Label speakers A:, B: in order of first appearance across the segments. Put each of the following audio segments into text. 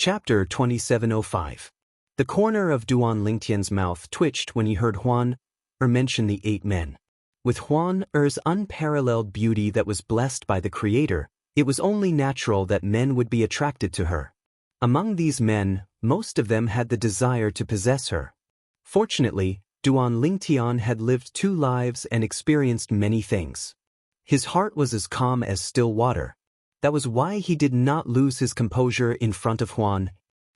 A: Chapter 2705. The corner of Duan Lingtian's mouth twitched when he heard Huan mention the 8 men. With Huan unparalleled beauty that was blessed by the Creator, it was only natural that men would be attracted to her. Among these men, most of them had the desire to possess her. Fortunately, Duan Lingtian had lived 2 lives and experienced many things. His heart was as calm as still water. That was why he did not lose his composure in front of Huan.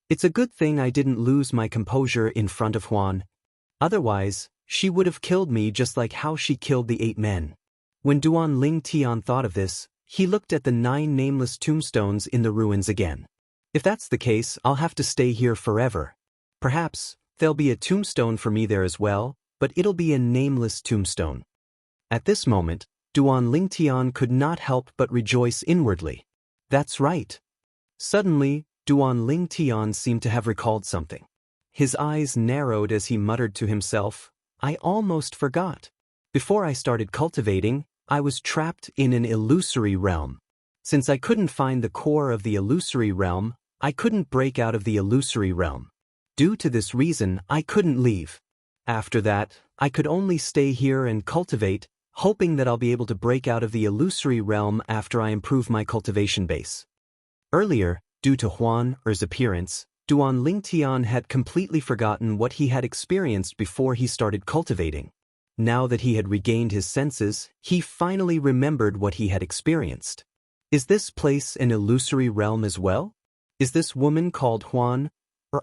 A: It's a good thing I didn't lose my composure in front of Huan. Otherwise, she would have killed me just like how she killed the 8 men. When Duan Lingtian thought of this, he looked at the 9 nameless tombstones in the ruins again. If that's the case, I'll have to stay here forever. Perhaps there'll be a tombstone for me there as well, but it'll be a nameless tombstone. At this moment, Duan Lingtian could not help but rejoice inwardly. That's right. Suddenly, Duan Lingtian seemed to have recalled something. His eyes narrowed as he muttered to himself, I almost forgot. Before I started cultivating, I was trapped in an illusory realm. Since I couldn't find the core of the illusory realm, I couldn't break out of the illusory realm. Due to this reason, I couldn't leave. After that, I could only stay here and cultivate, hoping that I'll be able to break out of the illusory realm after I improve my cultivation base. Earlier, due to Huan's appearance, Duan Lingtian had completely forgotten what he had experienced before he started cultivating. Now that he had regained his senses, he finally remembered what he had experienced. Is this place an illusory realm as well? Is this woman called Huan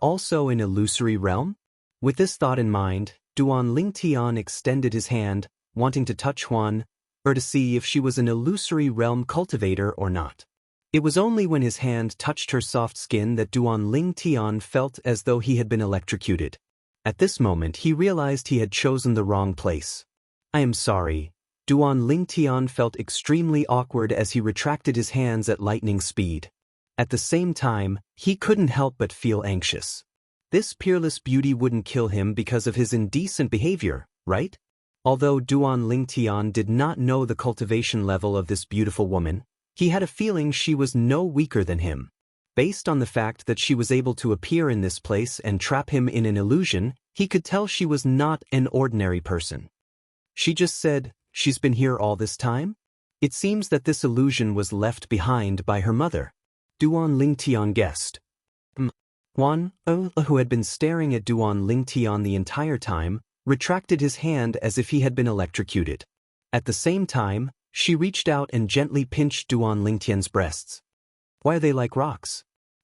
A: also an illusory realm? With this thought in mind, Duan Lingtian extended his hand, wanting to touch Huan, to see if she was an illusory realm cultivator or not. It was only when his hand touched her soft skin that Duan Lingtian felt as though he had been electrocuted. At this moment he realized he had chosen the wrong place. I am sorry. Duan Lingtian felt extremely awkward as he retracted his hands at lightning speed. At the same time, he couldn't help but feel anxious. This peerless beauty wouldn't kill him because of his indecent behavior, right? Although Duan Lingtian did not know the cultivation level of this beautiful woman, he had a feeling she was no weaker than him. Based on the fact that she was able to appear in this place and trap him in an illusion, he could tell she was not an ordinary person. She just said, she's been here all this time? It seems that this illusion was left behind by her mother. Duan Lingtian guessed. Huan, who had been staring at Duan Lingtian the entire time, retracted his hand as if he had been electrocuted. At the same time, she reached out and gently pinched Duan Lingtian's breasts. Why are they like rocks?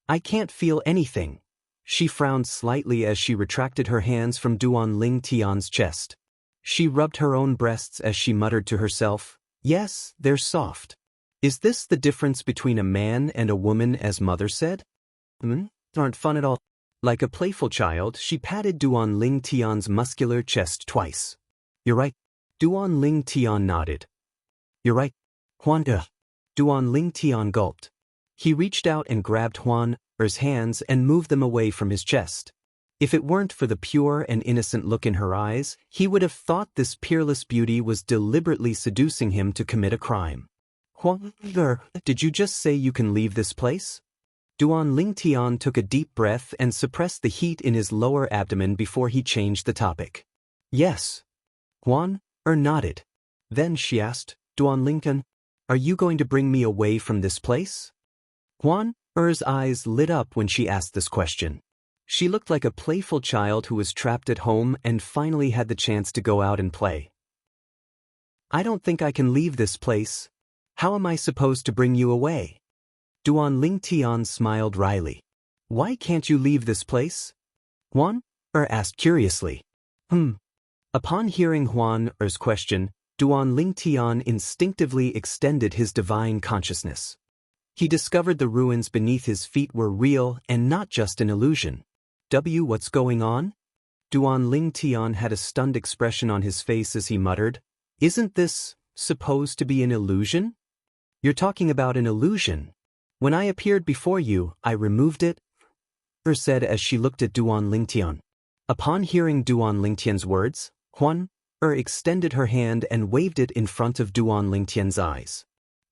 A: I can't feel anything. She frowned slightly as she retracted her hands from Duan Lingtian's chest. She rubbed her own breasts as she muttered to herself, yes, they're soft. Is this the difference between a man and a woman, as mother said? Aren't fun at all. Like a playful child, she patted Duan Lingtian's muscular chest twice. You're right. Duan Lingtian nodded. You're right. Huan. Duan Lingtian gulped. He reached out and grabbed Huan's hands and moved them away from his chest. If it weren't for the pure and innocent look in her eyes, he would have thought this peerless beauty was deliberately seducing him to commit a crime. Huan, did you just say you can leave this place? Duan Lingtian took a deep breath and suppressed the heat in his lower abdomen before he changed the topic. Yes. Huan nodded. Then she asked, Duan Lingtian, are you going to bring me away from this place? Huan's eyes lit up when she asked this question. She looked like a playful child who was trapped at home and finally had the chance to go out and play. I don't think I can leave this place. How am I supposed to bring you away? Duan Lingtian smiled wryly. Why can't you leave this place? Huan asked curiously. Upon hearing Huan's question, Duan Lingtian instinctively extended his divine consciousness. He discovered the ruins beneath his feet were real and not just an illusion. What's going on? Duan Lingtian had a stunned expression on his face as he muttered, Isn't this supposed to be an illusion? You're talking about an illusion. When I appeared before you, I removed it, said as she looked at Duan Lingtian. Upon hearing Duan Lingtian's words, Huan extended her hand and waved it in front of Duan Lingtian's eyes.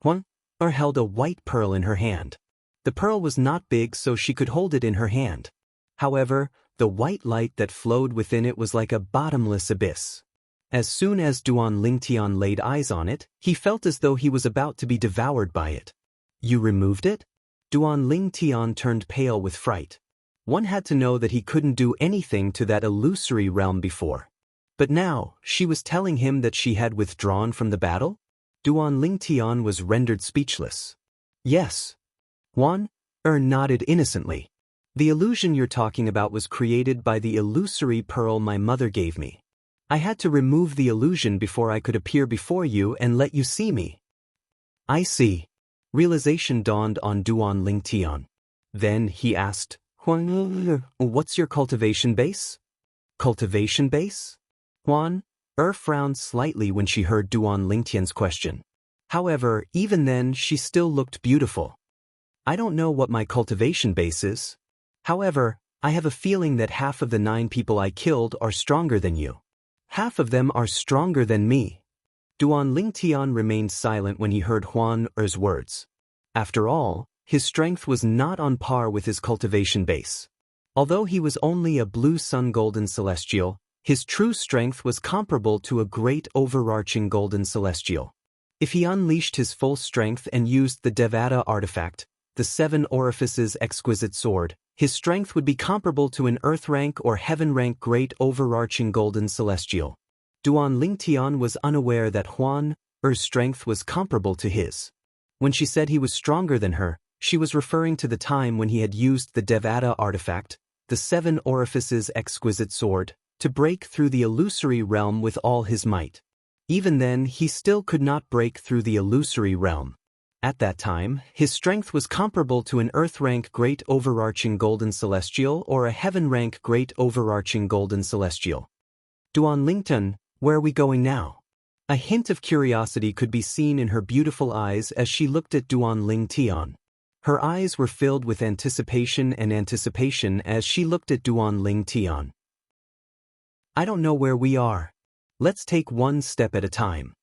A: Huan held a white pearl in her hand. The pearl was not big so she could hold it in her hand. However, the white light that flowed within it was like a bottomless abyss. As soon as Duan Lingtian laid eyes on it, he felt as though he was about to be devoured by it. You removed it? Duan Lingtian turned pale with fright. One had to know that he couldn't do anything to that illusory realm before. But now, she was telling him that she had withdrawn from the battle? Duan Lingtian was rendered speechless. Yes. Huan nodded innocently. The illusion you're talking about was created by the illusory pearl my mother gave me. I had to remove the illusion before I could appear before you and let you see me. I see. Realization dawned on Duan Lingtian. Then he asked, what's your cultivation base? Cultivation base? Huan frowned slightly when she heard Duan Lingtian's question. However, even then she still looked beautiful. I don't know what my cultivation base is. However, I have a feeling that half of the 9 people I killed are stronger than you. Half of them are stronger than me. Duan Lingtian remained silent when he heard Huan's words. After all, his strength was not on par with his cultivation base. Although he was only a blue sun golden celestial, his true strength was comparable to a great overarching golden celestial. If he unleashed his full strength and used the Devata artifact, the 7 orifices exquisite sword, his strength would be comparable to an earth rank or heaven rank great overarching golden celestial. Duan Lingtian was unaware that Huan's strength was comparable to his. When she said he was stronger than her, she was referring to the time when he had used the Devata artifact, the 7 orifices exquisite sword, to break through the illusory realm with all his might. Even then, he still could not break through the illusory realm. At that time, his strength was comparable to an earth rank great overarching golden celestial or a heaven rank great overarching golden celestial. Duan Lingtian, where are we going now? A hint of curiosity could be seen in her beautiful eyes as she looked at Duan Lingtian. Her eyes were filled with anticipation as she looked at Duan Lingtian. I don't know where we are. Let's take one step at a time.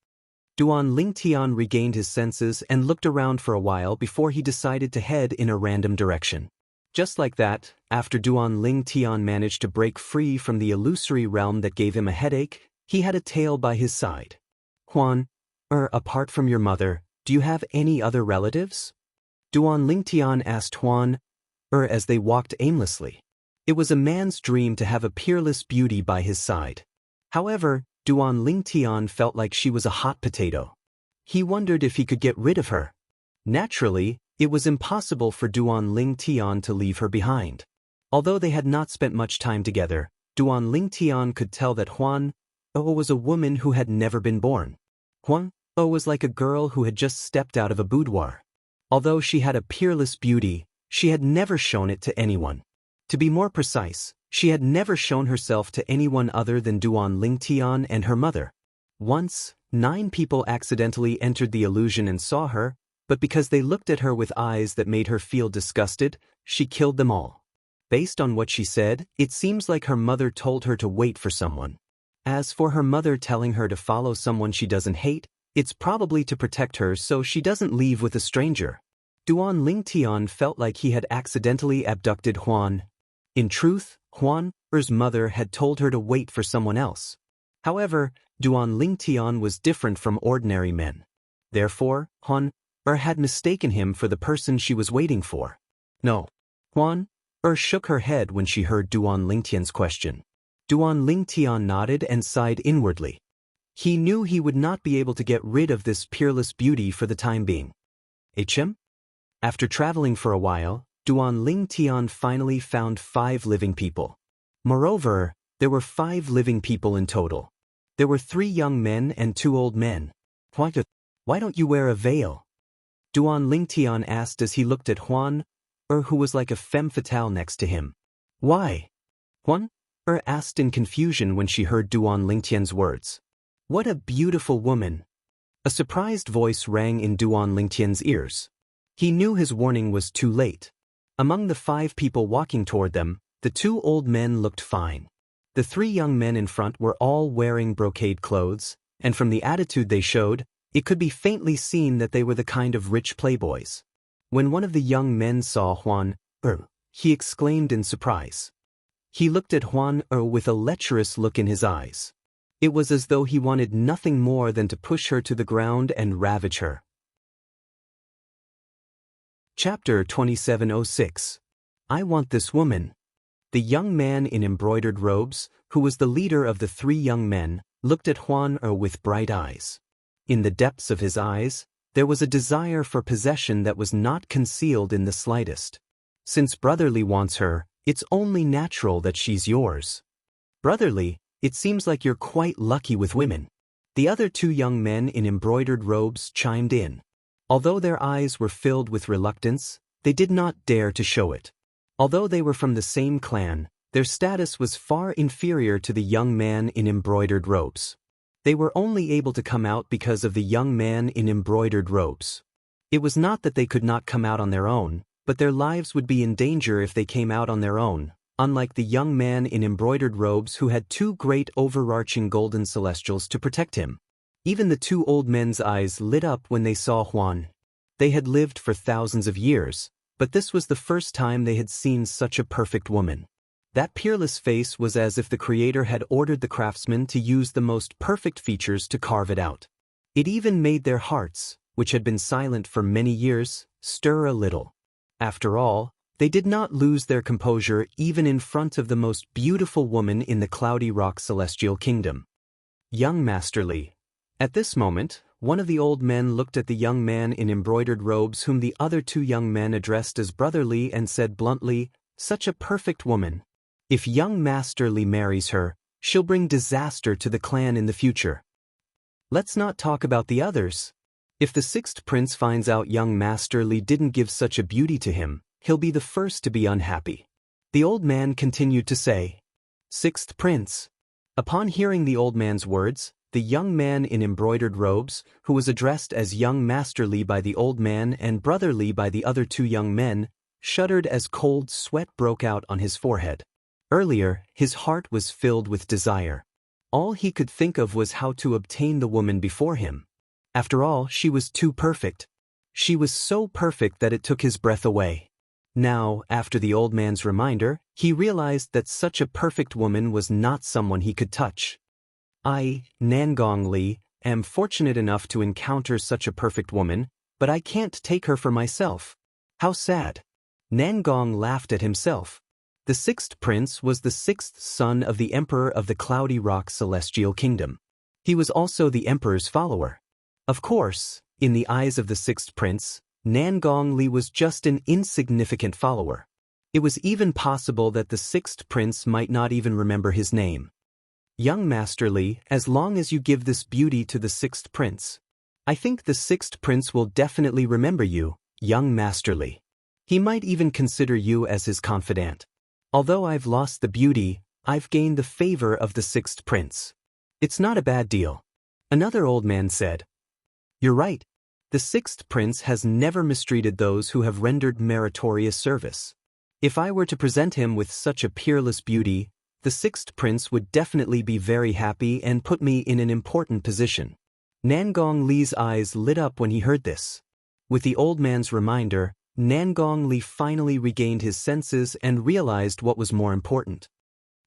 A: Duan Lingtian regained his senses and looked around for a while before he decided to head in a random direction. Just like that, after Duan Lingtian managed to break free from the illusory realm that gave him a headache, he had a tail by his side. Huan, apart from your mother, do you have any other relatives? Duan Lingtian asked Huan, as they walked aimlessly. It was a man's dream to have a peerless beauty by his side. However, Duan Lingtian felt like she was a hot potato. He wondered if he could get rid of her. Naturally, it was impossible for Duan Lingtian to leave her behind. Although they had not spent much time together, Duan Lingtian could tell that Huan was a woman who had never been born. Huan was like a girl who had just stepped out of a boudoir. Although she had a peerless beauty, she had never shown it to anyone. To be more precise, she had never shown herself to anyone other than Duan Lingtian and her mother. Once, 9 people accidentally entered the illusion and saw her, but because they looked at her with eyes that made her feel disgusted, she killed them all. Based on what she said, it seems like her mother told her to wait for someone. As for her mother telling her to follow someone she doesn't hate, it's probably to protect her so she doesn't leave with a stranger. Duan Lingtian felt like he had accidentally abducted Huan. In truth, Huan's mother had told her to wait for someone else. However, Duan Lingtian was different from ordinary men. Therefore, Huan had mistaken him for the person she was waiting for. No. Huan shook her head when she heard Duan Lingtian's question. Duan Lingtian nodded and sighed inwardly. He knew he would not be able to get rid of this peerless beauty for the time being. HM? After traveling for a while, Duan Lingtian finally found 5 living people. Moreover, there were 5 living people in total. There were 3 young men and 2 old men. Why don't you wear a veil? Duan Lingtian asked as he looked at Huan, who was like a femme fatale next to him. Why? Huan asked in confusion when she heard Duan Lingtian's words. What a beautiful woman. A surprised voice rang in Duan Lingtian's ears. He knew his warning was too late. Among the 5 people walking toward them, the 2 old men looked fine. The 3 young men in front were all wearing brocade clothes, and from the attitude they showed, it could be faintly seen that they were the kind of rich playboys. When one of the young men saw Huan he exclaimed in surprise. He looked at Huan with a lecherous look in his eyes. It was as though he wanted nothing more than to push her to the ground and ravage her. Chapter 2706. I Want This Woman. The young man in embroidered robes, who was the leader of the three young men, looked at Huan with bright eyes. In the depths of his eyes, there was a desire for possession that was not concealed in the slightest. Since Brotherly wants her, it's only natural that she's yours. Brotherly, it seems like you're quite lucky with women. The other two young men in embroidered robes chimed in. Although their eyes were filled with reluctance, they did not dare to show it. Although they were from the same clan, their status was far inferior to the young man in embroidered robes. They were only able to come out because of the young man in embroidered robes. It was not that they could not come out on their own, but their lives would be in danger if they came out on their own, unlike the young man in embroidered robes who had two great overarching golden celestials to protect him. Even the two old men's eyes lit up when they saw Huan. They had lived for thousands of years, but this was the first time they had seen such a perfect woman. That peerless face was as if the Creator had ordered the craftsman to use the most perfect features to carve it out. It even made their hearts, which had been silent for many years, stir a little. After all, they did not lose their composure even in front of the most beautiful woman in the Cloudy Rock Celestial Kingdom. Young Masterly. At this moment, one of the old men looked at the young man in embroidered robes whom the other two young men addressed as Brotherly and said bluntly, "Such a perfect woman. If young Masterly marries her, she'll bring disaster to the clan in the future. Let's not talk about the others. If the sixth prince finds out young Masterly didn't give such a beauty to him, he'll be the first to be unhappy." The old man continued to say. Sixth prince. Upon hearing the old man's words, the young man in embroidered robes, who was addressed as young Masterly by the old man and Brotherly by the other two young men, shuddered as cold sweat broke out on his forehead. Earlier, his heart was filled with desire. All he could think of was how to obtain the woman before him. After all, she was too perfect. She was so perfect that it took his breath away. Now, after the old man's reminder, he realized that such a perfect woman was not someone he could touch. I, Nangong Li, am fortunate enough to encounter such a perfect woman, but I can't take her for myself. How sad. Nangong laughed at himself. The sixth prince was the sixth son of the emperor of the Cloudy Rock Celestial Kingdom. He was also the emperor's follower. Of course, in the eyes of the sixth prince, Nangong Li was just an insignificant follower. It was even possible that the sixth prince might not even remember his name. Young Masterly, as long as you give this beauty to the sixth prince, I think the sixth prince will definitely remember you, young Masterly. He might even consider you as his confidant. Although I've lost the beauty, I've gained the favor of the sixth prince. It's not a bad deal. Another old man said. You're right. The sixth prince has never mistreated those who have rendered meritorious service. If I were to present him with such a peerless beauty, the sixth prince would definitely be very happy and put me in an important position. Nangong Li's eyes lit up when he heard this. With the old man's reminder, Nangong Li finally regained his senses and realized what was more important.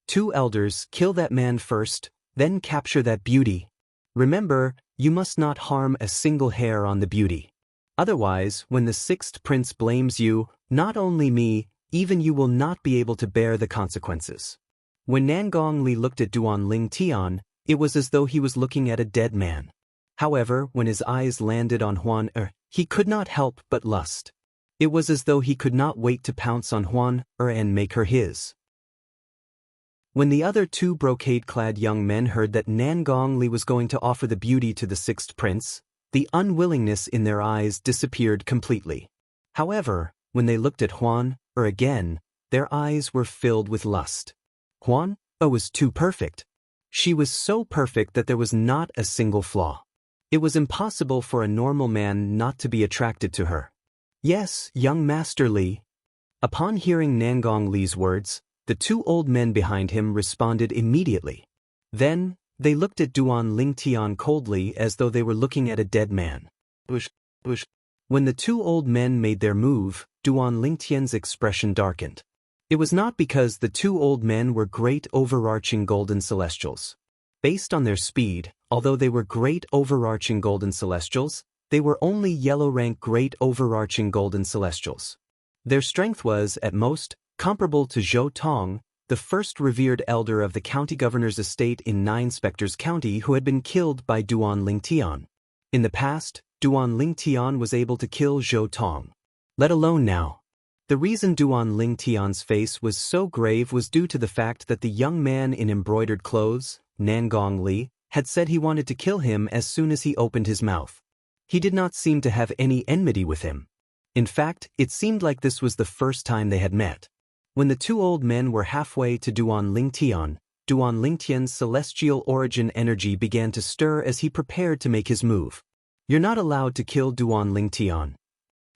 A: Two elders, kill that man first, then capture that beauty. Remember, you must not harm a single hair on the beauty. Otherwise, when the sixth prince blames you, not only me, even you will not be able to bear the consequences. When Nangong Li looked at Duan Ling Tian, it was as though he was looking at a dead man. However, when his eyes landed on Huan he could not help but lust. It was as though he could not wait to pounce on Huan and make her his. When the other two brocade-clad young men heard that Nangong Li was going to offer the beauty to the sixth prince, the unwillingness in their eyes disappeared completely. However, when they looked at Huan again, their eyes were filled with lust. Huan was too perfect. She was so perfect that there was not a single flaw. It was impossible for a normal man not to be attracted to her. Yes, young Master Li. Upon hearing Nangong Li's words, the two old men behind him responded immediately. Then, they looked at Duan Ling Tian coldly as though they were looking at a dead man. When the two old men made their move, Duan Lingtian's expression darkened. It was not because the two old men were great overarching golden celestials. Based on their speed, although they were great overarching golden celestials, they were only yellow-rank great overarching golden celestials. Their strength was, at most, comparable to Zhou Tong, the first revered elder of the county governor's estate in Nine Spectres County who had been killed by Duan Lingtian. In the past, Duan Lingtian was able to kill Zhou Tong. Let alone now. The reason Duan Lingtian's face was so grave was due to the fact that the young man in embroidered clothes, Nangong Li, had said he wanted to kill him as soon as he opened his mouth. He did not seem to have any enmity with him. In fact, it seemed like this was the first time they had met. When the two old men were halfway to Duan Lingtian, Duan Lingtian's celestial origin energy began to stir as he prepared to make his move. "You're not allowed to kill Duan Lingtian."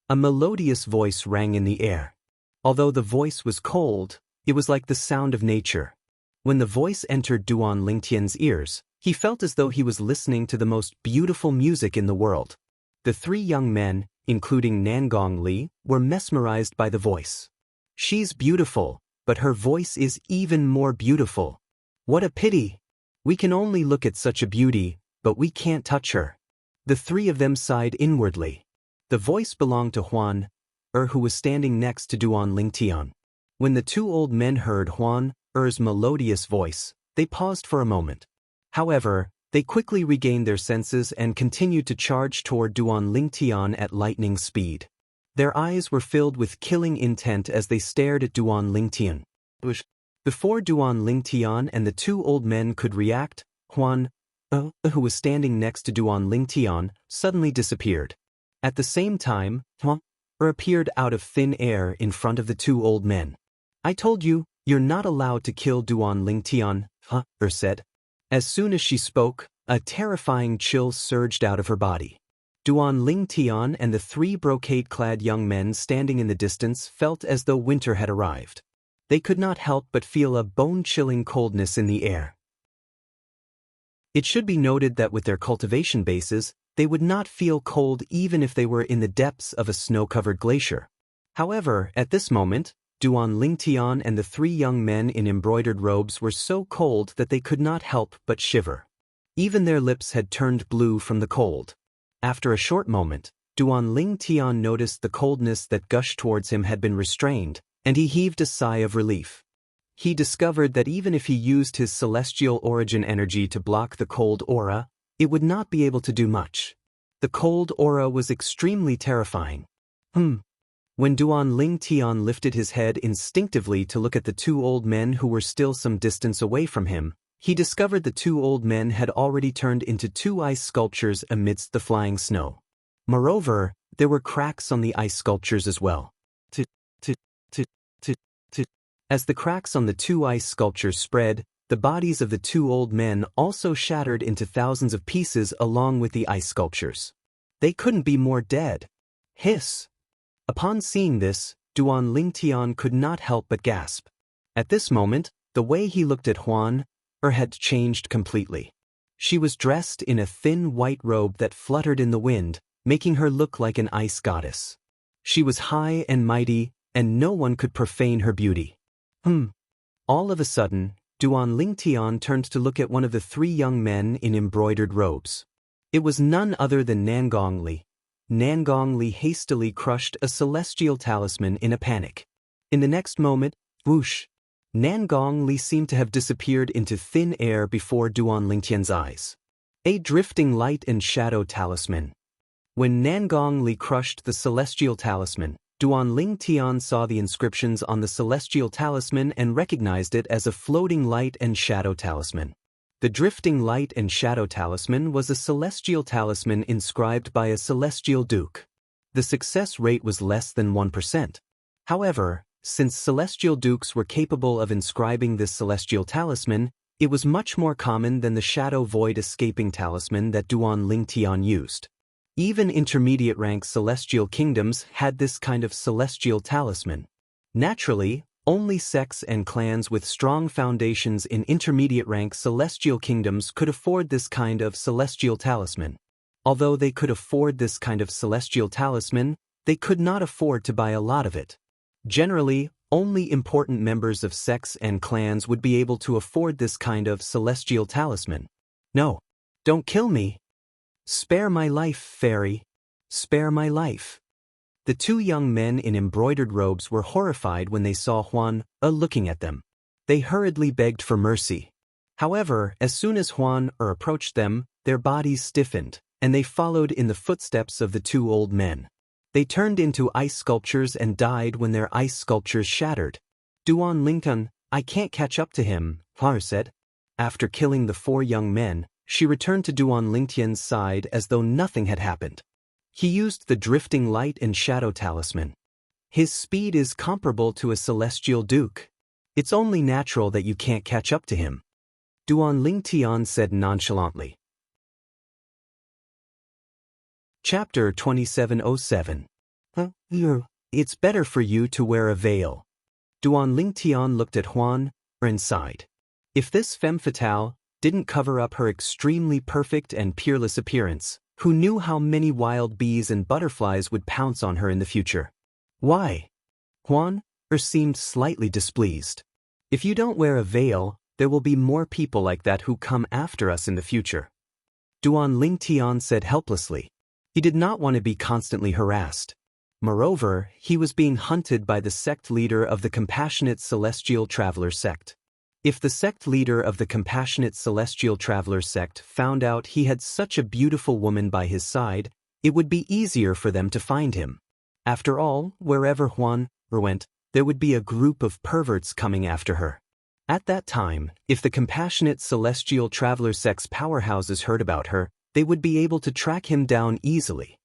A: A melodious voice rang in the air. Although the voice was cold, it was like the sound of nature. When the voice entered Duan Lingtian's ears, he felt as though he was listening to the most beautiful music in the world. The three young men, including Nangong Li, were mesmerized by the voice. "She's beautiful, but her voice is even more beautiful. What a pity! We can only look at such a beauty, but we can't touch her." The three of them sighed inwardly. The voice belonged to Huan, who was standing next to Duan Lingtian. When the two old men heard Huan, melodious voice, they paused for a moment. However, they quickly regained their senses and continued to charge toward Duan Lingtian at lightning speed. Their eyes were filled with killing intent as they stared at Duan Lingtian. Before Duan Lingtian and the two old men could react, Huan, who was standing next to Duan Lingtian, suddenly disappeared. At the same time, Huan appeared out of thin air in front of the two old men. "I told you, you're not allowed to kill Duan Lingtian," said. As soon as she spoke, a terrifying chill surged out of her body. Duan Lingtian and the three brocade-clad young men standing in the distance felt as though winter had arrived. They could not help but feel a bone-chilling coldness in the air. It should be noted that with their cultivation bases, they would not feel cold even if they were in the depths of a snow-covered glacier. However, at this moment, Duan Lingtian and the three young men in embroidered robes were so cold that they could not help but shiver. Even their lips had turned blue from the cold. After a short moment, Duan Lingtian noticed the coldness that gushed towards him had been restrained, and he heaved a sigh of relief. He discovered that even if he used his celestial origin energy to block the cold aura, it would not be able to do much. The cold aura was extremely terrifying. When Duan Lingtian lifted his head instinctively to look at the two old men who were still some distance away from him, he discovered the two old men had already turned into two ice sculptures amidst the flying snow. Moreover, there were cracks on the ice sculptures as well. As the cracks on the two ice sculptures spread, the bodies of the two old men also shattered into thousands of pieces along with the ice sculptures. They couldn't be more dead. Hiss! Upon seeing this, Duan Lingtian could not help but gasp. At this moment, the way he looked at Huan, had changed completely. She was dressed in a thin white robe that fluttered in the wind, making her look like an ice goddess. She was high and mighty, and no one could profane her beauty. All of a sudden, Duan Lingtian turned to look at one of the three young men in embroidered robes. It was none other than Nangong Li. Nangong Li hastily crushed a celestial talisman in a panic. In the next moment, whoosh! Nangong Li seemed to have disappeared into thin air before Duan Lingtian's eyes. A drifting light and shadow talisman. When Nangong Li crushed the celestial talisman, Duan Lingtian saw the inscriptions on the celestial talisman and recognized it as a floating light and shadow talisman. The drifting light and shadow talisman was a celestial talisman inscribed by a celestial duke. The success rate was less than 1%. However, since celestial dukes were capable of inscribing this celestial talisman, it was much more common than the shadow void escaping talisman that Duan Lingtian used. Even intermediate-rank celestial kingdoms had this kind of celestial talisman. Naturally, only sects and clans with strong foundations in intermediate-rank celestial kingdoms could afford this kind of celestial talisman. Although they could afford this kind of celestial talisman, they could not afford to buy a lot of it. Generally, only important members of sects and clans would be able to afford this kind of celestial talisman. No, don't kill me. Spare my life, fairy. Spare my life. The two young men in embroidered robes were horrified when they saw Huan looking at them. They hurriedly begged for mercy. However, as soon as Huan approached them, their bodies stiffened, and they followed in the footsteps of the two old men. They turned into ice sculptures and died when their ice sculptures shattered. Duan Lingtun, I can't catch up to him, Huan said. After killing the four young men, she returned to Duan Lingtian's side as though nothing had happened. He used the drifting light and shadow talisman. His speed is comparable to a celestial duke. It's only natural that you can't catch up to him. Duan Lingtian said nonchalantly. Chapter 2707. It's better for you to wear a veil. Duan Lingtian looked at Huan and sighed. If this femme fatale didn't cover up her extremely perfect and peerless appearance, who knew how many wild bees and butterflies would pounce on her in the future? Why? Huan seemed slightly displeased. If you don't wear a veil, there will be more people like that who come after us in the future. Duan Lingtian said helplessly. He did not want to be constantly harassed. Moreover, he was being hunted by the sect leader of the Compassionate Celestial Traveler sect. If the sect leader of the Compassionate Celestial Traveler sect found out he had such a beautiful woman by his side, it would be easier for them to find him. After all, wherever Huan went, there would be a group of perverts coming after her. At that time, if the Compassionate Celestial Traveler sect's powerhouses heard about her, they would be able to track him down easily.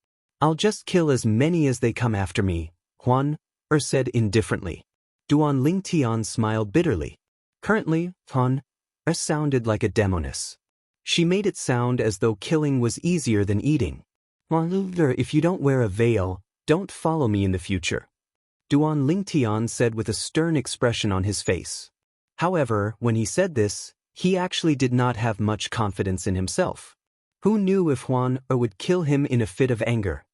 A: I'll just kill as many as they come after me, Huan said indifferently. Duan Lingtian smiled bitterly. Currently, Huan sounded like a demoness. She made it sound as though killing was easier than eating. If you don't wear a veil, don't follow me in the future. Duan Lingtian said with a stern expression on his face. However, when he said this, he actually did not have much confidence in himself. Who knew if Huan would kill him in a fit of anger?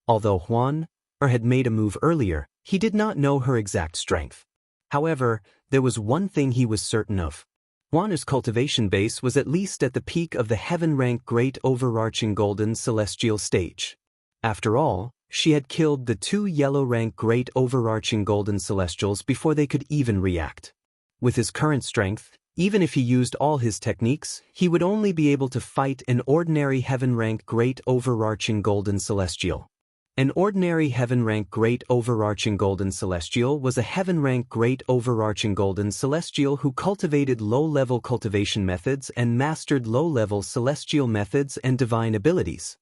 A: Although Huan had made a move earlier, he did not know her exact strength. However, there was one thing he was certain of. Huan's cultivation base was at least at the peak of the heaven-rank great overarching golden celestial stage. After all, she had killed the two yellow-rank great overarching golden celestials before they could even react. With his current strength, even if he used all his techniques, he would only be able to fight an ordinary heaven-rank great overarching golden celestial. An ordinary heaven-rank great overarching golden celestial was a heaven-rank great overarching golden celestial who cultivated low-level cultivation methods and mastered low-level celestial methods and divine abilities.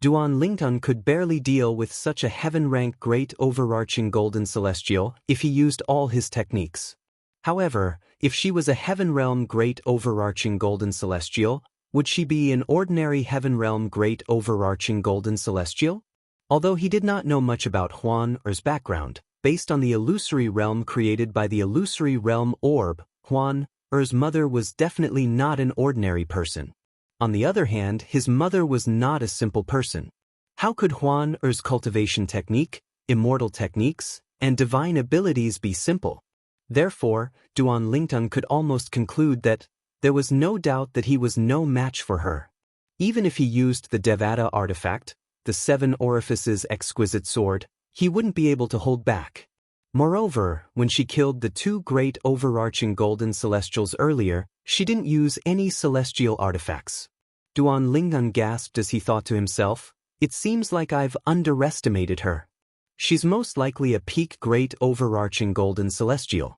A: Duan Lingtun could barely deal with such a heaven-rank great overarching golden celestial if he used all his techniques. However, if she was a heaven realm great overarching golden celestial, would she be an ordinary heaven realm great overarching golden celestial? Although he did not know much about Huan's background, based on the illusory realm created by the illusory realm orb, Huan's mother was definitely not an ordinary person. On the other hand, his mother was not a simple person. How could Huan's cultivation technique, immortal techniques, and divine abilities be simple? Therefore, Duan Lingtun could almost conclude that there was no doubt that he was no match for her. Even if he used the Devata artifact, the seven orifices exquisite sword, he wouldn't be able to hold back. Moreover, when she killed the two great overarching golden celestials earlier, she didn't use any celestial artifacts. Duan Lingtun gasped as he thought to himself, it seems like I've underestimated her. She's most likely a peak great overarching golden celestial.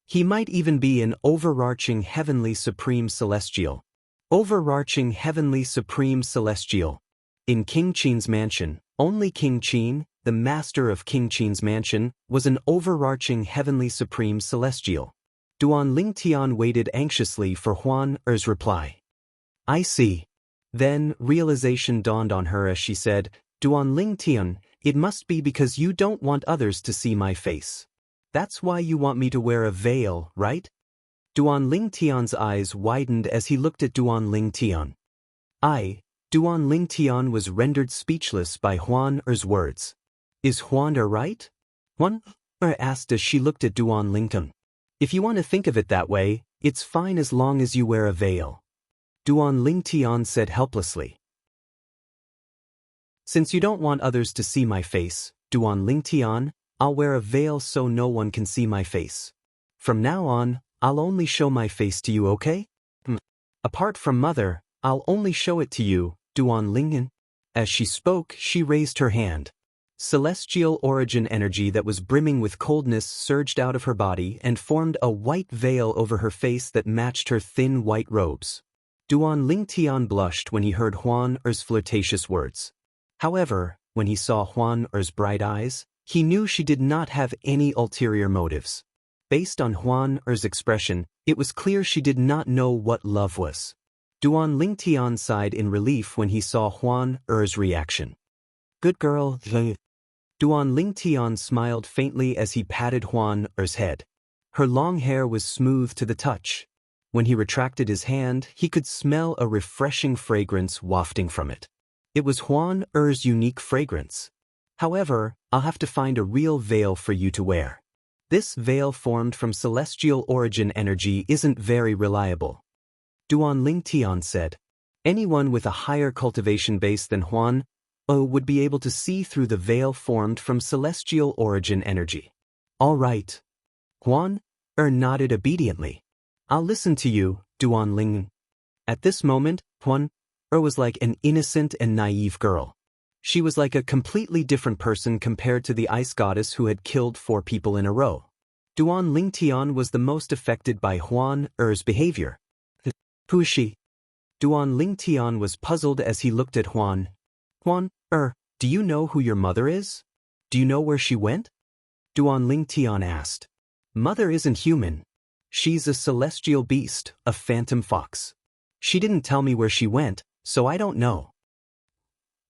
A: He might even be an overarching heavenly supreme celestial. Overarching heavenly supreme celestial. In King Qin's mansion, only King Qin, the master of King Qin's mansion, was an overarching heavenly supreme celestial. Duan Lingtian waited anxiously for Huan's reply. I see. Then, realization dawned on her as she said, Duan Lingtian, it must be because you don't want others to see my face. That's why you want me to wear a veil, right? Duan Lingtian's eyes widened as he looked at Duan Lingtian. Duan Lingtian was rendered speechless by Huan Er's words. Is Huan Er right? Huan Er asked as she looked at Duan Lingtian. If you want to think of it that way, it's fine as long as you wear a veil. Duan Lingtian said helplessly. Since you don't want others to see my face, Duan Lingtian, I'll wear a veil so no one can see my face. From now on, I'll only show my face to you, okay? Apart from Mother, I'll only show it to you, Duan Lingtian. As she spoke, she raised her hand. Celestial origin energy that was brimming with coldness surged out of her body and formed a white veil over her face that matched her thin white robes. Duan Lingtian blushed when he heard Huan Er's flirtatious words. However, when he saw Huan Er's bright eyes, he knew she did not have any ulterior motives. Based on Huan Er's expression, it was clear she did not know what love was. Duan Lingtian sighed in relief when he saw Huan Er's reaction. Good girl. Duan Lingtian smiled faintly as he patted Huan Er's head. Her long hair was smooth to the touch. When he retracted his hand, he could smell a refreshing fragrance wafting from it. It was Huan Er's unique fragrance. However, I'll have to find a real veil for you to wear. This veil formed from celestial origin energy isn't very reliable. Duan Lingtian said. Anyone with a higher cultivation base than Huan would be able to see through the veil formed from celestial origin energy. All right. Huan nodded obediently. I'll listen to you, Duan Ling. At this moment, Huan was like an innocent and naive girl. She was like a completely different person compared to the ice goddess who had killed 4 people in a row. Duan Lingtian was the most affected by Huan Er's behavior. Who is she? Duan Lingtian was puzzled as he looked at Huan. Huan do you know who your mother is? Do you know where she went? Duan Lingtian asked. Mother isn't human. She's a celestial beast, a phantom fox. She didn't tell me where she went, so I don't know.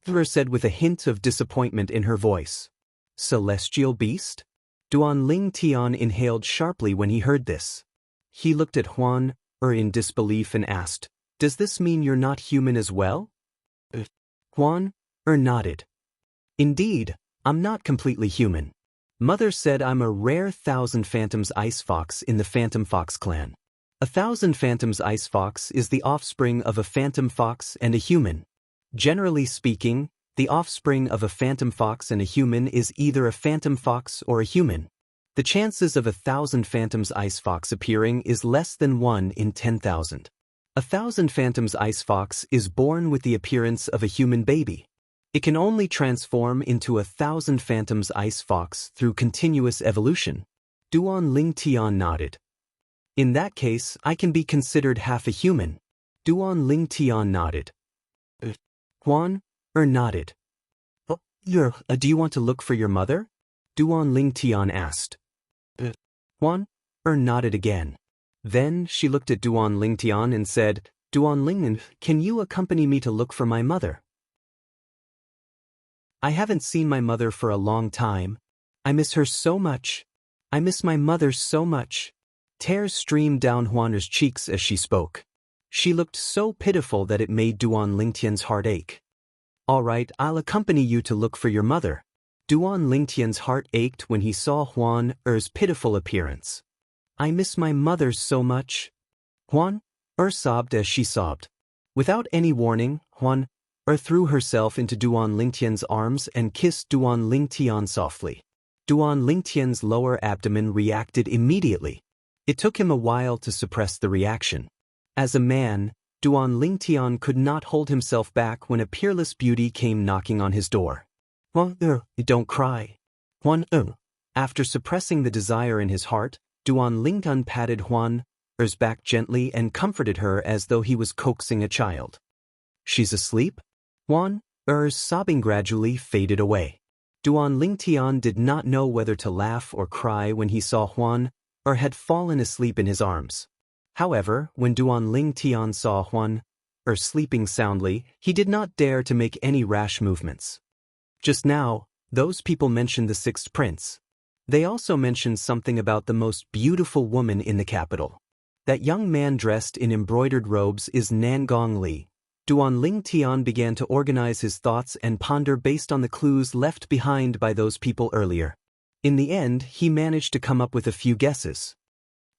A: Her said with a hint of disappointment in her voice. Celestial beast? Duan Lingtian inhaled sharply when he heard this. He looked at Huan in disbelief and asked, Does this mean you're not human as well? Huan nodded. Indeed, I'm not completely human. Mother said I'm a rare 1,000 Phantoms Ice Fox in the Phantom Fox clan. 1,000 Phantoms Ice Fox is the offspring of a Phantom Fox and a human. Generally speaking, the offspring of a Phantom Fox and a human is either a Phantom Fox or a human. The chances of 1,000 Phantoms Ice Fox appearing is less than 1 in 10,000. 1,000 Phantoms Ice Fox is born with the appearance of a human baby. It can only transform into 1,000 Phantoms Ice Fox through continuous evolution. Duan Lingtian nodded. In that case, I can be considered half a human. Duan Lingtian nodded. Huan nodded. Do you want to look for your mother? Duan Lingtian asked. Huan nodded again. Then she looked at Duan Lingtian and said, Duan Lingtian, can you accompany me to look for my mother? I haven't seen my mother for a long time. I miss her so much. I miss my mother so much. Tears streamed down Huaner's cheeks as she spoke. She looked so pitiful that it made Duan Lingtian's heart ache. All right, I'll accompany you to look for your mother. Duan Lingtian's heart ached when he saw Huan Er's pitiful appearance. I miss my mother so much. Huan sobbed as she sobbed. Without any warning, Huan threw herself into Duan Lingtian's arms and kissed Duan Lingtian softly. Duan Lingtian's lower abdomen reacted immediately. It took him a while to suppress the reaction. As a man, Duan Lingtian could not hold himself back when a peerless beauty came knocking on his door. Don't cry. Huan After suppressing the desire in his heart, Duan Lingtian patted Huan Er's back gently and comforted her as though he was coaxing a child. She's asleep? Huan Er's sobbing gradually faded away. Duan Lingtian did not know whether to laugh or cry when he saw Huan had fallen asleep in his arms. However, when Duan Lingtian saw Huan sleeping soundly, he did not dare to make any rash movements. Just now, those people mentioned the 6th prince. They also mentioned something about the most beautiful woman in the capital. That young man dressed in embroidered robes is Nangong Li. Duan Tian began to organize his thoughts and ponder based on the clues left behind by those people earlier. In the end, he managed to come up with a few guesses.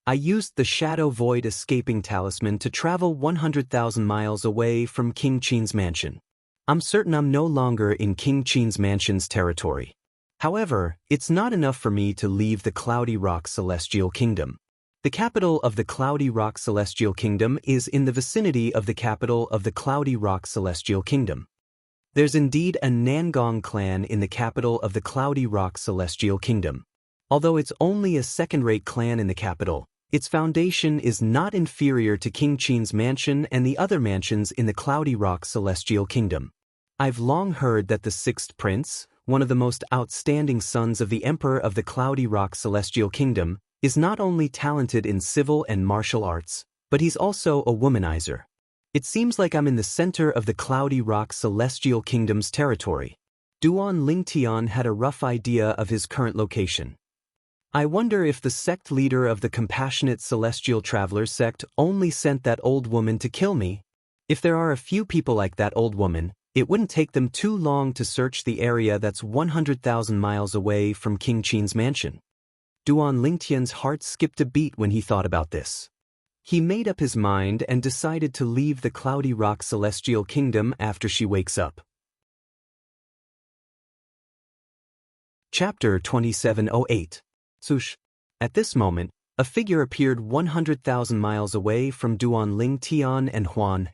A: I used the Shadow Void escaping talisman to travel 100,000 miles away from King Qin's mansion. I'm certain I'm no longer in King Qin's mansion's territory. However, it's not enough for me to leave the Cloudy Rock Celestial Kingdom. The capital of the Cloudy Rock Celestial Kingdom is in the vicinity of the capital of the Cloudy Rock Celestial Kingdom. There's indeed a Nangong clan in the capital of the Cloudy Rock Celestial Kingdom. Although it's only a second-rate clan in the capital, its foundation is not inferior to King Qin's mansion and the other mansions in the Cloudy Rock Celestial Kingdom. I've long heard that the sixth prince, one of the most outstanding sons of the Emperor of the Cloudy Rock Celestial Kingdom, is not only talented in civil and martial arts, but he's also a womanizer. It seems like I'm in the center of the Cloudy Rock Celestial Kingdom's territory. Duan Tian had a rough idea of his current location. I wonder if the sect leader of the Compassionate Celestial Travelers sect only sent that old woman to kill me. If there are a few people like that old woman, it wouldn't take them too long to search the area that's 100,000 miles away from King Qin's mansion. Duan Tian's heart skipped a beat when he thought about this. He made up his mind and decided to leave the Cloudy Rock Celestial Kingdom after she wakes up. Chapter 2708. Sush. At this moment, a figure appeared 100,000 miles away from Duan Tian and Huan.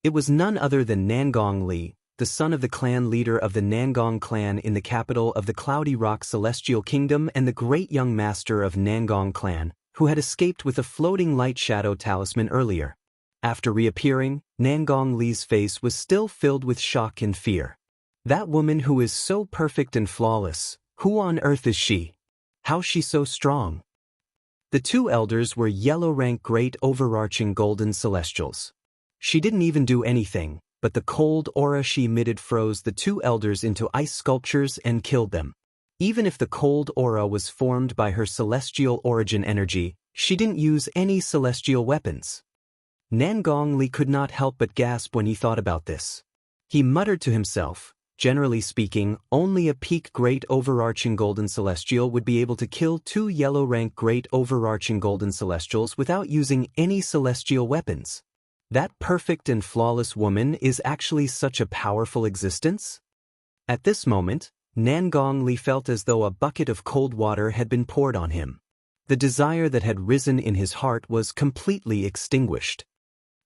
A: It was none other than Nangong Li, the son of the clan leader of the Nangong clan in the capital of the Cloudy Rock Celestial Kingdom and the great young master of Nangong clan, who had escaped with a floating light shadow talisman earlier. After reappearing, Nangong Li's face was still filled with shock and fear. That woman who is so perfect and flawless, who on earth is she? How's she so strong? The two elders were yellow-rank great overarching golden celestials. She didn't even do anything, but the cold aura she emitted froze the two elders into ice sculptures and killed them. Even if the cold aura was formed by her celestial origin energy, she didn't use any celestial weapons. Nangong Li could not help but gasp when he thought about this. He muttered to himself, generally speaking, only a peak great overarching golden celestial would be able to kill two yellow-rank great overarching golden celestials without using any celestial weapons. That perfect and flawless woman is actually such a powerful existence? At this moment, Nangong Li felt as though a bucket of cold water had been poured on him. The desire that had risen in his heart was completely extinguished.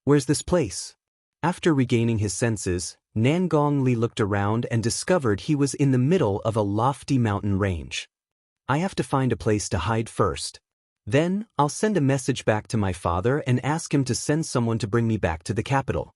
A: Where's this place? After regaining his senses, Nangong Li looked around and discovered he was in the middle of a lofty mountain range. I have to find a place to hide first. Then, I'll send a message back to my father and ask him to send someone to bring me back to the capital.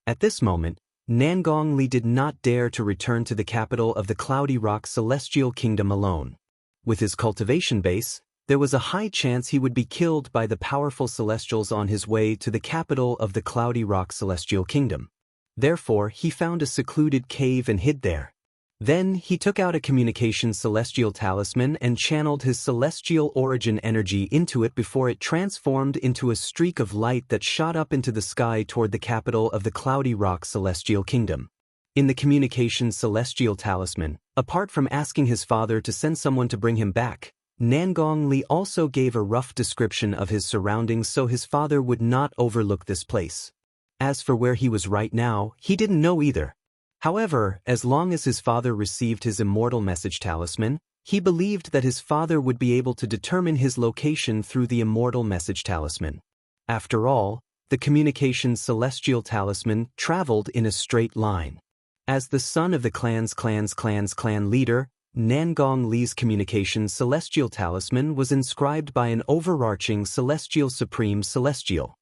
A: At this moment, Nangong Li did not dare to return to the capital of the Cloudy Rock Celestial Kingdom alone. With his cultivation base, there was a high chance he would be killed by the powerful celestials on his way to the capital of the Cloudy Rock Celestial Kingdom. Therefore, he found a secluded cave and hid there. Then, he took out a communication celestial talisman and channeled his celestial origin energy into it before it transformed into a streak of light that shot up into the sky toward the capital of the Cloudy Rock Celestial Kingdom. In the communication celestial talisman, apart from asking his father to send someone to bring him back, Nangong Li also gave a rough description of his surroundings so his father would not overlook this place. As for where he was right now, he didn't know either. However, as long as his father received his immortal message talisman, he believed that his father would be able to determine his location through the immortal message talisman. After all, the communication celestial talisman traveled in a straight line. As the son of the clan leader, Nangong Li's communication celestial talisman was inscribed by an overarching celestial supreme celestial.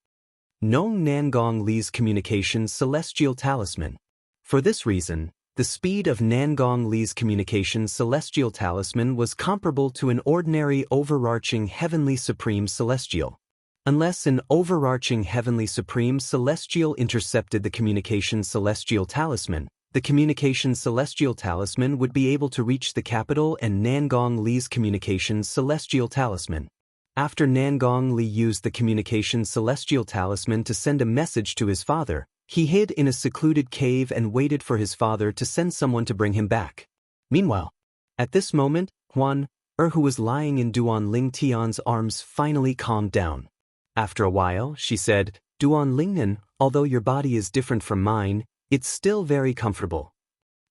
A: Known Nangong Li's communication celestial talisman. For this reason, the speed of Nangong Li's communication celestial talisman was comparable to an ordinary overarching heavenly supreme celestial. Unless an overarching heavenly supreme celestial intercepted the communication celestial talisman, the communication celestial talisman would be able to reach the capital and Nangong Li's communication celestial talisman. After Nangong Li used the communication celestial talisman to send a message to his father, He hid in a secluded cave and waited for his father to send someone to bring him back. Meanwhile, at this moment, Huan, who was lying in Duan Lingtian's arms, finally calmed down. After a while, she said, "Duan Lingnan, although your body is different from mine, it's still very comfortable."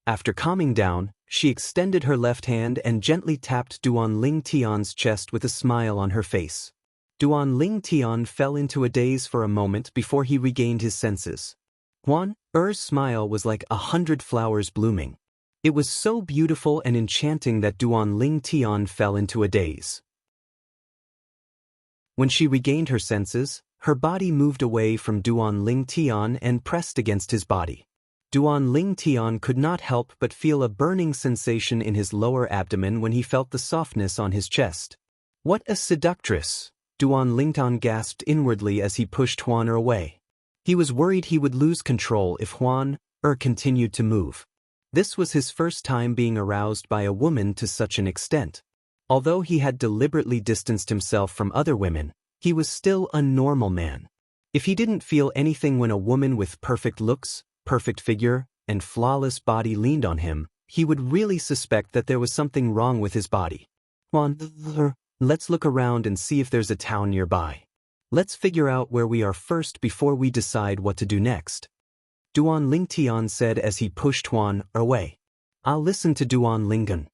A: After calming down, she extended her left hand and gently tapped Duan Lingtian's chest with a smile on her face. Duan Lingtian fell into a daze for a moment before he regained his senses. Huan's smile was like 100 flowers blooming. It was so beautiful and enchanting that Duan Lingtian fell into a daze. When she regained her senses, her body moved away from Duan Lingtian and pressed against his body. Duan Lingtian could not help but feel a burning sensation in his lower abdomen when he felt the softness on his chest. "What a seductress!" Duan Lingtian gasped inwardly as he pushed Huan away. He was worried he would lose control if Huan continued to move. This was his first time being aroused by a woman to such an extent. Although he had deliberately distanced himself from other women, he was still a normal man. If he didn't feel anything when a woman with perfect looks, perfect figure, and flawless body leaned on him, he would really suspect that there was something wrong with his body. "Huan, let's look around and see if there's a town nearby. Let's figure out where we are first before we decide what to do next," Duan Lingtian said as he pushed Huan away. "I'll listen to Duan Linggan."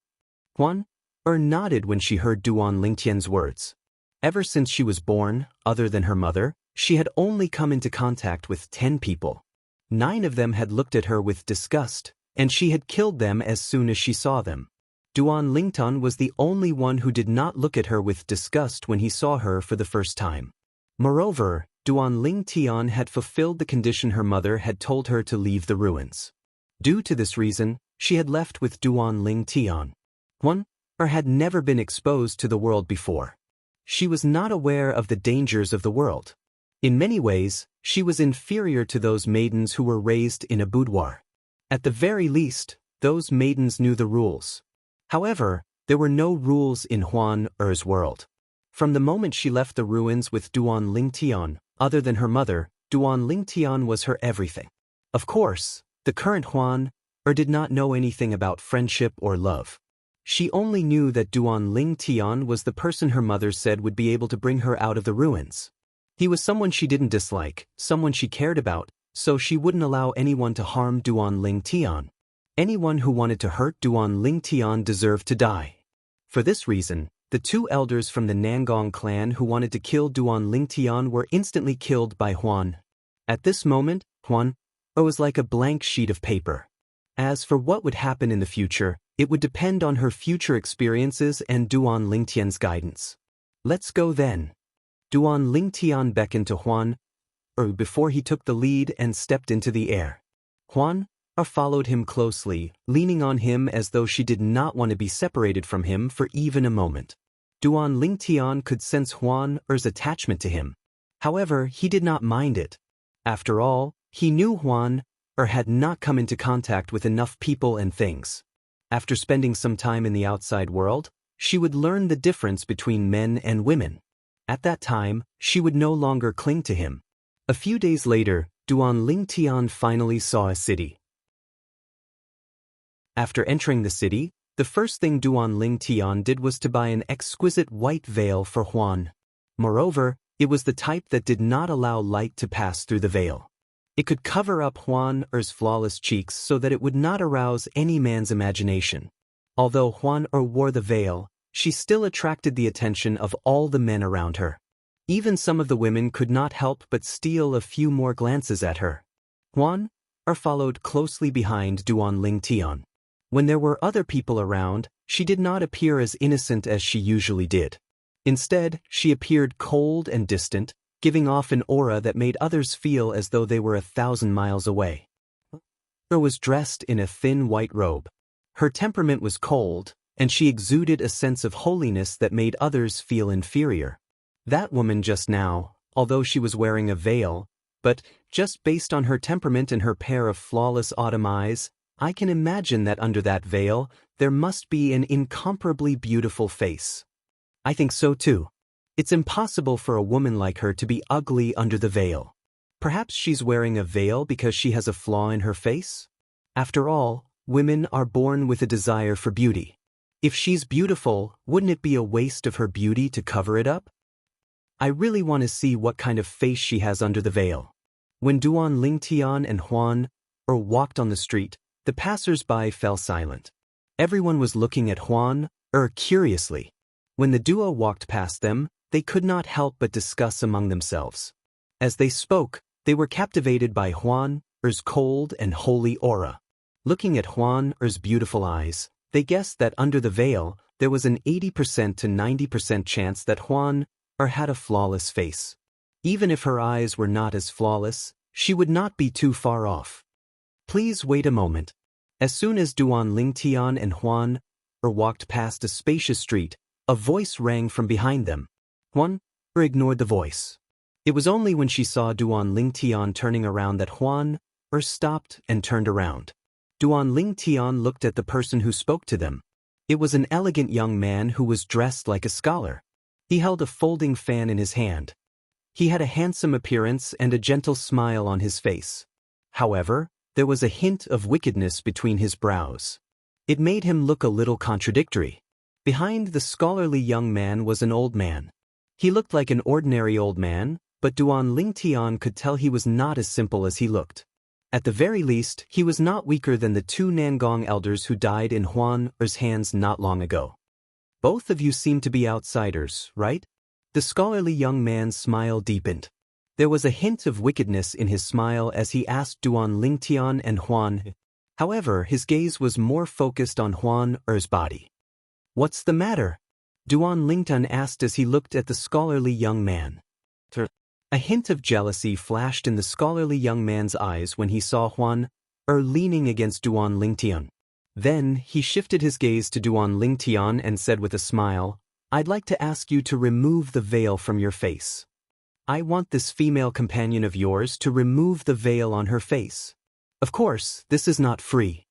A: Huan nodded when she heard Duan Lingtian's words. Ever since she was born, other than her mother, she had only come into contact with 10 people. 9 of them had looked at her with disgust, and she had killed them as soon as she saw them. Duan Lingtian was the only one who did not look at her with disgust when he saw her for the first time. Moreover, Duan Lingtian had fulfilled the condition her mother had told her to leave the ruins. Due to this reason, she had left with Duan Lingtian. Huan had never been exposed to the world before. She was not aware of the dangers of the world. In many ways, she was inferior to those maidens who were raised in a boudoir. At the very least, those maidens knew the rules. However, there were no rules in Huan's world. From the moment she left the ruins with Duan Lingtian, other than her mother, Duan Lingtian was her everything. Of course, the current Huan did not know anything about friendship or love. She only knew that Duan Lingtian was the person her mother said would be able to bring her out of the ruins. He was someone she didn't dislike, someone she cared about, so she wouldn't allow anyone to harm Duan Lingtian. Anyone who wanted to hurt Duan Lingtian deserved to die. For this reason, the 2 elders from the Nangong clan who wanted to kill Duan Lingtian were instantly killed by Huan. At this moment, Huan was like a blank sheet of paper. As for what would happen in the future, it would depend on her future experiences and Duan Lingtian's guidance. "Let's go then." Duan Lingtian beckoned to Huan before he took the lead and stepped into the air. Huan followed him closely, leaning on him as though she did not want to be separated from him for even a moment. Duan Lingtian could sense Huan's attachment to him. However, he did not mind it. After all, he knew Huan had not come into contact with enough people and things. After spending some time in the outside world, she would learn the difference between men and women. At that time, she would no longer cling to him. A few days later, Duan Lingtian finally saw a city. After entering the city, the first thing Duan Lingtian did was to buy an exquisite white veil for Huan. Moreover, it was the type that did not allow light to pass through the veil. It could cover up Huan's flawless cheeks so that it would not arouse any man's imagination. Although Huan wore the veil, she still attracted the attention of all the men around her. Even some of the women could not help but steal a few more glances at her. Huan followed closely behind Duan Lingtian. When there were other people around, she did not appear as innocent as she usually did. Instead, she appeared cold and distant, giving off an aura that made others feel as though they were 1,000 miles away. Her was dressed in a thin white robe. Her temperament was cold, and she exuded a sense of holiness that made others feel inferior. That woman just now, although she was wearing a veil, but just based on her temperament and her pair of flawless autumn eyes, I can imagine that under that veil, there must be an incomparably beautiful face. I think so too. It's impossible for a woman like her to be ugly under the veil. Perhaps she's wearing a veil because she has a flaw in her face? After all, women are born with a desire for beauty. If she's beautiful, wouldn't it be a waste of her beauty to cover it up? I really want to see what kind of face she has under the veil. When Duan Lingtian and Huan walked on the street, the passers-by fell silent. Everyone was looking at Huan curiously. When the duo walked past them, they could not help but discuss among themselves. As they spoke, they were captivated by Huan's cold and holy aura. Looking at Huan's beautiful eyes, they guessed that under the veil, there was an 80% to 90% chance that Huan had a flawless face. Even if her eyes were not as flawless, she would not be too far off. Please wait a moment. As soon as Duan Lingtian and Huan walked past a spacious street, a voice rang from behind them. Huan ignored the voice. It was only when she saw Duan Lingtian turning around that Huan stopped and turned around. Duan Lingtian looked at the person who spoke to them. It was an elegant young man who was dressed like a scholar. He held a folding fan in his hand. He had a handsome appearance and a gentle smile on his face. However, there was a hint of wickedness between his brows. It made him look a little contradictory. Behind the scholarly young man was an old man. He looked like an ordinary old man, but Duan Lingtian could tell he was not as simple as he looked. At the very least, he was not weaker than the two Nangong elders who died in Huan's hands not long ago. Both of you seem to be outsiders, right? The scholarly young man's smile deepened. There was a hint of wickedness in his smile as he asked Duan Lingtian and Huan. However, his gaze was more focused on Huan's body. What's the matter? Duan Lingtian asked as he looked at the scholarly young man. A hint of jealousy flashed in the scholarly young man's eyes when he saw Huan leaning against Duan Lingtian. Then, he shifted his gaze to Duan Lingtian and said with a smile, I'd like to ask you to remove the veil from your face. I want this female companion of yours to remove the veil on her face. Of course, this is not free.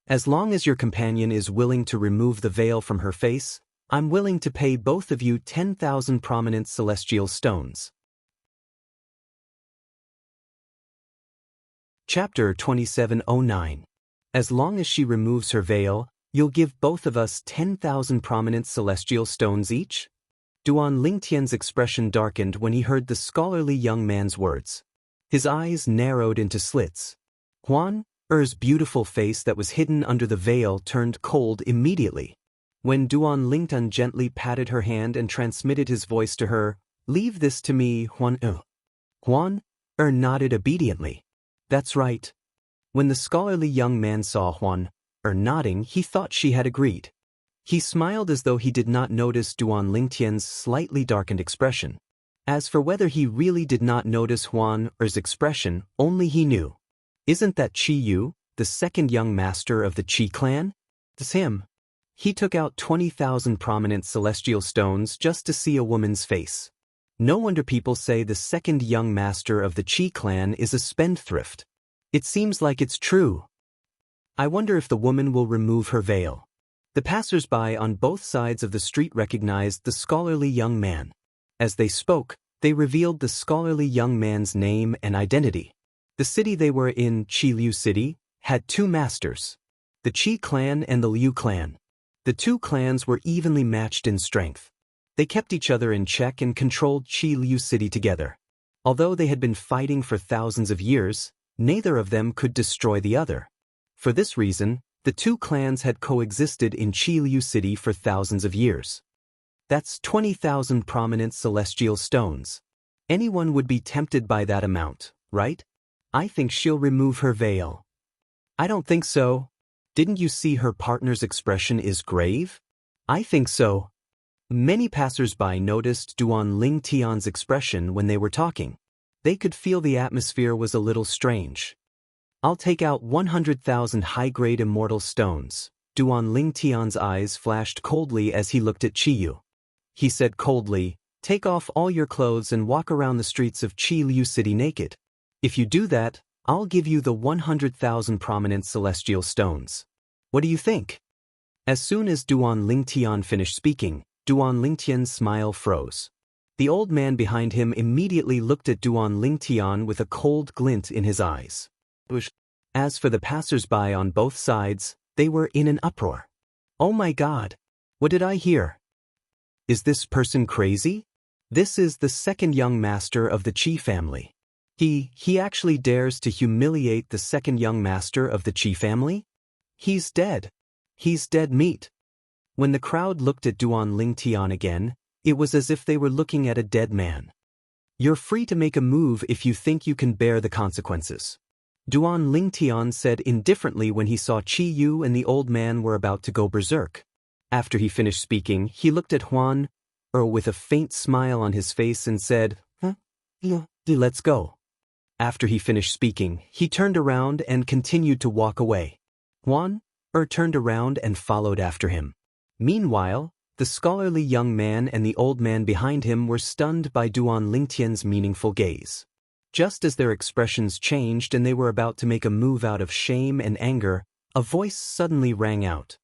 A: As long as your companion is willing to remove the veil from her face, I'm willing to pay both of you 10,000 prominent celestial stones. Chapter 2709. As long as she removes her veil, you'll give both of us 10,000 prominent celestial stones each? Duan Lingtian's expression darkened when he heard the scholarly young man's words. His eyes narrowed into slits. Huan's beautiful face that was hidden under the veil turned cold immediately. When Duan Lingtian gently patted her hand and transmitted his voice to her, Leave this to me, Huan. Huan nodded obediently. That's right. When the scholarly young man saw Huan nodding, he thought she had agreed. He smiled as though he did not notice Duan Lingtian's slightly darkened expression. As for whether he really did not notice Huan's expression, only he knew. Isn't that Qi Yu, the second young master of the Qi clan? It's him. He took out 20,000 prominent celestial stones just to see a woman's face. No wonder people say the second young master of the Qi clan is a spendthrift. It seems like it's true. I wonder if the woman will remove her veil. The passers-by on both sides of the street recognized the scholarly young man. As they spoke, they revealed the scholarly young man's name and identity. The city they were in, Qi Liu City, had two masters, the Qi clan and the Liu clan. The two clans were evenly matched in strength. They kept each other in check and controlled Qi Liu City together. Although they had been fighting for thousands of years, neither of them could destroy the other. For this reason, the two clans had coexisted in Qi Liu City for thousands of years. That's 20,000 prominent celestial stones. Anyone would be tempted by that amount, right? I think she'll remove her veil. I don't think so. Didn't you see her partner's expression is grave? I think so. Many passers-by noticed Duan Lingtian's expression when they were talking. They could feel the atmosphere was a little strange. I'll take out 100,000 high-grade immortal stones. Duan Lingtian's eyes flashed coldly as he looked at Qi Yu. He said coldly, Take off all your clothes and walk around the streets of Qi Liu City naked. If you do that, I'll give you the 100,000 prominent celestial stones. What do you think? As soon as Duan Lingtian finished speaking, Duan Lingtian's smile froze. The old man behind him immediately looked at Duan Lingtian with a cold glint in his eyes. As for the passers-by on both sides, they were in an uproar. Oh my God! What did I hear? Is this person crazy? This is the second young master of the Qi family. He actually dares to humiliate the second young master of the Qi family? He's dead. He's dead meat. When the crowd looked at Duan Lingtian again, it was as if they were looking at a dead man. You're free to make a move if you think you can bear the consequences. Duan Lingtian said indifferently when he saw Qi Yu and the old man were about to go berserk. After he finished speaking, he looked at Huan with a faint smile on his face and said, let's go. After he finished speaking, he turned around and continued to walk away. Huan turned around and followed after him. Meanwhile, the scholarly young man and the old man behind him were stunned by Duan Lingtian's meaningful gaze. Just as their expressions changed and they were about to make a move out of shame and anger, a voice suddenly rang out.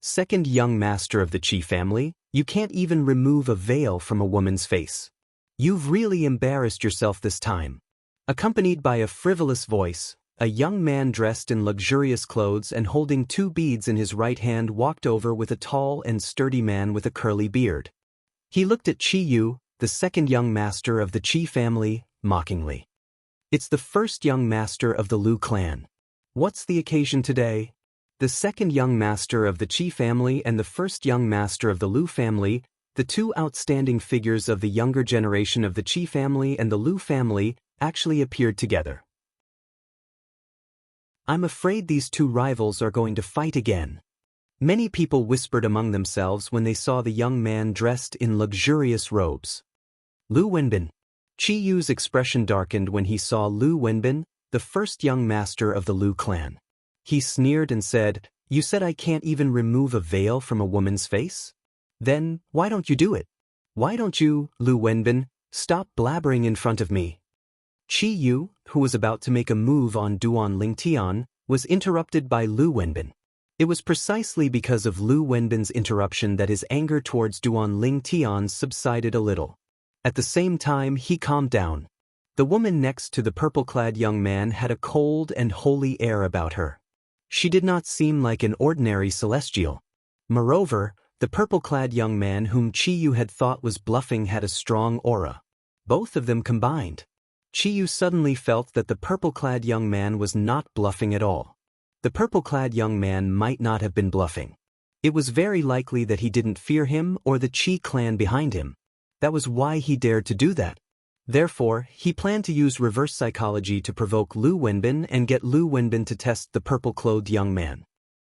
A: Second young master of the Qi family, you can't even remove a veil from a woman's face. You've really embarrassed yourself this time. Accompanied by a frivolous voice, a young man dressed in luxurious clothes and holding 2 beads in his right hand walked over with a tall and sturdy man with a curly beard. He looked at Qi Yu, the second young master of the Qi family, mockingly. It's the first young master of the Lu clan. What's the occasion today? The second young master of the Qi family and the first young master of the Lu family, the 2 outstanding figures of the younger generation of the Qi family and the Lu family, actually appeared together. I'm afraid these 2 rivals are going to fight again. Many people whispered among themselves when they saw the young man dressed in luxurious robes. Lu Wenbin. Qi Yu's expression darkened when he saw Lu Wenbin, the first young master of the Lu clan. He sneered and said, "You said I can't even remove a veil from a woman's face? Then, why don't you do it? Why don't you, Lu Wenbin, stop blabbering in front of me?" Qi Yu, who was about to make a move on Duan Lingtian, was interrupted by Lu Wenbin. It was precisely because of Lu Wenbin's interruption that his anger towards Duan Lingtian subsided a little. At the same time, he calmed down. The woman next to the purple-clad young man had a cold and holy air about her. She did not seem like an ordinary celestial. Moreover, the purple-clad young man whom Qi Yu had thought was bluffing had a strong aura. Both of them combined. Qi Yu suddenly felt that the purple-clad young man was not bluffing at all. The purple-clad young man might not have been bluffing. It was very likely that he didn't fear him or the Qi clan behind him. That was why he dared to do that. Therefore, he planned to use reverse psychology to provoke Lu Wenbin and get Lu Wenbin to test the purple-clothed young man.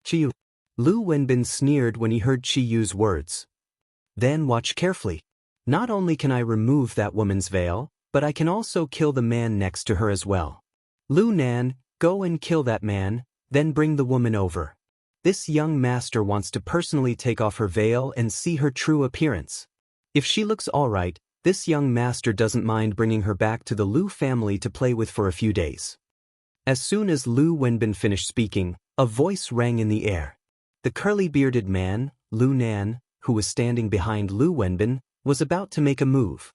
A: Qi Yu. Lu Wenbin sneered when he heard Qi Yu's words. Then watch carefully. Not only can I remove that woman's veil, but I can also kill the man next to her as well. Lu Nan, go and kill that man, then bring the woman over. This young master wants to personally take off her veil and see her true appearance. If she looks all right, this young master doesn't mind bringing her back to the Lu family to play with for a few days. As soon as Lu Wenbin finished speaking, a voice rang in the air. The curly-bearded man, Lu Nan, who was standing behind Lu Wenbin, was about to make a move.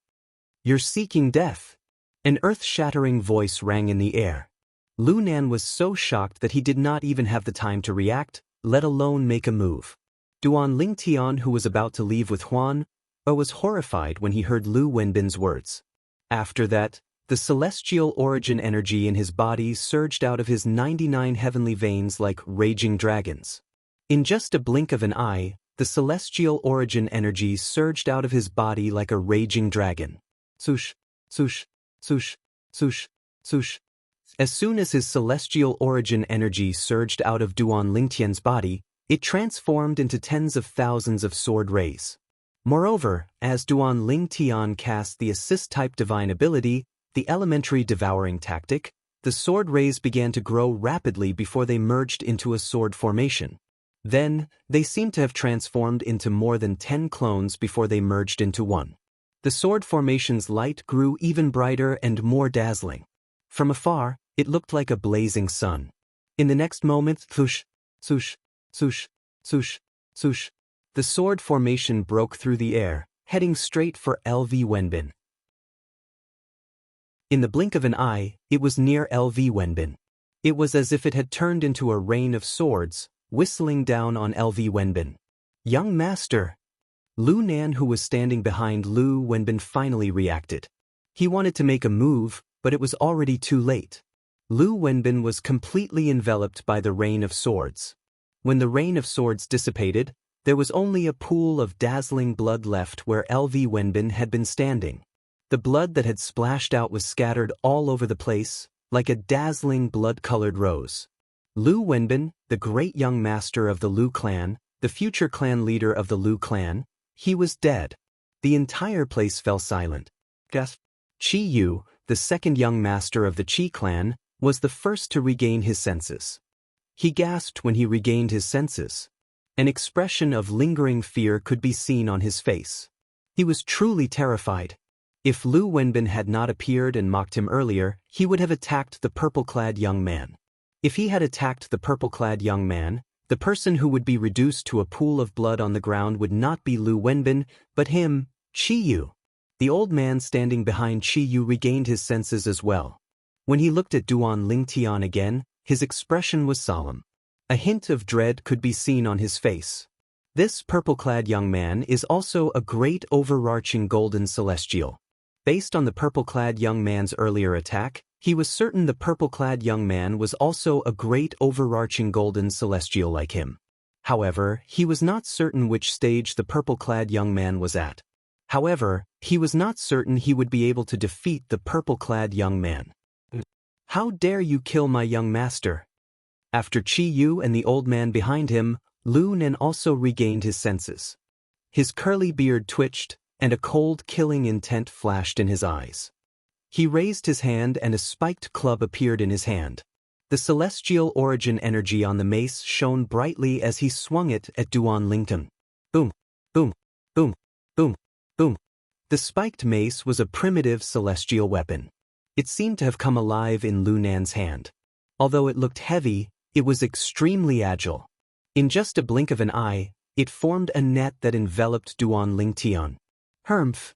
A: You're seeking death. An earth-shattering voice rang in the air. Lu Nan was so shocked that he did not even have the time to react, let alone make a move. Duan Lingtian, who was about to leave with Huan, was horrified when he heard Lu Wenbin's words. After that, the celestial origin energy in his body surged out of his 99 heavenly veins like raging dragons. In just a blink of an eye, the celestial origin energy surged out of his body like a raging dragon. Swoosh, swoosh, swoosh, swoosh, swoosh. As soon as his celestial origin energy surged out of Duan Lingtian's body, it transformed into tens of thousands of sword rays. Moreover, as Duan Lingtian cast the assist-type divine ability, the elementary devouring tactic, the sword rays began to grow rapidly before they merged into a sword formation. Then, they seemed to have transformed into more than 10 clones before they merged into one. The sword formation's light grew even brighter and more dazzling. From afar, it looked like a blazing sun. In the next moment, swoosh, swoosh, swoosh, swoosh, swoosh, the sword formation broke through the air, heading straight for LV Wenbin. In the blink of an eye, it was near LV Wenbin. It was as if it had turned into a rain of swords, whistling down on LV Wenbin. Young master! Lu Nan, who was standing behind Lu Wenbin, finally reacted. He wanted to make a move, but it was already too late. Lu Wenbin was completely enveloped by the rain of swords. When the rain of swords dissipated, there was only a pool of dazzling blood left where LV Wenbin had been standing. The blood that had splashed out was scattered all over the place, like a dazzling blood-colored rose. Lu Wenbin, the great young master of the Lu clan, the future clan leader of the Lu clan, he was dead. The entire place fell silent. Gasp. Qi Yu, the second young master of the Qi clan, was the first to regain his senses. He gasped when he regained his senses. An expression of lingering fear could be seen on his face. He was truly terrified. If Lu Wenbin had not appeared and mocked him earlier, he would have attacked the purple-clad young man. If he had attacked the purple-clad young man, the person who would be reduced to a pool of blood on the ground would not be Lu Wenbin, but him, Qi Yu. The old man standing behind Qi Yu regained his senses as well. When he looked at Duan Lingtian again, his expression was solemn. A hint of dread could be seen on his face. This purple-clad young man is also a great overarching golden celestial. Based on the purple-clad young man's earlier attack, he was certain the purple-clad young man was also a great overarching golden celestial like him. However, he was not certain which stage the purple-clad young man was at. However, he was not certain he would be able to defeat the purple-clad young man. How dare you kill my young master? After Qi Yu and the old man behind him, Lu Nan also regained his senses. His curly beard twitched, and a cold, killing intent flashed in his eyes. He raised his hand and a spiked club appeared in his hand. The celestial origin energy on the mace shone brightly as he swung it at Duan Lingtian. Boom, boom, boom, boom, boom. The spiked mace was a primitive celestial weapon. It seemed to have come alive in Lu Nan's hand. Although it looked heavy, it was extremely agile. In just a blink of an eye, it formed a net that enveloped Duan Lingtian. Humph!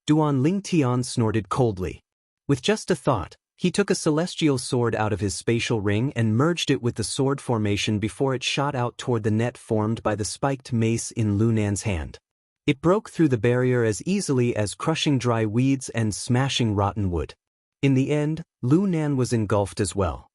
A: Duan Lingtian snorted coldly. With just a thought, he took a celestial sword out of his spatial ring and merged it with the sword formation before it shot out toward the net formed by the spiked mace in Lu Nan's hand. It broke through the barrier as easily as crushing dry weeds and smashing rotten wood. In the end, Lu Nan was engulfed as well.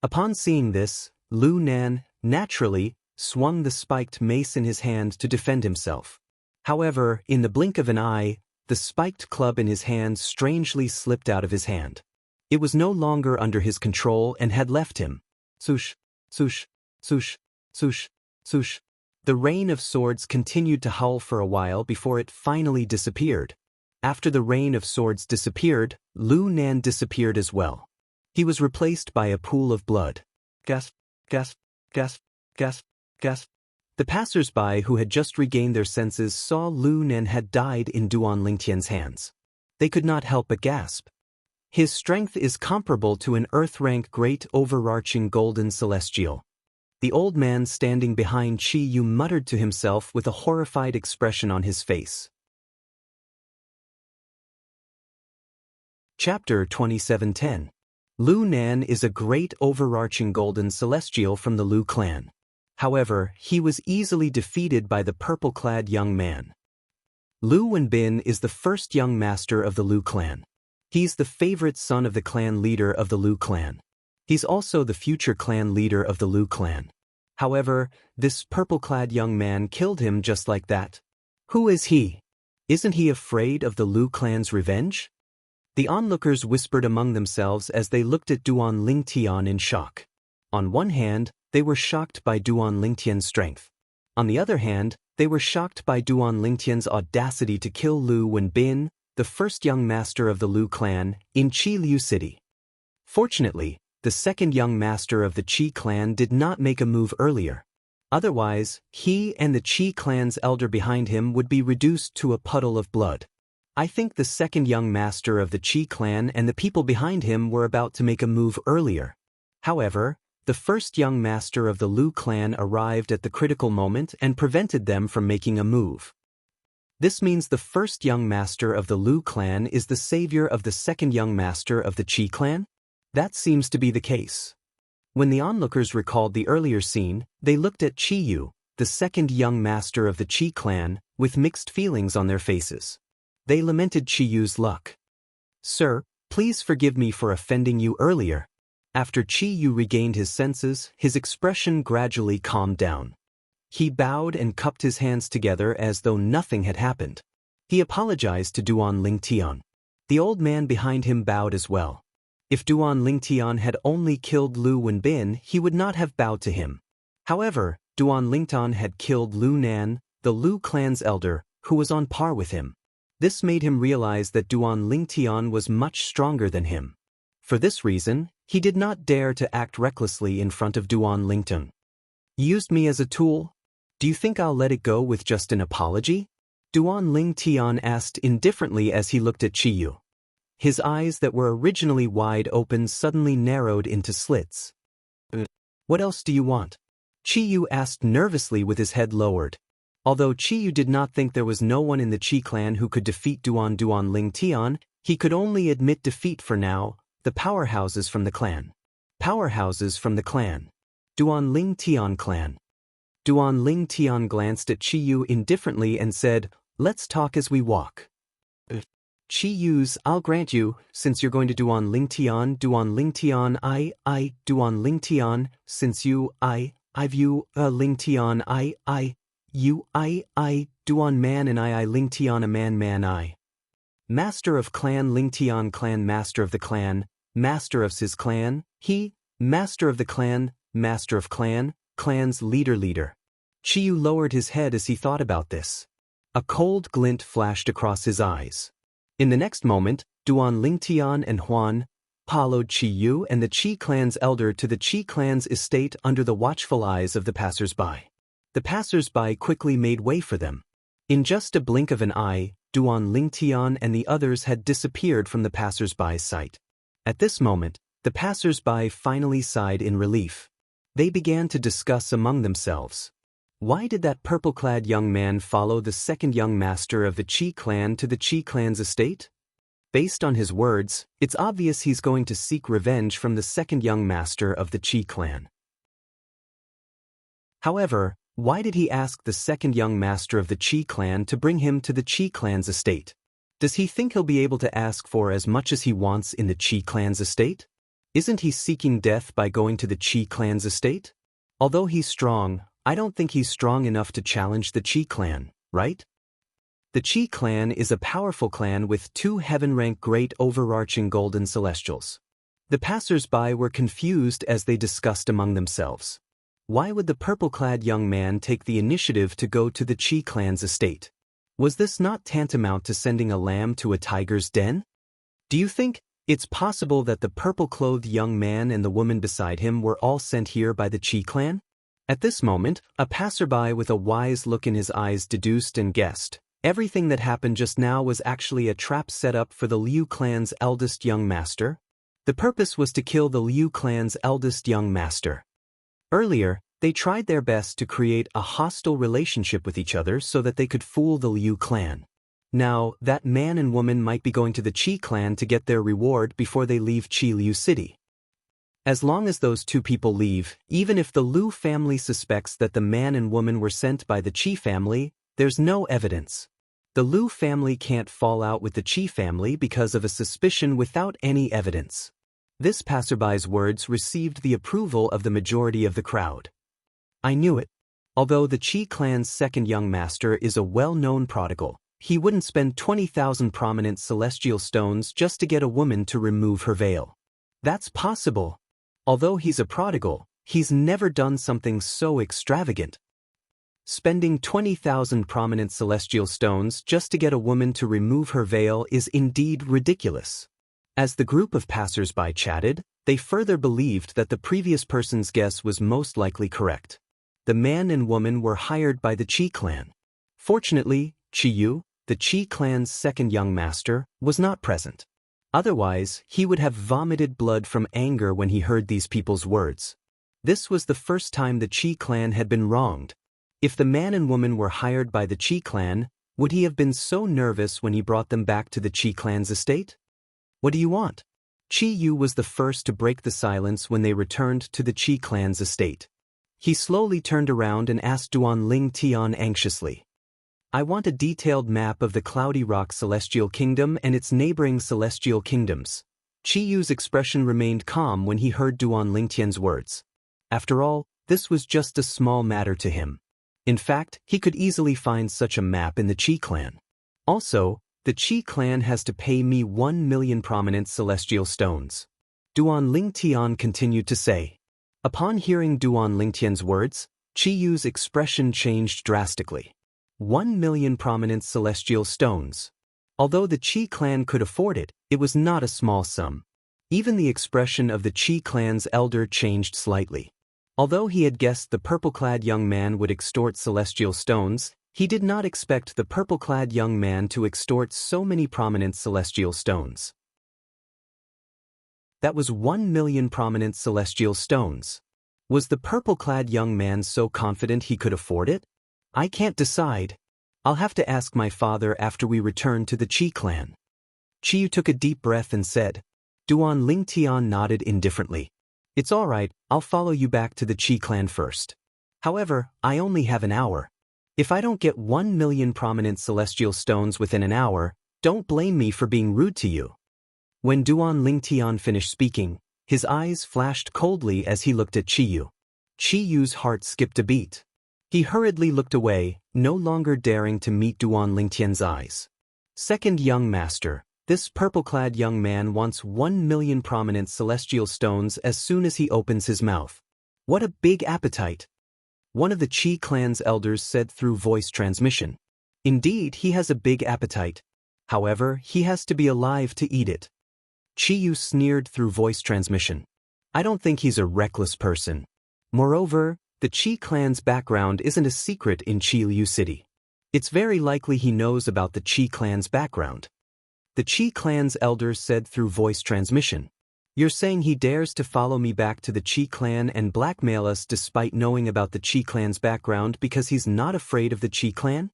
A: Upon seeing this, Lu Nan, naturally, swung the spiked mace in his hand to defend himself. However, in the blink of an eye, the spiked club in his hand strangely slipped out of his hand. It was no longer under his control and had left him. Swoosh, swoosh, swoosh, swoosh, swoosh. The rain of swords continued to howl for a while before it finally disappeared. After the rain of swords disappeared, Lu Nan disappeared as well. He was replaced by a pool of blood. Gasp, gasp, gasp, gasp, gasp. The passers-by who had just regained their senses saw Lu Nan had died in Duan Lingtian's hands. They could not help but gasp. His strength is comparable to an Earth-rank great overarching golden celestial. The old man standing behind Qi Yu muttered to himself with a horrified expression on his face. Chapter 2710. Lu Nan is a great overarching golden celestial from the Lu clan. However, he was easily defeated by the purple-clad young man. Lu Wenbin is the first young master of the Lu clan. He's the favorite son of the clan leader of the Lu clan. He's also the future clan leader of the Lu clan. However, this purple-clad young man killed him just like that. Who is he? Isn't he afraid of the Lu clan's revenge? The onlookers whispered among themselves as they looked at Duan Lingtian in shock. On one hand, they were shocked by Duan Lingtian's strength. On the other hand, they were shocked by Duan Lingtian's audacity to kill Lu Wenbin, the first young master of the Lu clan, in Qi Liu City. Fortunately, the second young master of the Qi clan did not make a move earlier. Otherwise, he and the Qi clan's elder behind him would be reduced to a puddle of blood. I think the second young master of the Qi clan and the people behind him were about to make a move earlier. However, the first young master of the Lu clan arrived at the critical moment and prevented them from making a move. This means the first young master of the Liu clan is the savior of the second young master of the Qi clan? That seems to be the case. When the onlookers recalled the earlier scene, they looked at Qi Yu, the second young master of the Qi clan, with mixed feelings on their faces. They lamented Qi Yu's luck. "Sir, please forgive me for offending you earlier." After Qi Yu regained his senses, his expression gradually calmed down. He bowed and cupped his hands together as though nothing had happened. He apologized to Duan Lingtian. The old man behind him bowed as well. If Duan Lingtian had only killed Lu Wenbin, he would not have bowed to him. However, Duan Lingtian had killed Lu Nan, the Liu clan's elder, who was on par with him. This made him realize that Duan Lingtian was much stronger than him. For this reason, he did not dare to act recklessly in front of Duan Lingtian. "Used me as a tool? Do you think I'll let it go with just an apology?" Duan Lingtian asked indifferently as he looked at Qi Yu. His eyes that were originally wide open suddenly narrowed into slits. "What else do you want?" Qi Yu asked nervously with his head lowered. Although Qi Yu did not think there was no one in the Qi clan who could defeat Duan Lingtian, he could only admit defeat for now. The powerhouses from the clan. Powerhouses from the clan. Duan Lingtian clan. Duan Lingtian glanced at Qi Yu indifferently and said, "Let's talk as we walk." Qi Yu's, "I'll grant you, since you're going to Duan Lingtian, Duan Lingtian, since you, view, Lingtian, you, Duan man and I Lingtian a man I. Master of clan Lingtian clan master of the clan, master of his clan, he, master of the clan, master of clan, clan's leader. Qi Yu lowered his head as he thought about this. A cold glint flashed across his eyes. In the next moment, Duan Lingtian and Huan followed Qi Yu and the Qi clan's elder to the Qi clan's estate under the watchful eyes of the passers-by. The passers-by quickly made way for them. In just a blink of an eye, Duan Lingtian and the others had disappeared from the passers-by's sight. At this moment, the passers-by finally sighed in relief. They began to discuss among themselves. Why did that purple-clad young man follow the second young master of the Qi clan to the Qi clan's estate? Based on his words, it's obvious he's going to seek revenge from the second young master of the Qi clan. However, why did he ask the second young master of the Qi clan to bring him to the Qi clan's estate? Does he think he'll be able to ask for as much as he wants in the Qi clan's estate? Isn't he seeking death by going to the Qi clan's estate? Although he's strong, I don't think he's strong enough to challenge the Qi clan, right? The Qi clan is a powerful clan with 2 heaven-rank great overarching golden celestials. The passers-by were confused as they discussed among themselves. Why would the purple-clad young man take the initiative to go to the Qi clan's estate? Was this not tantamount to sending a lamb to a tiger's den? Do you think it's possible that the purple-clothed young man and the woman beside him were all sent here by the Qi clan? At this moment, a passerby with a wise look in his eyes deduced and guessed. Everything that happened just now was actually a trap set up for the Liu clan's eldest young master. The purpose was to kill the Liu clan's eldest young master. Earlier, they tried their best to create a hostile relationship with each other so that they could fool the Liu clan. Now, that man and woman might be going to the Qi clan to get their reward before they leave Qi Liu City. As long as those 2 people leave, even if the Liu family suspects that the man and woman were sent by the Qi family, there's no evidence. The Liu family can't fall out with the Qi family because of a suspicion without any evidence. This passerby's words received the approval of the majority of the crowd. I knew it. Although the Qi clan's second young master is a well-known prodigal, he wouldn't spend 20,000 prominent celestial stones just to get a woman to remove her veil. That's possible. Although he's a prodigal, he's never done something so extravagant. Spending 20,000 prominent celestial stones just to get a woman to remove her veil is indeed ridiculous. As the group of passers-by chatted, they further believed that the previous person's guess was most likely correct. The man and woman were hired by the Qi clan. Fortunately, Qi Yu, the Qi clan's second young master, was not present. Otherwise, he would have vomited blood from anger when he heard these people's words. This was the first time the Qi clan had been wronged. If the man and woman were hired by the Qi clan, Would he have been so nervous when he brought them back to the Qi clan's estate? What do you want? Qi Yu was the first to break the silence when they returned to the Qi clan's estate. He slowly turned around and asked Duan Ling Tian anxiously. I want a detailed map of the Cloudy Rock Celestial Kingdom and its neighboring celestial kingdoms. Qi Yu's expression remained calm when he heard Duan Lingtian's words. After all, this was just a small matter to him. In fact, he could easily find such a map in the Qi clan. Also, the Qi clan has to pay me 1 million prominent celestial stones. Duan Lingtian continued to say. Upon hearing Duan Lingtian's words, Qi Yu's expression changed drastically. 1 million prominent celestial stones. Although the Qi clan could afford it, it was not a small sum. Even the expression of the Qi clan's elder changed slightly. Although he had guessed the purple-clad young man would extort celestial stones, he did not expect the purple-clad young man to extort so many prominent celestial stones. That was 1 million prominent celestial stones. Was the purple-clad young man so confident he could afford it? I can't decide. I'll have to ask my father after we return to the Qi clan. Qi Yu took a deep breath and said. Duan Lingtian nodded indifferently. It's all right, I'll follow you back to the Qi clan first. However, I only have an hour. If I don't get 1 million prominent celestial stones within an hour, don't blame me for being rude to you. When Duan Lingtian finished speaking, his eyes flashed coldly as he looked at Qi Yu. Qi Yu's heart skipped a beat. He hurriedly looked away, no longer daring to meet Duan Lingtian's eyes. Second young master, this purple-clad young man wants 1 million prominent celestial stones as soon as he opens his mouth. What a big appetite! One of the Qi clan's elders said through voice transmission. Indeed, he has a big appetite. However, he has to be alive to eat it. Qi Yu sneered through voice transmission. I don't think he's a reckless person. Moreover, the Qi clan's background isn't a secret in Qi Liu City. It's very likely he knows about the Qi clan's background. The Qi clan's elders said through voice transmission. You're saying he dares to follow me back to the Qi clan and blackmail us despite knowing about the Qi clan's background because he's not afraid of the Qi clan?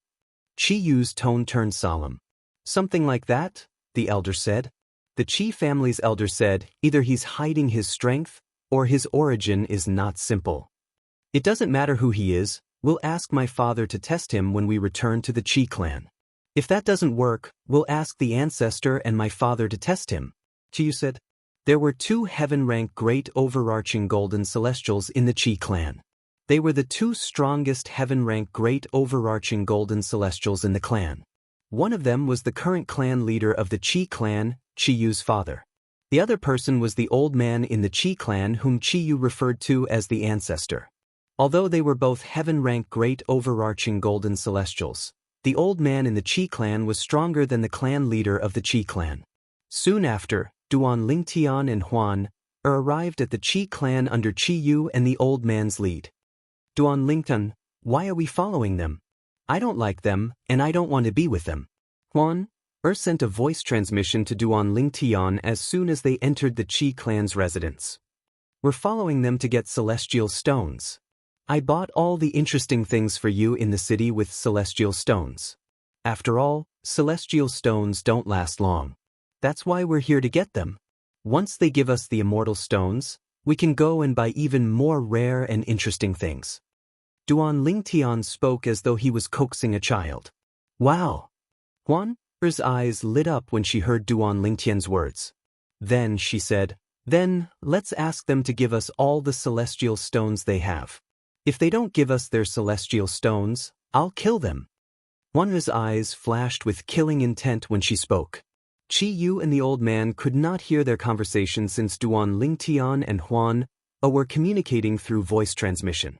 A: Qi Yu's tone turned solemn. Something like that, the elder said. The Qi family's elder said, either he's hiding his strength, or his origin is not simple. It doesn't matter who he is, we'll ask my father to test him when we return to the Qi clan. If that doesn't work, we'll ask the ancestor and my father to test him. Qi Yu said. There were 2 heaven-rank great overarching golden celestials in the Qi clan. They were the 2 strongest heaven-rank great overarching golden celestials in the clan. One of them was the current clan leader of the Qi clan, Qi Yu's father. The other person was the old man in the Qi clan whom Qi Yu referred to as the ancestor. Although they were both heaven-rank great overarching golden celestials, the old man in the Qi clan was stronger than the clan leader of the Qi clan. Soon after, Duan Lingtian and Huan arrived at the Qi clan under Qi Yu and the old man's lead. Duan Lingtian, why are we following them? I don't like them, and I don't want to be with them. Huan sent a voice transmission to Duan Lingtian as soon as they entered the Qi clan's residence. We're following them to get celestial stones. I bought all the interesting things for you in the city with celestial stones. After all, celestial stones don't last long. That's why we're here to get them. Once they give us the immortal stones, we can go and buy even more rare and interesting things. Duan Lingtian spoke as though he was coaxing a child. Wow! Huan's eyes lit up when she heard Duan Lingtian's words. Then she said, Then, let's ask them to give us all the celestial stones they have. If they don't give us their celestial stones, I'll kill them. Huan's eyes flashed with killing intent when she spoke. Qi Yu and the old man could not hear their conversation since Duan Lingtian and Huan were communicating through voice transmission.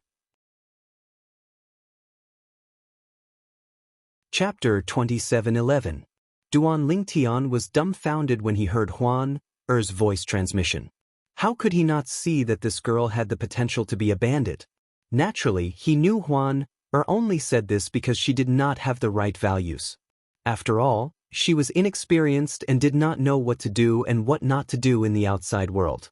A: Chapter 27:11. Duan Lingtian was dumbfounded when he heard Huan's voice transmission. How could he not see that this girl had the potential to be a bandit? Naturally, he knew Huan only said this because she did not have the right values. After all, she was inexperienced and did not know what to do and what not to do in the outside world.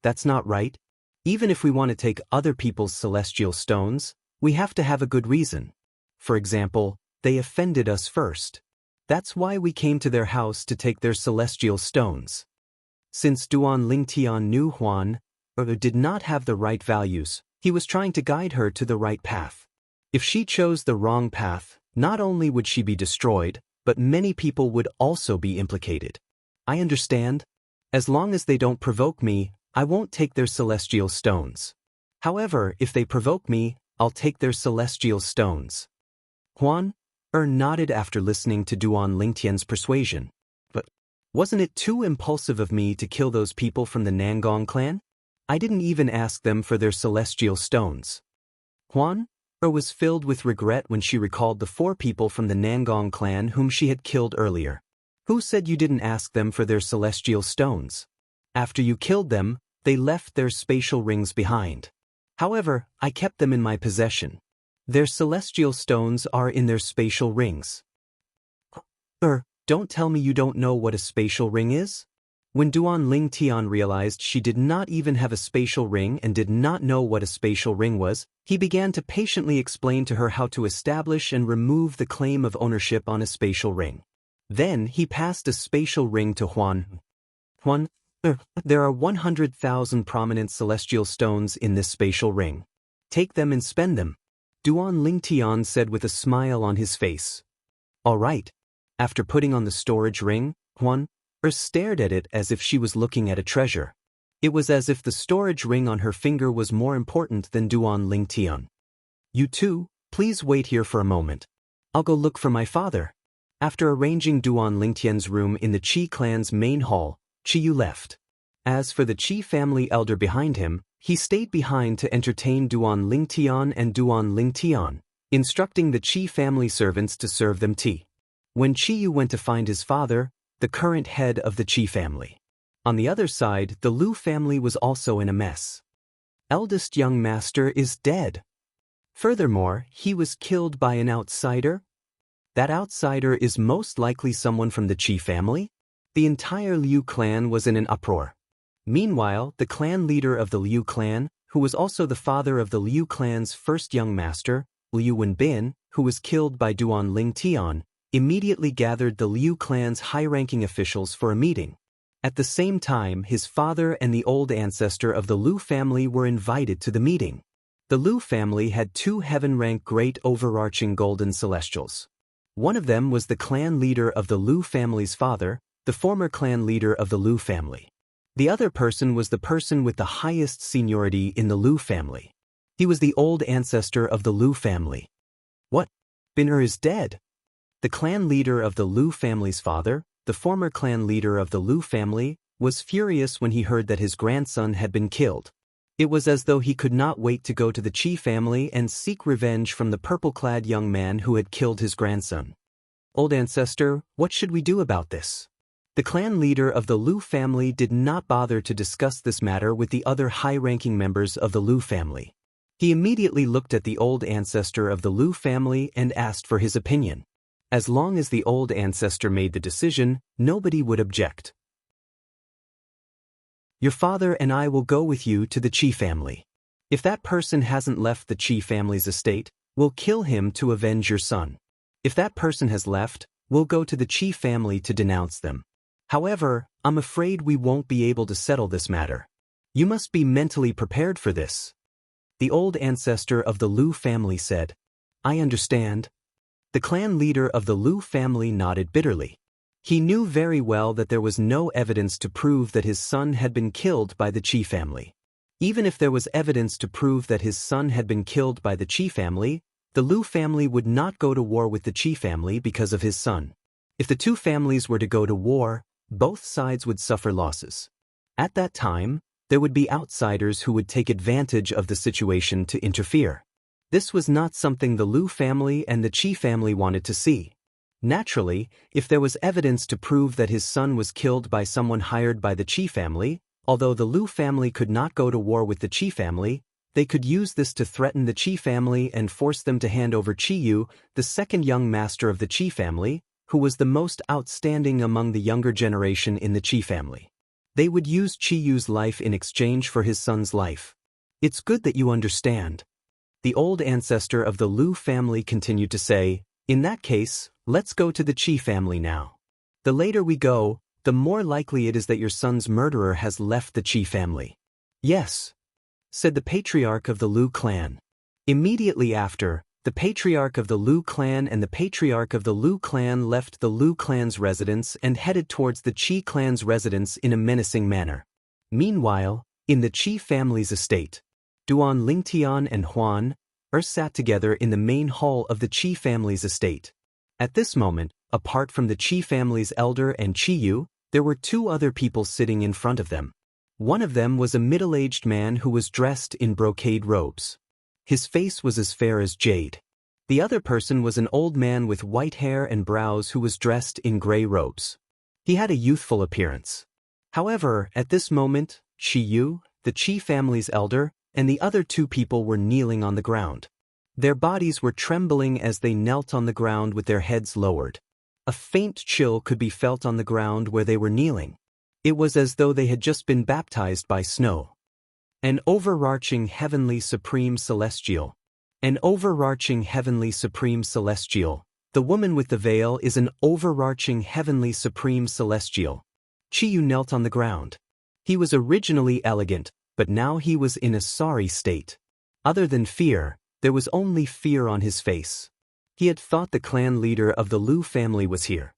A: That's not right. Even if we want to take other people's celestial stones, we have to have a good reason. For example, They offended us first. That's why we came to their house to take their celestial stones. Since Duan Lingtian knew Huan did not have the right values, he was trying to guide her to the right path. If she chose the wrong path, not only would she be destroyed, but many people would also be implicated. I understand. As long as they don't provoke me, I won't take their celestial stones. However, if they provoke me, I'll take their celestial stones. Huan nodded after listening to Duan Lingtian's persuasion. But wasn't it too impulsive of me to kill those people from the Nangong clan? I didn't even ask them for their celestial stones. Huan was filled with regret when she recalled the 4 people from the Nangong clan whom she had killed earlier. Who said you didn't ask them for their celestial stones? After you killed them, they left their spatial rings behind. However, I kept them in my possession. Their celestial stones are in their spatial rings. Don't tell me you don't know what a spatial ring is? When Duan Lingtian realized she did not even have a spatial ring and did not know what a spatial ring was, he began to patiently explain to her how to establish and remove the claim of ownership on a spatial ring. Then he passed a spatial ring to Huan. Huan, there are 100,000 prominent celestial stones in this spatial ring. Take them and spend them. Duan Lingtian said with a smile on his face. All right. After putting on the storage ring, Huan stared at it as if she was looking at a treasure. It was as if the storage ring on her finger was more important than Duan Lingtian. You two, please wait here for a moment. I'll go look for my father. After arranging Duan Lingtian's room in the Qi clan's main hall, Qiyu left. As for the Qi family elder behind him, he stayed behind to entertain Duan Lingtian and Duan Lingtian, instructing the Qi family servants to serve them tea. When Qiyu went to find his father, the current head of the Qi family. On the other side, the Lu family was also in a mess. Eldest young master is dead. Furthermore, he was killed by an outsider. That outsider is most likely someone from the Qi family. The entire Liu clan was in an uproar. Meanwhile, the clan leader of the Liu clan, who was also the father of the Liu clan's first young master, Liu Wenbin, who was killed by Duan Lingtian, immediately gathered the Liu clan's high-ranking officials for a meeting. At the same time, his father and the old ancestor of the Lu family were invited to the meeting. The Lu family had 2 heaven-rank great overarching golden celestials. One of them was the clan leader of the Lu family's father, the former clan leader of the Lu family. The other person was the person with the highest seniority in the Lu family. He was the old ancestor of the Lu family. What? Bin is dead. The clan leader of the Lu family's father, the former clan leader of the Lu family, was furious when he heard that his grandson had been killed. It was as though he could not wait to go to the Qi family and seek revenge from the purple-clad young man who had killed his grandson. Old ancestor, what should we do about this? The clan leader of the Lu family did not bother to discuss this matter with the other high-ranking members of the Lu family. He immediately looked at the old ancestor of the Lu family and asked for his opinion. As long as the old ancestor made the decision, nobody would object. Your father and I will go with you to the Qi family. If that person hasn't left the Qi family's estate, we'll kill him to avenge your son. If that person has left, we'll go to the Qi family to denounce them. However, I'm afraid we won't be able to settle this matter. You must be mentally prepared for this. The old ancestor of the Lu family said. I understand. The clan leader of the Lu family nodded bitterly. He knew very well that there was no evidence to prove that his son had been killed by the Qi family. Even if there was evidence to prove that his son had been killed by the Qi family, the Lu family would not go to war with the Qi family because of his son. If the 2 families were to go to war, both sides would suffer losses. At that time, there would be outsiders who would take advantage of the situation to interfere. This was not something the Lu family and the Qi family wanted to see. Naturally, if there was evidence to prove that his son was killed by someone hired by the Qi family, although the Lu family could not go to war with the Qi family, they could use this to threaten the Qi family and force them to hand over Qiyu, the second young master of the Qi family, who was the most outstanding among the younger generation in the Qi family. They would use Qiyu's life in exchange for his son's life. It's good that you understand. The old ancestor of the Lu family continued to say, In that case, let's go to the Qi family now. The later we go, the more likely it is that your son's murderer has left the Qi family. Yes, said the patriarch of the Lu clan. Immediately after, the patriarch of the Lu clan and the patriarch of the Lu clan left the Lu clan's residence and headed towards the Qi clan's residence in a menacing manner. Meanwhile, in the Qi family's estate, Duan Lingtian and Huan sat together in the main hall of the Qi family's estate. At this moment, apart from the Qi family's elder and Qi Yu, there were two other people sitting in front of them. One of them was a middle-aged man who was dressed in brocade robes. His face was as fair as jade. The other person was an old man with white hair and brows who was dressed in gray robes. He had a youthful appearance. However, at this moment, Qi Yu, the Qi family's elder, and the other two people were kneeling on the ground. Their bodies were trembling as they knelt on the ground with their heads lowered. A faint chill could be felt on the ground where they were kneeling. It was as though they had just been baptized by snow. An overarching heavenly supreme celestial. An overarching heavenly supreme celestial. The woman with the veil is an overarching heavenly supreme celestial. Qi Yu knelt on the ground. He was originally elegant, but now he was in a sorry state. Other than fear, there was only fear on his face. He had thought the clan leader of the Lu family was here.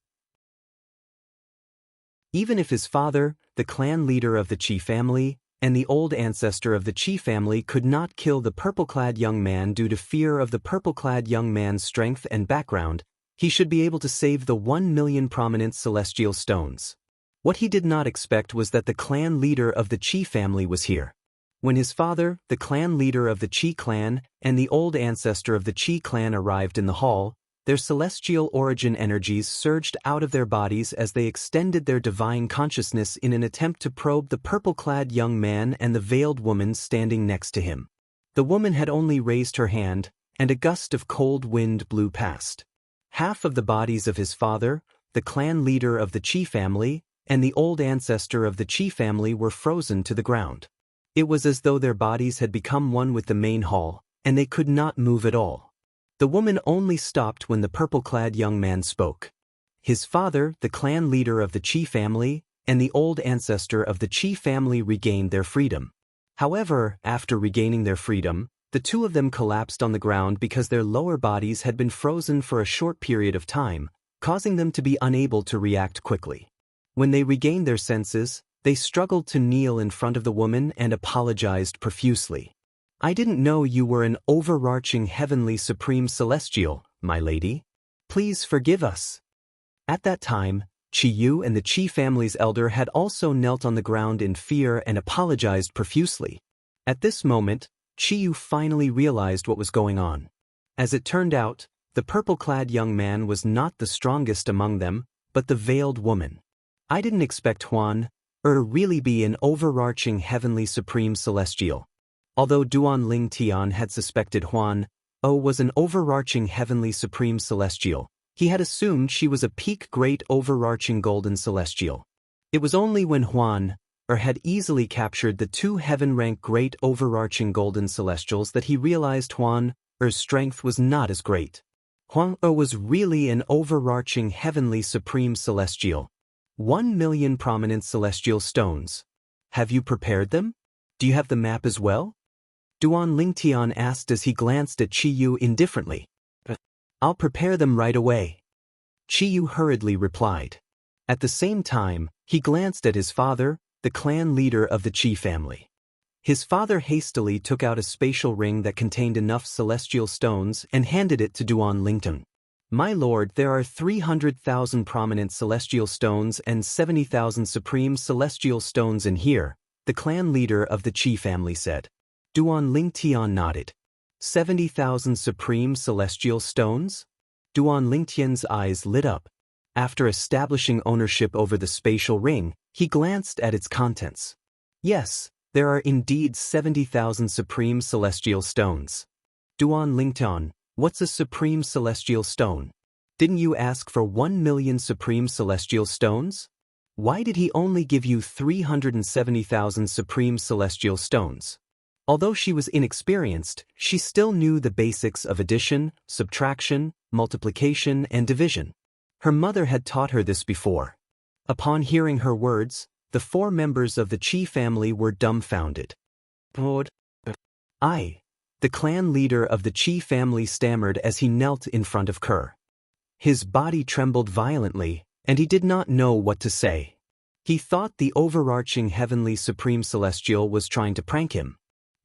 A: Even if his father, the clan leader of the Qi family, and the old ancestor of the Qi family could not kill the purple-clad young man due to fear of the purple-clad young man's strength and background, he should be able to save the 1,000,000 prominent celestial stones. What he did not expect was that the clan leader of the Qi family was here. When his father, the clan leader of the Qi clan, and the old ancestor of the Qi clan arrived in the hall, their celestial origin energies surged out of their bodies as they extended their divine consciousness in an attempt to probe the purple-clad young man and the veiled woman standing next to him. The woman had only raised her hand, and a gust of cold wind blew past. Half of the bodies of his father, the clan leader of the Qi family, and the old ancestor of the Qi family were frozen to the ground. It was as though their bodies had become one with the main hall, and they could not move at all. The woman only stopped when the purple-clad young man spoke. His father, the clan leader of the Qi family, and the old ancestor of the Qi family regained their freedom. However, after regaining their freedom, the two of them collapsed on the ground because their lower bodies had been frozen for a short period of time, causing them to be unable to react quickly. When they regained their senses, they struggled to kneel in front of the woman and apologized profusely. "I didn't know you were an overarching heavenly supreme celestial, my lady. Please forgive us." At that time, Qi Yu and the Qi family's elder had also knelt on the ground in fear and apologized profusely. At this moment, Qi Yu finally realized what was going on. As it turned out, the purple-clad young man was not the strongest among them, but the veiled woman. I didn't expect Huan to really be an overarching heavenly supreme celestial. Although Duan Lingtian had suspected Huan was an overarching heavenly supreme celestial, he had assumed she was a peak great overarching golden celestial. It was only when Huan had easily captured the two heaven-rank great overarching golden celestials that he realized Huan's strength was not as great. Huan was really an overarching heavenly supreme celestial. 1,000,000 prominent celestial stones. Have you prepared them? Do you have the map as well? Duan Lingtian asked as he glanced at Qi Yu indifferently. "I'll prepare them right away," Qi Yu hurriedly replied. At the same time, he glanced at his father, the clan leader of the Qi family. His father hastily took out a spatial ring that contained enough celestial stones and handed it to Duan Lingtian. "My lord, there are 300,000 prominent celestial stones and 70,000 supreme celestial stones in here," the clan leader of the Qi family said. Duan Lingtian nodded. 70,000 supreme celestial stones? Duan Lingtian's eyes lit up. After establishing ownership over the spatial ring, he glanced at its contents. Yes, there are indeed 70,000 supreme celestial stones. Duan Lingtian, what's a supreme celestial stone? Didn't you ask for 1,000,000 supreme celestial stones? Why did he only give you 370,000 supreme celestial stones? Although she was inexperienced, she still knew the basics of addition, subtraction, multiplication, and division. Her mother had taught her this before. Upon hearing her words, the 4 members of the Qi family were dumbfounded. The clan leader of the Qi family stammered as he knelt in front of Kerr. His body trembled violently, and he did not know what to say. He thought the overarching heavenly supreme celestial was trying to prank him.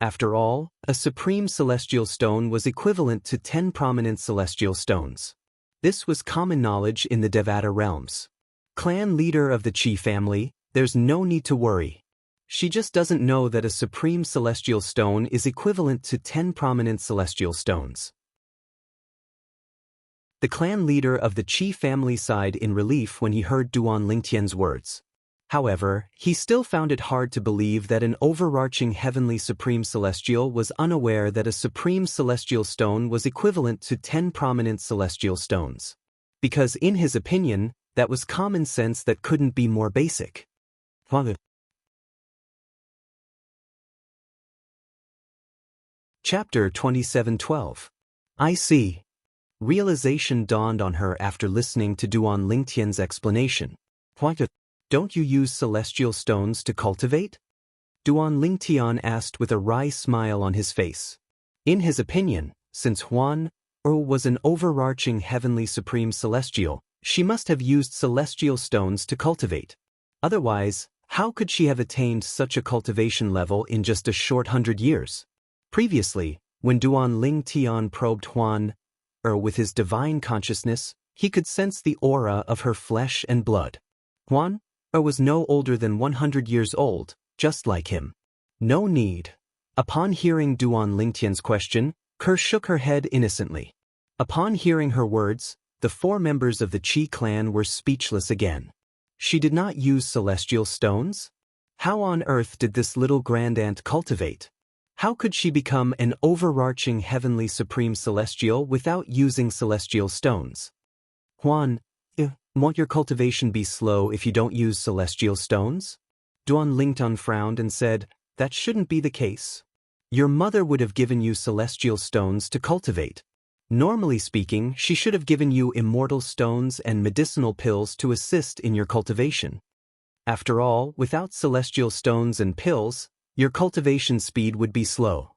A: After all, a supreme celestial stone was equivalent to 10 prominent celestial stones. This was common knowledge in the Devata realms. Clan leader of the Qi family, there's no need to worry. She just doesn't know that a supreme celestial stone is equivalent to 10 prominent celestial stones. The clan leader of the Qi family sighed in relief when he heard Duan Lingtian's words. However, he still found it hard to believe that an overarching heavenly supreme celestial was unaware that a supreme celestial stone was equivalent to 10 prominent celestial stones. Because in his opinion, that was common sense that couldn't be more basic. Chapter 27:12. I see. Realization dawned on her after listening to Duan Lingtian's explanation. Don't you use celestial stones to cultivate? Duan Lingtian asked with a wry smile on his face. In his opinion, since Huan was an overarching heavenly supreme celestial, she must have used celestial stones to cultivate. Otherwise, how could she have attained such a cultivation level in just a short 100 years? Previously, when Duan Lingtian probed Huan with his divine consciousness, he could sense the aura of her flesh and blood. Huan was no older than 100 years old, just like him. No need. Upon hearing Duan Lingtian's question, Kerr shook her head innocently. Upon hearing her words, the 4 members of the Qi clan were speechless again. She did not use celestial stones? How on earth did this little grandaunt cultivate? How could she become an overarching heavenly supreme celestial without using celestial stones? Huan, won't your cultivation be slow if you don't use celestial stones? Duan Lingtian frowned and said, that shouldn't be the case. Your mother would have given you celestial stones to cultivate. Normally speaking, she should have given you immortal stones and medicinal pills to assist in your cultivation. After all, without celestial stones and pills, your cultivation speed would be slow.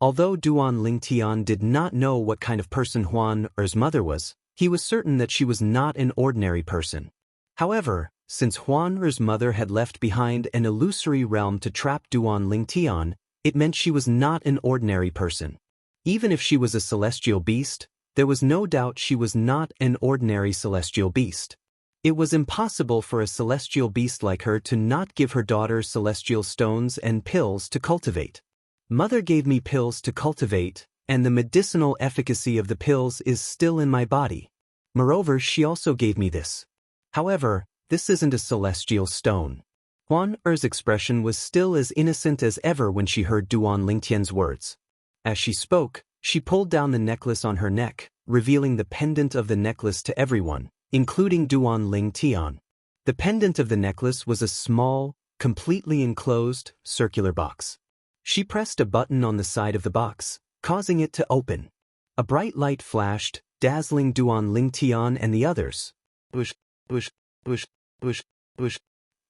A: Although Duan Lingtian did not know what kind of person Huan's mother was, he was certain that she was not an ordinary person. However, since Huan's mother had left behind an illusory realm to trap Duan Lingtian, it meant she was not an ordinary person. Even if she was a celestial beast, there was no doubt she was not an ordinary celestial beast. It was impossible for a celestial beast like her to not give her daughter celestial stones and pills to cultivate. Mother gave me pills to cultivate, and the medicinal efficacy of the pills is still in my body. Moreover, she also gave me this. However, this isn't a celestial stone. Huan's expression was still as innocent as ever when she heard Duan Lingtian's words. As she spoke, she pulled down the necklace on her neck, revealing the pendant of the necklace to everyone, including Duan Lingtian. The pendant of the necklace was a small, completely enclosed, circular box. She pressed a button on the side of the box, causing it to open. A bright light flashed, dazzling Duan Lingtian and the others. Bush, bush, bush, bush, bush.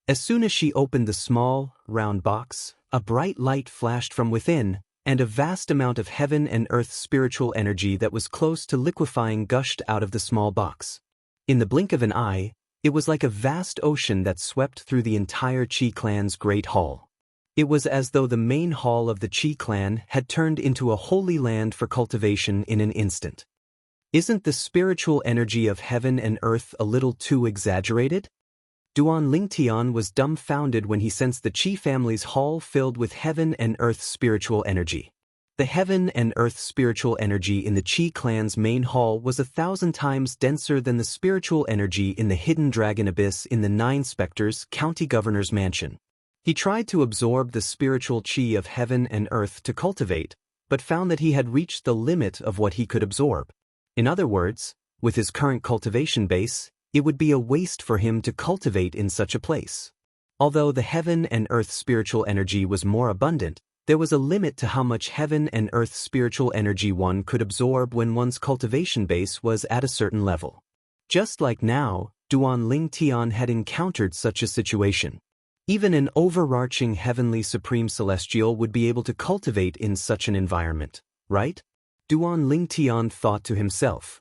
A: As soon as she opened the small, round box, a bright light flashed from within, and a vast amount of heaven and earth spiritual energy that was close to liquefying gushed out of the small box. In the blink of an eye, it was like a vast ocean that swept through the entire Qi clan's great hall. It was as though the main hall of the Qi clan had turned into a holy land for cultivation in an instant. Isn't the spiritual energy of heaven and earth a little too exaggerated? Duan Lingtian was dumbfounded when he sensed the Qi family's hall filled with heaven and earth spiritual energy. The heaven and earth spiritual energy in the Qi clan's main hall was 1,000 times denser than the spiritual energy in the hidden dragon abyss in the 9 Spectres county governor's mansion. He tried to absorb the spiritual Qi of heaven and earth to cultivate, but found that he had reached the limit of what he could absorb. In other words, with his current cultivation base, it would be a waste for him to cultivate in such a place. Although the heaven and earth spiritual energy was more abundant, there was a limit to how much heaven and earth spiritual energy one could absorb when one's cultivation base was at a certain level. Just like now, Duan Ling Tian had encountered such a situation. Even an overarching heavenly supreme celestial would be able to cultivate in such an environment, right? Duan Ling Tian thought to himself.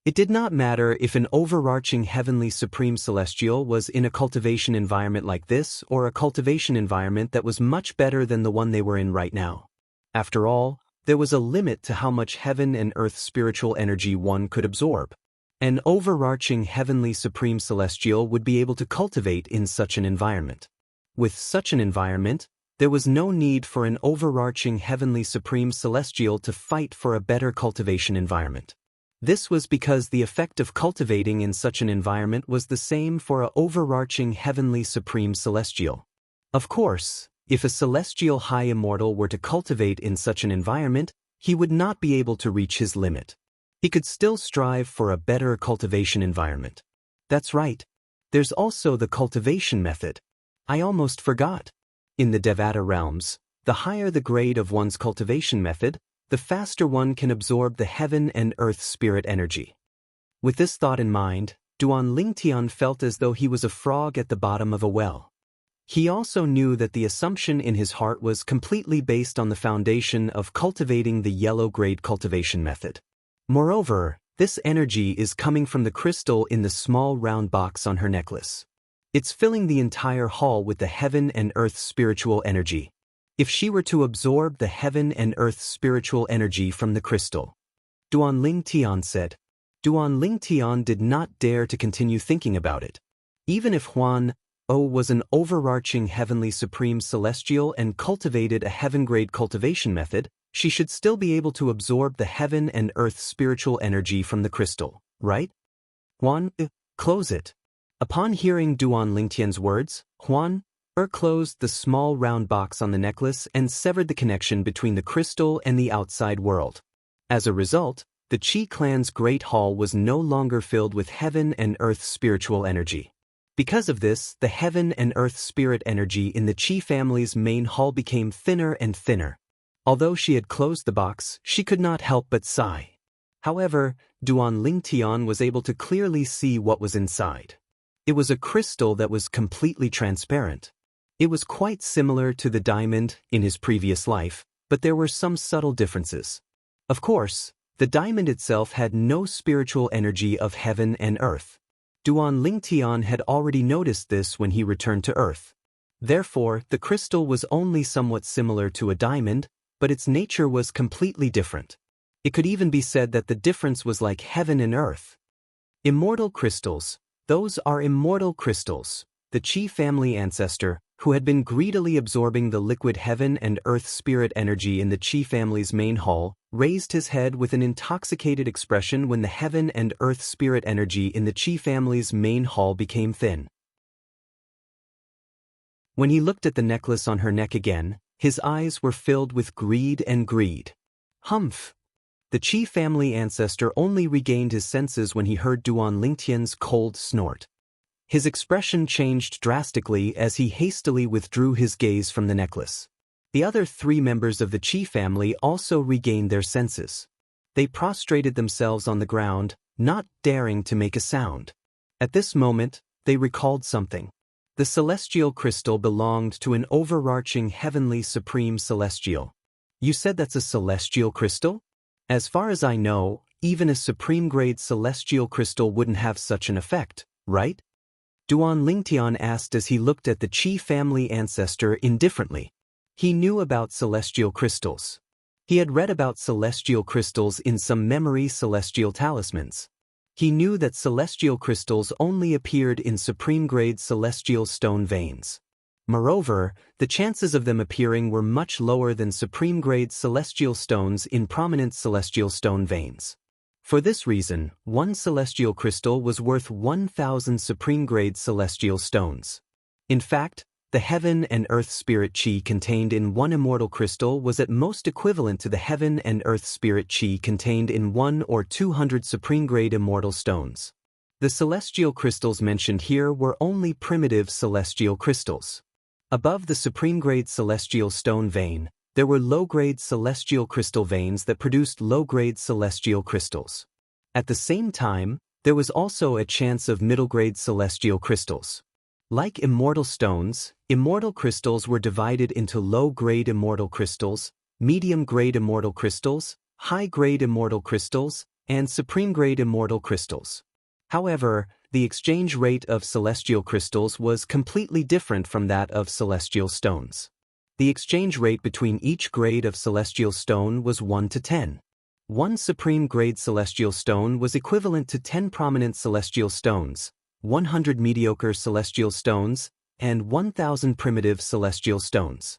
A: It did not matter if an overarching heavenly supreme celestial was in a cultivation environment like this or a cultivation environment that was much better than the one they were in right now. After all, there was a limit to how much heaven and earth spiritual energy one could absorb. An overarching heavenly supreme celestial would be able to cultivate in such an environment. With such an environment, there was no need for an overarching heavenly supreme celestial to fight for a better cultivation environment. This was because the effect of cultivating in such an environment was the same for an overarching heavenly supreme celestial. Of course, if a celestial high immortal were to cultivate in such an environment, he would not be able to reach his limit. He could still strive for a better cultivation environment. That's right. There's also the cultivation method. I almost forgot. In the Devata realms, the higher the grade of one's cultivation method, the faster one can absorb the heaven and earth spirit energy. With this thought in mind, Duan Lingtian felt as though he was a frog at the bottom of a well. He also knew that the assumption in his heart was completely based on the foundation of cultivating the yellow grade cultivation method. Moreover, this energy is coming from the crystal in the small round box on her necklace. It's filling the entire hall with the heaven and earth spiritual energy. If she were to absorb the heaven and earth spiritual energy from the crystal, Duan Ling Tian said. Duan Ling Tian did not dare to continue thinking about it. Even if Huan O was an overarching heavenly supreme celestial and cultivated a heaven-grade cultivation method, she should still be able to absorb the heaven and earth spiritual energy from the crystal, right? Huan, close it. Upon hearing Duan Lingtian's words, Huan closed the small round box on the necklace and severed the connection between the crystal and the outside world. As a result, the Qi clan's great hall was no longer filled with heaven and earth spiritual energy. Because of this, the heaven and earth spirit energy in the Qi family's main hall became thinner and thinner. Although she had closed the box, she could not help but sigh. However, Duan Lingtian was able to clearly see what was inside. It was a crystal that was completely transparent. It was quite similar to the diamond in his previous life, but there were some subtle differences. Of course, the diamond itself had no spiritual energy of heaven and earth. Duan Lingtian had already noticed this when he returned to Earth. Therefore, the crystal was only somewhat similar to a diamond, but its nature was completely different. It could even be said that the difference was like heaven and earth. Immortal crystals. Those are immortal crystals. The Qi family ancestor, who had been greedily absorbing the liquid heaven and earth spirit energy in the Qi family's main hall, raised his head with an intoxicated expression when the heaven and earth spirit energy in the Qi family's main hall became thin. When he looked at the necklace on her neck again, his eyes were filled with greed and greed. Humph! The Qi family ancestor only regained his senses when he heard Duan Lingtian's cold snort. His expression changed drastically as he hastily withdrew his gaze from the necklace. The other three members of the Qi family also regained their senses. They prostrated themselves on the ground, not daring to make a sound. At this moment, they recalled something. The celestial crystal belonged to an overarching heavenly supreme celestial. You said that's a celestial crystal? As far as I know, even a supreme-grade celestial crystal wouldn't have such an effect, right? Duan Lingtian asked as he looked at the Qi family ancestor indifferently. He knew about celestial crystals. He had read about celestial crystals in some memory celestial talismans. He knew that celestial crystals only appeared in supreme-grade celestial stone veins. Moreover, the chances of them appearing were much lower than supreme-grade celestial stones in prominent celestial stone veins. For this reason, one celestial crystal was worth 1,000 supreme-grade celestial stones. In fact, the heaven and earth spirit Qi contained in one immortal crystal was at most equivalent to the heaven and earth spirit Qi contained in 1 or 200 supreme-grade immortal stones. The celestial crystals mentioned here were only primitive celestial crystals. Above the supreme-grade celestial stone vein, there were low-grade celestial crystal veins that produced low-grade celestial crystals. At the same time, there was also a chance of middle-grade celestial crystals. Like immortal stones, immortal crystals were divided into low-grade immortal crystals, medium-grade immortal crystals, high-grade immortal crystals, and supreme-grade immortal crystals. However, the exchange rate of celestial crystals was completely different from that of celestial stones. The exchange rate between each grade of celestial stone was 1 to 10. One supreme-grade celestial stone was equivalent to 10 prominent celestial stones, 100 mediocre celestial stones, and 1,000 primitive celestial stones.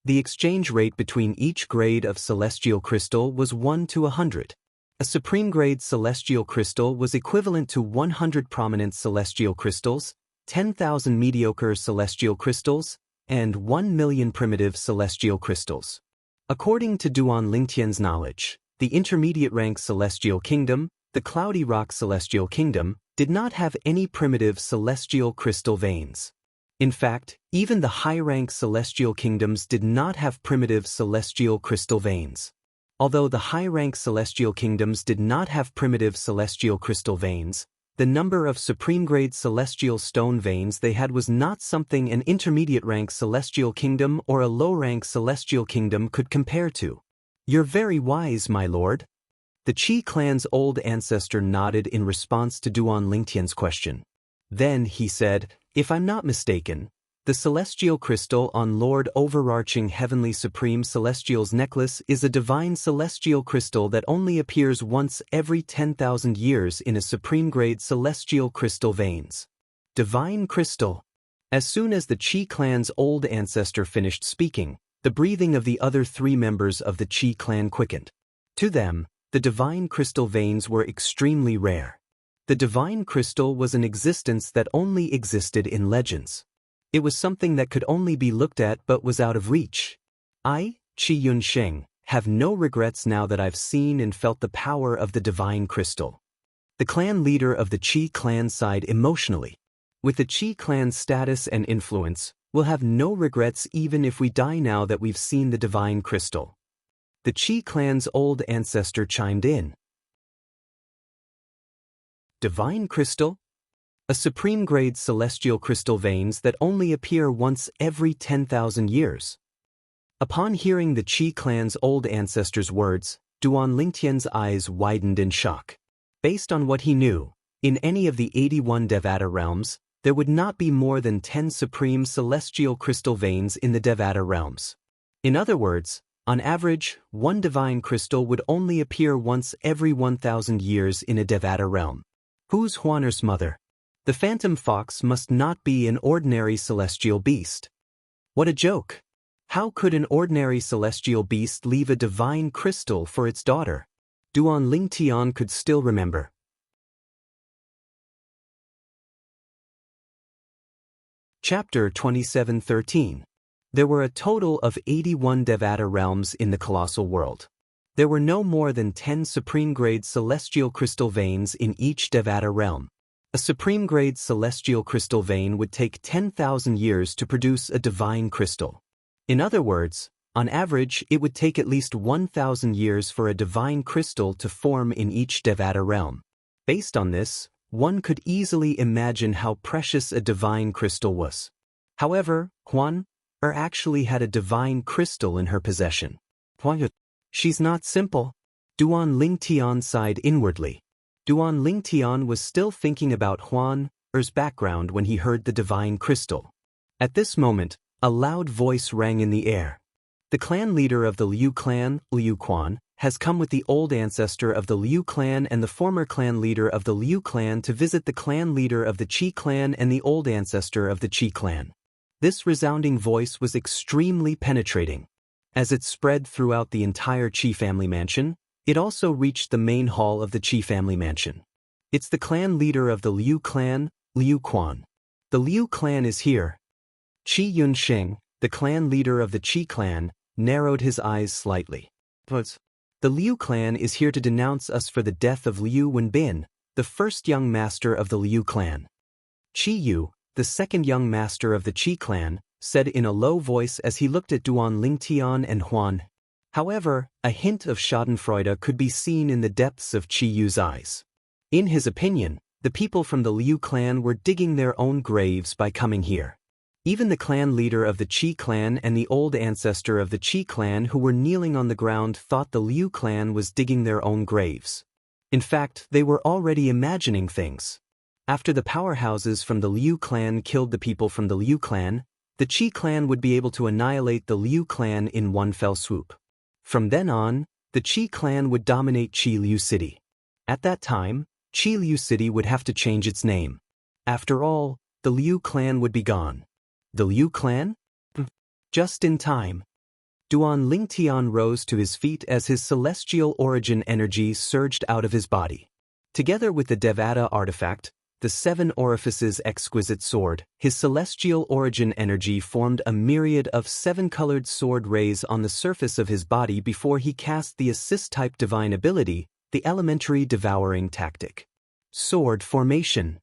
A: The exchange rate between each grade of celestial crystal was 1 to 100. A supreme-grade celestial crystal was equivalent to 100 prominent celestial crystals, 10,000 mediocre celestial crystals, and 1 million primitive celestial crystals. According to Duan Lingtian's knowledge, the intermediate-rank celestial kingdom, the Cloudy Rock Celestial Kingdom, did not have any primitive celestial crystal veins. In fact, even the high-rank celestial kingdoms did not have primitive celestial crystal veins. Although the high-rank celestial kingdoms did not have primitive celestial crystal veins, the number of supreme-grade celestial stone veins they had was not something an intermediate-rank celestial kingdom or a low-rank celestial kingdom could compare to. "You're very wise, my lord." The Qi clan's old ancestor nodded in response to Duan Lingtian's question. Then he said, "If I'm not mistaken, the celestial crystal on Lord Overarching Heavenly Supreme Celestial's necklace is a divine celestial crystal that only appears once every 10,000 years in a supreme-grade celestial crystal veins." Divine crystal. As soon as the Qi clan's old ancestor finished speaking, the breathing of the other 3 members of the Qi clan quickened. To them, the divine crystal veins were extremely rare. The divine crystal was an existence that only existed in legends. It was something that could only be looked at but was out of reach. I, Qi Yunsheng, have no regrets now that I've seen and felt the power of the divine crystal. The clan leader of the Qi clan sighed emotionally. With the Qi clan's status and influence, we'll have no regrets even if we die now that we've seen the divine crystal. The Qi clan's old ancestor chimed in. Divine crystal? A supreme-grade celestial crystal veins that only appear once every 10,000 years. Upon hearing the Qi clan's old ancestor's words, Duan Lingtian's eyes widened in shock. Based on what he knew, in any of the 81 Devata realms, there would not be more than 10 supreme celestial crystal veins in the Devata realms. In other words, on average, one divine crystal would only appear once every 1,000 years in a Devata realm. Who's Huaner's mother? The phantom fox must not be an ordinary celestial beast. What a joke! How could an ordinary celestial beast leave a divine crystal for its daughter? Duan Lingtian could still remember. Chapter 27:13. There were a total of 81 Devata realms in the colossal world. There were no more than 10 supreme-grade celestial crystal veins in each Devata realm. A supreme-grade celestial crystal vein would take 10,000 years to produce a divine crystal. In other words, on average, it would take at least 1,000 years for a divine crystal to form in each Devata realm. Based on this, one could easily imagine how precious a divine crystal was. However, Huan actually had a divine crystal in her possession. She's not simple. Duan Lingtian sighed inwardly. Duan Lingtian was still thinking about Huan's background when he heard the divine crystal. At this moment, a loud voice rang in the air. The clan leader of the Liu clan, Liu Quan, has come with the old ancestor of the Liu clan and the former clan leader of the Liu clan to visit the clan leader of the Qi clan and the old ancestor of the Qi clan. This resounding voice was extremely penetrating. As it spread throughout the entire Qi family mansion, it also reached the main hall of the Qi family mansion. It's the clan leader of the Liu clan, Liu Quan. The Liu clan is here. Qi Yunsheng, the clan leader of the Qi clan, narrowed his eyes slightly. But the Liu clan is here to denounce us for the death of Liu Wenbin, the first young master of the Liu clan. Qi Yu, the second young master of the Qi clan, said in a low voice as he looked at Duan Lingtian and Huan. However, a hint of schadenfreude could be seen in the depths of Qi Yu's eyes. In his opinion, the people from the Liu clan were digging their own graves by coming here. Even the clan leader of the Qi clan and the old ancestor of the Qi clan who were kneeling on the ground thought the Liu clan was digging their own graves. In fact, they were already imagining things. After the powerhouses from the Liu clan killed the people from the Liu clan, the Qi clan would be able to annihilate the Liu clan in one fell swoop. From then on, the Qi clan would dominate Qi Liu City. At that time, Qi Liu City would have to change its name. After all, the Liu clan would be gone. The Liu clan? Just in time. Duan Lingtian rose to his feet as his celestial origin energy surged out of his body. Together with the Devata artifact, the 7 orifices exquisite sword, his celestial origin energy formed a myriad of 7-colored sword rays on the surface of his body before he cast the assist-type divine ability, the elementary devouring tactic. Sword formation.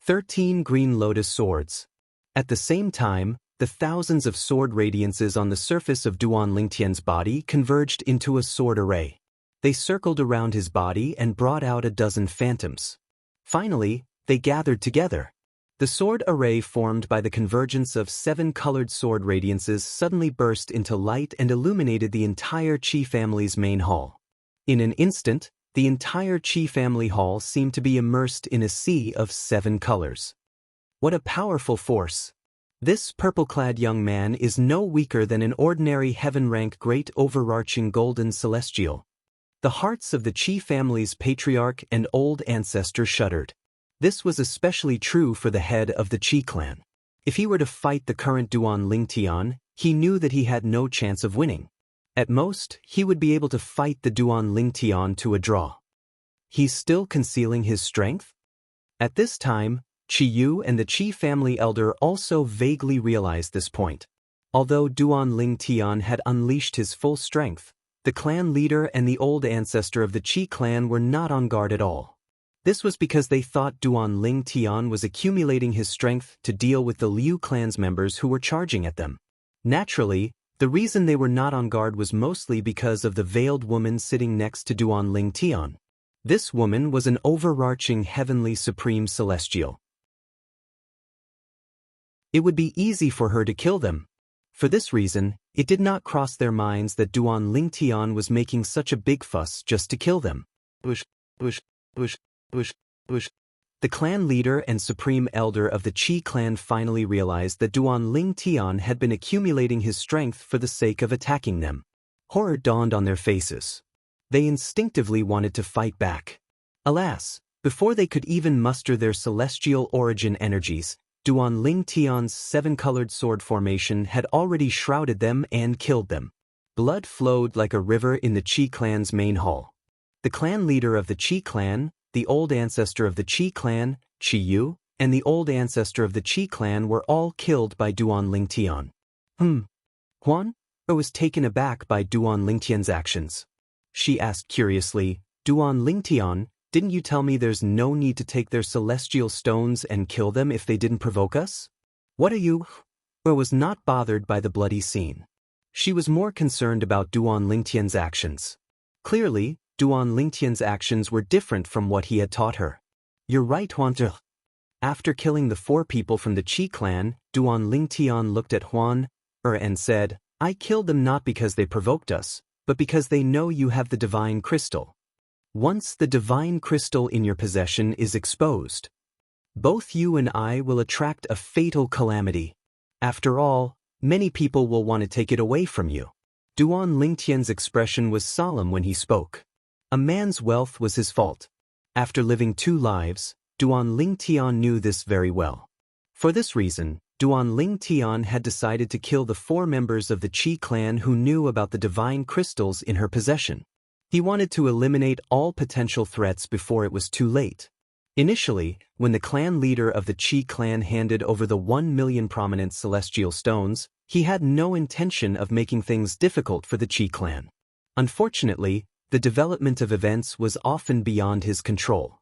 A: 13 green lotus swords. At the same time, the thousands of sword radiances on the surface of Duan Lingtian's body converged into a sword array. They circled around his body and brought out a dozen phantoms. Finally, they gathered together. The sword array formed by the convergence of 7-colored sword radiances suddenly burst into light and illuminated the entire Qi family's main hall. In an instant, the entire Qi family hall seemed to be immersed in a sea of 7 colors. What a powerful force! This purple-clad young man is no weaker than an ordinary heaven-rank great overarching golden celestial. The hearts of the Qi family's patriarch and old ancestor shuddered. This was especially true for the head of the Qi clan. If he were to fight the current Duan Lingtian, he knew that he had no chance of winning. At most, he would be able to fight the Duan Lingtian to a draw. He's still concealing his strength? At this time, Qi Yu and the Qi family elder also vaguely realized this point. Although Duan Lingtian had unleashed his full strength, the clan leader and the old ancestor of the Qi clan were not on guard at all. This was because they thought Duan Lingtian was accumulating his strength to deal with the Liu clan's members who were charging at them. Naturally, the reason they were not on guard was mostly because of the veiled woman sitting next to Duan Lingtian. This woman was an overarching heavenly supreme celestial. It would be easy for her to kill them. For this reason, it did not cross their minds that Duan Lingtian was making such a big fuss just to kill them. Bush. The clan leader and supreme elder of the Qi clan finally realized that Duan Lingtian had been accumulating his strength for the sake of attacking them. Horror dawned on their faces. They instinctively wanted to fight back. Alas, before they could even muster their celestial origin energies, Duan Lingtian's 7-colored sword formation had already shrouded them and killed them. Blood flowed like a river in the Qi clan's main hall. The clan leader of the Qi clan, the old ancestor of the Qi clan, Qi Yu, and the old ancestor of the Qi clan were all killed by Duan Lingtian. Huan was taken aback by Duan Lingtian's actions. She asked curiously, Duan Lingtian, didn't you tell me there's no need to take their celestial stones and kill them if they didn't provoke us? What are you? Was not bothered by the bloody scene. She was more concerned about Duan Lingtian's actions. Clearly, Duan Lingtian's actions were different from what he had taught her. You're right, Huan. After killing the 4 people from the Qi clan, Duan Lingtian looked at Huan and said, I killed them not because they provoked us, but because they know you have the divine crystal. Once the divine crystal in your possession is exposed, both you and I will attract a fatal calamity. After all, many people will want to take it away from you. Duan Lingtian's expression was solemn when he spoke. A man's wealth was his fault. After living 2 lives, Duan Lingtian knew this very well. For this reason, Duan Lingtian had decided to kill the 4 members of the Qi clan who knew about the divine crystals in her possession. He wanted to eliminate all potential threats before it was too late. Initially, when the clan leader of the Qi clan handed over the 1 million prominent celestial stones, he had no intention of making things difficult for the Qi clan. Unfortunately, the development of events was often beyond his control.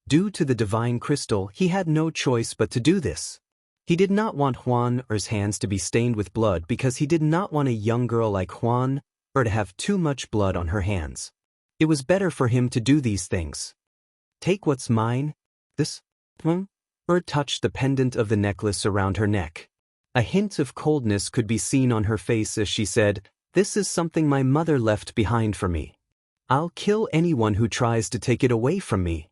A: Due to the divine crystal, he had no choice but to do this. He did not want Huan Er's hands to be stained with blood because he did not want a young girl like Huan Er to have too much blood on her hands. It was better for him to do these things. Take what's mine. This? Er touched the pendant of the necklace around her neck. A hint of coldness could be seen on her face as she said, "This is something my mother left behind for me. I'll kill anyone who tries to take it away from me."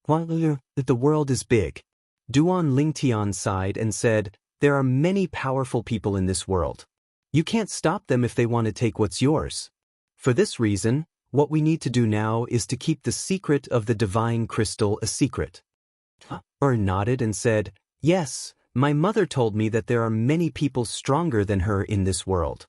A: The world is big. Duan Lingtian sighed and said, "There are many powerful people in this world. You can't stop them if they want to take what's yours. For this reason, what we need to do now is to keep the secret of the divine crystal a secret." Nodded and said, "Yes, my mother told me that there are many people stronger than her in this world.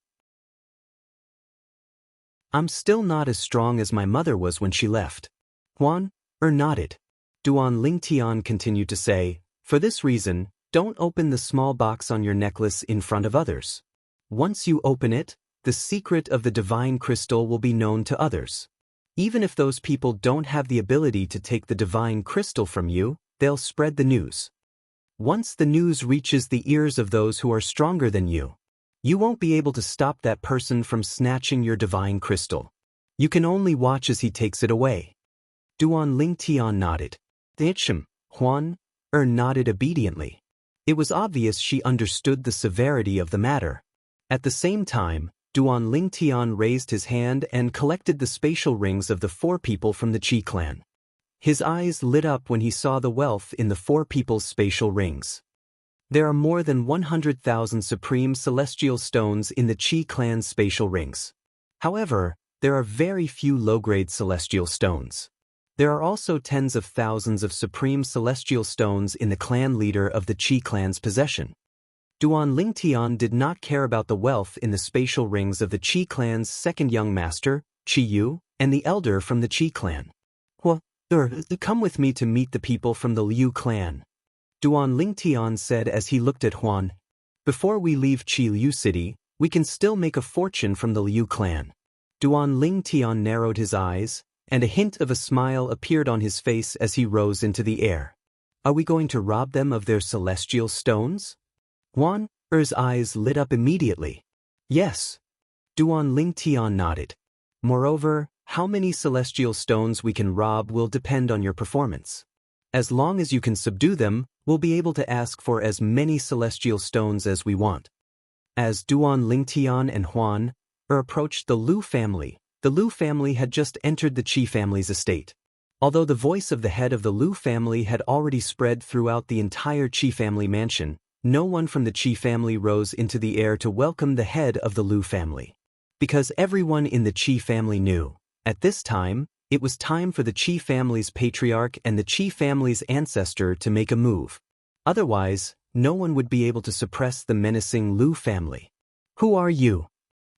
A: I'm still not as strong as my mother was when she left." Huan nodded. Duan Lingtian continued to say, "For this reason, don't open the small box on your necklace in front of others. Once you open it, the secret of the divine crystal will be known to others. Even if those people don't have the ability to take the divine crystal from you, they'll spread the news. Once the news reaches the ears of those who are stronger than you, you won't be able to stop that person from snatching your divine crystal. You can only watch as he takes it away." Duan Lingtian nodded. Huan nodded obediently. It was obvious she understood the severity of the matter. At the same time, Duan Lingtian raised his hand and collected the spatial rings of the 4 people from the Qi clan. His eyes lit up when he saw the wealth in the 4 people's spatial rings. There are more than 100,000 supreme celestial stones in the Qi clan's spatial rings. However, there are very few low-grade celestial stones. There are also tens of thousands of supreme celestial stones in the clan leader of the Qi clan's possession. Duan Lingtian did not care about the wealth in the spatial rings of the Qi clan's second young master, Qi Yu, and the elder from the Qi clan. Come with me to meet the people from the Liu clan," Duan Lingtian said as he looked at Huan. "Before we leave Qi Liu City, we can still make a fortune from the Liu clan." Duan Lingtian narrowed his eyes, and a hint of a smile appeared on his face as he rose into the air. "Are we going to rob them of their celestial stones?" Huan Er's eyes lit up immediately. "Yes." Duan Lingtian nodded. "Moreover, how many celestial stones we can rob will depend on your performance. As long as you can subdue them, we'll be able to ask for as many celestial stones as we want." As Duan Lingtian and Huan approached the Lu family had just entered the Qi family's estate. Although the voice of the head of the Lu family had already spread throughout the entire Qi family mansion, no one from the Qi family rose into the air to welcome the head of the Lu family. Because everyone in the Qi family knew, at this time, it was time for the Qi family's patriarch and the Qi family's ancestor to make a move. Otherwise, no one would be able to suppress the menacing Lu family. "Who are you?"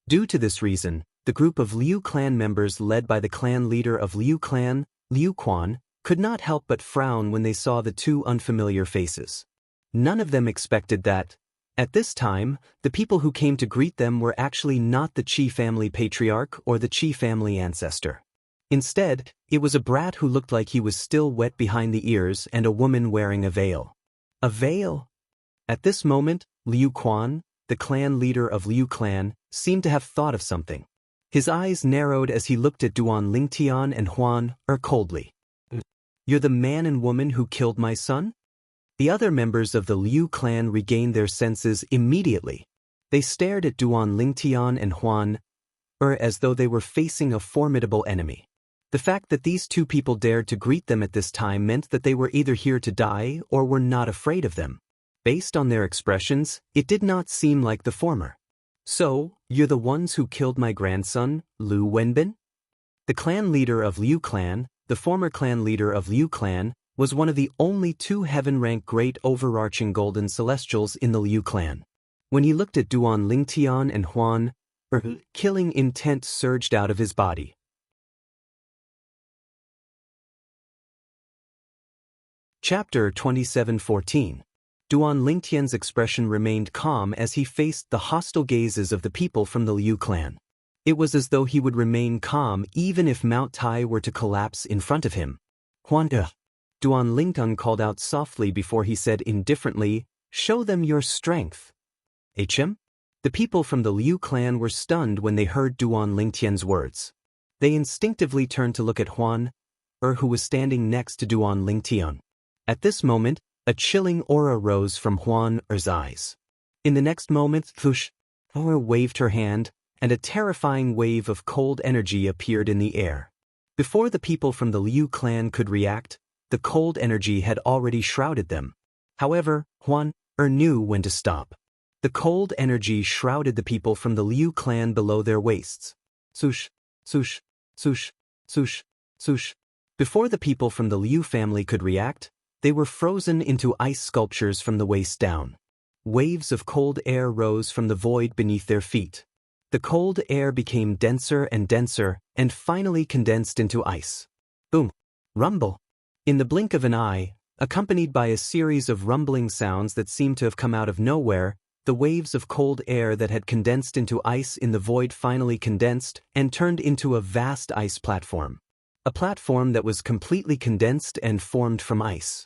A: Due to this reason, the group of Liu clan members led by the clan leader of Liu clan, Liu Quan, could not help but frown when they saw the 2 unfamiliar faces. None of them expected that, at this time, the people who came to greet them were actually not the Qi family patriarch or the Qi family ancestor. Instead, it was a brat who looked like he was still wet behind the ears and a woman wearing a veil. A veil? At this moment, Liu Quan, the clan leader of Liu clan, seemed to have thought of something. His eyes narrowed as he looked at Duan Lingtian and Huan coldly. "You're the man and woman who killed my son?" The other members of the Liu clan regained their senses immediately. They stared at Duan Lingtian and Huan as though they were facing a formidable enemy. The fact that these 2 people dared to greet them at this time meant that they were either here to die or were not afraid of them. Based on their expressions, it did not seem like the former. "So, you're the ones who killed my grandson, Lu Wenbin?" The clan leader of Liu clan, the former clan leader of Liu clan, was one of the only 2 heaven-rank great overarching golden celestials in the Liu clan. When he looked at Duan Lingtian and Huan, killing intent surged out of his body. Chapter 27:14. Duan Lingtian's expression remained calm as he faced the hostile gazes of the people from the Liu clan. It was as though he would remain calm even if Mount Tai were to collapse in front of him. "Huan Duan Lingtian called out softly before he said indifferently, Show them your strength. HM? The people from the Liu clan were stunned when they heard Duan Lingtian's words. They instinctively turned to look at Huan, who was standing next to Duan Lingtian. At this moment, a chilling aura rose from Huan Er's eyes. In the next moment, Thush, waved her hand, and a terrifying wave of cold energy appeared in the air. Before the people from the Liu clan could react, the cold energy had already shrouded them. However, Huan knew when to stop. The cold energy shrouded the people from the Liu clan below their waists. Swoosh, swoosh, swoosh, swoosh, swoosh. Before the people from the Liu family could react, they were frozen into ice sculptures from the waist down. Waves of cold air rose from the void beneath their feet. The cold air became denser, and finally condensed into ice. Boom! Rumble! In the blink of an eye, accompanied by a series of rumbling sounds that seemed to have come out of nowhere, the waves of cold air that had condensed into ice in the void finally condensed and turned into a vast ice platform. A platform that was completely condensed and formed from ice.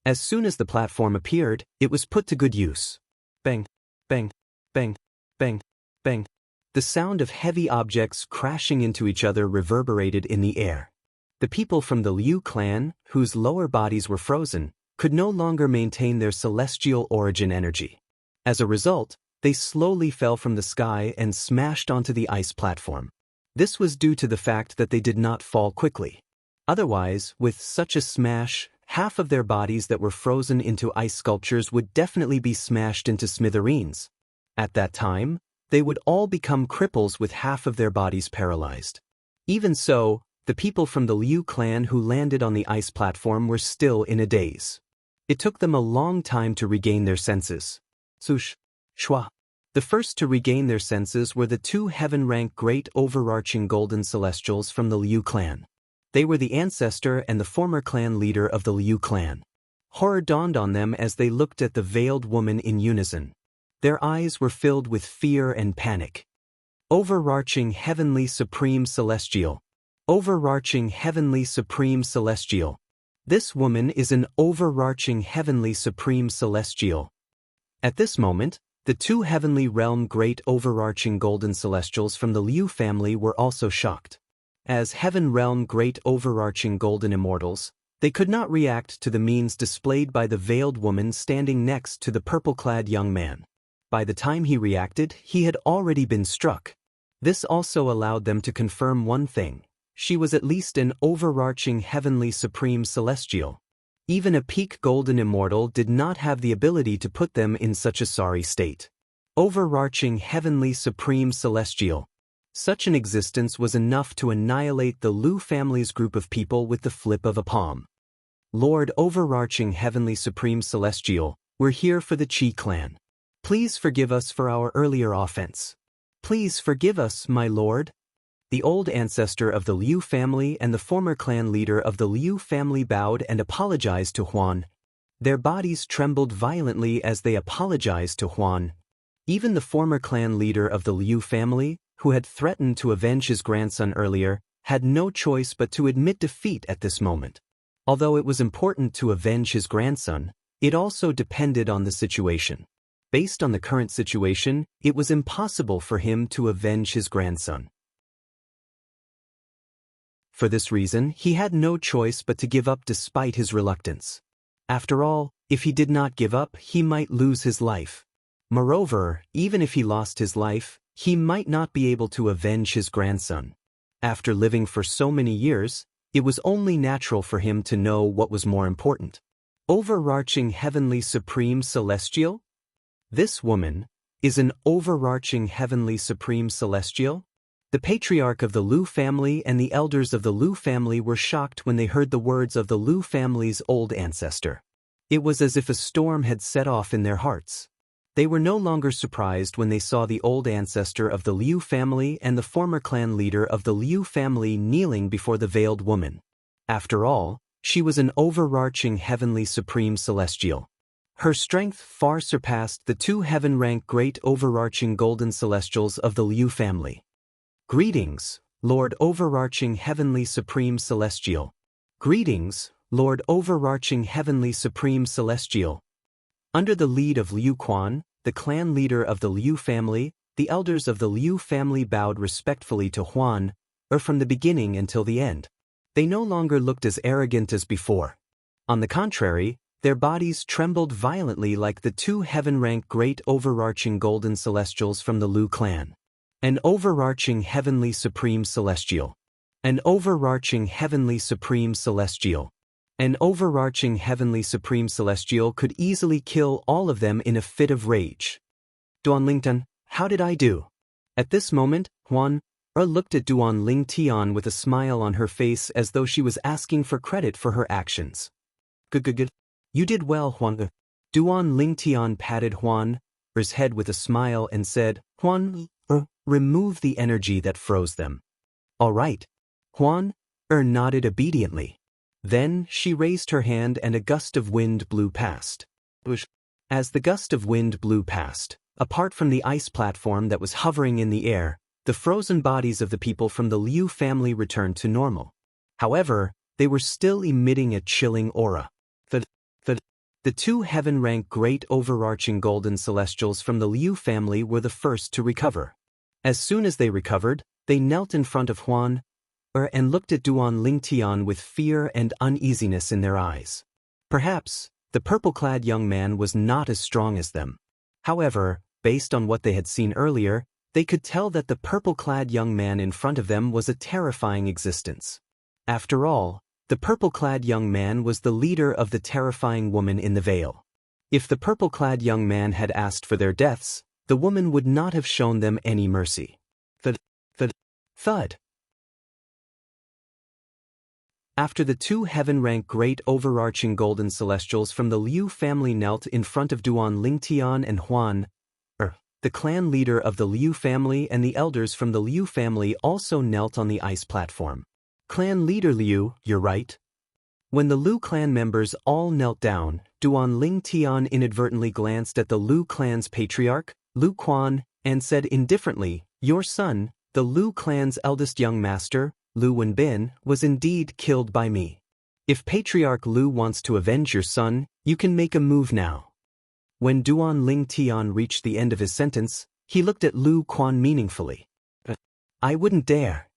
A: As soon as the platform appeared, it was put to good use. Bang, bang, bang, bang, bang. The sound of heavy objects crashing into each other reverberated in the air. The people from the Liu clan, whose lower bodies were frozen, could no longer maintain their celestial origin energy. As a result, they slowly fell from the sky and smashed onto the ice platform. This was due to the fact that they did not fall quickly. Otherwise, with such a smash, half of their bodies that were frozen into ice sculptures would definitely be smashed into smithereens. At that time, they would all become cripples with half of their bodies paralyzed. Even so, the people from the Liu clan who landed on the ice platform were still in a daze. It took them a long time to regain their senses. Swoosh, shwa. The first to regain their senses were the two heaven-rank great overarching golden celestials from the Liu clan. They were the ancestor and the former clan leader of the Liu clan. Horror dawned on them as they looked at the veiled woman in unison. Their eyes were filled with fear and panic. Overarching heavenly supreme celestial. Overarching heavenly supreme celestial. This woman is an overarching heavenly supreme celestial. At this moment, the two heavenly realm great overarching golden celestials from the Liu family were also shocked. As heaven realm great overarching golden immortals, they could not react to the means displayed by the veiled woman standing next to the purple-clad young man. By the time he reacted, he had already been struck. This also allowed them to confirm one thing: she was at least an overarching heavenly supreme celestial. Even a peak golden immortal did not have the ability to put them in such a sorry state. Overarching heavenly supreme celestial. Such an existence was enough to annihilate the Liu family's group of people with the flip of a palm. Lord Overarching Heavenly Supreme Celestial, we're here for the Qi clan. Please forgive us for our earlier offense. Please forgive us, my lord. The old ancestor of the Liu family and the former clan leader of the Liu family bowed and apologized to Huan. Their bodies trembled violently as they apologized to Huan. Even the former clan leader of the Liu family, who had threatened to avenge his grandson earlier, had no choice but to admit defeat at this moment. Although it was important to avenge his grandson, it also depended on the situation. Based on the current situation, it was impossible for him to avenge his grandson. For this reason, he had no choice but to give up despite his reluctance. After all, if he did not give up, he might lose his life. Moreover, even if he lost his life, he might not be able to avenge his grandson. After living for so many years, it was only natural for him to know what was more important. Overarching heavenly supreme celestial? This woman is an overarching heavenly supreme celestial? The patriarch of the Liu family and the elders of the Liu family were shocked when they heard the words of the Liu family's old ancestor. It was as if a storm had set off in their hearts. They were no longer surprised when they saw the old ancestor of the Liu family and the former clan leader of the Liu family kneeling before the veiled woman. After all, she was an overarching heavenly supreme celestial. Her strength far surpassed the two heaven-rank great overarching golden celestials of the Liu family. Greetings, Lord Overarching Heavenly Supreme Celestial. Greetings, Lord Overarching Heavenly Supreme Celestial. Under the lead of Liu Quan, the clan leader of the Liu family, the elders of the Liu family bowed respectfully to Huan, from the beginning until the end. They no longer looked as arrogant as before. On the contrary, their bodies trembled violently like the two heaven-rank great overarching golden celestials from the Liu clan. An overarching heavenly supreme celestial. An overarching heavenly supreme celestial. An overarching heavenly supreme celestial could easily kill all of them in a fit of rage. Duanlingtian, how did I do? At this moment, Huan looked at Duanlingtian with a smile on her face as though she was asking for credit for her actions. Good. You did well, Huan. Duanlingtian patted Huan's head with a smile and said, Huan, remove the energy that froze them. All right. Huan nodded obediently. Then she raised her hand and a gust of wind blew past. As the gust of wind blew past, apart from the ice platform that was hovering in the air, the frozen bodies of the people from the Liu family returned to normal. However, they were still emitting a chilling aura. The two heaven-rank great overarching golden celestials from the Liu family were the first to recover. As soon as they recovered, they knelt in front of Huan and looked at Duanlingtian with fear and uneasiness in their eyes. Perhaps, the purple-clad young man was not as strong as them. However, based on what they had seen earlier, they could tell that the purple-clad young man in front of them was a terrifying existence. After all, the purple-clad young man was the leader of the terrifying woman in the veil. If the purple-clad young man had asked for their deaths, the woman would not have shown them any mercy. Thud. After the two heaven-rank great overarching golden celestials from the Liu family knelt in front of Duanlingtian and Huan, the clan leader of the Liu family and the elders from the Liu family also knelt on the ice platform. Clan leader Liu, you're right. When the Liu clan members all knelt down, Duanlingtian inadvertently glanced at the Liu clan's patriarch, Liu Quan, and said indifferently, your son, the Liu clan's eldest young master, Liu Wenbin, was indeed killed by me. If Patriarch Liu wants to avenge your son, you can make a move now. When Duanlingtian reached the end of his sentence, he looked at Liu Quan meaningfully. I wouldn't dare.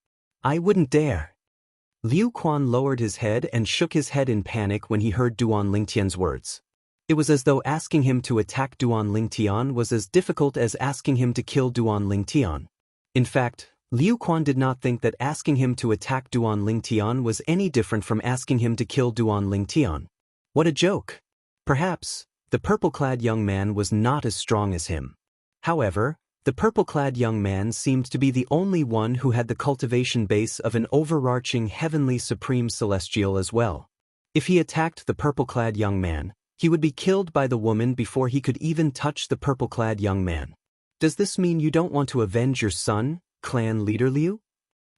A: Liu Quan lowered his head and shook his head in panic when he heard Duanlingtian's words. It was as though asking him to attack Duanlingtian was as difficult as asking him to kill Duanlingtian. In fact, Liu Quan did not think that asking him to attack Duanlingtian was any different from asking him to kill Duanlingtian. What a joke! Perhaps, the purple-clad young man was not as strong as him. However, the purple-clad young man seemed to be the only one who had the cultivation base of an overarching heavenly supreme celestial as well. If he attacked the purple-clad young man, he would be killed by the woman before he could even touch the purple-clad young man. Does this mean you don't want to avenge your son, clan leader Liu?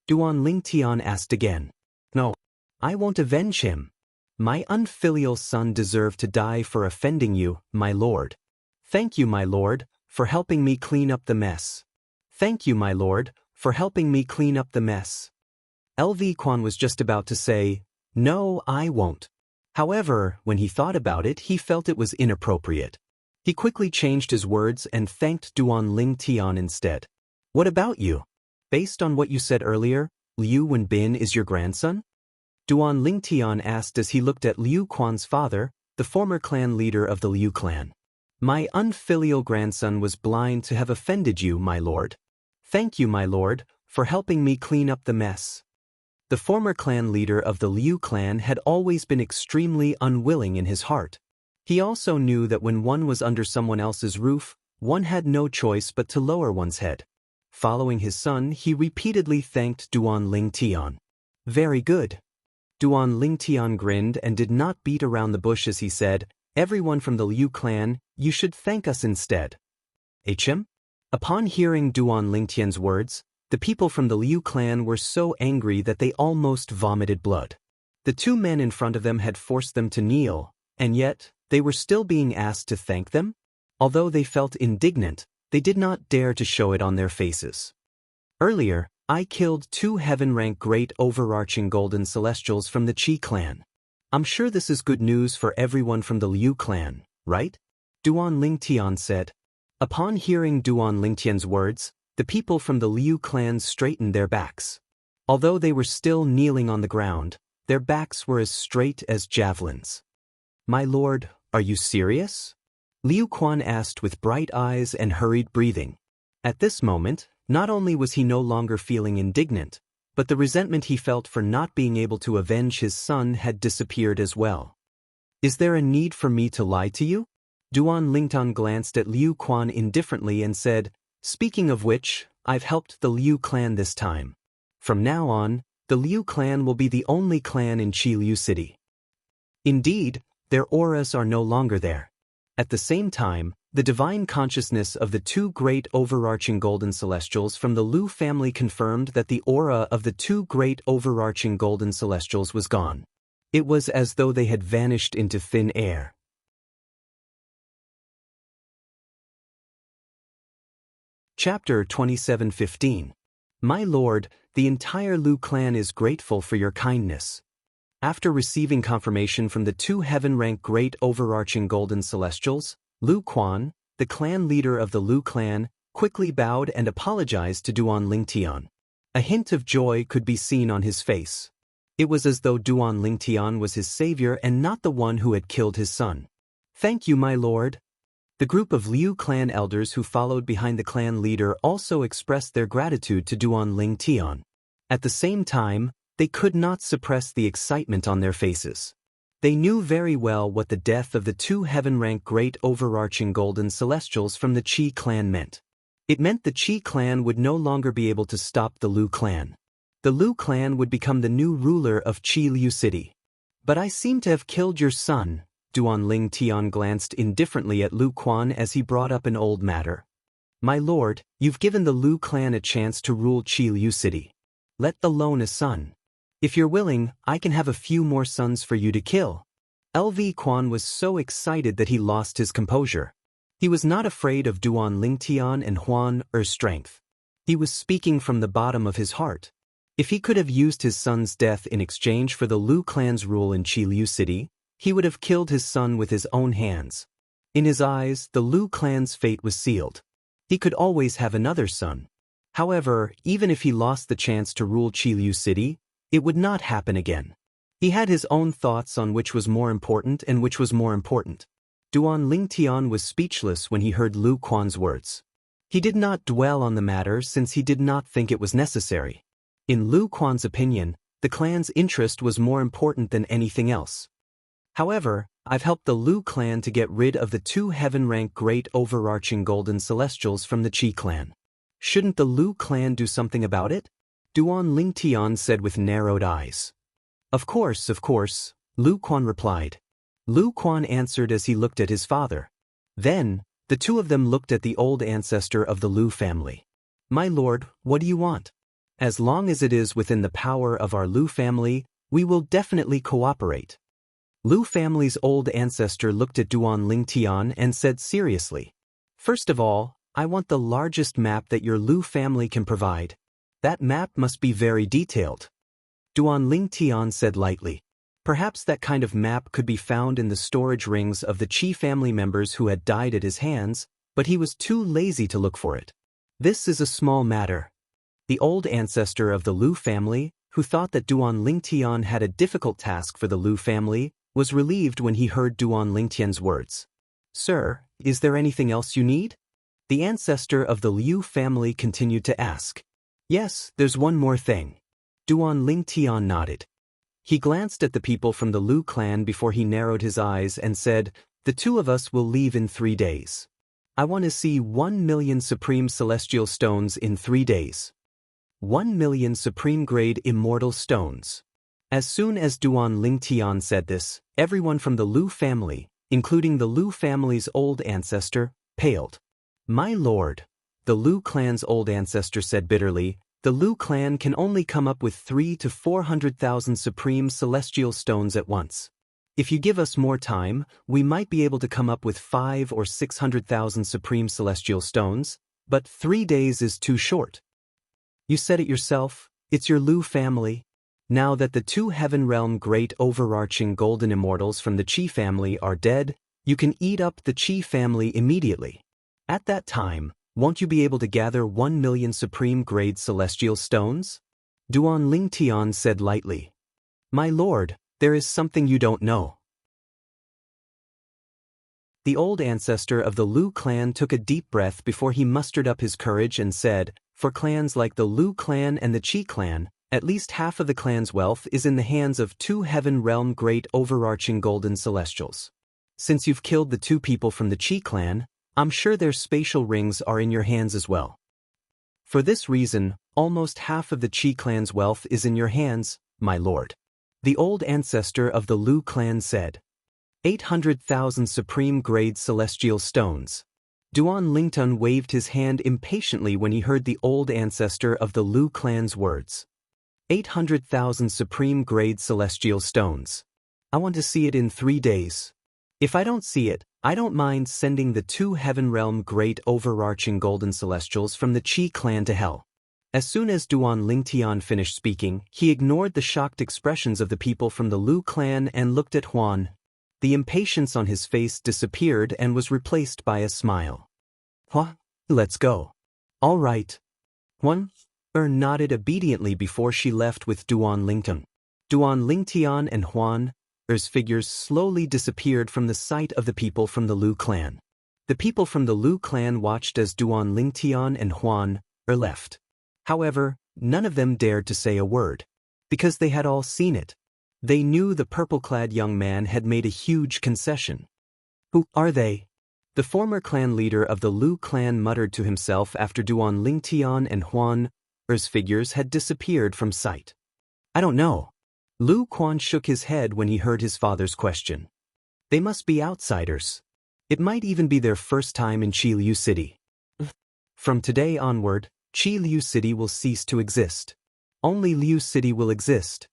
A: Duanlingtian asked again. No, I won't avenge him. My unfilial son deserved to die for offending you, my lord. Thank you, my lord, for helping me clean up the mess. Thank you, my lord, for helping me clean up the mess. LV Quan was just about to say, no, I won't. However, when he thought about it, he felt it was inappropriate. He quickly changed his words and thanked Duanlingtian instead. What about you? Based on what you said earlier, Liu Wenbin is your grandson? Duanlingtian asked as he looked at Liu Quan's father, the former clan leader of the Liu clan. My unfilial grandson was blind to have offended you, my lord. Thank you, my lord, for helping me clean up the mess. The former clan leader of the Liu clan had always been extremely unwilling in his heart. He also knew that when one was under someone else's roof, one had no choice but to lower one's head. Following his son, he repeatedly thanked Duanlingtian. Very good. Duanlingtian grinned and did not beat around the bush as he said, everyone from the Liu clan, you should thank us instead. HM? Upon hearing Duanlingtian's words, the people from the Liu clan were so angry that they almost vomited blood. The two men in front of them had forced them to kneel, and yet, they were still being asked to thank them? Although they felt indignant, they did not dare to show it on their faces. Earlier, I killed 2 heaven-rank great overarching golden celestials from the Qi clan. I'm sure this is good news for everyone from the Liu clan, right? Duan Lingtian said. Upon hearing Duan Lingtian's words, the people from the Liu clan straightened their backs. Although they were still kneeling on the ground, their backs were as straight as javelins. My lord, are you serious? Liu Quan asked with bright eyes and hurried breathing. At this moment, not only was he no longer feeling indignant, but the resentment he felt for not being able to avenge his son had disappeared as well. Is there a need for me to lie to you? Duan Lingtian glanced at Liu Quan indifferently and said, Speaking of which, I've helped the Liu clan this time. From now on, the Liu clan will be the only clan in Qiliu City. Indeed, their auras are no longer there. At the same time, the divine consciousness of the two great overarching golden celestials from the Liu family confirmed that the aura of the two great overarching golden celestials was gone. It was as though they had vanished into thin air. Chapter 27:15. My lord, the entire Liu clan is grateful for your kindness. After receiving confirmation from the two heaven-rank great overarching golden celestials, Liu Quan, the clan leader of the Liu clan, quickly bowed and apologized to Duan Lingtian. A hint of joy could be seen on his face. It was as though Duan Lingtian was his savior and not the one who had killed his son. Thank you, my lord. The group of Liu clan elders who followed behind the clan leader also expressed their gratitude to Duan Lingtian. At the same time, they could not suppress the excitement on their faces. They knew very well what the death of the two heaven-rank great overarching golden celestials from the Qi clan meant. It meant the Qi clan would no longer be able to stop the Liu clan. The Liu clan would become the new ruler of Qiliu City. But I seem to have killed your son. Duan Lingtian glanced indifferently at Liu Quan as he brought up an old matter. My lord, you've given the Liu clan a chance to rule Qiliu City. Let alone a son. If you're willing, I can have a few more sons for you to kill. LV Quan was so excited that he lost his composure. He was not afraid of Duan Lingtian and Huan Er's strength. He was speaking from the bottom of his heart. If he could have used his son's death in exchange for the Liu clan's rule in Qiliu City, he would have killed his son with his own hands. In his eyes, the Liu clan's fate was sealed. He could always have another son. However, even if he lost the chance to rule Qiliu City, it would not happen again. He had his own thoughts on which was more important and which was more important. Duan Lingtian was speechless when he heard Liu Quan's words. He did not dwell on the matter since he did not think it was necessary. In Liu Quan's opinion, the clan's interest was more important than anything else. However, I've helped the Liu clan to get rid of the two heaven-rank great overarching golden celestials from the Qi clan. Shouldn't the Liu clan do something about it? Duan Lingtian said with narrowed eyes. Of course, Liu Quan replied. Liu Quan answered as he looked at his father. Then, the two of them looked at the old ancestor of the Liu family. My lord, what do you want? As long as it is within the power of our Liu family, we will definitely cooperate. Liu family's old ancestor looked at Duan Lingtian and said seriously. First of all, I want the largest map that your Liu family can provide. That map must be very detailed. Duan Lingtian said lightly. Perhaps that kind of map could be found in the storage rings of the Qi family members who had died at his hands, but he was too lazy to look for it. This is a small matter. The old ancestor of the Liu family, who thought that Duan Lingtian had a difficult task for the Liu family, was relieved when he heard Duan Lingtian's words. Sir, is there anything else you need? The ancestor of the Liu family continued to ask. Yes, there's one more thing. Duan Lingtian nodded. He glanced at the people from the Liu clan before he narrowed his eyes and said, The two of us will leave in 3 days. I want to see 1 million Supreme Celestial Stones in 3 days. 1 million Supreme-grade Immortal Stones. As soon as Duan Lingtian said this, everyone from the Liu family, including the Liu family's old ancestor, paled. My lord, the Liu clan's old ancestor said bitterly, the Liu clan can only come up with 300,000 to 400,000 Supreme Celestial Stones at once. If you give us more time, we might be able to come up with 500,000 or 600,000 Supreme Celestial Stones, but 3 days is too short. You said it yourself, it's your Liu family. Now that the two Heaven Realm great overarching golden immortals from the Qi family are dead, You can eat up the Qi family immediately. At that time, won't you be able to gather 1,000,000 supreme-grade celestial stones? Duan Lingtian said lightly. My lord, there is something you don't know. The old ancestor of the Lu clan took a deep breath before he mustered up his courage and said, for clans like the Lu clan and the Qi clan, at least half of the clan's wealth is in the hands of 2 heaven realm great overarching golden celestials. Since you've killed the 2 people from the Qi clan, I'm sure their spatial rings are in your hands as well. For this reason, almost half of the Qi clan's wealth is in your hands, my lord. The old ancestor of the Lu clan said. 800,000 supreme-grade celestial stones. Duan Lingtun waved his hand impatiently when he heard the old ancestor of the Lu clan's words. 800,000 supreme-grade celestial stones. I want to see it in 3 days. If I don't see it, I don't mind sending the 2 heaven realm great overarching golden celestials from the Qi clan to hell. As soon as Duan Lingtian finished speaking, he ignored the shocked expressions of the people from the Lu clan and looked at Huan. The impatience on his face disappeared and was replaced by a smile. Let's go. All right. Huan nodded obediently before she left with Duan Lingtun. Duan Lingtian and Huan figures slowly disappeared from the sight of the people from the Lu clan. The people from the Lu clan watched as Duan Lingtian and Huan left. However, none of them dared to say a word, because they had all seen it. They knew the purple-clad young man had made a huge concession. Who are they? The former clan leader of the Lu clan muttered to himself after Duan Lingtian and Huan's figures had disappeared from sight. I don't know. Lu Quan shook his head when he heard his father's question. They must be outsiders. It might even be their first time in Qi Liu City. From today onward, Qi Liu City will cease to exist. Only Liu City will exist.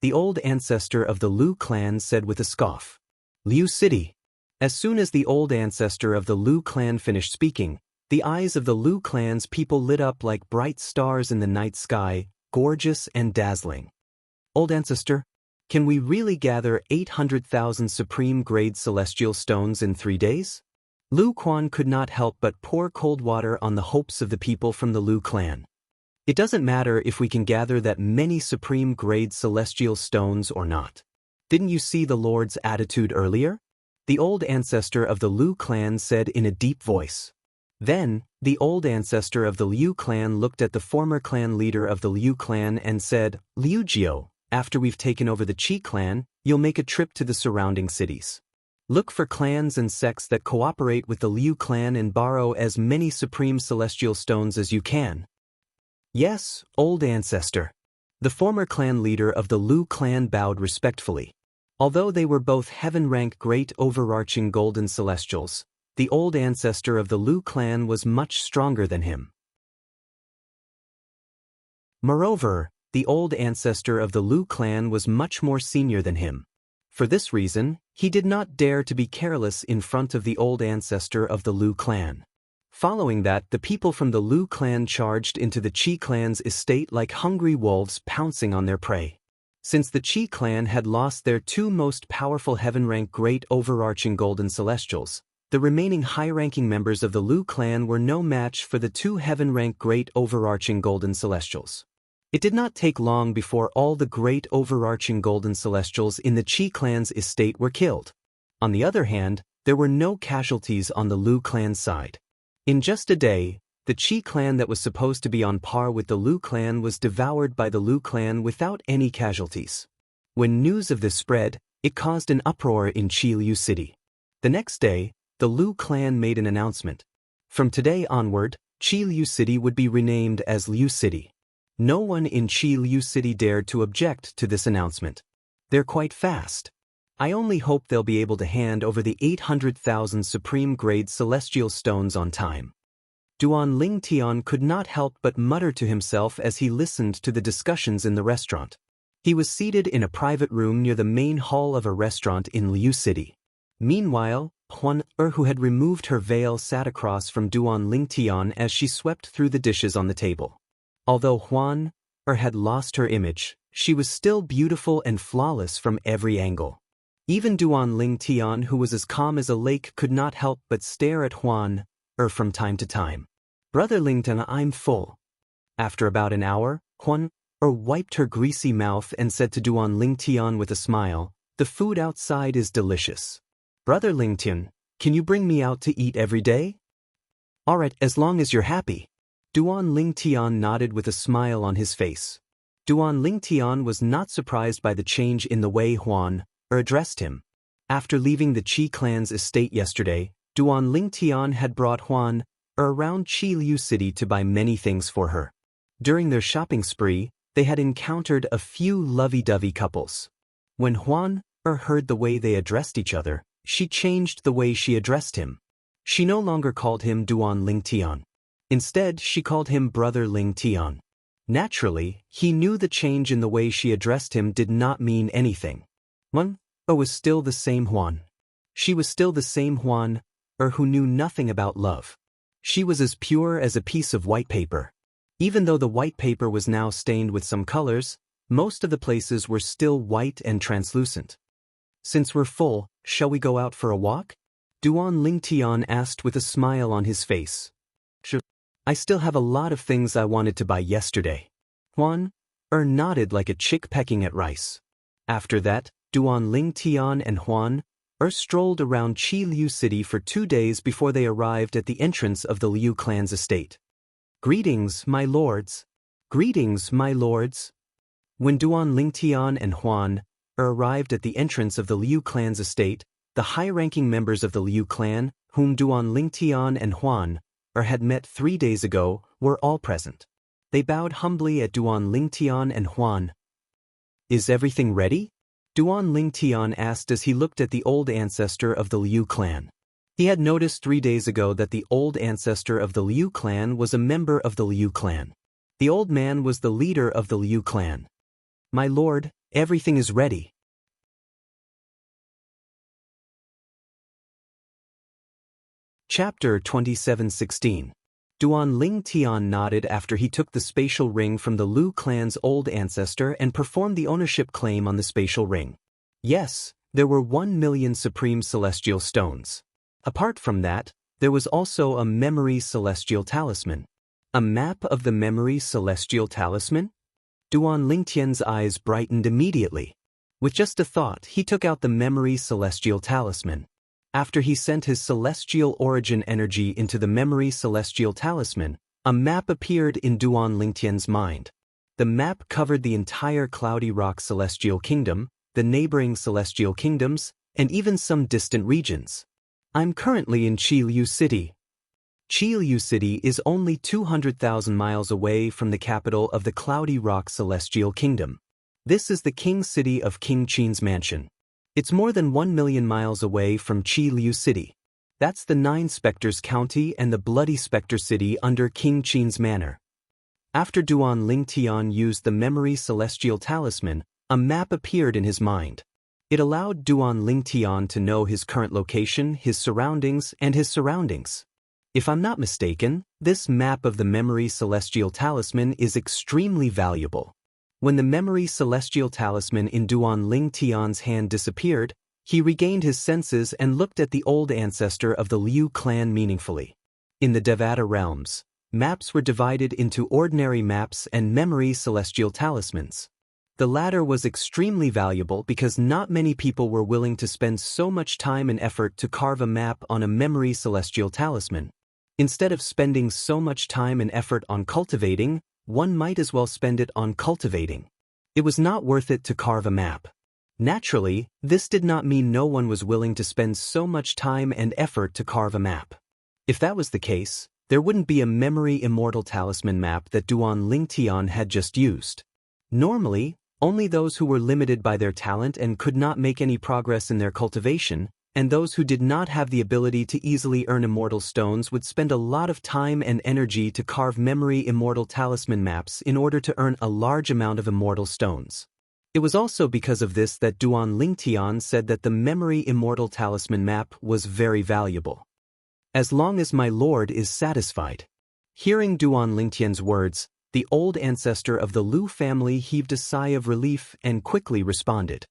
A: The old ancestor of the Lu clan said with a scoff. Liu City. As soon as the old ancestor of the Lu clan finished speaking, the eyes of the Lu clan's people lit up like bright stars in the night sky, gorgeous and dazzling. Old ancestor, can we really gather 800,000 supreme-grade celestial stones in 3 days? Lu Quan could not help but pour cold water on the hopes of the people from the Lu clan. It doesn't matter if we can gather that many supreme-grade celestial stones or not. Didn't you see the Lord's attitude earlier? The old ancestor of the Lu clan said in a deep voice. Then, the old ancestor of the Liu clan looked at the former clan leader of the Liu clan and said, Liu Jiao, after we've taken over the Qi clan, you'll make a trip to the surrounding cities. Look for clans and sects that cooperate with the Liu clan and borrow as many supreme celestial stones as you can. Yes, old ancestor. The former clan leader of the Lu clan bowed respectfully. Although they were both heaven-rank great overarching golden celestials, the old ancestor of the Lu clan was much stronger than him. Moreover, the old ancestor of the Lu clan was much more senior than him. For this reason, he did not dare to be careless in front of the old ancestor of the Lu clan. Following that, the people from the Lu clan charged into the Qi clan's estate like hungry wolves pouncing on their prey. Since the Qi clan had lost their 2 most powerful heaven-rank great overarching golden celestials, the remaining high-ranking members of the Lu clan were no match for the 2 heaven-rank great overarching golden celestials. It did not take long before all the great overarching golden celestials in the Qi clan's estate were killed. On the other hand, there were no casualties on the Lu clan side. In just a day, the Qi clan that was supposed to be on par with the Lu clan was devoured by the Lu clan without any casualties. When news of this spread, it caused an uproar in Qi Liu City. The next day, the Lu clan made an announcement. From today onward, Qi Liu City would be renamed as Liu City. No one in Qi Liu City dared to object to this announcement. They're quite fast. I only hope they'll be able to hand over the 800,000 supreme-grade celestial stones on time. Duan Lingtian could not help but mutter to himself as he listened to the discussions in the restaurant. He was seated in a private room near the main hall of a restaurant in Liu City. Meanwhile, Huan who had removed her veil sat across from Duan Lingtian as she swept through the dishes on the table. Although Huan had lost her image, she was still beautiful and flawless from every angle. Even Duan Ling Tian, who was as calm as a lake, could not help but stare at Huan from time to time. Brother Lingtian, I'm full. After about an hour, Huan wiped her greasy mouth and said to Duan Ling Tian with a smile, the food outside is delicious. Brother Lingtian, can you bring me out to eat every day? Alright, as long as you're happy. Duan Ling Tian nodded with a smile on his face. Duan Ling Tian was not surprised by the change in the way Huan addressed him. After leaving the Qi clan's estate yesterday, Duan Ling Tian had brought Huan around Qi Liu City to buy many things for her. During their shopping spree, they had encountered a few lovey-dovey couples. When Huan heard the way they addressed each other, she changed the way she addressed him. She no longer called him Duan Ling Tian. Instead, she called him Brother Ling Tian. Naturally, he knew the change in the way she addressed him did not mean anything. Huan was still the same Huan. She was still the same Huan who knew nothing about love. She was as pure as a piece of white paper. Even though the white paper was now stained with some colors, most of the places were still white and translucent. Since we're full, shall we go out for a walk? Duan Ling Tian asked with a smile on his face. Sure. I still have a lot of things I wanted to buy yesterday. Huan nodded like a chick pecking at rice. After that, Duan Ling Tian and Huan strolled around Qi Liu City for 2 days before they arrived at the entrance of the Liu clan's estate. Greetings, my lords. Greetings, my lords. When Duan Ling Tian and Huan arrived at the entrance of the Liu clan's estate, the high-ranking members of the Liu clan, whom Duan Ling Tian and Huan had met 3 days ago, were all present. They bowed humbly at Duan Ling Tian and Huan. Is everything ready? Duan Ling Tian asked as he looked at the old ancestor of the Liu clan. He had noticed 3 days ago that the old ancestor of the Liu clan was a member of the Liu clan. The old man was the leader of the Liu clan. My lord, everything is ready. Chapter 27:16. Duan Ling Tian nodded after he took the spatial ring from the Liu clan's old ancestor and performed the ownership claim on the spatial ring. Yes, there were 1 million supreme celestial stones. Apart from that, there was also a memory celestial talisman. A map of the memory celestial talisman? Duan Ling Tian's eyes brightened immediately. With just a thought, he took out the memory celestial talisman. After he sent his celestial origin energy into the memory celestial talisman, a map appeared in Duan Ling Tian's mind. The map covered the entire Cloudy Rock celestial kingdom, the neighboring celestial kingdoms, and even some distant regions. I'm currently in Qi Liu City. Qi Liu City is only 200,000 miles away from the capital of the Cloudy Rock celestial kingdom. This is the king city of King Qin's mansion. It's more than 1 million miles away from Qi Liu City. That's the 9 Spectres County and the Bloody Spectre City under King Qin's manor. After Duan Ling Tian used the memory celestial talisman, a map appeared in his mind. It allowed Duan Ling Tian to know his current location, his surroundings, and his surroundings. If I'm not mistaken, this map of the memory celestial talisman is extremely valuable. When the memory celestial talisman in Duan Ling Tian's hand disappeared, he regained his senses and looked at the old ancestor of the Liu clan meaningfully. In the Devata realms, maps were divided into ordinary maps and memory celestial talismans. The latter was extremely valuable because not many people were willing to spend so much time and effort to carve a map on a memory celestial talisman. Instead of spending so much time and effort on cultivating, one might as well spend it on cultivating. It was not worth it to carve a map. Naturally, this did not mean no one was willing to spend so much time and effort to carve a map. If that was the case, there wouldn't be a memory immortal talisman map that Duan Ling Tian had just used. Normally, only those who were limited by their talent and could not make any progress in their cultivation, and those who did not have the ability to easily earn immortal stones would spend a lot of time and energy to carve memory immortal talisman maps in order to earn a large amount of immortal stones. It was also because of this that Duan Ling Tian said that the memory immortal talisman map was very valuable. As long as my lord is satisfied. Hearing Duan Ling Tian's words, the old ancestor of the Liu family heaved a sigh of relief and quickly responded.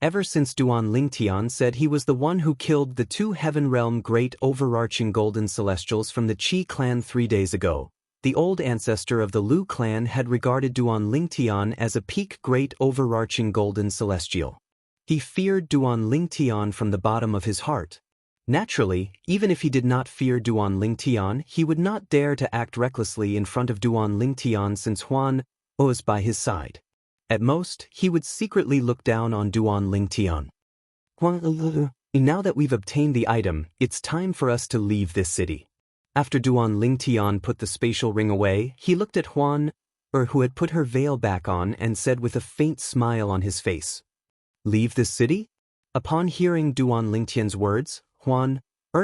A: Ever since Duan Lingtian said he was the one who killed the two Heaven Realm great overarching golden celestials from the Qi clan 3 days ago, the old ancestor of the Lu clan had regarded Duan Lingtian as a peak great overarching golden celestial. He feared Duan Lingtian from the bottom of his heart. Naturally, even if he did not fear Duan Lingtian, he would not dare to act recklessly in front of Duan Lingtian since Huan was by his side. At most, he would secretly look down on Duan Lingtian. Now that we've obtained the item, it's time for us to leave this city. After Duan Lingtian put the spatial ring away, he looked at Huan, who had put her veil back on, and said with a faint smile on his face, "Leave this city?" Upon hearing Duan Lingtian's words, Huan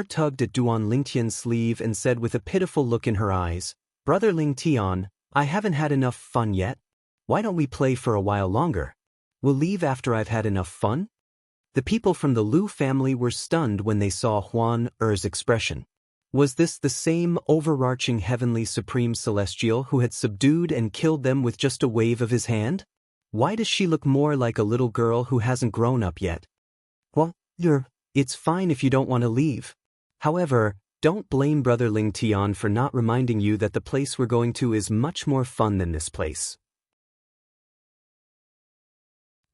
A: tugged at Duan Lingtian's sleeve and said with a pitiful look in her eyes, "Brother Lingtian, I haven't had enough fun yet. Why don't we play for a while longer? We'll leave after I've had enough fun?" The people from the Lu family were stunned when they saw Huan Er's expression. Was this the same overarching heavenly supreme celestial who had subdued and killed them with just a wave of his hand? Why does she look more like a little girl who hasn't grown up yet? It's fine if you don't want to leave. However, don't blame Brother Lingtian for not reminding you that the place we're going to is much more fun than this place.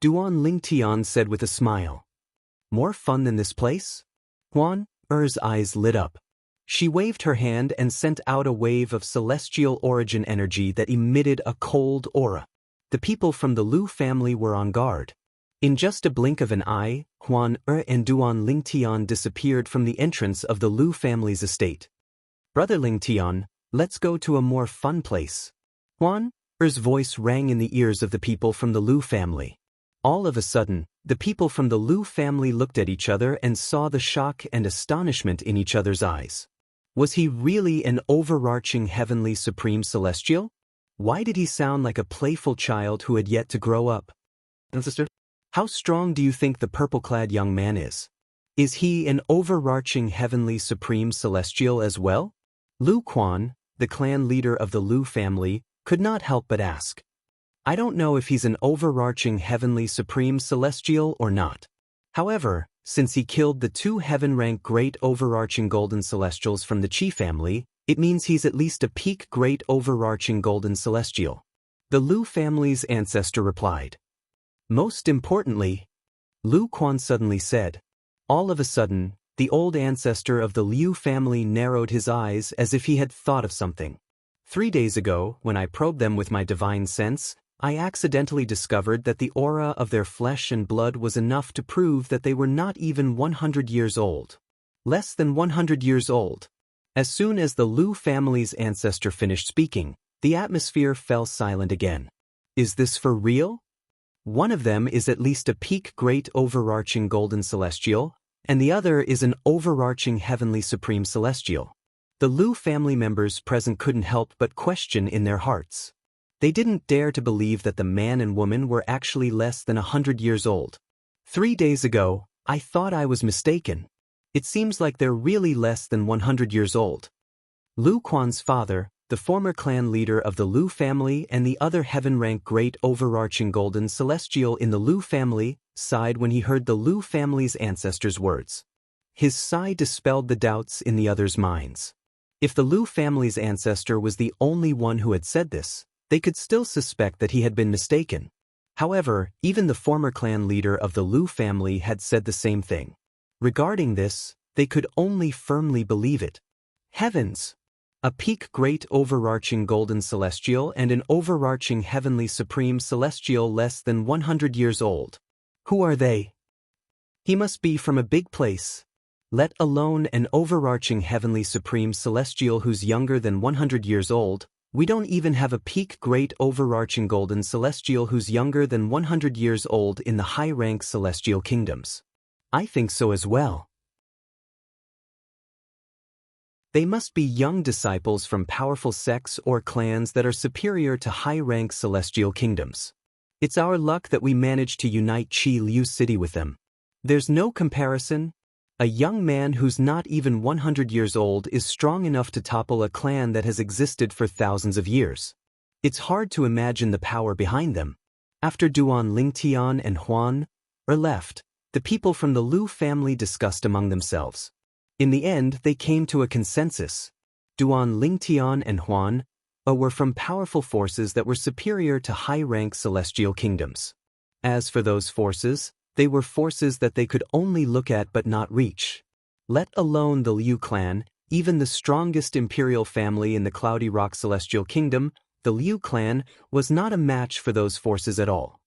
A: Duan Lingtian said with a smile. More fun than this place? Huan Er's eyes lit up. She waved her hand and sent out a wave of celestial origin energy that emitted a cold aura. The people from the Lu family were on guard. In just a blink of an eye, Huan and Duan Lingtian disappeared from the entrance of the Lu family's estate. Brother Lingtian, let's go to a more fun place. Huan Er's voice rang in the ears of the people from the Lu family. All of a sudden, the people from the Lu family looked at each other and saw the shock and astonishment in each other's eyes. Was he really an overarching heavenly supreme celestial? Why did he sound like a playful child who had yet to grow up? Sister, how strong do you think the purple-clad young man is? Is he an overarching heavenly supreme celestial as well? Lu Quan, the clan leader of the Lu family, could not help but ask. I don't know if he's an overarching heavenly supreme celestial or not. However, since he killed the two heaven-rank great overarching golden celestials from the Qi family, it means he's at least a peak great overarching golden celestial. The Lu family's ancestor replied. Most importantly, Lu Quan suddenly said. All of a sudden, the old ancestor of the Liu family narrowed his eyes as if he had thought of something. 3 days ago, when I probed them with my divine sense, I accidentally discovered that the aura of their flesh and blood was enough to prove that they were not even 100 years old. Less than 100 years old. As soon as the Lu family's ancestor finished speaking, the atmosphere fell silent again. Is this for real? One of them is at least a peak great overarching golden celestial, and the other is an overarching heavenly supreme celestial. The Lu family members present couldn't help but question in their hearts. They didn't dare to believe that the man and woman were actually less than 100 years old. 3 days ago, I thought I was mistaken. It seems like they're really less than 100 years old. Lu Quan's father, the former clan leader of the Lu family and the other heaven-rank great overarching golden celestial in the Lu family, sighed when he heard the Lu family's ancestors' words. His sigh dispelled the doubts in the others' minds. If the Lu family's ancestor was the only one who had said this, they could still suspect that he had been mistaken. However, even the former clan leader of the Lu family had said the same thing. Regarding this, they could only firmly believe it. Heavens! A peak great overarching golden celestial and an overarching heavenly supreme celestial less than 100 years old. Who are they? He must be from a big place. Let alone an overarching heavenly supreme celestial who's younger than 100 years old. We don't even have a peak great overarching golden celestial who's younger than 100 years old in the high-rank celestial kingdoms. I think so as well. They must be young disciples from powerful sects or clans that are superior to high-rank celestial kingdoms. It's our luck that we managed to unite Qi Liu City with them. There's no comparison. A young man who's not even 100 years old is strong enough to topple a clan that has existed for thousands of years. It's hard to imagine the power behind them. After Duan Lingtian and Huan left, the people from the Lu family discussed among themselves. In the end, they came to a consensus. Duan Lingtian and Huan were from powerful forces that were superior to high-rank celestial kingdoms. As for those forces, they were forces that they could only look at but not reach. Let alone the Liu clan, even the strongest imperial family in the Cloudy Rock Celestial Kingdom, the Liu clan was not a match for those forces at all.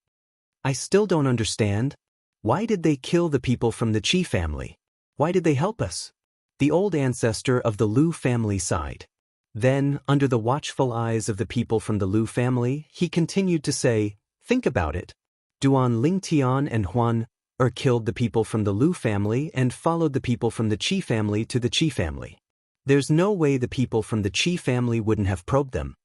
A: I still don't understand. Why did they kill the people from the Qi family? Why did they help us? The old ancestor of the Lu family sighed. Then, under the watchful eyes of the people from the Lu family, he continued to say, think about it. Duan Lingtian and Huan killed the people from the Lu family and followed the people from the Qi family to the Qi family. There's no way the people from the Qi family wouldn't have probed them.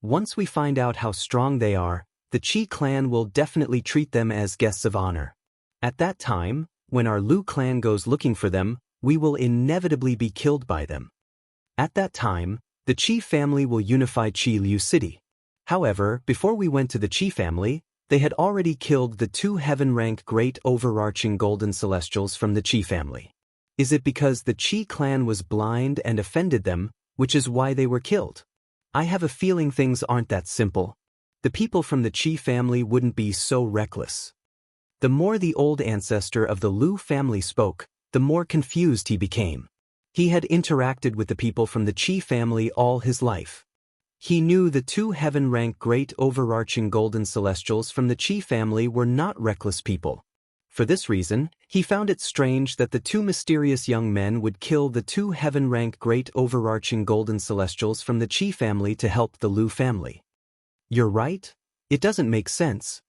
A: Once we find out how strong they are, the Qi clan will definitely treat them as guests of honor. At that time, when our Lu clan goes looking for them, we will inevitably be killed by them. At that time, the Qi family will unify Qi Liu City. However, before we went to the Qi family, they had already killed the 2 heaven-rank great overarching golden celestials from the Qi family. Is it because the Qi clan was blind and offended them, which is why they were killed? I have a feeling things aren't that simple. The people from the Qi family wouldn't be so reckless. The more the old ancestor of the Lu family spoke, the more confused he became. He had interacted with the people from the Qi family all his life. He knew the 2 heaven-rank great overarching golden celestials from the Qi family were not reckless people. For this reason, he found it strange that the 2 mysterious young men would kill the 2 heaven-rank great overarching golden celestials from the Qi family to help the Lu family. You're right. It doesn't make sense.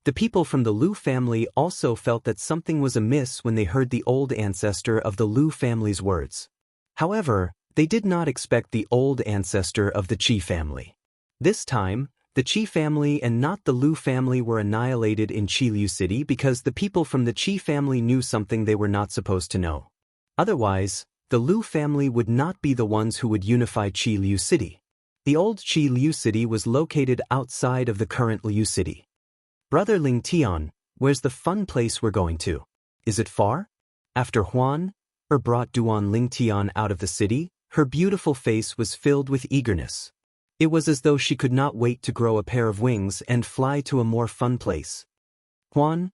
A: The people from the Lu family also felt that something was amiss when they heard the old ancestor of the Lu family's words. However, they did not expect the old ancestor of the Qi family. This time, the Qi family and not the Lu family were annihilated in Qi Liu City because the people from the Qi family knew something they were not supposed to know. Otherwise, the Lu family would not be the ones who would unify Qi Liu City. The old Qi Liu City was located outside of the current Liu City. Brother Ling Tian, where's the fun place we're going to? Is it far? After Huan brought Duan Ling Tian out of the city, her beautiful face was filled with eagerness. It was as though she could not wait to grow a pair of wings and fly to a more fun place. Huan,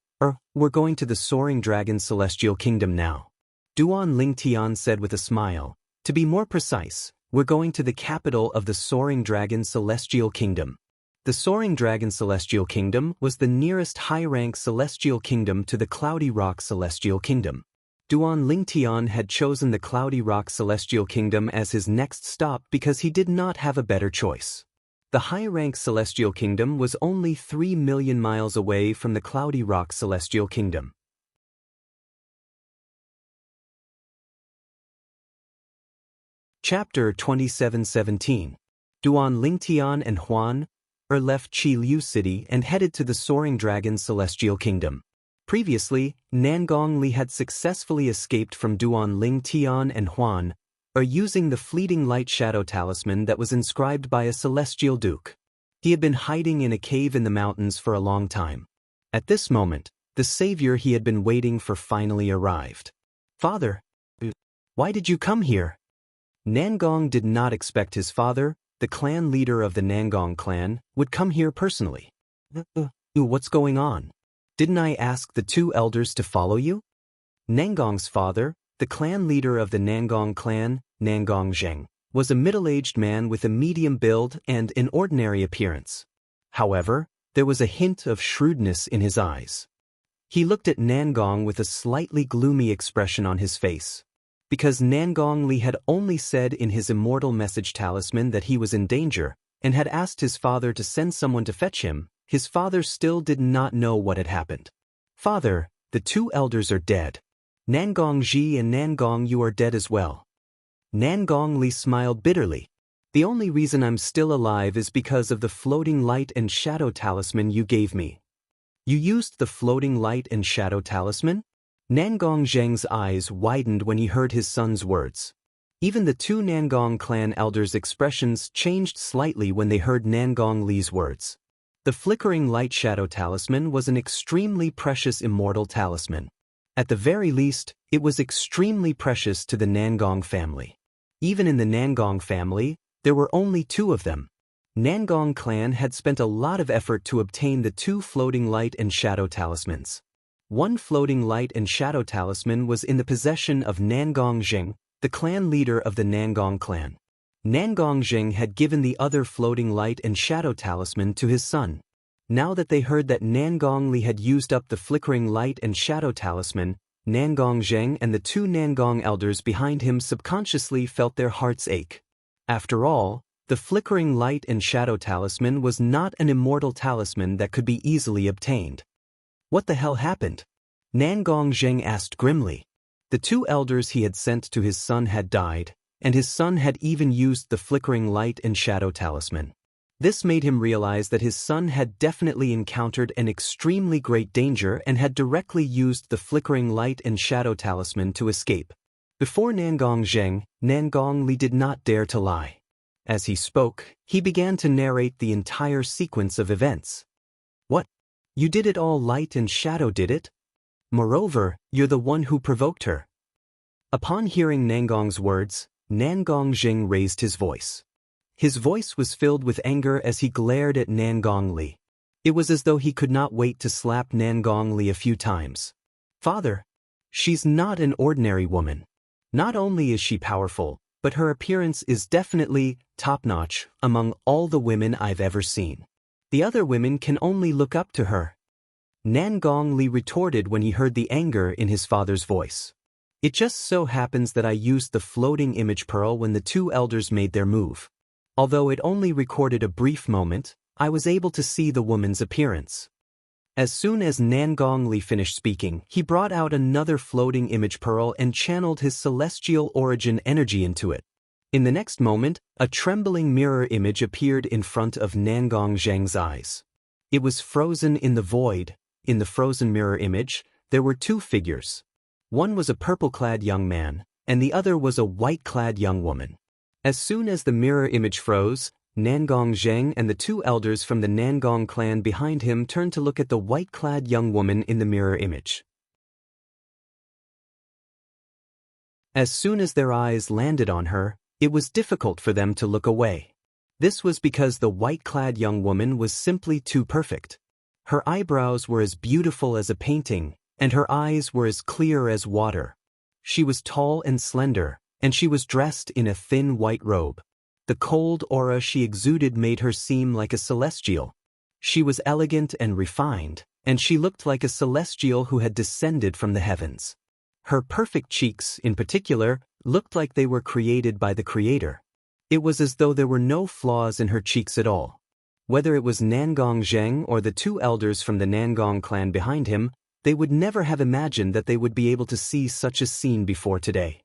A: we're going to the Soaring Dragon Celestial Kingdom now. Duan Ling Tian said with a smile. To be more precise, we're going to the capital of the Soaring Dragon Celestial Kingdom. The Soaring Dragon Celestial Kingdom was the nearest high-rank celestial kingdom to the Cloudy Rock Celestial Kingdom. Duan Lingtian had chosen the Cloudy Rock Celestial Kingdom as his next stop because he did not have a better choice. The high-rank Celestial Kingdom was only 3 million miles away from the Cloudy Rock Celestial Kingdom. Chapter 27:17. Duan Lingtian and Huan left Qi Liu City and headed to the Soaring Dragon Celestial Kingdom. Previously, Nangong Li had successfully escaped from Duan Lingtian and Huan, using the fleeting light shadow talisman that was inscribed by a celestial duke. He had been hiding in a cave in the mountains for a long time. At this moment, the savior he had been waiting for finally arrived. Father, why did you come here? Nangong did not expect his father, the clan leader of the Nangong clan, would come here personally. What's going on? Didn't I ask the 2 elders to follow you? Nangong's father, the clan leader of the Nangong clan, Nangong Zheng, was a middle-aged man with a medium build and an ordinary appearance. However, there was a hint of shrewdness in his eyes. He looked at Nangong with a slightly gloomy expression on his face. Because Nangong Li had only said in his immortal message talisman that he was in danger, and had asked his father to send someone to fetch him, his father still did not know what had happened. Father, the 2 elders are dead. Nangong Ji and Nangong you are dead as well. Nangong Li smiled bitterly. The only reason I'm still alive is because of the floating light and shadow talisman you gave me. You used the floating light and shadow talisman? Nangong Zheng's eyes widened when he heard his son's words. Even the 2 Nangong clan elders' expressions changed slightly when they heard Nangong Li's words. The flickering light shadow talisman was an extremely precious immortal talisman. At the very least, it was extremely precious to the Nangong family. Even in the Nangong family, there were only 2 of them. Nangong clan had spent a lot of effort to obtain the 2 floating light and shadow talismans. One floating light and shadow talisman was in the possession of Nangong Zheng, the clan leader of the Nangong clan. Nangong Zheng had given the other floating light and shadow talisman to his son. Now that they heard that Nangong Li had used up the flickering light and shadow talisman, Nangong Zheng and the 2 Nangong elders behind him subconsciously felt their hearts ache. After all, the flickering light and shadow talisman was not an immortal talisman that could be easily obtained. What the hell happened? Nangong Zheng asked grimly. The 2 elders he had sent to his son had died, and his son had even used the flickering light and shadow talisman. This made him realize that his son had definitely encountered an extremely great danger and had directly used the flickering light and shadow talisman to escape. Before Nangong Zheng, Nangong Li did not dare to lie. As he spoke, he began to narrate the entire sequence of events. What? You did it all light and shadow, did it? Moreover, you're the one who provoked her. Upon hearing Nangong's words, Nangong Zheng raised his voice. His voice was filled with anger as he glared at Nangong Li. It was as though he could not wait to slap Nangong Li a few times. Father, she's not an ordinary woman. Not only is she powerful, but her appearance is definitely top-notch among all the women I've ever seen. The other women can only look up to her. Nangong Li retorted when he heard the anger in his father's voice. It just so happens that I used the floating image pearl when the 2 elders made their move. Although it only recorded a brief moment, I was able to see the woman's appearance. As soon as Nangong Li finished speaking, he brought out another floating image pearl and channeled his celestial origin energy into it. In the next moment, a trembling mirror image appeared in front of Nangong Zheng's eyes. It was frozen in the void. In the frozen mirror image, there were 2 figures. One was a purple-clad young man, and the other was a white-clad young woman. As soon as the mirror image froze, Nangong Zheng and the 2 elders from the Nangong clan behind him turned to look at the white-clad young woman in the mirror image. As soon as their eyes landed on her, it was difficult for them to look away. This was because the white-clad young woman was simply too perfect. Her eyebrows were as beautiful as a painting, and her eyes were as clear as water. She was tall and slender, and she was dressed in a thin white robe. The cold aura she exuded made her seem like a celestial. She was elegant and refined, and she looked like a celestial who had descended from the heavens. Her perfect cheeks, in particular, looked like they were created by the Creator. It was as though there were no flaws in her cheeks at all. Whether it was Nangong Zheng or the 2 elders from the Nangong clan behind him, they would never have imagined that they would be able to see such a scene before today.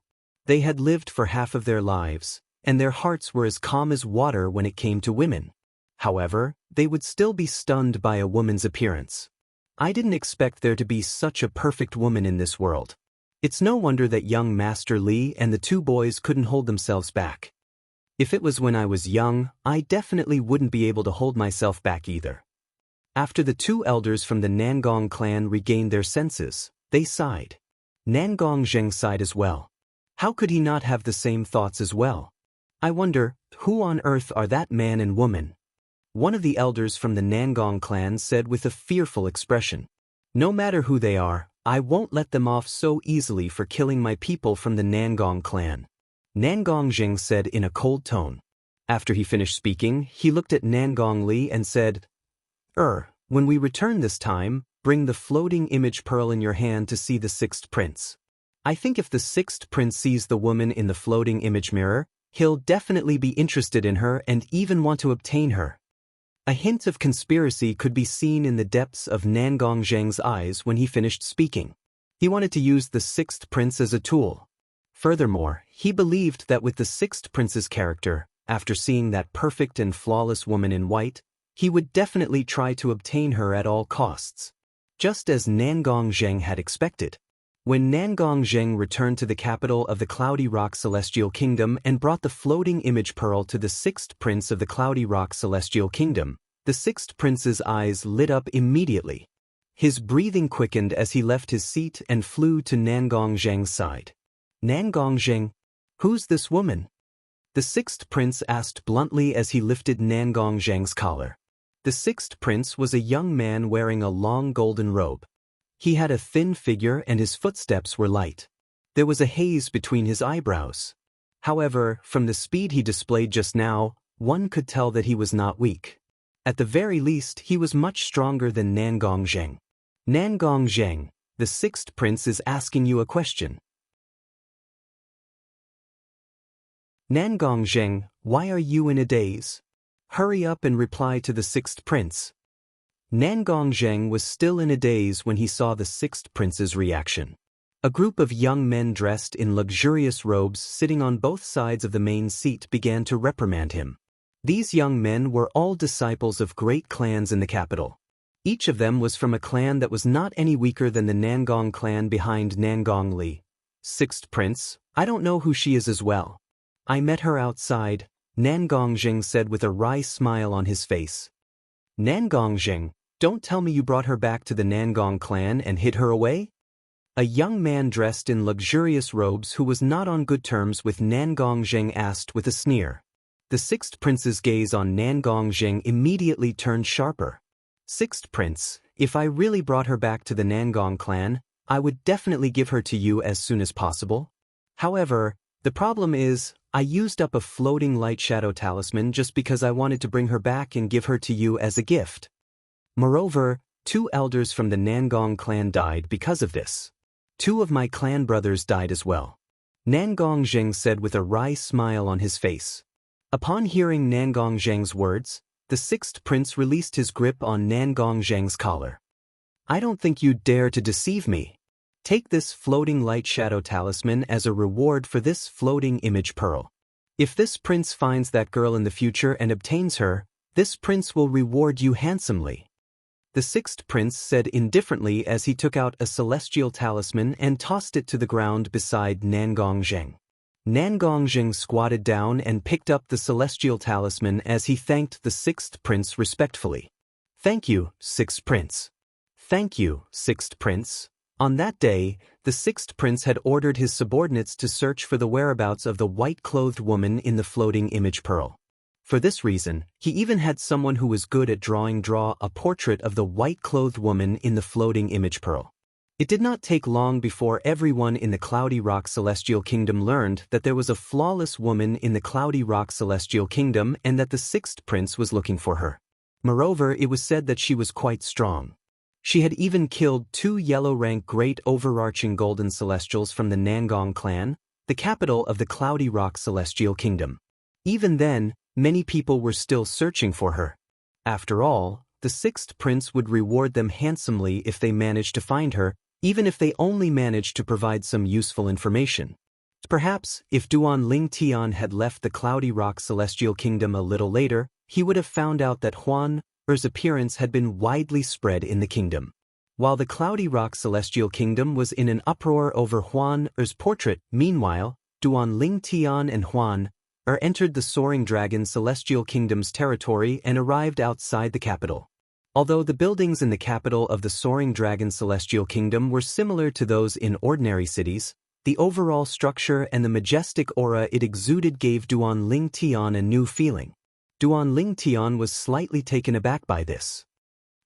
A: They had lived for half of their lives, and their hearts were as calm as water when it came to women. However, they would still be stunned by a woman's appearance. I didn't expect there to be such a perfect woman in this world. It's no wonder that young Master Li and the 2 boys couldn't hold themselves back. If it was when I was young, I definitely wouldn't be able to hold myself back either. After the 2 elders from the Nangong clan regained their senses, they sighed. Nangong Zheng sighed as well. How could he not have the same thoughts as well? I wonder, who on earth are that man and woman? One of the elders from the Nangong clan said with a fearful expression. No matter who they are, I won't let them off so easily for killing my people from the Nangong clan. Nangong Zheng said in a cold tone. After he finished speaking, he looked at Nangong Li and said, When we return this time, bring the floating image pearl in your hand to see the 6th prince. I think if the 6th prince sees the woman in the floating image mirror, he'll definitely be interested in her and even want to obtain her. A hint of conspiracy could be seen in the depths of Nangong Zheng's eyes when he finished speaking. He wanted to use the 6th prince as a tool. Furthermore, he believed that with the 6th prince's character, after seeing that perfect and flawless woman in white, he would definitely try to obtain her at all costs. Just as Nangong Zheng had expected. When Nangong Zheng returned to the capital of the Cloudy Rock Celestial Kingdom and brought the floating image pearl to the 6th prince of the Cloudy Rock Celestial Kingdom, The sixth prince's eyes lit up immediately. His breathing quickened as he left his seat and flew to Nangong Zheng's side. Nangong Zheng, who's this woman? The sixth prince asked bluntly as he lifted Nangong Zheng's collar. The sixth prince was a young man wearing a long golden robe. He had a thin figure and his footsteps were light. There was a haze between his eyebrows. However, from the speed he displayed just now, one could tell that he was not weak. At the very least, he was much stronger than Nangong Zheng. Nangong Zheng, the sixth prince is asking you a question. Nangong Zheng, why are you in a daze? Hurry up and reply to the sixth prince. Nangong Zheng was still in a daze when he saw the sixth prince's reaction. A group of young men dressed in luxurious robes sitting on both sides of the main seat began to reprimand him. These young men were all disciples of great clans in the capital. Each of them was from a clan that was not any weaker than the Nangong clan behind Nangong Li. Sixth prince, I don't know who she is as well. I met her outside, Nangong Zheng said with a wry smile on his face. Nangong Zheng, don't tell me you brought her back to the Nangong clan and hid her away? A young man dressed in luxurious robes who was not on good terms with Nangong Zheng asked with a sneer. The sixth prince's gaze on Nangong Zheng immediately turned sharper. Sixth prince, if I really brought her back to the Nangong clan, I would definitely give her to you as soon as possible. However, the problem is, I used up a floating light shadow talisman just because I wanted to bring her back and give her to you as a gift. Moreover, 2 elders from the Nangong clan died because of this. 2 of my clan brothers died as well. Nangong Zheng said with a wry smile on his face. Upon hearing Nangong Zheng's words, the sixth prince released his grip on Nangong Zheng's collar. I don't think you'd dare to deceive me. Take this floating light shadow talisman as a reward for this floating image pearl. If this prince finds that girl in the future and obtains her, this prince will reward you handsomely. The sixth prince said indifferently as he took out a celestial talisman and tossed it to the ground beside Nangong Zheng. Nangong Zheng squatted down and picked up the celestial talisman as he thanked the sixth prince respectfully. Thank you, sixth prince. Thank you, sixth prince. On that day, the sixth prince had ordered his subordinates to search for the whereabouts of the white-clothed woman in the floating image pearl. For this reason, he even had someone who was good at draw a portrait of the white-clothed woman in the floating image pearl. It did not take long before everyone in the Cloudy Rock Celestial Kingdom learned that there was a flawless woman in the Cloudy Rock Celestial Kingdom and that the sixth prince was looking for her. Moreover, it was said that she was quite strong. She had even killed 2 yellow-rank great overarching golden celestials from the Nangong clan, the capital of the Cloudy Rock Celestial Kingdom. Even then, many people were still searching for her. After all, the sixth prince would reward them handsomely if they managed to find her, even if they only managed to provide some useful information. Perhaps, if Duan Ling Tian had left the Cloudy Rock Celestial Kingdom a little later, he would have found out that Huan Er's appearance had been widely spread in the kingdom. While the Cloudy Rock Celestial Kingdom was in an uproar over Huan Er's portrait, meanwhile, Duan Ling Tian and Huan Er entered the Soaring Dragon Celestial Kingdom's territory and arrived outside the capital. Although the buildings in the capital of the Soaring Dragon Celestial Kingdom were similar to those in ordinary cities, the overall structure and the majestic aura it exuded gave Duan Ling Tian a new feeling. Duan Ling Tian was slightly taken aback by this.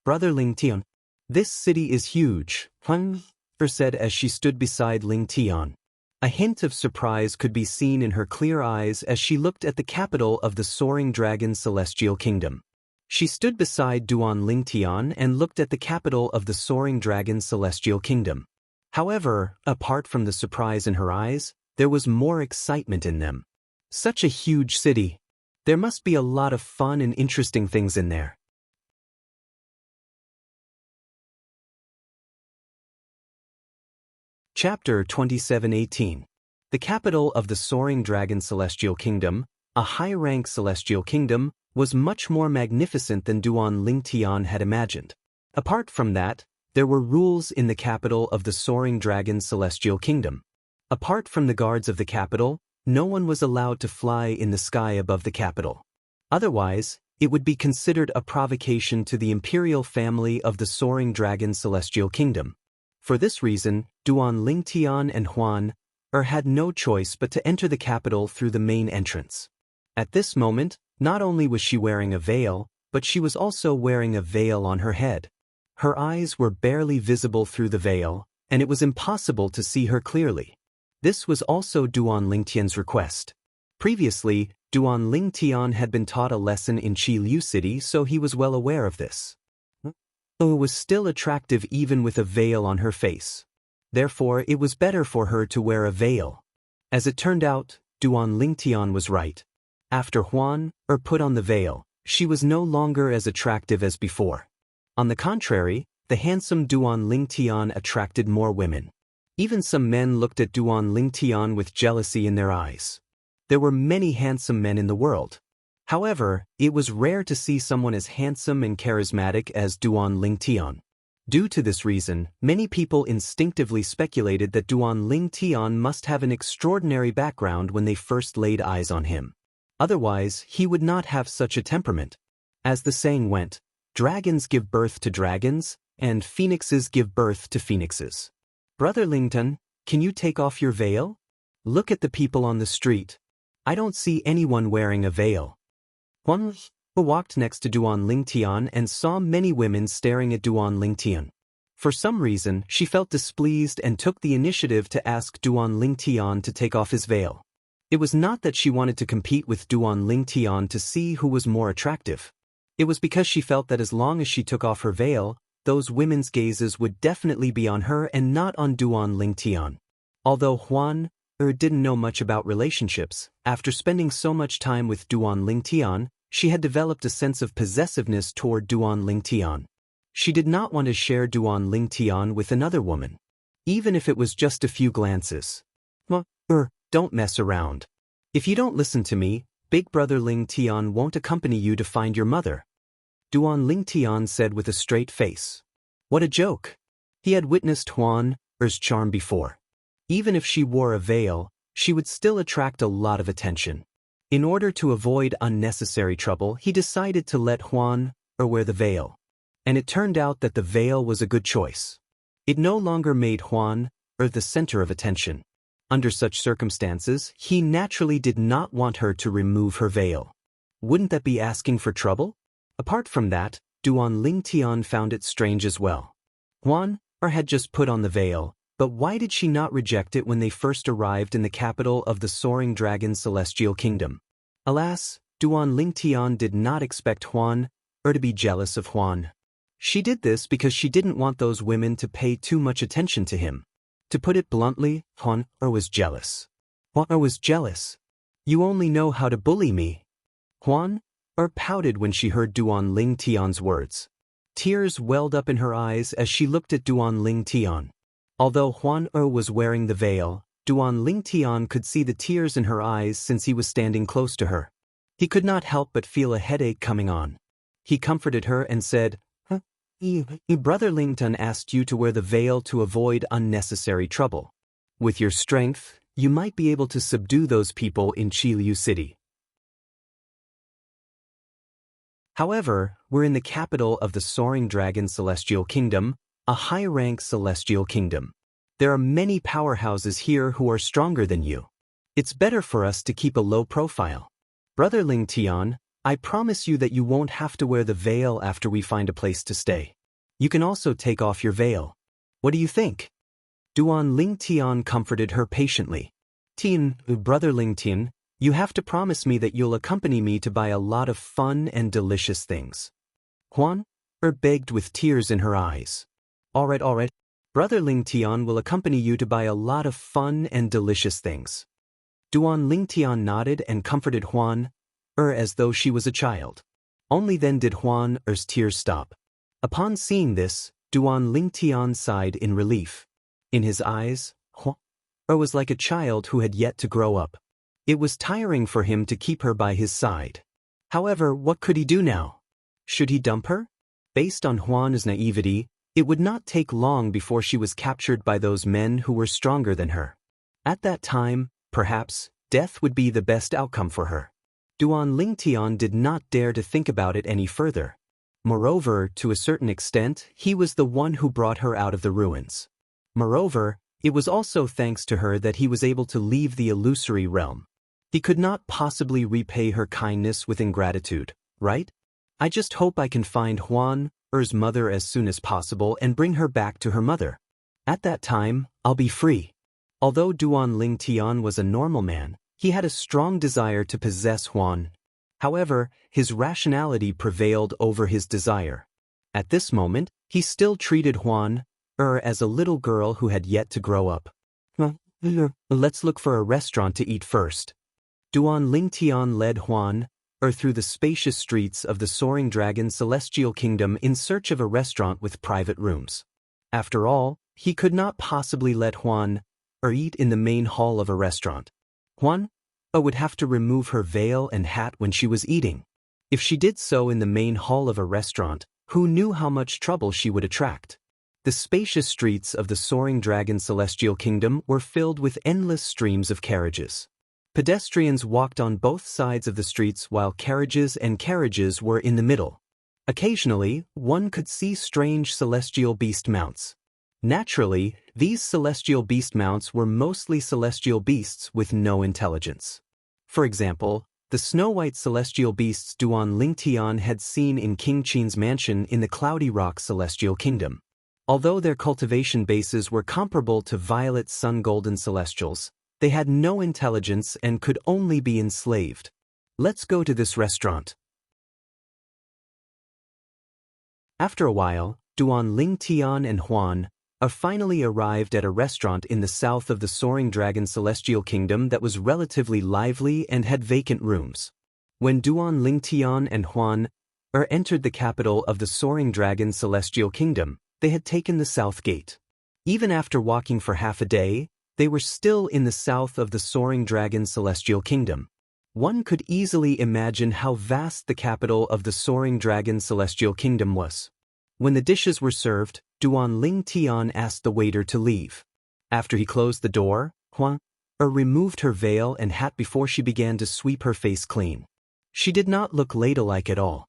A: Brother Ling Tian, this city is huge, Huan Er said as she stood beside Ling Tian. A hint of surprise could be seen in her clear eyes as she looked at the capital of the Soaring Dragon Celestial Kingdom. She stood beside Duan Ling Tian and looked at the capital of the Soaring Dragon Celestial Kingdom. However, apart from the surprise in her eyes, there was more excitement in them. Such a huge city. There must be a lot of fun and interesting things in there. Chapter 27:18. The capital of the Soaring Dragon Celestial Kingdom, a high-rank celestial kingdom, was much more magnificent than Duan Ling Tian had imagined. Apart from that, there were rules in the capital of the Soaring Dragon Celestial Kingdom. Apart from the guards of the capital, no one was allowed to fly in the sky above the capital. Otherwise, It would be considered a provocation to the imperial family of the Soaring Dragon Celestial Kingdom. For this reason, Duan Lingtian and Huan had no choice but to enter the capital through the main entrance. At this moment, not only was she wearing a veil, but she was also wearing a veil on her head. Her eyes were barely visible through the veil, and it was impossible to see her clearly. This was also Duan Lingtian's request. Previously, Duan Lingtian had been taught a lesson in Qi Liu City, so he was well aware of this. Though it was still attractive even with a veil on her face. Therefore, it was better for her to wear a veil. As it turned out, Duan Lingtian was right. After Huan put on the veil, she was no longer as attractive as before. On the contrary, the handsome Duan Lingtian attracted more women. Even some men looked at Duan Lingtian with jealousy in their eyes. There were many handsome men in the world. However, it was rare to see someone as handsome and charismatic as Duan Lingtian. Due to this reason, many people instinctively speculated that Duan Lingtian must have an extraordinary background when they first laid eyes on him. Otherwise, he would not have such a temperament. As the saying went, dragons give birth to dragons, and phoenixes give birth to phoenixes. Brother Lington, can you take off your veil? Look at the people on the street. I don't see anyone wearing a veil. Huan walked next to Duan Lingtian and saw many women staring at Duan Lingtian. For some reason, she felt displeased and took the initiative to ask Duan Lingtian to take off his veil. It was not that she wanted to compete with Duan Lingtian to see who was more attractive. It was because she felt that as long as she took off her veil, those women's gazes would definitely be on her and not on Duan Lingtian. Although Huan didn't know much about relationships, after spending so much time with Duan Lingtian, she had developed a sense of possessiveness toward Duan Lingtian. She did not want to share Duan Lingtian with another woman, even if it was just a few glances. Don't mess around. If you don't listen to me, Big Brother Lingtian won't accompany you to find your mother. Duan Lingtian said with a straight face. What a joke. He had witnessed Huan's charm before. Even if she wore a veil, she would still attract a lot of attention. In order to avoid unnecessary trouble, he decided to let Huan wear the veil. And it turned out that the veil was a good choice. It no longer made Huan the center of attention. Under such circumstances, he naturally did not want her to remove her veil. Wouldn't that be asking for trouble? Apart from that, Duan Lingtian found it strange as well. Huan had just put on the veil, but why did she not reject it when they first arrived in the capital of the Soaring Dragon Celestial Kingdom? Alas, Duan Lingtian did not expect Huan to be jealous of Huan. She did this because she didn't want those women to pay too much attention to him. To put it bluntly, Huan was jealous. Huan was jealous. You only know how to bully me. Huan pouted when she heard Duan Lingtian's words. Tears welled up in her eyes as she looked at Duan Lingtian. Although Huan was wearing the veil, Duan Lingtian could see the tears in her eyes since he was standing close to her. He could not help but feel a headache coming on. He comforted her and said, Brother Lington asked you to wear the veil to avoid unnecessary trouble. With your strength, you might be able to subdue those people in Qi Liu City. However, we're in the capital of the Soaring Dragon Celestial Kingdom, a high-rank celestial kingdom. There are many powerhouses here who are stronger than you. It's better for us to keep a low profile. Brother Lingtian, I promise you that you won't have to wear the veil after we find a place to stay. You can also take off your veil. What do you think? Duan Lingtian comforted her patiently. Brother Lingtian, you have to promise me that you'll accompany me to buy a lot of fun and delicious things. Huan begged with tears in her eyes. All right. Brother Lingtian will accompany you to buy a lot of fun and delicious things. Duan Lingtian nodded and comforted Huan as though she was a child. Only then did Huan's tears stop. Upon seeing this, Duan Lingtian sighed in relief. In his eyes, Huan was like a child who had yet to grow up. It was tiring for him to keep her by his side. However, what could he do now? Should he dump her? Based on Huan's naivety, it would not take long before she was captured by those men who were stronger than her. At that time, perhaps, death would be the best outcome for her. Duan Lingtian did not dare to think about it any further. Moreover, to a certain extent, he was the one who brought her out of the ruins. Moreover, it was also thanks to her that he was able to leave the illusory realm. He could not possibly repay her kindness with ingratitude, right? I just hope I can find Huan Er's mother as soon as possible and bring her back to her mother. At that time, I'll be free. Although Duan Lingtian was a normal man, he had a strong desire to possess Huan. However, his rationality prevailed over his desire. At this moment, he still treated Huan as a little girl who had yet to grow up. Let's look for a restaurant to eat first. Duan Lingtian led Huan through the spacious streets of the Soaring Dragon Celestial Kingdom in search of a restaurant with private rooms. After all, he could not possibly let Huan eat in the main hall of a restaurant. Huan would have to remove her veil and hat when she was eating. If she did so in the main hall of a restaurant, who knew how much trouble she would attract? The spacious streets of the Soaring Dragon Celestial Kingdom were filled with endless streams of carriages. Pedestrians walked on both sides of the streets while carriages were in the middle. Occasionally, one could see strange celestial beast mounts. Naturally, these celestial beast mounts were mostly celestial beasts with no intelligence. For example, the snow-white celestial beasts Duan Lingtian had seen in King Qin's mansion in the Cloudy Rock Celestial Kingdom. Although their cultivation bases were comparable to violet sun-golden celestials, they had no intelligence and could only be enslaved. Let's go to this restaurant. After a while, Duan Lingtian and Huan finally arrived at a restaurant in the south of the Soaring Dragon Celestial Kingdom that was relatively lively and had vacant rooms. When Duan Lingtian and Huan entered the capital of the Soaring Dragon Celestial Kingdom, they had taken the south gate. Even after walking for half a day, they were still in the south of the Soaring Dragon Celestial Kingdom. One could easily imagine how vast the capital of the Soaring Dragon Celestial Kingdom was. When the dishes were served, Duan Lingtian asked the waiter to leave. After he closed the door, Huan removed her veil and hat before she began to sweep her face clean. She did not look ladylike at all.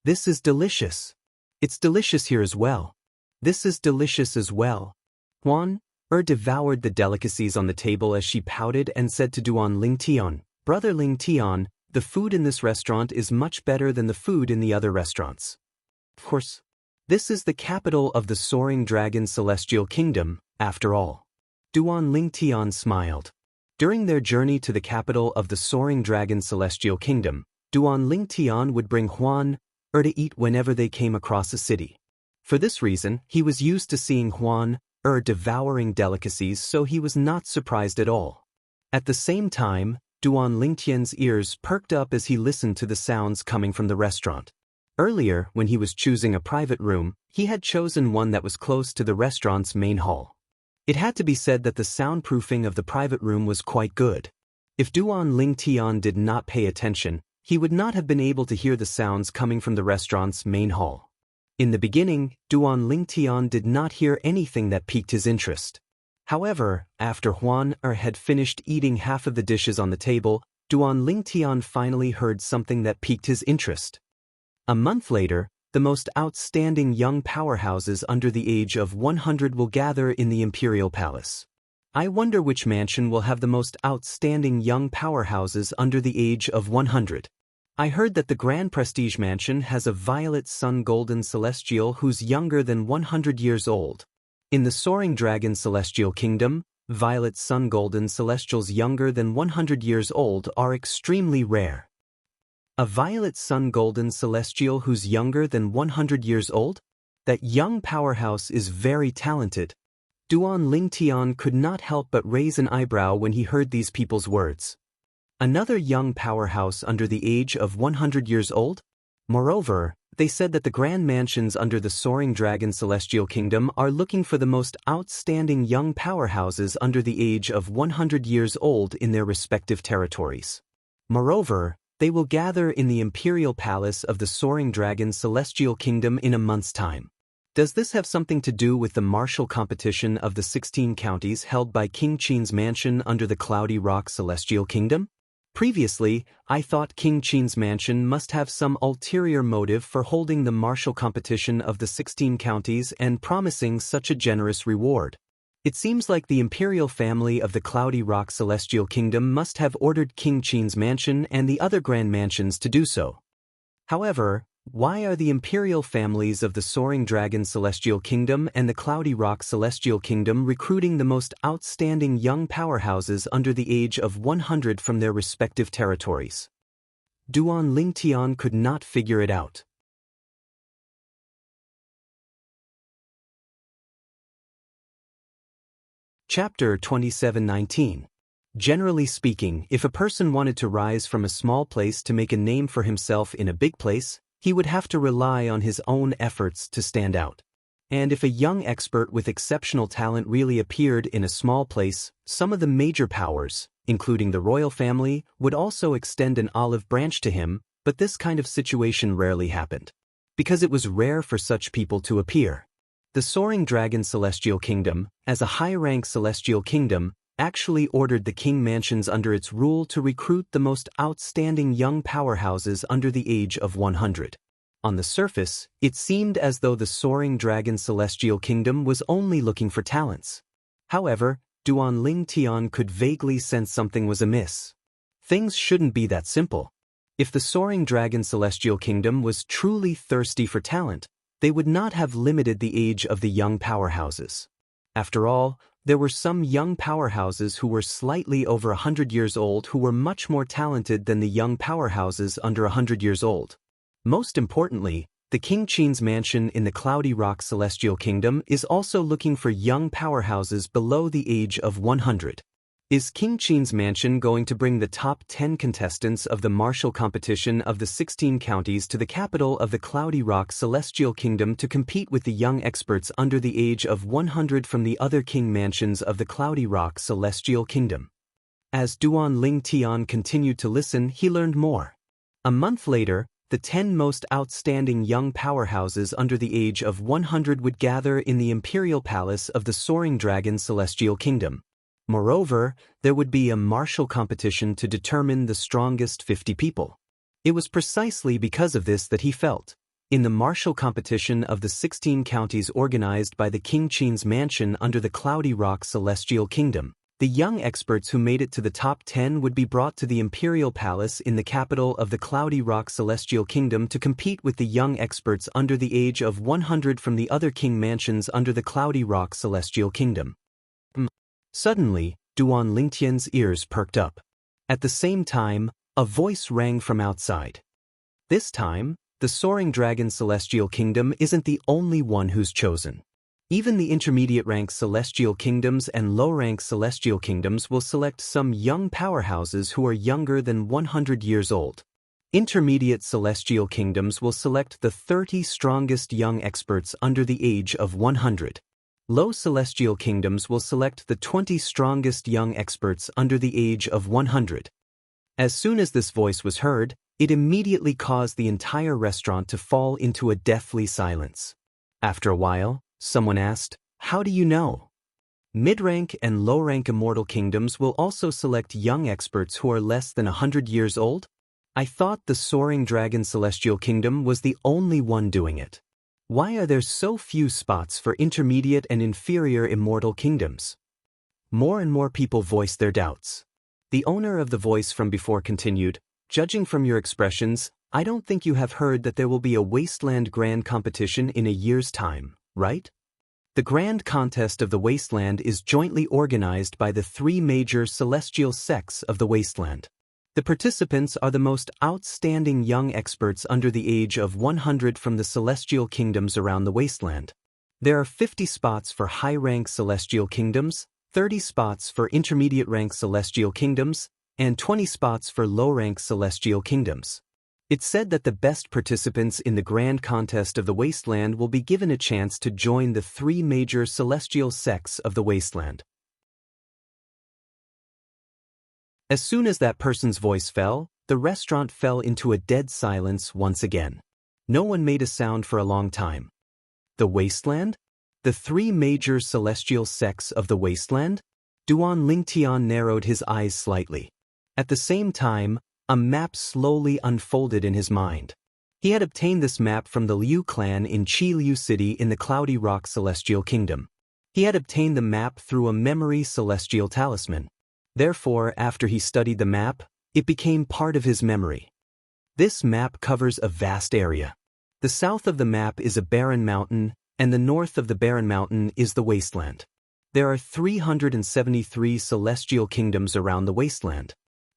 A: This is delicious. It's delicious here as well. This is delicious as well. Huan devoured the delicacies on the table as she pouted and said to Duan Lingtian, "Brother Lingtian, the food in this restaurant is much better than the food in the other restaurants." Of course, this is the capital of the Soaring Dragon Celestial Kingdom, after all. Duan Lingtian smiled. During their journey to the capital of the Soaring Dragon Celestial Kingdom, Duan Lingtian would bring Huan to eat whenever they came across a city. For this reason, he was used to seeing Huan devouring delicacies, so he was not surprised at all. At the same time, Duan Lingtian's ears perked up as he listened to the sounds coming from the restaurant. Earlier, when he was choosing a private room, he had chosen one that was close to the restaurant's main hall. It had to be said that the soundproofing of the private room was quite good. If Duan Lingtian did not pay attention, he would not have been able to hear the sounds coming from the restaurant's main hall. In the beginning, Duan Lingtian did not hear anything that piqued his interest. However, after Huan had finished eating half of the dishes on the table, Duan Lingtian finally heard something that piqued his interest. A month later, the most outstanding young powerhouses under the age of 100 will gather in the Imperial Palace. I wonder which mansion will have the most outstanding young powerhouses under the age of 100. I heard that the Grand Prestige Mansion has a violet sun golden celestial who's younger than 100 years old. In the Soaring Dragon Celestial Kingdom, violet sun golden celestials younger than 100 years old are extremely rare. A violet sun golden celestial who's younger than 100 years old? That young powerhouse is very talented. Duan Lingtian could not help but raise an eyebrow when he heard these people's words. Another young powerhouse under the age of 100 years old? Moreover, they said that the grand mansions under the Soaring Dragon Celestial Kingdom are looking for the most outstanding young powerhouses under the age of 100 years old in their respective territories. Moreover, they will gather in the Imperial Palace of the Soaring Dragon Celestial Kingdom in a month's time. Does this have something to do with the martial competition of the 16 counties held by King Qin's mansion under the Cloudy Rock Celestial Kingdom? Previously, I thought King Qin's mansion must have some ulterior motive for holding the martial competition of the 16 counties and promising such a generous reward. It seems like the imperial family of the Cloudy Rock Celestial Kingdom must have ordered King Qin's mansion and the other grand mansions to do so. However, why are the imperial families of the Soaring Dragon Celestial Kingdom and the Cloudy Rock Celestial Kingdom recruiting the most outstanding young powerhouses under the age of 100 from their respective territories? Duan Lingtian could not figure it out. Chapter 27:19. Generally speaking, if a person wanted to rise from a small place to make a name for himself in a big place, he would have to rely on his own efforts to stand out. And if a young expert with exceptional talent really appeared in a small place, some of the major powers, including the royal family, would also extend an olive branch to him, but this kind of situation rarely happened, because it was rare for such people to appear. The Soaring Dragon Celestial Kingdom, as a high-rank celestial kingdom, actually ordered the king mansions under its rule to recruit the most outstanding young powerhouses under the age of 100. On the surface, it seemed as though the Soaring Dragon Celestial Kingdom was only looking for talents. However, Duan Lingtian could vaguely sense something was amiss. Things shouldn't be that simple. If the Soaring Dragon Celestial Kingdom was truly thirsty for talent, they would not have limited the age of the young powerhouses. After all, there were some young powerhouses who were slightly over 100 years old who were much more talented than the young powerhouses under 100 years old. Most importantly, the King Qin's mansion in the Cloudy Rock Celestial Kingdom is also looking for young powerhouses below the age of 100. Is King Qin's mansion going to bring the top 10 contestants of the martial competition of the 16 counties to the capital of the Cloudy Rock Celestial Kingdom to compete with the young experts under the age of 100 from the other king mansions of the Cloudy Rock Celestial Kingdom? As Duan Lingtian continued to listen, he learned more. A month later, the 10 most outstanding young powerhouses under the age of 100 would gather in the Imperial Palace of the Soaring Dragon Celestial Kingdom. Moreover, there would be a martial competition to determine the strongest 50 people. It was precisely because of this that he felt, in the martial competition of the 16 counties organized by the King Qin's mansion under the Cloudy Rock Celestial Kingdom, the young experts who made it to the top 10 would be brought to the Imperial Palace in the capital of the Cloudy Rock Celestial Kingdom to compete with the young experts under the age of 100 from the other king mansions under the Cloudy Rock Celestial Kingdom. Suddenly, Duan Lingtian's ears perked up. At the same time, a voice rang from outside. This time, the Soaring Dragon Celestial Kingdom isn't the only one who's chosen. Even the intermediate-rank celestial kingdoms and low-rank celestial kingdoms will select some young powerhouses who are younger than 100 years old. Intermediate celestial kingdoms will select the 30 strongest young experts under the age of 100. Low celestial kingdoms will select the 20 strongest young experts under the age of 100. As soon as this voice was heard, it immediately caused the entire restaurant to fall into a deathly silence. After a while, someone asked, "How do you know?" Mid-rank and low-rank immortal kingdoms will also select young experts who are less than 100 years old? I thought the Soaring Dragon Celestial Kingdom was the only one doing it. Why are there so few spots for intermediate and inferior immortal kingdoms? More and more people voiced their doubts. The owner of the voice from before continued, "Judging from your expressions, I don't think you have heard that there will be a Wasteland Grand Competition in a year's time, right? The Grand Contest of the Wasteland is jointly organized by the 3 major celestial sects of the Wasteland. The participants are the most outstanding young experts under the age of 100 from the celestial kingdoms around the wasteland. There are 50 spots for high-rank celestial kingdoms, 30 spots for intermediate-rank celestial kingdoms, and 20 spots for low-rank celestial kingdoms. It's said that the best participants in the Grand Contest of the Wasteland will be given a chance to join the 3 major celestial sects of the wasteland." As soon as that person's voice fell, the restaurant fell into a dead silence once again. No one made a sound for a long time. The wasteland? The 3 major celestial sects of the wasteland? Duan Lingtian narrowed his eyes slightly. At the same time, a map slowly unfolded in his mind. He had obtained this map from the Liu clan in Qi Liu City in the Cloudy Rock Celestial Kingdom. He had obtained the map through a memory celestial talisman. Therefore, after he studied the map, it became part of his memory. This map covers a vast area. The south of the map is a barren mountain, and the north of the barren mountain is the wasteland. There are 373 celestial kingdoms around the wasteland.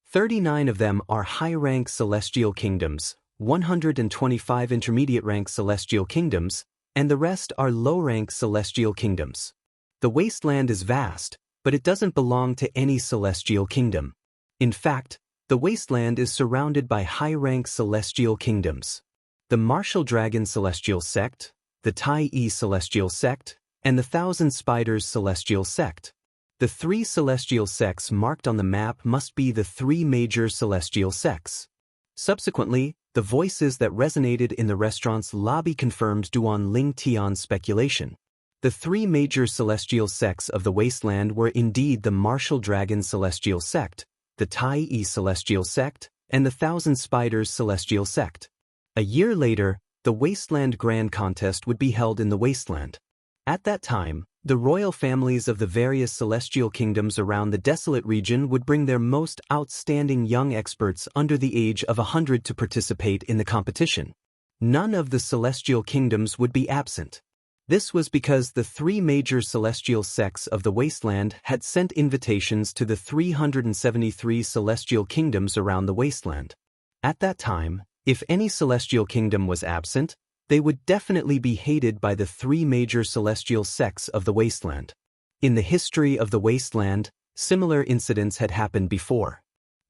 A: 39 of them are high-rank celestial kingdoms, 125 intermediate-rank celestial kingdoms, and the rest are low-rank celestial kingdoms. The wasteland is vast, but it doesn't belong to any celestial kingdom. In fact, the wasteland is surrounded by high-rank celestial kingdoms. The Martial Dragon Celestial Sect, the Tai Yi Celestial Sect, and the Thousand Spiders Celestial Sect. The three celestial sects marked on the map must be the three major celestial sects. Subsequently, the voices that resonated in the restaurant's lobby confirmed Duan Lingtian's speculation. The three major celestial sects of the wasteland were indeed the Martial Dragon Celestial Sect, the Tai Yi Celestial Sect, and the Thousand Spiders Celestial Sect. A year later, the Wasteland Grand Contest would be held in the wasteland. At that time, the royal families of the various celestial kingdoms around the desolate region would bring their most outstanding young experts under the age of 100 to participate in the competition. None of the celestial kingdoms would be absent. This was because the three major celestial sects of the wasteland had sent invitations to the 373 celestial kingdoms around the wasteland. At that time, if any celestial kingdom was absent, they would definitely be hated by the three major celestial sects of the wasteland. In the history of the wasteland, similar incidents had happened before.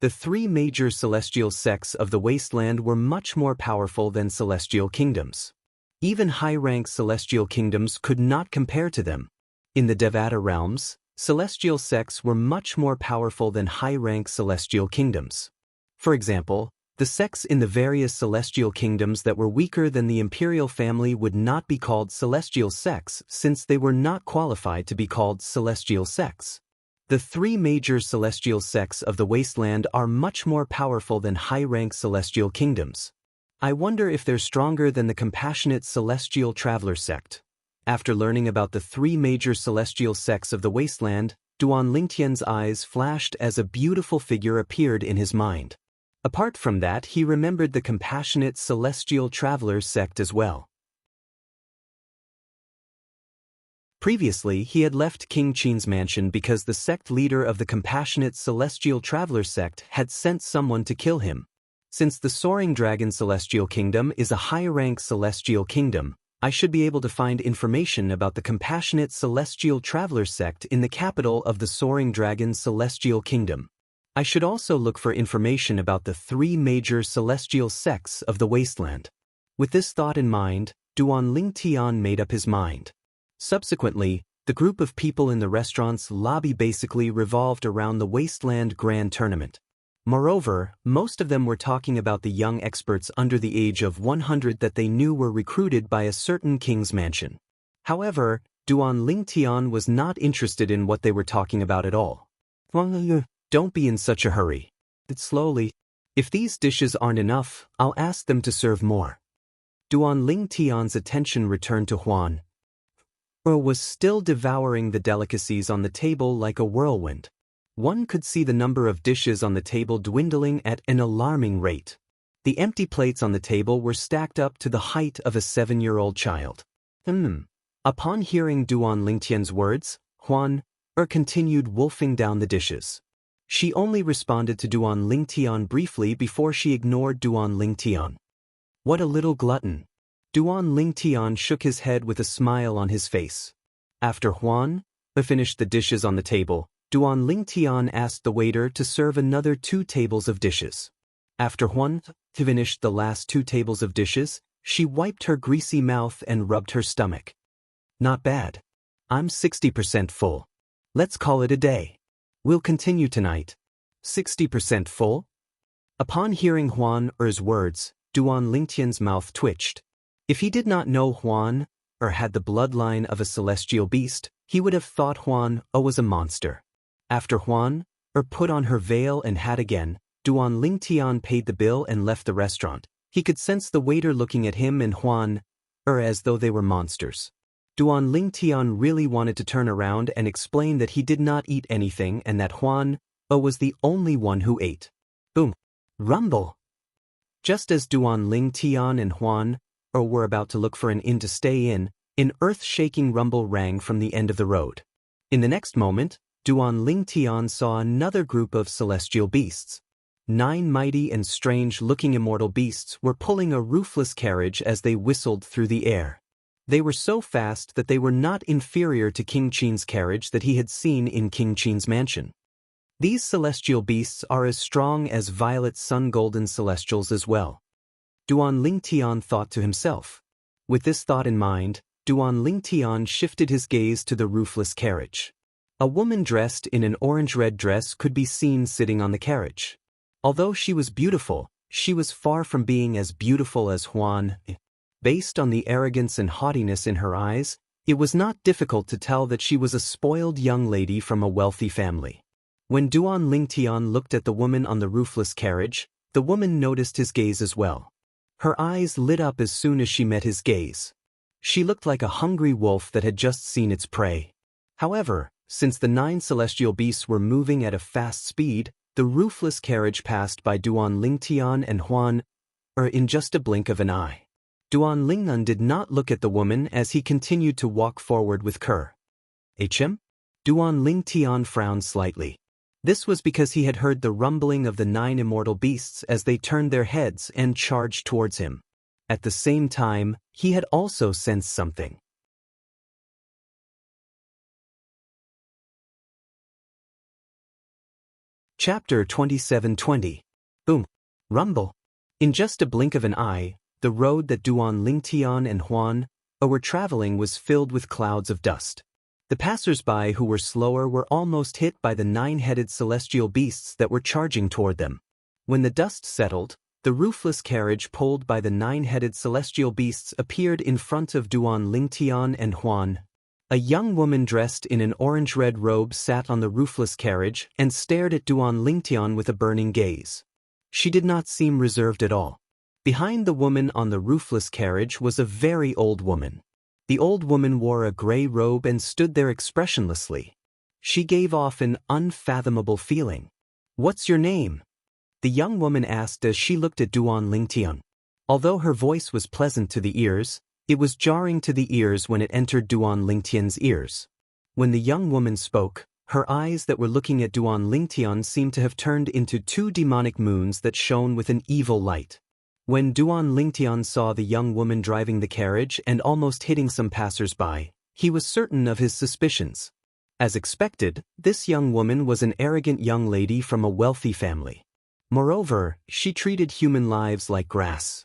A: The three major celestial sects of the wasteland were much more powerful than celestial kingdoms. Even high-rank celestial kingdoms could not compare to them. In the Devata realms, celestial sects were much more powerful than high-rank celestial kingdoms. For example, the sects in the various celestial kingdoms that were weaker than the imperial family would not be called celestial sects since they were not qualified to be called celestial sects. The three major celestial sects of the wasteland are much more powerful than high-rank celestial kingdoms. I wonder if they're stronger than the compassionate celestial traveler sect. After learning about the three major celestial sects of the wasteland, Duan Lingtian's eyes flashed as a beautiful figure appeared in his mind. Apart from that, he remembered the compassionate celestial traveler sect as well. Previously, he had left King Qin's mansion because the sect leader of the compassionate celestial traveler sect had sent someone to kill him. Since the Soaring Dragon Celestial Kingdom is a high-rank celestial kingdom, I should be able to find information about the compassionate celestial traveler sect in the capital of the Soaring Dragon Celestial Kingdom. I should also look for information about the three major celestial sects of the wasteland. With this thought in mind, Duan Lingtian made up his mind. Subsequently, the group of people in the restaurant's lobby basically revolved around the Wasteland Grand Tournament. Moreover, most of them were talking about the young experts under the age of 100 that they knew were recruited by a certain king's mansion. However, Duan Lingtian was not interested in what they were talking about at all. Don't be in such a hurry. Eat slowly. If these dishes aren't enough, I'll ask them to serve more. Duan Lingtian's attention returned to Huan, who was still devouring the delicacies on the table like a whirlwind. One could see the number of dishes on the table dwindling at an alarming rate. The empty plates on the table were stacked up to the height of a 7-year-old child. Upon hearing Duan Lingtian's words, Huan continued wolfing down the dishes. She only responded to Duan Lingtian briefly before she ignored Duan Lingtian. What a little glutton. Duan Lingtian shook his head with a smile on his face. After Huan finished the dishes on the table, Duan Lingtian asked the waiter to serve another 2 tables of dishes. After Huan finished the last 2 tables of dishes, she wiped her greasy mouth and rubbed her stomach. Not bad. I'm 60% full. Let's call it a day. We'll continue tonight. 60% full? Upon hearing Huan's words, Duan Lingtian's mouth twitched. If he did not know Huan had the bloodline of a celestial beast, he would have thought Huan was a monster. After Huan put on her veil and hat again. Duan Lingtian paid the bill and left the restaurant. He could sense the waiter looking at him and Huan as though they were monsters. Duan Lingtian really wanted to turn around and explain that he did not eat anything and that Huan was the only one who ate. Boom. Rumble. Just as Duan Lingtian and Huan were about to look for an inn to stay in, an earth-shaking rumble rang from the end of the road. In the next moment, Duan Lingtian saw another group of celestial beasts. 9 mighty and strange-looking immortal beasts were pulling a roofless carriage as they whistled through the air. They were so fast that they were not inferior to King Qin's carriage that he had seen in King Qin's mansion. These celestial beasts are as strong as violet sun-golden celestials as well. Duan Lingtian thought to himself. With this thought in mind, Duan Lingtian shifted his gaze to the roofless carriage. A woman dressed in an orange-red dress could be seen sitting on the carriage. Although she was beautiful, she was far from being as beautiful as Huan. Based on the arrogance and haughtiness in her eyes, it was not difficult to tell that she was a spoiled young lady from a wealthy family. When Duan Lingtian looked at the woman on the roofless carriage, the woman noticed his gaze as well. Her eyes lit up as soon as she met his gaze. She looked like a hungry wolf that had just seen its prey. However, since the 9 celestial beasts were moving at a fast speed, the roofless carriage passed by Duan Lingtian and Huan in just a blink of an eye. Duan Lingnan did not look at the woman as he continued to walk forward with Kerr. Duan Lingtian frowned slightly. This was because he had heard the rumbling of the 9 immortal beasts as they turned their heads and charged towards him. At the same time, he had also sensed something. Chapter 27:20. Boom. Rumble. In just a blink of an eye, the road that Duan Lingtian and Huan were traveling was filled with clouds of dust. The passers-by who were slower were almost hit by the 9-headed celestial beasts that were charging toward them. When the dust settled, the roofless carriage pulled by the 9-headed celestial beasts appeared in front of Duan Lingtian and Huan. A young woman dressed in an orange-red robe sat on the roofless carriage and stared at Duan Lingtian with a burning gaze. She did not seem reserved at all. Behind the woman on the roofless carriage was a very old woman. The old woman wore a gray robe and stood there expressionlessly. She gave off an unfathomable feeling. "What's your name?" the young woman asked as she looked at Duan Lingtian. Although her voice was pleasant to the ears, it was jarring to the ears when it entered Duan Lingtian's ears. When the young woman spoke, her eyes that were looking at Duan Lingtian seemed to have turned into 2 demonic moons that shone with an evil light. When Duan Lingtian saw the young woman driving the carriage and almost hitting some passers-by, he was certain of his suspicions. As expected, this young woman was an arrogant young lady from a wealthy family. Moreover, she treated human lives like grass.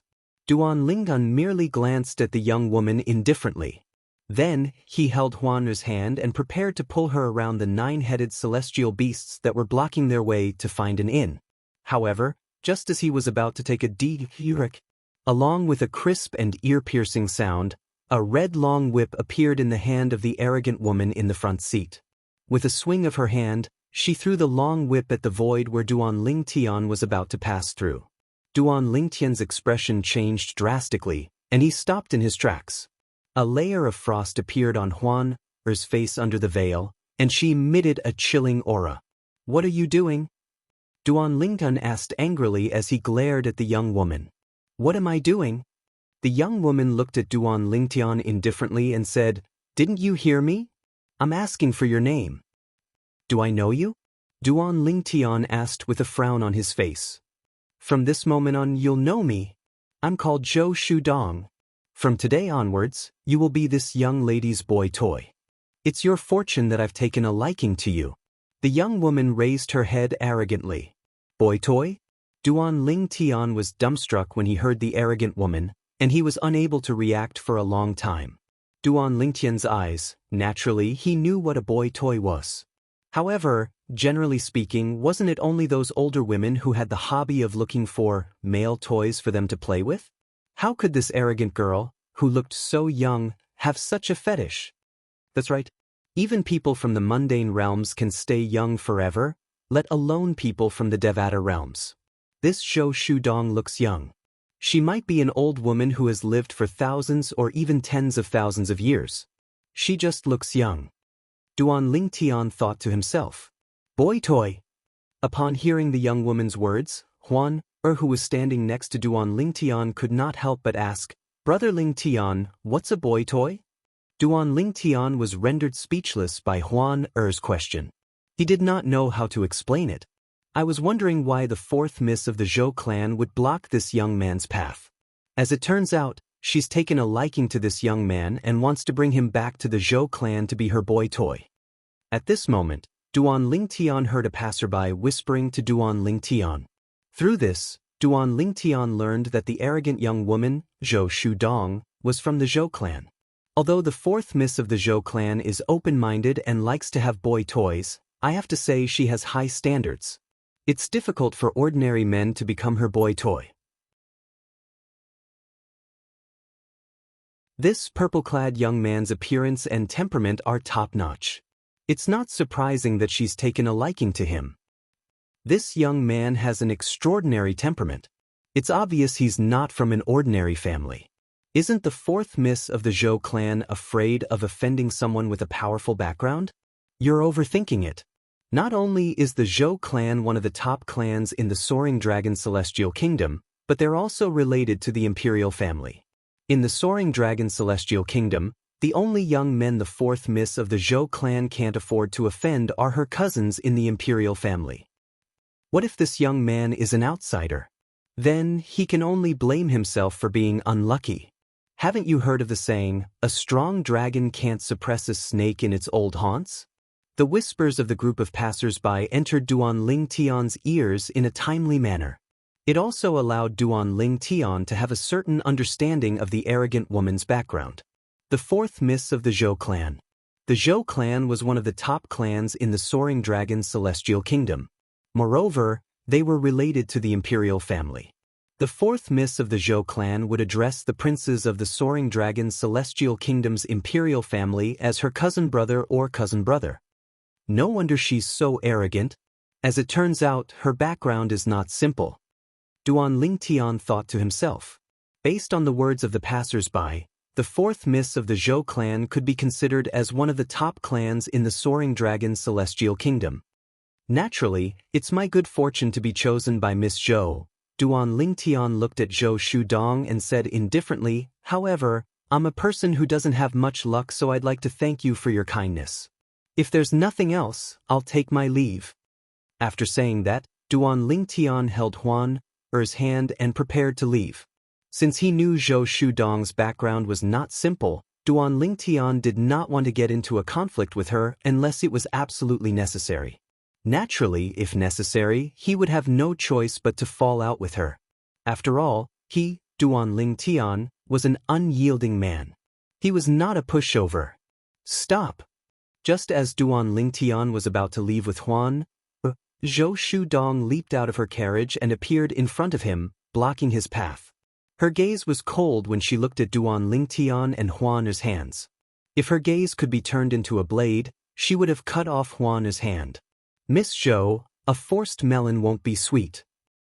A: Duan Lingnan merely glanced at the young woman indifferently. Then, he held Huan's hand and prepared to pull her around the 9-headed celestial beasts that were blocking their way to find an inn. However, just as he was about to take a deep breath, along with a crisp and ear-piercing sound, a red long whip appeared in the hand of the arrogant woman in the front seat. With a swing of her hand, she threw the long whip at the void where Duan Lingtian was about to pass through. Duan Lingtian's expression changed drastically, and he stopped in his tracks. A layer of frost appeared on Huan's face under the veil, and she emitted a chilling aura. "What are you doing?" Duan Lingtian asked angrily as he glared at the young woman. "What am I doing?" The young woman looked at Duan Lingtian indifferently and said, "Didn't you hear me? I'm asking for your name." "Do I know you?" Duan Lingtian asked with a frown on his face. "From this moment on you'll know me. I'm called Zhou Shudong. From today onwards, you will be this young lady's boy toy. It's your fortune that I've taken a liking to you." The young woman raised her head arrogantly. "Boy toy?" Duan Lingtian was dumbstruck when he heard the arrogant woman, and he was unable to react for a long time. Duan Lingtian's eyes, naturally he knew what a boy toy was. However, generally speaking, wasn't it only those older women who had the hobby of looking for male toys for them to play with? How could this arrogant girl, who looked so young, have such a fetish? That's right. Even people from the mundane realms can stay young forever, let alone people from the Devata realms. This Zhou Shudong looks young. She might be an old woman who has lived for thousands or even tens of thousands of years. She just looks young. Duan Lingtian thought to himself. Boy toy. Upon hearing the young woman's words, Huan, who was standing next to Duan Lingtian, could not help but ask, Brother Lingtian, what's a boy toy? Duan Lingtian was rendered speechless by Huan Er's question. He did not know how to explain it. I was wondering why the fourth miss of the Zhou clan would block this young man's path. As it turns out, she's taken a liking to this young man and wants to bring him back to the Zhou clan to be her boy toy. At this moment, Duan Lingtian heard a passerby whispering to Duan Lingtian. Through this, Duan Lingtian learned that the arrogant young woman, Zhou Shudong, was from the Zhou clan. Although the fourth miss of the Zhou clan is open-minded and likes to have boy toys, I have to say she has high standards. It's difficult for ordinary men to become her boy toy. This purple-clad young man's appearance and temperament are top-notch. It's not surprising that she's taken a liking to him. This young man has an extraordinary temperament. It's obvious he's not from an ordinary family. Isn't the fourth miss of the Zhou clan afraid of offending someone with a powerful background? You're overthinking it. Not only is the Zhou clan one of the top clans in the Soaring Dragon Celestial Kingdom, but they're also related to the imperial family. In the Soaring Dragon Celestial Kingdom, the only young men the fourth miss of the Zhou clan can't afford to offend are her cousins in the imperial family. What if this young man is an outsider? Then he can only blame himself for being unlucky. Haven't you heard of the saying, a strong dragon can't suppress a snake in its old haunts? The whispers of the group of passers-by entered Duan Lingtian's ears in a timely manner. It also allowed Duan Lingtian to have a certain understanding of the arrogant woman's background. The fourth miss of the Zhou clan. The Zhou clan was one of the top clans in the Soaring Dragon Celestial Kingdom. Moreover, they were related to the imperial family. The fourth miss of the Zhou clan would address the princes of the Soaring Dragon Celestial Kingdom's imperial family as her cousin brother or cousin brother. No wonder she's so arrogant. As it turns out, her background is not simple. Duan Lingtian thought to himself. Based on the words of the passers-by, the fourth miss of the Zhou clan could be considered as one of the top clans in the Soaring Dragon Celestial Kingdom. Naturally, it's my good fortune to be chosen by Miss Zhou. Duan Lingtian looked at Zhou Shudong and said indifferently, however, I'm a person who doesn't have much luck, so I'd like to thank you for your kindness. If there's nothing else, I'll take my leave. After saying that, Duan Lingtian held Huan Er's hand and prepared to leave. Since he knew Zhou Shudong's background was not simple, Duan Lingtian did not want to get into a conflict with her unless it was absolutely necessary. Naturally, if necessary, he would have no choice but to fall out with her. After all, he, Duan Lingtian, was an unyielding man. He was not a pushover. Stop! Just as Duan Lingtian was about to leave with Huan, Zhou Shudong leaped out of her carriage and appeared in front of him, blocking his path. Her gaze was cold when she looked at Duan Lingtian and Huan's hands. If her gaze could be turned into a blade, she would have cut off Huan's hand. Miss Zhou, a forced melon won't be sweet.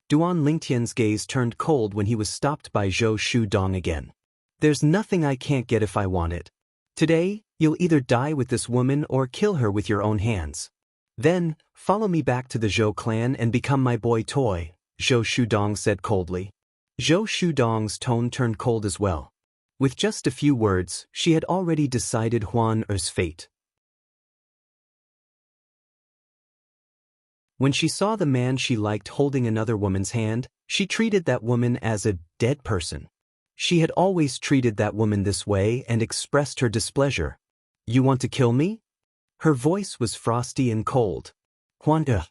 A: Duan Lingtian's gaze turned cold when he was stopped by Zhou Shudong again. There's nothing I can't get if I want it. Today, you'll either die with this woman or kill her with your own hands. Then, follow me back to the Zhou clan and become my boy toy, Zhou Shudong said coldly. Zhou Shudong's tone turned cold as well. With just a few words, she had already decided Huan Er's fate. When she saw the man she liked holding another woman's hand, she treated that woman as a dead person. She had always treated that woman this way and expressed her displeasure. You want to kill me? Her voice was frosty and cold. Huan Er.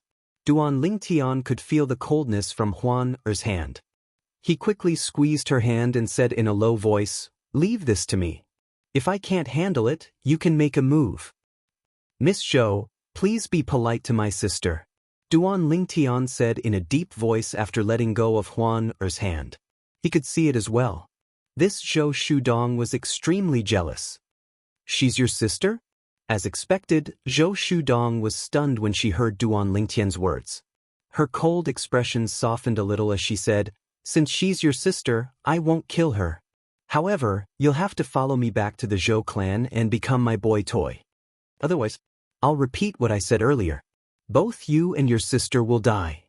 A: Duan Lingtian could feel the coldness from Huan Er's hand. He quickly squeezed her hand and said in a low voice, "Leave this to me. If I can't handle it, you can make a move." Miss Zhou, please be polite to my sister, Duan Lingtian said in a deep voice after letting go of Huan Er's hand. He could see it as well. This Zhou Shudong was extremely jealous. She's your sister? As expected, Zhou Shudong was stunned when she heard Duan Lingtian's words. Her cold expression softened a little as she said, "Since she's your sister, I won't kill her. However, you'll have to follow me back to the Zhou clan and become my boy toy. Otherwise, I'll repeat what I said earlier. Both you and your sister will die."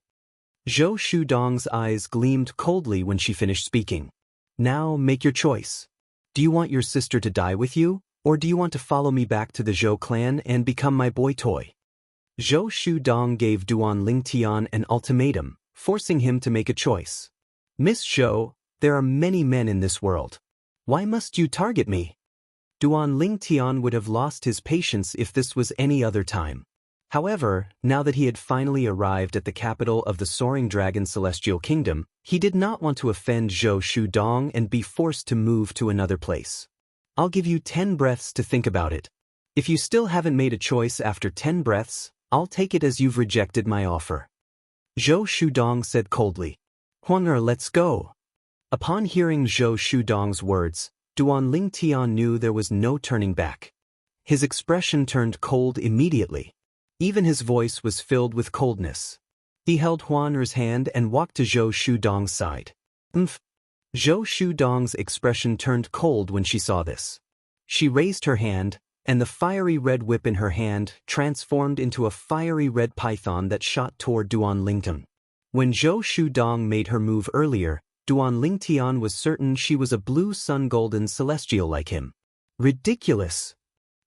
A: Zhou Shudong's eyes gleamed coldly when she finished speaking. "Now make your choice. Do you want your sister to die with you, or do you want to follow me back to the Zhou clan and become my boy toy?" Zhou Shudong gave Duan Lingtian an ultimatum, forcing him to make a choice. "Miss Zhou, there are many men in this world. Why must you target me?" Duan Lingtian would have lost his patience if this was any other time. However, now that he had finally arrived at the capital of the Soaring Dragon Celestial Kingdom, he did not want to offend Zhou Shudong and be forced to move to another place. "I'll give you 10 breaths to think about it. If you still haven't made a choice after 10 breaths, I'll take it as you've rejected my offer." Zhou Shudong said coldly. "Huang'er, let's go." Upon hearing Zhou Shudong's words, Duan Lingtian knew there was no turning back. His expression turned cold immediately. Even his voice was filled with coldness. He held Huan'er's hand and walked to Zhou Shudong's side. Zhou Shudong's expression turned cold when she saw this. She raised her hand, and the fiery red whip in her hand transformed into a fiery red python that shot toward Duan Lingtian. When Zhou Shudong made her move earlier, Duan Lingtian was certain she was a blue sun golden celestial like him. Ridiculous!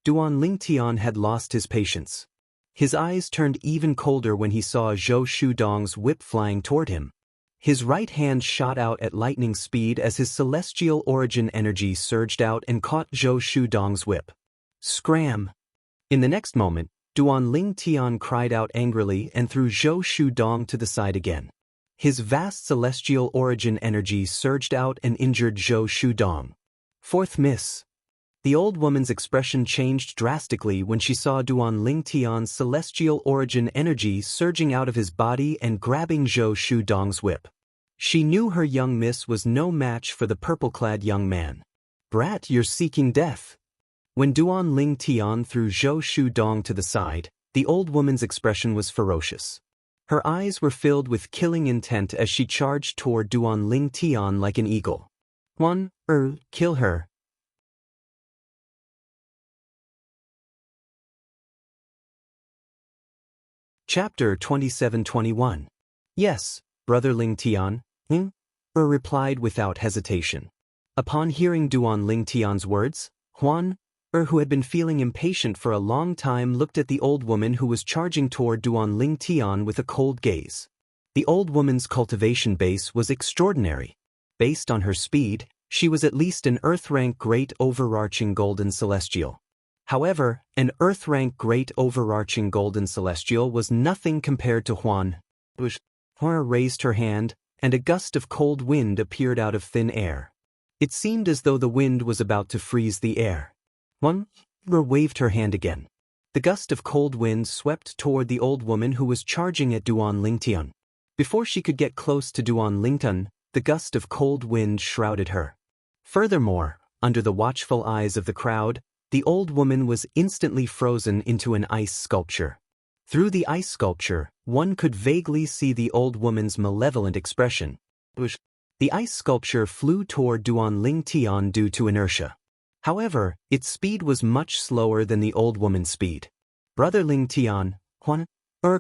A: Duan Lingtian had lost his patience. His eyes turned even colder when he saw Zhou Shudong's whip flying toward him. His right hand shot out at lightning speed as his celestial origin energy surged out and caught Zhou Shudong's whip. Scram! In the next moment, Duan Lingtian cried out angrily and threw Zhou Shudong to the side again. His vast celestial origin energy surged out and injured Zhou Shudong. Fourth miss. The old woman's expression changed drastically when she saw Duan Lingtian's celestial origin energy surging out of his body and grabbing Zhou Shudong's whip. She knew her young miss was no match for the purple-clad young man. "Brat, you're seeking death." When Duan Lingtian threw Zhou Shudong to the side, the old woman's expression was ferocious. Her eyes were filled with killing intent as she charged toward Duan Lingtian like an eagle. Kill her." Chapter 27-21. "Yes, Brother Lingtian," replied without hesitation. Upon hearing Duan Lingtian's words, Huan, who had been feeling impatient for a long time, looked at the old woman who was charging toward Duan Lingtian with a cold gaze. The old woman's cultivation base was extraordinary. Based on her speed, she was at least an Earth-rank Great Overarching Golden Celestial. However, an Earth-rank Great Overarching Golden Celestial was nothing compared to Huan. Huan raised her hand, and a gust of cold wind appeared out of thin air. It seemed as though the wind was about to freeze the air. Huan waved her hand again. The gust of cold wind swept toward the old woman who was charging at Duan Lingtian. Before she could get close to Duan Lingtian, the gust of cold wind shrouded her. Furthermore, under the watchful eyes of the crowd, the old woman was instantly frozen into an ice sculpture. Through the ice sculpture, one could vaguely see the old woman's malevolent expression. The ice sculpture flew toward Duan Lingtian due to inertia. However, its speed was much slower than the old woman's speed. "Brother Lingtian," Huan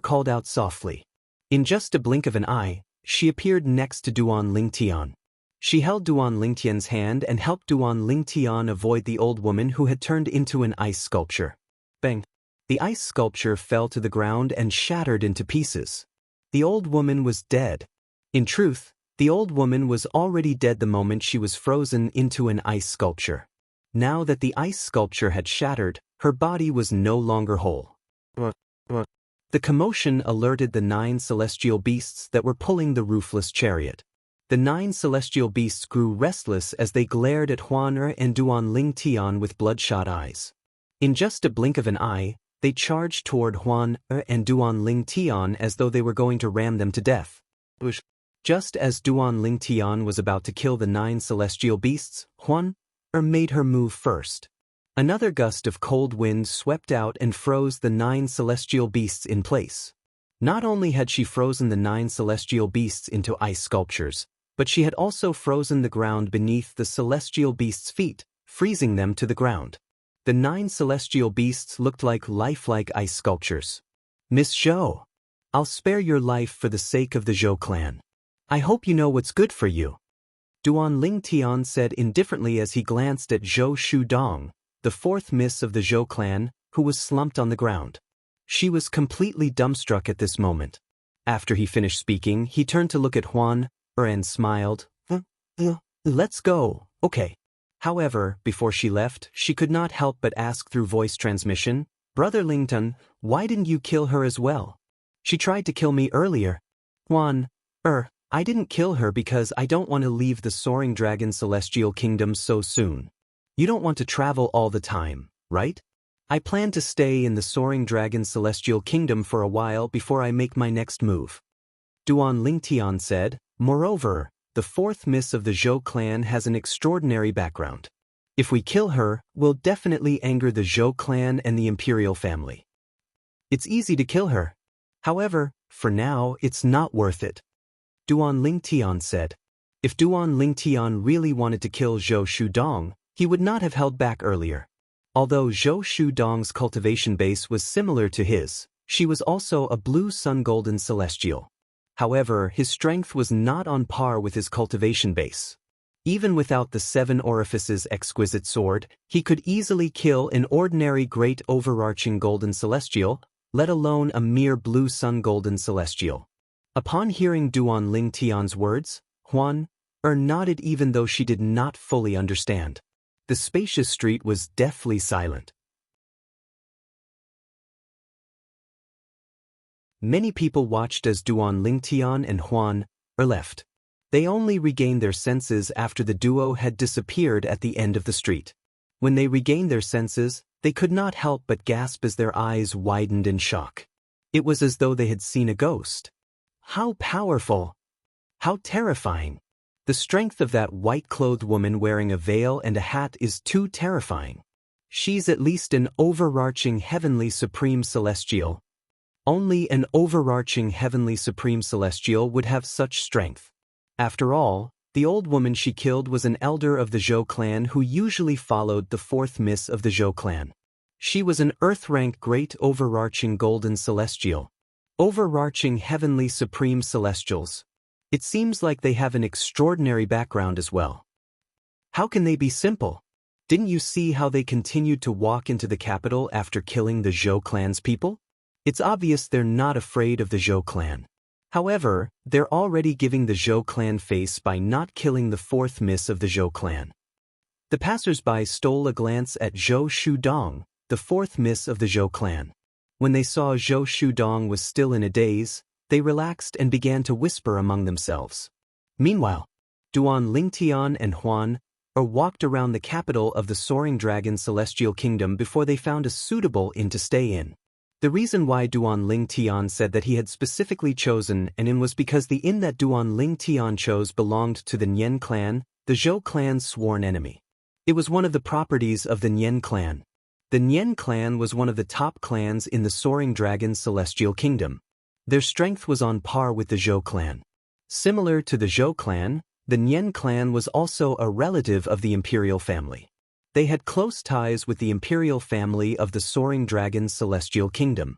A: called out softly. In just a blink of an eye, she appeared next to Duan Lingtian. She held Duan Lingtian's hand and helped Duan Lingtian avoid the old woman who had turned into an ice sculpture. Bang! The ice sculpture fell to the ground and shattered into pieces. The old woman was dead. In truth, the old woman was already dead the moment she was frozen into an ice sculpture. Now that the ice sculpture had shattered, her body was no longer whole. The commotion alerted the 9 celestial beasts that were pulling the roofless chariot. The 9 celestial beasts grew restless as they glared at Huan and Duan Lingtian with bloodshot eyes. In just a blink of an eye, they charged toward Huan and Duan Lingtian as though they were going to ram them to death. Just as Duan Lingtian was about to kill the 9 celestial beasts, Huan made her move first. Another gust of cold wind swept out and froze the 9 celestial beasts in place. Not only had she frozen the 9 celestial beasts into ice sculptures, but she had also frozen the ground beneath the celestial beasts' feet, freezing them to the ground. The 9 celestial beasts looked like lifelike ice sculptures. Miss Zhou, I'll spare your life for the sake of the Zhou clan. I hope you know what's good for you. Duan Lingtian said indifferently as he glanced at Zhou Shudong, the 4th miss of the Zhou clan, who was slumped on the ground. She was completely dumbstruck at this moment. After he finished speaking, he turned to look at Huan and smiled. Let's go, okay. However, before she left, she could not help but ask through voice transmission, Brother Lington, why didn't you kill her as well? She tried to kill me earlier. Huan, I didn't kill her because I don't want to leave the Soaring Dragon Celestial Kingdom so soon. You don't want to travel all the time, right? I plan to stay in the Soaring Dragon Celestial Kingdom for a while before I make my next move. Duan Lingtian said, moreover, the 4th miss of the Zhou clan has an extraordinary background. If we kill her, we'll definitely anger the Zhou clan and the imperial family. It's easy to kill her. However, for now, it's not worth it. Duan Lingtian said. If Duan Lingtian really wanted to kill Zhou Shudong, he would not have held back earlier. Although Zhou Shudong's cultivation base was similar to his, she was also a blue sun golden celestial. However, his strength was not on par with his cultivation base. Even without the 7 orifices exquisite sword, he could easily kill an ordinary great overarching golden celestial, let alone a mere blue sun golden celestial. Upon hearing Duan Lingtian's words, Huan nodded even though she did not fully understand. The spacious street was deathly silent. Many people watched as Duan Lingtian and Huan left. They only regained their senses after the duo had disappeared at the end of the street. When they regained their senses, they could not help but gasp as their eyes widened in shock. It was as though they had seen a ghost. How powerful! How terrifying! The strength of that white-clothed woman wearing a veil and a hat is too terrifying. She's at least an overarching heavenly supreme celestial. Only an overarching heavenly supreme celestial would have such strength. After all, the old woman she killed was an elder of the Zhou clan who usually followed the 4th miss of the Zhou clan. She was an earth-rank great overarching golden celestial. Overarching heavenly supreme celestials. It seems like they have an extraordinary background as well. How can they be simple? Didn't you see how they continued to walk into the capital after killing the Zhou clan's people? It's obvious they're not afraid of the Zhou clan. However, they're already giving the Zhou clan face by not killing the 4th miss of the Zhou clan. The passers-by stole a glance at Zhou Shudong, the 4th miss of the Zhou clan. When they saw Zhou Shudong was still in a daze, they relaxed and began to whisper among themselves. Meanwhile, Duan Lingtian and Huan walked around the capital of the Soaring Dragon Celestial Kingdom before they found a suitable inn to stay in. The reason why Duan Lingtian said that he had specifically chosen an inn was because the inn that Duan Lingtian chose belonged to the Nian clan, the Zhou clan's sworn enemy. It was one of the properties of the Nian clan. The Nian clan was one of the top clans in the Soaring Dragon Celestial Kingdom. Their strength was on par with the Zhou clan. Similar to the Zhou clan, the Nian clan was also a relative of the imperial family. They had close ties with the imperial family of the Soaring Dragon Celestial Kingdom.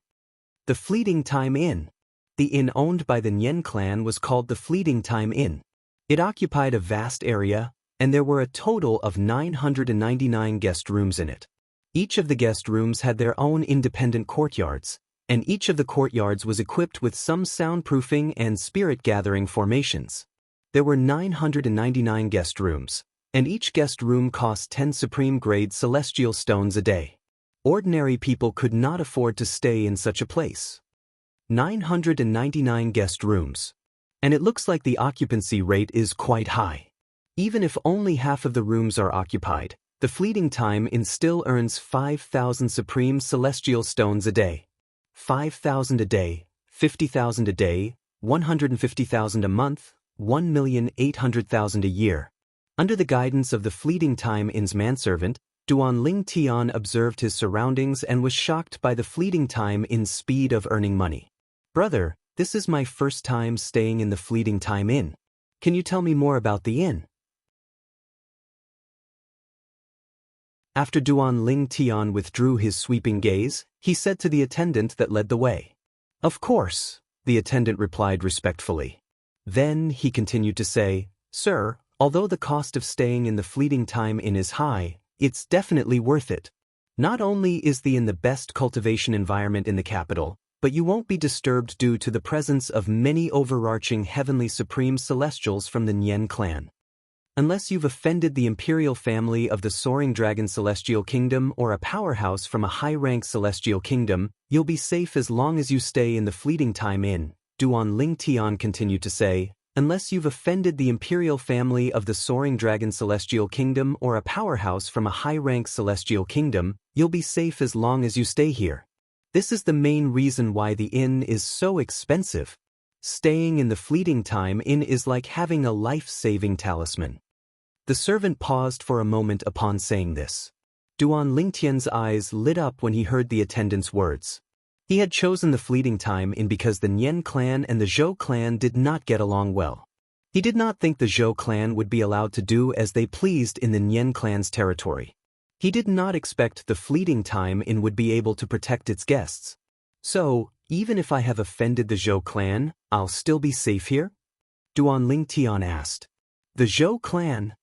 A: The Fleeting Time Inn. The inn owned by the Nian clan was called the Fleeting Time Inn. It occupied a vast area, and there were a total of 999 guest rooms in it. Each of the guest rooms had their own independent courtyards, and each of the courtyards was equipped with some soundproofing and spirit-gathering formations. There were 999 guest rooms, and each guest room cost 10 supreme-grade celestial stones a day. Ordinary people could not afford to stay in such a place. 999 guest rooms. And it looks like the occupancy rate is quite high. Even if only half of the rooms are occupied, the Fleeting Time Inn still earns 5,000 supreme celestial stones a day. 5,000 a day, 50,000 a day, 150,000 a month, 1,800,000 a year. Under the guidance of the Fleeting Time Inn's manservant, Duan Ling Tian observed his surroundings and was shocked by the fleeting time in speed of earning money. Brother, this is my first time staying in the Fleeting Time Inn. Can you tell me more about the inn? After Duan Ling Tian withdrew his sweeping gaze, he said to the attendant that led the way. Of course, the attendant replied respectfully. Then he continued to say, Sir, although the cost of staying in the Fleeting Time Inn is high, it's definitely worth it. Not only is the inn the best cultivation environment in the capital, but you won't be disturbed due to the presence of many overarching heavenly supreme celestials from the Nian clan. Unless you've offended the imperial family of the Soaring Dragon Celestial Kingdom or a powerhouse from a high-rank celestial kingdom, you'll be safe as long as you stay in the Fleeting Time Inn, Duan Ling Tian continued to say. Unless you've offended the imperial family of the Soaring Dragon Celestial Kingdom or a powerhouse from a high-rank celestial kingdom, you'll be safe as long as you stay here. This is the main reason why the inn is so expensive. Staying in the Fleeting Time Inn is like having a life-saving talisman. The servant paused for a moment upon saying this. Duan Lingtian's eyes lit up when he heard the attendant's words. He had chosen the Fleeting Time Inn because the Nian clan and the Zhou clan did not get along well. He did not think the Zhou clan would be allowed to do as they pleased in the Nian clan's territory. He did not expect the Fleeting Time Inn would be able to protect its guests. So, even if I have offended the Zhou clan, I'll still be safe here? Duan Lingtian asked. The Zhou clan?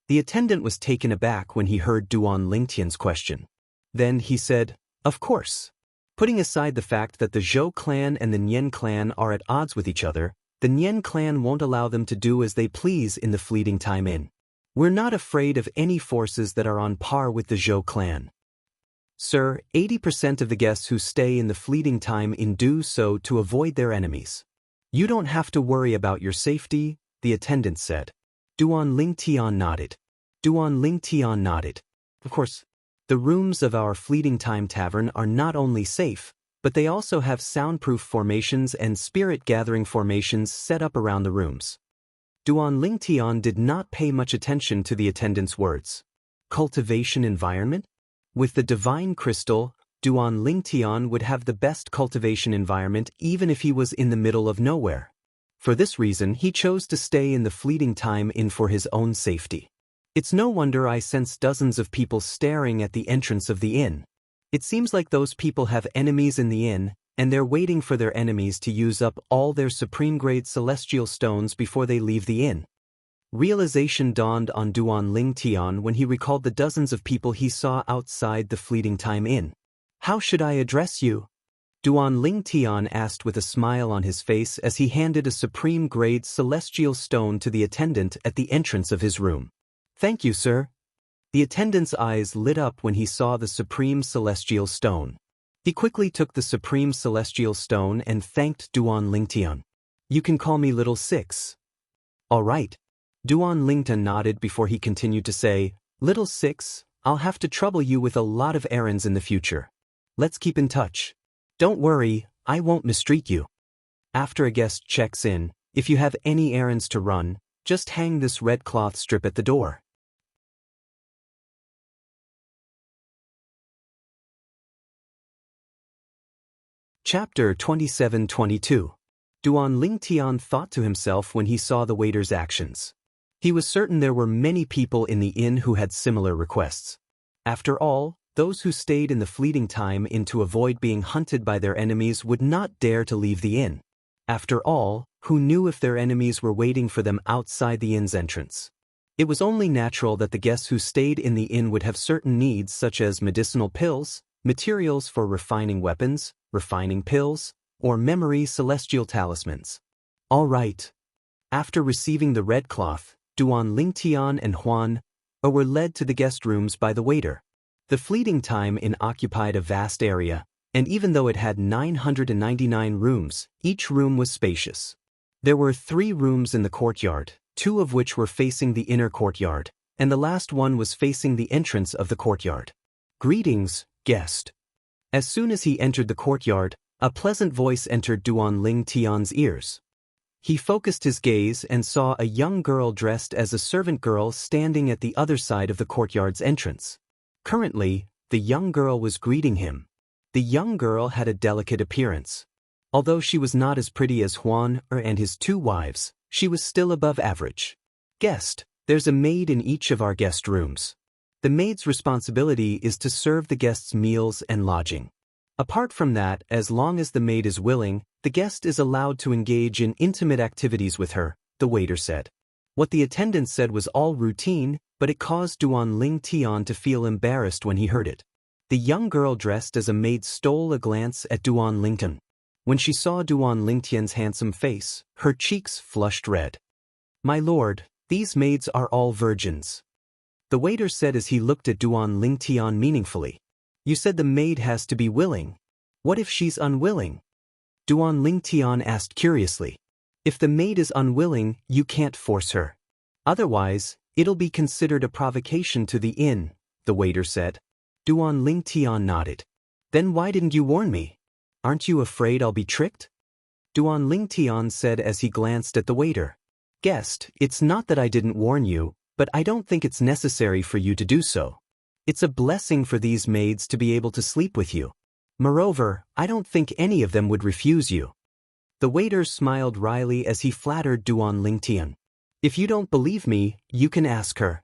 A: The attendant was taken aback when he heard Duan Lingtian's question. Then he said, Of course. Putting aside the fact that the Zhou clan and the Nian clan are at odds with each other, the Nian clan won't allow them to do as they please in the Fleeting Time Inn. We're not afraid of any forces that are on par with the Zhou clan. Sir, 80% of the guests who stay in the Fleeting Time Inn do so to avoid their enemies. You don't have to worry about your safety, the attendant said. Duan Lingtian nodded. Of course, the rooms of our Fleeting Time Tavern are not only safe, but they also have soundproof formations and spirit-gathering formations set up around the rooms. Duan Lingtian did not pay much attention to the attendant's words. Cultivation environment? With the divine crystal, Duan Lingtian would have the best cultivation environment even if he was in the middle of nowhere. For this reason, he chose to stay in the Fleeting Time Inn for his own safety. It's no wonder I sense dozens of people staring at the entrance of the inn. It seems like those people have enemies in the inn, and they're waiting for their enemies to use up all their supreme-grade celestial stones before they leave the inn. Realization dawned on Duan Lingtian when he recalled the dozens of people he saw outside the Fleeting Time Inn. How should I address you? Duan Lingtian asked with a smile on his face as he handed a supreme-grade celestial stone to the attendant at the entrance of his room. Thank you, sir. The attendant's eyes lit up when he saw the Supreme Celestial Stone. He quickly took the Supreme Celestial Stone and thanked Duan Lingtian. You can call me Little Six. All right. Duan Lingtian nodded before he continued to say, Little Six, I'll have to trouble you with a lot of errands in the future. Let's keep in touch. Don't worry, I won't mistreat you. After a guest checks in, if you have any errands to run, just hang this red cloth strip at the door. Chapter 27-22. Duan Lingtian thought to himself when he saw the waiter's actions. He was certain there were many people in the inn who had similar requests. After all, those who stayed in the Fleeting Time Inn to avoid being hunted by their enemies would not dare to leave the inn. After all, who knew if their enemies were waiting for them outside the inn's entrance? It was only natural that the guests who stayed in the inn would have certain needs such as medicinal pills, materials for refining weapons, refining pills, or memory celestial talismans. All right. After receiving the red cloth, Duan Lingtian and Huan were led to the guest rooms by the waiter. The Fleeting Time Inn occupied a vast area, and even though it had 999 rooms, each room was spacious. There were 3 rooms in the courtyard, 2 of which were facing the inner courtyard, and the last one was facing the entrance of the courtyard. Greetings, guest. As soon as he entered the courtyard, a pleasant voice entered Duan Lingtian's ears. He focused his gaze and saw a young girl dressed as a servant girl standing at the other side of the courtyard's entrance. Currently, the young girl was greeting him. The young girl had a delicate appearance. Although she was not as pretty as Huan and his 2 wives, she was still above average. Guest, there's a maid in each of our guest rooms. The maid's responsibility is to serve the guests meals and lodging. Apart from that, as long as the maid is willing, the guest is allowed to engage in intimate activities with her, the waiter said. What the attendant said was all routine, but it caused Duan Lingtian to feel embarrassed when he heard it. The young girl dressed as a maid stole a glance at Duan Lingtian. When she saw Duan Lingtian's handsome face, her cheeks flushed red. "My lord, these maids are all virgins," the waiter said as he looked at Duan Lingtian meaningfully. "You said the maid has to be willing. What if she's unwilling?" Duan Lingtian asked curiously. "If the maid is unwilling, you can't force her. Otherwise, it'll be considered a provocation to the inn," the waiter said. Duan Lingtian nodded. "Then why didn't you warn me? Aren't you afraid I'll be tricked?" Duan Lingtian said as he glanced at the waiter. "Guest, it's not that I didn't warn you, but I don't think it's necessary for you to do so. It's a blessing for these maids to be able to sleep with you. Moreover, I don't think any of them would refuse you." The waiter smiled wryly as he flattered Duan Lingtian. "If you don't believe me, you can ask her,"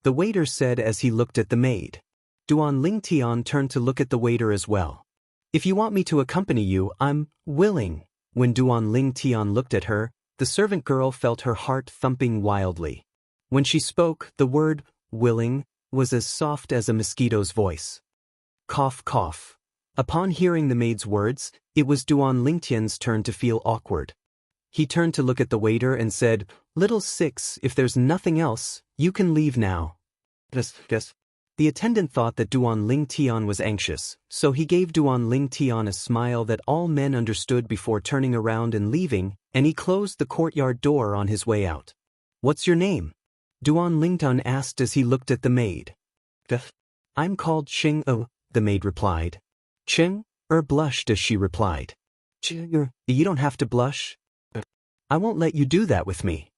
A: the waiter said as he looked at the maid. Duan Lingtian turned to look at the waiter as well. "If you want me to accompany you, I'm willing." When Duan Lingtian looked at her, the servant girl felt her heart thumping wildly. When she spoke, the word willing was as soft as a mosquito's voice. Cough, cough. Upon hearing the maid's words, it was Duan Lingtian's turn to feel awkward. He turned to look at the waiter and said, "Little Six, if there's nothing else, you can leave now." Yes. The attendant thought that Duan Lingtian was anxious, so he gave Duan Lingtian a smile that all men understood before turning around and leaving, and he closed the courtyard door on his way out. "What's your name?" Duan Lingtian asked as he looked at the maid. "I'm called Ching O," the maid replied. Ching blushed as she replied. "You don't have to blush. I won't let you do that with me."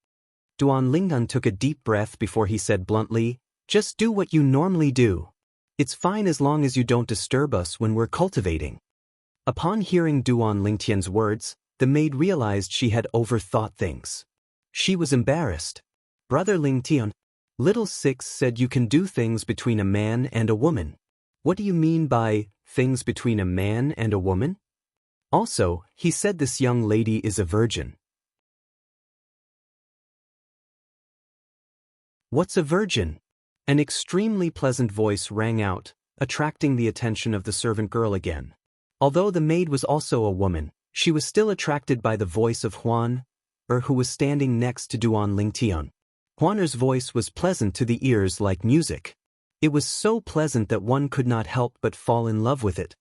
A: Duan Lingtian took a deep breath before he said bluntly, "Just do what you normally do. It's fine as long as you don't disturb us when we're cultivating." Upon hearing Duan Lingtian's words, the maid realized she had overthought things. She was embarrassed. "Brother Lingtian, Little Six said you can do things between a man and a woman. What do you mean by things between a man and a woman? Also, he said this young lady is a virgin." "What's a virgin?" An extremely pleasant voice rang out, attracting the attention of the servant girl again. Although the maid was also a woman, she was still attracted by the voice of Huan, who was standing next to Duan Lingtian. Huaner's voice was pleasant to the ears like music. It was so pleasant that one could not help but fall in love with it.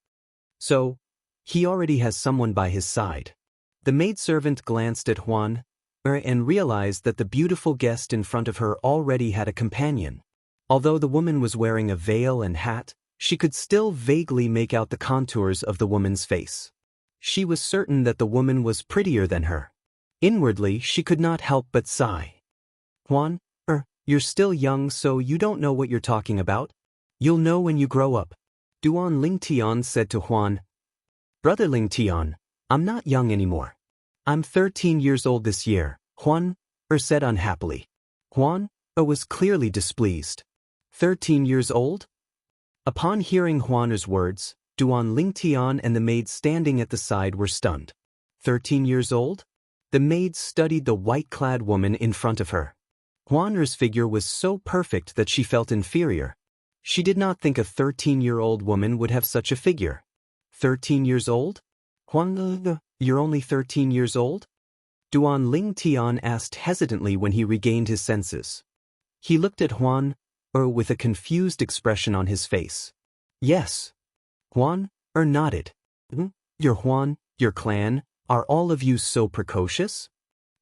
A: So, he already has someone by his side. The maidservant glanced at Huan, and realized that the beautiful guest in front of her already had a companion. Although the woman was wearing a veil and hat, she could still vaguely make out the contours of the woman's face. She was certain that the woman was prettier than her. Inwardly, she could not help but sigh. "Huan, you're still young, so you don't know what you're talking about. You'll know when you grow up," Duan Lingtian said to Huan. "Brother Lingtian, I'm not young anymore. I'm 13 years old this year," Huan said unhappily. Huan was clearly displeased. 13 years old? Upon hearing Huaner's words, Duan Lingtian and the maid standing at the side were stunned. 13 years old? The maid studied the white-clad woman in front of her. Huaner's figure was so perfect that she felt inferior. She did not think a 13-year-old woman would have such a figure. 13 years old? Huan, you're only 13 years old? Duan Lingtian asked hesitantly when he regained his senses. He looked at Huan, with a confused expression on his face. "Yes." Huan nodded. Your Huan, your clan, are all of you so precocious?"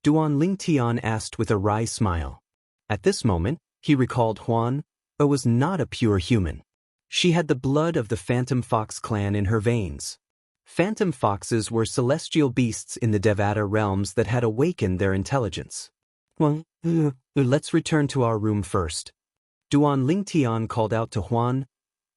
A: Duan Lingtian asked with a wry smile. At this moment, he recalled Huan was not a pure human. She had the blood of the Phantom Fox clan in her veins. Phantom foxes were celestial beasts in the Devata realms that had awakened their intelligence. "Well, let's return to our room first." Duan Lingtian called out to Huan,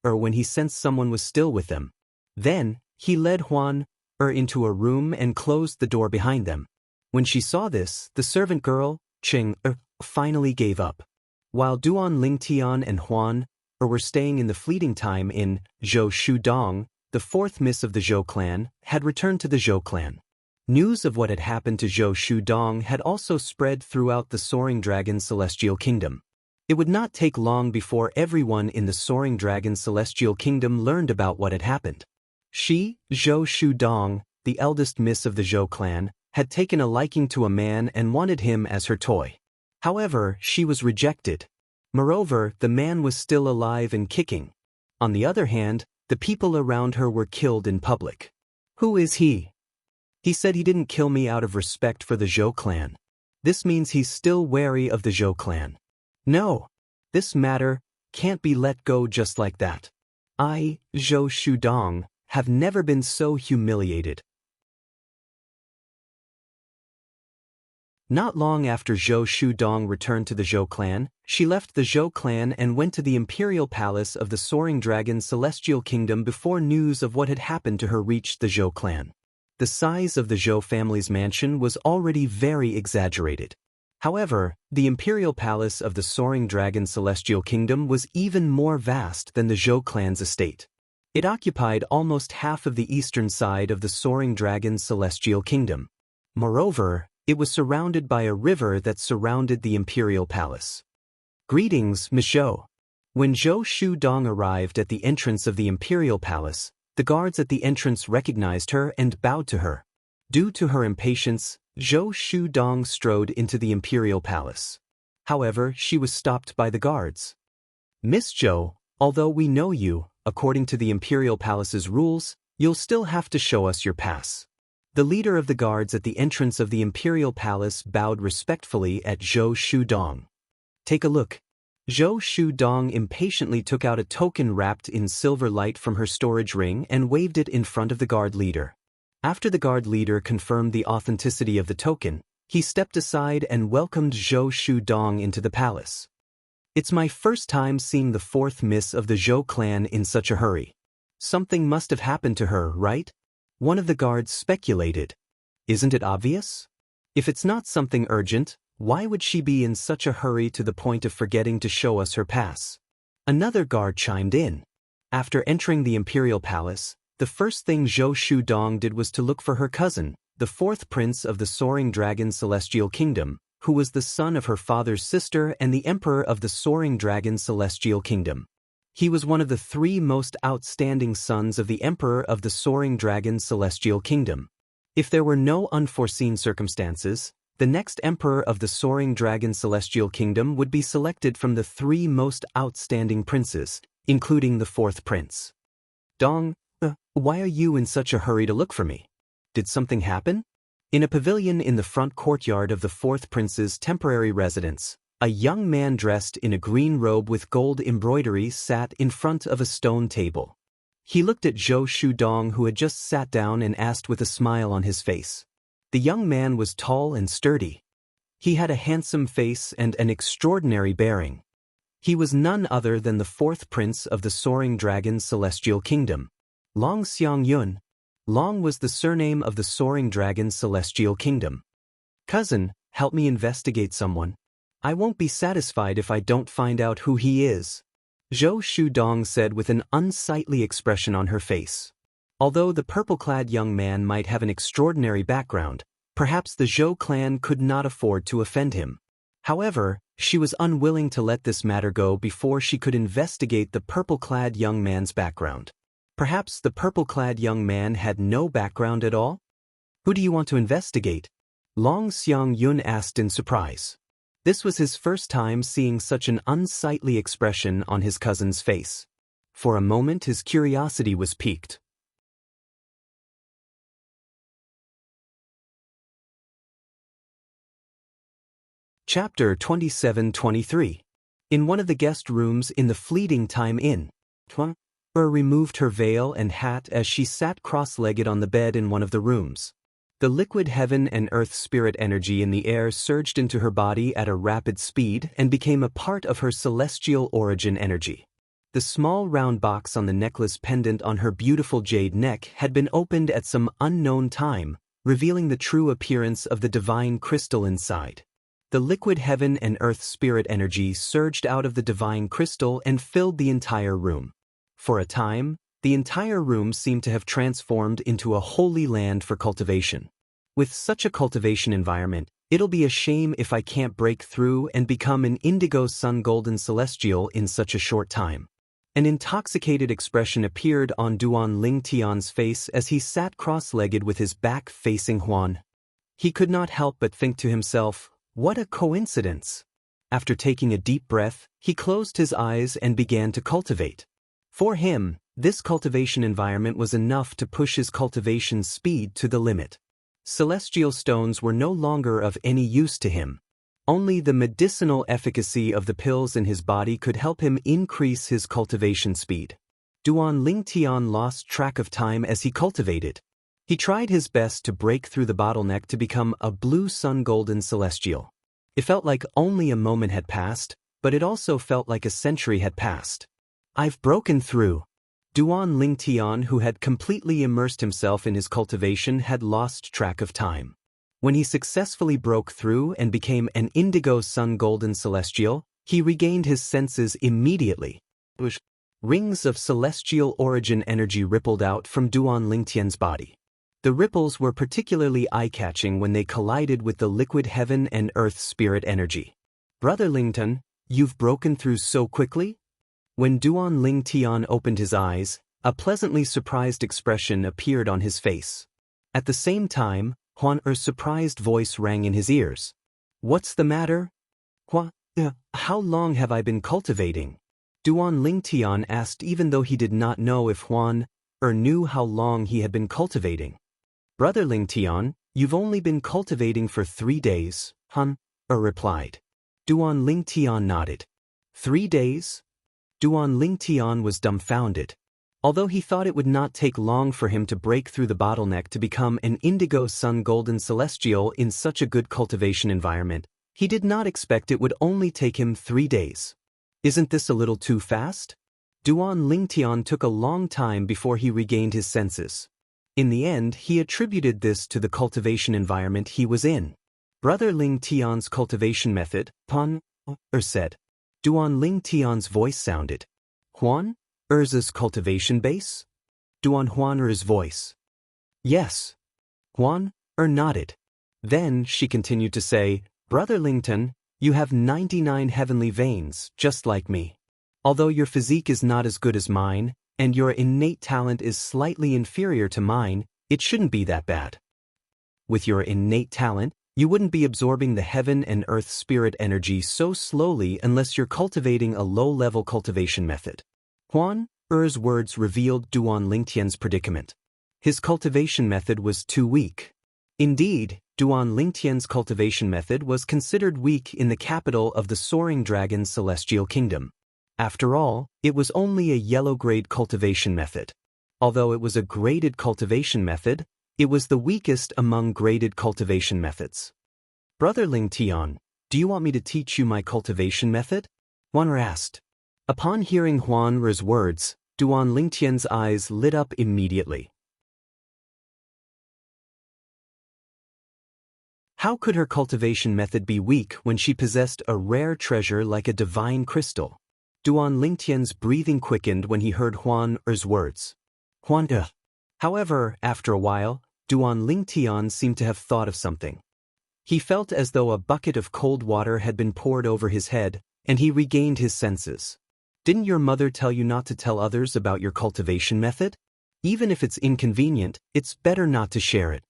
A: or when he sensed someone was still with them. Then, he led Huan into a room and closed the door behind them. When she saw this, the servant girl, Cheng finally gave up. While Duan Lingtian and Huan were staying in the fleeting time in Zhou Shudong, the fourth miss of the Zhou clan had returned to the Zhou clan. News of what had happened to Zhou Shudong had also spread throughout the Soaring Dragon Celestial Kingdom. It would not take long before everyone in the Soaring Dragon Celestial Kingdom learned about what had happened. She, Zhou Shudong, the eldest miss of the Zhou clan, had taken a liking to a man and wanted him as her toy. However, she was rejected. Moreover, the man was still alive and kicking. On the other hand, the people around her were killed in public. Who is he? He said he didn't kill me out of respect for the Zhou clan. This means he's still wary of the Zhou clan. No, this matter can't be let go just like that. I, Zhou Shudong, have never been so humiliated. Not long after Zhou Shudong returned to the Zhou clan, she left the Zhou clan and went to the imperial palace of the Soaring Dragon Celestial Kingdom before news of what had happened to her reached the Zhou clan. The size of the Zhou family's mansion was already very exaggerated. However, the imperial palace of the Soaring Dragon Celestial Kingdom was even more vast than the Zhou clan's estate. It occupied almost half of the eastern side of the Soaring Dragon Celestial Kingdom. Moreover, it was surrounded by a river that surrounded the imperial palace. Greetings, Miss Zhou. When Zhou Shudong arrived at the entrance of the imperial palace, the guards at the entrance recognized her and bowed to her. Due to her impatience, Zhou Shudong strode into the imperial palace. However, she was stopped by the guards. Miss Zhou, although we know you, according to the imperial palace's rules, you'll still have to show us your pass. The leader of the guards at the entrance of the imperial palace bowed respectfully at Zhou Shudong. Take a look. Zhou Shudong impatiently took out a token wrapped in silver light from her storage ring and waved it in front of the guard leader. After the guard leader confirmed the authenticity of the token, he stepped aside and welcomed Zhou Shudong into the palace. It's my first time seeing the fourth miss of the Zhou clan in such a hurry. Something must have happened to her, right? One of the guards speculated. Isn't it obvious? If it's not something urgent, why would she be in such a hurry to the point of forgetting to show us her pass? Another guard chimed in. After entering the imperial palace, the first thing Zhou Shudong did was to look for her cousin, the fourth prince of the Soaring Dragon Celestial Kingdom, who was the son of her father's sister and the emperor of the Soaring Dragon Celestial Kingdom. He was one of the three most outstanding sons of the Emperor of the Soaring Dragon Celestial Kingdom. If there were no unforeseen circumstances, the next Emperor of the Soaring Dragon Celestial Kingdom would be selected from the three most outstanding princes, including the fourth prince. Dong, why are you in such a hurry to look for me? Did something happen? In a pavilion in the front courtyard of the fourth prince's temporary residence, a young man dressed in a green robe with gold embroidery sat in front of a stone table. He looked at Zhou Shudong, who had just sat down, and asked with a smile on his face. The young man was tall and sturdy. He had a handsome face and an extraordinary bearing. He was none other than the fourth prince of the Soaring Dragon Celestial Kingdom, Long Xiangyun. Long was the surname of the Soaring Dragon Celestial Kingdom. Cousin, help me investigate someone. I won't be satisfied if I don't find out who he is, Zhou Shudong said with an unsightly expression on her face. Although the purple-clad young man might have an extraordinary background, perhaps the Zhou clan could not afford to offend him. However, she was unwilling to let this matter go before she could investigate the purple-clad young man's background. Perhaps the purple-clad young man had no background at all? Who do you want to investigate? Long Xiangyun asked in surprise. This was his first time seeing such an unsightly expression on his cousin's face. For a moment his curiosity was piqued. Chapter 27-23. In one of the guest rooms in the Fleeting Time Inn, Tuan removed her veil and hat as she sat cross-legged on the bed in one of the rooms. The liquid heaven and earth spirit energy in the air surged into her body at a rapid speed and became a part of her celestial origin energy. The small round box on the necklace pendant on her beautiful jade neck had been opened at some unknown time, revealing the true appearance of the divine crystal inside. The liquid heaven and earth spirit energy surged out of the divine crystal and filled the entire room. For a time, the entire room seemed to have transformed into a holy land for cultivation. With such a cultivation environment, it'll be a shame if I can't break through and become an indigo sun golden celestial in such a short time. An intoxicated expression appeared on Duan Lingtian's face as he sat cross-legged with his back facing Huan. He could not help but think to himself, what a coincidence! After taking a deep breath, he closed his eyes and began to cultivate. For him, this cultivation environment was enough to push his cultivation speed to the limit. Celestial stones were no longer of any use to him. Only the medicinal efficacy of the pills in his body could help him increase his cultivation speed. Duan Lingtian lost track of time as he cultivated. He tried his best to break through the bottleneck to become a blue sun golden celestial. It felt like only a moment had passed, but it also felt like a century had passed. I've broken through. Duan Lingtian, who had completely immersed himself in his cultivation, had lost track of time. When he successfully broke through and became an indigo sun golden celestial, he regained his senses immediately. Rings of celestial origin energy rippled out from Duan Lingtian's body. The ripples were particularly eye-catching when they collided with the liquid heaven and earth spirit energy. Brother Lingtian, you've broken through so quickly? When Duan Lingtian opened his eyes, a pleasantly surprised expression appeared on his face. At the same time, Huan Er's surprised voice rang in his ears. What's the matter? How long have I been cultivating? Duan Lingtian asked, even though he did not know if Huan Er knew how long he had been cultivating. Brother Lingtian, you've only been cultivating for 3 days, Huan Er replied. Duan Lingtian nodded. 3 days? Duan Lingtian was dumbfounded. Although he thought it would not take long for him to break through the bottleneck to become an indigo sun golden celestial in such a good cultivation environment, he did not expect it would only take him 3 days. Isn't this a little too fast? Duan Lingtian took a long time before he regained his senses. In the end, he attributed this to the cultivation environment he was in. Brother Lingtian's cultivation method, Huan Er said. Duan Lingtian's voice sounded. Huan Er's cultivation base? Duan Huan Er's voice. Yes. Huan Er nodded. Then she continued to say, Brother Lingtian, you have 99 heavenly veins, just like me. Although your physique is not as good as mine, and your innate talent is slightly inferior to mine, it shouldn't be that bad. With your innate talent, you wouldn't be absorbing the heaven and earth spirit energy so slowly unless you're cultivating a low-level cultivation method. Huan Er's words revealed Duan Lingtian's predicament. His cultivation method was too weak. Indeed, Duan Lingtian's cultivation method was considered weak in the capital of the Soaring Dragon Celestial Kingdom. After all, it was only a yellow-grade cultivation method. Although it was a graded cultivation method, it was the weakest among graded cultivation methods. Brother Lingtian, do you want me to teach you my cultivation method? Huan Er asked. Upon hearing Huan Er's words, Duan Lingtian's eyes lit up immediately. How could her cultivation method be weak when she possessed a rare treasure like a divine crystal? Duan Lingtian's breathing quickened when he heard Huan Er's words. Huan Er. However, after a while, Duan Lingtian seemed to have thought of something. He felt as though a bucket of cold water had been poured over his head, and he regained his senses. Didn't your mother tell you not to tell others about your cultivation method? Even if it's inconvenient, it's better not to share it.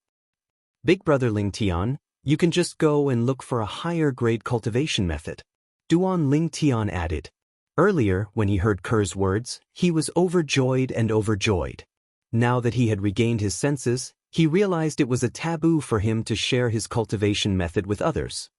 A: Big Brother Lingtian, you can just go and look for a higher grade cultivation method. Duan Lingtian added. Earlier, when he heard Ker's words, he was overjoyed and overjoyed. Now that he had regained his senses, he realized it was a taboo for him to share his cultivation method with others.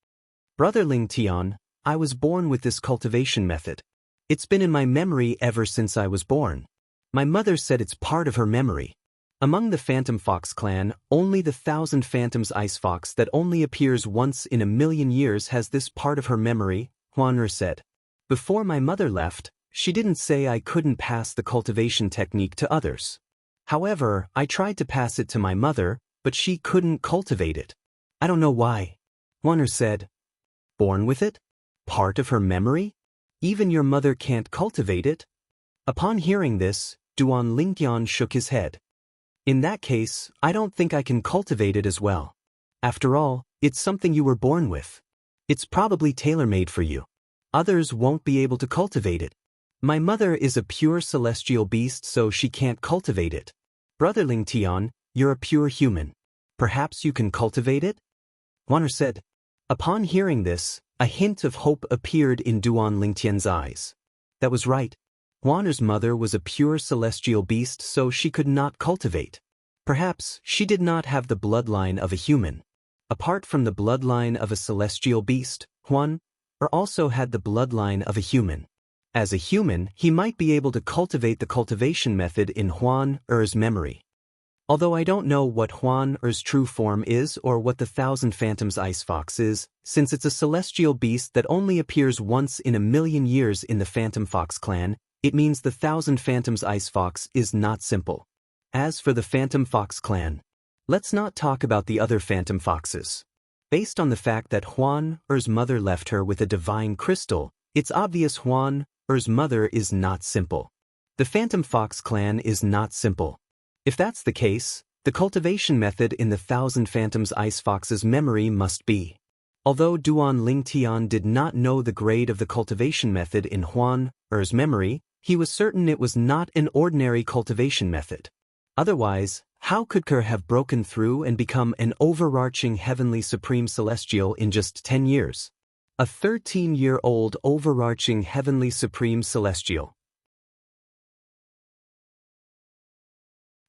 A: Brother Lingtian, I was born with this cultivation method. It's been in my memory ever since I was born. My mother said it's part of her memory. Among the Phantom Fox clan, only the 1,000 Phantoms Ice Fox that only appears once in a million years has this part of her memory, Huan Er said. Before my mother left, She didn't say I couldn't pass the cultivation technique to others. However, I tried to pass it to my mother, but she couldn't cultivate it. I don't know why. Wanner said. Born with it? Part of her memory? Even your mother can't cultivate it? Upon hearing this, Duan Lingtian shook his head. In that case, I don't think I can cultivate it as well. After all, it's something you were born with. It's probably tailor-made for you. Others won't be able to cultivate it. My mother is a pure celestial beast, so she can't cultivate it. Brother Lingtian, you're a pure human. Perhaps you can cultivate it? Wanner said. Upon hearing this, a hint of hope appeared in Duan Lingtian's eyes. That was right. Wanner's mother was a pure celestial beast, so she could not cultivate. Perhaps she did not have the bloodline of a human. Apart from the bloodline of a celestial beast, Huan also had the bloodline of a human. As a human, he might be able to cultivate the cultivation method in Huan Er's memory. Although I don't know what Huan Er's true form is or what the Thousand Phantoms Ice Fox is, since it's a celestial beast that only appears once in a million years in the Phantom Fox clan, it means the Thousand Phantoms Ice Fox is not simple. As for the Phantom Fox clan, let's not talk about the other Phantom Foxes. Based on the fact that Huan Er's mother left her with a divine crystal, it's obvious Huan Er's mother is not simple. The Phantom Fox clan is not simple. If that's the case, the cultivation method in the Thousand Phantoms Ice Fox's memory must be. Although Duan Lingtian did not know the grade of the cultivation method in Huan Er's memory, he was certain it was not an ordinary cultivation method. Otherwise, how could Kerr have broken through and become an overarching heavenly supreme celestial in just 10 years? A 13-year-old overarching heavenly supreme celestial.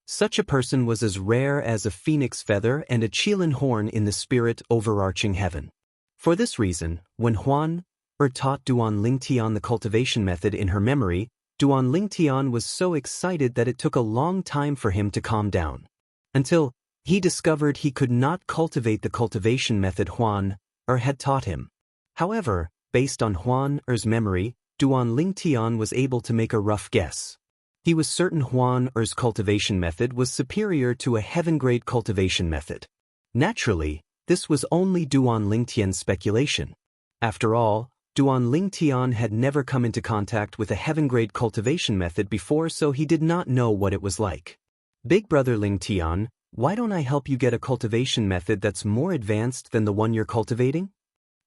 A: Such a person was as rare as a phoenix feather and a Qilin horn in the spirit overarching heaven. For this reason, when Huan Er taught Duan Lingtian the cultivation method in her memory, Duan Lingtian was so excited that it took a long time for him to calm down. Until he discovered he could not cultivate the cultivation method Huan Er had taught him. However, based on Huan Er's memory, Duan Lingtian was able to make a rough guess. He was certain Huan Er's cultivation method was superior to a heaven-grade cultivation method. Naturally, this was only Duan Lingtian's speculation. After all, Duan Lingtian had never come into contact with a heaven-grade cultivation method before, so he did not know what it was like. Big brother Lingtian, why don't I help you get a cultivation method that's more advanced than the one you're cultivating?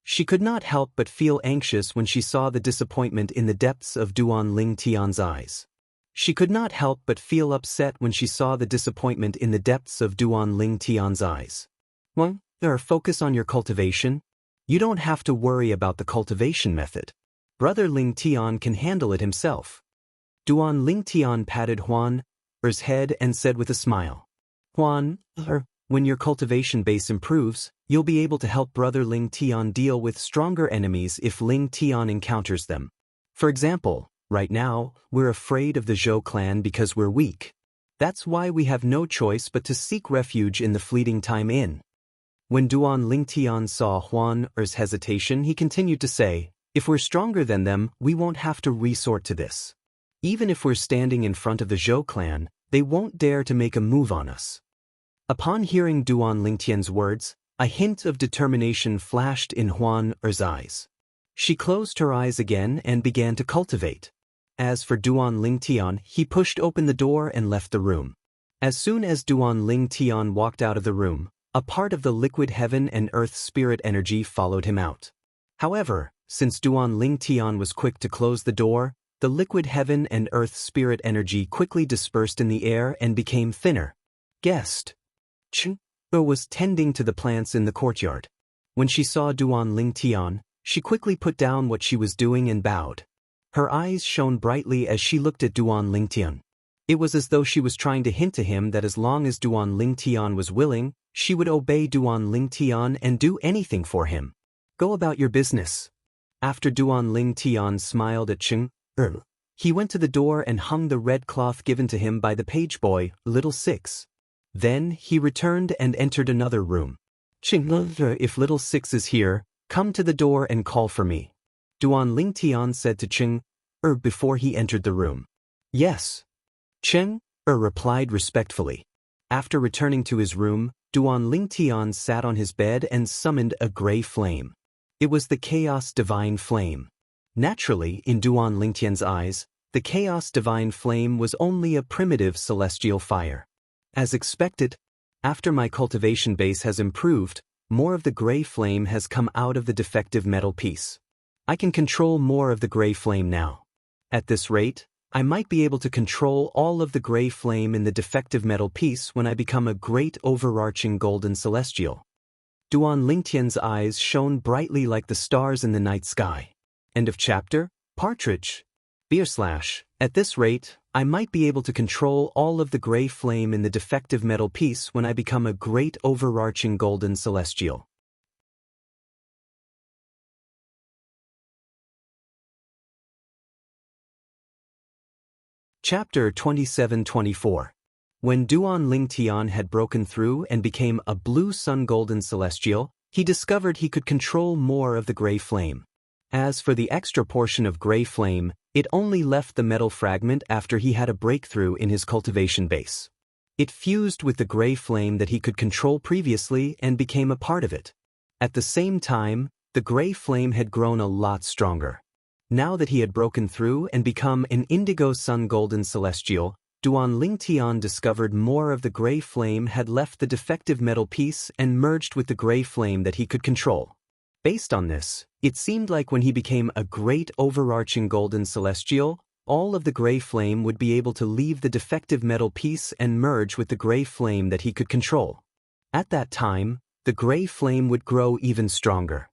A: She could not help but feel anxious when she saw the disappointment in the depths of Duan Lingtian's eyes. She could not help but feel upset when she saw the disappointment in the depths of Duan Lingtian's eyes. Well, focus on your cultivation. You don't have to worry about the cultivation method. Brother Lingtian can handle it himself. Duan Lingtian patted Huan Er's head and said with a smile, Huan Er, when your cultivation base improves, you'll be able to help Brother Lingtian deal with stronger enemies if Lingtian encounters them. For example, right now, we're afraid of the Zhou clan because we're weak. That's why we have no choice but to seek refuge in the Fleeting Time Inn. When Duan Lingtian saw Huan Er's hesitation, he continued to say, if we're stronger than them, we won't have to resort to this. Even if we're standing in front of the Zhou clan, they won't dare to make a move on us. Upon hearing Duan Lingtian's words, a hint of determination flashed in Huan Er's eyes. She closed her eyes again and began to cultivate. As for Duan Lingtian, he pushed open the door and left the room. As soon as Duan Lingtian walked out of the room, a part of the liquid heaven and earth spirit energy followed him out. However, since Duan Lingtian was quick to close the door, the liquid heaven and earth spirit energy quickly dispersed in the air and became thinner. Guest Xianxia was tending to the plants in the courtyard. When she saw Duan Lingtian, she quickly put down what she was doing and bowed. Her eyes shone brightly as she looked at Duan Lingtian. It was as though she was trying to hint to him that as long as Duan Lingtian was willing, she would obey Duan Lingtian and do anything for him. Go about your business. After Duan Lingtian smiled at Xianxia, he went to the door and hung the red cloth given to him by the page boy, Little Six. Then he returned and entered another room. Xianxia, if Little Six is here, come to the door and call for me. Duan Lingtian said to Xianxia before he entered the room. Yes. Cheng replied respectfully. After returning to his room, Duan Lingtian sat on his bed and summoned a gray flame. It was the Chaos Divine Flame. Naturally, in Duan Lingtian's eyes, the Chaos Divine Flame was only a primitive celestial fire. As expected, after my cultivation base has improved, more of the gray flame has come out of the defective metal piece. I can control more of the gray flame now. At this rate, I might be able to control all of the gray flame in the defective metal piece when I become a great overarching golden celestial. Duan Lingtian's eyes shone brightly like the stars in the night sky. End of chapter. Partridge. At this rate, I might be able to control all of the gray flame in the defective metal piece when I become a great overarching golden celestial. Chapter 27-24. When Duan Lingtian had broken through and became a blue sun golden celestial, he discovered he could control more of the gray flame. As for the extra portion of gray flame, it only left the metal fragment after he had a breakthrough in his cultivation base. It fused with the gray flame that he could control previously and became a part of it. At the same time, the gray flame had grown a lot stronger. Now that he had broken through and become an indigo sun golden celestial, Duan Lingtian discovered more of the gray flame had left the defective metal piece and merged with the gray flame that he could control. Based on this, it seemed like when he became a great overarching golden celestial, all of the gray flame would be able to leave the defective metal piece and merge with the gray flame that he could control. At that time, the gray flame would grow even stronger.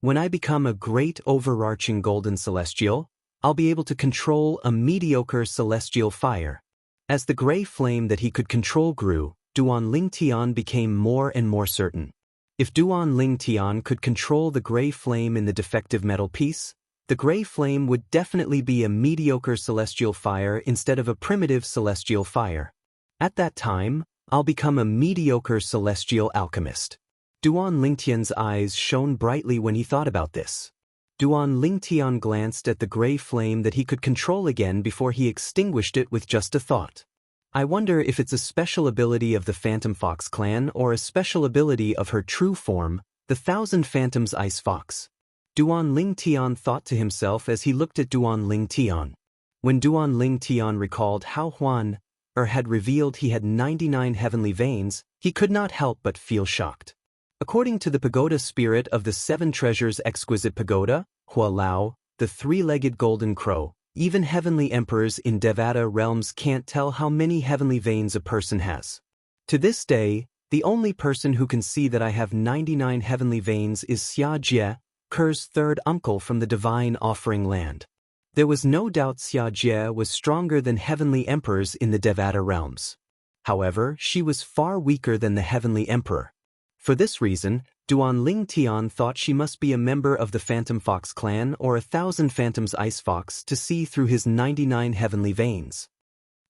A: When I become a great overarching golden celestial, I'll be able to control a mediocre celestial fire. As the gray flame that he could control grew, Duan Lingtian became more and more certain. If Duan Lingtian could control the gray flame in the defective metal piece, the gray flame would definitely be a mediocre celestial fire instead of a primitive celestial fire. At that time, I'll become a mediocre celestial alchemist. Duan Lingtian's eyes shone brightly when he thought about this. Duan Lingtian glanced at the gray flame that he could control again before he extinguished it with just a thought. I wonder if it's a special ability of the Phantom Fox clan or a special ability of her true form, the Thousand Phantoms Ice Fox. Duan Lingtian thought to himself as he looked at Duan Lingtian. When Duan Lingtian recalled how Huan had revealed he had 99 heavenly veins, he could not help but feel shocked. According to the pagoda spirit of the Seven Treasures Exquisite Pagoda, Hua Lao, the three-legged golden crow, even heavenly emperors in Devata realms can't tell how many heavenly veins a person has. To this day, the only person who can see that I have 99 heavenly veins is Xianxia, Ker's third uncle from the divine offering land. There was no doubt Xianxia was stronger than heavenly emperors in the Devata realms. However, she was far weaker than the heavenly emperor. For this reason, Duan Lingtian thought she must be a member of the Phantom Fox clan or a Thousand Phantoms Ice Fox to see through his 99 heavenly veins.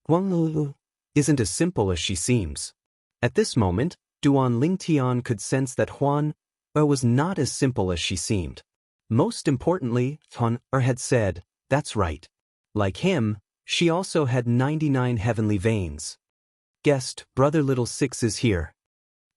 A: Guang isn't as simple as she seems. At this moment, Duan Lingtian could sense that Huan was not as simple as she seemed. Most importantly, Huan had said, "That's right." Like him, she also had 99 heavenly veins. Guest, Brother Little Six is here.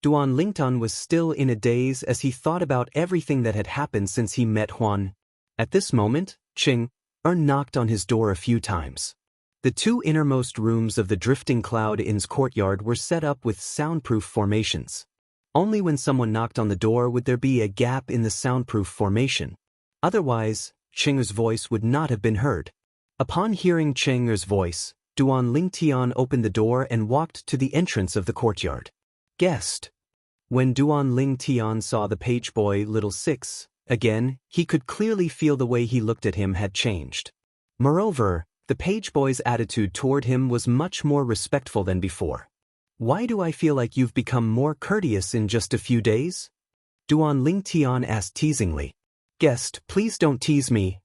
A: Duan Lingtian was still in a daze as he thought about everything that had happened since he met Huan. At this moment, Cheng knocked on his door a few times. The two innermost rooms of the Drifting Cloud Inn's courtyard were set up with soundproof formations. Only when someone knocked on the door would there be a gap in the soundproof formation. Otherwise, Cheng's voice would not have been heard. Upon hearing Cheng's voice, Duan Lingtian opened the door and walked to the entrance of the courtyard. Guest. When Duan Lingtian saw the page boy Little Six, again, he could clearly feel the way he looked at him had changed. Moreover, the page boy's attitude toward him was much more respectful than before. Why do I feel like you've become more courteous in just a few days? Duan Lingtian asked teasingly. Guest, please don't tease me.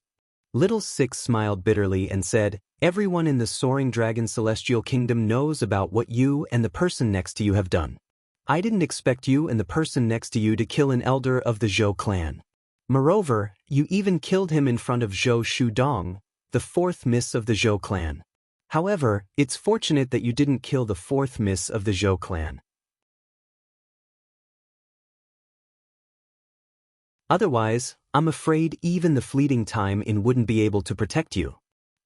A: Little Six smiled bitterly and said, everyone in the Soaring Dragon Celestial Kingdom knows about what you and the person next to you have done. I didn't expect you and the person next to you to kill an elder of the Zhou clan. Moreover, you even killed him in front of Zhou Shudong, the fourth miss of the Zhou clan. However, it's fortunate that you didn't kill the fourth miss of the Zhou clan. Otherwise, I'm afraid even the fleeting time in wouldn't be able to protect you.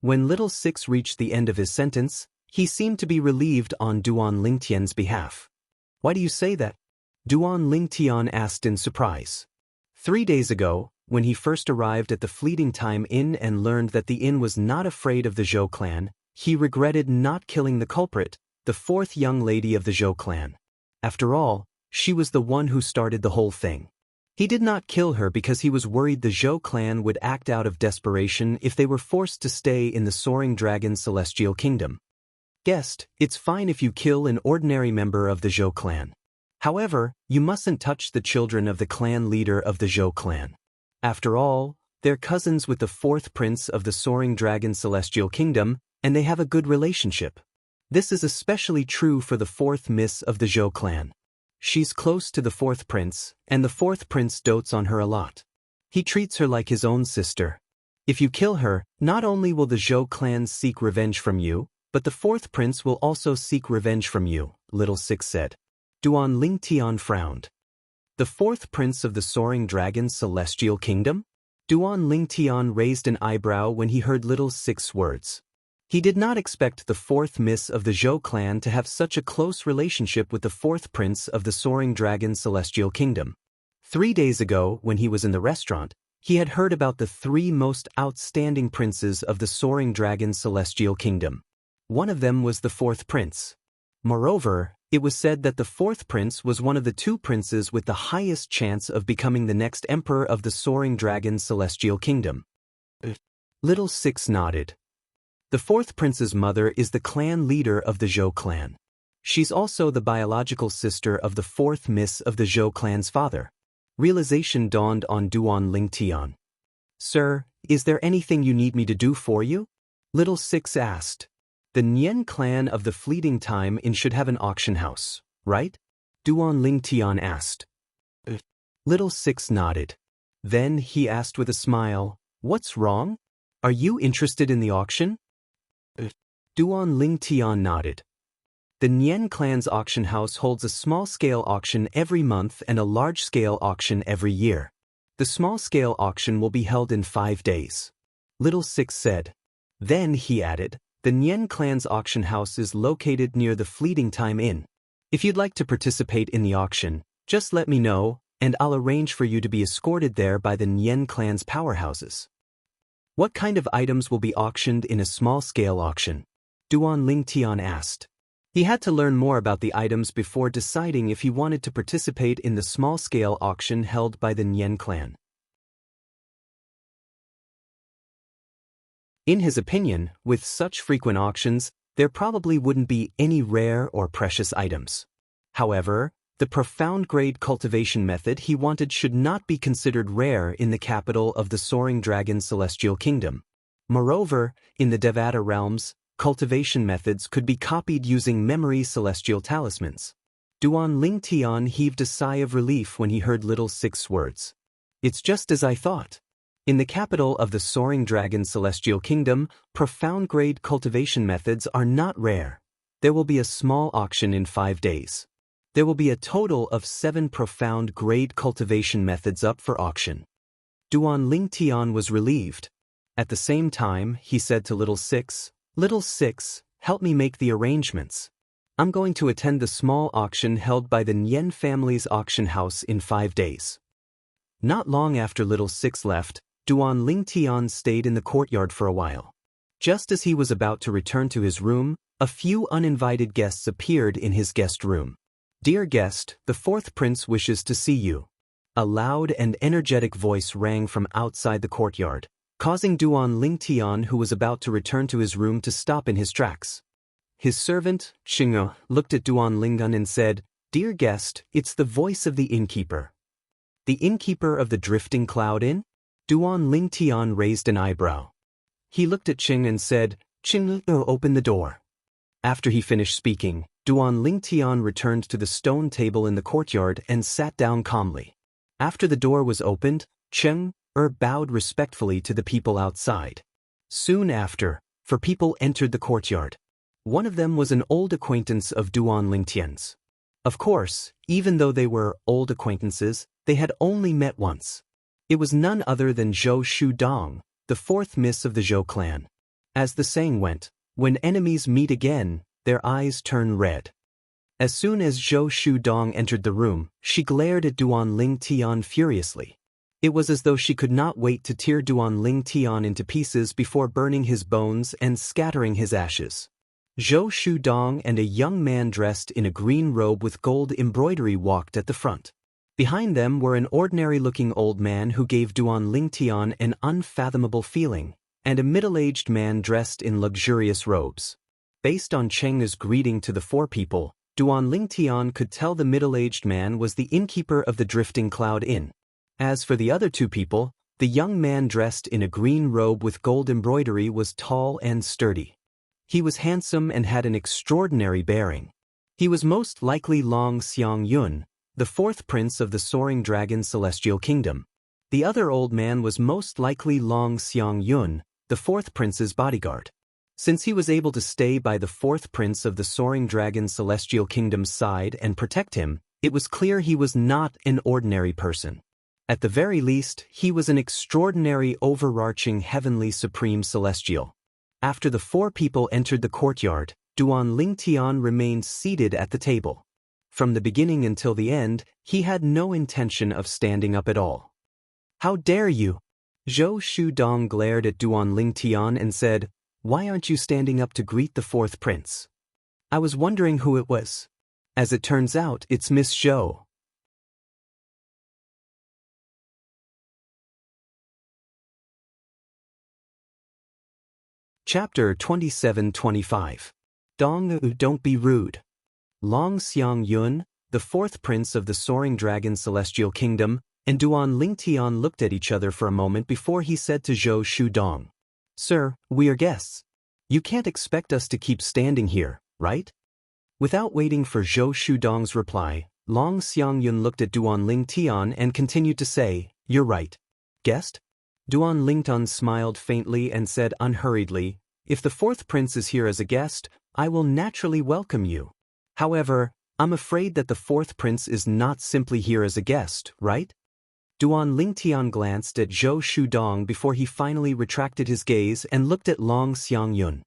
A: When little Six reached the end of his sentence, he seemed to be relieved on Duan Lingtian's behalf. Why do you say that? Duan Lingtian asked in surprise. 3 days ago, when he first arrived at the Fleeting Time Inn and learned that the inn was not afraid of the Zhou clan, he regretted not killing the culprit, the fourth young lady of the Zhou clan. After all, she was the one who started the whole thing. He did not kill her because he was worried the Zhou clan would act out of desperation if they were forced to stay in the Soaring Dragon's celestial kingdom. Guest, it's fine if you kill an ordinary member of the Zhou clan. However, you mustn't touch the children of the clan leader of the Zhou clan. After all, they're cousins with the fourth prince of the Soaring Dragon Celestial Kingdom, and they have a good relationship. This is especially true for the fourth miss of the Zhou clan. She's close to the fourth prince, and the fourth prince dotes on her a lot. He treats her like his own sister. If you kill her, not only will the Zhou clan seek revenge from you, but the fourth prince will also seek revenge from you, Little Six said. Duan Lingtian frowned. The fourth prince of the Soaring Dragon's Celestial Kingdom? Duan Lingtian raised an eyebrow when he heard Little Six's words. He did not expect the fourth miss of the Zhou clan to have such a close relationship with the fourth prince of the Soaring Dragon's Celestial Kingdom. 3 days ago, when he was in the restaurant, he had heard about the 3 most outstanding princes of the Soaring Dragon's Celestial Kingdom. One of them was the fourth prince. Moreover, it was said that the fourth prince was one of the 2 princes with the highest chance of becoming the next emperor of the Soaring Dragon's Celestial Kingdom. Little Six nodded. The fourth prince's mother is the clan leader of the Zhou clan. She's also the biological sister of the fourth miss of the Zhou clan's father. Realization dawned on Duan Lingtian. Sir, is there anything you need me to do for you? Little Six asked. The Nian clan of the Fleeting Time Inn should have an auction house, right? Duan Lingtian asked. Little Six nodded. Then he asked with a smile, what's wrong? Are you interested in the auction? Duan Lingtian nodded. The Nian clan's auction house holds a small-scale auction every month and a large-scale auction every year. The small-scale auction will be held in 5 days. Little Six said. Then he added, the Nian clan's auction house is located near the Fleeting Time Inn. If you'd like to participate in the auction, just let me know, and I'll arrange for you to be escorted there by the Nian clan's powerhouses. What kind of items will be auctioned in a small-scale auction? Duan Lingtian asked. He had to learn more about the items before deciding if he wanted to participate in the small-scale auction held by the Nian clan. In his opinion, with such frequent auctions, there probably wouldn't be any rare or precious items. However, the profound-grade cultivation method he wanted should not be considered rare in the capital of the Soaring Dragon Celestial Kingdom. Moreover, in the Devata realms, cultivation methods could be copied using memory celestial talismans. Duan Lingtian heaved a sigh of relief when he heard Little Six's words. It's just as I thought. In the capital of the Soaring Dragon Celestial Kingdom, profound-grade cultivation methods are not rare. There will be a small auction in 5 days. There will be a total of 7 profound-grade cultivation methods up for auction. Duan Lingtian was relieved. At the same time, he said to Little Six, Little Six, help me make the arrangements. I'm going to attend the small auction held by the Nian family's auction house in 5 days. Not long after Little Six left, Duan Lingtian stayed in the courtyard for a while. Just as he was about to return to his room, a few uninvited guests appeared in his guest room. Dear guest, the fourth prince wishes to see you. A loud and energetic voice rang from outside the courtyard, causing Duan Lingtian, who was about to return to his room, to stop in his tracks. His servant, Xianxia, looked at Duan Lingtian and said, Dear guest, it's the voice of the innkeeper. The innkeeper of the Drifting Cloud Inn? Duan Lingtian raised an eyebrow. He looked at Xianxia and said, Xianxia, open the door. After he finished speaking, Duan Lingtian returned to the stone table in the courtyard and sat down calmly. After the door was opened, Xianxia bowed respectfully to the people outside. Soon after, 4 people entered the courtyard. One of them was an old acquaintance of Duan Lingtian's. Of course, even though they were old acquaintances, they had only met once. It was none other than Zhou Shudong, the 4th miss of the Zhou clan. As the saying went, when enemies meet again, their eyes turn red. As soon as Zhou Shudong entered the room, she glared at Duan Lingtian furiously. It was as though she could not wait to tear Duan Lingtian into pieces before burning his bones and scattering his ashes. Zhou Shudong and a young man dressed in a green robe with gold embroidery walked at the front. Behind them were an ordinary-looking old man who gave Duan Lingtian an unfathomable feeling, and a middle-aged man dressed in luxurious robes. Based on Cheng's greeting to the 4 people, Duan Lingtian could tell the middle-aged man was the innkeeper of the Drifting Cloud Inn. As for the other 2 people, the young man dressed in a green robe with gold embroidery was tall and sturdy. He was handsome and had an extraordinary bearing. He was most likely Long Xiangyun, the 4th prince of the Soaring Dragon Celestial Kingdom. The other old man was most likely Long Xiangyun, the 4th prince's bodyguard. Since he was able to stay by the 4th prince of the Soaring Dragon Celestial Kingdom's side and protect him, it was clear he was not an ordinary person. At the very least, he was an extraordinary overarching heavenly supreme celestial. After the 4 people entered the courtyard, Duan Lingtian remained seated at the table. From the beginning until the end, he had no intention of standing up at all. "How dare you?" Zhou Shudong glared at Duan Lingtian and said, "Why aren't you standing up to greet the 4th prince?" "I was wondering who it was. As it turns out, it's Miss Zhou." Chapter 27-25. Dong, don't be rude. Long Xiangyun, the 4th prince of the Soaring Dragon Celestial Kingdom, and Duan Lingtian looked at each other for a moment before he said to Zhou Shudong, "Sir, we are guests. You can't expect us to keep standing here, right?" Without waiting for Zhou Shudong's reply, Long Xiangyun looked at Duan Lingtian and continued to say, "You're right. Guest?" Duan Lingtian smiled faintly and said unhurriedly, "If the 4th prince is here as a guest, I will naturally welcome you. However, I'm afraid that the 4th prince is not simply here as a guest, right?" Duan Lingtian glanced at Zhou Shudong before he finally retracted his gaze and looked at Long Xiangyun.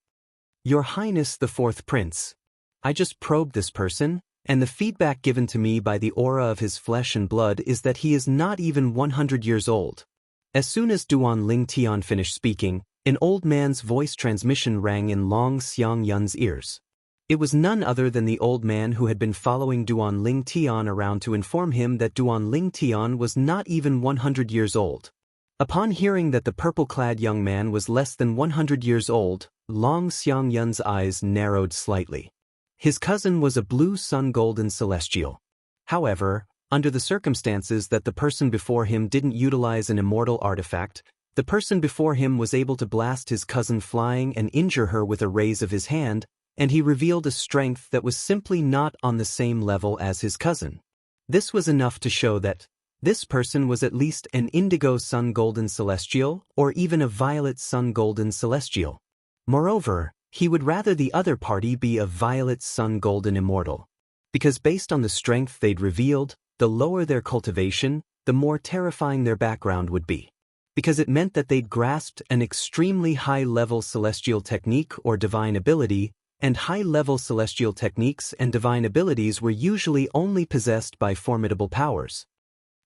A: "Your Highness the 4th prince. I just probed this person, and the feedback given to me by the aura of his flesh and blood is that he is not even 100 years old." As soon as Duan Lingtian finished speaking, an old man's voice transmission rang in Long Xiangyun's ears. It was none other than the old man who had been following Duan Lingtian around to inform him that Duan Lingtian was not even 100 years old. Upon hearing that the purple-clad young man was less than 100 years old, Long Xiangyun's eyes narrowed slightly. His cousin was a blue sun-golden celestial. However, under the circumstances that the person before him didn't utilize an immortal artifact, the person before him was able to blast his cousin flying and injure her with a raise of his hand, and he revealed a strength that was simply not on the same level as his cousin. This was enough to show that this person was at least an indigo sun-golden celestial or even a violet sun-golden celestial. Moreover, he would rather the other party be a violet sun-golden immortal. Because based on the strength they'd revealed, the lower their cultivation, the more terrifying their background would be. Because it meant that they'd grasped an extremely high-level celestial technique or divine ability, and high-level celestial techniques and divine abilities were usually only possessed by formidable powers.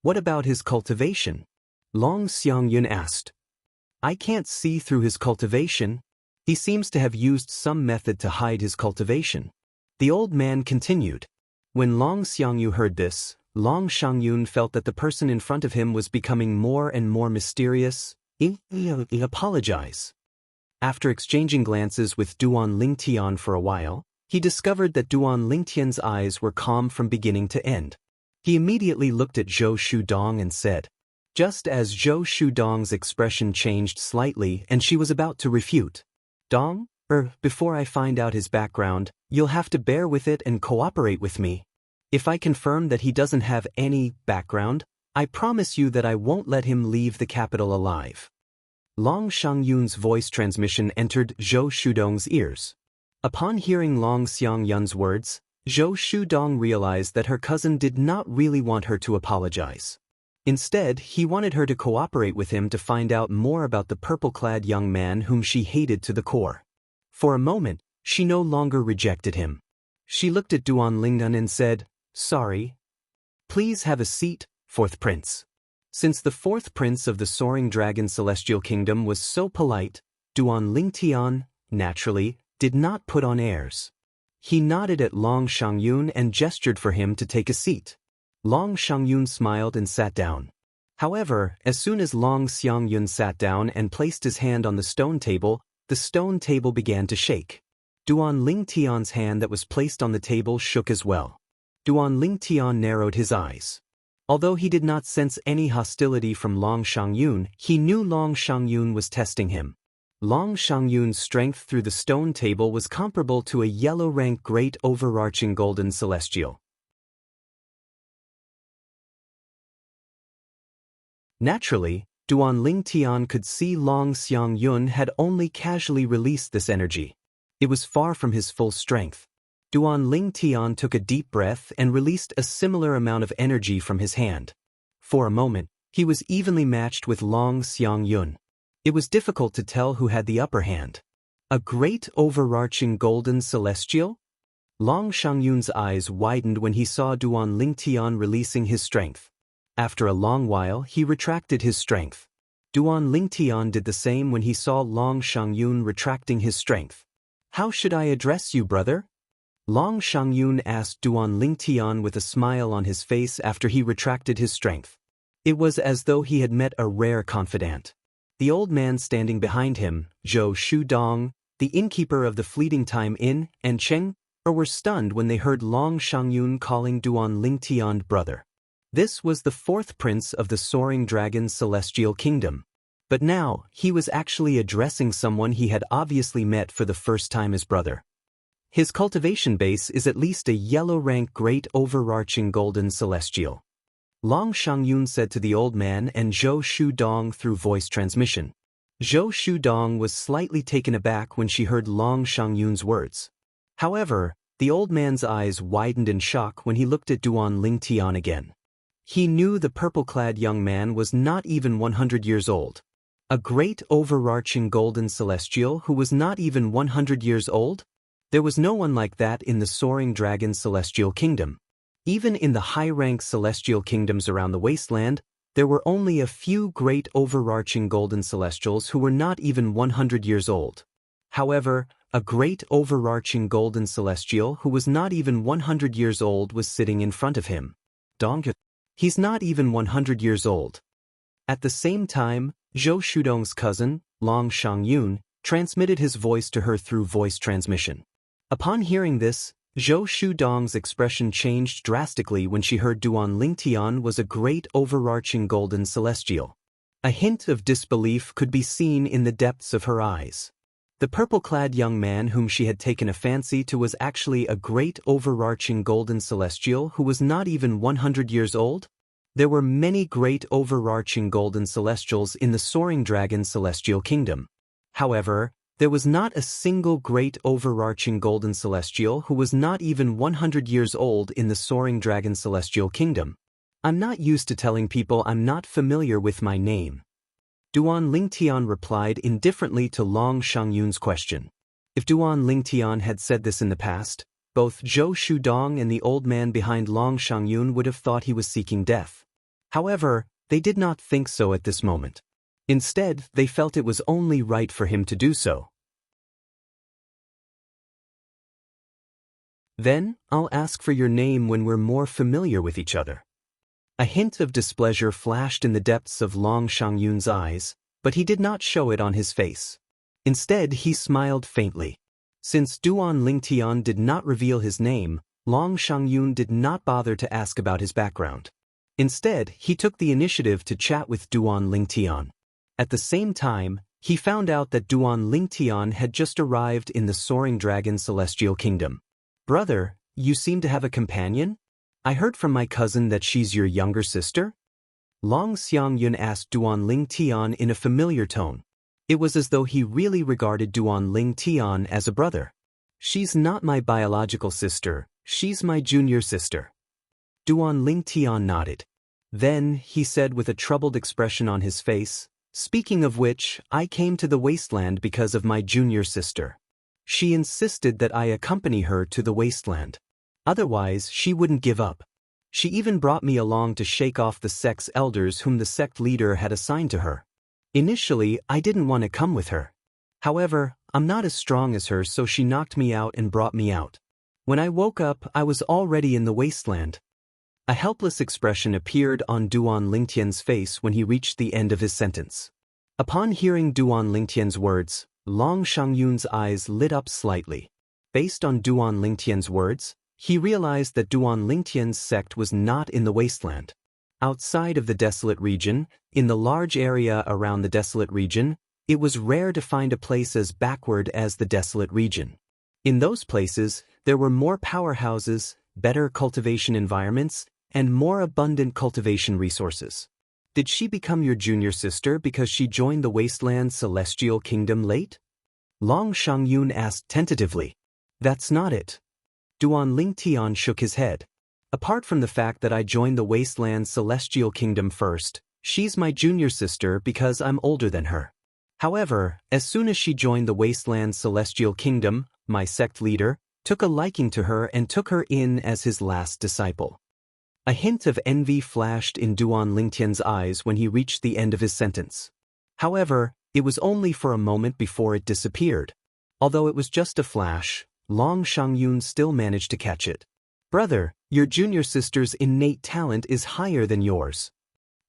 A: "What about his cultivation?" Long Xiangyun asked. "I can't see through his cultivation. He seems to have used some method to hide his cultivation." The old man continued. When Long Xiangyun heard this, Long Xiangyun felt that the person in front of him was becoming more and more mysterious. I apologize. After exchanging glances with Duan Lingtian for a while, he discovered that Duan Lingtian's eyes were calm from beginning to end. He immediately looked at Zhou Shudong and said, just as Zhou Shudong's expression changed slightly and she was about to refute, "Dong, before I find out his background, you'll have to bear with it and cooperate with me. If I confirm that he doesn't have any background, I promise you that I won't let him leave the capital alive." Long Xiangyun's voice transmission entered Zhou Shudong's ears. Upon hearing Long Xiangyun's words, Zhou Shudong realized that her cousin did not really want her to apologize. Instead, he wanted her to cooperate with him to find out more about the purple-clad young man whom she hated to the core. For a moment, she no longer rejected him. She looked at Duan Lingdan and said, "Sorry. Please have a seat, fourth prince." Since the fourth prince of the Soaring Dragon Celestial Kingdom was so polite, Duan Lingtian, naturally, did not put on airs. He nodded at Long Xiangyun and gestured for him to take a seat. Long Xiangyun smiled and sat down. However, as soon as Long Xiangyun sat down and placed his hand on the stone table began to shake. Duan Lingtian's hand that was placed on the table shook as well. Duan Lingtian narrowed his eyes. Although he did not sense any hostility from Long Xiangyun, he knew Long Xiangyun was testing him. Long Xiangyun's strength through the stone table was comparable to a yellow-rank great overarching golden celestial. Naturally, Duan Lingtian could see Long Xiangyun had only casually released this energy. It was far from his full strength. Duan Lingtian took a deep breath and released a similar amount of energy from his hand. For a moment, he was evenly matched with Long Xiangyun. It was difficult to tell who had the upper hand. A great overarching golden celestial? Long Xiangyun's eyes widened when he saw Duan Lingtian releasing his strength. After a long while, he retracted his strength. Duan Lingtian did the same when he saw Long Xiangyun retracting his strength. "How should I address you, brother?" Long Xiangyun asked Duan Lingtian with a smile on his face after he retracted his strength. It was as though he had met a rare confidant. The old man standing behind him, Zhou Shudong, the innkeeper of the Fleeting Time Inn, and Cheng, were stunned when they heard Long Xiangyun calling Duan Lingtian brother. This was the fourth prince of the Soaring Dragon Celestial Kingdom. But now, he was actually addressing someone he had obviously met for the first time as brother. His cultivation base is at least a yellow-rank great overarching golden celestial. Long Xiangyun said to the old man and Zhou Shudong through voice transmission. Zhou Shudong was slightly taken aback when she heard Long Xiangyun's words. However, the old man's eyes widened in shock when he looked at Duan Lingtian again. He knew the purple-clad young man was not even 100 years old. A great overarching golden celestial who was not even 100 years old? There was no one like that in the Soaring Dragon Celestial Kingdom. Even in the high-rank celestial kingdoms around the wasteland, there were only a few great overarching golden celestials who were not even 100 years old. However, a great overarching golden celestial who was not even 100 years old was sitting in front of him. He's not even 100 years old. At the same time, Zhou Shudong's cousin, Long Xiangyun, transmitted his voice to her through voice transmission. Upon hearing this, Zhou Shudong's expression changed drastically when she heard Duan Lingtian was a great overarching golden celestial. A hint of disbelief could be seen in the depths of her eyes. The purple-clad young man whom she had taken a fancy to was actually a great overarching golden celestial who was not even 100 years old? There were many great overarching golden celestials in the Soaring Dragon Celestial Kingdom. However, there was not a single great overarching golden celestial who was not even 100 years old in the Soaring Dragon Celestial Kingdom. I'm not used to telling people I'm not familiar with my name. Duan Lingtian replied indifferently to Long Xiangyun's question. If Duan Lingtian had said this in the past, both Zhou Shudong and the old man behind Long Xiangyun would have thought he was seeking death. However, they did not think so at this moment. Instead, they felt it was only right for him to do so. "Then, I'll ask for your name when we're more familiar with each other." A hint of displeasure flashed in the depths of Long Xiangyun's eyes, but he did not show it on his face. Instead, he smiled faintly. Since Duan Lingtian did not reveal his name, Long Xiangyun did not bother to ask about his background. Instead, he took the initiative to chat with Duan Lingtian. At the same time, he found out that Duan Lingtian had just arrived in the Soaring Dragon Celestial Kingdom. "Brother, you seem to have a companion? I heard from my cousin that she's your younger sister?" Long Xiangyun asked Duan Lingtian in a familiar tone. It was as though he really regarded Duan Lingtian as a brother. "She's not my biological sister, she's my junior sister." Duan Lingtian nodded. Then, he said with a troubled expression on his face, "Speaking of which, I came to the wasteland because of my junior sister. She insisted that I accompany her to the wasteland. Otherwise, she wouldn't give up. She even brought me along to shake off the sect's elders whom the sect leader had assigned to her. Initially, I didn't want to come with her. However, I'm not as strong as her, so she knocked me out and brought me out. When I woke up, I was already in the wasteland." A helpless expression appeared on Duan Lingtian's face when he reached the end of his sentence. Upon hearing Duan Lingtian's words, Long Shangyun's eyes lit up slightly. Based on Duan Lingtian's words, he realized that Duan Lingtian's sect was not in the wasteland. Outside of the desolate region, in the large area around the desolate region, it was rare to find a place as backward as the desolate region. In those places, there were more powerhouses, better cultivation environments, and more abundant cultivation resources. "Did she become your junior sister because she joined the wasteland celestial kingdom late?" Long Shangyun asked tentatively. "That's not it." Duan Lingtian shook his head. "Apart from the fact that I joined the wasteland celestial kingdom first, she's my junior sister because I'm older than her. However, as soon as she joined the wasteland celestial kingdom, my sect leader took a liking to her and took her in as his last disciple." A hint of envy flashed in Duan Lingtian's eyes when he reached the end of his sentence. However, it was only for a moment before it disappeared. Although it was just a flash, Long Shangyun still managed to catch it. "Brother, your junior sister's innate talent is higher than yours."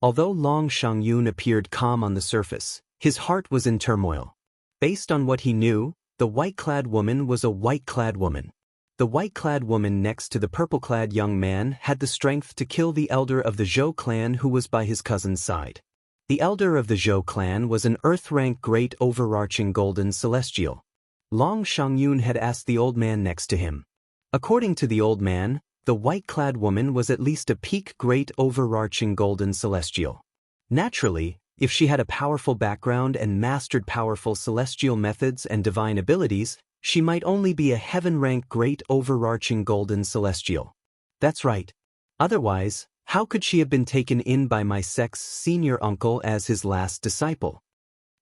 A: Although Long Shangyun appeared calm on the surface, his heart was in turmoil. Based on what he knew, the white-clad woman was a white-clad woman. The white-clad woman next to the purple-clad young man had the strength to kill the elder of the Zhou clan who was by his cousin's side. The elder of the Zhou clan was an earth-rank great overarching golden celestial. Long Shangyun had asked the old man next to him. According to the old man, the white-clad woman was at least a peak great overarching golden celestial. Naturally, if she had a powerful background and mastered powerful celestial methods and divine abilities, she might only be a heaven-rank great overarching golden celestial. That's right. Otherwise, how could she have been taken in by my sect's senior uncle as his last disciple?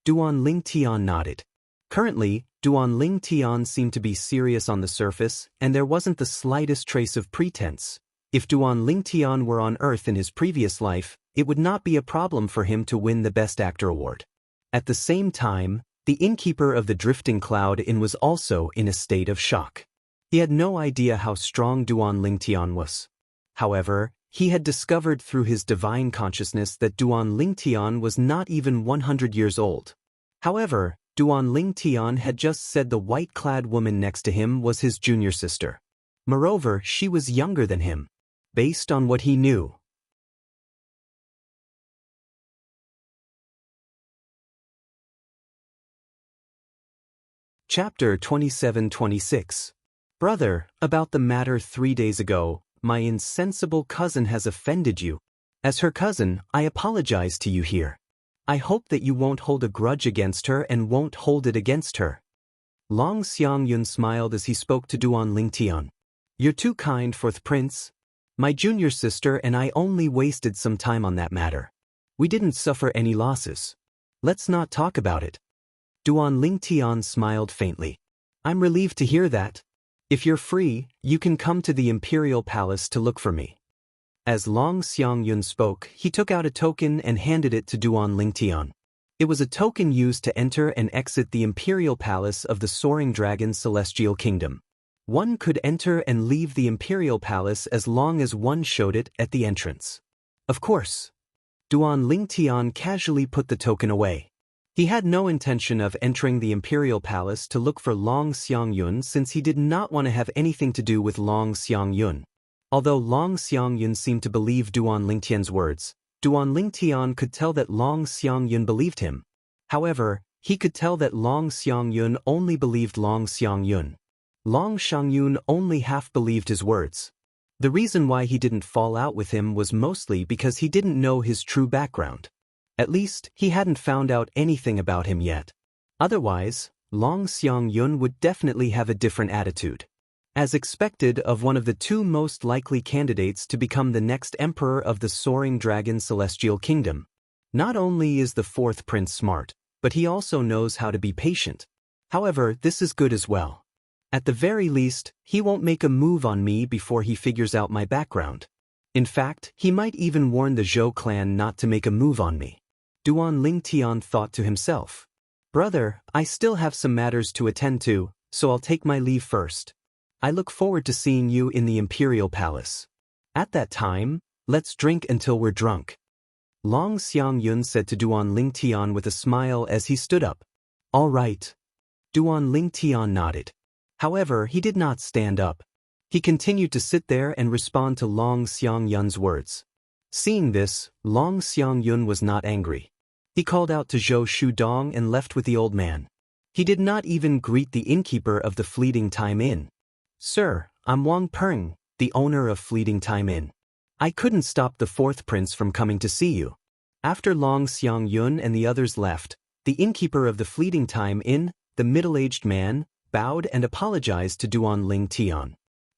A: Duan Lingtian nodded. Currently, Duan Lingtian seemed to be serious on the surface, and there wasn't the slightest trace of pretense. If Duan Lingtian were on Earth in his previous life, it would not be a problem for him to win the Best Actor award. At the same time, the innkeeper of the Drifting Cloud Inn was also in a state of shock. He had no idea how strong Duan Lingtian was. However, he had discovered through his divine consciousness that Duan Lingtian was not even 100 years old. However, Duan Lingtian had just said the white-clad woman next to him was his junior sister. Moreover, she was younger than him. Based on what he knew. Chapter 27-26. Brother, about the matter 3 days ago, my insensible cousin has offended you. As her cousin, I apologize to you here. I hope that you won't hold a grudge against her and won't hold it against her. Long Xiangyun smiled as he spoke to Duan Lingtian. You're too kind, fourth prince. My junior sister and I only wasted some time on that matter. We didn't suffer any losses. Let's not talk about it. Duan Lingtian smiled faintly. I'm relieved to hear that. If you're free, you can come to the Imperial Palace to look for me. As Long Xiangyun spoke, he took out a token and handed it to Duan Lingtian. It was a token used to enter and exit the Imperial Palace of the Soaring Dragon Celestial Kingdom. One could enter and leave the Imperial Palace as long as one showed it at the entrance. Of course. Duan Lingtian casually put the token away. He had no intention of entering the Imperial Palace to look for Long Xiangyun since he did not want to have anything to do with Long Xiangyun. Although Long Xiangyun seemed to believe Duan Lingtian's words, Duan Lingtian could tell that Long Xiangyun believed him. However, he could tell that Long Xiangyun only believed Long Xiangyun. Long Xiangyun only half believed his words. The reason why he didn't fall out with him was mostly because he didn't know his true background. At least, he hadn't found out anything about him yet. Otherwise, Long Xiangyun would definitely have a different attitude. As expected of one of the two most likely candidates to become the next emperor of the Soaring Dragon Celestial Kingdom. Not only is the fourth prince smart, but he also knows how to be patient. However, this is good as well. At the very least, he won't make a move on me before he figures out my background. In fact, he might even warn the Zhou clan not to make a move on me. Duan Lingtian thought to himself. Brother, I still have some matters to attend to, so I'll take my leave first. I look forward to seeing you in the Imperial Palace. At that time, let's drink until we're drunk. Long Xiangyun said to Duan Lingtian with a smile as he stood up. All right. Duan Lingtian nodded. However, he did not stand up. He continued to sit there and respond to Long Xiangyun's words. Seeing this, Long Xiangyun was not angry. He called out to Zhou Shudong and left with the old man. He did not even greet the innkeeper of the Fleeting Time Inn. Sir, I'm Wang Peng, the owner of Fleeting Time Inn. I couldn't stop the fourth prince from coming to see you. After Long Xiangyun and the others left, the innkeeper of the Fleeting Time Inn, the middle-aged man, bowed and apologized to Duan Lingtian.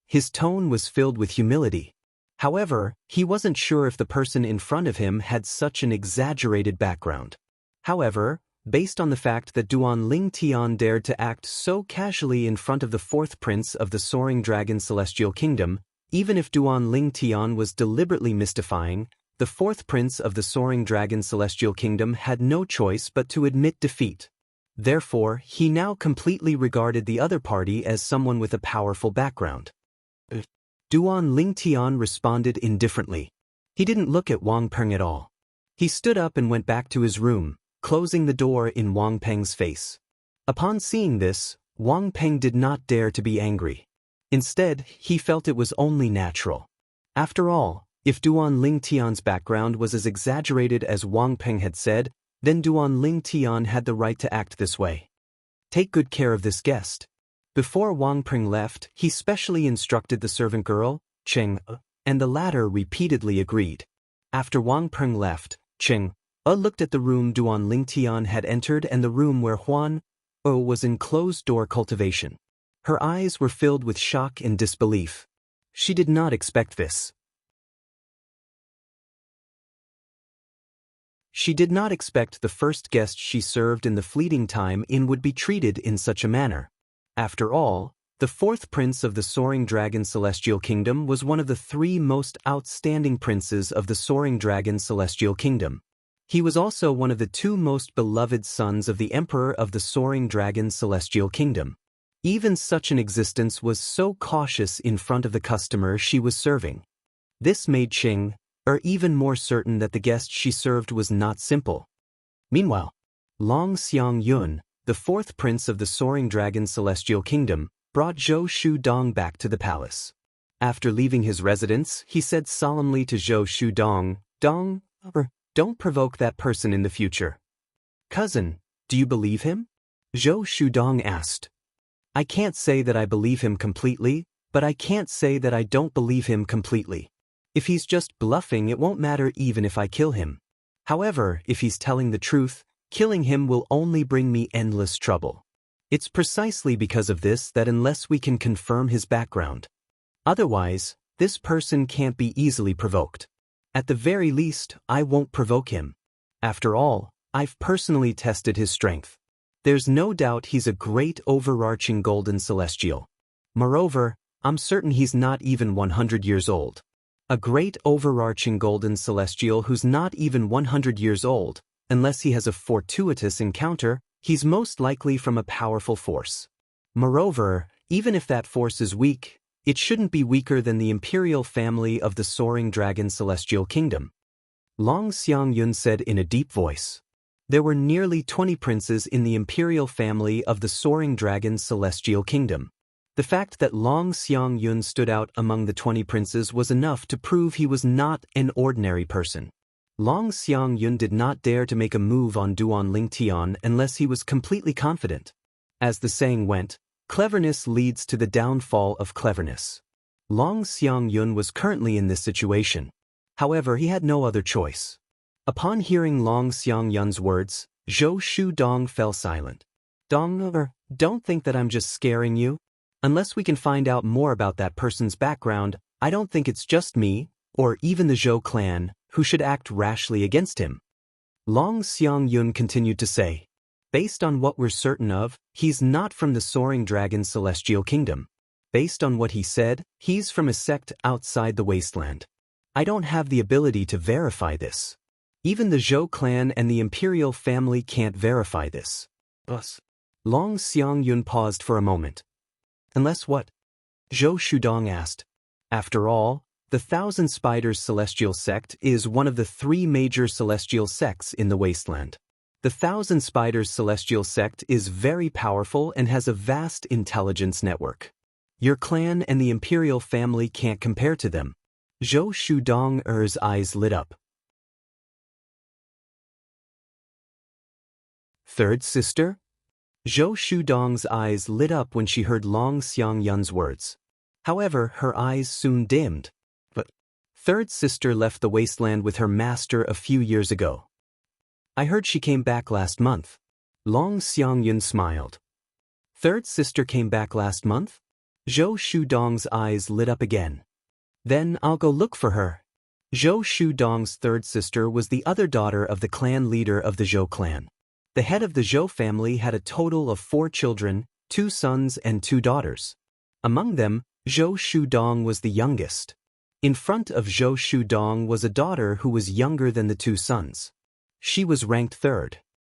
A: His tone was filled with humility. However, he wasn't sure if the person in front of him had such an exaggerated background. However, based on the fact that Duan Lingtian dared to act so casually in front of the fourth prince of the Soaring Dragon Celestial Kingdom, even if Duan Lingtian was deliberately mystifying, the fourth prince of the Soaring Dragon Celestial Kingdom had no choice but to admit defeat. Therefore, he now completely regarded the other party as someone with a powerful background. Duan Lingtian responded indifferently. He didn't look at Wang Peng at all. He stood up and went back to his room, closing the door in Wang Peng's face. Upon seeing this, Wang Peng did not dare to be angry. Instead, he felt it was only natural. After all, if Duan Lingtian's background was as exaggerated as Wang Peng had said, then Duan Lingtian had the right to act this way. Take good care of this guest. Before Wang Peng left, he specially instructed the servant girl, Cheng, and the latter repeatedly agreed. After Wang Peng left, Cheng looked at the room Duan Lingtian had entered and the room where Huan was in closed-door cultivation. Her eyes were filled with shock and disbelief. She did not expect this. She did not expect the first guest she served in the Fleeting Time Inn would be treated in such a manner. After all, the fourth prince of the Soaring Dragon Celestial Kingdom was one of the three most outstanding princes of the Soaring Dragon Celestial Kingdom. He was also one of the two most beloved sons of the Emperor of the Soaring Dragon Celestial Kingdom. Even such an existence was so cautious in front of the customer she was serving. This made Cheng even more certain that the guest she served was not simple. Meanwhile, Long Xiangyun, the fourth prince of the Soaring Dragon Celestial Kingdom, brought Zhou Shudong back to the palace. After leaving his residence, he said solemnly to Zhou Shudong, don't provoke that person in the future. Cousin, do you believe him? Zhou Shudong asked. I can't say that I believe him completely, but I can't say that I don't believe him completely. If he's just bluffing, it won't matter even if I kill him. However, if he's telling the truth, killing him will only bring me endless trouble. It's precisely because of this that unless we can confirm his background, otherwise, this person can't be easily provoked. At the very least, I won't provoke him. After all, I've personally tested his strength. There's no doubt he's a great overarching golden celestial. Moreover, I'm certain he's not even 100 years old. A great overarching golden celestial who's not even 100 years old, unless he has a fortuitous encounter, he's most likely from a powerful force. Moreover, even if that force is weak, it shouldn't be weaker than the imperial family of the Soaring Dragon Celestial Kingdom. Long Xiangyun said in a deep voice. There were nearly 20 princes in the imperial family of the Soaring Dragon Celestial Kingdom. The fact that Long Xiangyun stood out among the 20 princes was enough to prove he was not an ordinary person. Long Xiangyun did not dare to make a move on Duan Lingtian unless he was completely confident. As the saying went, cleverness leads to the downfall of cleverness. Long Xiangyun was currently in this situation. However, he had no other choice. Upon hearing Long Xiangyun's words, Zhou Shudong fell silent. Dong, don't think that I'm just scaring you. Unless we can find out more about that person's background, I don't think it's just me, or even the Zhou clan, who should act rashly against him. Long Xiangyun continued to say, based on what we're certain of, he's not from the Soaring Dragon Celestial Kingdom. Based on what he said, he's from a sect outside the wasteland. I don't have the ability to verify this. Even the Zhou clan and the imperial family can't verify this. Long Xiangyun paused for a moment. Unless what? Zhou Shudong asked. After all, the Thousand Spiders Celestial Sect is one of the 3 major celestial sects in the wasteland. The Thousand Spiders Celestial Sect is very powerful and has a vast intelligence network. Your clan and the imperial family can't compare to them. Zhou Shudong's eyes lit up. Third sister? Zhou Shudong's eyes lit up when she heard Long Xiangyun's words. However, her eyes soon dimmed. But third sister left the wasteland with her master a few years ago. I heard she came back last month. Long Xiangyun smiled. Third sister came back last month? Zhou Shudong's eyes lit up again. Then I'll go look for her. Zhou Shudong's third sister was the other daughter of the clan leader of the Zhou clan. The head of the Zhou family had a total of 4 children, 2 sons and 2 daughters. Among them, Zhou Shudong was the youngest. In front of Zhou Shudong was a daughter who was younger than the 2 sons. She was ranked 3rd.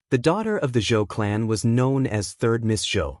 A: The daughter of the Zhou clan was known as Third Miss Zhou.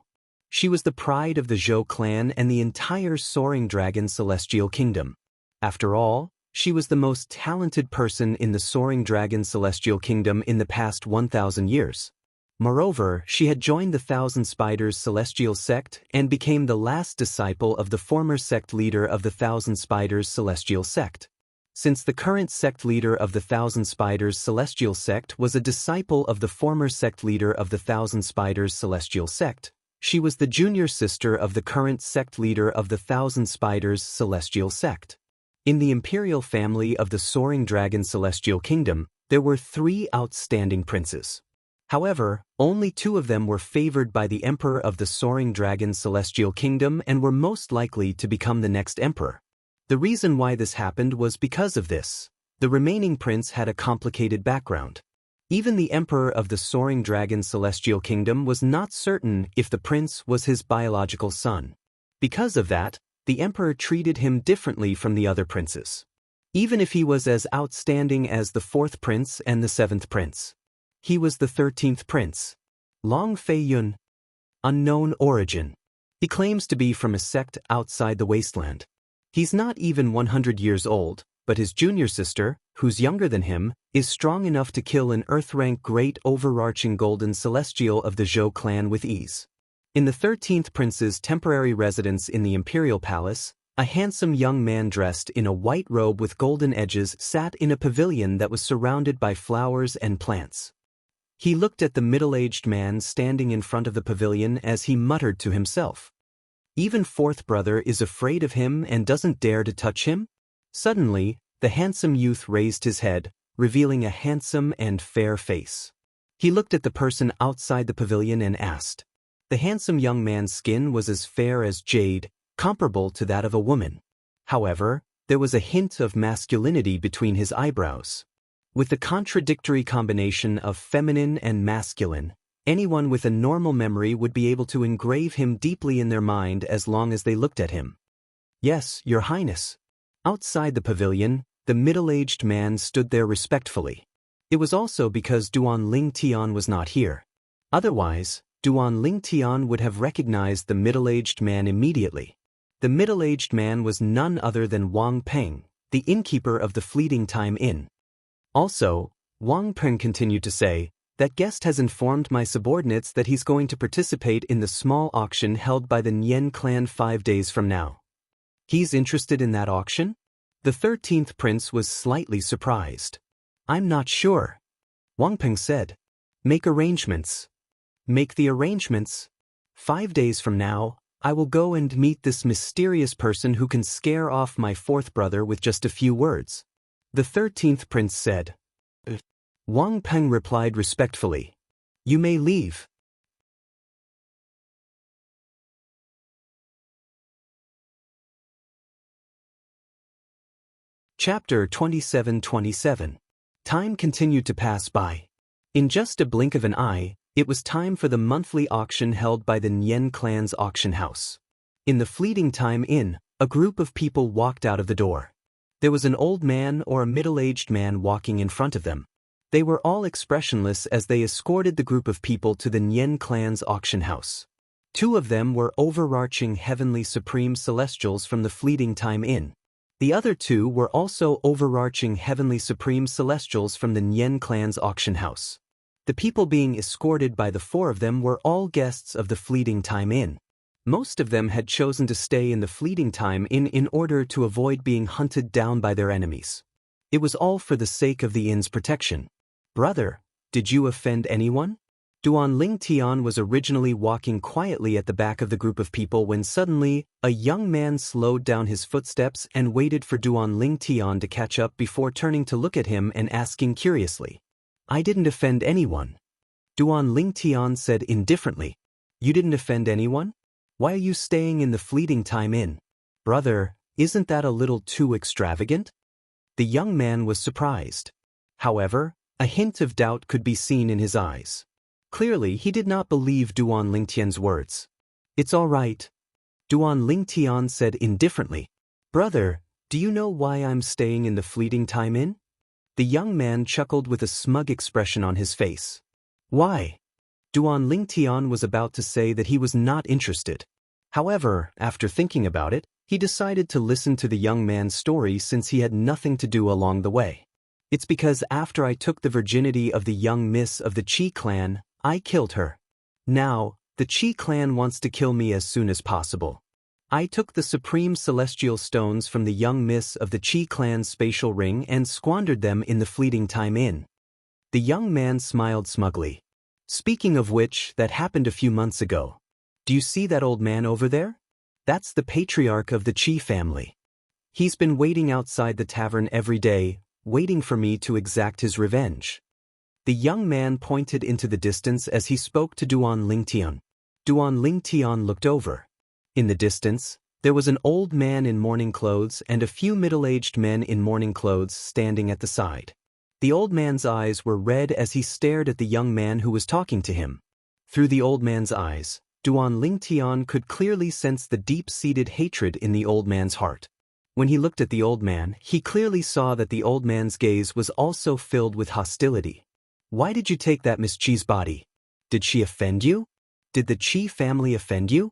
A: She was the pride of the Zhou clan and the entire Soaring Dragon Celestial Kingdom. After all, she was the most talented person in the Soaring Dragon Celestial Kingdom in the past 1,000 years. Moreover, she had joined the Thousand Spiders Celestial Sect and became the last disciple of the former sect leader of the Thousand Spiders Celestial Sect. Since the current sect leader of the Thousand Spiders Celestial Sect was a disciple of the former sect leader of the Thousand Spiders Celestial Sect, she was the junior sister of the current sect leader of the Thousand Spiders Celestial Sect. In the imperial family of the Soaring Dragon Celestial Kingdom, there were 3 outstanding princes. However, only 2 of them were favored by the Emperor of the Soaring Dragon Celestial Kingdom and were most likely to become the next emperor. The reason why this happened was because of this. The remaining prince had a complicated background. Even the Emperor of the Soaring Dragon Celestial Kingdom was not certain if the prince was his biological son. Because of that, the Emperor treated him differently from the other princes. Even if he was as outstanding as the 4th prince and the 7th prince. He was the 13th prince. Long Feiyun. Unknown origin. He claims to be from a sect outside the wasteland. He's not even 100 years old, but his junior sister, who's younger than him, is strong enough to kill an Earth-rank great overarching golden celestial of the Zhou clan with ease. In the 13th prince's temporary residence in the imperial palace, a handsome young man dressed in a white robe with golden edges sat in a pavilion that was surrounded by flowers and plants. He looked at the middle-aged man standing in front of the pavilion as he muttered to himself. Even 4th brother is afraid of him and doesn't dare to touch him? Suddenly, the handsome youth raised his head, revealing a handsome and fair face. He looked at the person outside the pavilion and asked. The handsome young man's skin was as fair as jade, comparable to that of a woman. However, there was a hint of masculinity between his eyebrows. With the contradictory combination of feminine and masculine, anyone with a normal memory would be able to engrave him deeply in their mind as long as they looked at him. Yes, Your Highness. Outside the pavilion, the middle-aged man stood there respectfully. It was also because Duan Lingtian was not here. Otherwise, Duan Lingtian would have recognized the middle-aged man immediately. The middle-aged man was none other than Wang Peng, the innkeeper of the Fleeting Time Inn. Also, Wang Peng continued to say, that guest has informed my subordinates that he's going to participate in the small auction held by the Nian clan 5 days from now. He's interested in that auction? The 13th prince was slightly surprised. I'm not sure. Wang Peng said. Make arrangements. Make the arrangements. 5 days from now, I will go and meet this mysterious person who can scare off my 4th brother with just a few words. The 13th prince said. Wang Peng replied respectfully. You may leave. Chapter 27:27. Time continued to pass by. In just a blink of an eye, it was time for the monthly auction held by the Nyen clan's auction house. In the fleeting time in, a group of people walked out of the door. There was an old man or a middle-aged man walking in front of them. They were all expressionless as they escorted the group of people to the Nyen clan's auction house. Two of them were overarching heavenly supreme celestials from the fleeting time in. The other two were also overarching heavenly supreme celestials from the Nyen clan's auction house. The people being escorted by the four of them were all guests of the fleeting time in. Most of them had chosen to stay in the fleeting time in order to avoid being hunted down by their enemies. It was all for the sake of the inn's protection. Brother, did you offend anyone? Duan Lingtian was originally walking quietly at the back of the group of people when suddenly, a young man slowed down his footsteps and waited for Duan Lingtian to catch up before turning to look at him and asking curiously. I didn't offend anyone. Duan Lingtian said indifferently. You didn't offend anyone? Why are you staying in the fleeting time in? Brother, isn't that a little too extravagant? The young man was surprised. However, a hint of doubt could be seen in his eyes. Clearly, he did not believe Duan Lingtian's words. It's all right. Duan Lingtian said indifferently. Brother, do you know why I'm staying in the fleeting time in? The young man chuckled with a smug expression on his face. Why? Duan Lingtian was about to say that he was not interested. However, after thinking about it, he decided to listen to the young man's story since he had nothing to do along the way. It's because after I took the virginity of the young miss of the Qi clan, I killed her. Now, the Qi clan wants to kill me as soon as possible. I took the supreme celestial stones from the young miss of the Qi clan's spatial ring and squandered them in the fleeting time in. The young man smiled smugly. Speaking of which, that happened a few months ago. Do you see that old man over there? That's the patriarch of the Qi family. He's been waiting outside the tavern every day, waiting for me to exact his revenge. The young man pointed into the distance as he spoke to Duan Lingtian. Duan Lingtian looked over. In the distance, there was an old man in mourning clothes and a few middle-aged men in mourning clothes standing at the side. The old man's eyes were red as he stared at the young man who was talking to him. Through the old man's eyes, Duan Lingtian could clearly sense the deep-seated hatred in the old man's heart. When he looked at the old man, he clearly saw that the old man's gaze was also filled with hostility. Why did you take that Miss Qi's body? Did she offend you? Did the Qi family offend you?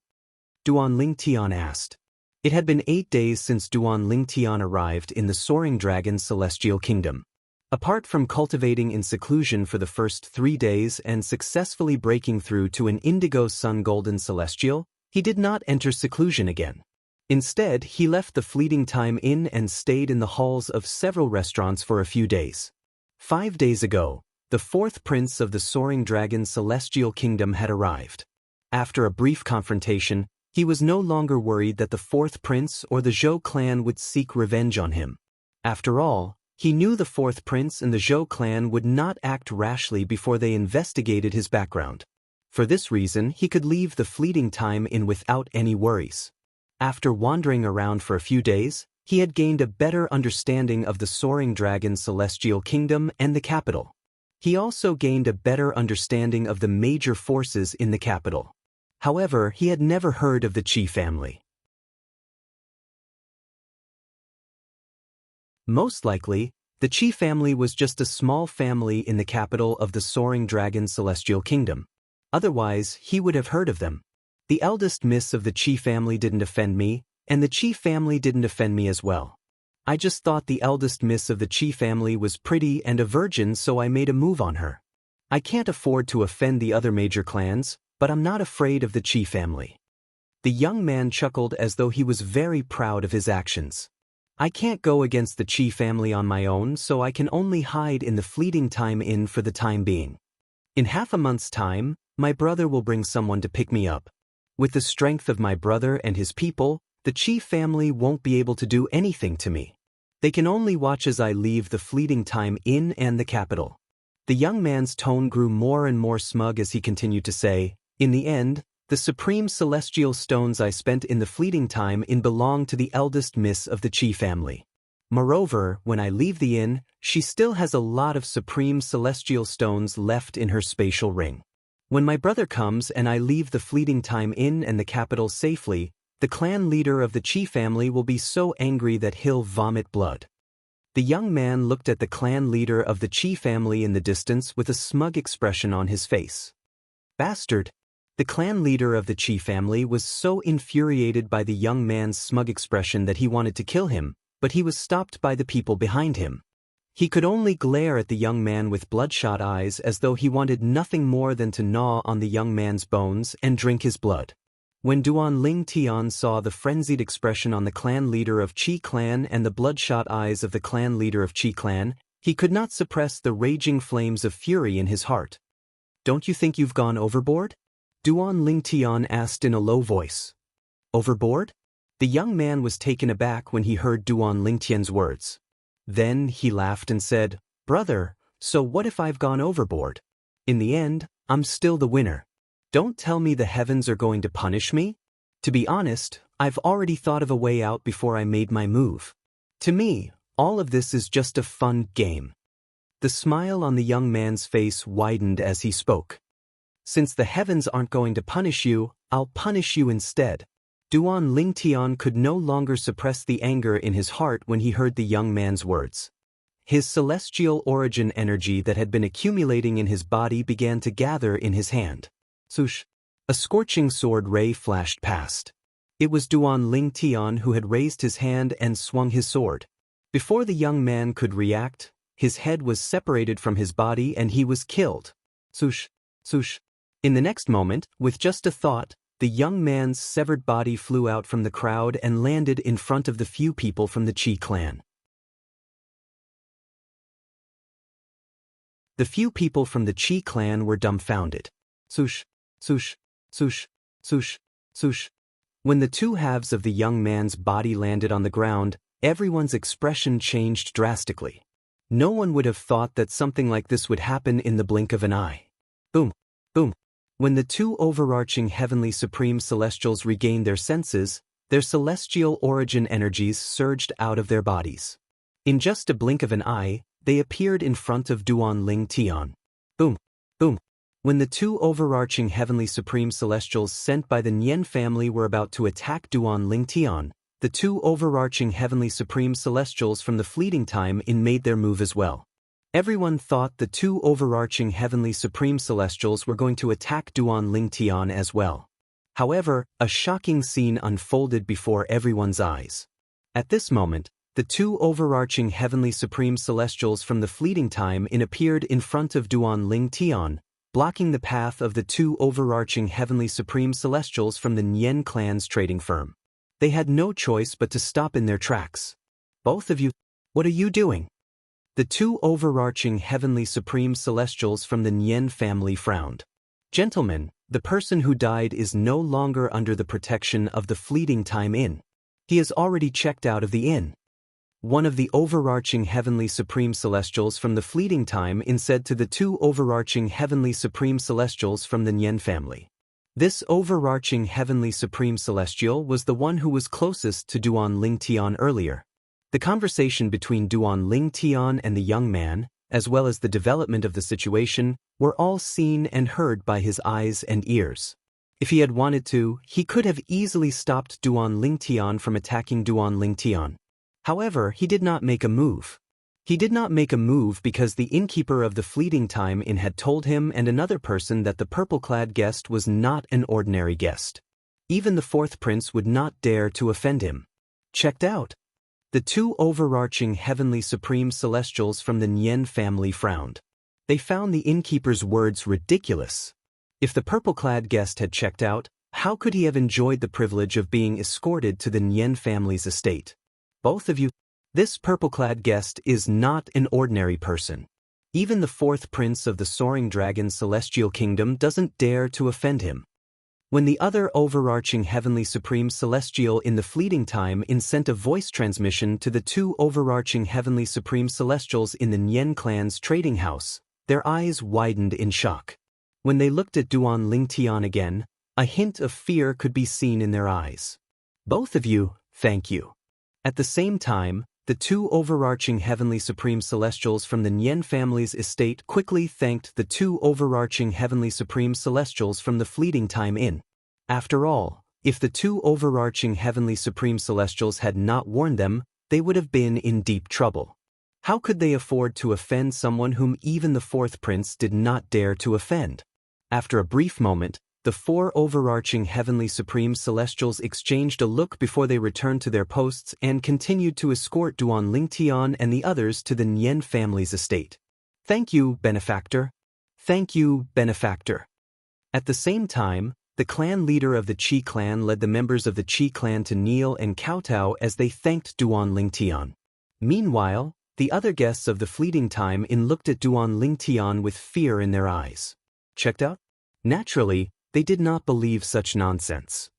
A: Duan Lingtian asked. It had been 8 days since Duan Lingtian arrived in the Soaring Dragon's celestial kingdom. Apart from cultivating in seclusion for the first 3 days and successfully breaking through to an indigo sun golden celestial, he did not enter seclusion again. Instead, he left the fleeting time in and stayed in the halls of several restaurants for a few days. 5 days ago, the fourth prince of the Soaring Dragon's celestial kingdom had arrived. After a brief confrontation, he was no longer worried that the fourth prince or the Zhou clan would seek revenge on him. After all, he knew the fourth prince and the Zhou clan would not act rashly before they investigated his background. For this reason, he could leave the fleeting time in without any worries. After wandering around for a few days, he had gained a better understanding of the Soaring Dragon's celestial kingdom and the capital. He also gained a better understanding of the major forces in the capital. However, he had never heard of the Qi family. Most likely, the Qi family was just a small family in the capital of the Soaring Dragon's celestial kingdom. Otherwise, he would have heard of them. The eldest miss of the Qi family didn't offend me, and the Qi family didn't offend me as well. I just thought the eldest miss of the Qi family was pretty and a virgin, so I made a move on her. I can't afford to offend the other major clans, but I'm not afraid of the Qi family. The young man chuckled as though he was very proud of his actions. I can't go against the Qi family on my own, so I can only hide in the fleeting time in for the time being. In half a month's time, my brother will bring someone to pick me up. With the strength of my brother and his people, the Qi family won't be able to do anything to me. They can only watch as I leave the fleeting time in and the capital. The young man's tone grew more and more smug as he continued to say, in the end, the supreme celestial stones I spent in the fleeting time in belong to the eldest miss of the Qi family. Moreover, when I leave the inn, she still has a lot of supreme celestial stones left in her spatial ring. When my brother comes and I leave the fleeting time inn and the capital safely, the clan leader of the Qi family will be so angry that he'll vomit blood." The young man looked at the clan leader of the Qi family in the distance with a smug expression on his face. "Bastard!" The clan leader of the Qi family was so infuriated by the young man's smug expression that he wanted to kill him, but he was stopped by the people behind him. He could only glare at the young man with bloodshot eyes as though he wanted nothing more than to gnaw on the young man's bones and drink his blood. When Duan Ling Tian saw the frenzied expression on the clan leader of Qi clan and the bloodshot eyes of the clan leader of Qi clan, he could not suppress the raging flames of fury in his heart. "Don't you think you've gone overboard?" Duan Ling Tian asked in a low voice. "Overboard?" The young man was taken aback when he heard Duan Ling Tian's words. Then he laughed and said, "Brother, so what if I've gone overboard? In the end, I'm still the winner. Don't tell me the heavens are going to punish me? To be honest, I've already thought of a way out before I made my move. To me, all of this is just a fun game." The smile on the young man's face widened as he spoke. "Since the heavens aren't going to punish you, I'll punish you instead." Duan Ling Tian could no longer suppress the anger in his heart when he heard the young man's words. His celestial origin energy that had been accumulating in his body began to gather in his hand. Swoosh! A scorching sword ray flashed past. It was Duan Ling Tian who had raised his hand and swung his sword. Before the young man could react, his head was separated from his body and he was killed. Swoosh! Swoosh! In the next moment, with just a thought, the young man's severed body flew out from the crowd and landed in front of the few people from the Qi clan. The few people from the Qi clan were dumbfounded. Swoosh! Swoosh! Swoosh! Swoosh! Swoosh! When the two halves of the young man's body landed on the ground, everyone's expression changed drastically. No one would have thought that something like this would happen in the blink of an eye. Boom! Boom! When the two overarching heavenly supreme celestials regained their senses, their celestial origin energies surged out of their bodies. In just a blink of an eye, they appeared in front of Duan Ling Tian. Boom! Boom! When the two overarching heavenly supreme celestials sent by the Nian family were about to attack Duan Ling Tian, the two overarching heavenly supreme celestials from the fleeting time in made their move as well. Everyone thought the two overarching heavenly supreme celestials were going to attack Duan Ling Tian as well. However, a shocking scene unfolded before everyone's eyes. At this moment, the two overarching heavenly supreme celestials from the fleeting time in appeared in front of Duan Ling Tian, blocking the path of the two overarching heavenly supreme celestials from the Nian clan's trading firm. They had no choice but to stop in their tracks. "Both of you, what are you doing?" The two overarching heavenly supreme celestials from the Nian family frowned. "Gentlemen, the person who died is no longer under the protection of the fleeting time inn. He has already checked out of the inn." One of the overarching heavenly supreme celestials from the fleeting time inn said to the two overarching heavenly supreme celestials from the Nian family. This overarching heavenly supreme celestial was the one who was closest to Duan Ling Tian earlier. The conversation between Duan Ling Tian and the young man, as well as the development of the situation, were all seen and heard by his eyes and ears. If he had wanted to, he could have easily stopped Duan Ling Tian from attacking Duan Ling Tian. However, he did not make a move. He did not make a move because the innkeeper of the fleeting time inn had told him and another person that the purple-clad guest was not an ordinary guest. Even the fourth prince would not dare to offend him. Checked out. The two overarching heavenly supreme celestials from the Nian family frowned. They found the innkeeper's words ridiculous. If the purple-clad guest had checked out, how could he have enjoyed the privilege of being escorted to the Nian family's estate? "Both of you, this purple-clad guest is not an ordinary person. Even the fourth prince of the Soaring Dragon Celestial Kingdom doesn't dare to offend him." When the other overarching heavenly supreme celestial in the fleeting time inn sent a voice transmission to the two overarching heavenly supreme celestials in the Nian clan's trading house, their eyes widened in shock. When they looked at Duan Ling Tian again, a hint of fear could be seen in their eyes. "Both of you, thank you." At the same time, the two overarching heavenly supreme celestials from the Nian family's estate quickly thanked the two overarching heavenly supreme celestials from the Fleeting Time Inn. After all, if the two overarching heavenly supreme celestials had not warned them, they would have been in deep trouble. How could they afford to offend someone whom even the fourth prince did not dare to offend? After a brief moment, the four overarching heavenly supreme celestials exchanged a look before they returned to their posts and continued to escort Duan Lingtian and the others to the Nian family's estate. "Thank you, benefactor. Thank you, benefactor." At the same time, the clan leader of the Qi clan led the members of the Qi clan to kneel and kowtow as they thanked Duan Lingtian. Meanwhile, the other guests of the Fleeting Time Inn looked at Duan Lingtian with fear in their eyes. Checked out? Naturally, they did not believe such nonsense.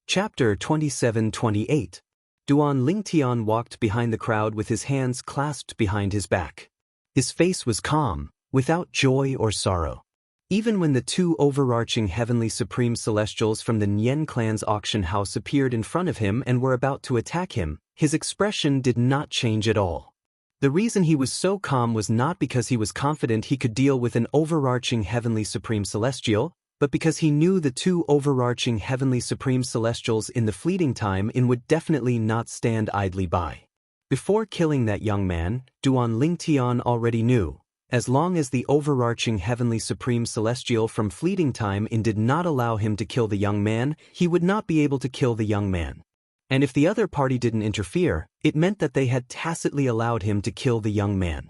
A: Chapter 27-28. Duan Lingtian walked behind the crowd with his hands clasped behind his back. His face was calm, without joy or sorrow. Even when the two overarching heavenly supreme celestials from the Nian clan's auction house appeared in front of him and were about to attack him, his expression did not change at all. The reason he was so calm was not because he was confident he could deal with an overarching heavenly supreme celestial, but because he knew the two overarching heavenly supreme celestials in the Fleeting Time Inn would definitely not stand idly by. Before killing that young man, Duan Lingtian already knew, as long as the overarching heavenly supreme celestial from Fleeting Time Inn did not allow him to kill the young man, he would not be able to kill the young man. And if the other party didn't interfere, it meant that they had tacitly allowed him to kill the young man.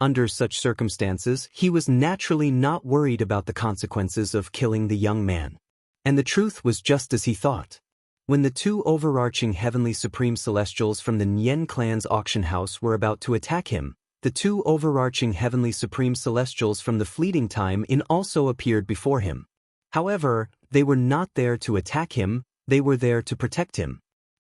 A: Under such circumstances, he was naturally not worried about the consequences of killing the young man. And the truth was just as he thought. When the two overarching heavenly supreme celestials from the Nian clan's auction house were about to attack him, the two overarching heavenly supreme celestials from the Fleeting Time Inn also appeared before him. However, they were not there to attack him, they were there to protect him.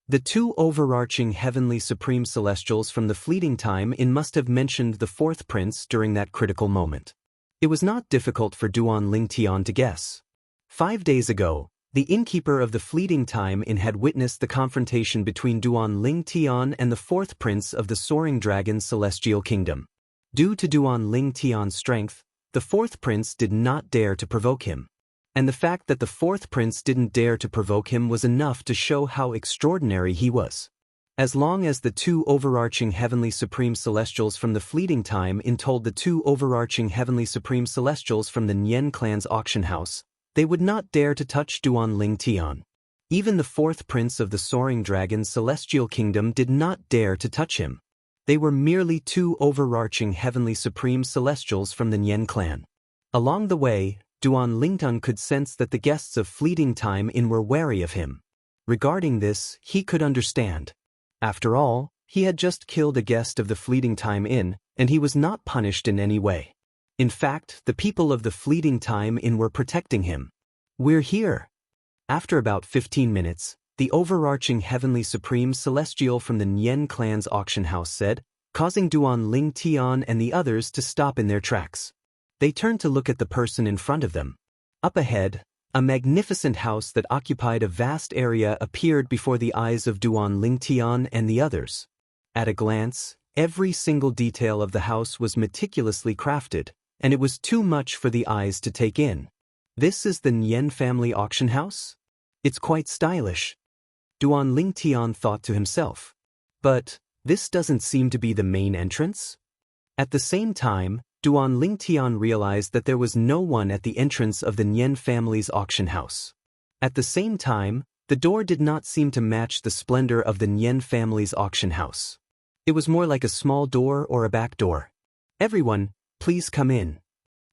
A: The two overarching heavenly supreme celestials from the Fleeting Time Inn must have mentioned the fourth prince during that critical moment. It was not difficult for Duan Lingtian to guess. 5 days ago, the innkeeper of the Fleeting Time Inn had witnessed the confrontation between Duan Lingtian and the fourth prince of the Soaring Dragon Celestial Kingdom. Due to Duan Lingtian's strength, the fourth prince did not dare to provoke him. And the fact that the fourth prince didn't dare to provoke him was enough to show how extraordinary he was. As long as the two overarching heavenly supreme celestials from the Fleeting Time Inn told the two overarching heavenly supreme celestials from the Nian clan's auction house, they would not dare to touch Duan Lingtian. Even the fourth prince of the Soaring Dragon Celestial Kingdom did not dare to touch him. They were merely two overarching heavenly supreme celestials from the Nian clan. Along the way, Duan Lingtian could sense that the guests of Fleeting Time Inn were wary of him. Regarding this, he could understand. After all, he had just killed a guest of the Fleeting Time Inn, and he was not punished in any way. In fact, the people of the Fleeting Time Inn were protecting him. "We're here." After about 15 minutes, the overarching heavenly supreme celestial from the Nian clan's auction house said, causing Duan Lingtian and the others to stop in their tracks. They turned to look at the person in front of them. Up ahead, a magnificent house that occupied a vast area appeared before the eyes of Duan Lingtian and the others. At a glance, every single detail of the house was meticulously crafted, and it was too much for the eyes to take in. This is the Nian family auction house? It's quite stylish. Duan Lingtian thought to himself. But this doesn't seem to be the main entrance? At the same time, Duan Lingtian realized that there was no one at the entrance of the Nian family's auction house. At the same time, the door did not seem to match the splendor of the Nian family's auction house. It was more like a small door or a back door. "Everyone, please come in."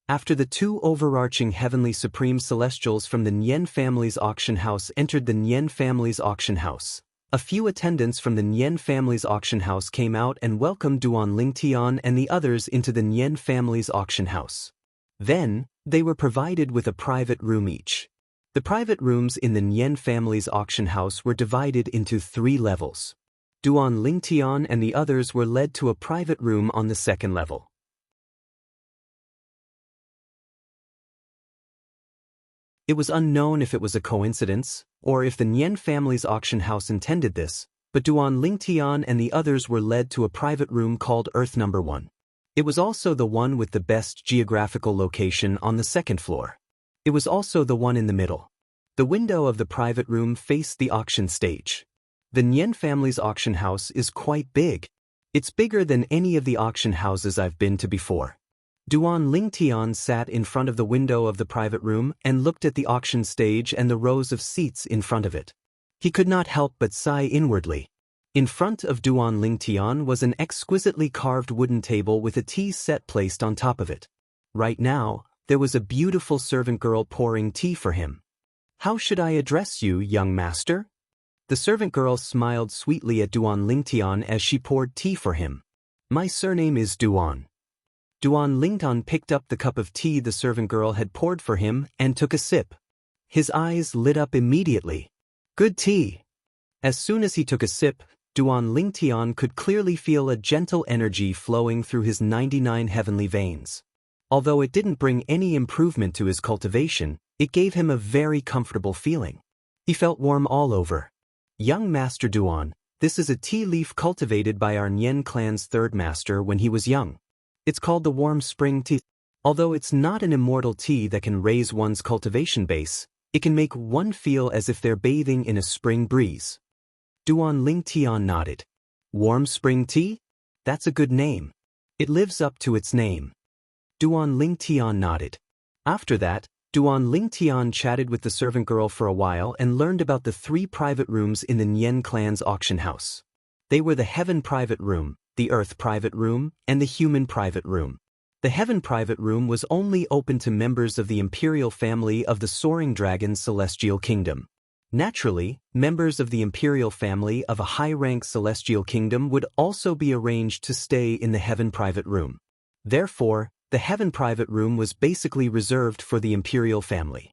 A: After the two overarching heavenly supreme celestials from the Nian family's auction house entered the Nian family's auction house, a few attendants from the Nian family's auction house came out and welcomed Duan Lingtian and the others into the Nian family's auction house. Then, they were provided with a private room each. The private rooms in the Nian family's auction house were divided into 3 levels. Duan Lingtian and the others were led to a private room on the 2nd level. It was unknown if it was a coincidence, or if the Nian family's auction house intended this, but Duan Lingtian and the others were led to a private room called Earth Number 1. It was also the one with the best geographical location on the second floor. It was also the one in the middle. The window of the private room faced the auction stage. The Nian family's auction house is quite big. It's bigger than any of the auction houses I've been to before. Duan Lingtian sat in front of the window of the private room and looked at the auction stage and the rows of seats in front of it. He could not help but sigh inwardly. In front of Duan Lingtian was an exquisitely carved wooden table with a tea set placed on top of it. Right now, there was a beautiful servant girl pouring tea for him. "How should I address you, young master?" The servant girl smiled sweetly at Duan Lingtian as she poured tea for him. "My surname is Duan." Duan Lingtian picked up the cup of tea the servant girl had poured for him and took a sip. His eyes lit up immediately. Good tea. As soon as he took a sip, Duan Lingtian could clearly feel a gentle energy flowing through his 99 heavenly veins. Although it didn't bring any improvement to his cultivation, it gave him a very comfortable feeling. He felt warm all over. "Young Master Duan, this is a tea leaf cultivated by our Nian clan's third master when he was young. It's called the warm spring tea. Although it's not an immortal tea that can raise one's cultivation base, it can make one feel as if they're bathing in a spring breeze." Duan Lingtian nodded. "Warm spring tea? That's a good name. It lives up to its name." Duan Lingtian nodded. After that, Duan Lingtian chatted with the servant girl for a while and learned about the 3 private rooms in the Nian clan's auction house. They were the Heaven Private Room, the Earth Private Room, and the Human Private Room. The Heaven Private Room was only open to members of the imperial family of the Soaring Dragon Celestial Kingdom. Naturally, members of the imperial family of a high-rank celestial kingdom would also be arranged to stay in the Heaven Private Room. Therefore, the Heaven Private Room was basically reserved for the imperial family.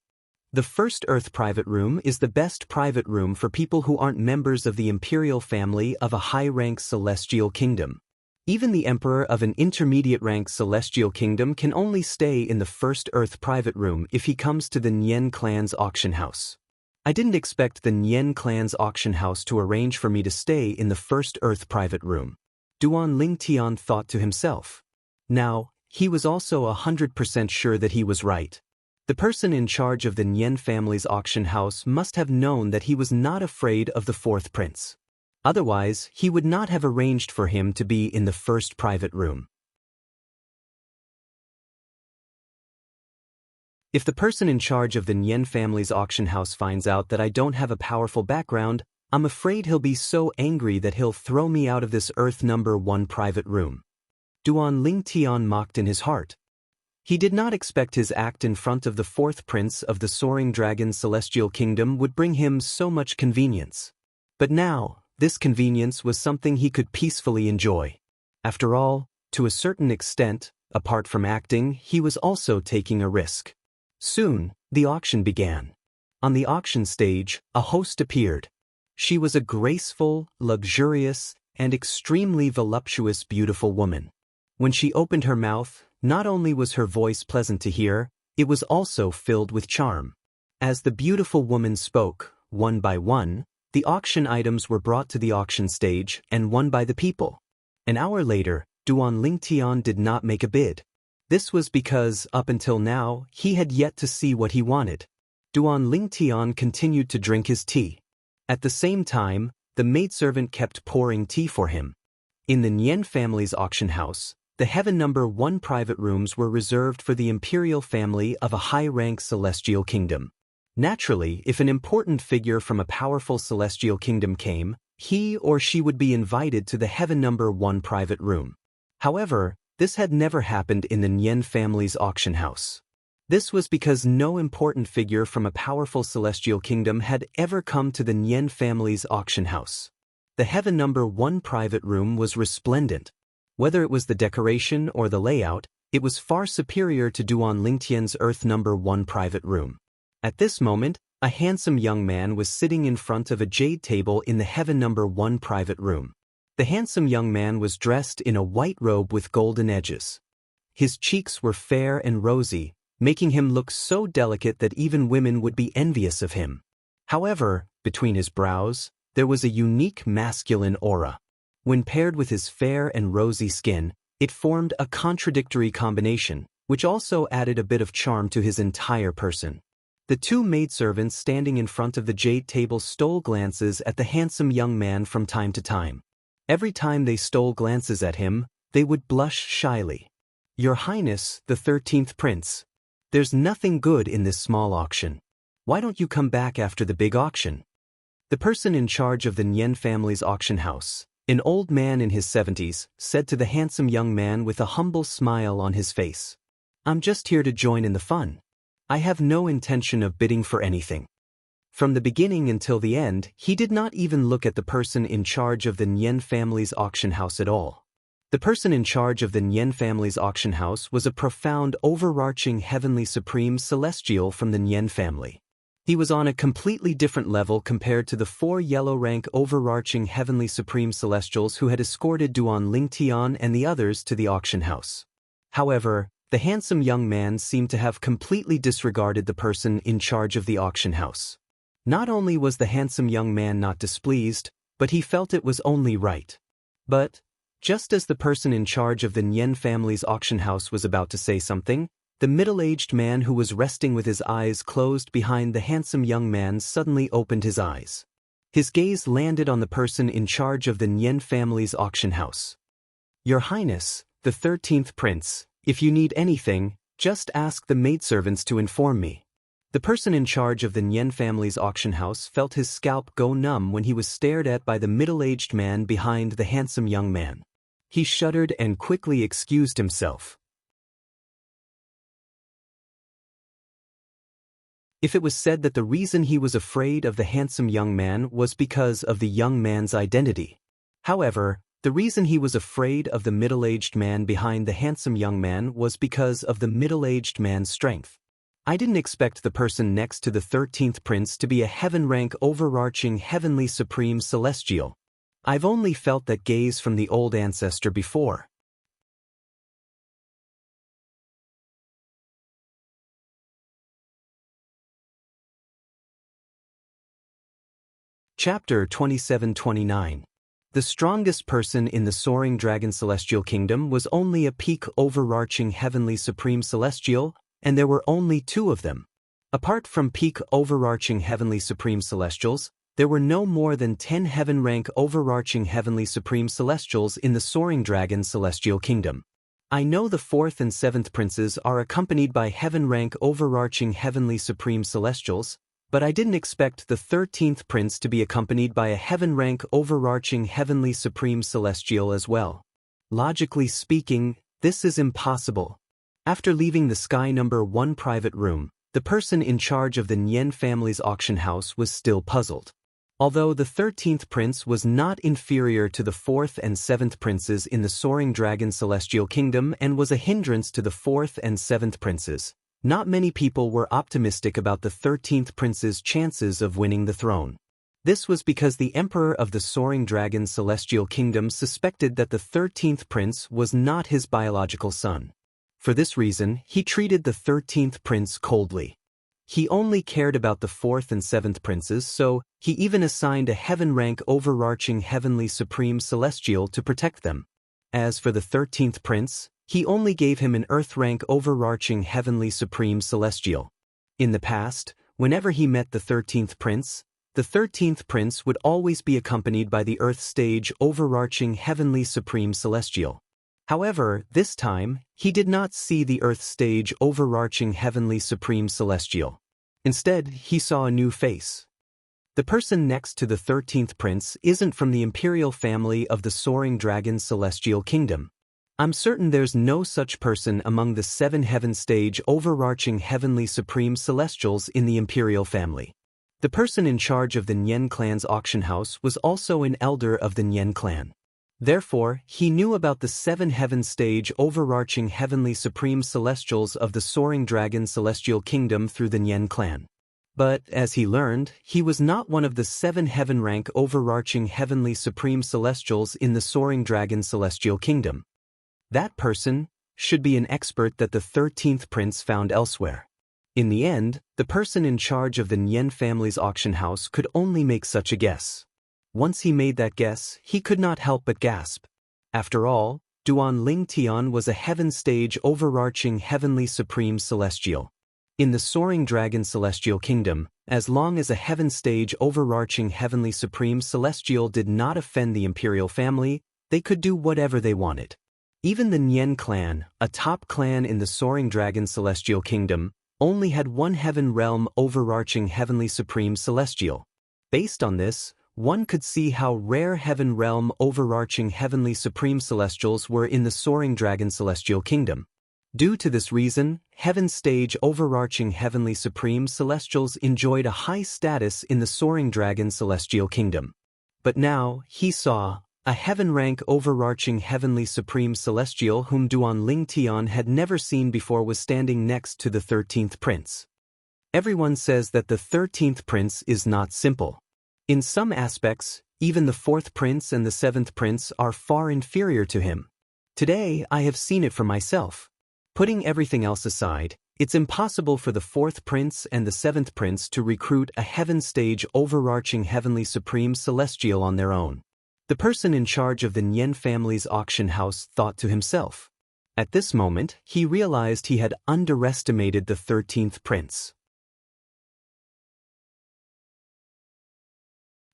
A: The first Earth Private Room is the best private room for people who aren't members of the imperial family of a high-rank celestial kingdom. Even the emperor of an intermediate-rank celestial kingdom can only stay in the first Earth Private Room if he comes to the Nian clan's auction house. I didn't expect the Nian clan's auction house to arrange for me to stay in the first Earth Private Room. Duan Lingtian thought to himself. Now, he was also 100% sure that he was right. The person in charge of the Nian family's auction house must have known that he was not afraid of the fourth prince. Otherwise, he would not have arranged for him to be in the first private room. If the person in charge of the Nian family's auction house finds out that I don't have a powerful background, I'm afraid he'll be so angry that he'll throw me out of this Earth Number 1 private room. Duan Lingtian mocked in his heart. He did not expect his act in front of the fourth prince of the Soaring Dragon Celestial Kingdom would bring him so much convenience. But now, this convenience was something he could peacefully enjoy. After all, to a certain extent, apart from acting, he was also taking a risk. Soon, the auction began. On the auction stage, a host appeared. She was a graceful, luxurious, and extremely voluptuous beautiful woman. When she opened her mouth, not only was her voice pleasant to hear, it was also filled with charm. As the beautiful woman spoke, one by one, the auction items were brought to the auction stage and won by the people. An hour later, Duan Lingtian did not make a bid. This was because, up until now, he had yet to see what he wanted. Duan Lingtian continued to drink his tea. At the same time, the maidservant kept pouring tea for him. In the Nian family's auction house, the Heaven Number 1 private rooms were reserved for the imperial family of a high-rank celestial kingdom. Naturally, if an important figure from a powerful celestial kingdom came, he or she would be invited to the Heaven Number 1 private room. However, this had never happened in the Nian family's auction house. This was because no important figure from a powerful celestial kingdom had ever come to the Nian family's auction house. The Heaven Number 1 private room was resplendent. Whether it was the decoration or the layout, it was far superior to Duan Lingtian's Earth Number 1 private room. At this moment, a handsome young man was sitting in front of a jade table in the Heaven Number 1 private room. The handsome young man was dressed in a white robe with golden edges. His cheeks were fair and rosy, making him look so delicate that even women would be envious of him. However, between his brows, there was a unique masculine aura. When paired with his fair and rosy skin, it formed a contradictory combination, which also added a bit of charm to his entire person. The two maidservants standing in front of the jade table stole glances at the handsome young man from time to time. Every time they stole glances at him, they would blush shyly. "Your Highness, the 13th Prince. There's nothing good in this small auction. Why don't you come back after the big auction?" The person in charge of the Nian family's auction house, an old man in his 70s, said to the handsome young man with a humble smile on his face. "I'm just here to join in the fun. I have no intention of bidding for anything." From the beginning until the end, he did not even look at the person in charge of the Nian family's auction house at all. The person in charge of the Nian family's auction house was a profound, overarching heavenly supreme celestial from the Nian family. He was on a completely different level compared to the 4 yellow-rank overarching heavenly supreme celestials who had escorted Duan Lingtian and the others to the auction house. However, the handsome young man seemed to have completely disregarded the person in charge of the auction house. Not only was the handsome young man not displeased, but he felt it was only right. But, just as the person in charge of the Nian family's auction house was about to say something, the middle-aged man who was resting with his eyes closed behind the handsome young man suddenly opened his eyes. His gaze landed on the person in charge of the Nian family's auction house. "Your Highness, the 13th Prince, if you need anything, just ask the maidservants to inform me." The person in charge of the Nian family's auction house felt his scalp go numb when he was stared at by the middle-aged man behind the handsome young man. He shuddered and quickly excused himself. If it was said that the reason he was afraid of the handsome young man was because of the young man's identity. However, the reason he was afraid of the middle-aged man behind the handsome young man was because of the middle-aged man's strength. I didn't expect the person next to the 13th Prince to be a heaven-rank overarching heavenly supreme celestial. I've only felt that gaze from the old ancestor before. Chapter 27-29. The strongest person in the Soaring Dragon Celestial Kingdom was only a peak overarching heavenly supreme celestial, and there were only 2 of them. Apart from peak overarching heavenly supreme celestials, there were no more than 10 heaven-rank overarching heavenly supreme celestials in the Soaring Dragon Celestial Kingdom. I know the 4th and 7th princes are accompanied by heaven-rank overarching heavenly supreme celestials, but I didn't expect the 13th prince to be accompanied by a heaven-rank overarching heavenly supreme celestial as well. Logically speaking, this is impossible. After leaving the Sky Number 1 private room, the person in charge of the Nian family's auction house was still puzzled. Although the 13th prince was not inferior to the 4th and 7th princes in the Soaring Dragon Celestial Kingdom and was a hindrance to the 4th and 7th princes, not many people were optimistic about the 13th prince's chances of winning the throne. This was because the emperor of the Soaring Dragon Celestial Kingdom suspected that the 13th prince was not his biological son. For this reason, he treated the 13th prince coldly. He only cared about the 4th and 7th princes, so he even assigned a heaven-rank overarching heavenly supreme celestial to protect them. As for the 13th prince, he only gave him an earth-rank overarching heavenly supreme celestial. In the past, whenever he met the 13th prince would always be accompanied by the earth-stage overarching heavenly supreme celestial. However, this time, he did not see the earth-stage overarching heavenly supreme celestial. Instead, he saw a new face. The person next to the 13th prince isn't from the imperial family of the Soaring Dragon Celestial Kingdom. I'm certain there's no such person among the 7 heaven-stage overarching heavenly supreme celestials in the imperial family. The person in charge of the Nian clan's auction house was also an elder of the Nian clan. Therefore, he knew about the 7 heaven-stage overarching heavenly supreme celestials of the Soaring Dragon Celestial Kingdom through the Nian clan. But, as he learned, he was not one of the 7 heaven-rank overarching heavenly supreme celestials in the Soaring Dragon Celestial Kingdom. That person, should be an expert that the 13th prince found elsewhere. In the end, the person in charge of the Nian family's auction house could only make such a guess. Once he made that guess, he could not help but gasp. After all, Duan Lingtian was a heaven stage overarching heavenly supreme celestial. In the soaring dragon celestial kingdom, as long as a heaven stage overarching heavenly supreme celestial did not offend the imperial family, they could do whatever they wanted. Even the Nian clan, a top clan in the soaring dragon celestial kingdom, only had one heaven realm overarching heavenly supreme celestial. Based on this, one could see how rare heaven realm overarching heavenly supreme celestials were in the soaring dragon celestial kingdom. Due to this reason, heaven stage overarching heavenly supreme celestials enjoyed a high status in the soaring dragon celestial kingdom. But now, he saw a heaven rank overarching heavenly supreme celestial whom Duan Lingtian had never seen before was standing next to the 13th prince. Everyone says that the 13th prince is not simple. In some aspects, even the 4th prince and the 7th prince are far inferior to him. Today, I have seen it for myself. Putting everything else aside, it's impossible for the 4th prince and the 7th prince to recruit a heaven stage overarching heavenly supreme celestial on their own. The person in charge of the Nian family's auction house thought to himself. At this moment, he realized he had underestimated the 13th prince.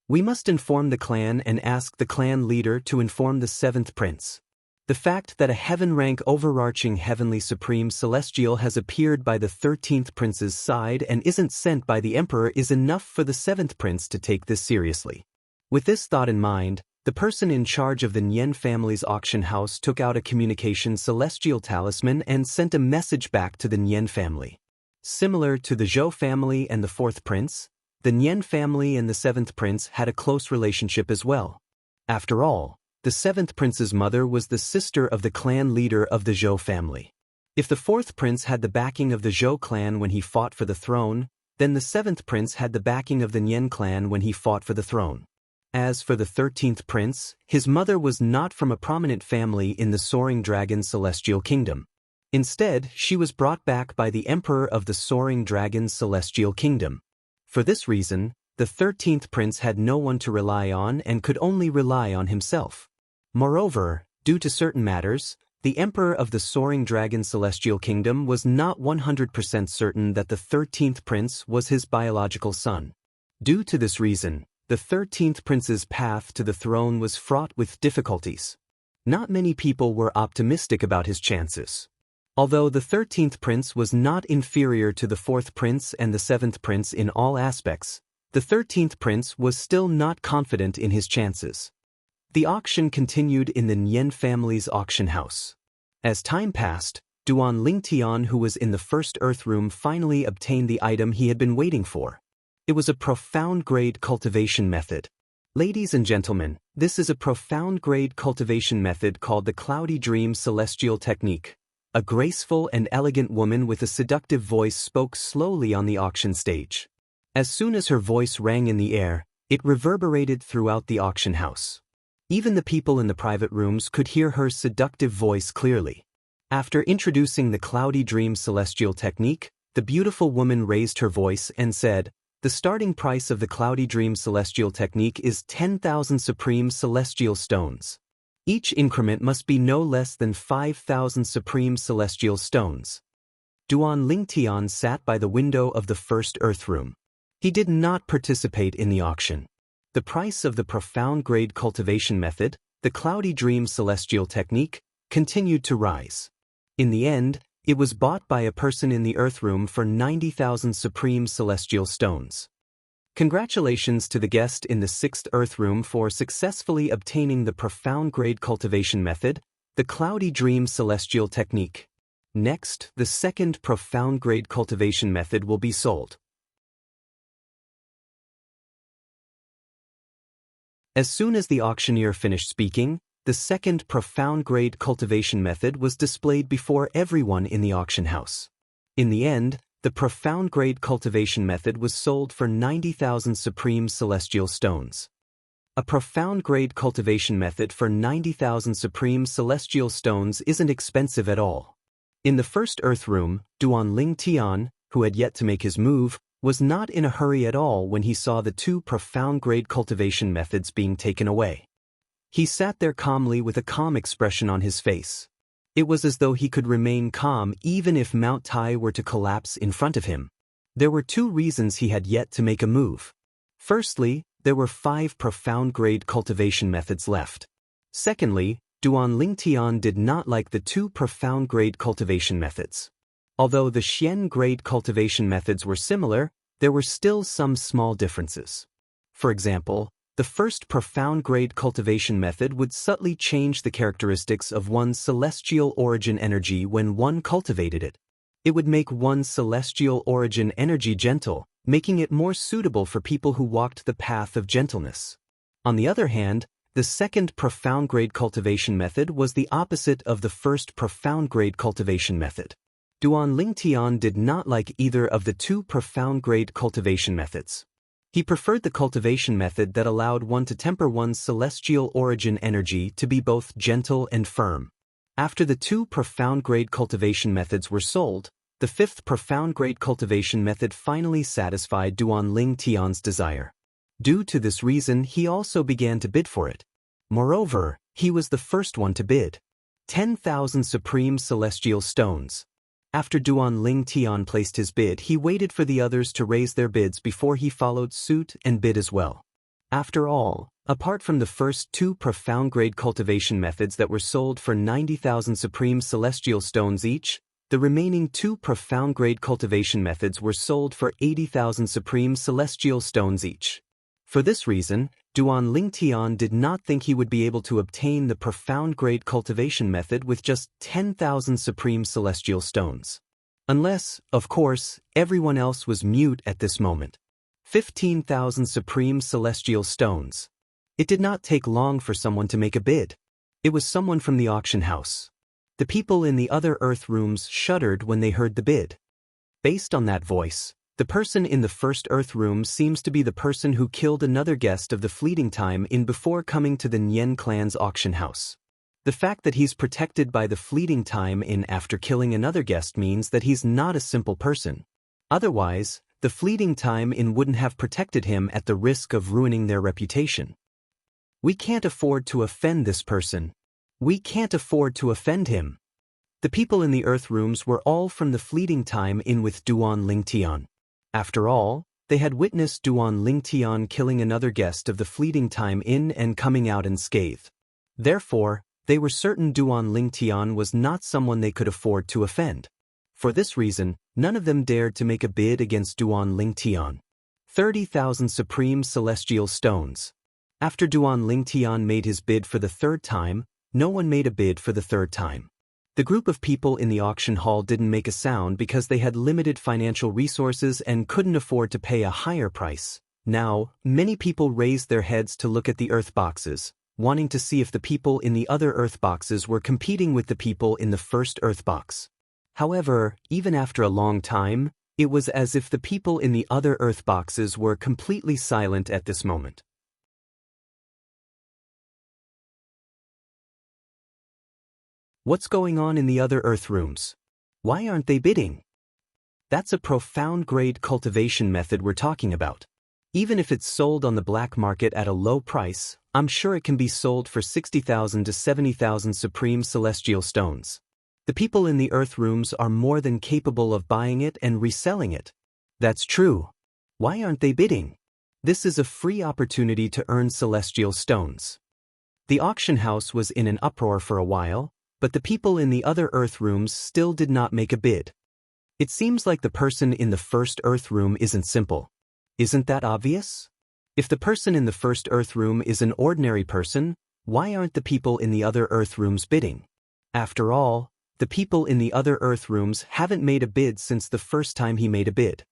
A: We must inform the clan and ask the clan leader to inform the 7th prince. The fact that a heaven rank overarching heavenly supreme celestial has appeared by the 13th prince's side and isn't sent by the emperor is enough for the 7th prince to take this seriously. With this thought in mind, the person in charge of the Nian family's auction house took out a communication celestial talisman and sent a message back to the Nian family. Similar to the Zhou family and the 4th prince, the Nian family and the 7th prince had a close relationship as well. After all, the 7th prince's mother was the sister of the clan leader of the Zhou family. If the 4th prince had the backing of the Zhou clan when he fought for the throne, then the 7th prince had the backing of the Nian clan when he fought for the throne. As for the 13th prince, his mother was not from a prominent family in the soaring dragon celestial kingdom. Instead, she was brought back by the emperor of the soaring dragon celestial kingdom. For this reason, the 13th prince had no one to rely on and could only rely on himself. Moreover, due to certain matters, the emperor of the soaring dragon celestial kingdom was not 100% certain that the 13th prince was his biological son. Due to this reason, the 13th prince's path to the throne was fraught with difficulties. Not many people were optimistic about his chances. Although the 13th prince was not inferior to the 4th prince and the 7th prince in all aspects, the 13th prince was still not confident in his chances. The auction continued in the Nian family's auction house. As time passed, Duan Lingtian, who was in the first earth room, finally obtained the item he had been waiting for. It was a profound grade cultivation method. Ladies and gentlemen, this is a profound grade cultivation method called the Cloudy Dream Celestial Technique. A graceful and elegant woman with a seductive voice spoke slowly on the auction stage. As soon as her voice rang in the air, it reverberated throughout the auction house. Even the people in the private rooms could hear her seductive voice clearly. After introducing the Cloudy Dream Celestial Technique, the beautiful woman raised her voice and said, "The starting price of the Cloudy Dream Celestial Technique is 10,000 Supreme Celestial Stones. Each increment must be no less than 5,000 Supreme Celestial Stones." Duan Lingtian sat by the window of the first earth room. He did not participate in the auction. The price of the profound grade cultivation method, the Cloudy Dream Celestial Technique, continued to rise. In the end, it was bought by a person in the earth room for 90,000 Supreme Celestial Stones. Congratulations to the guest in the 6th earth room for successfully obtaining the profound grade cultivation method, the Cloudy Dream Celestial Technique. Next, the 2nd profound grade cultivation method will be sold. As soon as the auctioneer finished speaking, the 2nd profound grade cultivation method was displayed before everyone in the auction house. In the end, the profound grade cultivation method was sold for 90,000 Supreme Celestial Stones. A profound grade cultivation method for 90,000 Supreme Celestial Stones isn't expensive at all. In the first Earth room, Duan Ling Tian, who had yet to make his move, was not in a hurry at all when he saw the two profound-grade cultivation methods being taken away. He sat there calmly with a calm expression on his face. It was as though he could remain calm even if Mount Tai were to collapse in front of him. There were two reasons he had yet to make a move. Firstly, there were 5 profound-grade cultivation methods left. Secondly, Duan Ling Tian did not like the 2 profound-grade cultivation methods. Although the Xian-grade cultivation methods were similar, there were still some small differences. For example, the first profound-grade cultivation method would subtly change the characteristics of one's celestial origin energy when one cultivated it. It would make one's celestial origin energy gentle, making it more suitable for people who walked the path of gentleness. On the other hand, the second profound-grade cultivation method was the opposite of the first profound-grade cultivation method. Duan Ling Tian did not like either of the 2 profound-grade cultivation methods. He preferred the cultivation method that allowed one to temper one's celestial origin energy to be both gentle and firm. After the 2 profound-grade cultivation methods were sold, the 5th profound-grade cultivation method finally satisfied Duan Ling Tian's desire. Due to this reason, he also began to bid for it. Moreover, he was the first one to bid. 10,000 supreme celestial stones. After Duan Ling Tian placed his bid, he waited for the others to raise their bids before he followed suit and bid as well. After all, apart from the first 2 profound-grade cultivation methods that were sold for 90,000 supreme celestial stones each, the remaining 2 profound-grade cultivation methods were sold for 80,000 supreme celestial stones each. For this reason, Duan Ling Tian did not think he would be able to obtain the profound-grade cultivation method with just 10,000 supreme celestial stones. Unless, of course, everyone else was mute at this moment. 15,000 supreme celestial stones. It did not take long for someone to make a bid. It was someone from the auction house. The people in the other Earth rooms shuddered when they heard the bid. Based on that voice, the person in the first Earth room seems to be the person who killed another guest of the fleeting time in before coming to the Nyen clan's auction house. The fact that he's protected by the fleeting time in after killing another guest means that he's not a simple person. Otherwise, the fleeting time in wouldn't have protected him at the risk of ruining their reputation. We can't afford to offend this person. We can't afford to offend him. The people in the Earth rooms were all from the fleeting time in with Duan Ling Tian. After all, they had witnessed Duan Ling Tian killing another guest of the fleeting time in and coming out unscathed. Therefore, they were certain Duan Ling Tian was not someone they could afford to offend. For this reason, none of them dared to make a bid against Duan Ling Tian. 30,000 supreme celestial stones. After Duan Ling Tian made his bid for the 3rd time, no one made a bid for the 3rd time. The group of people in the auction hall didn't make a sound because they had limited financial resources and couldn't afford to pay a higher price. Now, many people raised their heads to look at the Earth boxes, wanting to see if the people in the other Earth boxes were competing with the people in the first Earth box. However, even after a long time, it was as if the people in the other Earth boxes were completely silent at this moment. What's going on in the other Earth rooms? Why aren't they bidding? That's a profound-grade cultivation method we're talking about. Even if it's sold on the black market at a low price, I'm sure it can be sold for 60,000 to 70,000 supreme celestial stones. The people in the Earth rooms are more than capable of buying it and reselling it. That's true. Why aren't they bidding? This is a free opportunity to earn celestial stones. The auction house was in an uproar for a while, but the people in the other Earth rooms still did not make a bid. It seems like the person in the first Earth room isn't simple. Isn't that obvious? If the person in the first Earth room is an ordinary person, why aren't the people in the other Earth rooms bidding? After all, the people in the other Earth rooms haven't made a bid since the first time he made a bid.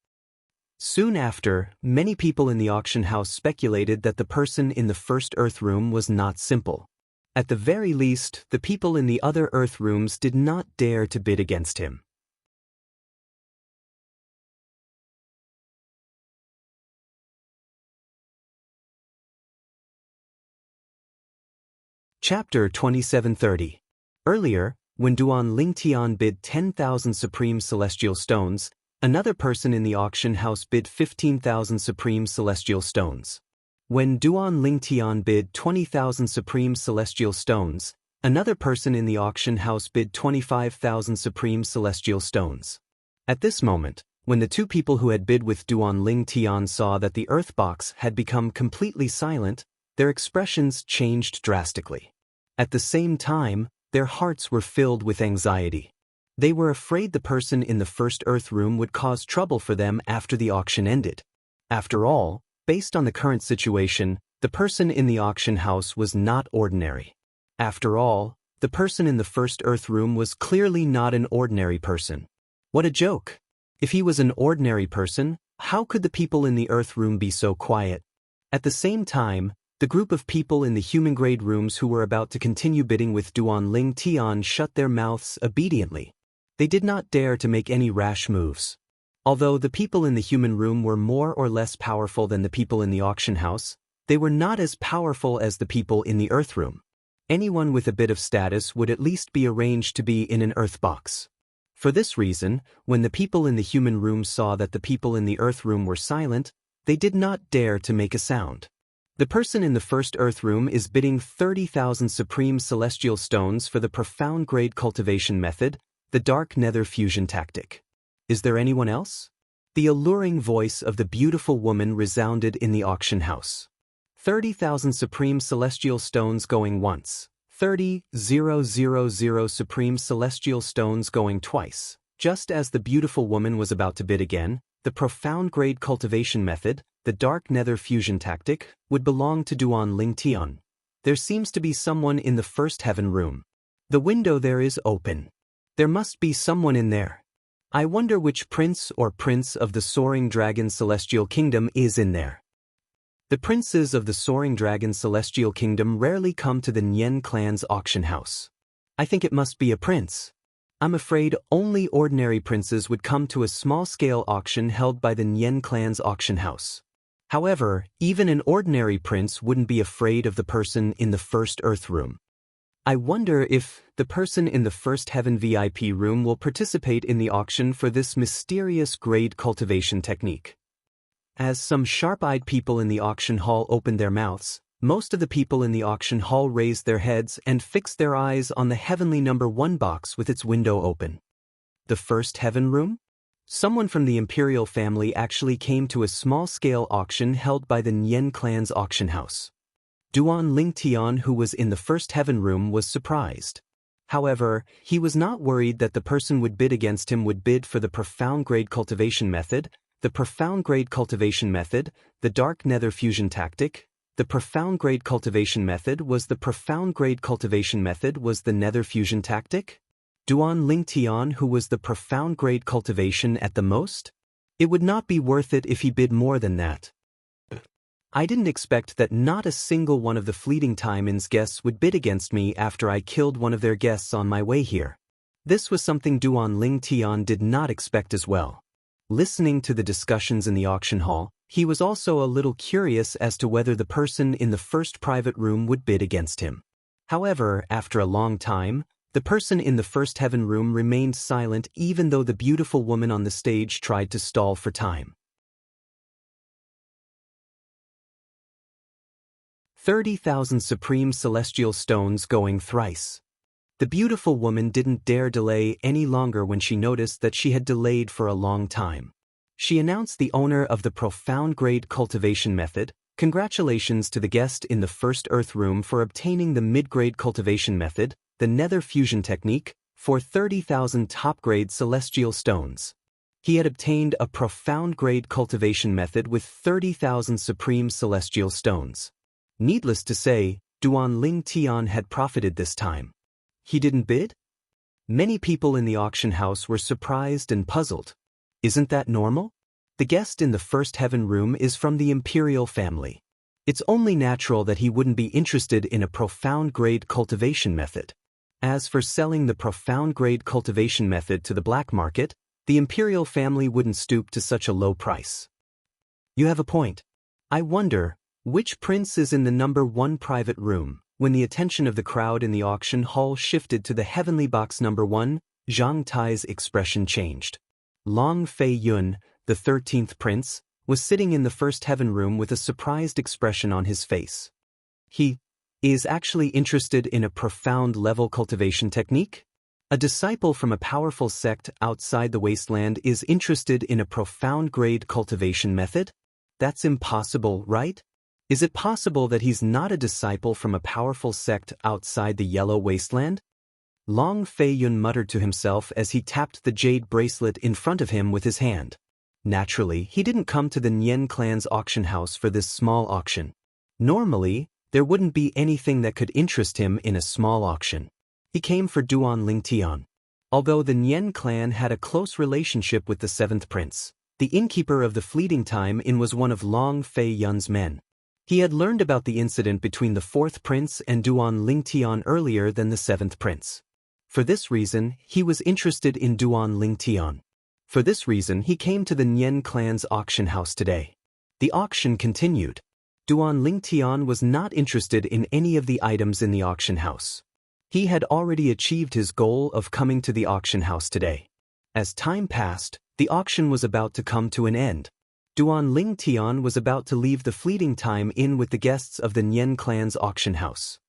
A: Soon after, many people in the auction house speculated that the person in the first Earth room was not simple. At the very least, the people in the other Earth rooms did not dare to bid against him. Chapter 2730. Earlier, When Duan Lingtian bid 10,000 supreme celestial stones, another person in the auction house bid 15,000 supreme celestial stones. When Duan Lingtian bid 20,000 supreme celestial stones, another person in the auction house bid 25,000 supreme celestial stones. At this moment, when the two people who had bid with Duan Lingtian saw that the earth box had become completely silent, their expressions changed drastically. At the same time, their hearts were filled with anxiety. They were afraid the person in the first earth room would cause trouble for them after the auction ended. After all, based on the current situation, the person in the auction house was not ordinary. After all, the person in the first earth room was clearly not an ordinary person. What a joke! If he was an ordinary person, how could the people in the earth room be so quiet? At the same time, the group of people in the human-grade rooms who were about to continue bidding with Duan Lingtian shut their mouths obediently. They did not dare to make any rash moves. Although the people in the human room were more or less powerful than the people in the auction house, they were not as powerful as the people in the earth room. Anyone with a bit of status would at least be arranged to be in an earth box. For this reason, when the people in the human room saw that the people in the earth room were silent, they did not dare to make a sound. The person in the first earth room is bidding 30,000 supreme celestial stones for the profound grade cultivation method, the dark nether fusion tactic. Is there anyone else? The alluring voice of the beautiful woman resounded in the auction house. 30,000 supreme celestial stones going once. 30,000 supreme celestial stones going twice. Just as the beautiful woman was about to bid again, the profound grade cultivation method, the dark nether fusion tactic, would belong to Duan Lingtian. There seems to be someone in the first heaven room. The window there is open. There must be someone in there. I wonder which prince or prince of the Soaring Dragon Celestial Kingdom is in there. The princes of the Soaring Dragon Celestial Kingdom rarely come to the Nian clan's auction house. I think it must be a prince. I'm afraid only ordinary princes would come to a small-scale auction held by the Nian clan's auction house. However, even an ordinary prince wouldn't be afraid of the person in the first earth room. I wonder if the person in the first heaven VIP room will participate in the auction for this mysterious grade cultivation technique. As some sharp-eyed people in the auction hall opened their mouths, most of the people in the auction hall raised their heads and fixed their eyes on the heavenly number 1 box with its window open. The first heaven room? Someone from the imperial family actually came to a small-scale auction held by the Nian clan's auction house. Duan Lingtian, who was in the first heaven room, was surprised. However, he was not worried that the person would bid against him would bid for the profound grade cultivation method, the profound grade cultivation method, the dark nether fusion tactic. The profound grade cultivation method was the profound grade cultivation method was the nether fusion tactic? Duan Lingtian, who was the profound grade cultivation at the most? It would not be worth it if he bid more than that. I didn't expect that not a single one of the Fleeting Time's guests would bid against me after I killed one of their guests on my way here. This was something Duan Lingtian did not expect as well. Listening to the discussions in the auction hall, he was also a little curious as to whether the person in the first private room would bid against him. However, after a long time, the person in the first heaven room remained silent even though the beautiful woman on the stage tried to stall for time. 30,000 supreme celestial stones going thrice. The beautiful woman didn't dare delay any longer when she noticed that she had delayed for a long time. She announced the owner of the profound grade cultivation method, "Congratulations to the guest in the first earth room for obtaining the mid-grade cultivation method, the nether fusion technique, for 30,000 top-grade celestial stones." He had obtained a profound grade cultivation method with 30,000 supreme celestial stones. Needless to say, Duan Lingtian had profited this time. He didn't bid? Many people in the auction house were surprised and puzzled. Isn't that normal? The guest in the first heaven room is from the imperial family. It's only natural that he wouldn't be interested in a profound grade cultivation method. As for selling the profound grade cultivation method to the black market, the imperial family wouldn't stoop to such a low price. You have a point. I wonder, which prince is in the number 1 private room? When the attention of the crowd in the auction hall shifted to the heavenly box number 1, Zhang Tai's expression changed. Long Fei Yun, the 13th prince, was sitting in the first heaven room with a surprised expression on his face. He is actually interested in a profound level cultivation technique? A disciple from a powerful sect outside the wasteland is interested in a profound grade cultivation method? That's impossible, right? Is it possible that he's not a disciple from a powerful sect outside the yellow wasteland? Long Fei Yun muttered to himself as he tapped the jade bracelet in front of him with his hand. Naturally, he didn't come to the Nian clan's auction house for this small auction. Normally, there wouldn't be anything that could interest him in a small auction. He came for Duan Lingtian. Although the Nian clan had a close relationship with the 7th prince, the innkeeper of the Fleeting Time Inn was one of Long Fei Yun's men. He had learned about the incident between the 4th prince and Duan Lingtian earlier than the 7th prince. For this reason, he was interested in Duan Lingtian. For this reason, he came to the Nian clan's auction house today. The auction continued. Duan Lingtian was not interested in any of the items in the auction house. He had already achieved his goal of coming to the auction house today. As time passed, the auction was about to come to an end. Duan Lingtian was about to leave the Fleeting Time Inn with the guests of the Nian clan's auction house.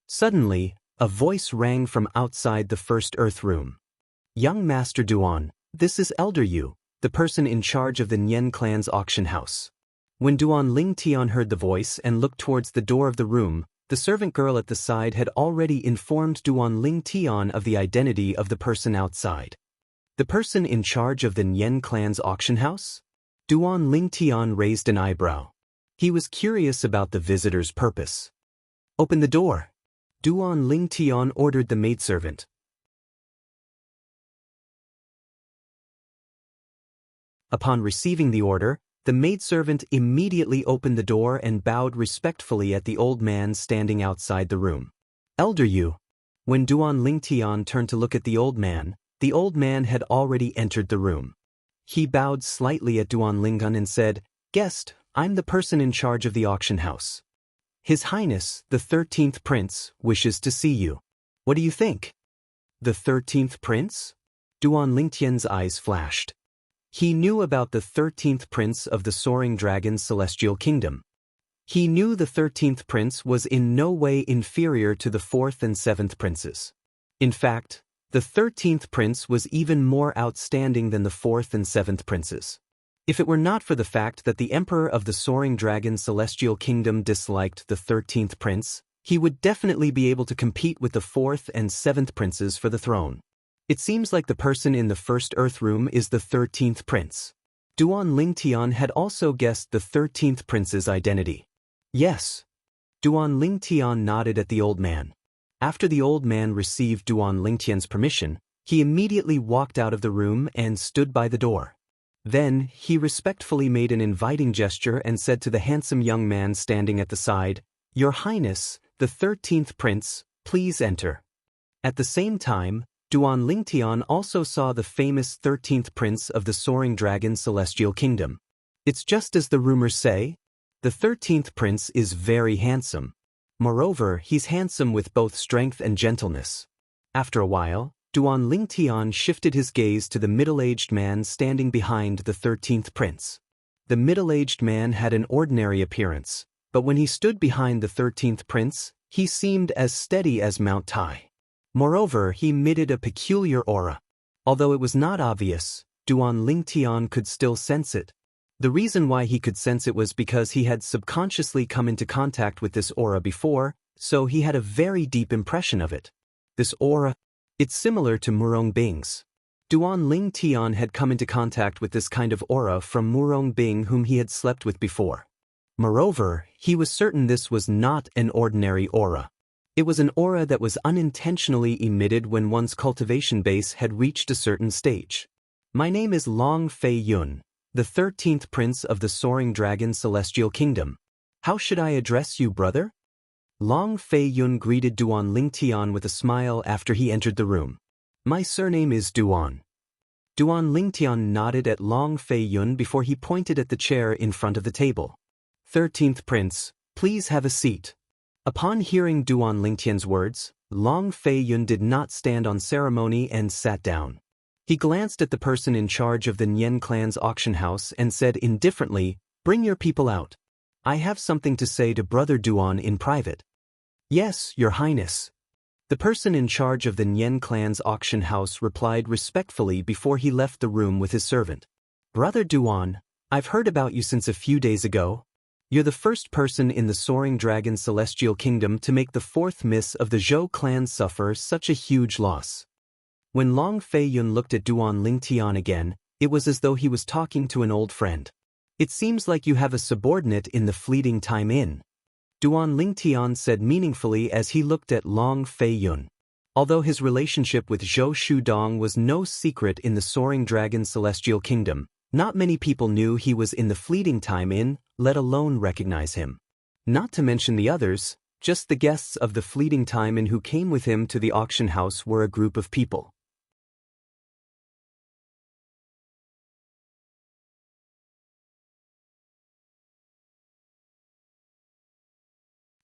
A: Suddenly, a voice rang from outside the First Earth room. Young Master Duan, this is Elder Yu, the person in charge of the Nian clan's auction house. When Duan Lingtian heard the voice and looked towards the door of the room, the servant girl at the side had already informed Duan Lingtian of the identity of the person outside. The person in charge of the Nian clan's auction house? Duan Lingtian raised an eyebrow. He was curious about the visitor's purpose. Open the door. Duan Lingtian ordered the maidservant. Upon receiving the order, the maidservant immediately opened the door and bowed respectfully at the old man standing outside the room. Elder Yu. When Duan Lingtian turned to look at the old man had already entered the room. He bowed slightly at Duan Lingtian and said, Guest, I'm the person in charge of the auction house. His Highness, the 13th Prince, wishes to see you. What do you think? The 13th Prince? Duan Lingtian's eyes flashed. He knew about the 13th Prince of the Soaring Dragon's Celestial Kingdom. He knew the 13th Prince was in no way inferior to the 4th and 7th Princes. In fact, the 13th Prince was even more outstanding than the 4th and 7th Princes. If it were not for the fact that the Emperor of the Soaring Dragon's Celestial Kingdom disliked the 13th Prince, he would definitely be able to compete with the 4th and 7th Princes for the throne. It seems like the person in the First Earth room is the 13th Prince. Duan Lingtian had also guessed the 13th Prince's identity. Yes. Duan Lingtian nodded at the old man. After the old man received Duan Lingtian's permission, he immediately walked out of the room and stood by the door. Then, he respectfully made an inviting gesture and said to the handsome young man standing at the side, Your Highness, the 13th Prince, please enter. At the same time, Duan Lingtian also saw the famous 13th Prince of the Soaring Dragon's Celestial Kingdom. It's just as the rumors say. The 13th Prince is very handsome. Moreover, he's handsome with both strength and gentleness. After a while, Duan Lingtian shifted his gaze to the middle-aged man standing behind the 13th Prince. The middle-aged man had an ordinary appearance, but when he stood behind the 13th Prince, he seemed as steady as Mount Tai. Moreover, he emitted a peculiar aura. Although it was not obvious, Duan Lingtian could still sense it. The reason why he could sense it was because he had subconsciously come into contact with this aura before, so he had a very deep impression of it. This aura, it's similar to Murong Bing's. Duan Lingtian had come into contact with this kind of aura from Murong Bing whom he had slept with before. Moreover, he was certain this was not an ordinary aura. It was an aura that was unintentionally emitted when one's cultivation base had reached a certain stage. My name is Long Fei Yun, the 13th Prince of the Soaring Dragon Celestial Kingdom. How should I address you, brother? Long Fei Yun greeted Duan Lingtian with a smile after he entered the room. My surname is Duan. Duan Lingtian nodded at Long Fei Yun before he pointed at the chair in front of the table. 13th Prince, please have a seat. Upon hearing Duan Lingtian's words, Long Fei Yun did not stand on ceremony and sat down. He glanced at the person in charge of the Nian clan's auction house and said indifferently, "Bring your people out. I have something to say to Brother Duan in private." "Yes, Your Highness." The person in charge of the Nian clan's auction house replied respectfully before he left the room with his servant. "Brother Duan, I've heard about you since a few days ago. You're the first person in the Soaring Dragon Celestial Kingdom to make the fourth miss of the Zhou clan suffer such a huge loss." When Long Fei Yun looked at Duan Lingtian again, it was as though he was talking to an old friend. "It seems like you have a subordinate in the Fleeting Time Inn," Duan Lingtian said meaningfully as he looked at Long Fei Yun. Although his relationship with Zhou Shudong was no secret in the Soaring Dragon Celestial Kingdom, not many people knew he was in the Fleeting Time Inn, let alone recognize him. Not to mention the others, just the guests of the Fleeting Time Inn who came with him to the auction house were a group of people.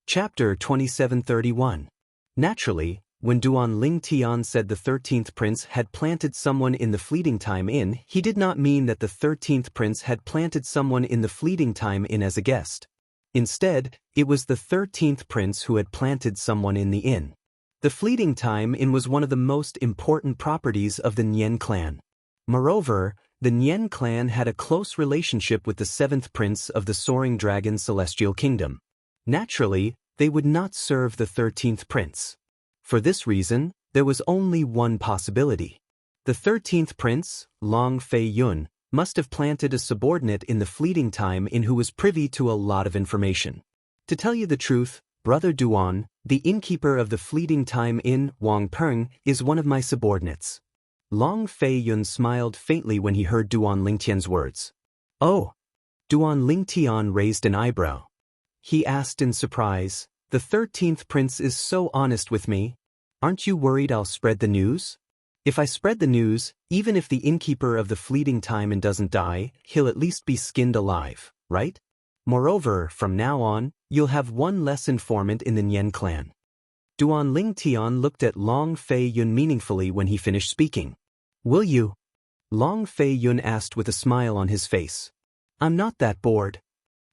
A: Chapter 2731. Naturally, when Duan Lingtian said the 13th prince had planted someone in the Fleeting Time Inn, he did not mean that the 13th prince had planted someone in the Fleeting Time Inn as a guest. Instead, it was the 13th prince who had planted someone in the inn. The Fleeting Time Inn was one of the most important properties of the Nian clan. Moreover, the Nian clan had a close relationship with the 7th prince of the Soaring Dragon Celestial Kingdom. Naturally, they would not serve the 13th prince. For this reason, there was only one possibility. The 13th prince, Long Fei Yun, must have planted a subordinate in the Fleeting Time Inn who was privy to a lot of information. To tell you the truth, Brother Duan, the innkeeper of the Fleeting Time Inn, Wang Peng, is one of my subordinates. Long Fei Yun smiled faintly when he heard Duan Lingtian's words. "Oh." Duan Lingtian raised an eyebrow. He asked in surprise, "The 13th prince is so honest with me. Aren't you worried I'll spread the news? If I spread the news, even if the innkeeper of the Fleeting Time Inn doesn't die, he'll at least be skinned alive, right? Moreover, from now on, you'll have one less informant in the Nian clan." Duan Lingtian looked at Long Fei Yun meaningfully when he finished speaking. "Will you?" Long Fei Yun asked with a smile on his face. "I'm not that bored."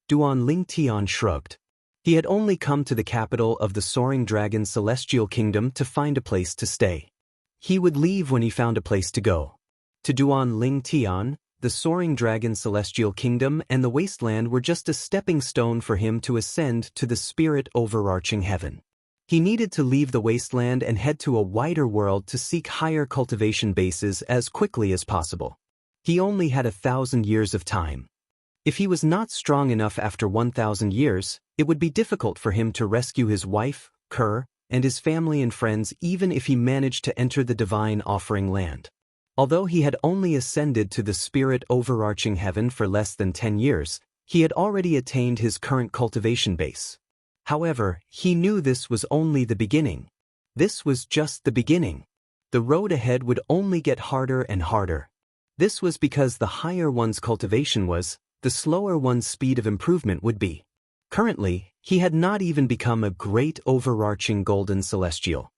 A: Duan Lingtian shrugged. He had only come to the capital of the Soaring Dragon Celestial Kingdom to find a place to stay. He would leave when he found a place to go. To Duan Lingtian, the Soaring Dragon Celestial Kingdom and the Wasteland were just a stepping stone for him to ascend to the spirit overarching heaven. He needed to leave the Wasteland and head to a wider world to seek higher cultivation bases as quickly as possible. He only had 1,000 years of time. If he was not strong enough after 1,000 years, it would be difficult for him to rescue his wife, Kerr, and his family and friends even if he managed to enter the Divine Offering Land. Although he had only ascended to the spirit overarching heaven for less than 10 years, he had already attained his current cultivation base. However, he knew this was only the beginning. This was just the beginning. The road ahead would only get harder and harder. This was because the higher one's cultivation was, the slower one's speed of improvement would be. Currently, he had not even become a great overarching golden celestial.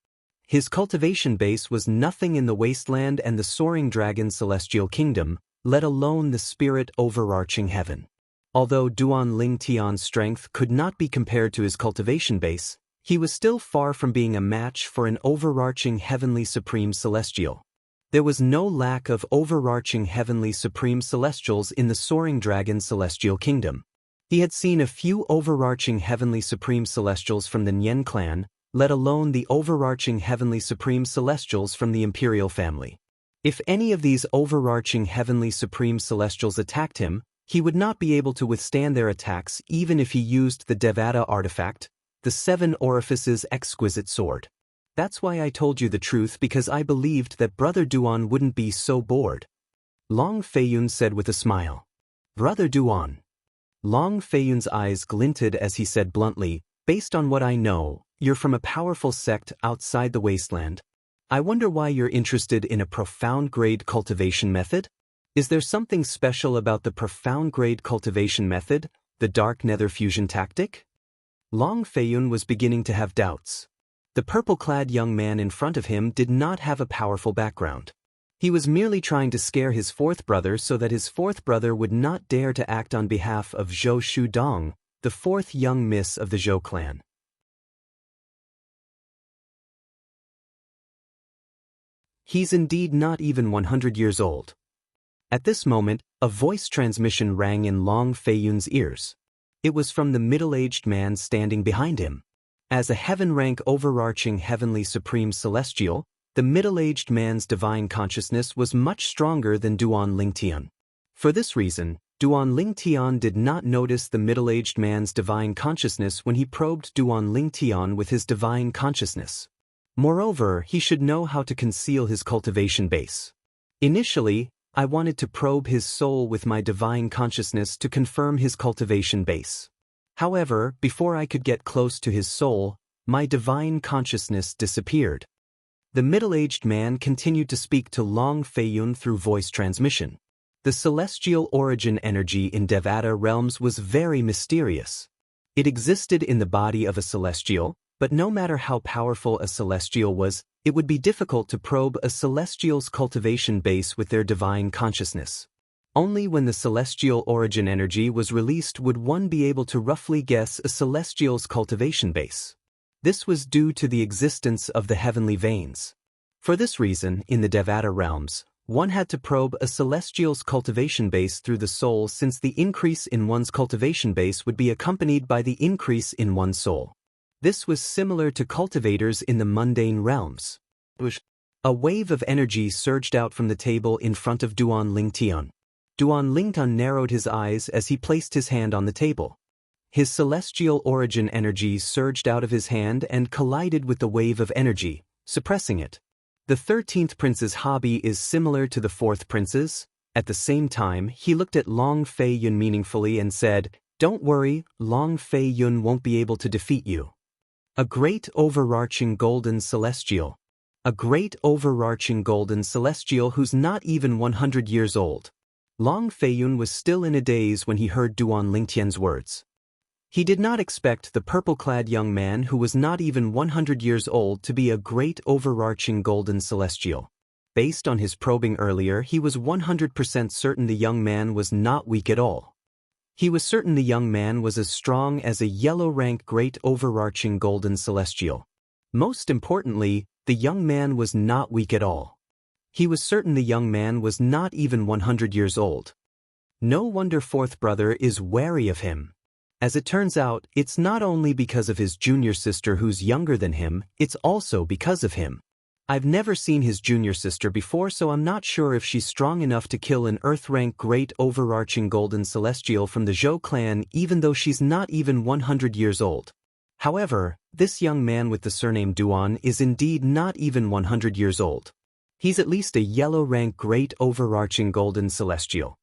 A: His cultivation base was nothing in the Wasteland and the Soaring Dragon Celestial Kingdom, let alone the spirit overarching heaven. Although Duan Lingtian's strength could not be compared to his cultivation base, he was still far from being a match for an overarching heavenly supreme celestial. There was no lack of overarching heavenly supreme celestials in the Soaring Dragon Celestial Kingdom. He had seen a few overarching heavenly supreme celestials from the Nian clan, let alone the overarching heavenly supreme celestials from the imperial family. If any of these overarching heavenly supreme celestials attacked him, he would not be able to withstand their attacks even if he used the Devata artifact, the 7 Orifices exquisite sword. That's why I told you the truth, because I believed that Brother Duan wouldn't be so bored. Long Fei Yun said with a smile. "Brother Duan." Long Fei Yun's eyes glinted as he said bluntly, "Based on what I know, you're from a powerful sect outside the Wasteland. I wonder why you're interested in a profound grade cultivation method? Is there something special about the profound grade cultivation method, the dark nether fusion tactic?" Long Feiyun was beginning to have doubts. The purple-clad young man in front of him did not have a powerful background. He was merely trying to scare his fourth brother so that his fourth brother would not dare to act on behalf of Zhou Shudong, the fourth young miss of the Zhou clan. He's indeed not even 100 years old. At this moment, a voice transmission rang in Long Feiyun's ears. It was from the middle-aged man standing behind him. As a heaven-rank overarching heavenly supreme celestial, the middle-aged man's divine consciousness was much stronger than Duan Lingtian. For this reason, Duan Lingtian did not notice the middle-aged man's divine consciousness when he probed Duan Lingtian with his divine consciousness. Moreover, he should know how to conceal his cultivation base. Initially, I wanted to probe his soul with my divine consciousness to confirm his cultivation base. However, before I could get close to his soul, my divine consciousness disappeared. The middle-aged man continued to speak to Long Feiyun through voice transmission. The celestial origin energy in Devata realms was very mysterious. It existed in the body of a celestial, but no matter how powerful a celestial was, it would be difficult to probe a celestial's cultivation base with their divine consciousness. Only when the celestial origin energy was released would one be able to roughly guess a celestial's cultivation base. This was due to the existence of the heavenly veins. For this reason, in the Devata realms, one had to probe a celestial's cultivation base through the soul, since the increase in one's cultivation base would be accompanied by the increase in one's soul. This was similar to cultivators in the mundane realms. A wave of energy surged out from the table in front of Duan Lingtian. Duan Lingtian narrowed his eyes as he placed his hand on the table. His celestial origin energy surged out of his hand and collided with the wave of energy, suppressing it. The 13th prince's hobby is similar to the 4th prince's. At the same time, he looked at Long Feiyun meaningfully and said, "Don't worry, Long Feiyun won't be able to defeat you." A great overarching golden celestial. A great overarching golden celestial who's not even 100 years old. Long Feiyun was still in a daze when he heard Duan Lingtian's words. He did not expect the purple-clad young man who was not even 100 years old to be a great overarching golden celestial. Based on his probing earlier, he was 100% certain the young man was not weak at all. He was certain the young man was as strong as a yellow-rank great overarching golden celestial. Most importantly, the young man was not weak at all. He was certain the young man was not even 100 years old. No wonder fourth brother is wary of him. As it turns out, it's not only because of his junior sister who's younger than him, it's also because of him. I've never seen his junior sister before, so I'm not sure if she's strong enough to kill an Earth-rank great overarching golden celestial from the Zhou clan, even though she's not even 100 years old. However, this young man with the surname Duan is indeed not even 100 years old. He's at least a yellow-rank great overarching golden celestial.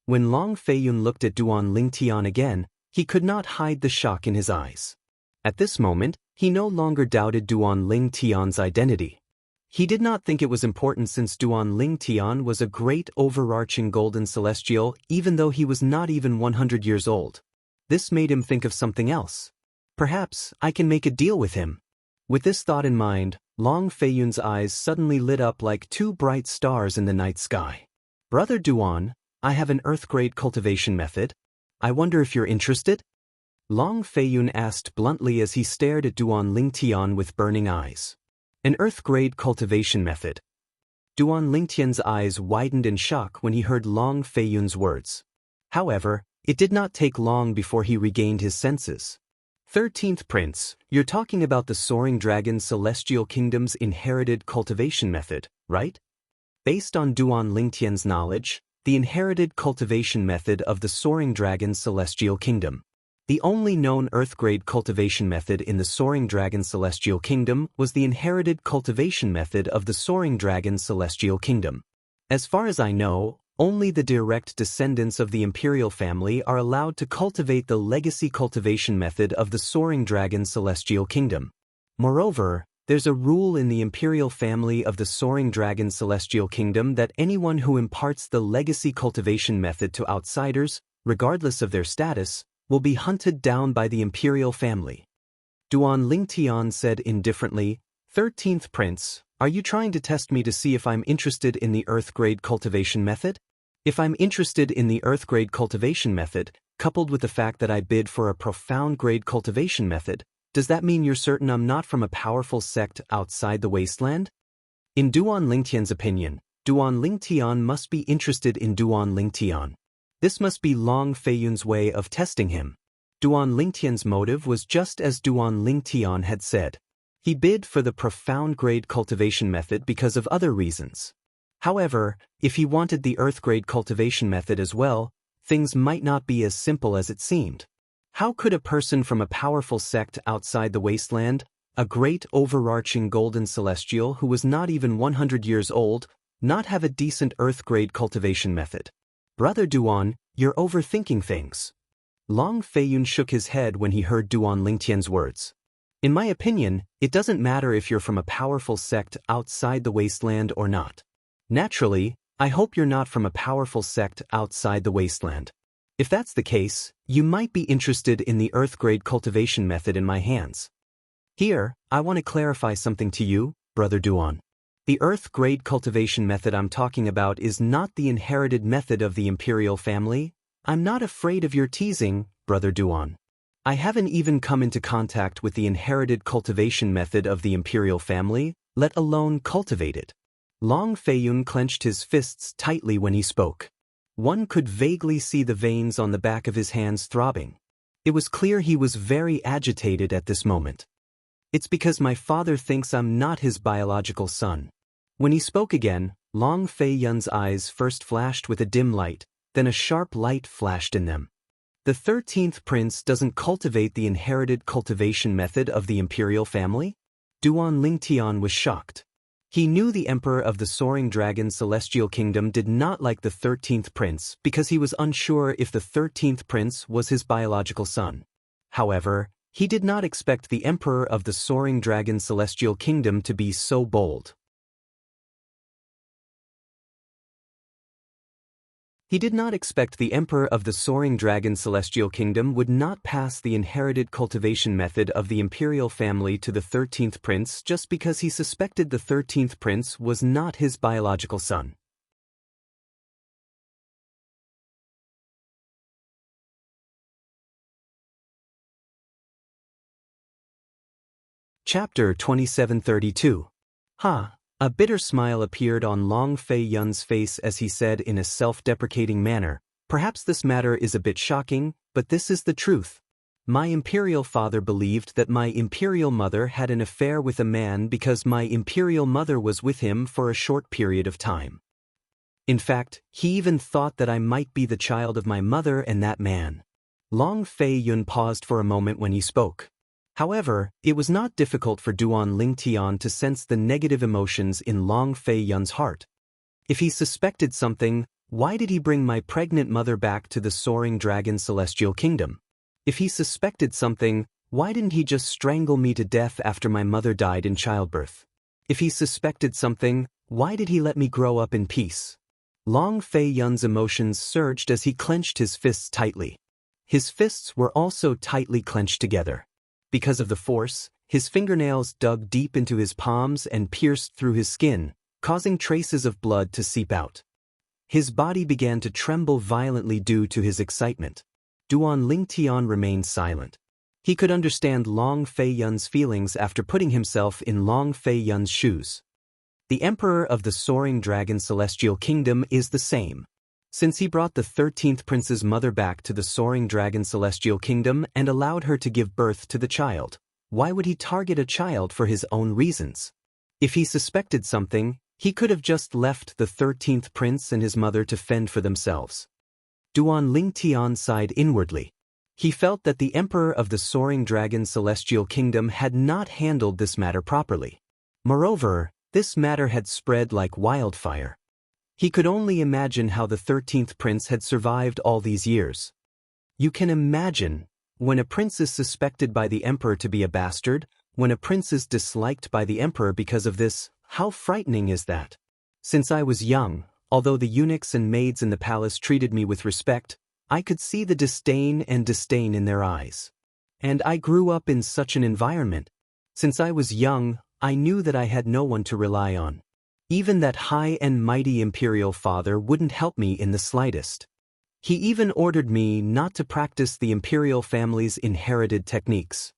A: When Long Feiyun looked at Duan Lingtian again, he could not hide the shock in his eyes. At this moment, he no longer doubted Duan Lingtian's identity. He did not think it was important since Duan Lingtian was a great overarching golden celestial, even though he was not even 100 years old. This made him think of something else. Perhaps I can make a deal with him. With this thought in mind, Long Feiyun's eyes suddenly lit up like two bright stars in the night sky. "Brother Duan, I have an earth-grade cultivation method. I wonder if you're interested?" Long Feiyun asked bluntly as he stared at Duan Lingtian with burning eyes. An earth-grade cultivation method. Duan Lingtian's eyes widened in shock when he heard Long Feiyun's words. However, it did not take long before he regained his senses. 13th Prince, you're talking about the Soaring Dragon Celestial Kingdom's inherited cultivation method, right? Based on Duan Lingtian's knowledge, the inherited cultivation method of the Soaring Dragon Celestial Kingdom. The only known Earth-grade cultivation method in the Soaring Dragon Celestial Kingdom was the inherited cultivation method of the Soaring Dragon Celestial Kingdom. As far as I know, only the direct descendants of the imperial family are allowed to cultivate the legacy cultivation method of the Soaring Dragon Celestial Kingdom. Moreover, There's a rule in the imperial family of the Soaring Dragon Celestial Kingdom that anyone who imparts the legacy cultivation method to outsiders, regardless of their status, will be hunted down by the imperial family. Duan Lingtian said indifferently, 13th Prince, are you trying to test me to see if I'm interested in the Earth Grade cultivation method? If I'm interested in the Earth Grade cultivation method, coupled with the fact that I bid for a profound grade cultivation method, does that mean you're certain I'm not from a powerful sect outside the wasteland? In Duan Lingtian's opinion, Duan Lingtian must be interested in Duan Lingtian. This must be Long Feiyun's way of testing him. Duan Lingtian's motive was just as Duan Lingtian had said. He bid for the profound grade cultivation method because of other reasons. However, if he wanted the Earth Grade cultivation method as well, things might not be as simple as it seemed. How could a person from a powerful sect outside the wasteland, a great overarching golden celestial who was not even 100 years old, not have a decent Earth Grade cultivation method? Brother Duan, you're overthinking things. Long Feiyun shook his head when he heard Duan Lingtian's words. In my opinion, it doesn't matter if you're from a powerful sect outside the wasteland or not. Naturally, I hope you're not from a powerful sect outside the wasteland. If that's the case, you might be interested in the Earth Grade cultivation method in my hands. Here, I want to clarify something to you, Brother Duan. The Earth Grade cultivation method I'm talking about is not the inherited method of the imperial family. I'm not afraid of your teasing, Brother Duan. I haven't even come into contact with the inherited cultivation method of the imperial family, let alone cultivate it. Long Feiyun clenched his fists tightly when he spoke. One could vaguely see the veins on the back of his hands throbbing. It was clear he was very agitated at this moment. It's because my father thinks I'm not his biological son. When he spoke again, Long Feiyun's eyes first flashed with a dim light, then a sharp light flashed in them. The 13th Prince doesn't cultivate the inherited cultivation method of the imperial family? Duan Lingtian was shocked. He knew the Emperor of the Soaring Dragon Celestial Kingdom did not like the 13th Prince because he was unsure if the 13th Prince was his biological son. However, he did not expect the Emperor of the Soaring Dragon Celestial Kingdom to be so bold. He did not expect the Emperor of the Soaring Dragon Celestial Kingdom would not pass the inherited cultivation method of the imperial family to the 13th Prince just because he suspected the 13th Prince was not his biological son. Chapter 2732. A bitter smile appeared on Long Feiyun's face as he said in a self-deprecating manner, perhaps this matter is a bit shocking, but this is the truth. My imperial father believed that my imperial mother had an affair with a man because my imperial mother was with him for a short period of time. In fact, he even thought that I might be the child of my mother and that man. Long Feiyun paused for a moment when he spoke. However, it was not difficult for Duan Lingtian to sense the negative emotions in Long Feiyun's heart. If he suspected something, why did he bring my pregnant mother back to the Soaring Dragon Celestial Kingdom? If he suspected something, why didn't he just strangle me to death after my mother died in childbirth? If he suspected something, why did he let me grow up in peace? Long Feiyun's emotions surged as he clenched his fists tightly. His fists were also tightly clenched together. Because of the force, his fingernails dug deep into his palms and pierced through his skin, causing traces of blood to seep out. His body began to tremble violently due to his excitement. Duan Lingtian remained silent. He could understand Long Feiyun's feelings after putting himself in Long Feiyun's shoes. The Emperor of the Soaring Dragon Celestial Kingdom is the same. Since he brought the 13th Prince's mother back to the Soaring Dragon Celestial Kingdom and allowed her to give birth to the child, why would he target a child for his own reasons? If he suspected something, he could have just left the 13th Prince and his mother to fend for themselves. Duan Lingtian sighed inwardly. He felt that the Emperor of the Soaring Dragon Celestial Kingdom had not handled this matter properly. Moreover, this matter had spread like wildfire. He could only imagine how the 13th Prince had survived all these years. You can imagine, when a prince is suspected by the Emperor to be a bastard, when a prince is disliked by the emperor because of this, how frightening is that? Since I was young, although the eunuchs and maids in the palace treated me with respect, I could see the disdain in their eyes. And I grew up in such an environment. Since I was young, I knew that I had no one to rely on. Even that high and mighty imperial father wouldn't help me in the slightest. He even ordered me not to practice the imperial family's inherited techniques.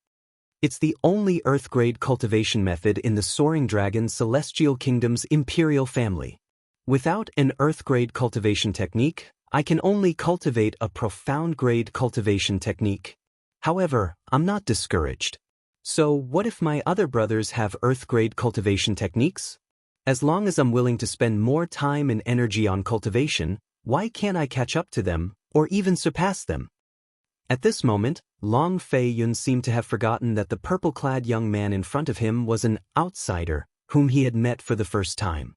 A: It's the only earth-grade cultivation method in the Soaring Dragon Celestial Kingdom's imperial family. Without an earth-grade cultivation technique, I can only cultivate a profound-grade cultivation technique. However, I'm not discouraged. So what if my other brothers have earth-grade cultivation techniques? As long as I'm willing to spend more time and energy on cultivation, why can't I catch up to them, or even surpass them? At this moment, Long Fei Yun seemed to have forgotten that the purple-clad young man in front of him was an outsider whom he had met for the first time.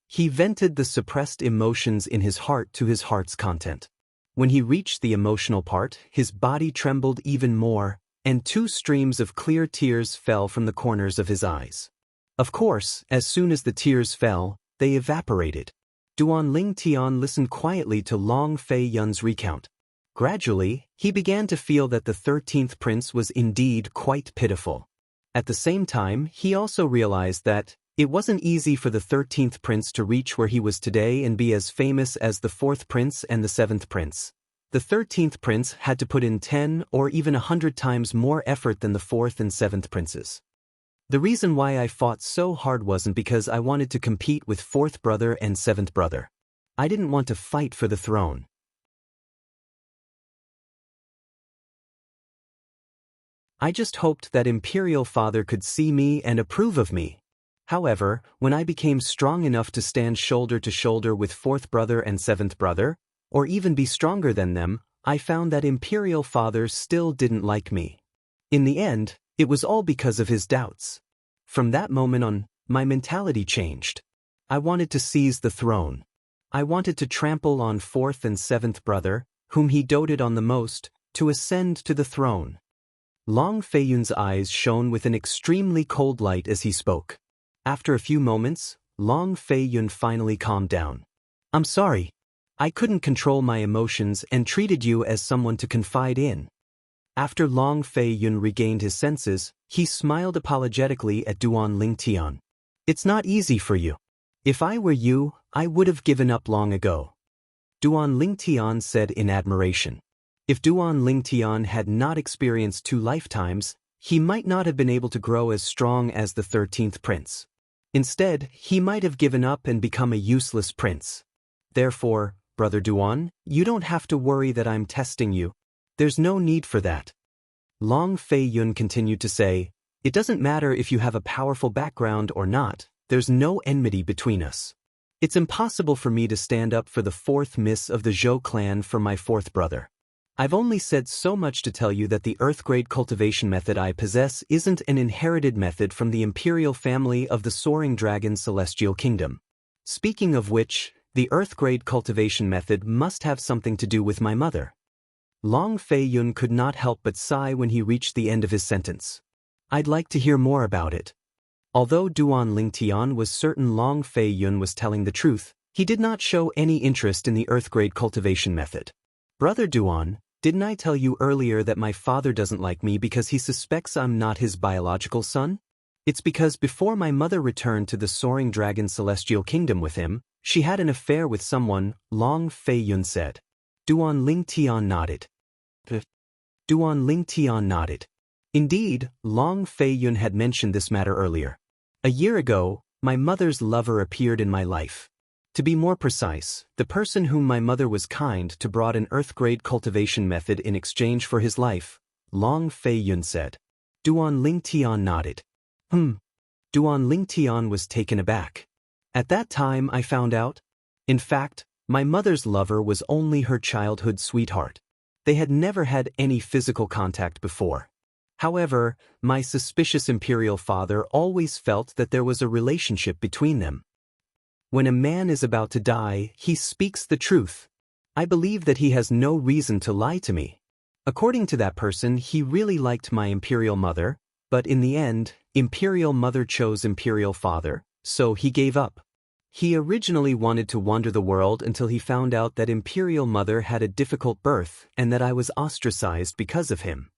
A: He vented the suppressed emotions in his heart to his heart's content. When he reached the emotional part, his body trembled even more, and 2 streams of clear tears fell from the corners of his eyes. Of course, as soon as the tears fell, they evaporated. Duan Lingtian listened quietly to Long Fei Yun's recount. Gradually, he began to feel that the 13th prince was indeed quite pitiful. At the same time, he also realized that it wasn't easy for the 13th prince to reach where he was today and be as famous as the 4th prince and the 7th prince. The 13th prince had to put in 10 or even 100 times more effort than the 4th and 7th princes. The reason why I fought so hard wasn't because I wanted to compete with 4th brother and 7th brother. I didn't want to fight for the throne. I just hoped that Imperial Father could see me and approve of me. However, when I became strong enough to stand shoulder to shoulder with 4th brother and 7th brother, or even be stronger than them, I found that Imperial Father still didn't like me. In the end, it was all because of his doubts. From that moment on, my mentality changed. I wanted to seize the throne. I wanted to trample on 4th and 7th brother, whom he doted on the most, to ascend to the throne. Long Fei Yun's eyes shone with an extremely cold light as he spoke. After a few moments, Long Fei Yun finally calmed down. I'm sorry. I couldn't control my emotions and treated you as someone to confide in. After Long Fei Yun regained his senses, he smiled apologetically at Duan Lingtian. It's not easy for you. If I were you, I would have given up long ago. Duan Lingtian said in admiration. If Duan Lingtian had not experienced 2 lifetimes, he might not have been able to grow as strong as the 13th prince. Instead, he might have given up and become a useless prince. Therefore, Brother Duan, you don't have to worry that I'm testing you. There's no need for that. Long Fei Yun continued to say, it doesn't matter if you have a powerful background or not, there's no enmity between us. It's impossible for me to stand up for the 4th miss of the Zhou clan for my 4th brother. I've only said so much to tell you that the earth-grade cultivation method I possess isn't an inherited method from the imperial family of the Soaring Dragon Celestial Kingdom. Speaking of which, the earth-grade cultivation method must have something to do with my mother. Long Fei Yun could not help but sigh when he reached the end of his sentence. I'd like to hear more about it. Although Duan Lingtian was certain Long Fei Yun was telling the truth, he did not show any interest in the earth-grade cultivation method. Brother Duan, didn't I tell you earlier that my father doesn't like me because he suspects I'm not his biological son? It's because before my mother returned to the Soaring Dragon Celestial Kingdom with him, she had an affair with someone, Long Fei Yun said. Duan Lingtian nodded. Indeed, Long Fei Yun had mentioned this matter earlier. A year ago, my mother's lover appeared in my life. To be more precise, the person whom my mother was kind to brought an earth-grade cultivation method in exchange for his life, Long Fei Yun said. Duan Lingtian nodded. Duan Lingtian was taken aback. At that time I found out. In fact, my mother's lover was only her childhood sweetheart. They had never had any physical contact before. However, my suspicious imperial father always felt that there was a relationship between them. When a man is about to die, he speaks the truth. I believe that he has no reason to lie to me. According to that person, he really liked my imperial mother, But in the end, Imperial Mother chose Imperial Father, so he gave up. He originally wanted to wander the world until he found out that Imperial Mother had a difficult birth and that I was ostracized because of him.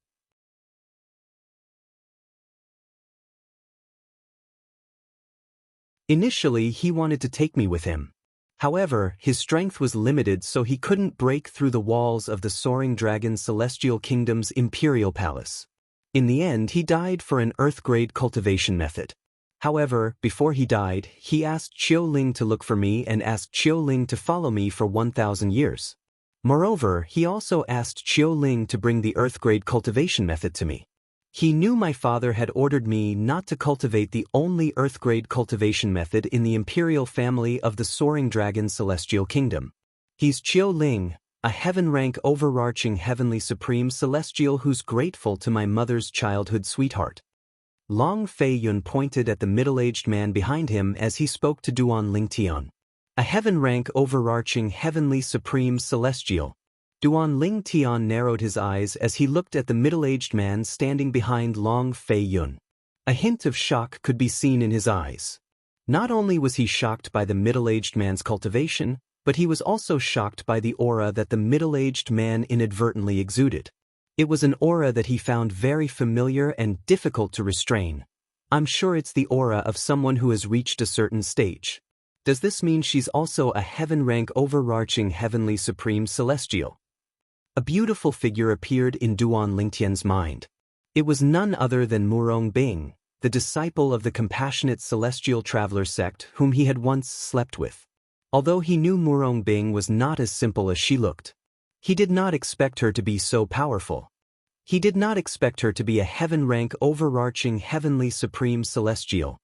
A: Initially, he wanted to take me with him. However, his strength was limited, so he couldn't break through the walls of the Soaring Dragon Celestial Kingdom's Imperial Palace. In the end, he died for an Earth-grade cultivation method. However, before he died, he asked Qiu Ling to look for me and asked Qiu Ling to follow me for 1,000 years. Moreover, he also asked Qiu Ling to bring the Earth-grade cultivation method to me. He knew my father had ordered me not to cultivate the only Earth-grade cultivation method in the imperial family of the Soaring Dragon Celestial Kingdom. He's Qiu Ling, a heaven-rank overarching heavenly supreme celestial who's grateful to my mother's childhood sweetheart. Long Fei Yun pointed at the middle-aged man behind him as he spoke to Duan Lingtian. A heaven-rank overarching heavenly supreme celestial. Duan Lingtian narrowed his eyes as he looked at the middle-aged man standing behind Long Fei Yun. A hint of shock could be seen in his eyes. Not only was he shocked by the middle-aged man's cultivation, but he was also shocked by the aura that the middle-aged man inadvertently exuded. It was an aura that he found very familiar and difficult to restrain. I'm sure it's the aura of someone who has reached a certain stage. Does this mean she's also a heaven-rank overarching heavenly supreme celestial? A beautiful figure appeared in Duan Lingtian's mind. It was none other than Murong Bing, the disciple of the compassionate celestial traveler sect whom he had once slept with. Although he knew Murong Bing was not as simple as she looked. He did not expect her to be so powerful. He did not expect her to be a heaven-rank overarching heavenly supreme celestial.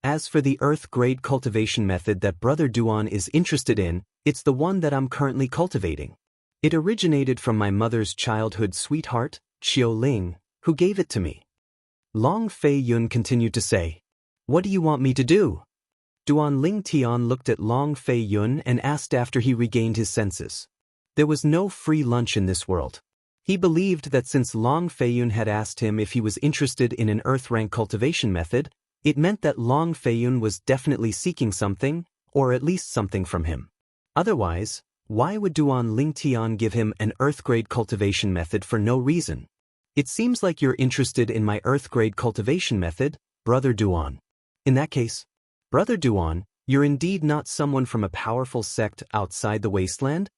A: As for the Earth-grade cultivation method that Brother Duan is interested in, it's the one that I'm currently cultivating. It originated from my mother's childhood sweetheart, Qiu Ling, who gave it to me. Long Fei Yun continued to say, "What do you want me to do?" Duan Lingtian looked at Long Fei Yun and asked after he regained his senses. There was no free lunch in this world. He believed that since Long Fei Yun had asked him if he was interested in an Earth-rank cultivation method, it meant that Long Fei Yun was definitely seeking something, or at least something from him. Otherwise, why would Duan Lingtian give him an Earth-grade cultivation method for no reason? It seems like you're interested in my Earth-grade cultivation method, Brother Duan. In that case, Brother Duan, you're indeed not someone from a powerful sect outside the wasteland?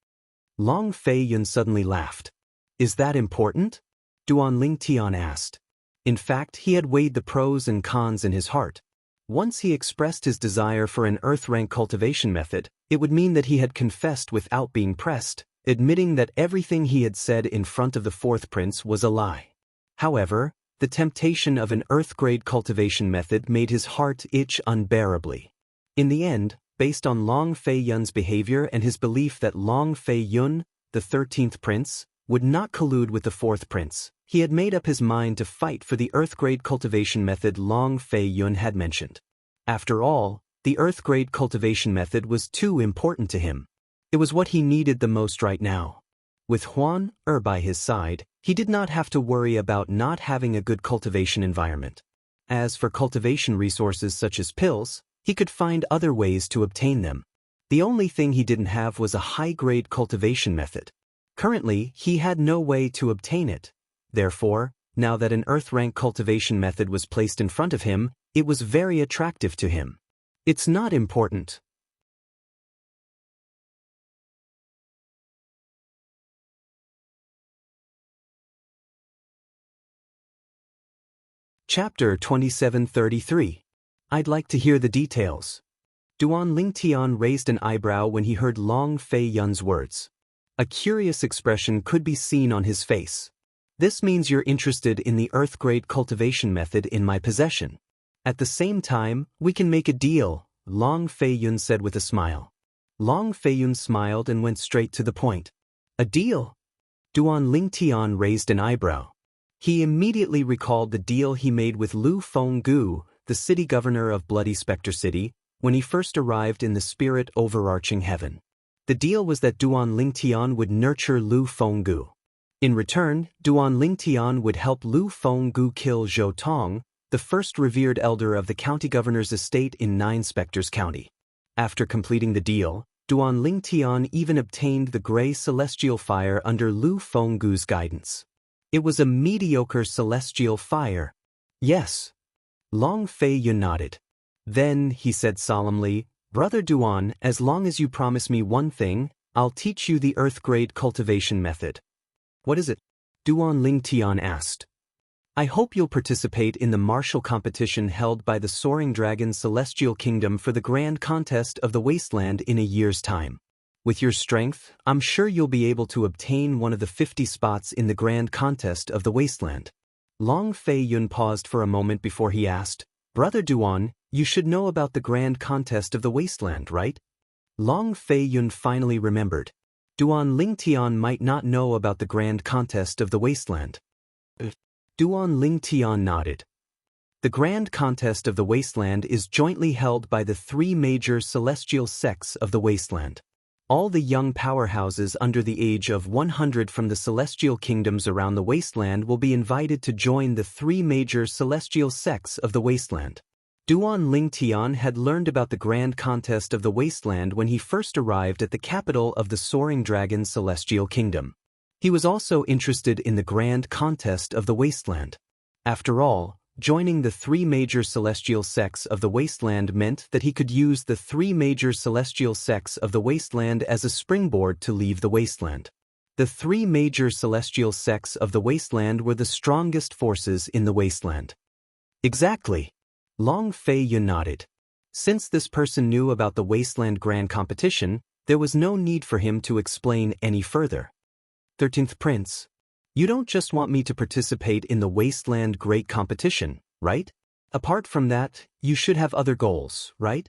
A: Long Fei Yun suddenly laughed. Is that important? Duan Lingtian asked. In fact, he had weighed the pros and cons in his heart. Once he expressed his desire for an Earth-rank cultivation method, it would mean that he had confessed without being pressed, admitting that everything he had said in front of the fourth prince was a lie. However, the temptation of an Earth-grade cultivation method made his heart itch unbearably. In the end, based on Long Fei Yun's behavior and his belief that Long Fei Yun, the 13th prince, would not collude with the 4th prince, he had made up his mind to fight for the Earth-grade cultivation method Long Fei Yun had mentioned. After all, the Earth-grade cultivation method was too important to him. It was what he needed the most right now. With Huan by his side, he did not have to worry about not having a good cultivation environment. As for cultivation resources such as pills, he could find other ways to obtain them. The only thing he didn't have was a high-grade cultivation method. Currently, he had no way to obtain it. Therefore, now that an Earth-rank cultivation method was placed in front of him, it was very attractive to him. It's not important. Chapter 2733. I'd like to hear the details. Duan Lingtian raised an eyebrow when he heard Long Fei Yun's words. A curious expression could be seen on his face. This means you're interested in the Earth-grade cultivation method in my possession. At the same time, we can make a deal, Long Fei Yun said with a smile. Long Fei Yun smiled and went straight to the point. A deal? Duan Lingtian raised an eyebrow. He immediately recalled the deal he made with Lu Fenggu, the city governor of Bloody Spectre City, when he first arrived in the spirit overarching heaven. The deal was that Duan Lingtian would nurture Lu Fenggu. In return, Duan Lingtian would help Lu Fenggu kill Zhou Tong, the first revered elder of the county governor's estate in Nine Spectres County. After completing the deal, Duan Lingtian even obtained the gray celestial fire under Lu Fenggu's guidance. It was a mediocre celestial fire. Yes. Long Fei Yun nodded. Then, he said solemnly, Brother Duan, as long as you promise me one thing, I'll teach you the Earth-grade cultivation method. What is it? Duan Lingtian asked. I hope you'll participate in the martial competition held by the Soaring Dragon Celestial Kingdom for the Grand Contest of the Wasteland in a year's time. With your strength, I'm sure you'll be able to obtain one of the 50 spots in the Grand Contest of the Wasteland. Long Fei Yun paused for a moment before he asked, Brother Duan, you should know about the Grand Contest of the Wasteland, right? Long Fei Yun finally remembered. Duan Lingtian might not know about the Grand Contest of the Wasteland. Duan Lingtian nodded. The Grand Contest of the Wasteland is jointly held by the three major celestial sects of the Wasteland. All the young powerhouses under the age of 100 from the celestial kingdoms around the Wasteland will be invited to join the three major celestial sects of the Wasteland. Duan Lingtian had learned about the Grand Contest of the Wasteland when he first arrived at the capital of the Soaring Dragon Celestial Kingdom. He was also interested in the Grand Contest of the Wasteland. After all, joining the three major celestial sects of the Wasteland meant that he could use the three major celestial sects of the Wasteland as a springboard to leave the Wasteland. The three major celestial sects of the Wasteland were the strongest forces in the Wasteland. Exactly. Long Fei Yun nodded. Since this person knew about the Wasteland Grand Competition, there was no need for him to explain any further. 13th Prince, you don't just want me to participate in the Wasteland Great Competition, right? Apart from that, you should have other goals, right?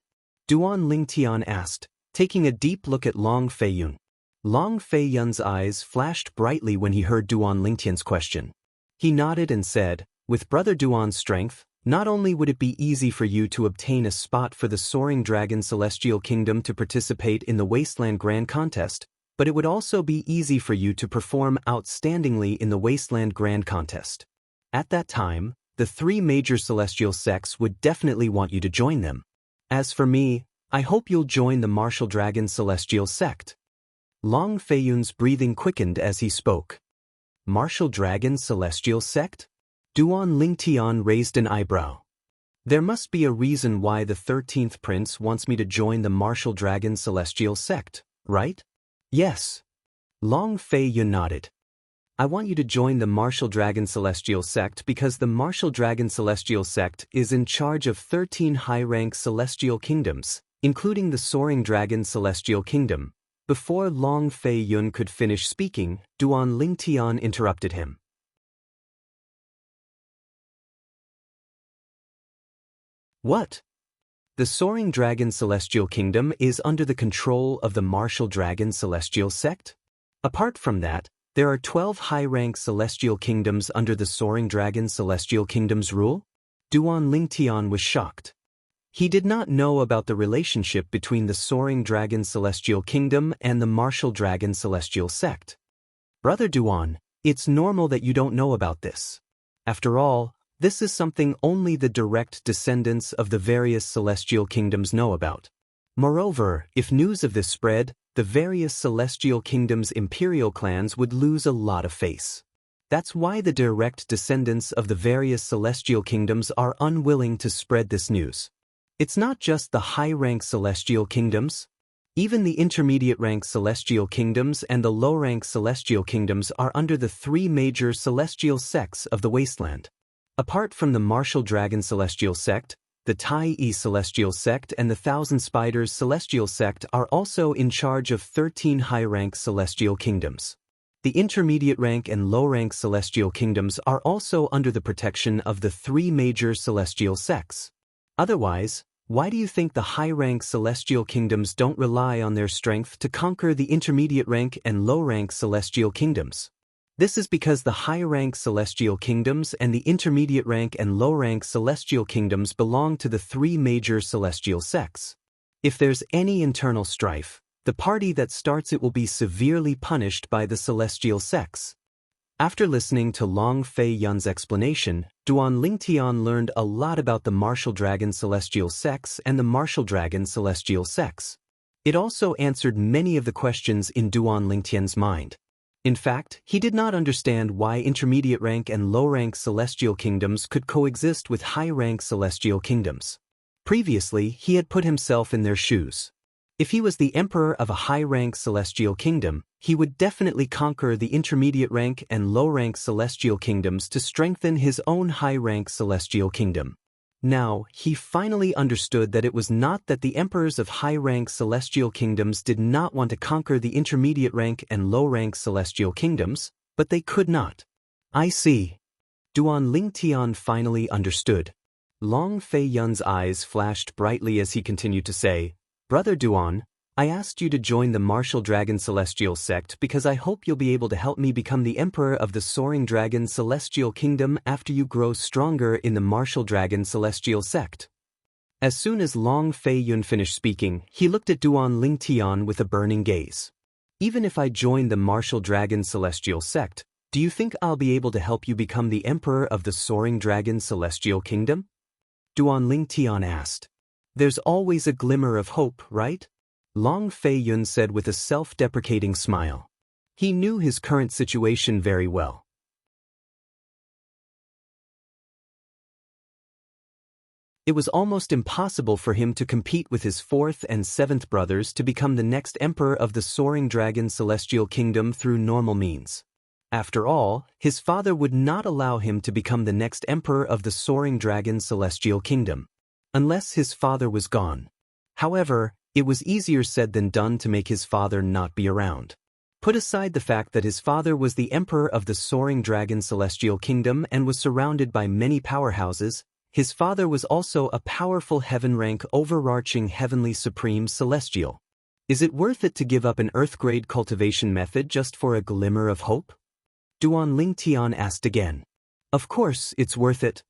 A: Duan Lingtian asked, taking a deep look at Long Fei Yun. Long Fei Yun's eyes flashed brightly when he heard Duan Lingtian's question. He nodded and said, with Brother Duan's strength, not only would it be easy for you to obtain a spot for the Soaring Dragon Celestial Kingdom to participate in the Wasteland Grand Contest, but it would also be easy for you to perform outstandingly in the Wasteland Grand Contest. At that time, the three major celestial sects would definitely want you to join them. As for me, I hope you'll join the Martial Dragon Celestial Sect. Long Fei Yun's breathing quickened as he spoke. Martial Dragon Celestial Sect? Duan Lingtian raised an eyebrow. There must be a reason why the 13th Prince wants me to join the Martial Dragon Celestial Sect, right? Yes. Long Fei Yun nodded. I want you to join the Martial Dragon Celestial Sect because the Martial Dragon Celestial Sect is in charge of 13 high-rank celestial kingdoms, including the Soaring Dragon Celestial Kingdom. Before Long Fei Yun could finish speaking, Duan Lingtian interrupted him. What? The Soaring Dragon Celestial Kingdom is under the control of the Martial Dragon Celestial Sect? Apart from that, there are 12 high-rank celestial kingdoms under the Soaring Dragon Celestial Kingdom's rule? Duan Lingtian was shocked. He did not know about the relationship between the Soaring Dragon Celestial Kingdom and the Martial Dragon Celestial Sect. Brother Duan, it's normal that you don't know about this. After all, this is something only the direct descendants of the various celestial kingdoms know about. Moreover, if news of this spread, the various celestial kingdoms' imperial clans would lose a lot of face. That's why the direct descendants of the various celestial kingdoms are unwilling to spread this news. It's not just the high-rank celestial kingdoms. Even the intermediate-rank celestial kingdoms and the low-rank celestial kingdoms are under the three major celestial sects of the Wasteland. Apart from the Martial Dragon Celestial Sect, the Tai Yi Celestial Sect and the Thousand Spiders Celestial Sect are also in charge of 13 high-rank celestial kingdoms. The intermediate-rank and low-rank celestial kingdoms are also under the protection of the three major celestial sects. Otherwise, why do you think the high-rank celestial kingdoms don't rely on their strength to conquer the intermediate-rank and low-rank celestial kingdoms? This is because the high-rank celestial kingdoms and the intermediate-rank and low-rank celestial kingdoms belong to the three major celestial sects. If there's any internal strife, the party that starts it will be severely punished by the celestial sects. After listening to Long Fei Yun's explanation, Duan Lingtian learned a lot about the Martial Dragon Celestial Sects and the Martial Dragon Celestial Sects. It also answered many of the questions in Duan Lingtian's mind. In fact, he did not understand why intermediate rank and low rank celestial kingdoms could coexist with high rank celestial kingdoms. Previously, he had put himself in their shoes. If he was the emperor of a high-rank celestial kingdom, he would definitely conquer the intermediate rank and low-rank celestial kingdoms to strengthen his own high-rank celestial kingdom. Now, he finally understood that it was not that the emperors of high-rank celestial kingdoms did not want to conquer the intermediate rank and low-rank celestial kingdoms, but they could not. I see. Duan Lingtian finally understood. Long Fei Yun's eyes flashed brightly as he continued to say, "Brother Duan, I asked you to join the Martial Dragon Celestial Sect because I hope you'll be able to help me become the Emperor of the Soaring Dragon Celestial Kingdom after you grow stronger in the Martial Dragon Celestial Sect." As soon as Long Fei Yun finished speaking, he looked at Duan Lingtian with a burning gaze. "Even if I join the Martial Dragon Celestial Sect, do you think I'll be able to help you become the Emperor of the Soaring Dragon Celestial Kingdom?" Duan Lingtian asked. "There's always a glimmer of hope, right?" Long Fei Yun said with a self-deprecating smile. He knew his current situation very well. It was almost impossible for him to compete with his fourth and seventh brothers to become the next emperor of the Soaring Dragon Celestial Kingdom through normal means. After all, his father would not allow him to become the next emperor of the Soaring Dragon Celestial Kingdom, unless his father was gone. However, it was easier said than done to make his father not be around. Put aside the fact that his father was the emperor of the Soaring Dragon Celestial Kingdom and was surrounded by many powerhouses, his father was also a powerful heaven-rank overarching heavenly supreme celestial. Is it worth it to give up an Earth-grade cultivation method just for a glimmer of hope? Duan Lingtian asked again. Of course, it's worth it.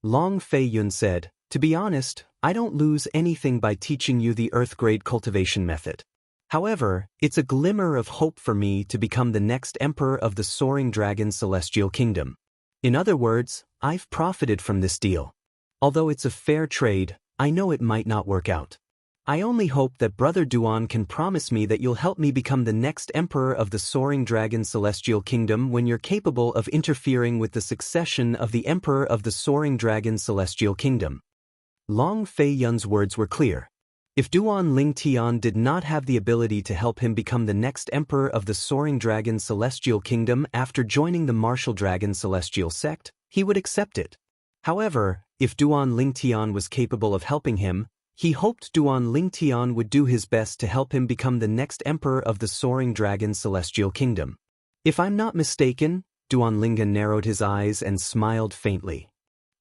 A: Long Fei Yun said, "To be honest, I don't lose anything by teaching you the Earth-grade cultivation method. However, it's a glimmer of hope for me to become the next emperor of the Soaring Dragon Celestial Kingdom. In other words, I've profited from this deal. Although it's a fair trade, I know it might not work out. I only hope that Brother Duan can promise me that you'll help me become the next emperor of the Soaring Dragon Celestial Kingdom when you're capable of interfering with the succession of the Emperor of the Soaring Dragon Celestial Kingdom." Long Fei Yun's words were clear. If Duan Lingtian did not have the ability to help him become the next emperor of the Soaring Dragon Celestial Kingdom after joining the Martial Dragon Celestial Sect, he would accept it. However, if Duan Lingtian was capable of helping him, he hoped Duan Lingtian would do his best to help him become the next emperor of the Soaring Dragon Celestial Kingdom. If I'm not mistaken, Duan Lingtian narrowed his eyes and smiled faintly.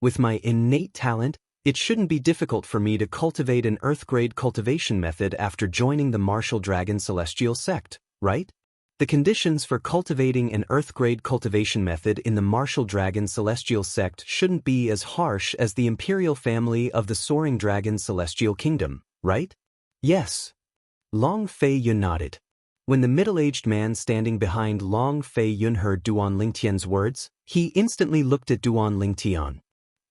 A: With my innate talent, it shouldn't be difficult for me to cultivate an Earth-grade cultivation method after joining the Martial Dragon Celestial Sect, right? The conditions for cultivating an Earth-grade cultivation method in the Martial Dragon Celestial Sect shouldn't be as harsh as the Imperial family of the Soaring Dragon Celestial Kingdom, right? Yes. Long Fei Yun nodded. When the middle-aged man standing behind Long Fei Yun heard Duan Lingtian's words, he instantly looked at Duan Lingtian.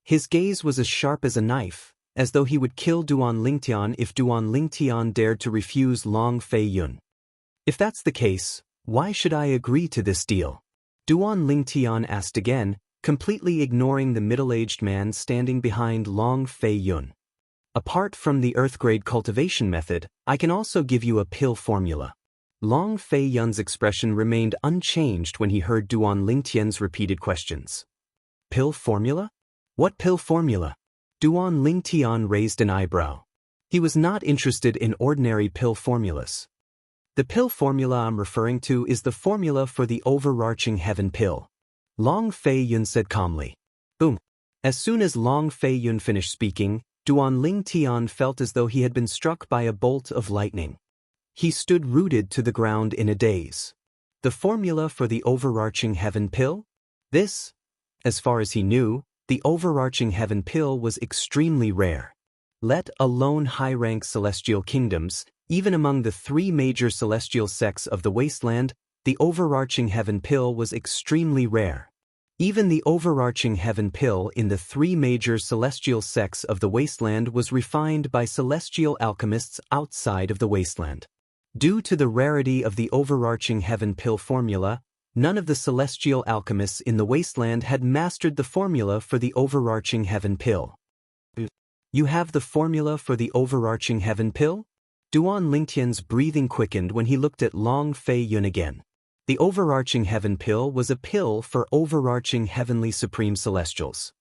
A: His gaze was as sharp as a knife, as though he would kill Duan Lingtian if Duan Lingtian dared to refuse Long Fei Yun. If that's the case, why should I agree to this deal? Duan Lingtian asked again, completely ignoring the middle-aged man standing behind Long Fei Yun. Apart from the Earth-grade cultivation method, I can also give you a pill formula. Long Fei Yun's expression remained unchanged when he heard Duan Lingtian's repeated questions. Pill formula? What pill formula? Duan Lingtian raised an eyebrow. He was not interested in ordinary pill formulas. The pill formula I'm referring to is the formula for the overarching heaven pill. Long Fei Yun said calmly. Boom. As soon as Long Fei Yun finished speaking, Duan Lingtian felt as though he had been struck by a bolt of lightning. He stood rooted to the ground in a daze. The formula for the overarching heaven pill? This? As far as he knew, the overarching heaven pill was extremely rare. Let alone high-rank celestial kingdoms, even among the three major celestial sects of the wasteland, the overarching heaven pill was extremely rare. Even the overarching heaven pill in the three major celestial sects of the wasteland was refined by celestial alchemists outside of the wasteland. Due to the rarity of the overarching heaven pill formula, none of the celestial alchemists in the wasteland had mastered the formula for the overarching heaven pill. You have the formula for the overarching heaven pill? Duan Lingtian's breathing quickened when he looked at Long Fei Yun again. The overarching heaven pill was a pill for overarching heavenly supreme celestials.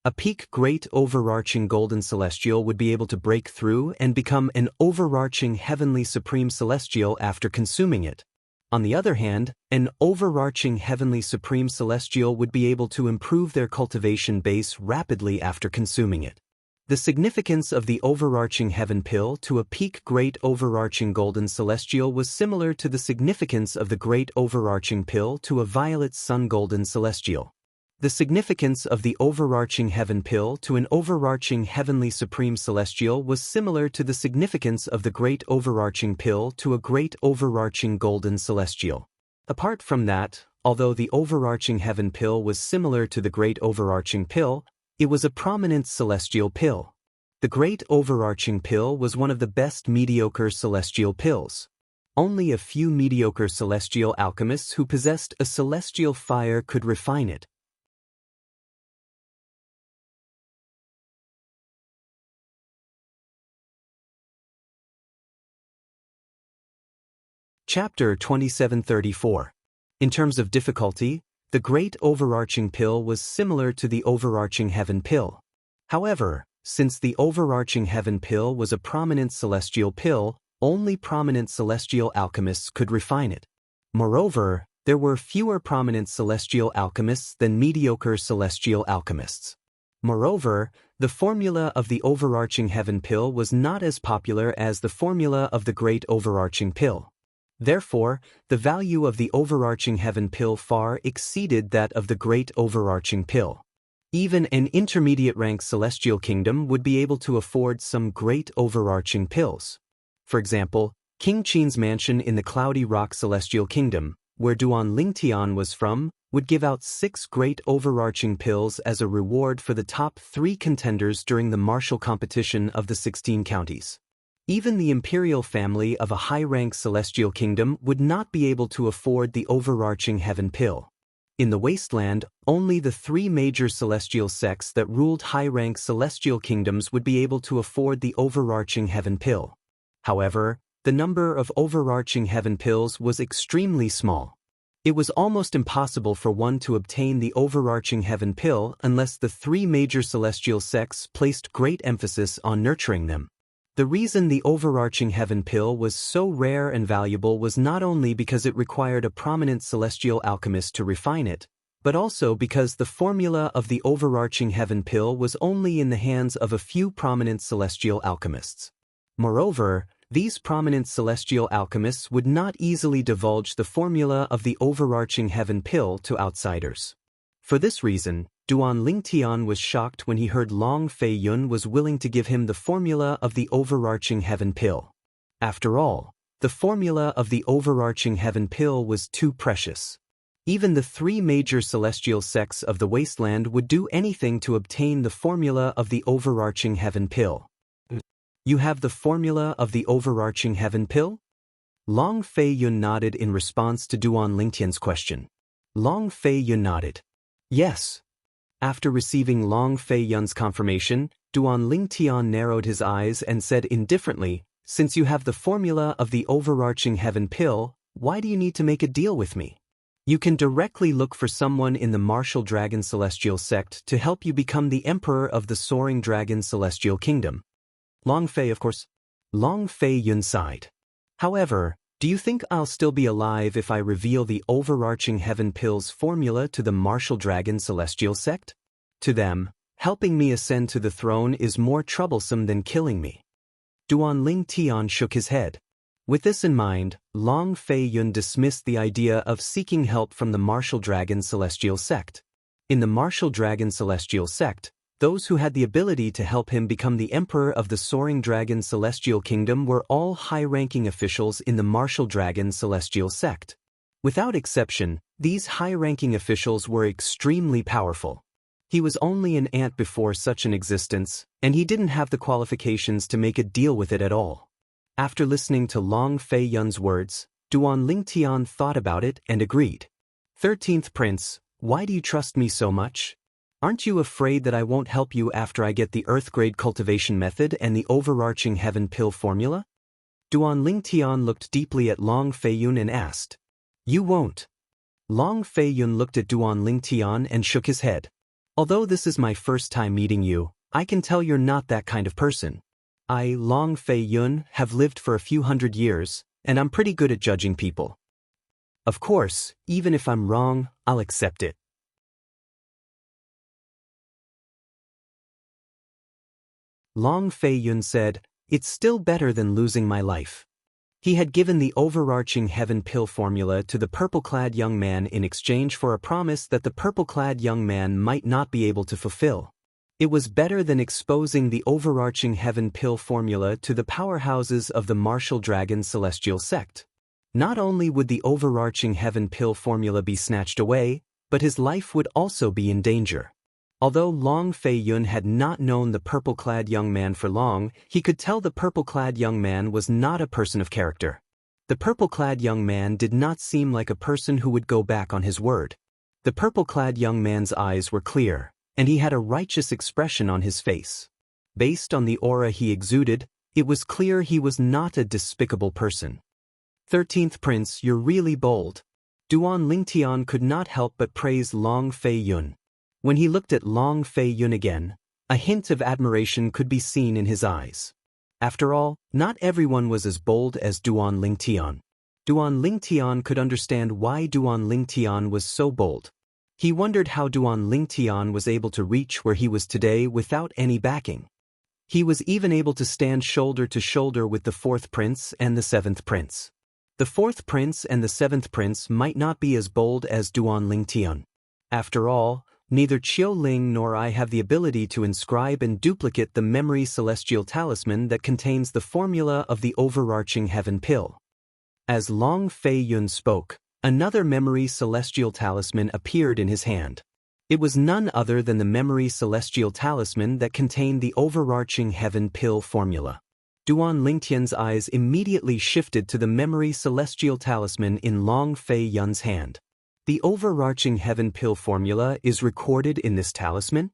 A: A peak great overarching golden celestial would be able to break through and become an overarching heavenly supreme celestial after consuming it. On the other hand, an overarching heavenly supreme celestial would be able to improve their cultivation base rapidly after consuming it. The significance of the overarching heaven pill to a peak great overarching golden celestial was similar to the significance of the great overarching pill to a violet sun golden celestial. The significance of the overarching heaven pill to an overarching heavenly supreme celestial was similar to the significance of the great overarching pill to a great overarching golden celestial. Apart from that, although the overarching heaven pill was similar to the great overarching pill, it was a prominent celestial pill. The great overarching pill was one of the best mediocre celestial pills. Only a few mediocre celestial alchemists who possessed a celestial fire could refine it. Chapter 2734. In terms of difficulty, the great overarching pill was similar to the overarching heaven pill. However, since the overarching heaven pill was a prominent celestial pill, only prominent celestial alchemists could refine it. Moreover, there were fewer prominent celestial alchemists than mediocre celestial alchemists. Moreover, the formula of the overarching heaven pill was not as popular as the formula of the great overarching pill. Therefore, the value of the overarching heaven pill far exceeded that of the great overarching pill. Even an intermediate-rank celestial kingdom would be able to afford some great overarching pills. For example, King Qin's mansion in the Cloudy Rock Celestial Kingdom, where Duan Lingtian was from, would give out 6 great overarching pills as a reward for the top 3 contenders during the martial competition of the 16 counties. Even the imperial family of a high-rank celestial kingdom would not be able to afford the overarching heaven pill. In the wasteland, only the 3 major celestial sects that ruled high-rank celestial kingdoms would be able to afford the overarching heaven pill. However, the number of overarching heaven pills was extremely small. It was almost impossible for one to obtain the overarching heaven pill unless the 3 major celestial sects placed great emphasis on nurturing them. The reason the overarching heaven pill was so rare and valuable was not only because it required a prominent celestial alchemist to refine it, but also because the formula of the overarching heaven pill was only in the hands of a few prominent celestial alchemists. Moreover, these prominent celestial alchemists would not easily divulge the formula of the overarching heaven pill to outsiders. For this reason, Duan Lingtian was shocked when he heard Long Fei Yun was willing to give him the formula of the overarching heaven pill. After all, the formula of the overarching heaven pill was too precious. Even the 3 major celestial sects of the wasteland would do anything to obtain the formula of the overarching heaven pill. You have the formula of the overarching heaven pill? Long Fei Yun nodded in response to Duan Lingtian's question. Long Fei Yun nodded. Yes. After receiving Long Fei Yun's confirmation, Duan Lingtian narrowed his eyes and said indifferently, "Since you have the formula of the overarching heaven pill, why do you need to make a deal with me? You can directly look for someone in the Martial Dragon Celestial Sect to help you become the Emperor of the Soaring Dragon Celestial Kingdom." Long Fei, of course. Long Fei Yun sighed. However, do you think I'll still be alive if I reveal the overarching heaven pill's formula to the Martial Dragon Celestial Sect? To them, helping me ascend to the throne is more troublesome than killing me. Duan Lingtian shook his head. With this in mind, Long Fei Yun dismissed the idea of seeking help from the Martial Dragon Celestial Sect. In the Martial Dragon Celestial Sect, Those who had the ability to help him become the emperor of the Soaring Dragon Celestial Kingdom were all high-ranking officials in the Martial Dragon Celestial sect. Without exception, these high-ranking officials were extremely powerful. He was only an ant before such an existence, and he didn't have the qualifications to make a deal with it at all. After listening to Long Fei Yun's words, Duan Lingtian thought about it and agreed. 13th Prince, why do you trust me so much? Aren't you afraid that I won't help you after I get the Earth-grade cultivation method and the overarching heaven pill formula? Duan Lingtian looked deeply at Long Fei Yun and asked. You won't. Long Fei Yun looked at Duan Lingtian and shook his head. Although this is my first time meeting you, I can tell you're not that kind of person. I, Long Fei Yun, have lived for a few hundred years, and I'm pretty good at judging people. Of course, even if I'm wrong, I'll accept it. Long Fei Yun said, it's still better than losing my life. He had given the overarching heaven pill formula to the purple-clad young man in exchange for a promise that the purple-clad young man might not be able to fulfill. It was better than exposing the overarching heaven pill formula to the powerhouses of the Martial Dragon Celestial sect. Not only would the overarching heaven pill formula be snatched away, but his life would also be in danger. Although Long Fei Yun had not known the purple-clad young man for long, he could tell the purple-clad young man was not a person of character. The purple-clad young man did not seem like a person who would go back on his word. The purple-clad young man's eyes were clear, and he had a righteous expression on his face. Based on the aura he exuded, it was clear he was not a despicable person. 13th Prince, you're really bold. Duan Lingtian could not help but praise Long Fei Yun. When he looked at Long Fei Yun again, a hint of admiration could be seen in his eyes. After all, not everyone was as bold as Duan Lingtian. Duan Lingtian could understand why Duan Lingtian was so bold. He wondered how Duan Lingtian was able to reach where he was today without any backing. He was even able to stand shoulder to shoulder with the 4th Prince and the 7th Prince. The 4th Prince and the 7th Prince might not be as bold as Duan Lingtian. After all, neither Qiu Ling nor I have the ability to inscribe and duplicate the memory celestial talisman that contains the formula of the overarching heaven pill. As Long Fei Yun spoke, another memory celestial talisman appeared in his hand. It was none other than the memory celestial talisman that contained the overarching heaven pill formula. Duan Lingtian's eyes immediately shifted to the memory celestial talisman in Long Fei Yun's hand. The overarching heaven pill formula is recorded in this talisman?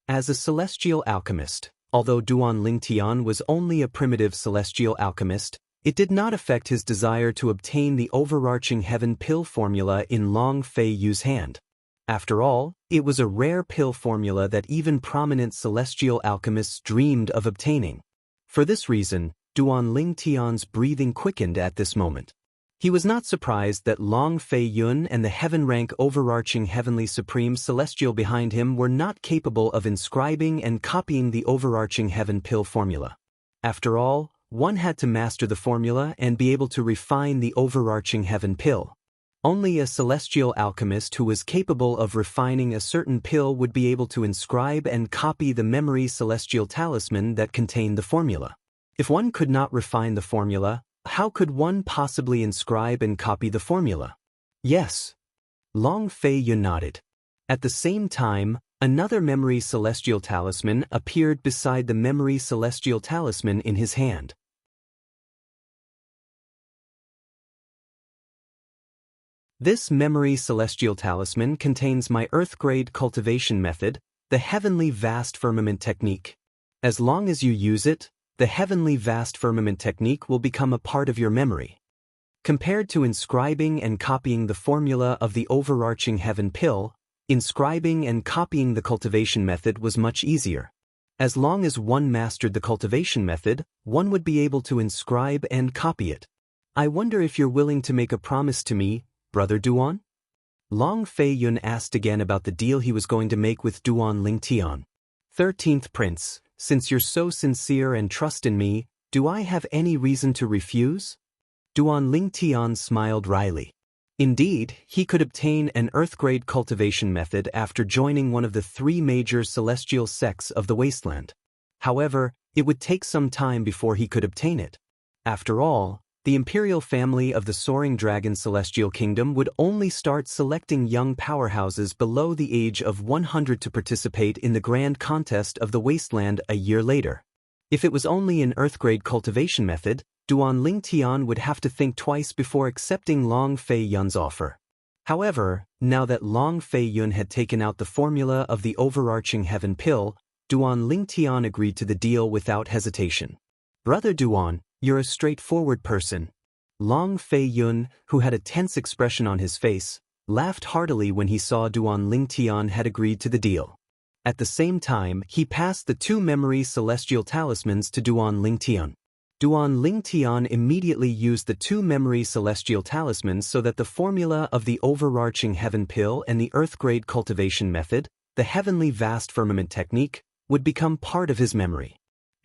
A: As a celestial alchemist, although Duan Lingtian was only a primitive celestial alchemist, it did not affect his desire to obtain the overarching heaven pill formula in Long Fei Yun's hand. After all, it was a rare pill formula that even prominent celestial alchemists dreamed of obtaining. For this reason, Duan Lingtian's breathing quickened at this moment. He was not surprised that Long Fei Yun and the heaven-rank overarching heavenly supreme celestial behind him were not capable of inscribing and copying the overarching heaven pill formula. After all, one had to master the formula and be able to refine the overarching heaven pill. Only a celestial alchemist who was capable of refining a certain pill would be able to inscribe and copy the memory celestial talisman that contained the formula. If one could not refine the formula, how could one possibly inscribe and copy the formula? Yes. Long Fei Yun nodded. At the same time, another memory celestial talisman appeared beside the memory celestial talisman in his hand. This memory celestial talisman contains my Earth-grade cultivation method, the heavenly vast firmament technique. As long as you use it, the heavenly vast firmament technique will become a part of your memory. Compared to inscribing and copying the formula of the overarching heaven pill, inscribing and copying the cultivation method was much easier. As long as one mastered the cultivation method, one would be able to inscribe and copy it. I wonder if you're willing to make a promise to me, Brother Duan? Long Fei Yun asked again about the deal he was going to make with Duan Lingtian. 13th Prince, since you're so sincere and trust in me, do I have any reason to refuse? Duan Lingtian smiled wryly. Indeed, he could obtain an Earth-grade cultivation method after joining one of the 3 major celestial sects of the wasteland. However, it would take some time before he could obtain it. After all, the imperial family of the Soaring Dragon Celestial Kingdom would only start selecting young powerhouses below the age of 100 to participate in the grand contest of the wasteland a year later. If it was only an Earth-grade cultivation method, Duan Lingtian would have to think twice before accepting Long Fei Yun's offer. However, now that Long Fei Yun had taken out the formula of the overarching heaven pill, Duan Lingtian agreed to the deal without hesitation. "Brother Duan, you're a straightforward person." Long Fei Yun, who had a tense expression on his face, laughed heartily when he saw Duan Lingtian had agreed to the deal. At the same time, he passed the 2 memory celestial talismans to Duan Lingtian. Duan Lingtian immediately used the 2 memory celestial talismans so that the formula of the overarching heaven pill and the Earth-grade cultivation method, the heavenly vast firmament technique, would become part of his memory.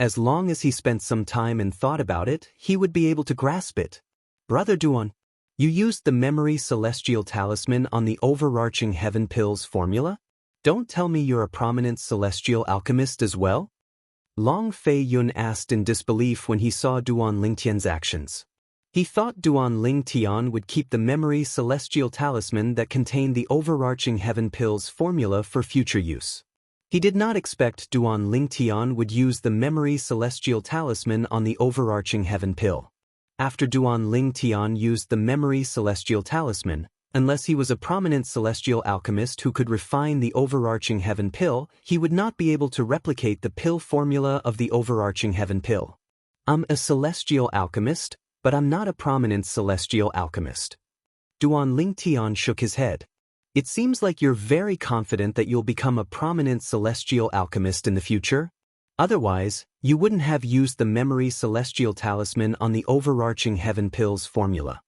A: As long as he spent some time and thought about it, he would be able to grasp it. "Brother Duan, you used the memory celestial talisman on the overarching heaven pill's formula? Don't tell me you're a prominent celestial alchemist as well?" Long Fei Yun asked in disbelief when he saw Duan Lingtian's actions. He thought Duan Lingtian would keep the memory celestial talisman that contained the overarching heaven pill's formula for future use. He did not expect Duan Lingtian would use the memory celestial talisman on the overarching heaven pill. After Duan Lingtian used the memory celestial talisman, unless he was a prominent celestial alchemist who could refine the overarching heaven pill, he would not be able to replicate the pill formula of the overarching heaven pill. "I'm a celestial alchemist, but I'm not a prominent celestial alchemist." Duan Lingtian shook his head. "It seems like you're very confident that you'll become a prominent celestial alchemist in the future. Otherwise, you wouldn't have used the memory celestial talisman on the overarching heaven pill's formula."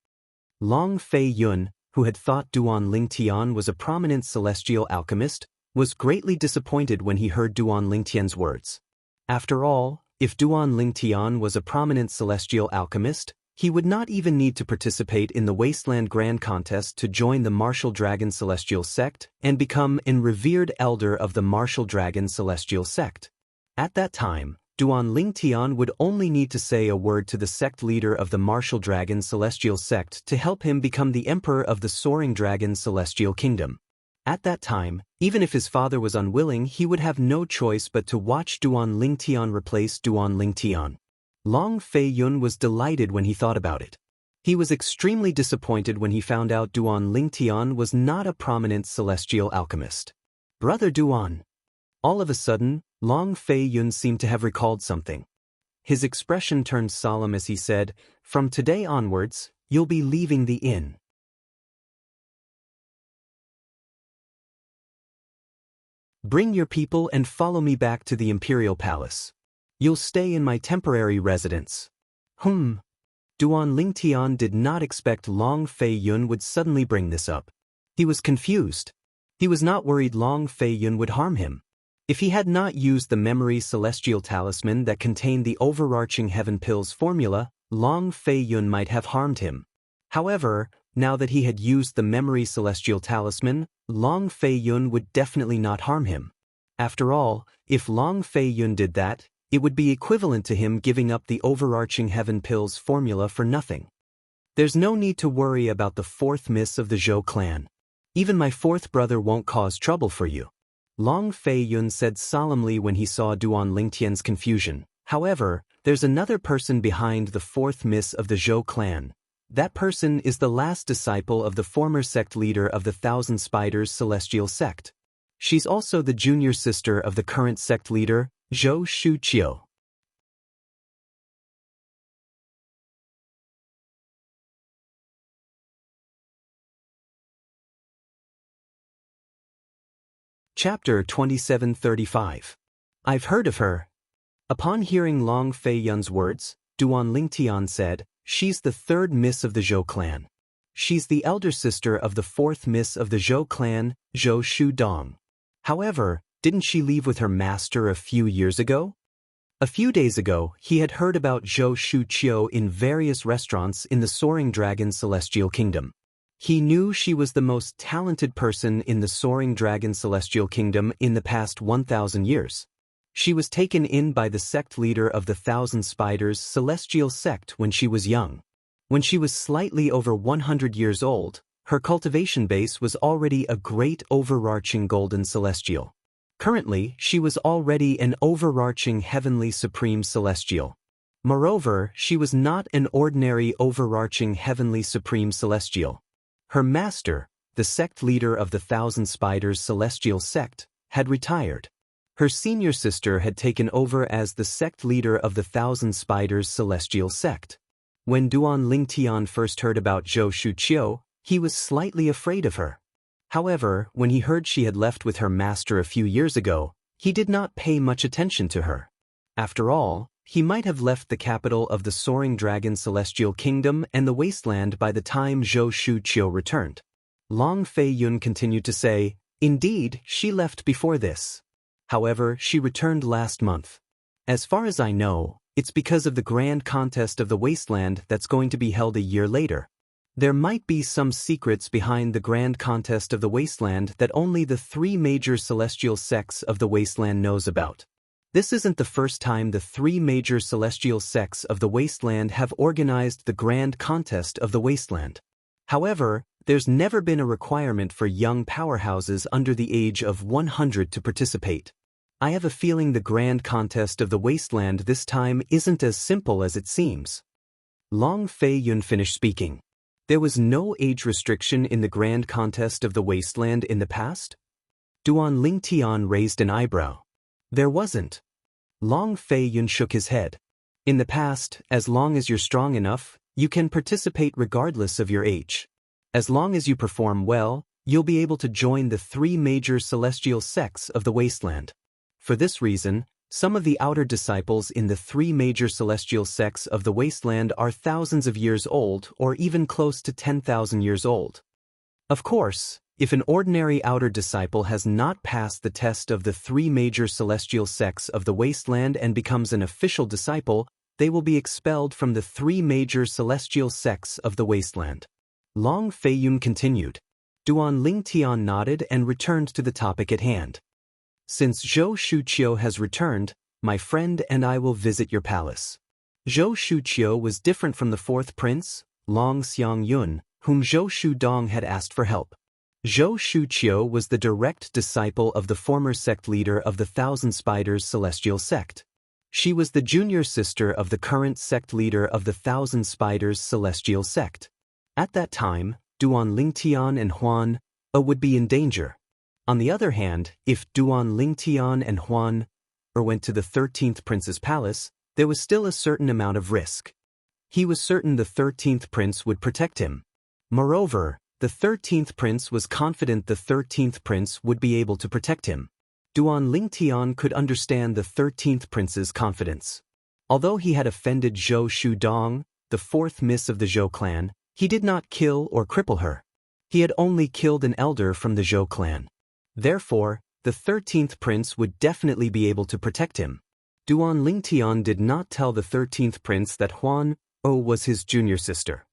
A: Long Fei Yun, who had thought Duan Lingtian was a prominent celestial alchemist, was greatly disappointed when he heard Duan Lingtian's words. After all, if Duan Lingtian was a prominent celestial alchemist, he would not even need to participate in the Wasteland Grand Contest to join the Martial Dragon Celestial Sect and become an revered elder of the Martial Dragon Celestial Sect. At that time, Duan Lingtian would only need to say a word to the sect leader of the Martial Dragon Celestial Sect to help him become the emperor of the Soaring Dragon Celestial Kingdom. At that time, even if his father was unwilling, he would have no choice but to watch Duan Lingtian replace Duan Lingtian. Long Fei Yun was delighted when he thought about it. He was extremely disappointed when he found out Duan Lingtian was not a prominent celestial alchemist. "Brother Duan." All of a sudden, Long Fei Yun seemed to have recalled something. His expression turned solemn as he said, "From today onwards, you'll be leaving the inn." "Bring your people and follow me back to the Imperial Palace. You'll stay in my temporary residence." Duan Lingtian did not expect Long Fei Yun would suddenly bring this up. He was confused. He was not worried Long Fei Yun would harm him. If he had not used the memory celestial talisman that contained the overarching heaven pill's formula, Long Fei Yun might have harmed him. However, now that he had used the memory celestial talisman, Long Fei Yun would definitely not harm him. After all, if Long Fei Yun did that, it would be equivalent to him giving up the overarching heaven pill's formula for nothing. "There's no need to worry about the 4th miss of the Zhou clan. Even my 4th brother won't cause trouble for you," Long Fei Yun said solemnly when he saw Duan Lingtian's confusion. "However, there's another person behind the 4th miss of the Zhou clan. That person is the last disciple of the former sect leader of the Thousand Spiders Celestial Sect. She's also the junior sister of the current sect leader, Zhou Shuqiu." Chapter 2735. "I've heard of her." Upon hearing Long Fei Yun's words, Duan Lingtian said, "She's the 3rd miss of the Zhou clan. She's the elder sister of the 4th miss of the Zhou clan, Zhou Shudong. However, didn't she leave with her master a few years ago?" A few days ago, he had heard about Zhou Shuqiu in various restaurants in the Soaring Dragon Celestial Kingdom. He knew she was the most talented person in the Soaring Dragon Celestial Kingdom in the past 1,000 years. She was taken in by the sect leader of the Thousand Spiders Celestial Sect when she was young. When she was slightly over 100 years old, her cultivation base was already a great overarching golden celestial. Currently, she was already an overarching heavenly supreme celestial. Moreover, she was not an ordinary overarching heavenly supreme celestial. Her master, the sect leader of the Thousand Spiders Celestial Sect, had retired. Her senior sister had taken over as the sect leader of the Thousand Spiders Celestial Sect. When Duan Lingtian first heard about Zhou Shuqiu, he was slightly afraid of her. However, when he heard she had left with her master a few years ago, he did not pay much attention to her. After all, he might have left the capital of the Soaring Dragon Celestial Kingdom and the wasteland by the time Zhou Shuqiu returned. Long Fei Yun continued to say, "Indeed, she left before this. However, she returned last month. As far as I know, it's because of the grand contest of the wasteland that's going to be held a year later. There might be some secrets behind the grand contest of the wasteland that only the three major celestial sects of the wasteland knows about. This isn't the first time the three major celestial sects of the wasteland have organized the grand contest of the wasteland. However, there's never been a requirement for young powerhouses under the age of 100 to participate. I have a feeling the grand contest of the wasteland this time isn't as simple as it seems." Long Fei Yun finished speaking. There was no age restriction in the grand contest of the wasteland in the past? Duan Lingtian raised an eyebrow. There wasn't. Long Fei Yun shook his head. In the past, as long as you're strong enough, you can participate regardless of your age. As long as you perform well, you'll be able to join the three major celestial sects of the wasteland. For this reason, some of the outer disciples in the three major celestial sects of the wasteland are thousands of years old or even close to 10,000 years old. Of course, if an ordinary outer disciple has not passed the test of the three major celestial sects of the wasteland and becomes an official disciple, they will be expelled from the three major celestial sects of the wasteland. Long Fei Yun continued. Duan Lingtian nodded and returned to the topic at hand. "Since Zhou Shuqiu has returned, my friend and I will visit your palace." Zhou Shuqiu was different from the fourth prince, Long Xiangyun, whom Zhou Shudong had asked for help. Zhou Shuqiu was the direct disciple of the former sect leader of the Thousand Spiders Celestial Sect. She was the junior sister of the current sect leader of the Thousand Spiders Celestial Sect. At that time, Duan Lingtian and Huan would be in danger. On the other hand, if Duan Lingtian and Huan went to the 13th prince's palace, there was still a certain amount of risk. He was certain the 13th prince would protect him. Moreover, the 13th prince was confident the 13th prince would be able to protect him. Duan Lingtian could understand the 13th prince's confidence. Although he had offended Zhou Shudong, the fourth miss of the Zhou clan, he did not kill or cripple her. He had only killed an elder from the Zhou clan. Therefore, the 13th prince would definitely be able to protect him. Duan Lingtian did not tell the 13th prince that Huan was his junior sister.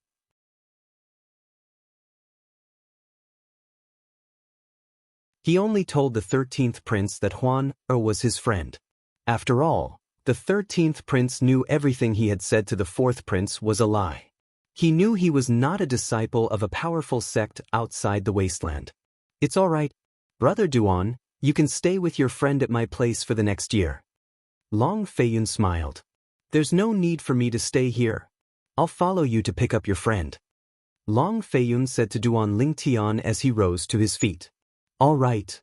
A: He only told the 13th prince that Huan was his friend. After all, the 13th prince knew everything he had said to the 4th prince was a lie. He knew he was not a disciple of a powerful sect outside the wasteland. "It's all right, Brother Duan, you can stay with your friend at my place for the next year." Long Fei Yun smiled. "There's no need for me to stay here. I'll follow you to pick up your friend." Long Fei Yun said to Duan Lingtian as he rose to his feet. "All right."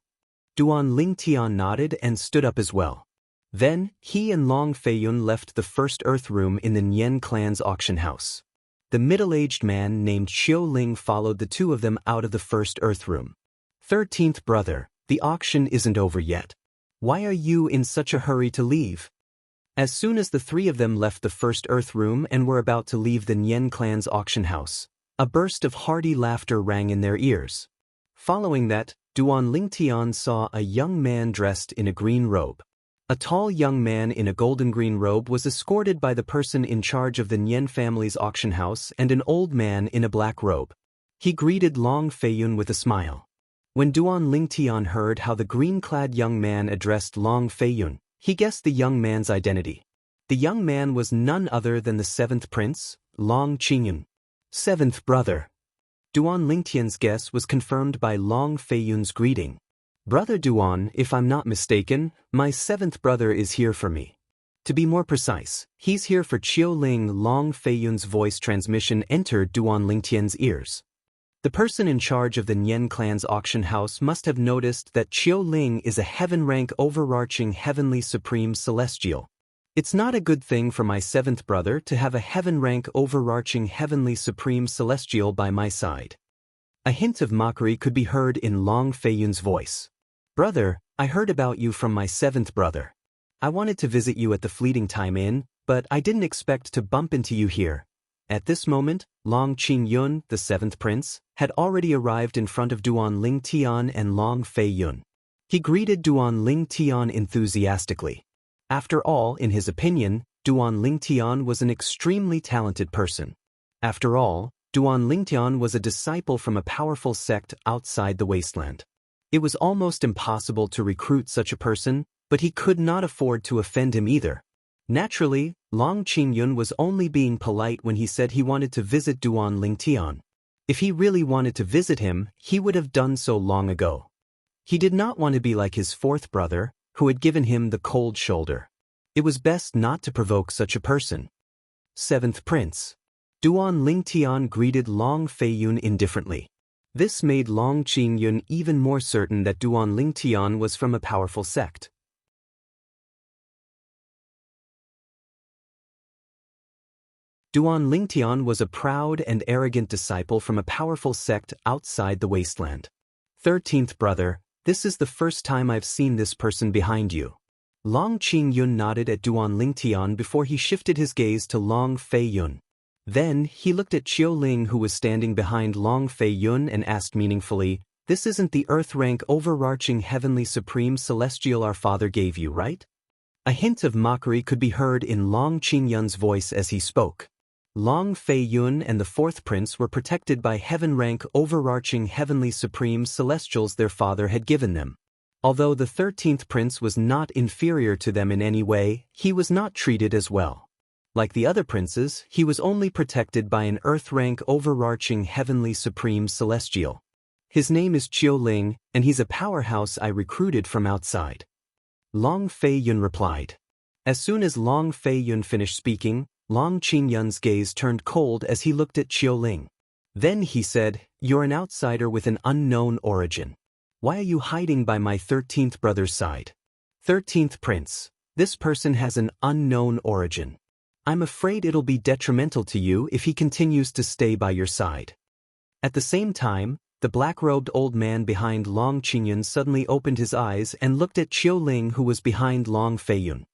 A: Duan Lingtian nodded and stood up as well. Then, he and Long Fei Yun left the first earth room in the Nian clan's auction house. The middle-aged man named Xiu Ling followed the two of them out of the first earth room. 13th brother, the auction isn't over yet. Why are you in such a hurry to leave?" As soon as the three of them left the first earth room and were about to leave the Nian clan's auction house, a burst of hearty laughter rang in their ears. Following that, Duan Lingtian saw a young man dressed in a green robe. A tall young man in a golden-green robe was escorted by the person in charge of the Nian family's auction house and an old man in a black robe. He greeted Long Feiyun with a smile. When Duan Lingtian heard how the green-clad young man addressed Long Feiyun, he guessed the young man's identity. The young man was none other than the seventh prince, Long Qingyun. Seventh brother. Duan Lingtian's guess was confirmed by Long Feiyun's greeting. Brother Duan, if I'm not mistaken, my seventh brother is here for me. To be more precise, he's here for Qiu Ling. Long Feiyun's voice transmission entered Duan Lingtian's ears. The person in charge of the Nian clan's auction house must have noticed that Qiu Ling is a heaven-rank overarching heavenly supreme celestial. It's not a good thing for my seventh brother to have a heaven-rank overarching heavenly supreme celestial by my side. A hint of mockery could be heard in Long Feiyun's voice. Brother, I heard about you from my seventh brother. I wanted to visit you at the Fleeting Time Inn, but I didn't expect to bump into you here. At this moment, Long Qingyun, the seventh prince, had already arrived in front of Duan Lingtian and Long Feiyun. He greeted Duan Lingtian enthusiastically. After all, in his opinion, Duan Lingtian was an extremely talented person. After all, Duan Lingtian was a disciple from a powerful sect outside the wasteland. It was almost impossible to recruit such a person, but he could not afford to offend him either. Naturally, Long Qingyun was only being polite when he said he wanted to visit Duan Lingtian. If he really wanted to visit him, he would have done so long ago. He did not want to be like his fourth brother, who had given him the cold shoulder. It was best not to provoke such a person. Seventh Prince. Duan Lingtian greeted Long Feiyun indifferently. This made Long Qingyun even more certain that Duan Lingtian was from a powerful sect. Duan Lingtian was a proud and arrogant disciple from a powerful sect outside the wasteland. 13th brother, this is the first time I've seen this person behind you. Long Qingyun nodded at Duan Lingtian before he shifted his gaze to Long Feiyun. Then, he looked at Qiu Ling who was standing behind Long Feiyun and asked meaningfully, this isn't the earth-rank overarching heavenly supreme celestial our father gave you, right? A hint of mockery could be heard in Long Qingyun's voice as he spoke. Long Feiyun and the fourth prince were protected by heaven-rank overarching heavenly supreme celestials their father had given them. Although the 13th prince was not inferior to them in any way, he was not treated as well. Like the other princes, he was only protected by an earth-rank overarching heavenly supreme celestial. His name is Qiu Ling, and he's a powerhouse I recruited from outside. Long Feiyun replied. As soon as Long Feiyun finished speaking, Long Qingyun's gaze turned cold as he looked at Qiu Ling. Then he said, you're an outsider with an unknown origin. Why are you hiding by my 13th brother's side? 13th prince, this person has an unknown origin. I'm afraid it'll be detrimental to you if he continues to stay by your side. At the same time, the black-robed old man behind Long Qingyun suddenly opened his eyes and looked at Qiu Ling who was behind Long Feiyun.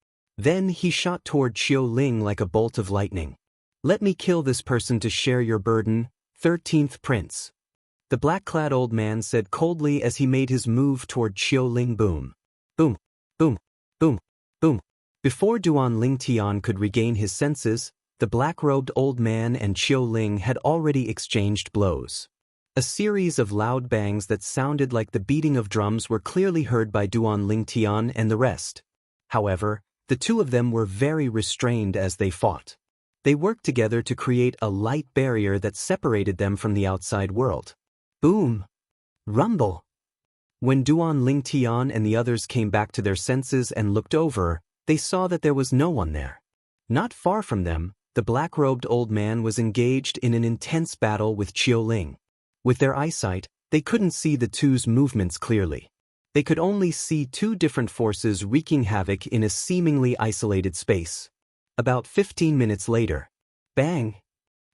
A: Then he shot toward Qiu Ling like a bolt of lightning. Let me kill this person to share your burden, 13th prince. The black-clad old man said coldly as he made his move toward Qiu Ling. Boom. Boom. Boom. Boom. Boom. Before Duan Lingtian could regain his senses, the black-robed old man and Qiu Ling had already exchanged blows. A series of loud bangs that sounded like the beating of drums were clearly heard by Duan Lingtian and the rest. However, the two of them were very restrained as they fought. They worked together to create a light barrier that separated them from the outside world. Boom! Rumble! When Duan Lingtian and the others came back to their senses and looked over, they saw that there was no one there. Not far from them, the black-robed old man was engaged in an intense battle with Qiu Ling. With their eyesight, they couldn't see the two's movements clearly. They could only see two different forces wreaking havoc in a seemingly isolated space. About 15 minutes later, bang!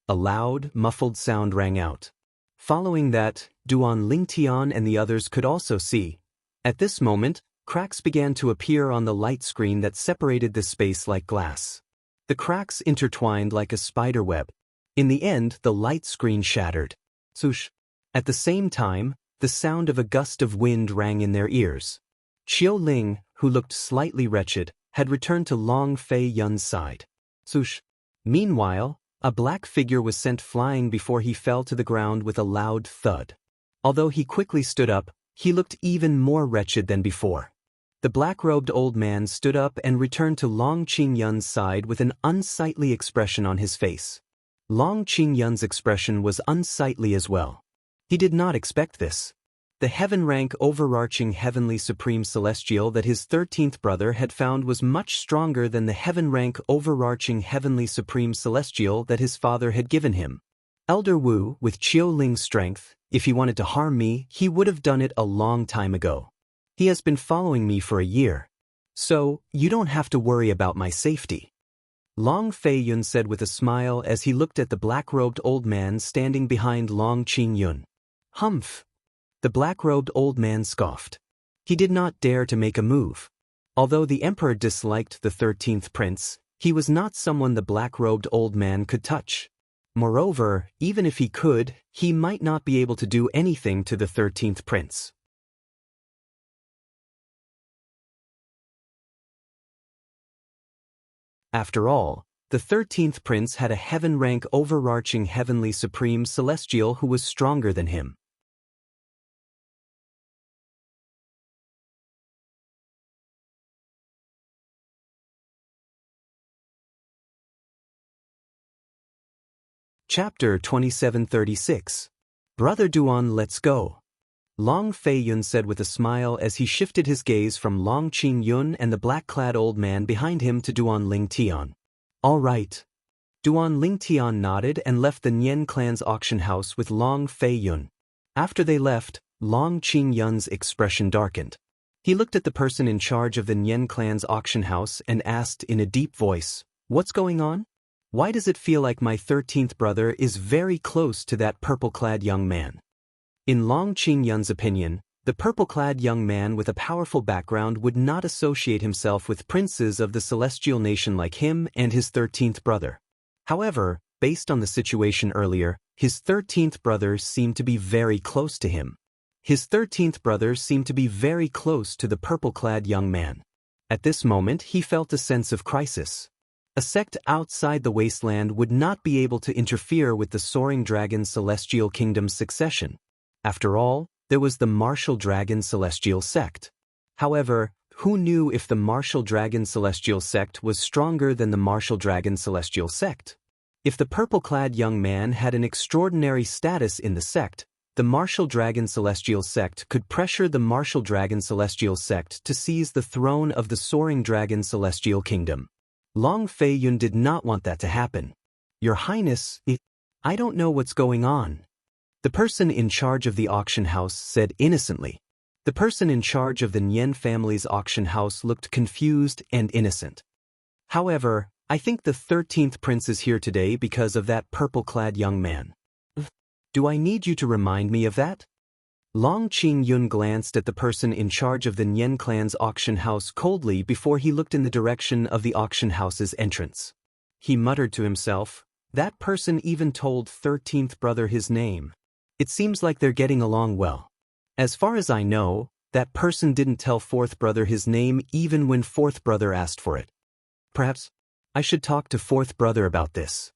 A: A loud, muffled sound rang out. Following that, Duan Lingtian and the others could also see. At this moment, cracks began to appear on the light screen that separated the space like glass. The cracks intertwined like a spider web. In the end, the light screen shattered. Swoosh! At the same time, the sound of a gust of wind rang in their ears. Qiu Ling, who looked slightly wretched, had returned to Long Feiyun's side. Swoosh! Meanwhile, A black figure was sent flying before he fell to the ground with a loud thud. Although he quickly stood up, he looked even more wretched than before. The black-robed old man stood up and returned to Long Qingyun's side with an unsightly expression on his face. Long Qingyun's expression was unsightly as well. He did not expect this. The heaven-rank overarching heavenly supreme celestial that his 13th brother had found was much stronger than the heaven-rank overarching heavenly supreme celestial that his father had given him. Elder Wu, with Qiu Ling's strength, if he wanted to harm me, he would have done it a long time ago. He has been following me for a year. So, you don't have to worry about my safety. Long Feiyun said with a smile as he looked at the black-robed old man standing behind Long Qingyun. Humph! The black-robed old man scoffed. He did not dare to make a move. Although the emperor disliked the 13th prince, he was not someone the black-robed old man could touch. Moreover, even if he could, he might not be able to do anything to the 13th prince. After all, the 13th prince had a heaven-rank overarching heavenly supreme celestial who was stronger than him. Chapter 2736. Brother Duan, let's go. Long Feiyun said with a smile as he shifted his gaze from Long Qingyun and the black-clad old man behind him to Duan Lingtian. All right. Duan Lingtian nodded and left the Nian clan's auction house with Long Feiyun. After they left, Long Qingyun's expression darkened. He looked at the person in charge of the Nian clan's auction house and asked in a deep voice, "What's going on? Why does it feel like my 13th brother is very close to that purple-clad young man?" In Long Qingyun's opinion, the purple-clad young man with a powerful background would not associate himself with princes of the celestial nation like him and his 13th brother. However, based on the situation earlier, his 13th brother seemed to be very close to him. His 13th brother seemed to be very close to the purple-clad young man. At this moment, he felt a sense of crisis. A sect outside the wasteland would not be able to interfere with the Soaring Dragon Celestial Kingdom's succession. After all, there was the Martial Dragon Celestial Sect. However, who knew if the Martial Dragon Celestial Sect was stronger than the Martial Dragon Celestial Sect? If the purple-clad young man had an extraordinary status in the sect, the Martial Dragon Celestial Sect could pressure the Martial Dragon Celestial Sect to seize the throne of the Soaring Dragon Celestial Kingdom. Long Feiyun did not want that to happen. Your Highness, I don't know what's going on. The person in charge of the auction house said innocently. The person in charge of the Nian family's auction house looked confused and innocent. However, I think the 13th prince is here today because of that purple-clad young man. Do I need you to remind me of that? Long Qingyun glanced at the person in charge of the Nian clan's auction house coldly before he looked in the direction of the auction house's entrance. He muttered to himself, that person even told 13th brother his name. It seems like they're getting along well. As far as I know, that person didn't tell 4th brother his name even when 4th brother asked for it. Perhaps I should talk to 4th brother about this.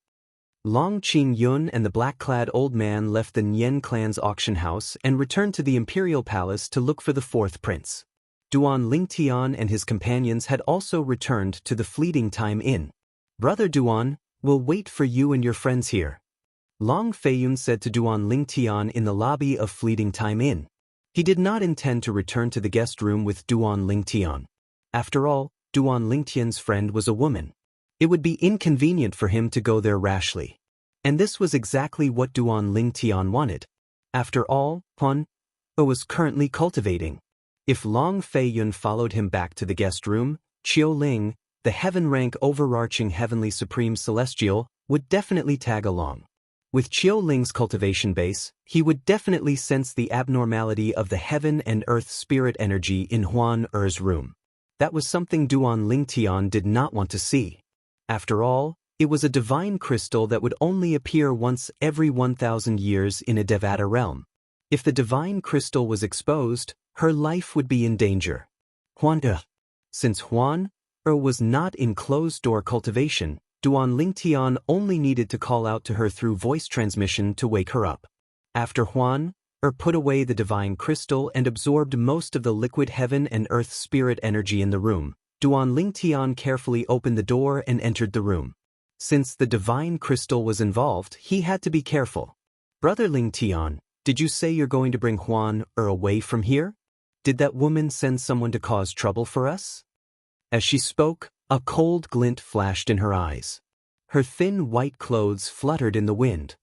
A: Long Qingyun and the black-clad old man left the Nian clan's auction house and returned to the imperial palace to look for the 4th prince. Duan Lingtian and his companions had also returned to the Fleeting Time Inn. Brother Duan, we'll wait for you and your friends here. Long Feiyun said to Duan Lingtian in the lobby of Fleeting Time Inn. He did not intend to return to the guest room with Duan Lingtian. After all, Duan Lingtian's friend was a woman. It would be inconvenient for him to go there rashly. And this was exactly what Duan Lingtian wanted. After all, Huan was currently cultivating. If Long Feiyun followed him back to the guest room, Qiu Ling, the heaven-rank overarching heavenly supreme celestial, would definitely tag along. With Qiu Ling's cultivation base, he would definitely sense the abnormality of the heaven and earth spirit energy in Huan Er's room. That was something Duan Lingtian did not want to see. After all, it was a divine crystal that would only appear once every 1,000 years in a Devata realm. If the divine crystal was exposed, her life would be in danger. Since Huan was not in closed-door cultivation, Duan Lingtian only needed to call out to her through voice transmission to wake her up. After Huan put away the divine crystal and absorbed most of the liquid heaven and earth spirit energy in the room, Duan Lingtian carefully opened the door and entered the room. Since the divine crystal was involved, he had to be careful. Brother Lingtian, did you say you're going to bring Huan away from here? Did that woman send someone to cause trouble for us? As she spoke, a cold glint flashed in her eyes. Her thin white clothes fluttered in the wind.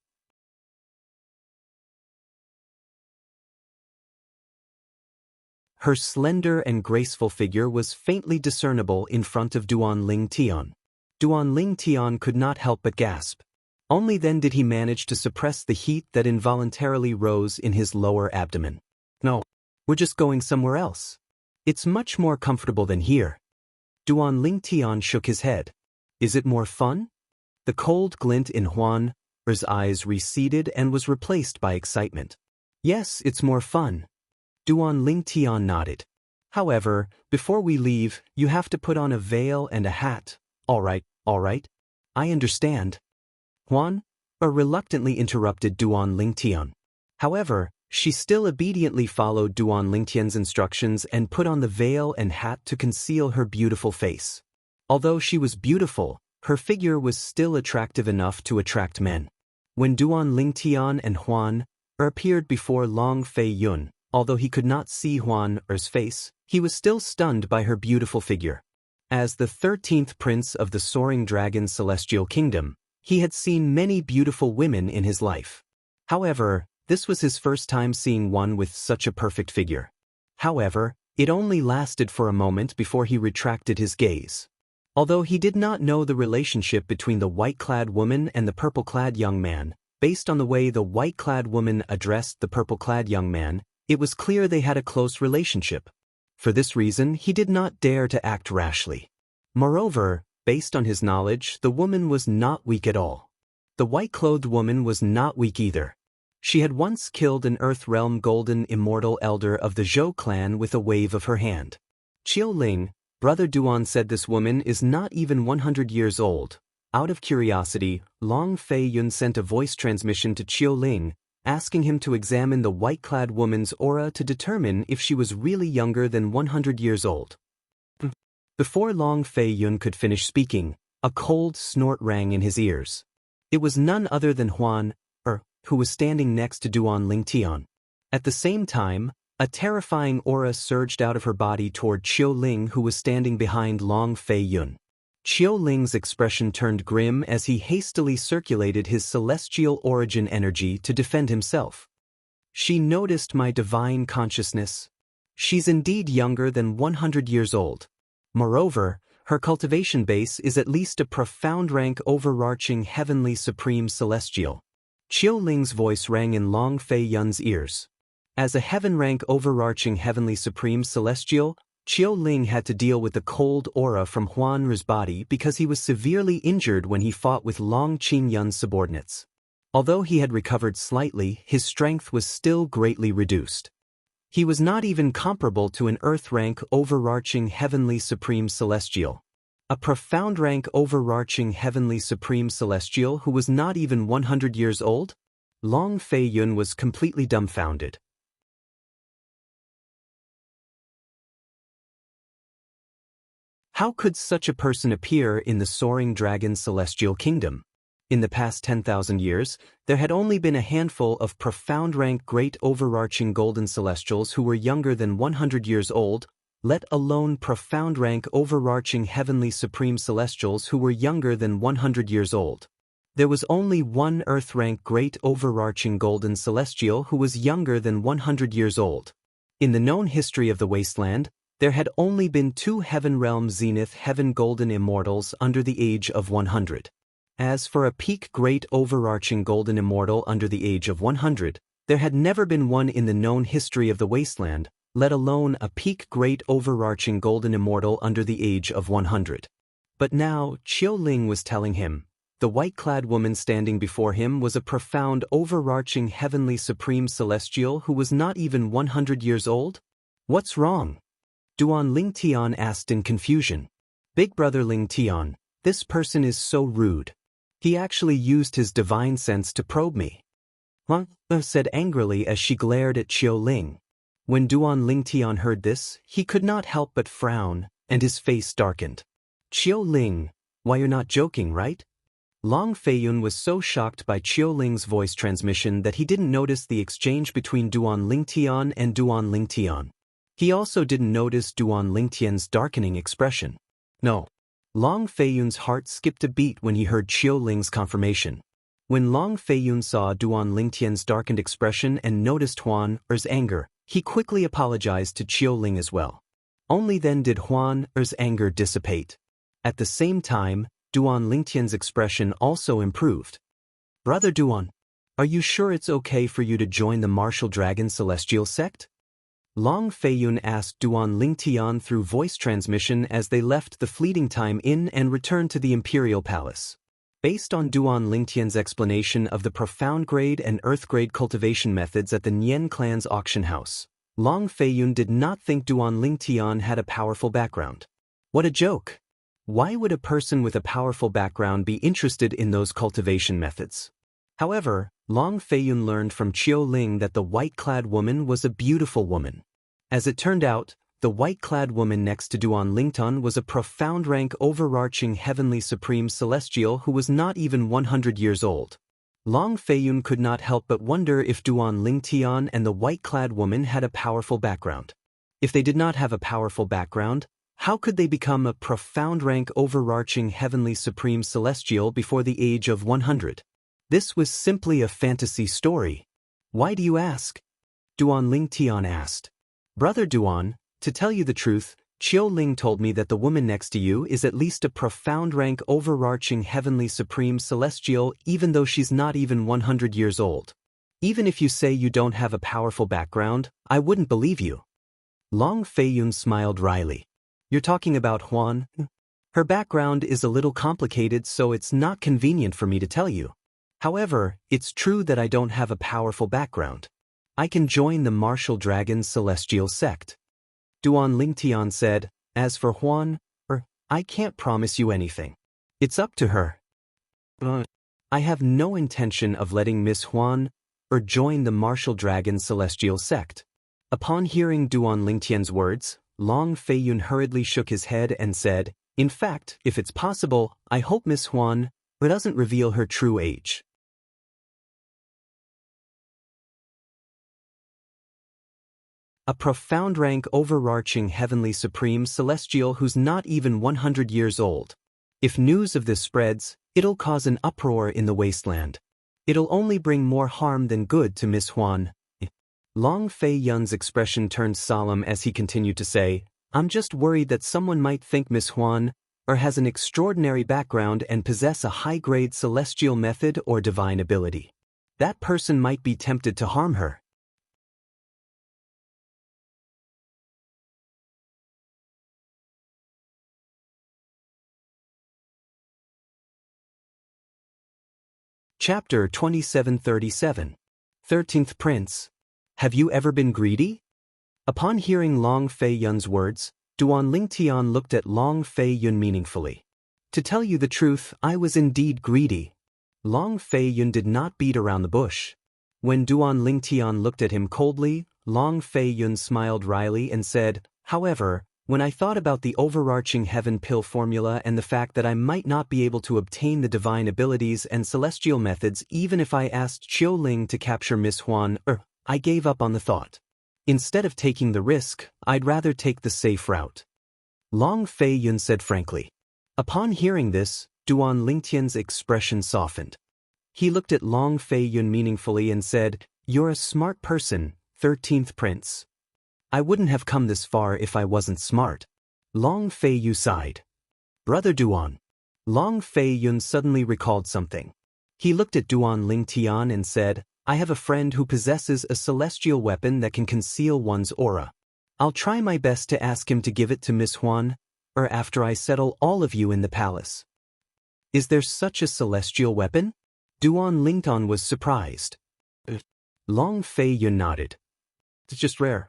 A: Her slender and graceful figure was faintly discernible in front of Duan Lingtian. Duan Lingtian could not help but gasp. Only then did he manage to suppress the heat that involuntarily rose in his lower abdomen. No, we're just going somewhere else. It's much more comfortable than here. Duan Lingtian shook his head. Is it more fun? The cold glint in Huan's eyes receded and was replaced by excitement. Yes, it's more fun. Duan Lingtian nodded. However, before we leave, you have to put on a veil and a hat. All right. I understand. Huan reluctantly interrupted Duan Lingtian. However, she still obediently followed Duan Lingtian's instructions and put on the veil and hat to conceal her beautiful face. Although she was beautiful, her figure was still attractive enough to attract men. When Duan Lingtian and Huan appeared before Long Fei Yun, although he could not see Huan's face, he was still stunned by her beautiful figure. As the 13th prince of the Soaring Dragon Celestial Kingdom, he had seen many beautiful women in his life. However, this was his first time seeing one with such a perfect figure. However, it only lasted for a moment before he retracted his gaze. Although he did not know the relationship between the white-clad woman and the purple-clad young man, based on the way the white-clad woman addressed the purple-clad young man, it was clear they had a close relationship. For this reason, he did not dare to act rashly. Moreover, based on his knowledge, the woman was not weak at all. The white-clothed woman was not weak either. She had once killed an Earth Realm Golden Immortal Elder of the Zhou clan with a wave of her hand. Qiu Ling, Brother Duan said this woman is not even 100 years old. Out of curiosity, Long Fei Yun sent a voice transmission to Qiu Ling, asking him to examine the white-clad woman's aura to determine if she was really younger than 100 years old. Before Long Fei Yun could finish speaking, a cold snort rang in his ears. It was none other than Huan, who was standing next to Duan Lingtian. At the same time, a terrifying aura surged out of her body toward Qiu Ling, who was standing behind Long Fei Yun. Qiu Ling's expression turned grim as he hastily circulated his celestial origin energy to defend himself. She noticed my divine consciousness. She's indeed younger than 100 years old. Moreover, her cultivation base is at least a profound rank overarching heavenly supreme celestial. Qiu Ling's voice rang in Long Fei Yun's ears. As a heaven rank overarching heavenly supreme celestial, Qiu Ling had to deal with the cold aura from Huan's body because he was severely injured when he fought with Long Qing Yun's subordinates. Although he had recovered slightly, his strength was still greatly reduced. He was not even comparable to an Earth rank overarching heavenly supreme celestial. A profound rank overarching heavenly supreme celestial who was not even 100 years old? Long Fei Yun was completely dumbfounded. How could such a person appear in the Soaring Dragon Celestial Kingdom? In the past 10,000 years, there had only been a handful of profound rank great overarching golden celestials who were younger than 100 years old, let alone profound rank overarching heavenly supreme celestials who were younger than 100 years old. There was only one Earth rank great overarching golden celestial who was younger than 100 years old. In the known history of the wasteland, there had only been 2 Heaven Realm Zenith Heaven Golden Immortals under the age of 100. As for a peak great overarching golden immortal under the age of 100, there had never been one in the known history of the wasteland, let alone a peak great overarching golden immortal under the age of 100. But now, Qiu Ling was telling him, the white-clad woman standing before him was a profound overarching heavenly supreme celestial who was not even 100 years old? What's wrong? Duan Lingtian asked in confusion. Big Brother Lingtian, This person is so rude. He actually used his divine sense to probe me. Huang said angrily as she glared at Qiu Ling. When Duan Lingtian heard this, he could not help but frown, and his face darkened. Qiu Ling, why you're not joking, right? Long Feiyun was so shocked by Qiu Ling's voice transmission that he didn't notice the exchange between Duan Lingtian and Duan Lingtian. He also didn't notice Duan Lingtian's darkening expression. No. Long Feiyun's heart skipped a beat when he heard Qiu Ling's confirmation. When Long Feiyun saw Duan Lingtian's darkened expression and noticed Huan Er's anger, he quickly apologized to Qiu Ling as well. Only then did Huan Er's anger dissipate. At the same time, Duan Lingtian's expression also improved. Brother Duan, are you sure it's okay for you to join the Martial Dragon Celestial sect? Long Feiyun asked Duan Lingtian through voice transmission as they left the Fleeting Time Inn and returned to the Imperial Palace. Based on Duan Lingtian's explanation of the profound grade and earth grade cultivation methods at the Nian clan's auction house, Long Feiyun did not think Duan Lingtian had a powerful background. What a joke! Why would a person with a powerful background be interested in those cultivation methods? However, Long Feiyun learned from Qiu Ling that the white-clad woman was a beautiful woman. As it turned out, the white-clad woman next to Duan Lingtian was a profound rank overarching heavenly supreme celestial who was not even 100 years old. Long Feiyun could not help but wonder if Duan Lingtian and the white-clad woman had a powerful background. If they did not have a powerful background, how could they become a profound rank overarching heavenly supreme celestial before the age of 100? This was simply a fantasy story. Why do you ask? Duan Lingtian asked. Brother Duan, to tell you the truth, Qiu Ling told me that the woman next to you is at least a profound rank overarching heavenly supreme celestial even though she's not even 100 years old. Even if you say you don't have a powerful background, I wouldn't believe you. Long Feiyun smiled wryly. You're talking about Huan? Her background is a little complicated, so it's not convenient for me to tell you. However, it's true that I don't have a powerful background. I can join the Martial Dragon Celestial sect. Duan Lingtian said, as for Huan, I can't promise you anything. It's up to her. I have no intention of letting Miss Huan join the Martial Dragon Celestial sect. Upon hearing Duan Lingtian's words, Long Feiyun hurriedly shook his head and said, in fact, if it's possible, I hope Miss Huan doesn't reveal her true age. A profound rank overarching heavenly supreme celestial who's not even 100 years old. If news of this spreads, it'll cause an uproar in the wasteland. It'll only bring more harm than good to Miss Huan. Long Feiyun's expression turned solemn as he continued to say, I'm just worried that someone might think Miss Huan has an extraordinary background and possess a high-grade celestial method or divine ability. That person might be tempted to harm her. Chapter 2737. 13th Prince. Have you ever been greedy? Upon hearing Long Feiyun's words, Duan Lingtian looked at Long Feiyun meaningfully. To tell you the truth, I was indeed greedy. Long Feiyun did not beat around the bush. When Duan Lingtian looked at him coldly, Long Feiyun smiled wryly and said, however, when I thought about the overarching heaven pill formula and the fact that I might not be able to obtain the divine abilities and celestial methods even if I asked Qiu Ling to capture Miss Huan, I gave up on the thought. Instead of taking the risk, I'd rather take the safe route. Long Feiyun said frankly. Upon hearing this, Duan Lingtian's expression softened. He looked at Long Feiyun meaningfully and said, you're a smart person, 13th Prince. I wouldn't have come this far if I wasn't smart. Long Feiyun sighed. Brother Duan. Long Feiyun suddenly recalled something. He looked at Duan Lingtian and said, I have a friend who possesses a celestial weapon that can conceal one's aura. I'll try my best to ask him to give it to Miss Huan, after I settle all of you in the palace. Is there such a celestial weapon? Duan Lingtian was surprised. Long Feiyun nodded. It's just rare.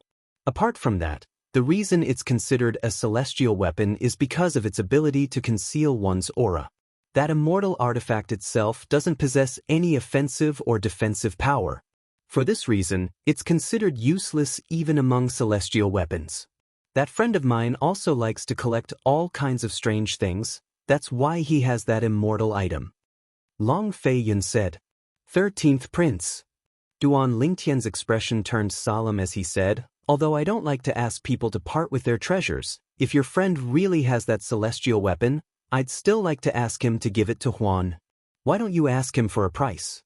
A: Apart from that, The reason it's considered a celestial weapon is because of its ability to conceal one's aura. That immortal artifact itself doesn't possess any offensive or defensive power. For this reason, it's considered useless even among celestial weapons. That friend of mine also likes to collect all kinds of strange things. That's why he has that immortal item. Long Fei Yun said. 13th Prince. Duan Lingtian's expression turned solemn as he said, although I don't like to ask people to part with their treasures, if your friend really has that celestial weapon, I'd still like to ask him to give it to Huan. Why don't you ask him for a price?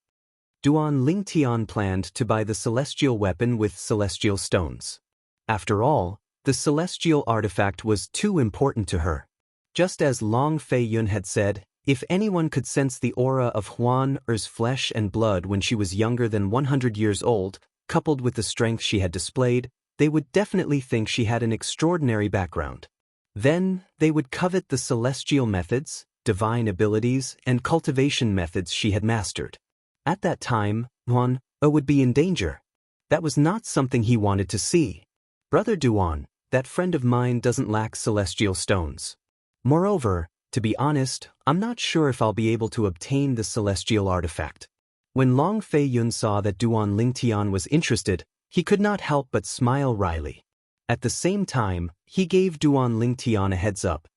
A: Duan Lingtian planned to buy the celestial weapon with celestial stones. After all, the celestial artifact was too important to her. Just as Long Fei Yun had said, if anyone could sense the aura of Huan Er's flesh and blood when she was younger than 100 years old, coupled with the strength she had displayed, they would definitely think she had an extraordinary background. Then, they would covet the celestial methods, divine abilities, and cultivation methods she had mastered. At that time, Huan Er would be in danger. That was not something he wanted to see. Brother Duan, that friend of mine doesn't lack celestial stones. Moreover, to be honest, I'm not sure if I'll be able to obtain the celestial artifact. When Long Fei Yun saw that Duan Lingtian was interested, he could not help but smile wryly. At the same time, he gave Duan Lingtian a heads up.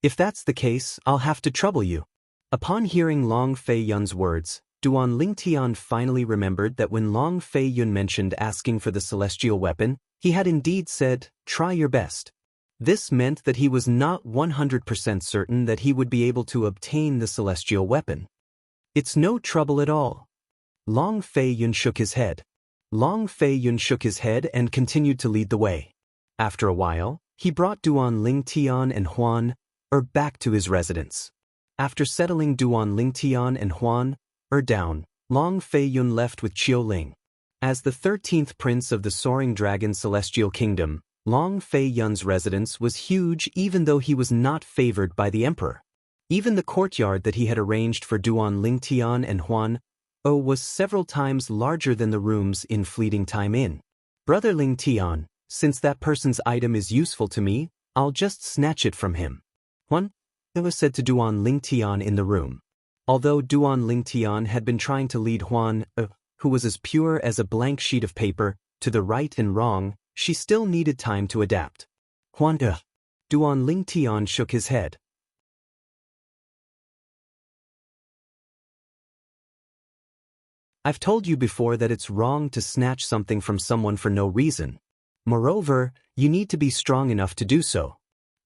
A: If that's the case, I'll have to trouble you. Upon hearing Long Fei Yun's words, Duan Lingtian finally remembered that when Long Fei Yun mentioned asking for the celestial weapon, he had indeed said, try your best. This meant that he was not 100% certain that he would be able to obtain the celestial weapon. It's no trouble at all. Long Fei Yun shook his head. Long Fei Yun shook his head and continued to lead the way. After a while, he brought Duan Lingtian and Huan Er back to his residence. After settling Duan Lingtian and Huan Er down, Long Fei Yun left with Qiu Ling. As the 13th prince of the Soaring Dragon Celestial Kingdom, Long Fei Yun's residence was huge even though he was not favored by the emperor. Even the courtyard that he had arranged for Duan Lingtian and Huan Er was several times larger than the rooms in Fleeting Time Inn. Brother Lingtian, since that person's item is useful to me, I'll just snatch it from him. Huan Er said to Duan Lingtian in the room. Although Duan Lingtian had been trying to lead Huan Er, who was as pure as a blank sheet of paper, to the right and wrong, she still needed time to adapt. Huan Er. Duan Lingtian shook his head. I've told you before that it's wrong to snatch something from someone for no reason. Moreover, you need to be strong enough to do so.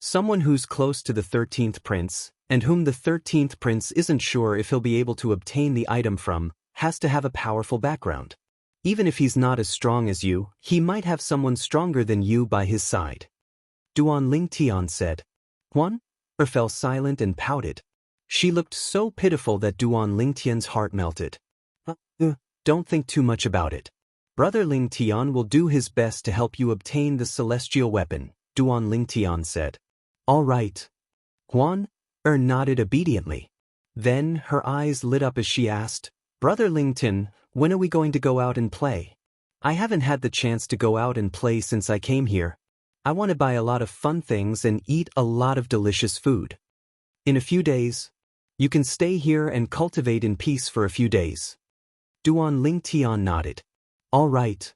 A: Someone who's close to the 13th prince, and whom the 13th prince isn't sure if he'll be able to obtain the item from, has to have a powerful background. Even if he's not as strong as you, he might have someone stronger than you by his side. Duan Lingtian said. Huan Er fell silent and pouted. She looked so pitiful that Duan Lingtian's heart melted. Don't think too much about it. Brother Lingtian will do his best to help you obtain the celestial weapon, Duan Lingtian said. All right. Huan Er nodded obediently. Then her eyes lit up as she asked, Brother Lingtian, when are we going to go out and play? I haven't had the chance to go out and play since I came here. I want to buy a lot of fun things and eat a lot of delicious food. In a few days. You can stay here and cultivate in peace for a few days. Duan Lingtian nodded. All right.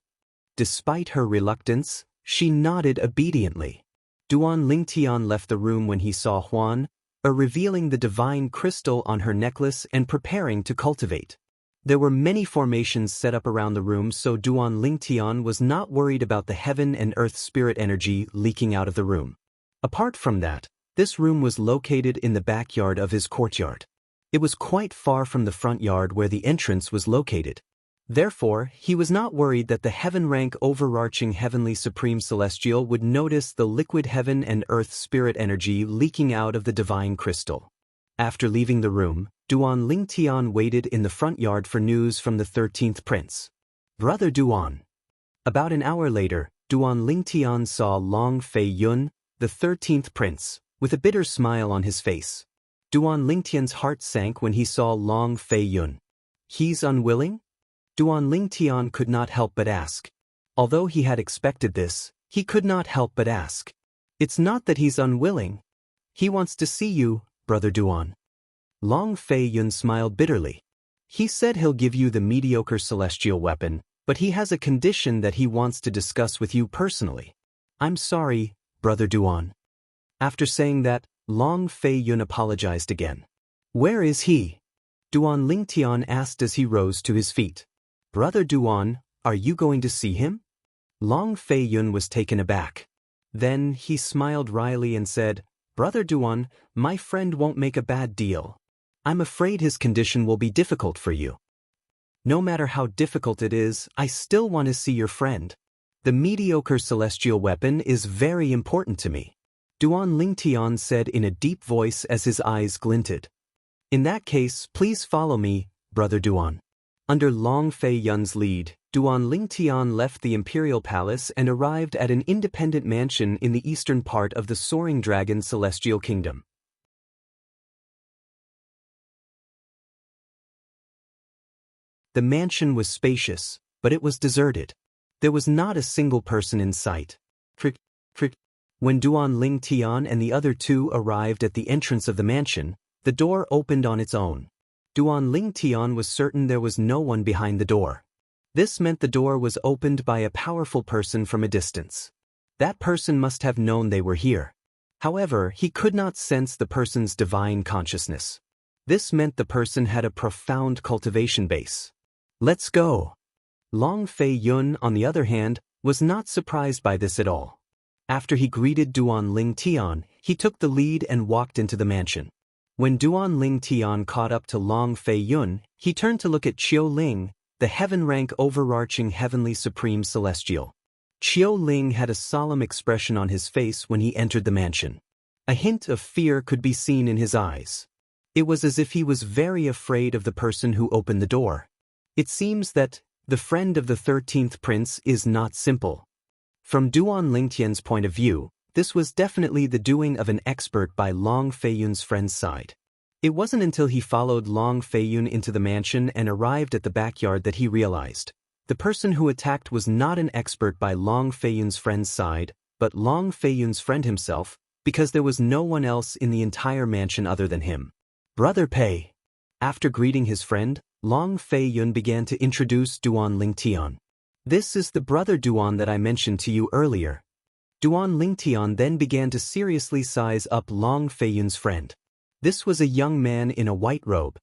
A: Despite her reluctance, she nodded obediently. Duan Lingtian left the room when he saw Huan Er revealing the divine crystal on her necklace and preparing to cultivate. There were many formations set up around the room, so Duan Lingtian was not worried about the heaven and earth spirit energy leaking out of the room. Apart from that, this room was located in the backyard of his courtyard. It was quite far from the front yard where the entrance was located. Therefore, he was not worried that the heaven-rank overarching heavenly supreme celestial would notice the liquid heaven and earth spirit energy leaking out of the divine crystal. After leaving the room, Duan Lingtian waited in the front yard for news from the 13th prince. Brother Duan. About an hour later, Duan Lingtian saw Long Fei Yun, the 13th prince, with a bitter smile on his face. Duan Lingtian's heart sank when he saw Long Fei Yun. He's unwilling? Duan Lingtian could not help but ask. Although he had expected this, he could not help but ask. It's not that he's unwilling. He wants to see you, Brother Duan. Long Fei Yun smiled bitterly. He said he'll give you the mediocre celestial weapon, but he has a condition that he wants to discuss with you personally. I'm sorry, Brother Duan. After saying that, Long Fei Yun apologized again. Where is he? Duan Lingtian asked as he rose to his feet. Brother Duan, are you going to see him? Long Fei Yun was taken aback. Then he smiled wryly and said, Brother Duan, my friend won't make a bad deal. I'm afraid his condition will be difficult for you. No matter how difficult it is, I still want to see your friend. The mediocre celestial weapon is very important to me. Duan Lingtian said in a deep voice as his eyes glinted. In that case, please follow me, Brother Duan. Under Long Fei Yun's lead, Duan Lingtian left the imperial palace and arrived at an independent mansion in the eastern part of the Soaring Dragon Celestial Kingdom. The mansion was spacious, but it was deserted. There was not a single person in sight. When Duan Lingtian and the other two arrived at the entrance of the mansion, the door opened on its own. Duan Lingtian was certain there was no one behind the door. This meant the door was opened by a powerful person from a distance. That person must have known they were here. However, he could not sense the person's divine consciousness. This meant the person had a profound cultivation base. Let's go. Long Fei Yun, on the other hand, was not surprised by this at all. After he greeted Duan Lingtian, he took the lead and walked into the mansion. When Duan Lingtian caught up to Long Fei Yun, he turned to look at Qiu Ling, the heaven-rank overarching heavenly supreme celestial. Qiu Ling had a solemn expression on his face when he entered the mansion. A hint of fear could be seen in his eyes. It was as if he was very afraid of the person who opened the door. It seems that the friend of the 13th prince is not simple. From Duan Lingtian's point of view, this was definitely the doing of an expert by Long Fei Yun's friend's side. It wasn't until he followed Long Fei Yun into the mansion and arrived at the backyard that he realized. The person who attacked was not an expert by Long Fei Yun's friend's side, but Long Fei Yun's friend himself, because there was no one else in the entire mansion other than him. Brother Pei. After greeting his friend, Long Fei Yun began to introduce Duan Lingtian. This is the Brother Duan that I mentioned to you earlier. Duan Lingtian then began to seriously size up Long Fei Yun's friend. This was a young man in a white robe.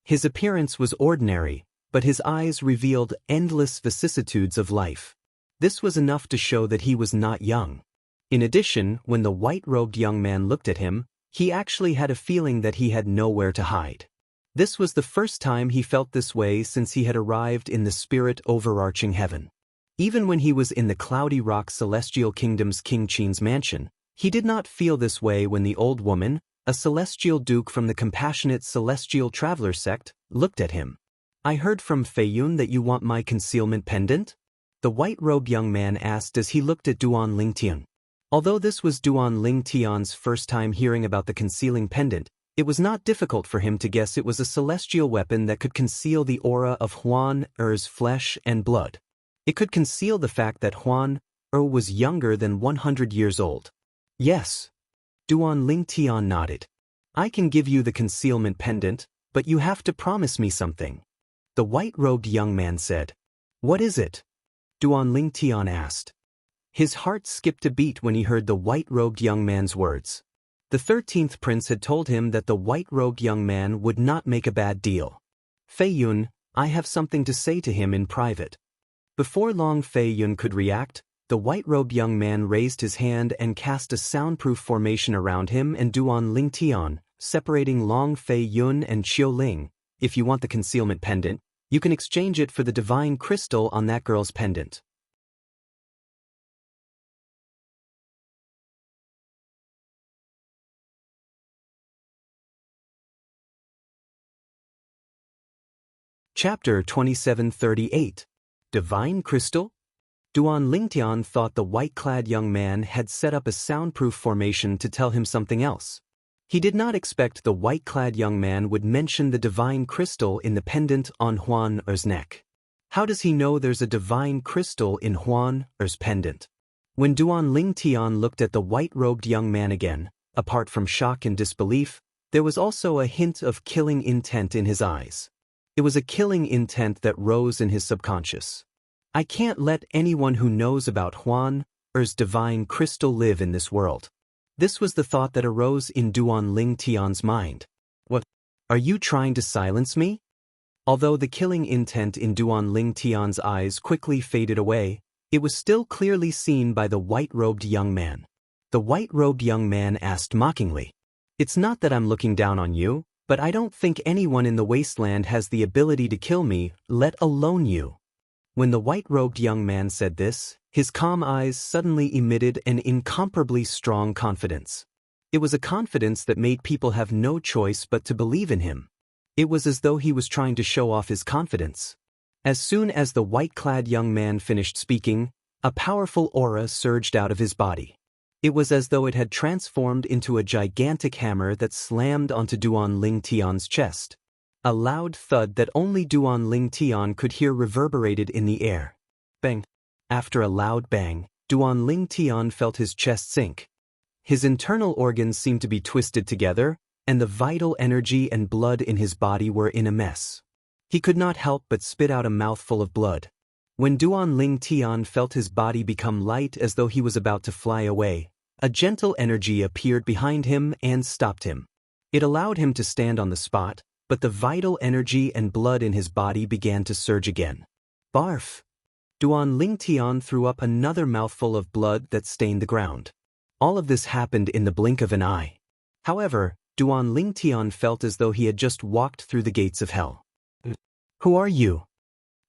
A: His appearance was ordinary, but his eyes revealed endless vicissitudes of life. This was enough to show that he was not young. In addition, when the white-robed young man looked at him, he actually had a feeling that he had nowhere to hide. This was the first time he felt this way since he had arrived in the spirit overarching heaven. Even when he was in the Cloudy Rock Celestial Kingdom's King Qin's mansion, he did not feel this way when the old woman, a celestial duke from the compassionate Celestial Traveler sect, looked at him. I heard from Fei Yun that you want my concealment pendant? The white-robed young man asked as he looked at Duan Lingtian. Although this was Duan Lingtian's first time hearing about the concealing pendant, it was not difficult for him to guess it was a celestial weapon that could conceal the aura of Huan Er's flesh and blood. It could conceal the fact that Huan Er was younger than 100 years old. Yes. Duan Lingtian nodded. I can give you the concealment pendant, but you have to promise me something. The white-robed young man said. What is it? Duan Lingtian asked. His heart skipped a beat when he heard the white-robed young man's words. The 13th prince had told him that the white-robed young man would not make a bad deal. Fei Yun, I have something to say to him in private. Before Long Fei Yun could react, the white-robed young man raised his hand and cast a soundproof formation around him and Duan Lingtian, separating Long Fei Yun and Qiu Ling. If you want the concealment pendant, you can exchange it for the divine crystal on that girl's pendant. Chapter 2738. Divine Crystal? Duan Lingtian thought the white-clad young man had set up a soundproof formation to tell him something else. He did not expect the white-clad young man would mention the divine crystal in the pendant on Huan Er's neck. How does he know there's a divine crystal in Huan Er's pendant? When Duan Ling Tian looked at the white-robed young man again, apart from shock and disbelief, there was also a hint of killing intent in his eyes. It was a killing intent that rose in his subconscious. I can't let anyone who knows about Huan Er's divine crystal live in this world. This was the thought that arose in Duan Ling Tian's mind. What? Are you trying to silence me? Although the killing intent in Duan Ling Tian's eyes quickly faded away, it was still clearly seen by the white-robed young man. The white-robed young man asked mockingly, "It's not that I'm looking down on you, but I don't think anyone in the wasteland has the ability to kill me, let alone you." When the white-robed young man said this, his calm eyes suddenly emitted an incomparably strong confidence. It was a confidence that made people have no choice but to believe in him. It was as though he was trying to show off his confidence. As soon as the white-clad young man finished speaking, a powerful aura surged out of his body. It was as though it had transformed into a gigantic hammer that slammed onto Duan Ling Tian's chest. A loud thud that only Duan Ling Tian could hear reverberated in the air. Bang! After a loud bang, Duan Ling Tian felt his chest sink. His internal organs seemed to be twisted together, and the vital energy and blood in his body were in a mess. He could not help but spit out a mouthful of blood. When Duan Ling Tian felt his body become light as though he was about to fly away, a gentle energy appeared behind him and stopped him. It allowed him to stand on the spot, but the vital energy and blood in his body began to surge again. Barf! Duan Ling Tian threw up another mouthful of blood that stained the ground. All of this happened in the blink of an eye. However, Duan Ling Tian felt as though he had just walked through the gates of hell. Who are you?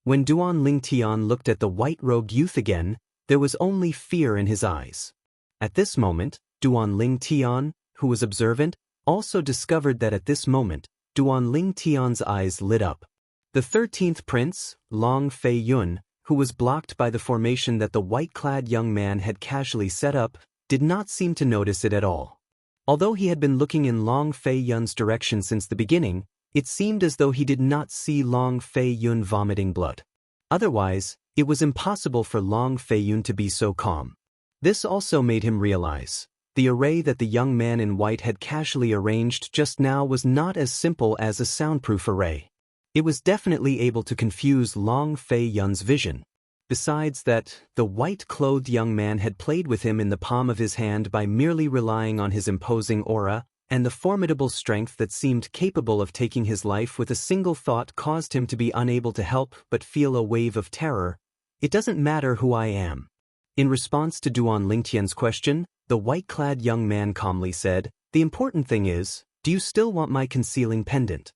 A: When Duan Ling Tian looked at the white-robed youth again, there was only fear in his eyes. At this moment, Duan Ling Tian, who was observant, also discovered that at this moment, Duan Ling Tian's eyes lit up. The 13th prince, Long Fei Yun, who was blocked by the formation that the white-clad young man had casually set up, did not seem to notice it at all. Although he had been looking in Long Fei Yun's direction since the beginning, it seemed as though he did not see Long Fei Yun vomiting blood. Otherwise, it was impossible for Long Fei Yun to be so calm. This also made him realize the array that the young man in white had casually arranged just now was not as simple as a soundproof array. It was definitely able to confuse Long Fei Yun's vision. Besides that, the white-clothed young man had played with him in the palm of his hand by merely relying on his imposing aura, and the formidable strength that seemed capable of taking his life with a single thought caused him to be unable to help but feel a wave of terror. It doesn't matter who I am. In response to Duan Lingtian's question, the white-clad young man calmly said, "The important thing is, do you still want my concealing pendant?"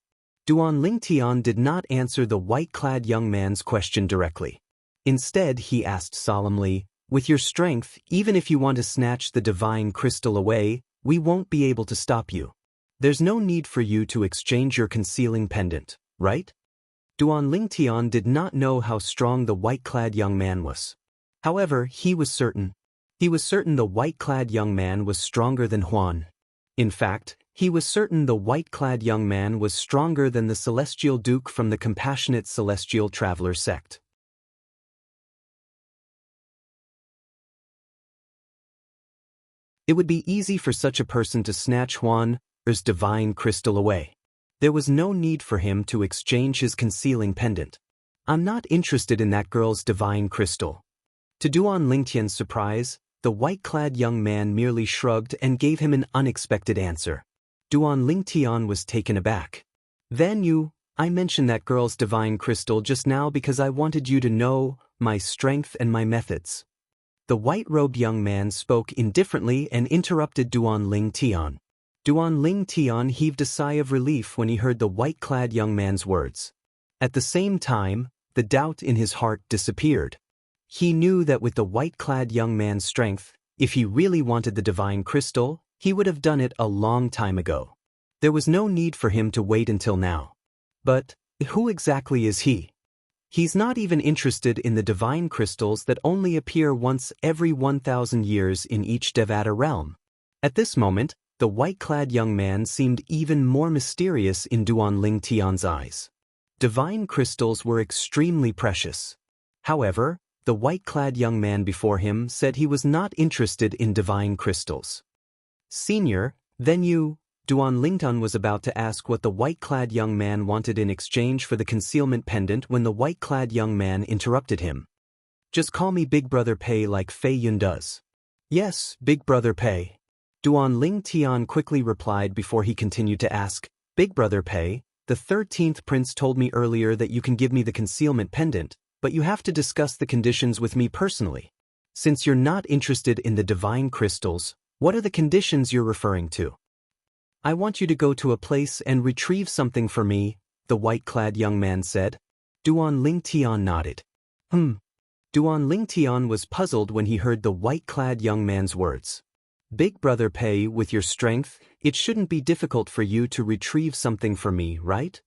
A: Duan Lingtian did not answer the white-clad young man's question directly. Instead, he asked solemnly, "With your strength, even if you want to snatch the divine crystal away, we won't be able to stop you. There's no need for you to exchange your concealing pendant, right?" Duan Lingtian did not know how strong the white-clad young man was. However, he was certain. He was certain the white-clad young man was stronger than Huan. In fact, he was certain the white-clad young man was stronger than the Celestial Duke from the Compassionate Celestial Traveler sect. It would be easy for such a person to snatch Huan Er's divine crystal away. There was no need for him to exchange his concealing pendant. "I'm not interested in that girl's divine crystal." To Duan Lingtian's surprise, the white-clad young man merely shrugged and gave him an unexpected answer. Duan Lingtian was taken aback. I mentioned that girl's divine crystal just now because I wanted you to know my strength and my methods." The white-robed young man spoke indifferently and interrupted Duan Lingtian. Duan Lingtian heaved a sigh of relief when he heard the white-clad young man's words. At the same time, the doubt in his heart disappeared. He knew that with the white-clad young man's strength, if he really wanted the divine crystal, he would have done it a long time ago. There was no need for him to wait until now. But who exactly is he? He's not even interested in the divine crystals that only appear once every 1,000 years in each Devata realm. At this moment, the white-clad young man seemed even more mysterious in Duan Lingtian's eyes. Divine crystals were extremely precious. However, The white-clad young man before him said he was not interested in divine crystals. Senior, then you, Duan Lingtan was about to ask what the white-clad young man wanted in exchange for the concealment pendant when the white-clad young man interrupted him. Just call me Big Brother Pei like Fei Yun does. Yes, Big Brother Pei. Duan Lingtian quickly replied before he continued to ask, Big Brother Pei, the 13th prince told me earlier that you can give me the concealment pendant, but you have to discuss the conditions with me personally. Since you're not interested in the divine crystals, what are the conditions you're referring to? I want you to go to a place and retrieve something for me, the white-clad young man said. Duan Lingtian nodded. Duan Lingtian was puzzled when he heard the white-clad young man's words. Big Brother Pei, with your strength, it shouldn't be difficult for you to retrieve something for me, right?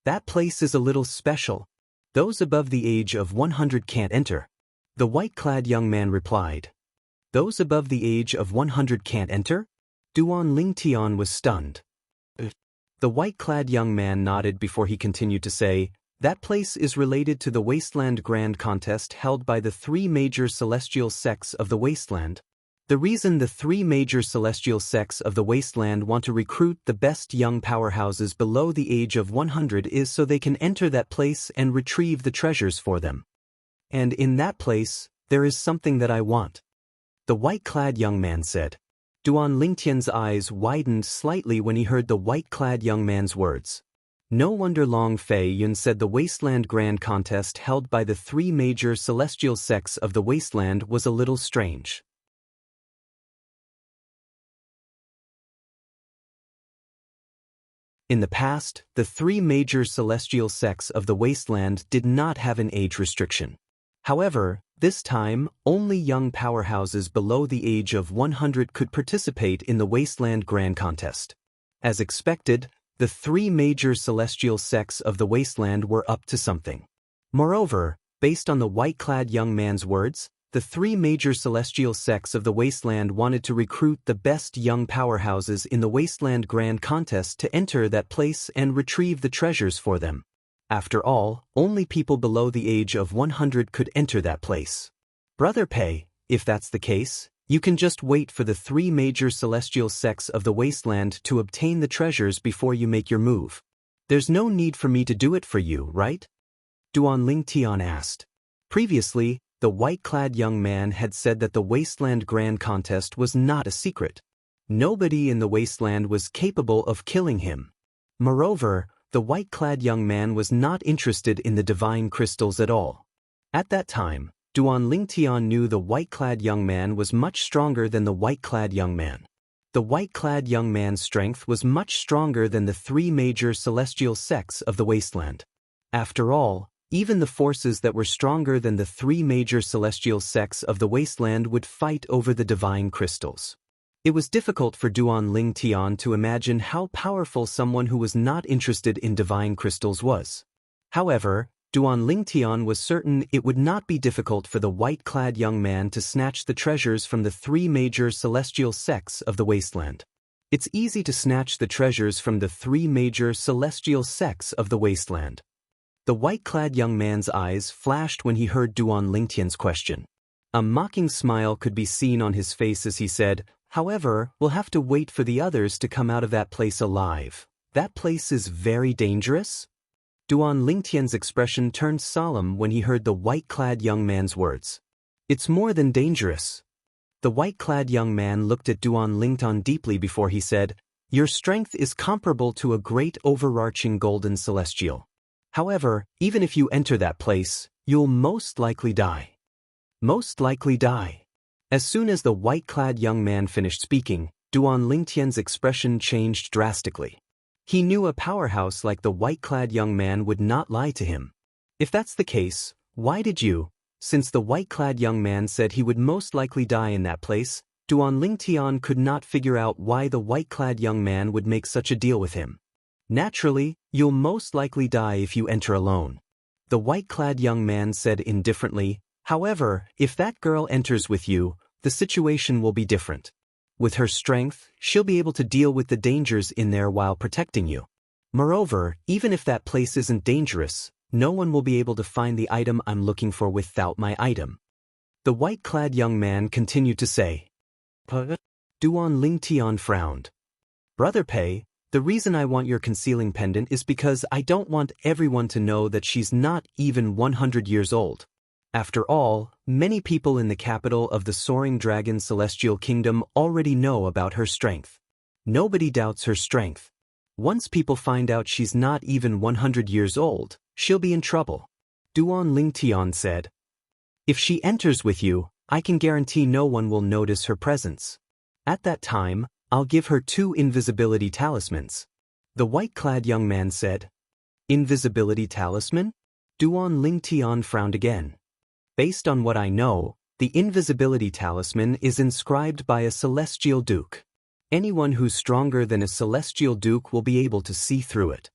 A: That place is a little special. Those above the age of 100 can't enter. The white-clad young man replied. Those above the age of 100 can't enter? Duan Lingtian was stunned. The white-clad young man nodded before he continued to say, that place is related to the Wasteland Grand Contest held by the 3 major celestial sects of the Wasteland. The reason the 3 major celestial sects of the Wasteland want to recruit the best young powerhouses below the age of 100 is so they can enter that place and retrieve the treasures for them. And in that place, there is something that I want. The white-clad young man said. Duan Lingtian's eyes widened slightly when he heard the white-clad young man's words. No wonder Long Fei Yun said the Wasteland Grand Contest held by the 3 major celestial sects of the Wasteland was a little strange. In the past, the 3 major celestial sects of the Wasteland did not have an age restriction. However, this time, only young powerhouses below the age of 100 could participate in the Wasteland Grand Contest. As expected, the 3 major celestial sects of the Wasteland were up to something. Moreover, based on the white-clad young man's words, the 3 major celestial sects of the Wasteland wanted to recruit the best young powerhouses in the Wasteland Grand Contest to enter that place and retrieve the treasures for them. After all, only people below the age of 100 could enter that place. Brother Pei, if that's the case, you can just wait for the 3 major celestial sects of the Wasteland to obtain the treasures before you make your move. There's no need for me to do it for you, right? Duan Lingtian asked. Previously, the white-clad young man had said that the Wasteland Grand Contest was not a secret. Nobody in the Wasteland was capable of killing him. Moreover, the white-clad young man was not interested in the divine crystals at all. At that time, Duan Lingtian knew the white-clad young man was much stronger than the white-clad young man. The white-clad young man's strength was much stronger than the 3 major celestial sects of the Wasteland. After all, even the forces that were stronger than the 3 major celestial sects of the Wasteland would fight over the divine crystals. It was difficult for Duan Lingtian to imagine how powerful someone who was not interested in divine crystals was. However, Duan Lingtian was certain it would not be difficult for the white-clad young man to snatch the treasures from the 3 major celestial sects of the Wasteland. It's easy to snatch the treasures from the 3 major celestial sects of the Wasteland. The white-clad young man's eyes flashed when he heard Duan Lingtian's question. A mocking smile could be seen on his face as he said, however, we'll have to wait for the others to come out of that place alive. That place is very dangerous? Duan Lingtian's expression turned solemn when he heard the white-clad young man's words. It's more than dangerous. The white-clad young man looked at Duan Lingtian deeply before he said, your strength is comparable to a great overarching golden celestial. However, even if you enter that place, you'll most likely die. Most likely die. As soon as the white-clad young man finished speaking, Duan Lingtian's expression changed drastically. He knew a powerhouse like the white-clad young man would not lie to him. If that's the case, why did you? Since the white-clad young man said he would most likely die in that place, Duan Lingtian could not figure out why the white-clad young man would make such a deal with him. Naturally, you'll most likely die if you enter alone. The white-clad young man said indifferently, however, if that girl enters with you, the situation will be different. With her strength, she'll be able to deal with the dangers in there while protecting you. Moreover, even if that place isn't dangerous, No one will be able to find the item I'm looking for without my item. The white-clad young man continued to say. Duan Lingtian frowned. Brother Pei, the reason I want your concealing pendant is because I don't want everyone to know that she's not even 100 years old. After all, many people in the capital of the Soaring Dragon Celestial Kingdom already know about her strength. Nobody doubts her strength. Once people find out she's not even 100 years old, she'll be in trouble. Duan Lingtian said. If she enters with you, I can guarantee no one will notice her presence. At that time, I'll give her 2 invisibility talismans. The white-clad young man said. Invisibility talisman? Duan Lingtian frowned again. Based on what I know, the invisibility talisman is inscribed by a celestial duke. Anyone who's stronger than a celestial duke will be able to see through it.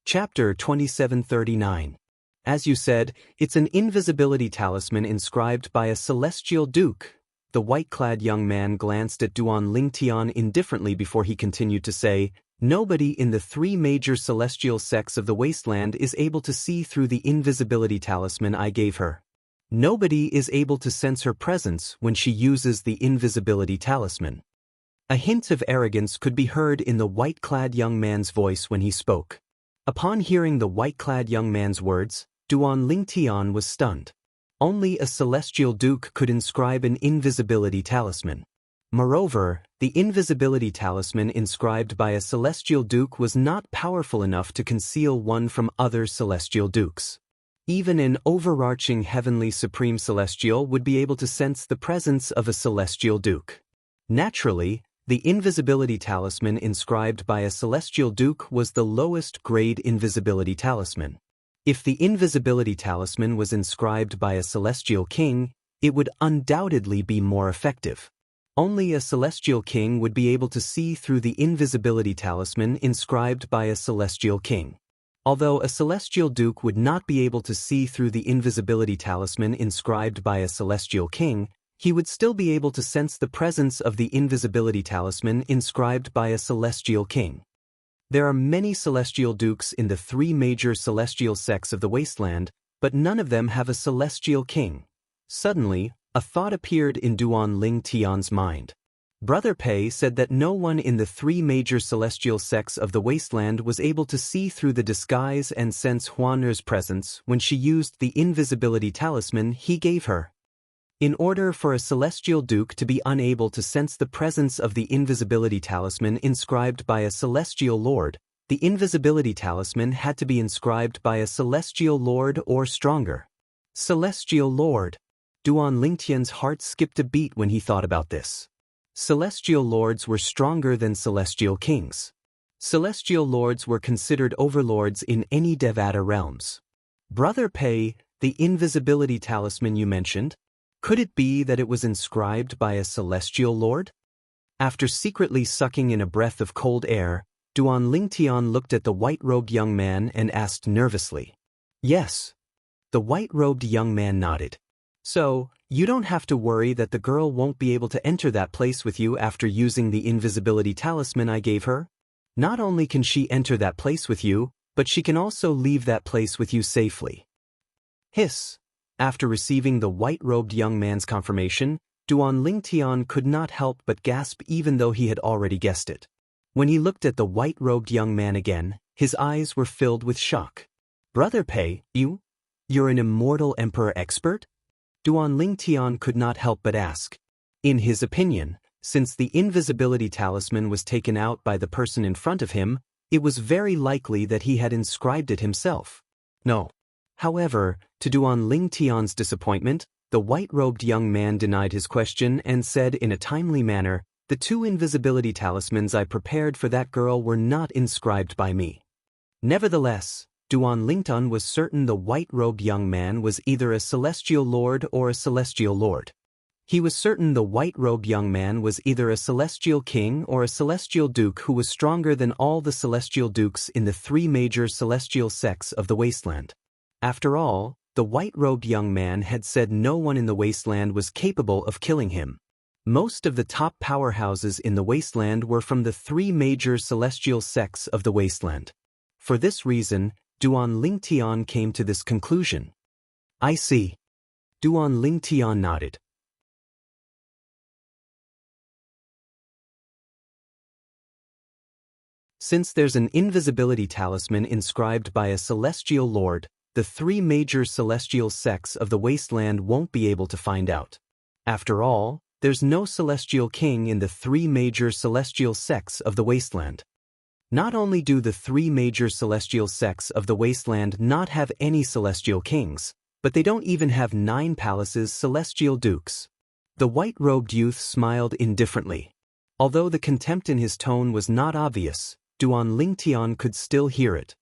A: Chapter 2739. As you said, it's an invisibility talisman inscribed by a celestial duke. The white-clad young man glanced at Duan Lingtian indifferently before he continued to say, nobody in the 3 major celestial sects of the wasteland is able to see through the invisibility talisman I gave her. Nobody is able to sense her presence when she uses the invisibility talisman. A hint of arrogance could be heard in the white-clad young man's voice when he spoke. Upon hearing the white-clad young man's words, Duan Lingtian was stunned. Only a celestial duke could inscribe an invisibility talisman. Moreover, the invisibility talisman inscribed by a celestial duke was not powerful enough to conceal one from other celestial dukes. Even an overarching heavenly supreme celestial would be able to sense the presence of a celestial duke. Naturally, the invisibility talisman inscribed by a celestial duke was the lowest grade invisibility talisman. If the invisibility talisman was inscribed by a celestial king, it would undoubtedly be more effective. Only a celestial king would be able to see through the invisibility talisman inscribed by a celestial king. Although a celestial duke would not be able to see through the invisibility talisman inscribed by a celestial king, he would still be able to sense the presence of the invisibility talisman inscribed by a celestial king. There are many celestial dukes in the 3 major celestial sects of the wasteland, but none of them have a celestial king. Suddenly, a thought appeared in Duan Lingtian's mind. Brother Pei said that no one in the 3 major celestial sects of the wasteland was able to see through the disguise and sense Huaner's presence when she used the invisibility talisman he gave her. In order for a celestial duke to be unable to sense the presence of the invisibility talisman inscribed by a celestial lord, the invisibility talisman had to be inscribed by a celestial lord or stronger. Celestial lord. Duan Lingtian's heart skipped a beat when he thought about this. Celestial lords were stronger than celestial kings. Celestial lords were considered overlords in any Devata realms. Brother Pei, the invisibility talisman you mentioned, could it be that it was inscribed by a celestial lord? After secretly sucking in a breath of cold air, Duan Lingtian looked at the white-robed young man and asked nervously. Yes. The white-robed young man nodded. So, you don't have to worry that the girl won't be able to enter that place with you after using the invisibility talisman I gave her? Not only can she enter that place with you, but she can also leave that place with you safely. Hiss. After receiving the white-robed young man's confirmation, Duan Lingtian could not help but gasp even though he had already guessed it. When he looked at the white-robed young man again, his eyes were filled with shock. Brother Pei, you're an immortal emperor expert? Duan Lingtian could not help but ask. In his opinion, since the invisibility talisman was taken out by the person in front of him, it was very likely that he had inscribed it himself. No. However, to Duan Lingtian's disappointment, the white-robed young man denied his question and said in a timely manner, the 2 invisibility talismans I prepared for that girl were not inscribed by me. Nevertheless, Duan Lingtian was certain the white-robed young man was either a celestial lord or a celestial lord. He was certain the white-robed young man was either a celestial king or a celestial duke who was stronger than all the celestial dukes in the 3 major celestial sects of the wasteland. After all, The white-robed young man had said no one in the wasteland was capable of killing him. Most of the top powerhouses in the wasteland were from the three major celestial sects of the wasteland. For this reason, Duan Lingtian came to this conclusion. I see. Duan Lingtian nodded. Since there's an invisibility talisman inscribed by a celestial lord, the three major celestial sects of the wasteland won't be able to find out. After all, there's no celestial king in the three major celestial sects of the wasteland. Not only do the three major celestial sects of the wasteland not have any celestial kings, but they don't even have 9 palaces celestial dukes. The white-robed youth smiled indifferently. Although the contempt in his tone was not obvious, Duan Lingtian could still hear it.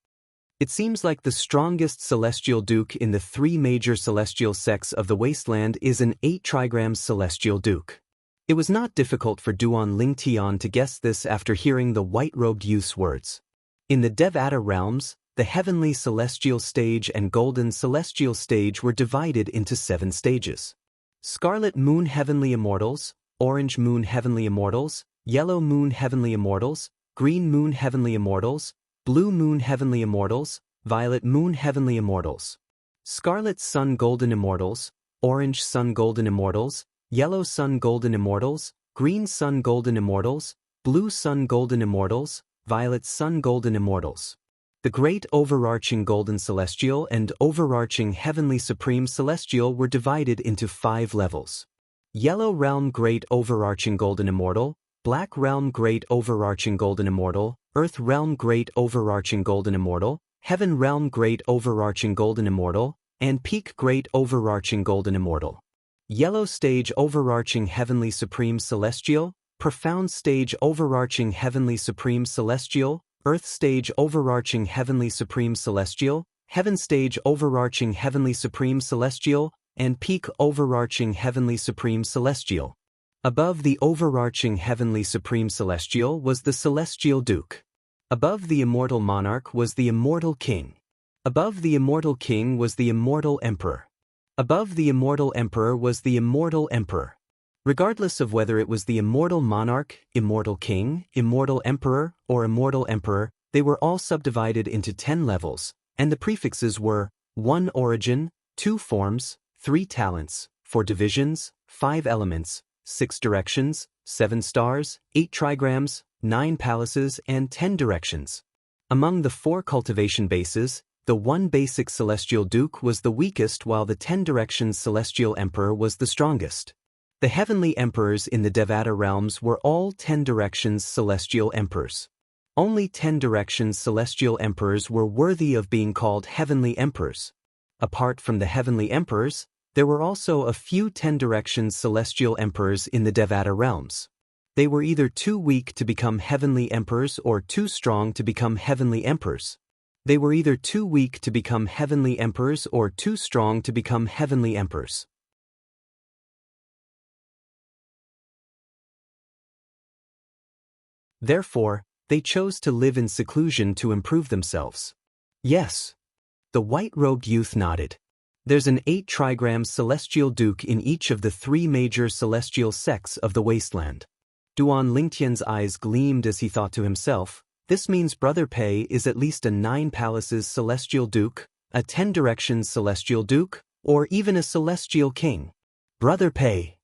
A: It seems like the strongest celestial duke in the three major celestial sects of the wasteland is an 8-trigram celestial duke. It was not difficult for Duan Lingtian to guess this after hearing the white-robed youth's words. In the Devata realms, the heavenly celestial stage and golden celestial stage were divided into 7 stages. Scarlet Moon Heavenly Immortals, Orange Moon Heavenly Immortals, Yellow Moon Heavenly Immortals, Green Moon Heavenly Immortals, Blue Moon Heavenly Immortals, Violet Moon Heavenly Immortals. Scarlet Sun Golden Immortals, Orange Sun Golden Immortals, Yellow Sun Golden Immortals, Green Sun Golden Immortals, Blue Sun Golden Immortals, Violet Sun Golden Immortals. The Great Overarching Golden Celestial and Overarching Heavenly Supreme Celestial were divided into 5 levels. Yellow Realm Great Overarching Golden Immortal, Black Realm Great Overarching Golden Immortal, Earth Realm Great Overarching Golden Immortal, Heaven Realm Great Overarching Golden Immortal, and Peak Great Overarching Golden Immortal. Yellow Stage Overarching Heavenly Supreme Celestial, Profound Stage Overarching Heavenly Supreme Celestial, Earth Stage Overarching Heavenly Supreme Celestial, Heaven Stage Overarching Heavenly Supreme Celestial, and Peak Overarching Heavenly Supreme Celestial. Above the overarching Heavenly Supreme Celestial was the Celestial Duke. Above the Immortal Monarch was the Immortal King. Above the Immortal King was the Immortal Emperor. Above the Immortal Emperor was the Immortal Emperor. Regardless of whether it was the Immortal Monarch, Immortal King, Immortal Emperor, or Immortal Emperor, they were all subdivided into 10 levels, and the prefixes were 1 Origin, 2 Forms, 3 Talents, 4 Divisions, 5 Elements, 6 Directions, 7 Stars, 8 Trigrams, 9 Palaces, and 10 Directions. Among the 4 cultivation bases, the 1 basic Celestial Duke was the weakest while the 10 Directions Celestial Emperor was the strongest. The heavenly emperors in the Devata realms were all 10 Directions Celestial Emperors. Only 10 Directions Celestial Emperors were worthy of being called Heavenly Emperors. Apart from the Heavenly Emperors, there were also a few 10 Directions Celestial Emperors in the Devata realms. They were either too weak to become Heavenly Emperors or too strong to become Heavenly Emperors. They were either too weak to become Heavenly Emperors or too strong to become Heavenly Emperors. Therefore, they chose to live in seclusion to improve themselves. Yes. The white-robed youth nodded. There's an 8-trigram Celestial Duke in each of the 3 major celestial sects of the wasteland. Duan Lingtian's eyes gleamed as he thought to himself, this means Brother Pei is at least a 9 Palaces Celestial Duke, a 10 Directions Celestial Duke, or even a Celestial King. Brother Pei.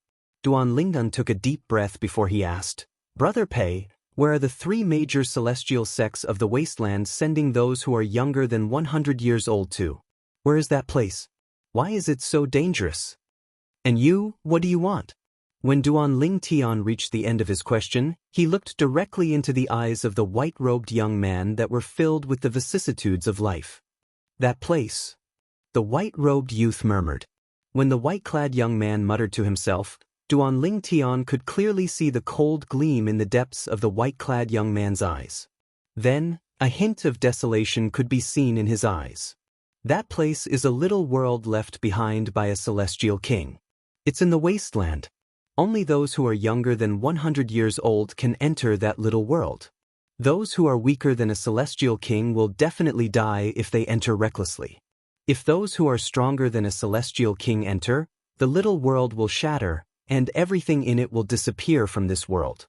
A: Duan Lingtian took a deep breath before he asked, Brother Pei, where are the 3 major celestial sects of the wasteland sending those who are younger than 100 years old to? Where is that place? Why is it so dangerous? And you, what do you want? When Duan Lingtian reached the end of his question, he looked directly into the eyes of the white-robed young man that were filled with the vicissitudes of life. That place. The white-robed youth murmured. When the white-clad young man muttered to himself, Duan Lingtian could clearly see the cold gleam in the depths of the white-clad young man's eyes. Then, a hint of desolation could be seen in his eyes. That place is a little world left behind by a celestial king. It's in the wasteland. Only those who are younger than 100 years old can enter that little world. Those who are weaker than a celestial king will definitely die if they enter recklessly. If those who are stronger than a celestial king enter, the little world will shatter, and everything in it will disappear from this world.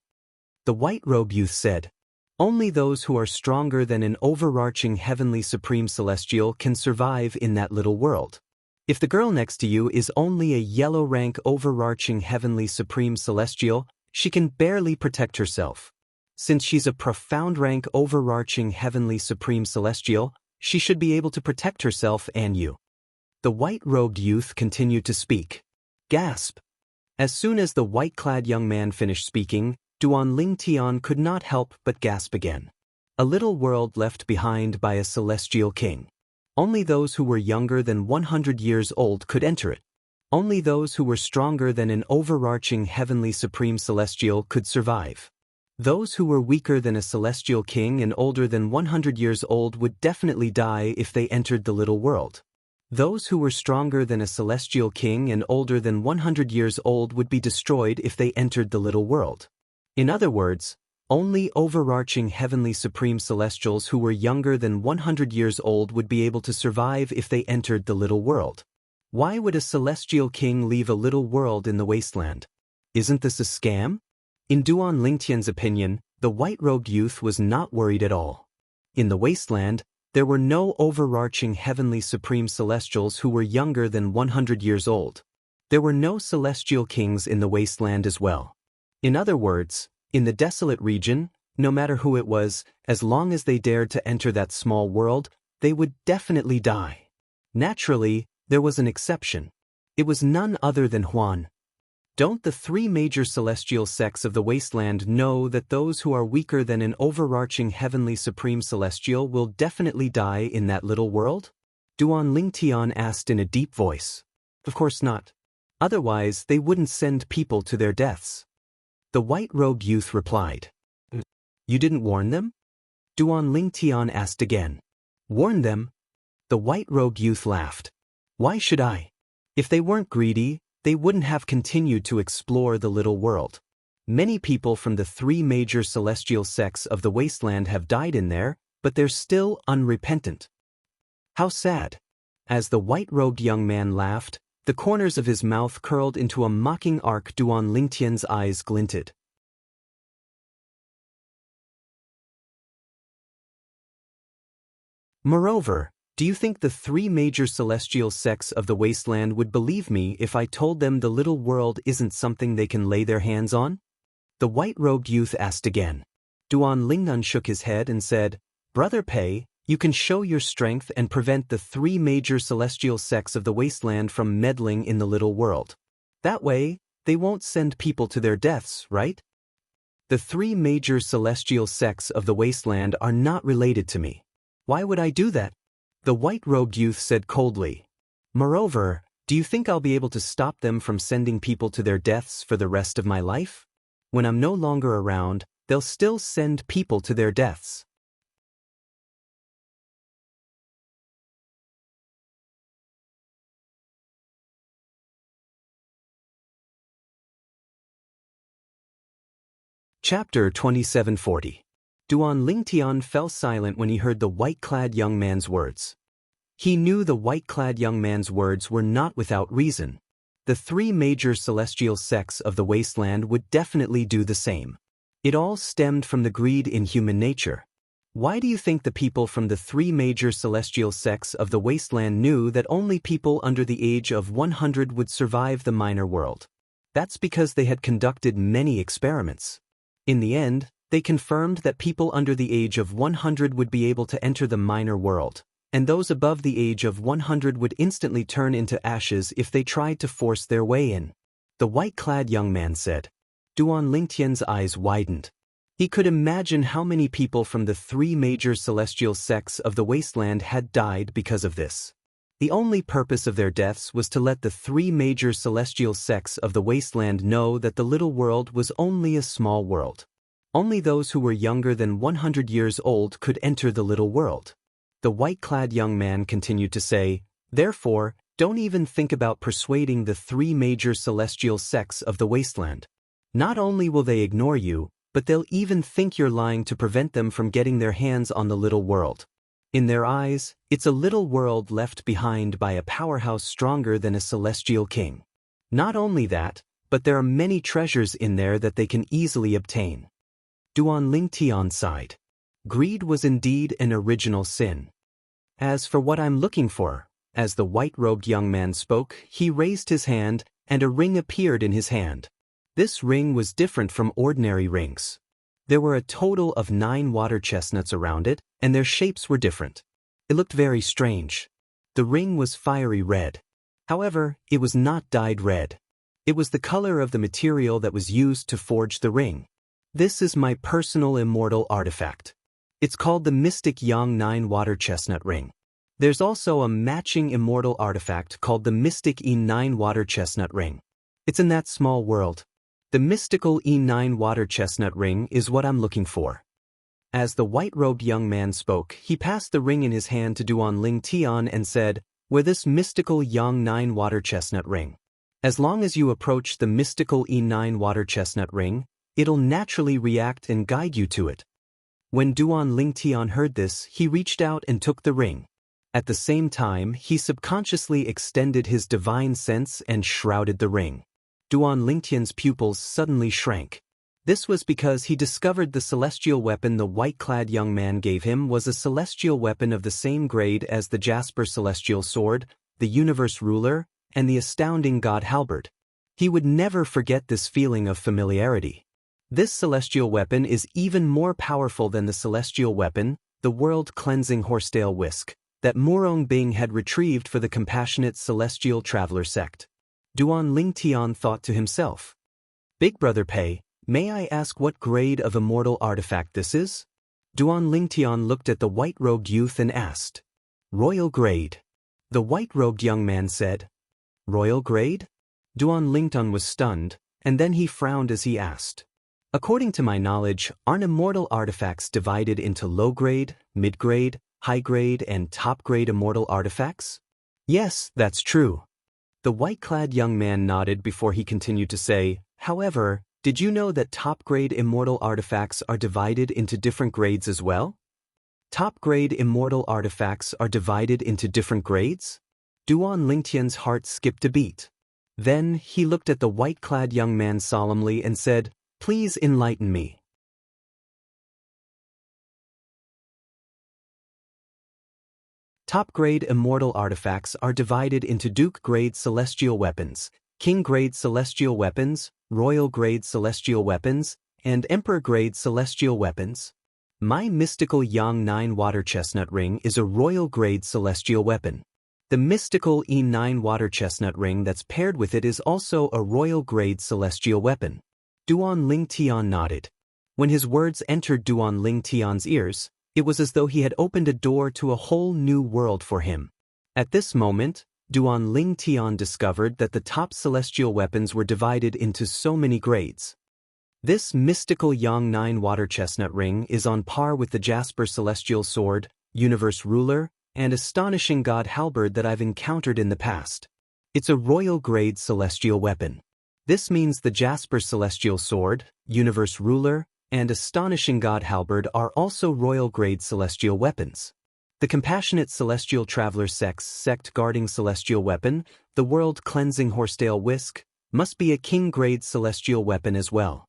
A: The white-robed youth said, "Only those who are stronger than an overarching heavenly supreme celestial can survive in that little world. If the girl next to you is only a yellow rank overarching heavenly supreme celestial, she can barely protect herself. Since she's a profound rank overarching heavenly supreme celestial, she should be able to protect herself and you." The white-robed youth continued to speak. Gasp! As soon as the white-clad young man finished speaking, Duan Lingtian could not help but gasp again. A little world left behind by a celestial king. Only those who were younger than 100 years old could enter it. Only those who were stronger than an overarching heavenly supreme celestial could survive. Those who were weaker than a celestial king and older than 100 years old would definitely die if they entered the little world. Those who were stronger than a celestial king and older than 100 years old would be destroyed if they entered the little world. In other words, only overarching heavenly supreme celestials who were younger than 100 years old would be able to survive if they entered the little world. Why would a celestial king leave a little world in the wasteland? Isn't this a scam? In Duan Lingtian's opinion, the white-robed youth was not worried at all. In the wasteland, there were no overarching heavenly supreme celestials who were younger than 100 years old. There were no celestial kings in the wasteland as well. In other words, in the desolate region, no matter who it was, as long as they dared to enter that small world, they would definitely die. Naturally, there was an exception. It was none other than Huan. Don't the three major celestial sects of the wasteland know that those who are weaker than an overarching heavenly supreme celestial will definitely die in that little world? Duan Lingtian asked in a deep voice. Of course not. Otherwise, they wouldn't send people to their deaths. The white-robed youth replied. You didn't warn them? Duan Lingtian asked again. Warn them? The white-robed youth laughed. Why should I? If they weren't greedy, they wouldn't have continued to explore the little world. Many people from the three major celestial sects of the wasteland have died in there, but they're still unrepentant. How sad. As the white-robed young man laughed, the corners of his mouth curled into a mocking arc. Duan Lingtian's eyes glinted. Moreover, do you think the three major celestial sects of the wasteland would believe me if I told them the little world isn't something they can lay their hands on? The white-robed youth asked again. Duan Lingnan shook his head and said, Brother Pei, you can show your strength and prevent the three major celestial sects of the wasteland from meddling in the little world. That way, they won't send people to their deaths, right? The three major celestial sects of the wasteland are not related to me. Why would I do that? The white-robed youth said coldly. Moreover, do you think I'll be able to stop them from sending people to their deaths for the rest of my life? When I'm no longer around, they'll still send people to their deaths. Chapter 2740. Duan Lingtian fell silent when he heard the white-clad young man's words. He knew the white-clad young man's words were not without reason. The three major celestial sects of the wasteland would definitely do the same. It all stemmed from the greed in human nature. Why do you think the people from the three major celestial sects of the wasteland knew that only people under the age of 100 would survive the minor world? That's because they had conducted many experiments. In the end, they confirmed that people under the age of 100 would be able to enter the minor world, and those above the age of 100 would instantly turn into ashes if they tried to force their way in. The white-clad young man said. Duan Lingtian's eyes widened. He could imagine how many people from the three major celestial sects of the wasteland had died because of this. The only purpose of their deaths was to let the three major celestial sects of the wasteland know that the little world was only a small world. Only those who were younger than 100 years old could enter the little world. The white-clad young man continued to say, Therefore, don't even think about persuading the three major celestial sects of the wasteland. Not only will they ignore you, but they'll even think you're lying to prevent them from getting their hands on the little world. In their eyes, it's a little world left behind by a powerhouse stronger than a celestial king. Not only that, but there are many treasures in there that they can easily obtain. Duan Lingtian sighed. Greed was indeed an original sin. As for what I'm looking for, as the white-robed young man spoke, he raised his hand, and a ring appeared in his hand. This ring was different from ordinary rings. There were a total of 9 water chestnuts around it, and their shapes were different. It looked very strange. The ring was fiery red. However, it was not dyed red. It was the color of the material that was used to forge the ring. This is my personal immortal artifact. It's called the Mystic Yang 9 Water Chestnut Ring. There's also a matching immortal artifact called the Mystic E9 Water Chestnut Ring. It's in that small world. The mystical E9 Water Chestnut Ring is what I'm looking for. As the white-robed young man spoke, he passed the ring in his hand to Duan Lingtian and said, "Wear this mystical Yang 9 Water Chestnut Ring. As long as you approach the mystical E9 Water Chestnut Ring, it'll naturally react and guide you to it." When Duan Lingtian heard this, he reached out and took the ring. At the same time, he subconsciously extended his divine sense and shrouded the ring. Duan Lingtian's pupils suddenly shrank. This was because he discovered the celestial weapon the white-clad young man gave him was a celestial weapon of the same grade as the Jasper celestial sword, the universe ruler, and the astounding god halberd. He would never forget this feeling of familiarity. This celestial weapon is even more powerful than the celestial weapon, the world-cleansing horsetail whisk, that Murong Bing had retrieved for the compassionate celestial traveler sect. Duan Lingtian thought to himself, "Big Brother Pei, may I ask what grade of immortal artifact this is?" Duan Lingtian looked at the white-robed youth and asked, "Royal grade." The white-robed young man said, "Royal grade?" Duan Lingtian was stunned, and then he frowned as he asked, "According to my knowledge, aren't immortal artifacts divided into low-grade, mid-grade, high-grade, and top-grade immortal artifacts?" "Yes, that's true." The white-clad young man nodded before he continued to say, "However, did you know that top-grade immortal artifacts are divided into different grades as well?" Top-grade immortal artifacts are divided into different grades? Duan Lingtian's heart skipped a beat. Then he looked at the white-clad young man solemnly and said, "Please enlighten me." Top-grade immortal artifacts are divided into Duke-grade celestial weapons, King-grade celestial weapons, Royal-grade celestial weapons, and Emperor-grade celestial weapons. My mystical Yang 9 Water Chestnut Ring is a Royal-grade celestial weapon. The mystical E9 Water Chestnut Ring that's paired with it is also a Royal-grade celestial weapon. Duan Lingtian nodded. When his words entered Duan Lingtian's ears, it was as though he had opened a door to a whole new world for him. At this moment, Duan Lingtian discovered that the top celestial weapons were divided into so many grades. This mystical Yang 9 Water Chestnut Ring is on par with the Jasper celestial sword, universe ruler, and astonishing god halberd that I've encountered in the past. It's a royal-grade celestial weapon. This means the Jasper celestial sword, universe ruler, and astonishing god halberd are also royal-grade celestial weapons. The compassionate celestial traveler sect guarding celestial weapon, the world-cleansing horsetail whisk, must be a king-grade celestial weapon as well.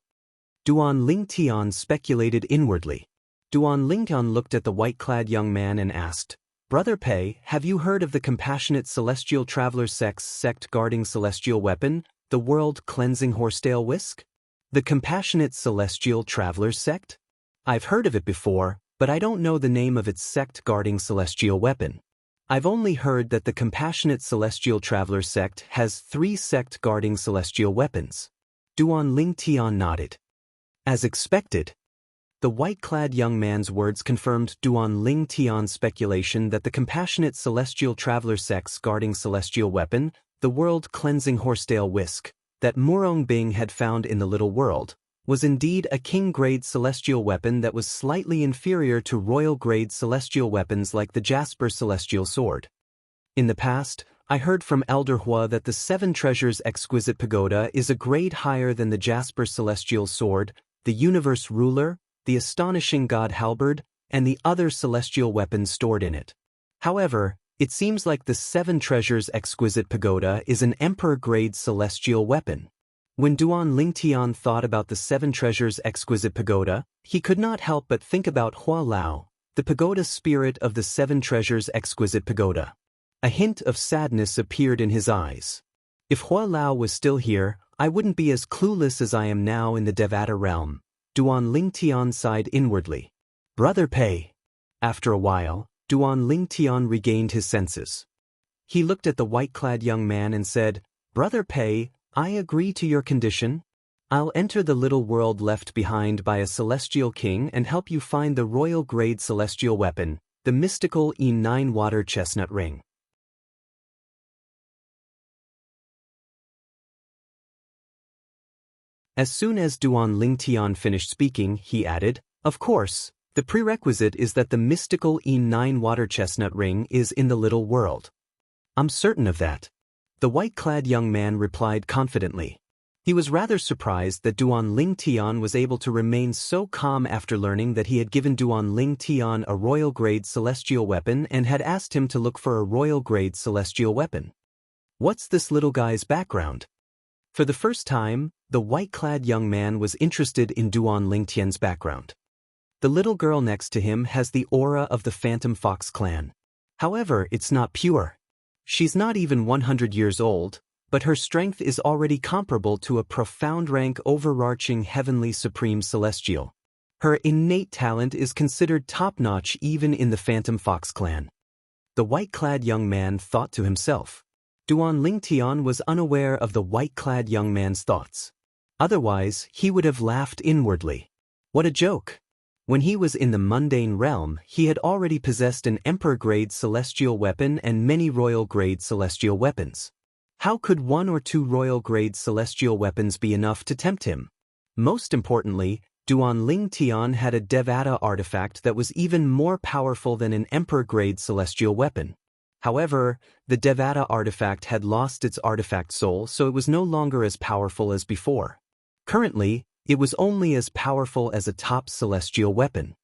A: Duan Lingtian speculated inwardly. Duan Lingtian looked at the white-clad young man and asked, "Brother Pei, have you heard of the compassionate celestial traveler sect guarding celestial weapon, the world-cleansing horsetail whisk?" The compassionate celestial traveler sect? I've heard of it before, but I don't know the name of its sect guarding celestial weapon. I've only heard that the compassionate celestial traveler sect has 3 sect guarding celestial weapons. Duan Lingtian nodded. As expected. The white-clad young man's words confirmed Duan Lingtian's speculation that the compassionate celestial traveler sect's guarding celestial weapon, the world-cleansing horsetail whisk, that Murong Bing had found in the little world, was indeed a king-grade celestial weapon that was slightly inferior to royal-grade celestial weapons like the Jasper celestial sword. In the past, I heard from Elder Hua that the 7 Treasures Exquisite Pagoda is a grade higher than the Jasper celestial sword, the universe ruler, the astonishing god halberd, and the other celestial weapons stored in it. However, it seems like the 7 Treasures Exquisite Pagoda is an Emperor-grade celestial weapon. When Duan Lingtian thought about the 7 Treasures Exquisite Pagoda, he could not help but think about Hua Lao, the pagoda spirit of the 7 Treasures Exquisite Pagoda. A hint of sadness appeared in his eyes. If Hua Lao was still here, I wouldn't be as clueless as I am now in the Devata realm. Duan Lingtian sighed inwardly. Brother Pei. After a while, Duan Lingtian regained his senses. He looked at the white-clad young man and said, Brother Pei, I agree to your condition. I'll enter the little world left behind by a celestial king and help you find the royal-grade celestial weapon, the mystical E9 water chestnut ring. As soon as Duan Lingtian finished speaking, he added, Of course, the prerequisite is that the mystical E9 water chestnut ring is in the little world. I'm certain of that. The white-clad young man replied confidently. He was rather surprised that Duan Lingtian was able to remain so calm after learning that he had given Duan Lingtian a royal-grade celestial weapon and had asked him to look for a royal-grade celestial weapon. What's this little guy's background? For the first time, the white-clad young man was interested in Duan Lingtian's background. The little girl next to him has the aura of the Phantom Fox clan. However, it's not pure. She's not even 100 years old, but her strength is already comparable to a profound rank overarching heavenly supreme celestial. Her innate talent is considered top-notch even in the Phantom Fox clan. The white-clad young man thought to himself. Duan Lingtian was unaware of the white-clad young man's thoughts. Otherwise, he would have laughed inwardly. What a joke! When he was in the mundane realm, he had already possessed an Emperor-grade celestial weapon and many royal-grade celestial weapons. How could 1 or 2 royal-grade celestial weapons be enough to tempt him? Most importantly, Duan Lingtian had a Devata artifact that was even more powerful than an Emperor-grade celestial weapon. However, the Devata artifact had lost its artifact soul, so it was no longer as powerful as before. Currently, it was only as powerful as a top celestial weapon.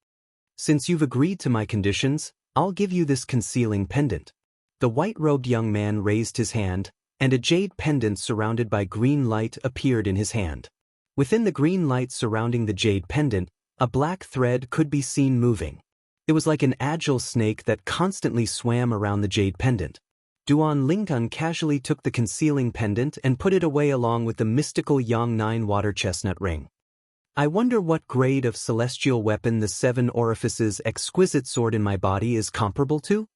A: Since you've agreed to my conditions, I'll give you this concealing pendant. The white-robed young man raised his hand, and a jade pendant surrounded by green light appeared in his hand. Within the green light surrounding the jade pendant, a black thread could be seen moving. It was like an agile snake that constantly swam around the jade pendant. Duan Lingtian casually took the concealing pendant and put it away along with the mystical Yang9 water chestnut ring. I wonder what grade of celestial weapon the 7 Orifices exquisite sword in my body is comparable to?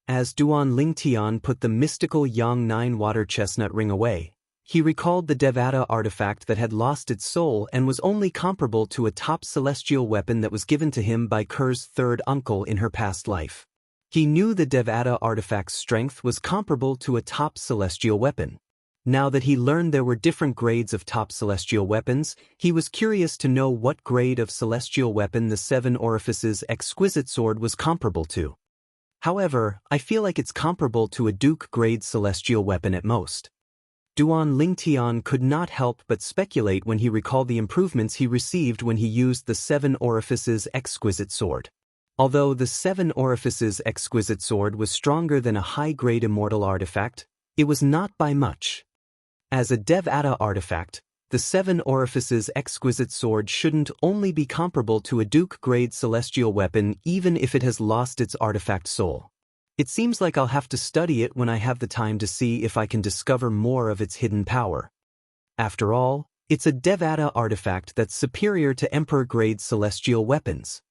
A: As Duan Lingtian put the mystical Yang9 water chestnut ring away, he recalled the Devata artifact that had lost its soul and was only comparable to a top celestial weapon that was given to him by Ker's third uncle in her past life. He knew the Devata artifact's strength was comparable to a top celestial weapon. Now that he learned there were different grades of top celestial weapons, he was curious to know what grade of celestial weapon the 7 Orifices exquisite sword was comparable to. However, I feel like it's comparable to a Duke-grade celestial weapon at most. Duan Lingtian could not help but speculate when he recalled the improvements he received when he used the 7 Orifices exquisite sword. Although the 7 Orifices exquisite sword was stronger than a high-grade immortal artifact, it was not by much. As a Devata artifact, the 7 Orifices exquisite sword shouldn't only be comparable to a Duke-grade celestial weapon even if it has lost its artifact soul. It seems like I'll have to study it when I have the time to see if I can discover more of its hidden power. After all, it's a Devata artifact that's superior to Emperor-grade celestial weapons.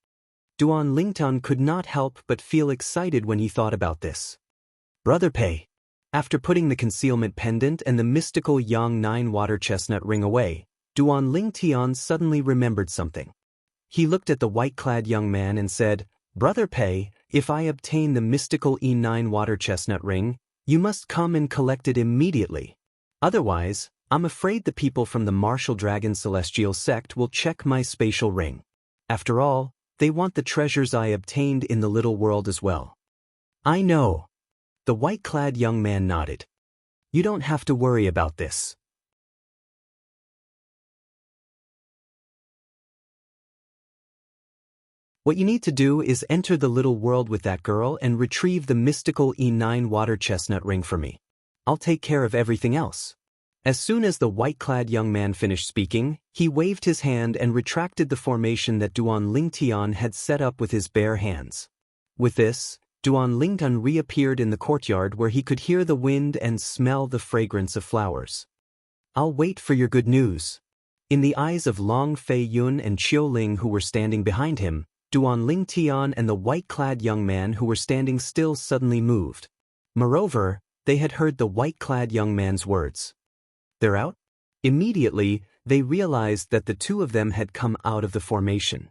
A: Duan Lingtian could not help but feel excited when he thought about this. Brother Pei. After putting the concealment pendant and the mystical Yang9 water chestnut ring away, Duan Lingtian suddenly remembered something. He looked at the white-clad young man and said, Brother Pei, if I obtain the mystical E9 water chestnut ring, you must come and collect it immediately. Otherwise, I'm afraid the people from the Martial Dragon Celestial sect will check my spatial ring. After all, they want the treasures I obtained in the little world as well. I know. The white-clad young man nodded. You don't have to worry about this. What you need to do is enter the little world with that girl and retrieve the mystical E9 water chestnut ring for me. I'll take care of everything else. As soon as the white-clad young man finished speaking, he waved his hand and retracted the formation that Duan Lingtian had set up with his bare hands. With this, Duan Lingtian reappeared in the courtyard where he could hear the wind and smell the fragrance of flowers. I'll wait for your good news. In the eyes of Long Fei Yun and Qiu Ling who were standing behind him, Duan Lingtian and the white-clad young man who were standing still suddenly moved. Moreover, they had heard the white-clad young man's words. They're out? Immediately, they realized that the two of them had come out of the formation.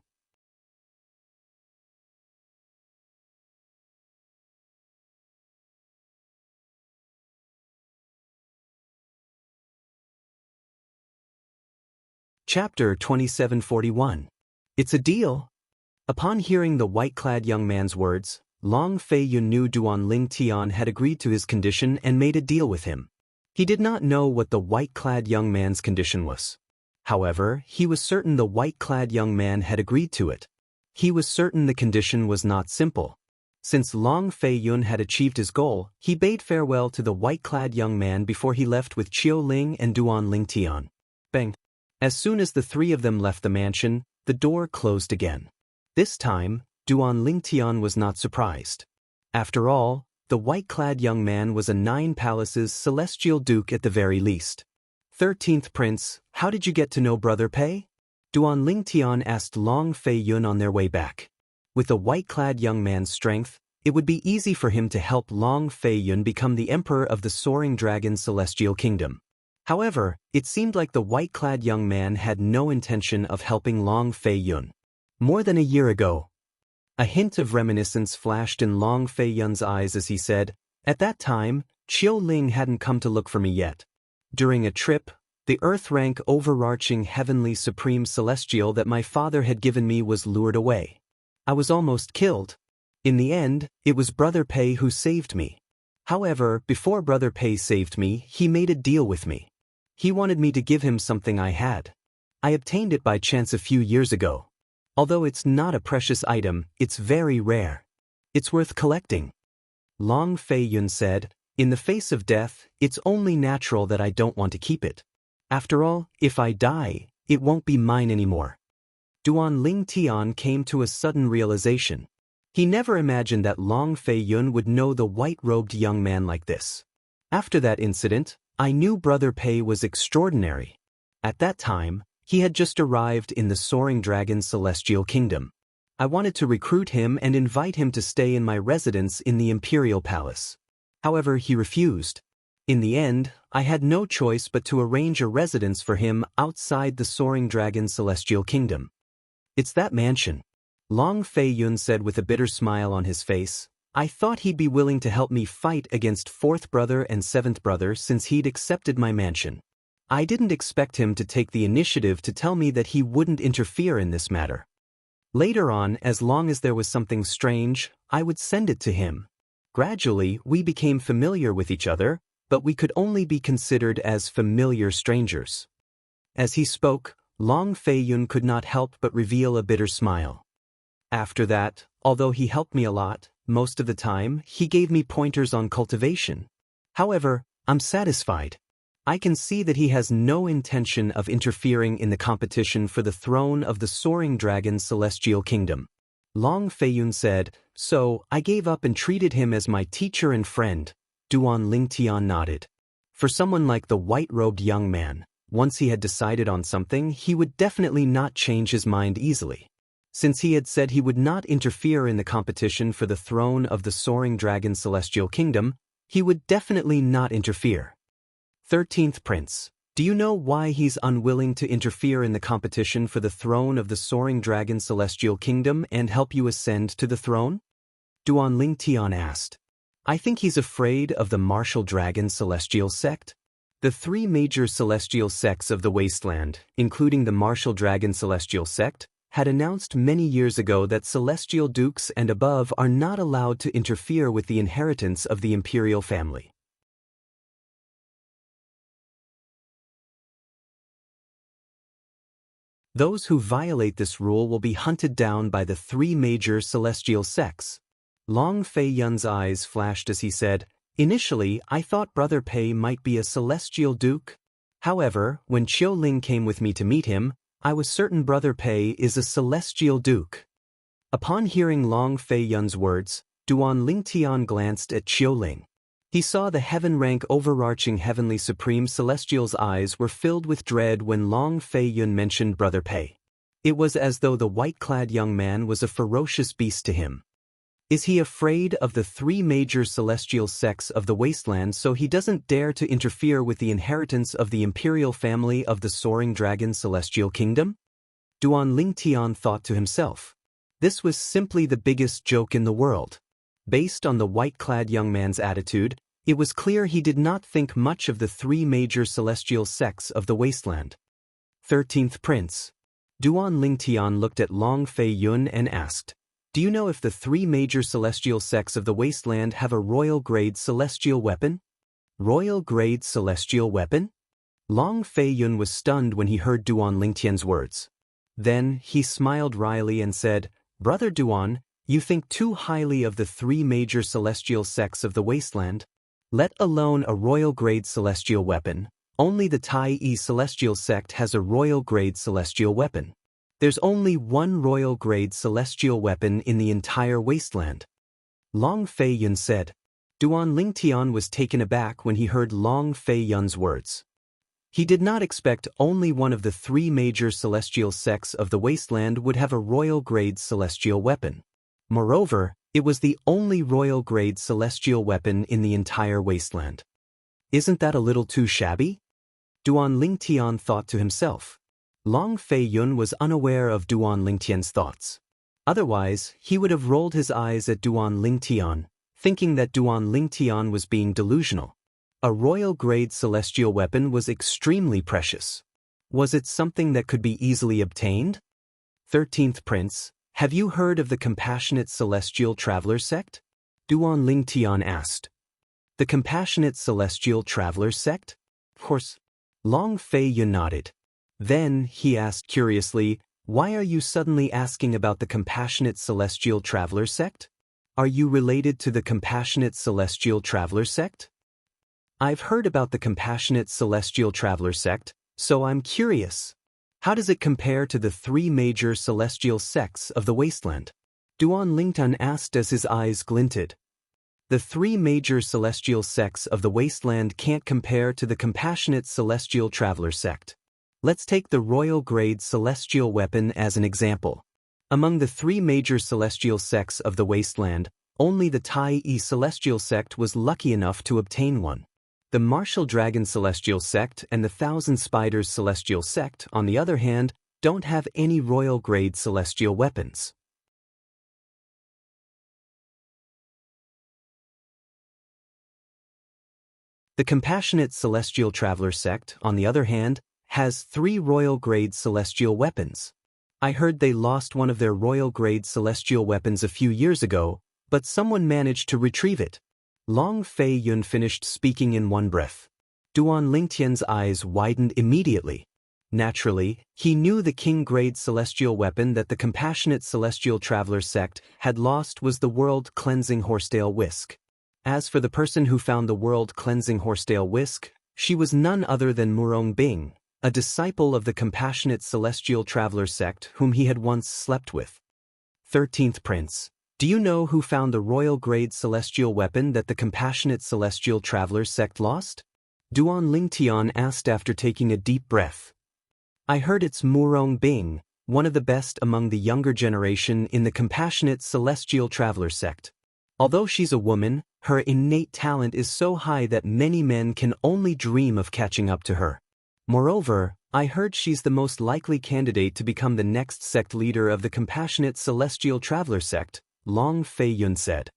A: Chapter 2741. It's a deal. Upon hearing the white-clad young man's words, Long Fei Yun knew Duan Lingtian had agreed to his condition and made a deal with him. He did not know what the white-clad young man's condition was. However, he was certain the white-clad young man had agreed to it. He was certain the condition was not simple. Since Long Fei Yun had achieved his goal, he bade farewell to the white-clad young man before he left with Qiu Ling and Duan Lingtian. Bang! As soon as the three of them left the mansion, the door closed again. This time, Duan Lingtian was not surprised. After all, the white-clad young man was a 9 palaces celestial duke at the very least. 13th Prince, how did you get to know Brother Pei? Duan Lingtian asked Long Fei Yun on their way back. With the white-clad young man's strength, it would be easy for him to help Long Fei Yun become the emperor of the Soaring Dragon Celestial Kingdom. However, it seemed like the white-clad young man had no intention of helping Long Fei Yun. More than a year ago. A hint of reminiscence flashed in Long Fei Yun's eyes as he said, "At that time, Qiu Ling hadn't come to look for me yet. During a trip, the Earth-rank overarching heavenly supreme celestial that my father had given me was lured away. I was almost killed. In the end, it was Brother Pei who saved me. However, before Brother Pei saved me, he made a deal with me. He wanted me to give him something I had. I obtained it by chance a few years ago. Although it's not a precious item, it's very rare. It's worth collecting." Long Fei Yun said, "In the face of death, it's only natural that I don't want to keep it. After all, if I die, it won't be mine anymore." Duan Lingtian came to a sudden realization. He never imagined that Long Fei Yun would know the white-robed young man like this. After that incident, I knew Brother Pei was extraordinary. At that time, he had just arrived in the Soaring Dragon Celestial Kingdom. I wanted to recruit him and invite him to stay in my residence in the Imperial Palace. However, he refused. In the end, I had no choice but to arrange a residence for him outside the Soaring Dragon Celestial Kingdom. It's that mansion. Long Fei Yun said with a bitter smile on his face. I thought he'd be willing to help me fight against 4th brother and 7th brother since he'd accepted my mansion. I didn't expect him to take the initiative to tell me that he wouldn't interfere in this matter. Later on, as long as there was something strange, I would send it to him. Gradually, we became familiar with each other, but we could only be considered as familiar strangers." As he spoke, Long Fei Yun could not help but reveal a bitter smile. After that, although he helped me a lot, most of the time, he gave me pointers on cultivation. However, I'm satisfied. I can see that he has no intention of interfering in the competition for the throne of the Soaring Dragon Celestial Kingdom. Long Fei Yun said, "So, I gave up and treated him as my teacher and friend." Duan Lingtian nodded. For someone like the white-robed young man, once he had decided on something, he would definitely not change his mind easily. Since he had said he would not interfere in the competition for the throne of the Soaring Dragon Celestial Kingdom, he would definitely not interfere. 13th Prince, do you know why he's unwilling to interfere in the competition for the throne of the Soaring Dragon Celestial Kingdom and help you ascend to the throne? Duan Lingtian asked. I think he's afraid of the Martial Dragon Celestial Sect. The 3 major celestial sects of the wasteland, including the Martial Dragon Celestial Sect, had announced many years ago that celestial dukes and above are not allowed to interfere with the inheritance of the imperial family. Those who violate this rule will be hunted down by the three major celestial sects. Long Fei Yun's eyes flashed as he said, "Initially, I thought Brother Pei might be a celestial duke. However, when Qiu Ling came with me to meet him, I was certain Brother Pei is a celestial duke." Upon hearing Long Fei Yun's words, Duan Lingtian glanced at Qiu Ling. He saw the heaven-rank overarching heavenly supreme celestial's eyes were filled with dread when Long Fei Yun mentioned Brother Pei. It was as though the white-clad young man was a ferocious beast to him. Is he afraid of the three major celestial sects of the wasteland so he doesn't dare to interfere with the inheritance of the imperial family of the soaring dragon celestial kingdom? Duan Lingtian thought to himself. This was simply the biggest joke in the world. Based on the white-clad young man's attitude, it was clear he did not think much of the three major celestial sects of the wasteland. 13th Prince. Duan Lingtian looked at Long Fei Yun and asked, "Do you know if the three major celestial sects of the wasteland have a royal-grade celestial weapon?" Royal-grade celestial weapon? Long Fei Yun was stunned when he heard Duan Lingtian's words. Then, he smiled wryly and said, "Brother Duan, you think too highly of the three major celestial sects of the wasteland. Let alone a royal-grade celestial weapon, only the Tai Yi celestial sect has a royal-grade celestial weapon. There's only one royal-grade celestial weapon in the entire wasteland." Long Fei Yun said. Duan Lingtian was taken aback when he heard Long Fei Yun's words. He did not expect only one of the three major celestial sects of the wasteland would have a royal-grade celestial weapon. Moreover, it was the only royal-grade celestial weapon in the entire wasteland. Isn't that a little too shabby? Duan Lingtian thought to himself. Long Fei Yun was unaware of Duan Lingtian's thoughts. Otherwise, he would have rolled his eyes at Duan Lingtian, thinking that Duan Lingtian was being delusional. A royal-grade celestial weapon was extremely precious. Was it something that could be easily obtained? 13th Prince. Have you heard of the Compassionate Celestial Traveler sect? Duan Lingtian asked. The Compassionate Celestial Traveler sect? Of course. Long Fei Yun nodded. Then, he asked curiously, "Why are you suddenly asking about the Compassionate Celestial Traveler sect? Are you related to the Compassionate Celestial Traveler sect?" "I've heard about the Compassionate Celestial Traveler sect, so I'm curious. How does it compare to the three major celestial sects of the wasteland?" Duan Lingtian asked as his eyes glinted. The three major celestial sects of the wasteland can't compare to the Compassionate Celestial Traveler sect. Let's take the royal-grade celestial weapon as an example. Among the three major celestial sects of the wasteland, only the Tai Yi celestial sect was lucky enough to obtain one. The Martial Dragon Celestial Sect and the Thousand Spiders Celestial Sect, on the other hand, don't have any royal-grade celestial weapons. The Compassionate Celestial Traveler Sect, on the other hand, has 3 royal-grade celestial weapons. I heard they lost one of their royal-grade celestial weapons a few years ago, but someone managed to retrieve it. Long Fei Yun finished speaking in one breath. Duan Lingtian's eyes widened immediately. Naturally, he knew the king-grade celestial weapon that the Compassionate Celestial Traveler sect had lost was the world-cleansing horsetail whisk. As for the person who found the world-cleansing horsetail whisk, she was none other than Murong Bing, a disciple of the Compassionate Celestial Traveler sect whom he had once slept with. 13th Prince. Do you know who found the royal-grade celestial weapon that the Compassionate Celestial Traveler sect lost? Duan Lingtian asked after taking a deep breath. I heard it's Murong Bing, one of the best among the younger generation in the Compassionate Celestial Traveler sect. Although she's a woman, her innate talent is so high that many men can only dream of catching up to her. Moreover, I heard she's the most likely candidate to become the next sect leader of the Compassionate Celestial Traveler sect, Long Fei Yun said.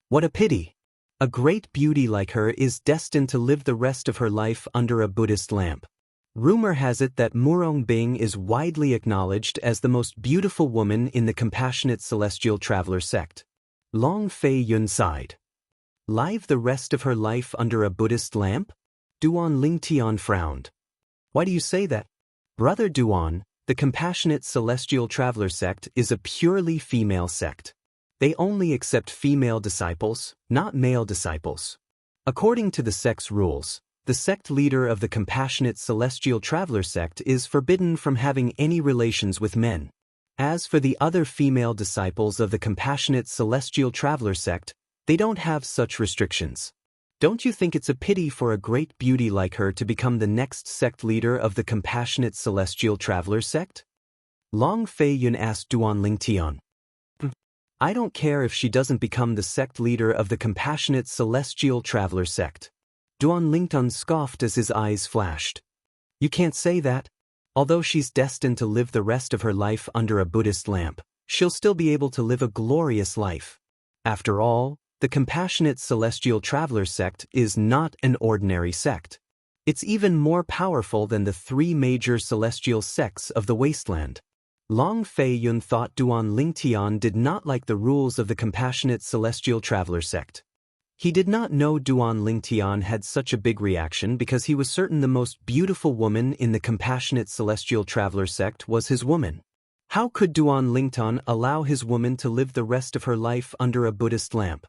A: What a pity. A great beauty like her is destined to live the rest of her life under a Buddhist lamp. Rumor has it that Murong Bing is widely acknowledged as the most beautiful woman in the Compassionate Celestial Traveler sect. Long Fei Yun sighed. Live the rest of her life under a Buddhist lamp? Duan Lingtian frowned. Why do you say that? Brother Duan, The Compassionate Celestial Traveler sect is a purely female sect. They only accept female disciples, not male disciples. According to the sect's rules, the sect leader of the Compassionate Celestial Traveler sect is forbidden from having any relations with men. As for the other female disciples of the Compassionate Celestial Traveler sect, they don't have such restrictions. Don't you think it's a pity for a great beauty like her to become the next sect leader of the Compassionate Celestial Traveler sect? Long Fei Yun asked Duan Lingtian. I don't care if she doesn't become the sect leader of the Compassionate Celestial Traveler sect. Duan Lingtian scoffed as his eyes flashed. You can't say that. Although she's destined to live the rest of her life under a Buddhist lamp, she'll still be able to live a glorious life. After all, the Compassionate Celestial Traveler sect is not an ordinary sect. It's even more powerful than the three major celestial sects of the wasteland. Long Fei Yun thought Duan Lingtian did not like the rules of the Compassionate Celestial Traveler sect. He did not know Duan Lingtian had such a big reaction because he was certain the most beautiful woman in the Compassionate Celestial Traveler sect was his woman. How could Duan Lingtian allow his woman to live the rest of her life under a Buddhist lamp?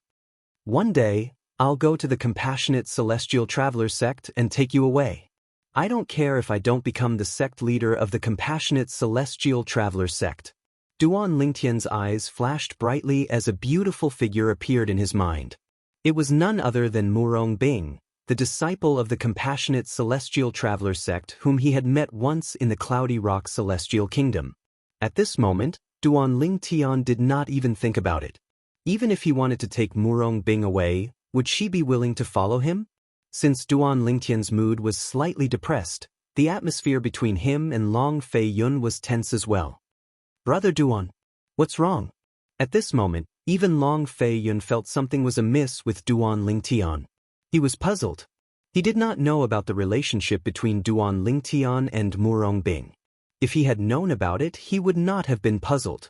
A: One day, I'll go to the Compassionate Celestial Traveler sect and take you away. I don't care if I don't become the sect leader of the Compassionate Celestial Traveler sect. Duan Lingtian's eyes flashed brightly as a beautiful figure appeared in his mind. It was none other than Murong Bing, the disciple of the Compassionate Celestial Traveler sect whom he had met once in the Cloudy Rock Celestial Kingdom. At this moment, Duan Lingtian did not even think about it. Even if he wanted to take Murong Bing away, would she be willing to follow him? Since Duan Lingtian's mood was slightly depressed, the atmosphere between him and Long Fei Yun was tense as well. Brother Duan, what's wrong? At this moment, even Long Fei Yun felt something was amiss with Duan Lingtian. He was puzzled. He did not know about the relationship between Duan Lingtian and Murong Bing. If he had known about it, he would not have been puzzled.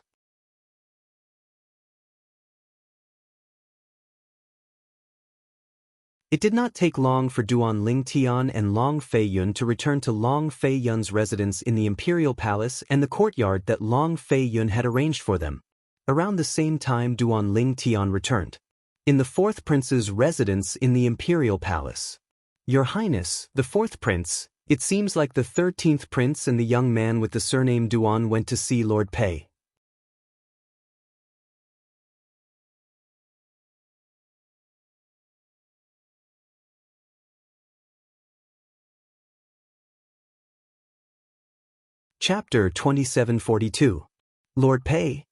A: It did not take long for Duan Lingtian and Long Fei Yun to return to Long Fei Yun's residence in the Imperial Palace and the courtyard that Long Fei Yun had arranged for them. Around the same time Duan Lingtian returned. In the fourth prince's residence in the Imperial Palace. Your Highness, the fourth prince, it seems like the 13th prince and the young man with the surname Duan went to see Lord Pei. Chapter 2742. Lord Pei.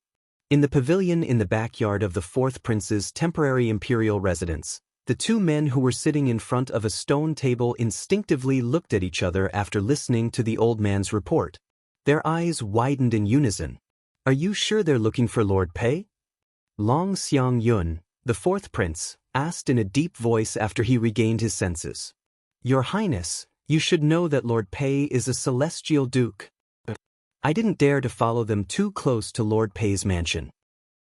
A: In the pavilion in the backyard of the fourth prince's temporary imperial residence, the two men who were sitting in front of a stone table instinctively looked at each other after listening to the old man's report. Their eyes widened in unison. Are you sure they're looking for Lord Pei? Long Xiangyun, the fourth prince, asked in a deep voice after he regained his senses. Your Highness, you should know that Lord Pei is a celestial duke. I didn't dare to follow them too close to Lord Pei's mansion.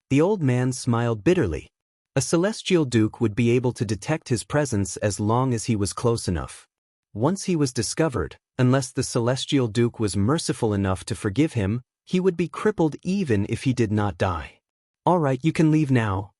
A: The old man smiled bitterly. A celestial duke would be able to detect his presence as long as he was close enough. Once he was discovered, unless the celestial duke was merciful enough to forgive him, he would be crippled even if he did not die. All right, you can leave now.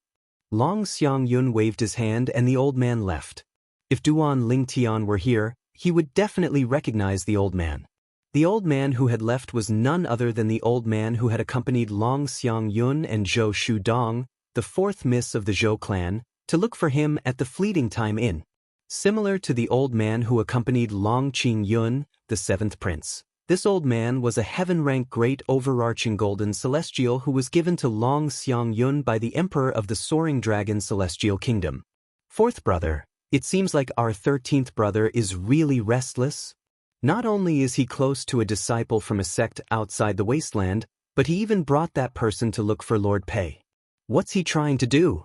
A: Long Xiangyun waved his hand and the old man left. If Duan Lingtian were here, he would definitely recognize the old man. The old man who had left was none other than the old man who had accompanied Long Xiangyun and Zhou Shudong, the fourth miss of the Zhou clan, to look for him at the Fleeting Time Inn. Similar to the old man who accompanied Long Qingyun, the seventh prince, this old man was a heaven-rank great overarching golden celestial who was given to Long Xiangyun by the emperor of the Soaring Dragon Celestial Kingdom. Fourth brother, it seems like our 13th brother is really restless. Not only is he close to a disciple from a sect outside the wasteland, but he even brought that person to look for Lord Pei. What's he trying to do?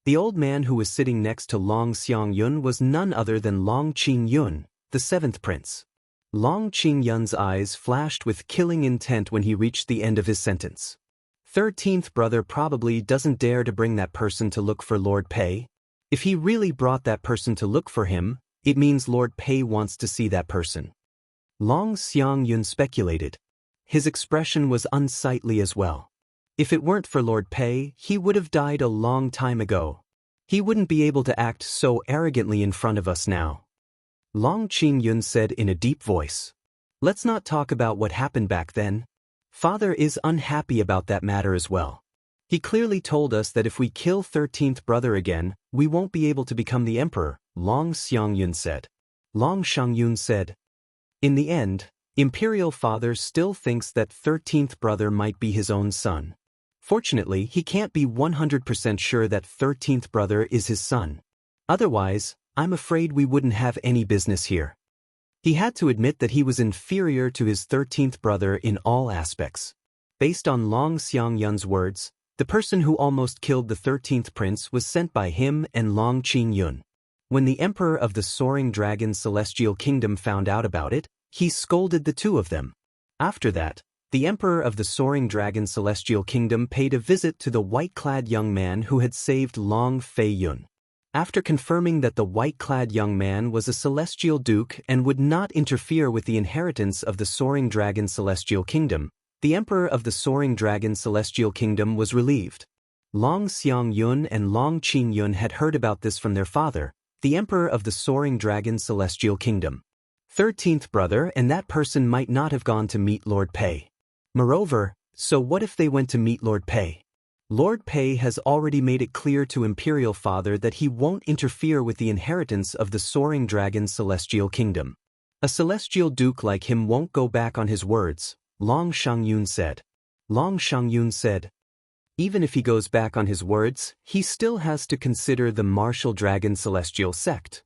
A: The old man who was sitting next to Long Xiangyun was none other than Long Qingyun, the seventh prince. Long Qingyun's eyes flashed with killing intent when he reached the end of his sentence. 13th brother probably doesn't dare to bring that person to look for Lord Pei. If he really brought that person to look for him, it means Lord Pei wants to see that person. Long Xiangyun speculated. his expression was unsightly as well. If it weren't for Lord Pei, he would have died a long time ago. He wouldn't be able to act so arrogantly in front of us now. Long Qingyun said in a deep voice. Let's not talk about what happened back then. Father is unhappy about that matter as well. He clearly told us that if we kill 13th brother again, we won't be able to become the emperor, Long Xiangyun said. Long Shangyun said. In the end, Imperial Father still thinks that 13th brother might be his own son. Fortunately, he can't be 100% sure that 13th brother is his son. Otherwise, I'm afraid we wouldn't have any business here. He had to admit that he was inferior to his 13th brother in all aspects. Based on Long Xiangyun's words, the person who almost killed the 13th prince was sent by him and Long Qingyun. When the Emperor of the Soaring Dragon Celestial Kingdom found out about it, he scolded the two of them. After that, the Emperor of the Soaring Dragon Celestial Kingdom paid a visit to the white-clad young man who had saved Long Fei-yun. After confirming that the white-clad young man was a celestial duke and would not interfere with the inheritance of the Soaring Dragon Celestial Kingdom, the Emperor of the Soaring Dragon Celestial Kingdom was relieved. Long Xiangyun and Long Qingyun had heard about this from their father, the Emperor of the Soaring Dragon Celestial Kingdom. 13th brother and that person might not have gone to meet Lord Pei. Moreover, so what if they went to meet Lord Pei? Lord Pei has already made it clear to Imperial Father that he won't interfere with the inheritance of the Soaring Dragon Celestial Kingdom. A celestial duke like him won't go back on his words, Long Shangyun said. Long Shangyun said. Even if he goes back on his words, he still has to consider the Martial Dragon Celestial sect.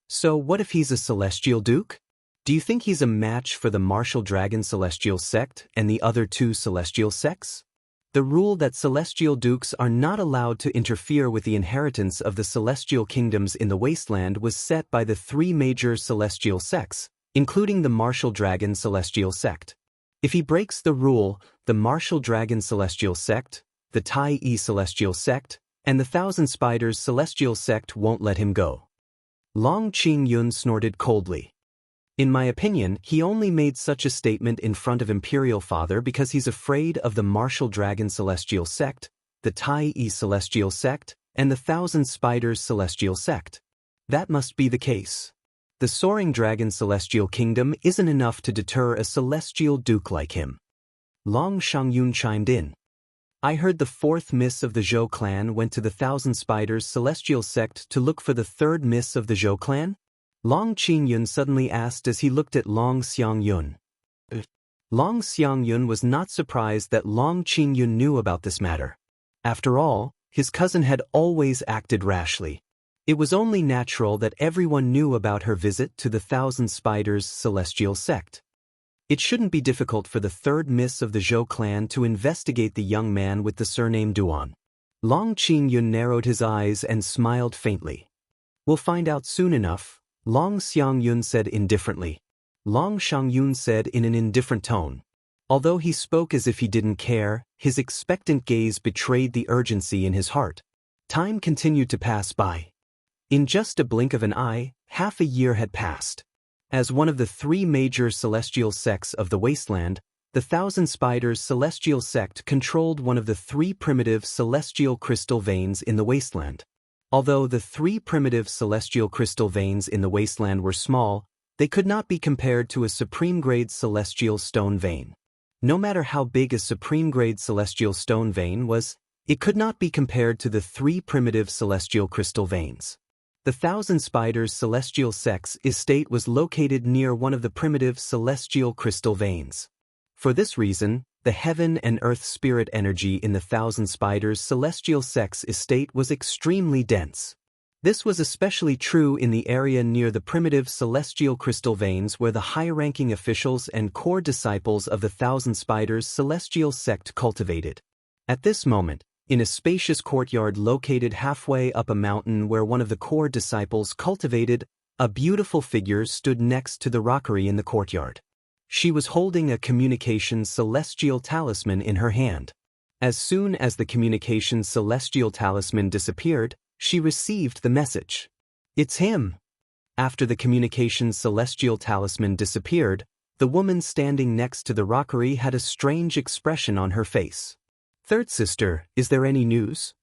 A: So what if he's a celestial duke? Do you think he's a match for the Martial Dragon Celestial sect and the other two celestial sects? The rule that celestial dukes are not allowed to interfere with the inheritance of the celestial kingdoms in the wasteland was set by the three major celestial sects, including the Martial Dragon Celestial sect. If he breaks the rule, the Martial Dragon Celestial sect, the Tai Yi Celestial sect, and the Thousand Spiders Celestial sect won't let him go. Long Qingyun snorted coldly. In my opinion, he only made such a statement in front of Imperial Father because he's afraid of the Martial Dragon Celestial sect, the Tai Yi Celestial sect, and the Thousand Spiders Celestial sect. That must be the case. The Soaring Dragon Celestial Kingdom isn't enough to deter a celestial duke like him. Long Shangyun chimed in. I heard the fourth miss of the Zhou clan went to the Thousand Spiders Celestial sect to look for the third miss of the Zhou clan? Long Qingyun suddenly asked as he looked at Long Xiangyun. Long Xiangyun was not surprised that Long Qingyun knew about this matter. After all, his cousin had always acted rashly. It was only natural that everyone knew about her visit to the Thousand Spiders Celestial sect. It shouldn't be difficult for the third miss of the Zhou clan to investigate the young man with the surname Duan. Long Qingyun narrowed his eyes and smiled faintly. We'll find out soon enough, Long Xiangyun said indifferently. Long Shangyun said in an indifferent tone. Although he spoke as if he didn't care, his expectant gaze betrayed the urgency in his heart. Time continued to pass by. In just a blink of an eye, half a year had passed. As one of the three major celestial sects of the wasteland, the Thousand Spiders Celestial sect controlled one of the three primitive celestial crystal veins in the wasteland. Although the three primitive celestial crystal veins in the wasteland were small, they could not be compared to a supreme-grade celestial stone vein. No matter how big a supreme-grade celestial stone vein was, it could not be compared to the three primitive celestial crystal veins. The Thousand Spiders Celestial sect's estate was located near one of the primitive celestial crystal veins. For this reason, the heaven and earth spirit energy in the Thousand Spiders Celestial sect's estate was extremely dense. This was especially true in the area near the primitive celestial crystal veins where the high-ranking officials and core disciples of the Thousand Spiders Celestial sect cultivated. At this moment, in a spacious courtyard located halfway up a mountain where one of the core disciples cultivated, a beautiful figure stood next to the rockery in the courtyard. She was holding a communication celestial talisman in her hand. As soon as the communication celestial talisman disappeared, she received the message. It's him. After the communications celestial talisman disappeared, the woman standing next to the rockery had a strange expression on her face. Third sister, is there any news?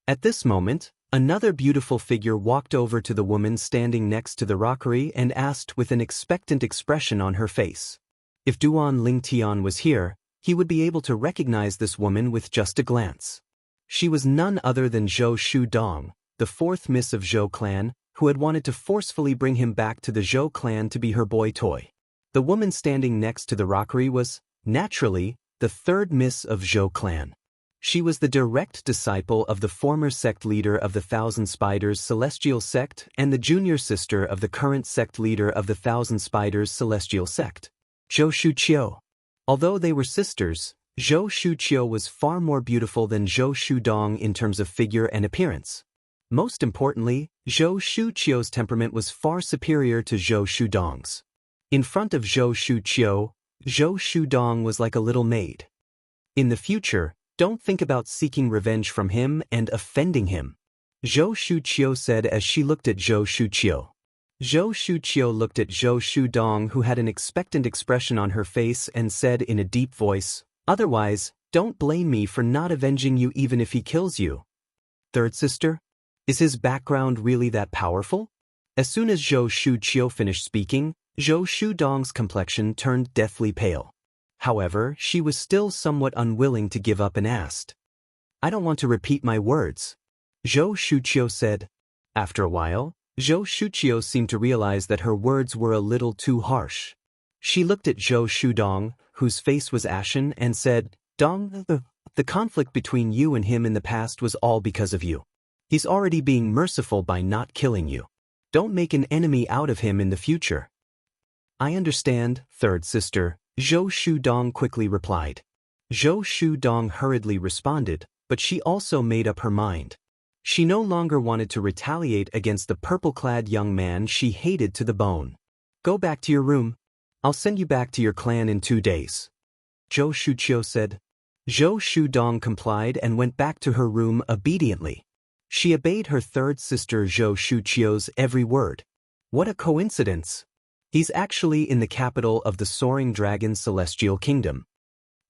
A: At this moment, another beautiful figure walked over to the woman standing next to the rockery and asked with an expectant expression on her face. If Duan Lingtian was here, he would be able to recognize this woman with just a glance. She was none other than Zhou Shudong, the fourth miss of Zhou clan, who had wanted to forcefully bring him back to the Zhou clan to be her boy toy. The woman standing next to the rockery was, naturally, the third miss of Zhou clan. She was the direct disciple of the former sect leader of the Thousand Spiders Celestial Sect and the junior sister of the current sect leader of the Thousand Spiders Celestial Sect, Zhou Shuqiu. Although they were sisters, Zhou Shuqiu was far more beautiful than Zhou Shudong in terms of figure and appearance. Most importantly, Zhou Shuqiu's temperament was far superior to Zhou Shudong's. In front of Zhou Shuqiu, Zhou Shudong was like a little maid. In the future, don't think about seeking revenge from him and offending him, Zhou Shuqiu said as she looked at Zhou Shuqiu. Zhou Shuqiu looked at Zhou Shudong, who had an expectant expression on her face, and said in a deep voice, "Otherwise, don't blame me for not avenging you even if he kills you." Third sister? Is his background really that powerful? As soon as Zhou Shuqiu finished speaking, Zhou Shudong's complexion turned deathly pale. However, she was still somewhat unwilling to give up and asked, "I don't want to repeat my words," Zhou Shuqiu said. After a while, Zhou Shuqiu seemed to realize that her words were a little too harsh. She looked at Zhou Shudong, whose face was ashen, and said, "Dong, the conflict between you and him in the past was all because of you. He's already being merciful by not killing you. Don't make an enemy out of him in the future." "I understand, third sister," Zhou Shudong quickly replied. Zhou Shudong hurriedly responded, but she also made up her mind. She no longer wanted to retaliate against the purple-clad young man she hated to the bone. "Go back to your room. I'll send you back to your clan in 2 days," Zhou Shuqiu said. Zhou Shudong complied and went back to her room obediently. She obeyed her third sister Zhou Shuqiu's every word. What a coincidence! He's actually in the capital of the Soaring Dragon Celestial Kingdom.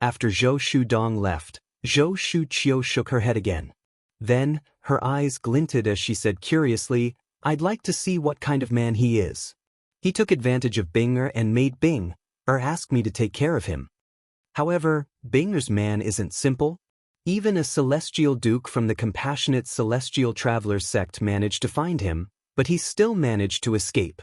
A: After Zhou Shudong left, Zhou Shuqiu shook her head again. Then, her eyes glinted as she said curiously, "I'd like to see what kind of man he is. He took advantage of Bing'er and made Bing'er ask me to take care of him. However, Bing'er's man isn't simple. Even a celestial duke from the compassionate Celestial Traveler sect managed to find him, but he still managed to escape.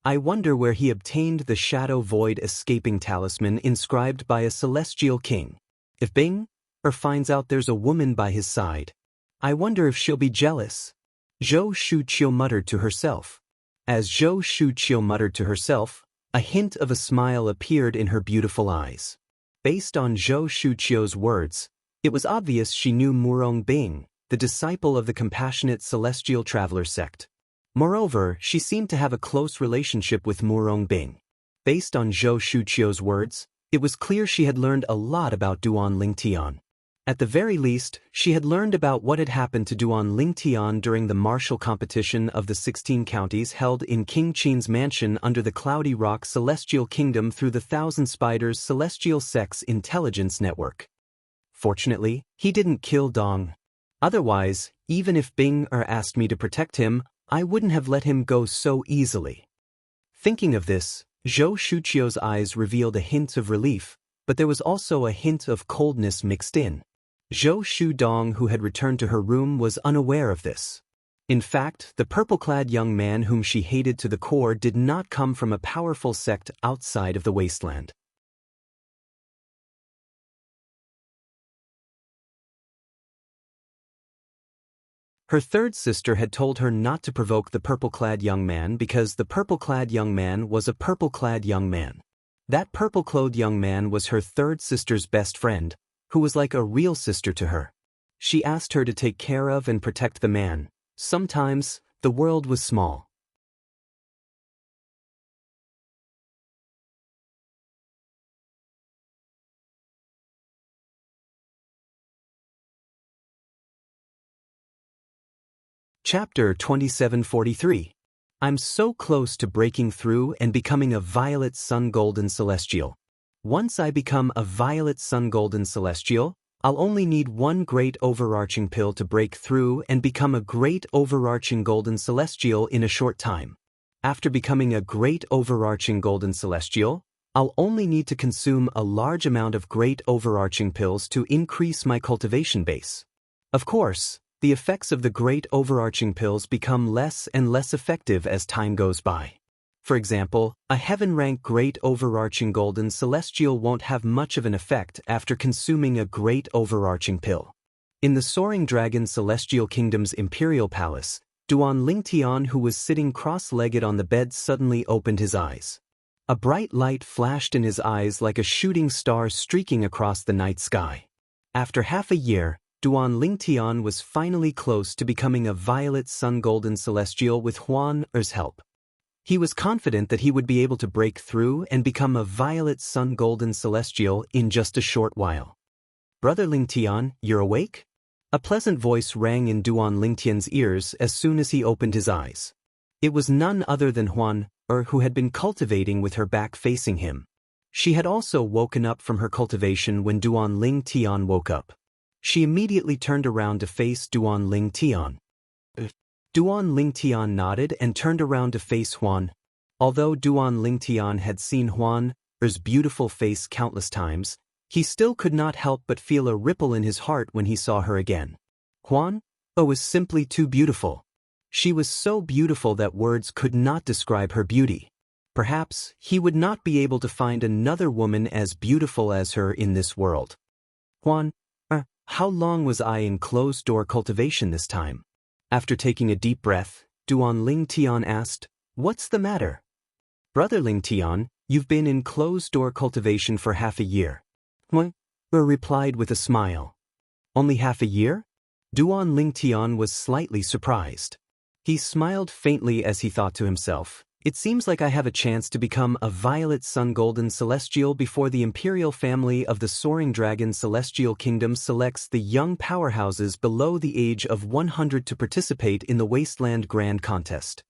A: I wonder where he obtained the Shadow Void escaping talisman inscribed by a celestial king. If Bing'er finds out there's a woman by his side, I wonder if she'll be jealous." Zhou Shuqiu muttered to herself. As Zhou Shuqiu muttered to herself, a hint of a smile appeared in her beautiful eyes. Based on Zhou Shuqiu's words, it was obvious she knew Murong Bing, the disciple of the compassionate Celestial Traveler sect. Moreover, she seemed to have a close relationship with Murong Bing. Based on Zhou Shuqiu's words, it was clear she had learned a lot about Duan Lingtian. At the very least, she had learned about what had happened to Duan Lingtian during the martial competition of the 16 counties held in King Qin's mansion under the Cloudy Rock Celestial Kingdom through the Thousand Spiders Celestial Sects Intelligence Network. Fortunately, he didn't kill Dong. Otherwise, even if Bing'er asked me to protect him, I wouldn't have let him go so easily. Thinking of this, Zhou Shuqiu's eyes revealed a hint of relief, but there was also a hint of coldness mixed in. Zhou Shudong, who had returned to her room, was unaware of this. In fact, the purple-clad young man whom she hated to the core did not come from a powerful sect outside of the wasteland. Her third sister had told her not to provoke the purple-clad young man because the purple-clad young man was a purple-clad young man. That purple-clothed young man was her third sister's best friend, who was like a real sister to her. She asked her to take care of and protect the man. Sometimes, the world was small. Chapter 2743. I'm so close to breaking through and becoming a violet sun golden celestial. Once I become a violet sun golden celestial, I'll only need one great overarching pill to break through and become a great overarching golden celestial in a short time. After becoming a great overarching golden celestial, I'll only need to consume a large amount of great overarching pills to increase my cultivation base. Of course, the effects of the great overarching pills become less and less effective as time goes by. For example, a heaven-rank great overarching golden celestial won't have much of an effect after consuming a great overarching pill. In the Soaring Dragon Celestial Kingdom's Imperial Palace, Duan Lingtian, who was sitting cross-legged on the bed, suddenly opened his eyes. A bright light flashed in his eyes like a shooting star streaking across the night sky. After half a year, Duan Lingtian was finally close to becoming a violet sun golden celestial with Huan Er's help. He was confident that he would be able to break through and become a violet sun golden celestial in just a short while. Brother Lingtian, you're awake? A pleasant voice rang in Duan Lingtian's ears as soon as he opened his eyes. It was none other than Huan Er, who had been cultivating with her back facing him. She had also woken up from her cultivation when Duan Lingtian woke up. She immediately turned around to face Duan Lingtian. Duan Lingtian nodded and turned around to face Huan. Although Duan Lingtian had seen Huan Er's beautiful face countless times, he still could not help but feel a ripple in his heart when he saw her again. Huan Er was simply too beautiful. She was so beautiful that words could not describe her beauty. Perhaps he would not be able to find another woman as beautiful as her in this world. Huan, how long was I in closed-door cultivation this time? After taking a deep breath, Duan Lingtian asked, "What's the matter?" Brother Lingtian, you've been in closed-door cultivation for half a year. Huan Er replied with a smile. Only half a year? Duan Lingtian was slightly surprised. He smiled faintly as he thought to himself, it seems like I have a chance to become a violet sun golden celestial before the imperial family of the Soaring Dragon Celestial Kingdom selects the young powerhouses below the age of 100 to participate in the Wasteland Grand Contest.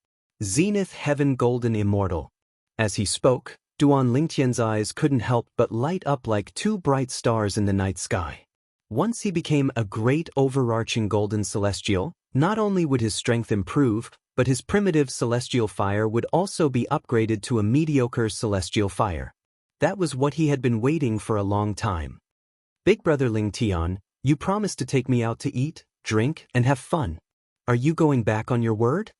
A: Zenith Heaven Golden Immortal. As he spoke, Duan Lingtian's eyes couldn't help but light up like two bright stars in the night sky. Once he became a great overarching golden celestial, not only would his strength improve, but his primitive celestial fire would also be upgraded to a mediocre celestial fire. That was what he had been waiting for a long time. Big Brother Lingtian, you promised to take me out to eat, drink, and have fun. Are you going back on your word?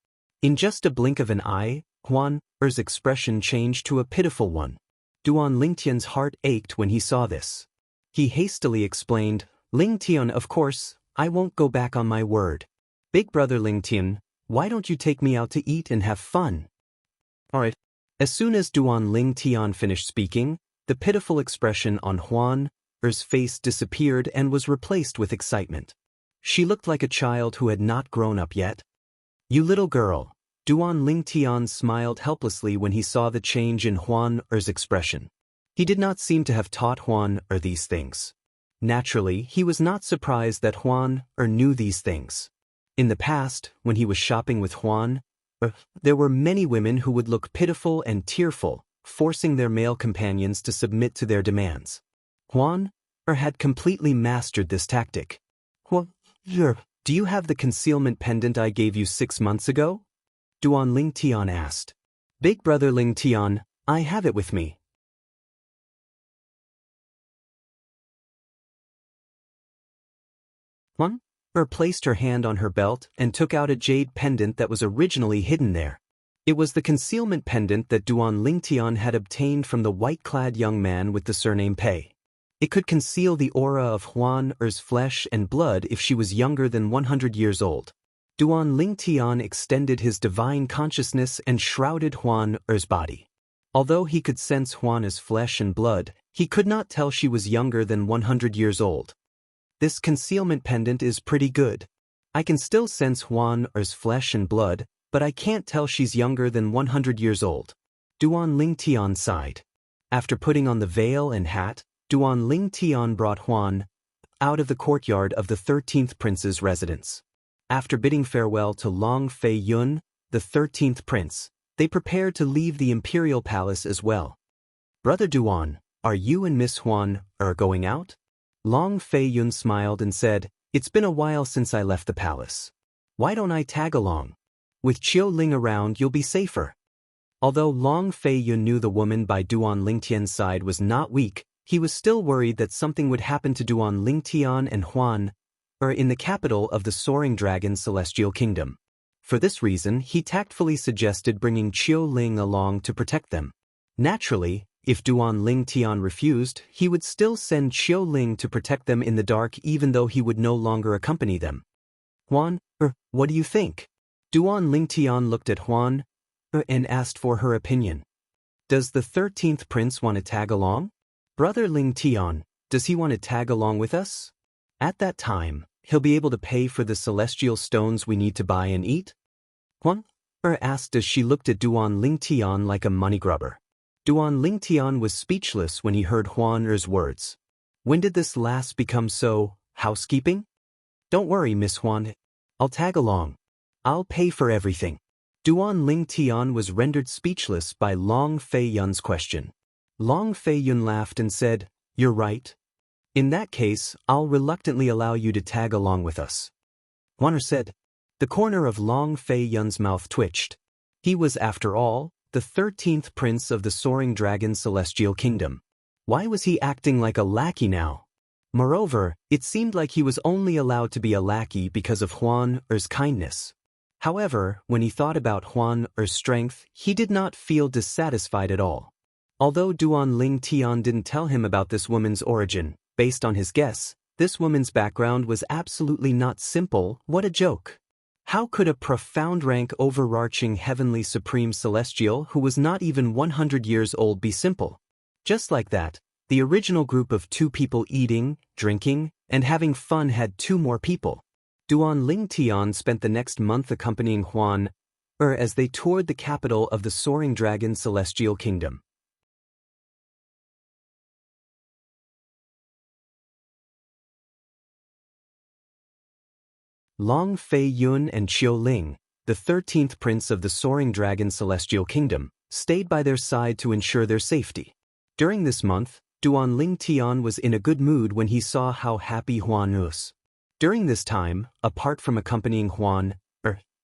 A: In just a blink of an eye, Huan Er's expression changed to a pitiful one. Duan Lingtian's heart ached when he saw this. He hastily explained, Lingtian, of course, I won't go back on my word. Big Brother Lingtian, why don't you take me out to eat and have fun? Alright. As soon as Duan Lingtian finished speaking, the pitiful expression on Huan Er's face disappeared and was replaced with excitement. She looked like a child who had not grown up yet. You little girl. Duan Lingtian smiled helplessly when he saw the change in Huan Er's expression. He did not seem to have taught Huan Er these things. Naturally, he was not surprised that Huan Er knew these things. In the past, when he was shopping with Huan Er, there were many women who would look pitiful and tearful, forcing their male companions to submit to their demands. Huan Er had completely mastered this tactic. Huan Er, do you have the concealment pendant I gave you 6 months ago? Duan Lingtian asked. Big Brother Lingtian, I have it with me. Huan Er placed her hand on her belt and took out a jade pendant that was originally hidden there. It was the concealment pendant that Duan Lingtian had obtained from the white-clad young man with the surname Pei. It could conceal the aura of Huan Er's flesh and blood if she was younger than 100 years old. Duan Lingtian extended his divine consciousness and shrouded Huan Er's body. Although he could sense Huan Er's flesh and blood, he could not tell she was younger than 100 years old. This concealment pendant is pretty good. I can still sense Huan Er's flesh and blood, but I can't tell she's younger than 100 years old. Duan Lingtian sighed. After putting on the veil and hat, Duan Lingtian brought Huan out of the courtyard of the 13th prince's residence. After bidding farewell to Long Fei Yun, the 13th prince, they prepared to leave the imperial palace as well. "Brother Duan, are you and Miss Huan going out?" Long Fei Yun smiled and said, "It's been a while since I left the palace. Why don't I tag along? With Qiu Ling around, you'll be safer." Although Long Fei Yun knew the woman by Duan Lingtian's side was not weak, he was still worried that something would happen to Duan Lingtian and Huan, in the capital of the Soaring Dragon Celestial Kingdom. For this reason, he tactfully suggested bringing Qiu Ling along to protect them. Naturally, if Duan Lingtian refused, he would still send Qiu Ling to protect them in the dark even though he would no longer accompany them. "Huan, what do you think?" Duan Lingtian looked at Huan, and asked for her opinion. "Does the 13th prince want to tag along? Brother Lingtian, does he want to tag along with us? At that time, he'll be able to pay for the celestial stones we need to buy and eat?" Huan asked as she looked at Duan Lingtian like a money grubber. Duan Lingtian was speechless when he heard Huan's words. When did this last become so housekeeping? "Don't worry, Miss Huan. I'll tag along. I'll pay for everything." Duan Lingtian was rendered speechless by Long Fei Yun's question. Long Fei Yun laughed and said, "You're right. In that case, I'll reluctantly allow you to tag along with us." Huan said. The corner of Long Fei Yun's mouth twitched. He was, after all, the 13th prince of the Soaring Dragon Celestial Kingdom. Why was he acting like a lackey now? Moreover, it seemed like he was only allowed to be a lackey because of Huan's kindness. However, when he thought about Huan's strength, he did not feel dissatisfied at all. Although Duan Lingtian didn't tell him about this woman's origin, based on his guess, this woman's background was absolutely not simple. What a joke! How could a profound rank overarching heavenly supreme celestial who was not even 100 years old be simple? Just like that, the original group of 2 people eating, drinking, and having fun had 2 more people. Duan Lingtian spent the next month accompanying Huan as they toured the capital of the Soaring Dragon Celestial Kingdom. Long Fei Yun and Qiu Ling, the 13th prince of the Soaring Dragon Celestial Kingdom, stayed by their side to ensure their safety. During this month, Duan Lingtian was in a good mood when he saw how happy Huan was. During this time, apart from accompanying Huan,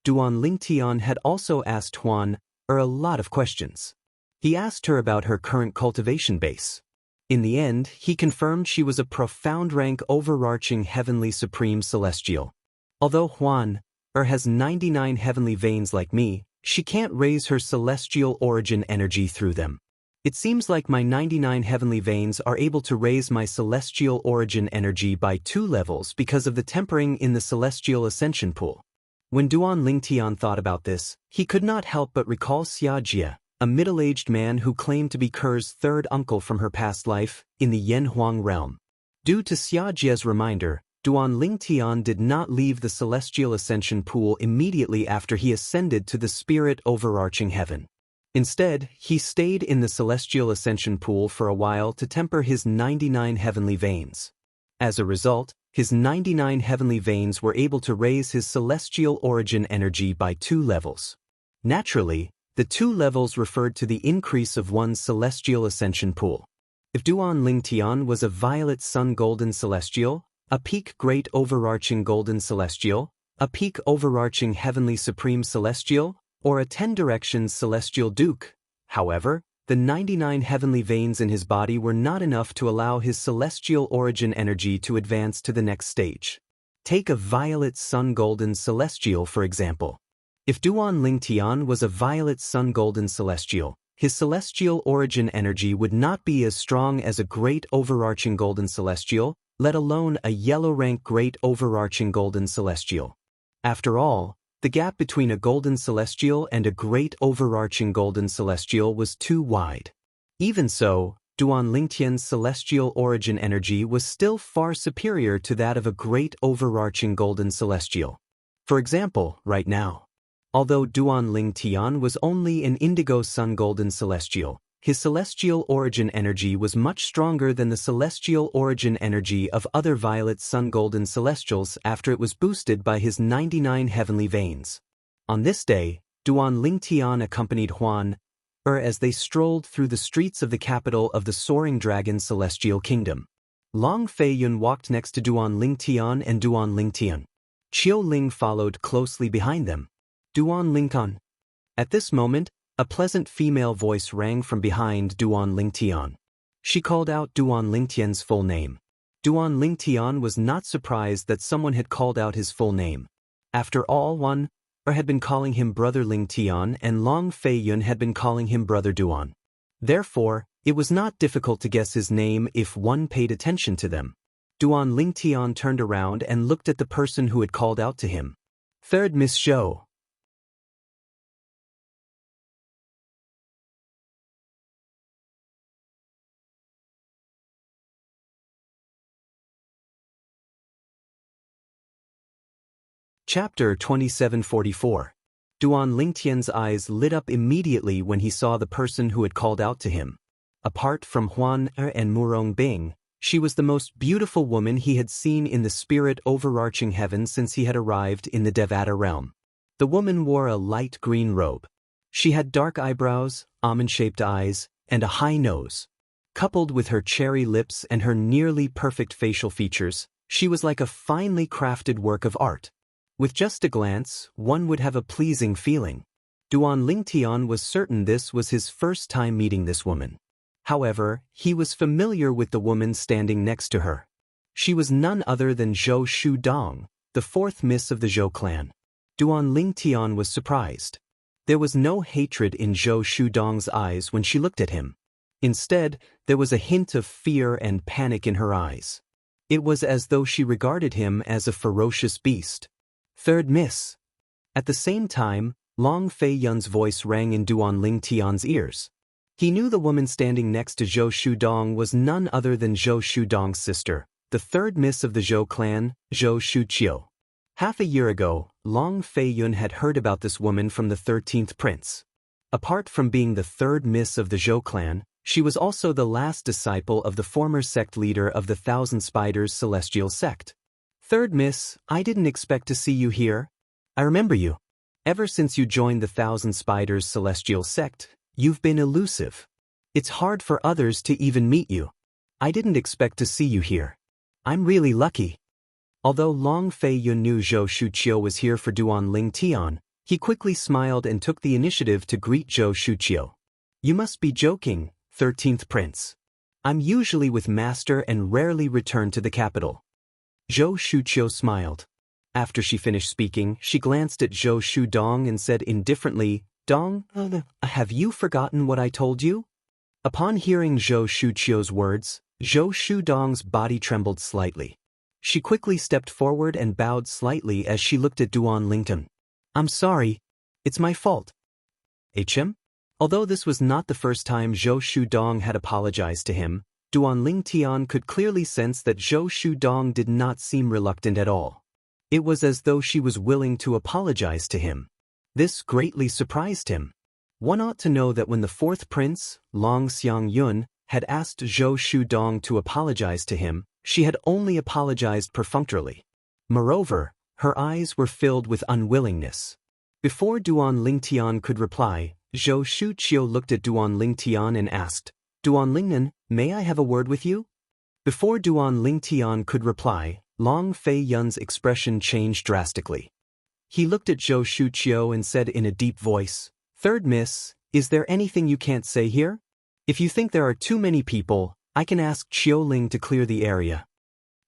A: Duan Lingtian had also asked Huan a lot of questions. He asked her about her current cultivation base. In the end, he confirmed she was a profound rank overarching heavenly supreme celestial. Although Huan has 99 heavenly veins like me, she can't raise her celestial origin energy through them. It seems like my 99 heavenly veins are able to raise my celestial origin energy by 2 levels because of the tempering in the celestial ascension pool. When Duan Lingtian thought about this, he could not help but recall Xianxia, a middle-aged man who claimed to be Ker's 3rd uncle from her past life in the Yanhuang realm. Due to Xianxia's reminder, Duan Lingtian did not leave the celestial ascension pool immediately after he ascended to the spirit overarching heaven. Instead, he stayed in the celestial ascension pool for a while to temper his 99 heavenly veins. As a result, his 99 heavenly veins were able to raise his celestial origin energy by 2 levels. Naturally, the 2 levels referred to the increase of one's celestial ascension pool. If Duan Lingtian was a violet sun golden celestial, a peak great overarching golden celestial, a peak overarching heavenly supreme celestial, or a 10 directions celestial duke, however, the 99 heavenly veins in his body were not enough to allow his celestial origin energy to advance to the next stage. Take a violet sun golden celestial for example. If Duan Lingtian was a violet sun golden celestial, his celestial origin energy would not be as strong as a great overarching golden celestial, let alone a yellow rank great overarching golden celestial. After all, the gap between a golden celestial and a great overarching golden celestial was too wide. Even so, Duan Lingtian's celestial origin energy was still far superior to that of a great overarching golden celestial. For example, right now, although Duan Lingtian was only an indigo sun golden celestial, His celestial origin energy was much stronger than the celestial origin energy of other violet sun-golden celestials after it was boosted by his 99 heavenly veins. On this day, Duan Lingtian accompanied Huan as they strolled through the streets of the capital of the Soaring Dragon Celestial Kingdom. Long Feiyun walked next to Duan Lingtian and Duan Lingtian. Qiu Ling followed closely behind them. Duan Lingtian. At this moment, a pleasant female voice rang from behind Duan Lingtian. She called out Duan Lingtian's full name. Duan Lingtian was not surprised that someone had called out his full name. After all, Huan had been calling him Brother Lingtian and Long Feiyun had been calling him Brother Duan. Therefore, it was not difficult to guess his name if one paid attention to them. Duan Lingtian turned around and looked at the person who had called out to him. Third Miss Zhou. Chapter 2744. Duan Lingtian's eyes lit up immediately when he saw the person who had called out to him. Apart from Huan and Murong Bing, she was the most beautiful woman he had seen in the spirit overarching heaven since he had arrived in the Devata realm. The woman wore a light green robe. She had dark eyebrows, almond-shaped eyes, and a high nose. Coupled with her cherry lips and her nearly perfect facial features, she was like a finely crafted work of art. With just a glance, one would have a pleasing feeling. Duan Lingtian was certain this was his first time meeting this woman. However, he was familiar with the woman standing next to her. She was none other than Zhou Shudong, the fourth miss of the Zhou clan. Duan Lingtian was surprised. There was no hatred in Zhou Shudong's eyes when she looked at him. Instead, there was a hint of fear and panic in her eyes. It was as though she regarded him as a ferocious beast. Third miss. At the same time, Long Feiyun's voice rang in Duan Lingtian's ears. He knew the woman standing next to Zhou Shudong was none other than Zhou Shudong's sister, the third miss of the Zhou clan, Zhou Shuqiu. Half a year ago, Long Feiyun had heard about this woman from the 13th prince. Apart from being the third miss of the Zhou clan, she was also the last disciple of the former sect leader of the Thousand Spiders Celestial Sect. Third miss, I didn't expect to see you here. I remember you. Ever since you joined the Thousand Spiders Celestial Sect, you've been elusive. It's hard for others to even meet you. I didn't expect to see you here. I'm really lucky. Although Long Feiyun knew Zhou Shuqiu was here for Duan Lingtian, he quickly smiled and took the initiative to greet Zhou Shuqiu. You must be joking, 13th prince. I'm usually with master and rarely return to the capital. Zhou Shuqiu smiled. After she finished speaking, she glanced at Zhou Shudong and said indifferently, Dong, have you forgotten what I told you? Upon hearing Zhou Shuqiu's words, Zhou Shudong's body trembled slightly. She quickly stepped forward and bowed slightly as she looked at Duan Lingtian. I'm sorry. It's my fault. HM? Although this was not the first time Zhou Shudong had apologized to him, Duan Lingtian could clearly sense that Zhou Shudong did not seem reluctant at all. It was as though she was willing to apologize to him. This greatly surprised him. One ought to know that when the fourth prince, Long Xiangyun, had asked Zhou Shudong to apologize to him, she had only apologized perfunctorily. Moreover, her eyes were filled with unwillingness. Before Duan Lingtian could reply, Zhou Shuqiu looked at Duan Lingtian and asked, Duan Lingnan, may I have a word with you? Before Duan Lingtian could reply, Long Feiyun's expression changed drastically. He looked at Zhou Shuqiu and said in a deep voice, Third miss, is there anything you can't say here? If you think there are too many people, I can ask Qiu Ling to clear the area.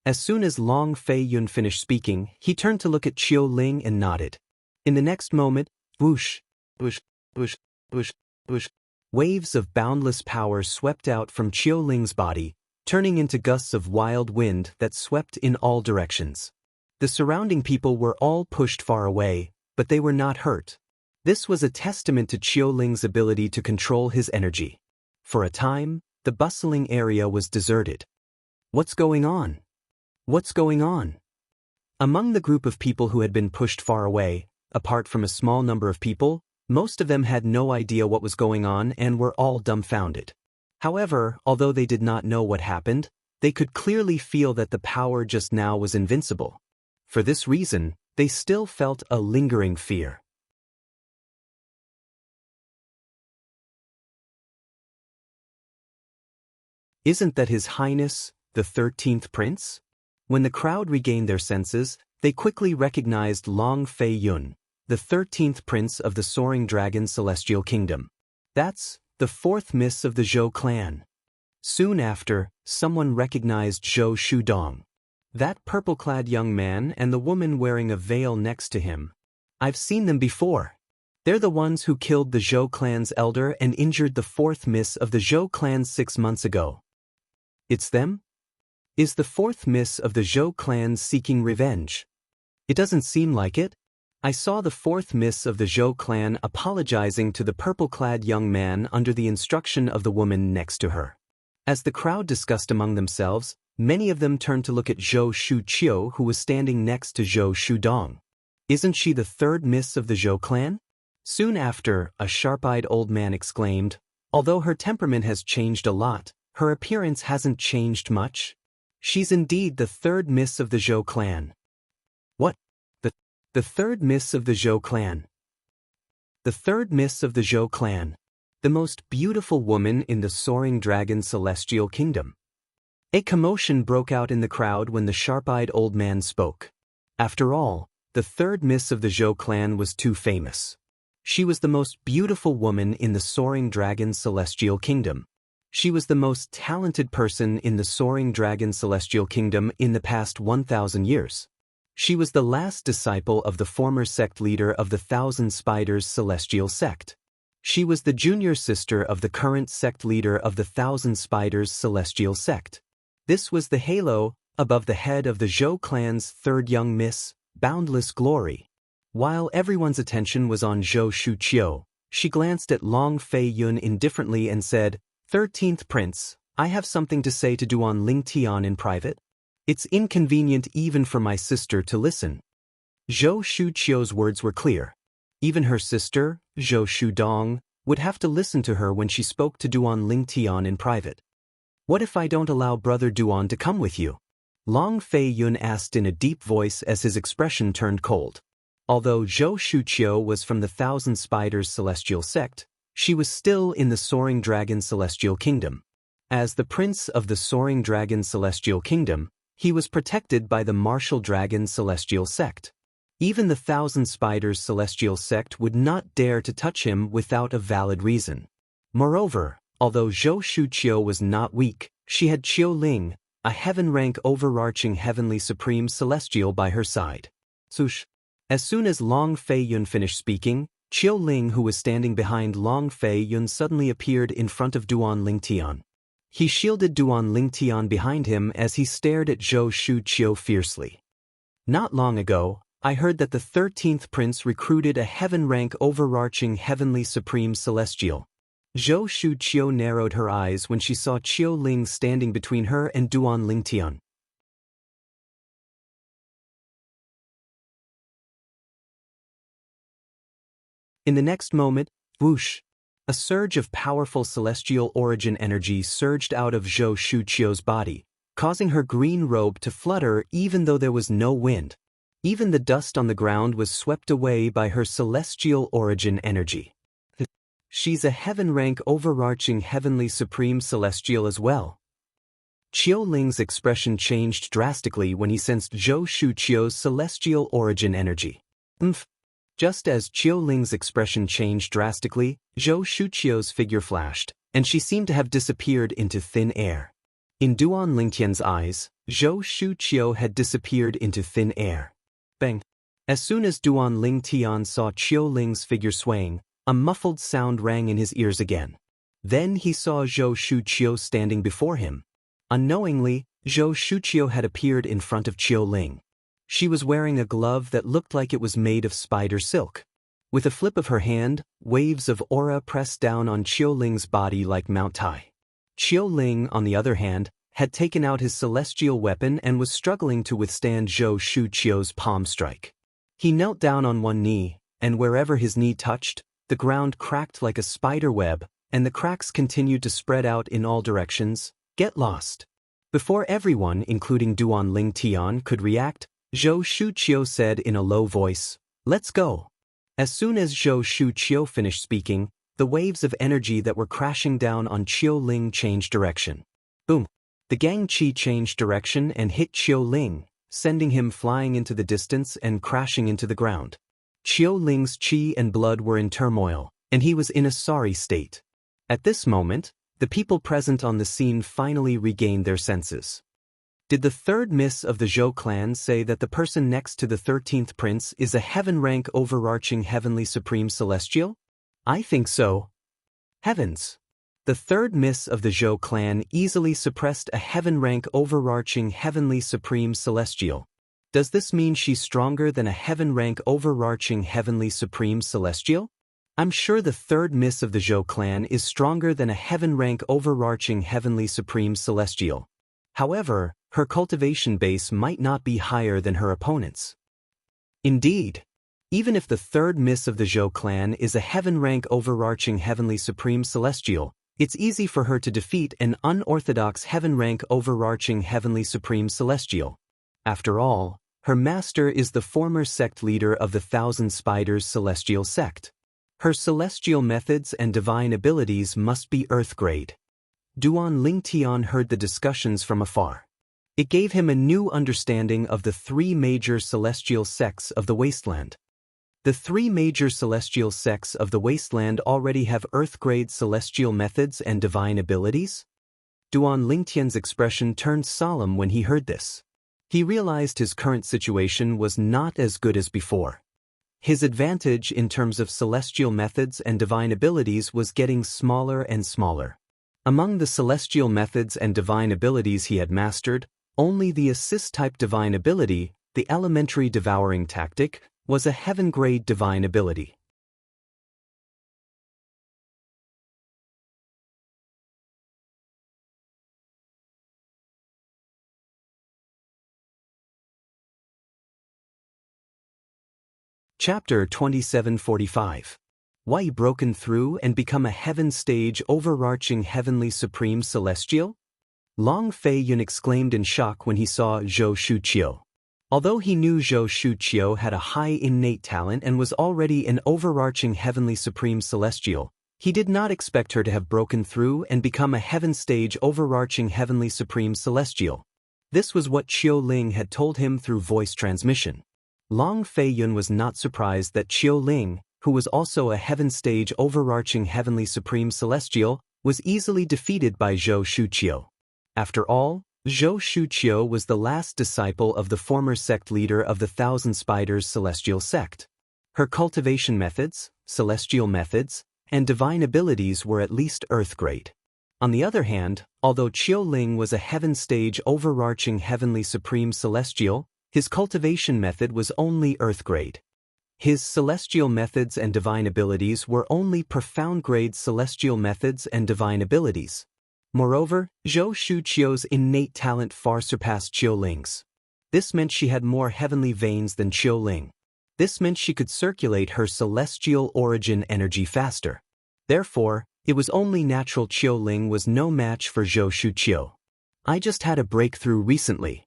A: As soon as Long Feiyun finished speaking, he turned to look at Qiu Ling and nodded. In the next moment, whoosh, whoosh, whoosh, whoosh, whoosh, waves of boundless power swept out from Qiu Ling's body, turning into gusts of wild wind that swept in all directions. The surrounding people were all pushed far away, but they were not hurt. This was a testament to Qiu Ling's ability to control his energy. For a time, the bustling area was deserted. What's going on? What's going on? Among the group of people who had been pushed far away, apart from a small number of people, Most of them had no idea what was going on and were all dumbfounded. However, although they did not know what happened, they could clearly feel that the power just now was invincible. For this reason, they still felt a lingering fear. Isn't that His Highness, the 13th Prince? When the crowd regained their senses, they quickly recognized Long Fei Yun, the 13th Prince of the Soaring Dragon Celestial Kingdom. That's the 4th Miss of the Zhou clan. Soon after, someone recognized Zhou Shudong. That purple-clad young man and the woman wearing a veil next to him. I've seen them before. They're the ones who killed the Zhou clan's elder and injured the 4th Miss of the Zhou clan 6 months ago. It's them? Is the 4th Miss of the Zhou clan seeking revenge? It doesn't seem like it. I saw the 4th Miss of the Zhou clan apologizing to the purple-clad young man under the instruction of the woman next to her. As the crowd discussed among themselves, many of them turned to look at Zhou Shuqiu, who was standing next to Zhou Shudong. Isn't she the 3rd Miss of the Zhou clan? Soon after, a sharp-eyed old man exclaimed, although her temperament has changed a lot, her appearance hasn't changed much. She's indeed the 3rd Miss of the Zhou clan. What? The 3rd Miss of the Zhou clan. The 3rd Miss of the Zhou clan. The most beautiful woman in the Soaring Dragon Celestial Kingdom. A commotion broke out in the crowd when the sharp-eyed old man spoke. After all, the 3rd Miss of the Zhou clan was too famous. She was the most beautiful woman in the Soaring Dragon Celestial Kingdom. She was the most talented person in the Soaring Dragon Celestial Kingdom in the past 1,000 years. She was the last disciple of the former sect leader of the Thousand Spiders Celestial Sect. She was the junior sister of the current sect leader of the Thousand Spiders Celestial Sect. This was the halo above the head of the Zhou clan's 3rd young miss, Boundless Glory. While everyone's attention was on Zhou Shuqiu, she glanced at Long Fei Yun indifferently and said, 13th Prince, I have something to say to Duan Lingtian in private. It's inconvenient even for my sister to listen. Zhou Shuqiu's words were clear. Even her sister, Zhou Shudong, would have to listen to her when she spoke to Duan Lingtian in private. What if I don't allow Brother Duan to come with you? Long Fei Yun asked in a deep voice as his expression turned cold. Although Zhou Shuqiu was from the Thousand Spiders Celestial Sect, she was still in the Soaring Dragon Celestial Kingdom. As the Prince of the Soaring Dragon Celestial Kingdom, he was protected by the Martial Dragon Celestial Sect. Even the Thousand Spiders Celestial Sect would not dare to touch him without a valid reason. Moreover, although Zhou Shuqiu was not weak, she had Qiu Ling, a heaven-rank overarching heavenly supreme celestial by her side. Sush. As soon as Long Fei Yun finished speaking, Qiu Ling, who was standing behind Long Fei Yun, suddenly appeared in front of Duan Lingtian. He shielded Duan Lingtian behind him as he stared at Zhou Shuqiu fiercely. Not long ago, I heard that the 13th Prince recruited a heaven-rank overarching heavenly supreme celestial. Zhou Shuqiu narrowed her eyes when she saw Qiu Ling standing between her and Duan Lingtian. In the next moment, whoosh! A surge of powerful celestial origin energy surged out of Zhou Shuqiu's body, causing her green robe to flutter even though there was no wind. Even the dust on the ground was swept away by her celestial origin energy. She's a heaven-rank overarching heavenly supreme celestial as well. Qiu Ling's expression changed drastically when he sensed Zhou Shuqiu's celestial origin energy. Just as Qiu Ling's expression changed drastically, Zhou Shuqiu's figure flashed, and she seemed to have disappeared into thin air. In Duan Lingtian's eyes, Zhou Shuqiu had disappeared into thin air. Bang! As soon as Duan Lingtian saw Qiu Ling's figure swaying, a muffled sound rang in his ears again. Then he saw Zhou Shuqiu standing before him. Unknowingly, Zhou Shuqiu had appeared in front of Qiu Ling. She was wearing a glove that looked like it was made of spider silk. With a flip of her hand, waves of aura pressed down on Qiu Ling's body like Mount Tai. Qiu Ling, on the other hand, had taken out his celestial weapon and was struggling to withstand Zhou Shuqiu's palm strike. He knelt down on one knee, and wherever his knee touched, the ground cracked like a spider web, and the cracks continued to spread out in all directions. Get lost. Before everyone, including Duan Lingtian, could react, Zhou Shuqiu said in a low voice, "Let's go." As soon as Zhou Shuqiu finished speaking, the waves of energy that were crashing down on Qiu Ling changed direction. Boom! The Gang Qi changed direction and hit Qiu Ling, sending him flying into the distance and crashing into the ground. Qiu Ling's qi and blood were in turmoil, and he was in a sorry state. At this moment, the people present on the scene finally regained their senses. Did the third miss of the Zhou clan say that the person next to the 13th prince is a heaven-rank overarching heavenly supreme celestial? I think so. Heavens! The third miss of the Zhou clan easily suppressed a heaven-rank overarching heavenly supreme celestial. Does this mean she's stronger than a heaven-rank overarching heavenly supreme celestial? I'm sure the third miss of the Zhou clan is stronger than a heaven-rank overarching heavenly supreme celestial. However, her cultivation base might not be higher than her opponent's. Indeed, even if the third miss of the Zhou clan is a heaven-rank overarching heavenly supreme celestial, it's easy for her to defeat an unorthodox heaven-rank overarching heavenly supreme celestial. After all, her master is the former sect leader of the Thousand Spiders celestial sect. Her celestial methods and divine abilities must be earth-grade. Duan Lingtian heard the discussions from afar. It gave him a new understanding of the three major celestial sects of the wasteland. The three major celestial sects of the wasteland already have earth-grade celestial methods and divine abilities? Duan Lingtian's expression turned solemn when he heard this. He realized his current situation was not as good as before. His advantage in terms of celestial methods and divine abilities was getting smaller and smaller. Among the celestial methods and divine abilities he had mastered, only the assist-type divine ability, the elementary devouring tactic, was a heaven-grade divine ability. Chapter 2745. Why broken through and become a heaven stage overarching heavenly supreme celestial? Long Fei Yun exclaimed in shock when he saw Zhou Shuqiu. Although he knew Zhou Shuqiu had a high innate talent and was already an overarching heavenly supreme celestial, he did not expect her to have broken through and become a heaven stage overarching heavenly supreme celestial. This was what Qiu Ling had told him through voice transmission. Long Fei Yun was not surprised that Qiu Ling, who was also a heaven stage overarching heavenly supreme celestial, was easily defeated by Zhou Shuqiu. After all, Zhou Shuqiu was the last disciple of the former sect leader of the Thousand Spiders celestial sect. Her cultivation methods, celestial methods, and divine abilities were at least earth-grade. On the other hand, although Qiu Ling was a heaven stage overarching heavenly supreme celestial, his cultivation method was only earth-grade. His celestial methods and divine abilities were only profound-grade celestial methods and divine abilities. Moreover, Zhou Shuqiu's innate talent far surpassed Qiu Ling's. This meant she had more heavenly veins than Qiu Ling. This meant she could circulate her celestial origin energy faster. Therefore, it was only natural Qiu Ling was no match for Zhou Shuqiu. I just had a breakthrough recently.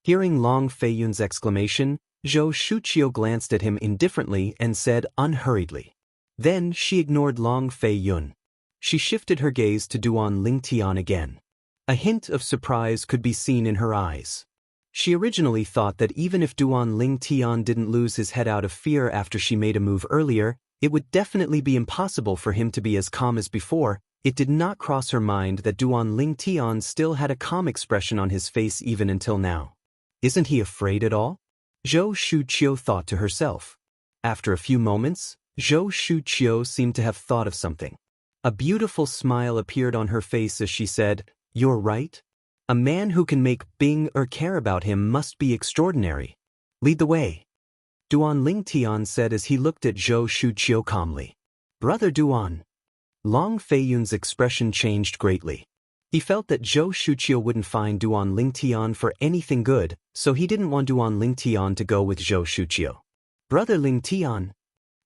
A: Hearing Long Fei Yun's exclamation, Zhou Shuqiu glanced at him indifferently and said unhurriedly. Then she ignored Long Fei Yun. She shifted her gaze to Duan Lingtian again. A hint of surprise could be seen in her eyes. She originally thought that even if Duan Lingtian didn't lose his head out of fear after she made a move earlier, it would definitely be impossible for him to be as calm as before. It did not cross her mind that Duan Lingtian still had a calm expression on his face even until now. Isn't he afraid at all? Zhou Shuqiu thought to herself. After a few moments, Zhou Shuqiu seemed to have thought of something. A beautiful smile appeared on her face as she said, "You're right. A man who can make Bing care about him must be extraordinary. Lead the way." Duan Lingtian said as he looked at Zhou Shuqiu calmly. "Brother Duan." Long Fei Yun's expression changed greatly. He felt that Zhou Shuqiu wouldn't find Duan Lingtian for anything good, so he didn't want Duan Lingtian to go with Zhou Shuqiu. "Brother Lingtian."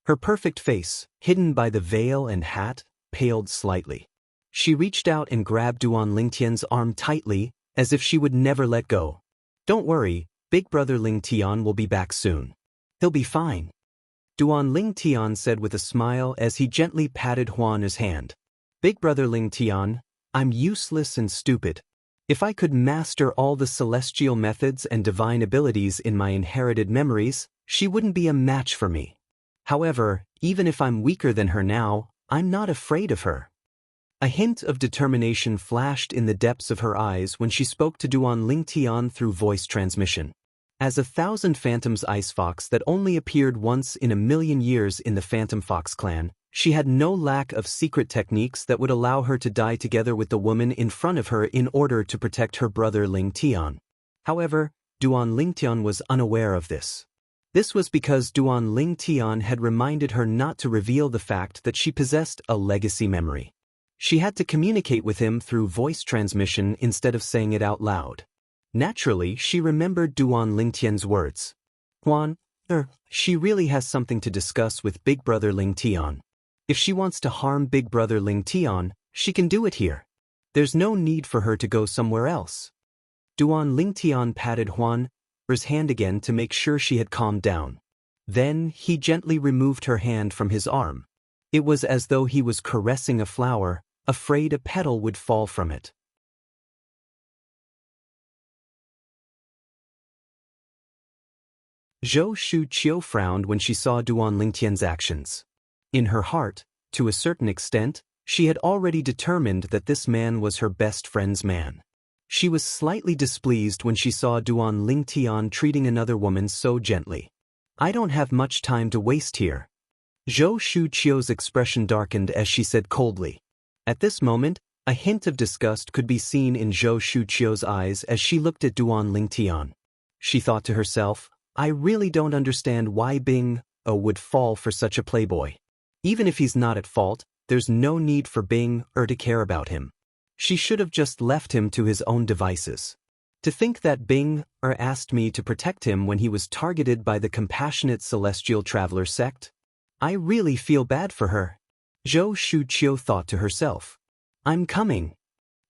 A: Her perfect face, hidden by the veil and hat, paled slightly. She reached out and grabbed Duan Lingtian's arm tightly, as if she would never let go. "Don't worry, Big Brother Ling Tian will be back soon. He'll be fine," Duan Ling Tian said with a smile as he gently patted Huan's hand. "Big Brother Ling Tian, I'm useless and stupid. If I could master all the celestial methods and divine abilities in my inherited memories, she wouldn't be a match for me. However, even if I'm weaker than her now, I'm not afraid of her." A hint of determination flashed in the depths of her eyes when she spoke to Duan Lingtian through voice transmission. As a thousand phantoms ice fox that only appeared once in a million years in the Phantom Fox clan, she had no lack of secret techniques that would allow her to die together with the woman in front of her in order to protect her brother Ling Tian. However, Duan Lingtian was unaware of this. This was because Duan Lingtian had reminded her not to reveal the fact that she possessed a legacy memory. She had to communicate with him through voice transmission instead of saying it out loud. Naturally, she remembered Duan Lingtian's words. "Huan, she really has something to discuss with Big Brother Ling Tian. If she wants to harm Big Brother Ling Tian, she can do it here. There's no need for her to go somewhere else." Duan Lingtian patted Huan's hand again to make sure she had calmed down. Then he gently removed her hand from his arm. It was as though he was caressing a flower, afraid a petal would fall from it. Zhou Shuqiu frowned when she saw Duan Lingtian's actions. In her heart, to a certain extent, she had already determined that this man was her best friend's man. She was slightly displeased when she saw Duan Lingtian treating another woman so gently. "I don't have much time to waste here." Zhou Shuqiu's expression darkened as she said coldly. At this moment, a hint of disgust could be seen in Zhou Shuqiu's eyes as she looked at Duan Lingtian. She thought to herself, "I really don't understand why Bing would fall for such a playboy. Even if he's not at fault, there's no need for Bing to care about him. She should have just left him to his own devices. To think that Bing asked me to protect him when he was targeted by the compassionate celestial traveler sect? I really feel bad for her." Zhou Shuqiu thought to herself. "I'm coming."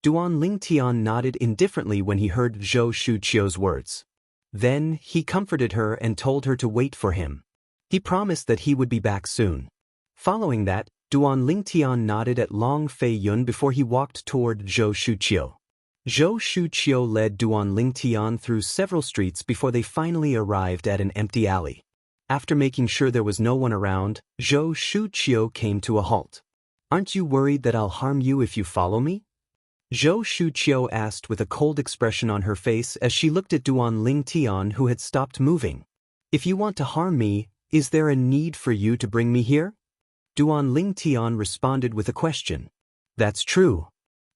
A: Duan Lingtian nodded indifferently when he heard Zhou Shuqiu's words. Then he comforted her and told her to wait for him. He promised that he would be back soon. Following that, Duan Lingtian nodded at Long Fei Yun before he walked toward Zhou Shuqiu. Zhou Shuqiu led Duan Lingtian through several streets before they finally arrived at an empty alley. After making sure there was no one around, Zhou Shuqiu came to a halt. "Aren't you worried that I'll harm you if you follow me?" Zhou Shuqiu asked with a cold expression on her face as she looked at Duan Lingtian, who had stopped moving. "If you want to harm me, is there a need for you to bring me here?" Duan Lingtian responded with a question. "That's true."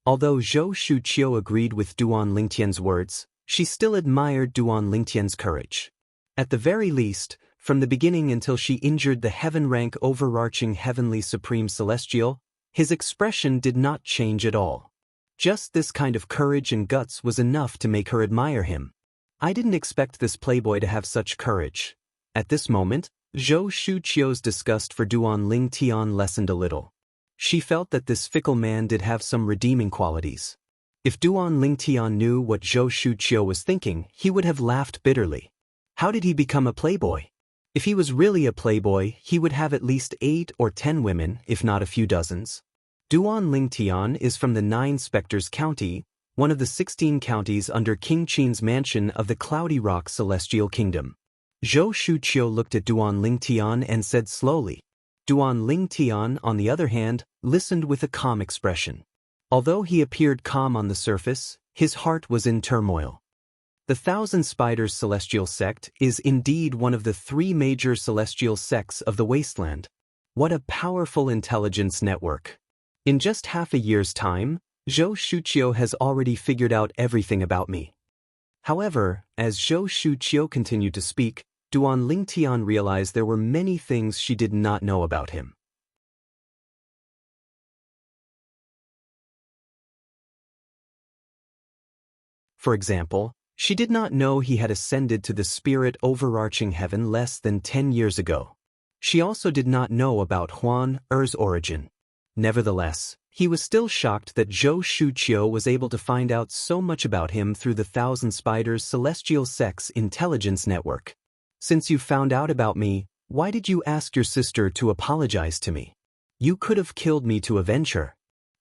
A: Although Zhou Shuqiu agreed with Duan Lingtian's words, she still admired Duan Lingtian's courage. At the very least, from the beginning until she injured the heaven-rank overarching heavenly supreme celestial, his expression did not change at all. Just this kind of courage and guts was enough to make her admire him. "I didn't expect this playboy to have such courage." At this moment, Zhou Shuqiu's disgust for Duan Lingtian lessened a little. She felt that this fickle man did have some redeeming qualities. If Duan Lingtian knew what Zhou Shuqiu was thinking, he would have laughed bitterly. How did he become a playboy? If he was really a playboy, he would have at least 8 or 10 women, if not a few dozens. Duan Lingtian is from the 9 Spectres County, one of the 16 counties under King Qin's mansion of the Cloudy Rock Celestial Kingdom. Zhou Shuqiu looked at Duan Lingtian and said slowly. Duan Lingtian, on the other hand, listened with a calm expression. Although he appeared calm on the surface, his heart was in turmoil. The Thousand Spiders Celestial Sect is indeed one of the 3 major celestial sects of the Wasteland. What a powerful intelligence network. In just half a year's time, Zhou Shuqiu has already figured out everything about me. However, as Zhou Shuqiu continued to speak, Duan Lingtian realized there were many things she did not know about him. For example, she did not know he had ascended to the spirit overarching heaven less than 10 years ago. She also did not know about Huan Er's origin. Nevertheless, he was still shocked that Zhou Shuqiu was able to find out so much about him through the Thousand Spiders Celestial Sects Intelligence Network. Since you found out about me, why did you ask your sister to apologize to me? You could have killed me to avenge her.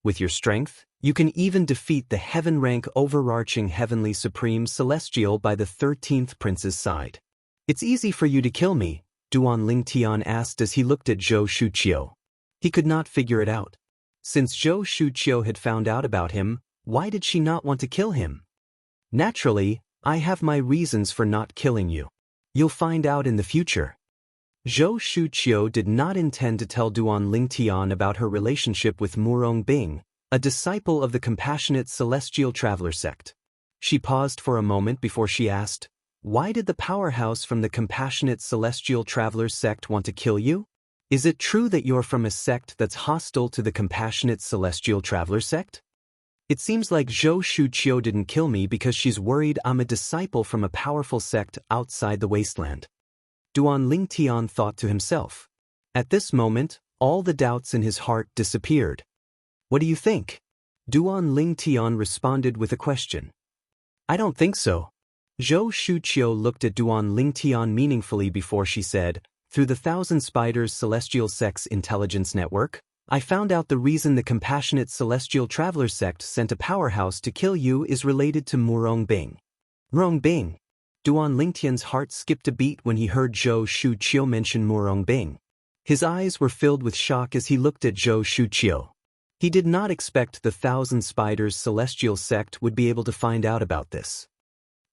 A: With your strength, you can even defeat the heaven-rank overarching Heavenly Supreme Celestial by the 13th Prince's side. It's easy for you to kill me, Duan Lingtian asked as he looked at Zhou Shuqiu. He could not figure it out. Since Zhou Shuqiu had found out about him, why did she not want to kill him? Naturally, I have my reasons for not killing you. You'll find out in the future. Zhou Shuqiu did not intend to tell Duan Lingtian about her relationship with Murong Bing, a disciple of the Compassionate Celestial Traveler sect. She paused for a moment before she asked, "Why did the powerhouse from the Compassionate Celestial Traveler sect want to kill you? Is it true that you're from a sect that's hostile to the Compassionate Celestial Traveler sect?" It seems like Zhou Shuqiu didn't kill me because she's worried I'm a disciple from a powerful sect outside the wasteland. Duan Lingtian thought to himself. At this moment, all the doubts in his heart disappeared. What do you think? Duan Lingtian responded with a question. I don't think so. Zhou Shuqiu looked at Duan Lingtian meaningfully before she said, "Through the Thousand Spiders Celestial Sects Intelligence Network, I found out the reason the Compassionate Celestial Traveler sect sent a powerhouse to kill you is related to Murong Bing." Murong Bing? Duan Lingtian's heart skipped a beat when he heard Zhou Shuqiu mention Murong Bing. His eyes were filled with shock as he looked at Zhou Shuqiu. He did not expect the Thousand Spiders Celestial sect would be able to find out about this.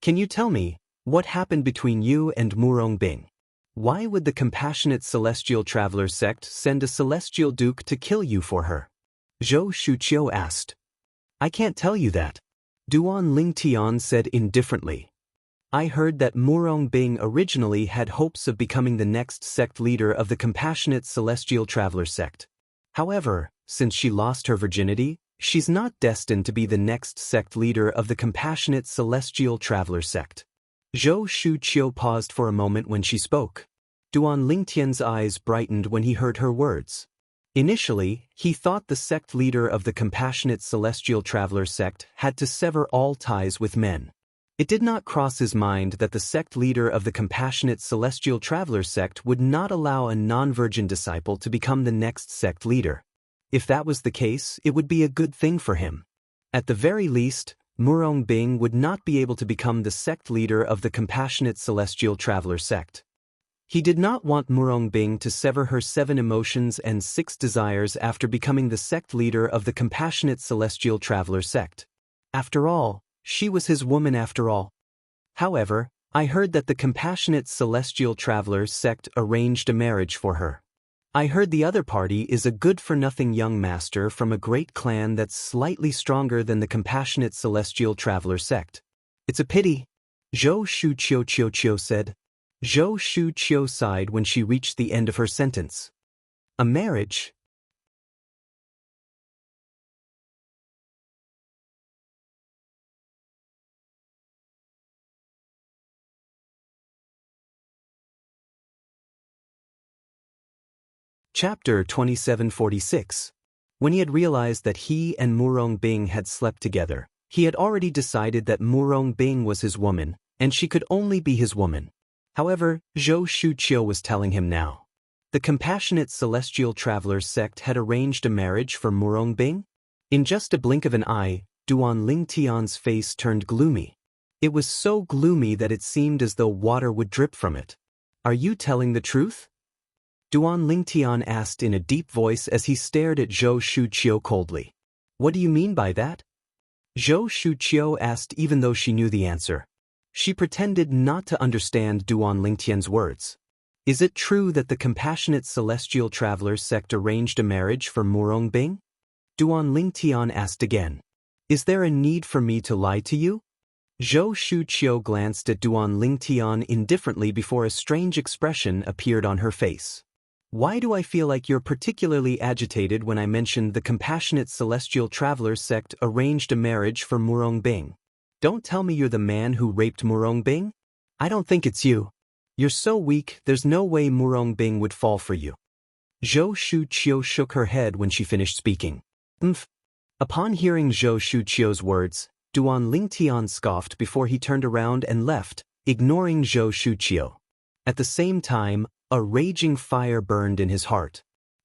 A: Can you tell me, what happened between you and Murong Bing? Why would the Compassionate Celestial Traveler sect send a Celestial Duke to kill you for her? Zhou Shuqiu asked. I can't tell you that. Duan Lingtian said indifferently. I heard that Murong Bing originally had hopes of becoming the next sect leader of the Compassionate Celestial Traveler sect. However, since she lost her virginity, she's not destined to be the next sect leader of the Compassionate Celestial Traveler sect. Zhou Shuqiu paused for a moment when she spoke. Duan Lingtian's eyes brightened when he heard her words. Initially, he thought the sect leader of the Compassionate Celestial Traveler sect had to sever all ties with men. It did not cross his mind that the sect leader of the Compassionate Celestial Traveler sect would not allow a non-virgin disciple to become the next sect leader. If that was the case, it would be a good thing for him. At the very least, Murong Bing would not be able to become the sect leader of the Compassionate Celestial Traveler sect. He did not want Murong Bing to sever her 7 emotions and 6 desires after becoming the sect leader of the Compassionate Celestial Traveler sect. After all, she was his woman after all. However, I heard that the Compassionate Celestial Traveler sect arranged a marriage for her. I heard the other party is a good-for-nothing young master from a great clan that's slightly stronger than the Compassionate Celestial Traveler sect. It's a pity. Zhou Shuqiu said. Zhou Shuqiu sighed when she reached the end of her sentence. A marriage? Chapter 2746. When he had realized that he and Murong Bing had slept together, he had already decided that Murong Bing was his woman, and she could only be his woman. However, Zhou Shuqiu was telling him now. The Compassionate Celestial Traveler sect had arranged a marriage for Murong Bing? In just a blink of an eye, Duan Lingtian's face turned gloomy. It was so gloomy that it seemed as though water would drip from it. Are you telling the truth? Duan Lingtian asked in a deep voice as he stared at Zhou Shuqiu coldly. What do you mean by that? Zhou Shuqiu asked even though she knew the answer. She pretended not to understand Duan Lingtian's words. Is it true that the Compassionate Celestial Traveler sect arranged a marriage for Murong Bing? Duan Lingtian asked again. Is there a need for me to lie to you? Zhou Shuqiu glanced at Duan Lingtian indifferently before a strange expression appeared on her face. Why do I feel like you're particularly agitated when I mentioned the Compassionate Celestial Traveler sect arranged a marriage for Murong Bing? Don't tell me you're the man who raped Murong Bing? I don't think it's you. You're so weak, there's no way Murong Bing would fall for you. Zhou Shuqiu shook her head when she finished speaking. Upon hearing Zhou Shuqiu's words, Duan Lingtian scoffed before he turned around and left, ignoring Zhou Shuqiu. At the same time, a raging fire burned in his heart.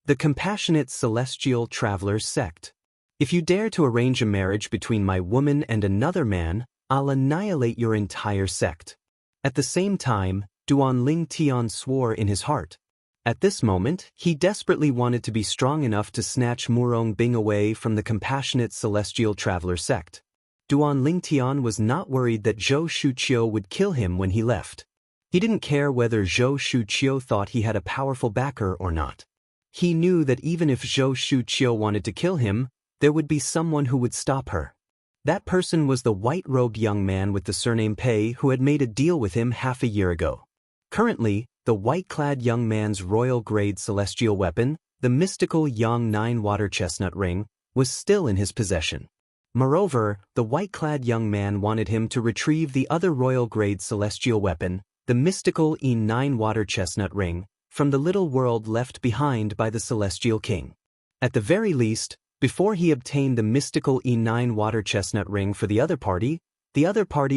A: The Compassionate Celestial Traveler Sect. If you dare to arrange a marriage between my woman and another man, I'll annihilate your entire sect. At the same time, Duan Lingtian swore in his heart. At this moment, he desperately wanted to be strong enough to snatch Murong Bing away from the Compassionate Celestial Traveler Sect. Duan Lingtian was not worried that Zhou Shuqiu would kill him when he left. He didn't care whether Zhou Shuqiu thought he had a powerful backer or not. He knew that even if Zhou Shuqiu wanted to kill him, there would be someone who would stop her. That person was the white-robed young man with the surname Pei who had made a deal with him half a year ago. Currently, the white-clad young man's royal-grade celestial weapon, the mystical Yang 9 water chestnut ring, was still in his possession. Moreover, the white-clad young man wanted him to retrieve the other royal-grade celestial weapon, the mystical E9 water chestnut ring, from the little world left behind by the celestial king. At the very least, before he obtained the mystical E9 water chestnut ring for the other party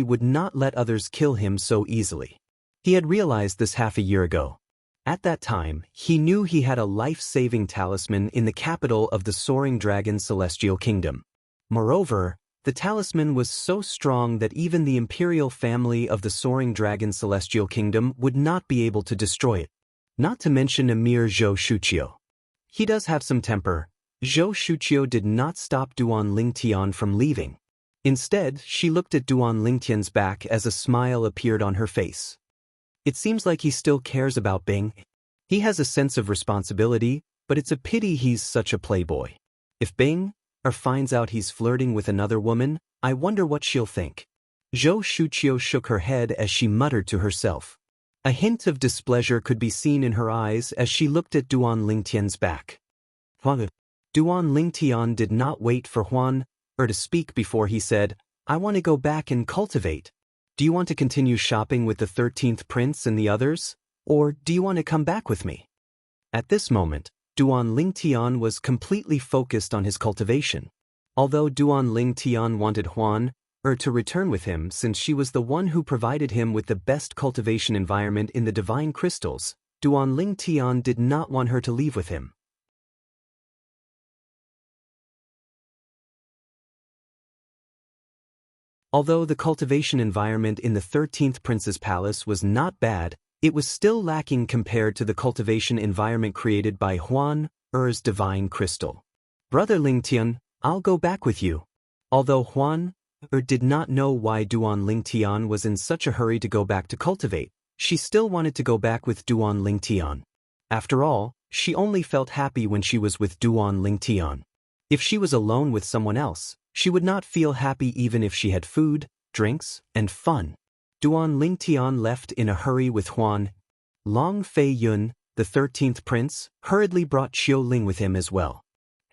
A: would not let others kill him so easily. He had realized this half a year ago. At that time, he knew he had a life-saving talisman in the capital of the Soaring Dragon Celestial Kingdom. Moreover, the talisman was so strong that even the imperial family of the Soaring Dragon Celestial Kingdom would not be able to destroy it. Not to mention Emir Zhou Shuqiu. He does have some temper. Zhou Shuqiu did not stop Duan Lingtian from leaving. Instead, she looked at Duan Lingtian's back as a smile appeared on her face. It seems like he still cares about Bing. He has a sense of responsibility, but it's a pity he's such a playboy. If Bing finds out he's flirting with another woman, I wonder what she'll think. Zhou Shuqiu shook her head as she muttered to herself. A hint of displeasure could be seen in her eyes as she looked at Duan Lingtian's back. Duan Lingtian did not wait for Huan to speak before he said, I want to go back and cultivate. Do you want to continue shopping with the 13th prince and the others, or do you want to come back with me? At this moment, Duan Lingtian was completely focused on his cultivation. Although Duan Lingtian wanted Huan to return with him since she was the one who provided him with the best cultivation environment in the divine crystals, Duan Lingtian did not want her to leave with him. Although the cultivation environment in the 13th Prince's Palace was not bad, it was still lacking compared to the cultivation environment created by Huan Er's divine crystal. Brother Lingtian, I'll go back with you. Although Huan did not know why Duan Lingtian was in such a hurry to go back to cultivate, she still wanted to go back with Duan Lingtian. After all, she only felt happy when she was with Duan Lingtian. If she was alone with someone else, she would not feel happy even if she had food, drinks, and fun. Duan Lingtian left in a hurry with Huan. Long Fei Yun, the 13th prince, hurriedly brought Xiu Ling with him as well.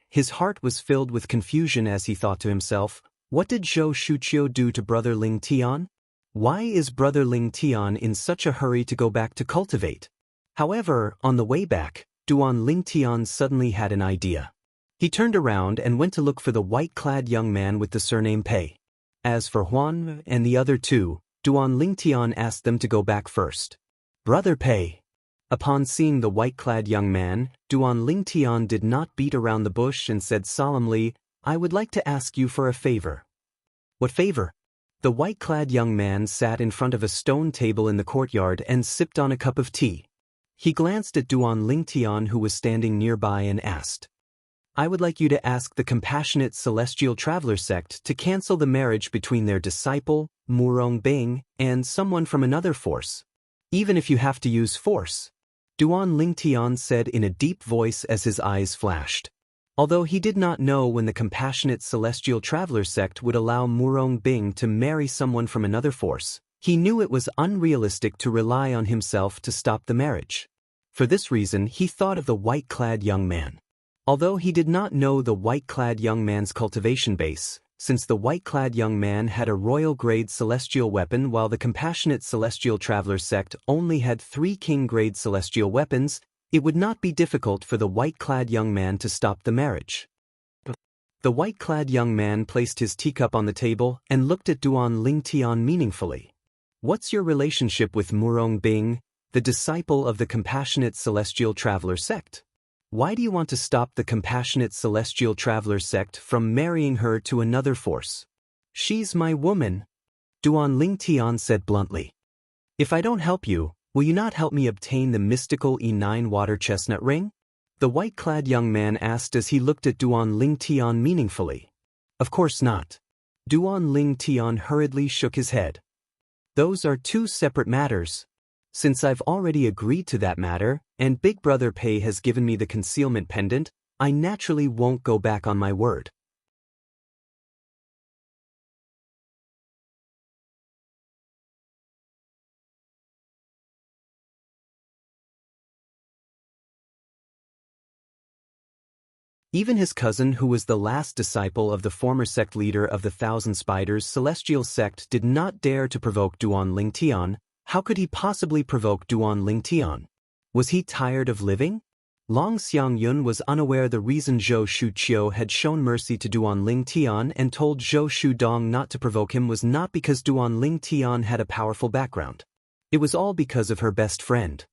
A: His heart was filled with confusion as he thought to himself, what did Zhou Shuqiu do to Brother Lingtian? Why is Brother Lingtian in such a hurry to go back to cultivate? However, on the way back, Duan Lingtian suddenly had an idea. He turned around and went to look for the white-clad young man with the surname Pei. As for Huan and the other two, Duan Lingtian asked them to go back first. Brother Pei. Upon seeing the white-clad young man, Duan Lingtian did not beat around the bush and said solemnly, I would like to ask you for a favor. What favor? The white-clad young man sat in front of a stone table in the courtyard and sipped on a cup of tea. He glanced at Duan Lingtian who was standing nearby and asked, I would like you to ask the Compassionate Celestial Traveler sect to cancel the marriage between their disciple, Murong Bing, and someone from another force. Even if you have to use force. Duan Lingtian said in a deep voice as his eyes flashed. Although he did not know when the Compassionate Celestial Traveler sect would allow Murong Bing to marry someone from another force, he knew it was unrealistic to rely on himself to stop the marriage. For this reason, he thought of the white-clad young man. Although he did not know the white-clad young man's cultivation base, since the white-clad young man had a royal-grade celestial weapon while the compassionate celestial traveler sect only had 3 king-grade celestial weapons, it would not be difficult for the white-clad young man to stop the marriage. The white-clad young man placed his teacup on the table and looked at Duan Lingtian meaningfully. What's your relationship with Murong Bing, the disciple of the compassionate celestial traveler sect? Why do you want to stop the compassionate celestial traveler sect from marrying her to another force? She's my woman, Duan Lingtian said bluntly. If I don't help you, will you not help me obtain the mystical E9 water chestnut ring? The white-clad young man asked as he looked at Duan Lingtian meaningfully. Of course not. Duan Lingtian hurriedly shook his head. Those are 2 separate matters. Since I've already agreed to that matter, and Big Brother Pei has given me the concealment pendant, I naturally won't go back on my word. Even his cousin, who was the last disciple of the former sect leader of the Thousand Spiders Celestial Sect, did not dare to provoke Duan Lingtian. How could he possibly provoke Duan Lingtian? Was he tired of living? Long Xiangyun was unaware the reason Zhou Shuqiu had shown mercy to Duan Lingtian and told Zhou Shudong not to provoke him was not because Duan Lingtian had a powerful background. It was all because of her best friend.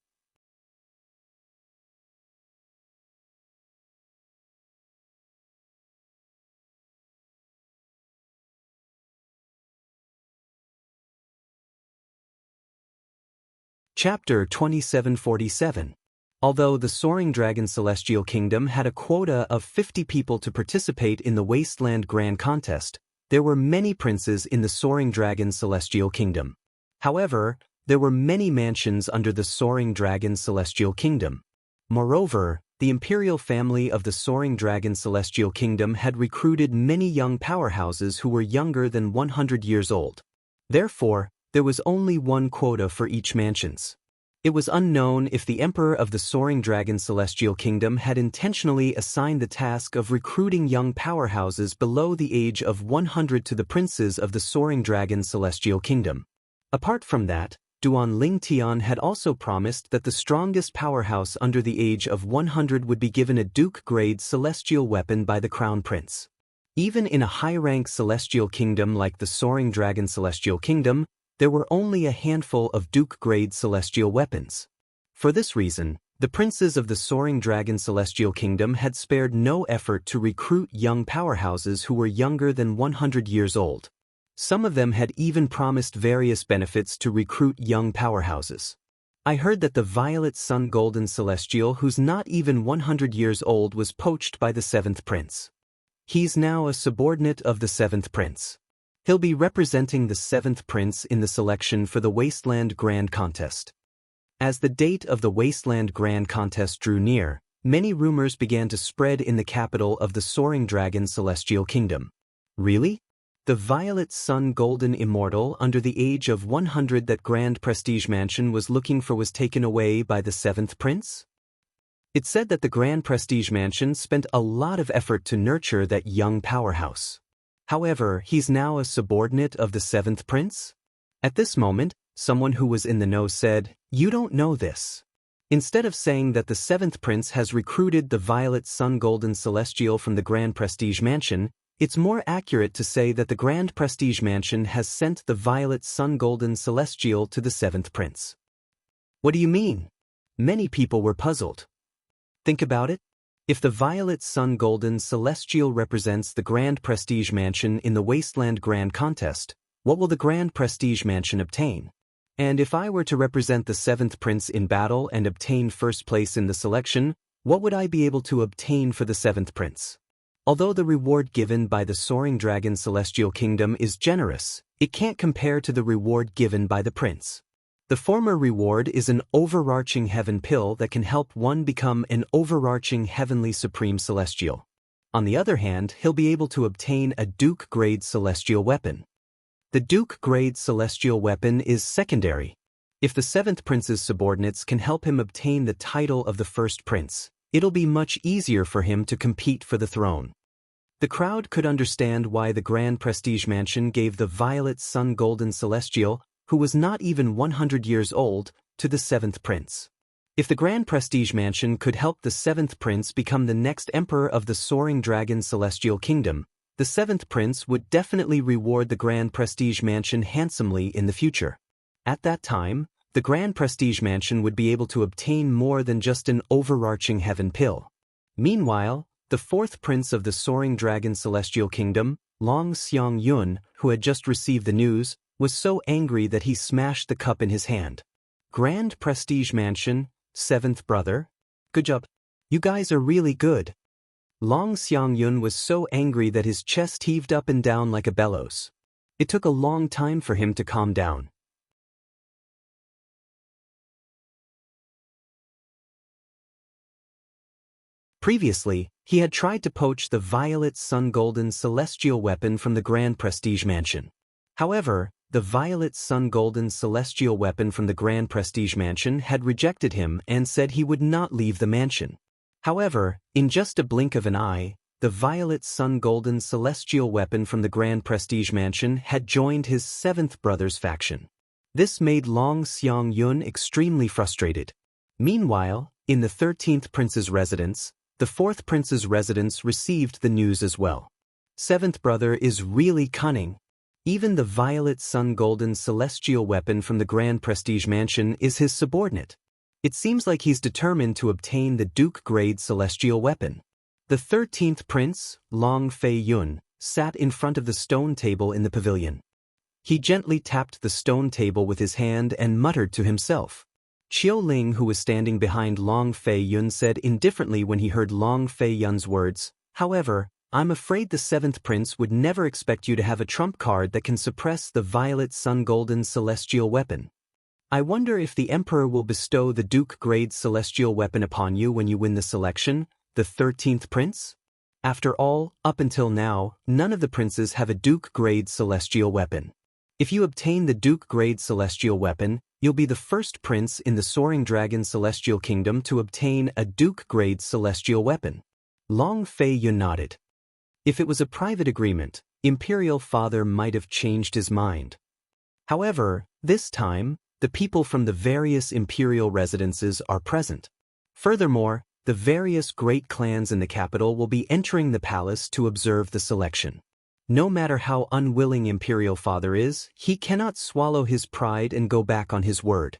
A: Chapter 2747. Although the Soaring Dragon Celestial Kingdom had a quota of 50 people to participate in the Wasteland Grand Contest, there were many princes in the Soaring Dragon Celestial Kingdom. However, there were many mansions under the Soaring Dragon Celestial Kingdom. Moreover, the imperial family of the Soaring Dragon Celestial Kingdom had recruited many young powerhouses who were younger than 100 years old. Therefore, there was only one quota for each mansions. It was unknown if the Emperor of the Soaring Dragon Celestial Kingdom had intentionally assigned the task of recruiting young powerhouses below the age of 100 to the princes of the Soaring Dragon Celestial Kingdom. Apart from that, Duan Lingtian had also promised that the strongest powerhouse under the age of 100 would be given a Duke-grade celestial weapon by the Crown Prince. Even in a high-rank celestial kingdom like the Soaring Dragon Celestial Kingdom, there were only a handful of Duke-grade celestial weapons. For this reason, the princes of the Soaring Dragon Celestial Kingdom had spared no effort to recruit young powerhouses who were younger than 100 years old. Some of them had even promised various benefits to recruit young powerhouses. I heard that the Violet Sun Golden Celestial, who's not even 100 years old, was poached by the 7th Prince. He's now a subordinate of the 7th Prince. He'll be representing the 7th Prince in the selection for the Wasteland Grand Contest. As the date of the Wasteland Grand Contest drew near, many rumors began to spread in the capital of the Soaring Dragon Celestial Kingdom. Really? The Violet Sun Golden Immortal under the age of 100 that Grand Prestige Mansion was looking for was taken away by the 7th Prince? It said that the Grand Prestige Mansion spent a lot of effort to nurture that young powerhouse. However, he's now a subordinate of the 7th Prince? At this moment, someone who was in the know said, "You don't know this." Instead of saying that the 7th Prince has recruited the Violet Sun Golden Celestial from the Grand Prestige Mansion, it's more accurate to say that the Grand Prestige Mansion has sent the Violet Sun Golden Celestial to the 7th Prince. What do you mean? Many people were puzzled. Think about it. If the Violet Sun Golden Celestial represents the Grand Prestige Mansion in the Wasteland Grand Contest, what will the Grand Prestige Mansion obtain? And if I were to represent the 7th Prince in battle and obtain first place in the selection, what would I be able to obtain for the 7th Prince? Although the reward given by the Soaring Dragon Celestial Kingdom is generous, it can't compare to the reward given by the Prince. The former reward is an overarching heaven pill that can help one become an overarching heavenly supreme celestial. On the other hand, he'll be able to obtain a Duke-grade celestial weapon. The Duke-grade celestial weapon is secondary. If the 7th Prince's subordinates can help him obtain the title of the 1st Prince, it'll be much easier for him to compete for the throne. The crowd could understand why the Grand Prestige Mansion gave the Violet Sun Golden Celestial, who was not even 100 years old, to the 7th prince. If the Grand Prestige Mansion could help the 7th prince become the next emperor of the Soaring Dragon Celestial Kingdom, the 7th prince would definitely reward the Grand Prestige Mansion handsomely in the future. At that time, the Grand Prestige Mansion would be able to obtain more than just an overarching heaven pill. Meanwhile, the 4th prince of the Soaring Dragon Celestial Kingdom, Long Xiangyun, who had just received the news, was so angry that he smashed the cup in his hand. Grand Prestige Mansion, 7th brother? Good job. You guys are really good. Long Xiangyun was so angry that his chest heaved up and down like a bellows. It took a long time for him to calm down. Previously, he had tried to poach the Violet Sun Golden Celestial weapon from the Grand Prestige Mansion. However, the Violet Sun Golden Celestial weapon from the Grand Prestige Mansion had rejected him and said he would not leave the mansion. However, in just a blink of an eye, the Violet Sun Golden Celestial weapon from the Grand Prestige Mansion had joined his 7th brother's faction. This made Long Xiangyun extremely frustrated. Meanwhile, in the 13th prince's residence, the 4th prince's residence received the news as well. 7th brother is really cunning. Even the Violet Sun Golden Celestial weapon from the Grand Prestige Mansion is his subordinate. It seems like he's determined to obtain the Duke-grade Celestial weapon. The 13th prince, Long Fei Yun, sat in front of the stone table in the pavilion. He gently tapped the stone table with his hand and muttered to himself. Qiu Ling, who was standing behind Long Fei Yun, said indifferently when he heard Long Fei Yun's words, "However, I'm afraid the 7th prince would never expect you to have a trump card that can suppress the Violet Sun Golden Celestial weapon. I wonder if the Emperor will bestow the Duke-grade Celestial weapon upon you when you win the selection, the 13th prince? After all, up until now, none of the princes have a Duke-grade Celestial weapon. If you obtain the Duke-grade Celestial weapon, you'll be the first prince in the Soaring Dragon Celestial Kingdom to obtain a Duke-grade Celestial weapon." Long Fei Yun nodded. If it was a private agreement, Imperial Father might have changed his mind. However, this time, the people from the various imperial residences are present. Furthermore, the various great clans in the capital will be entering the palace to observe the selection. No matter how unwilling Imperial Father is, he cannot swallow his pride and go back on his word.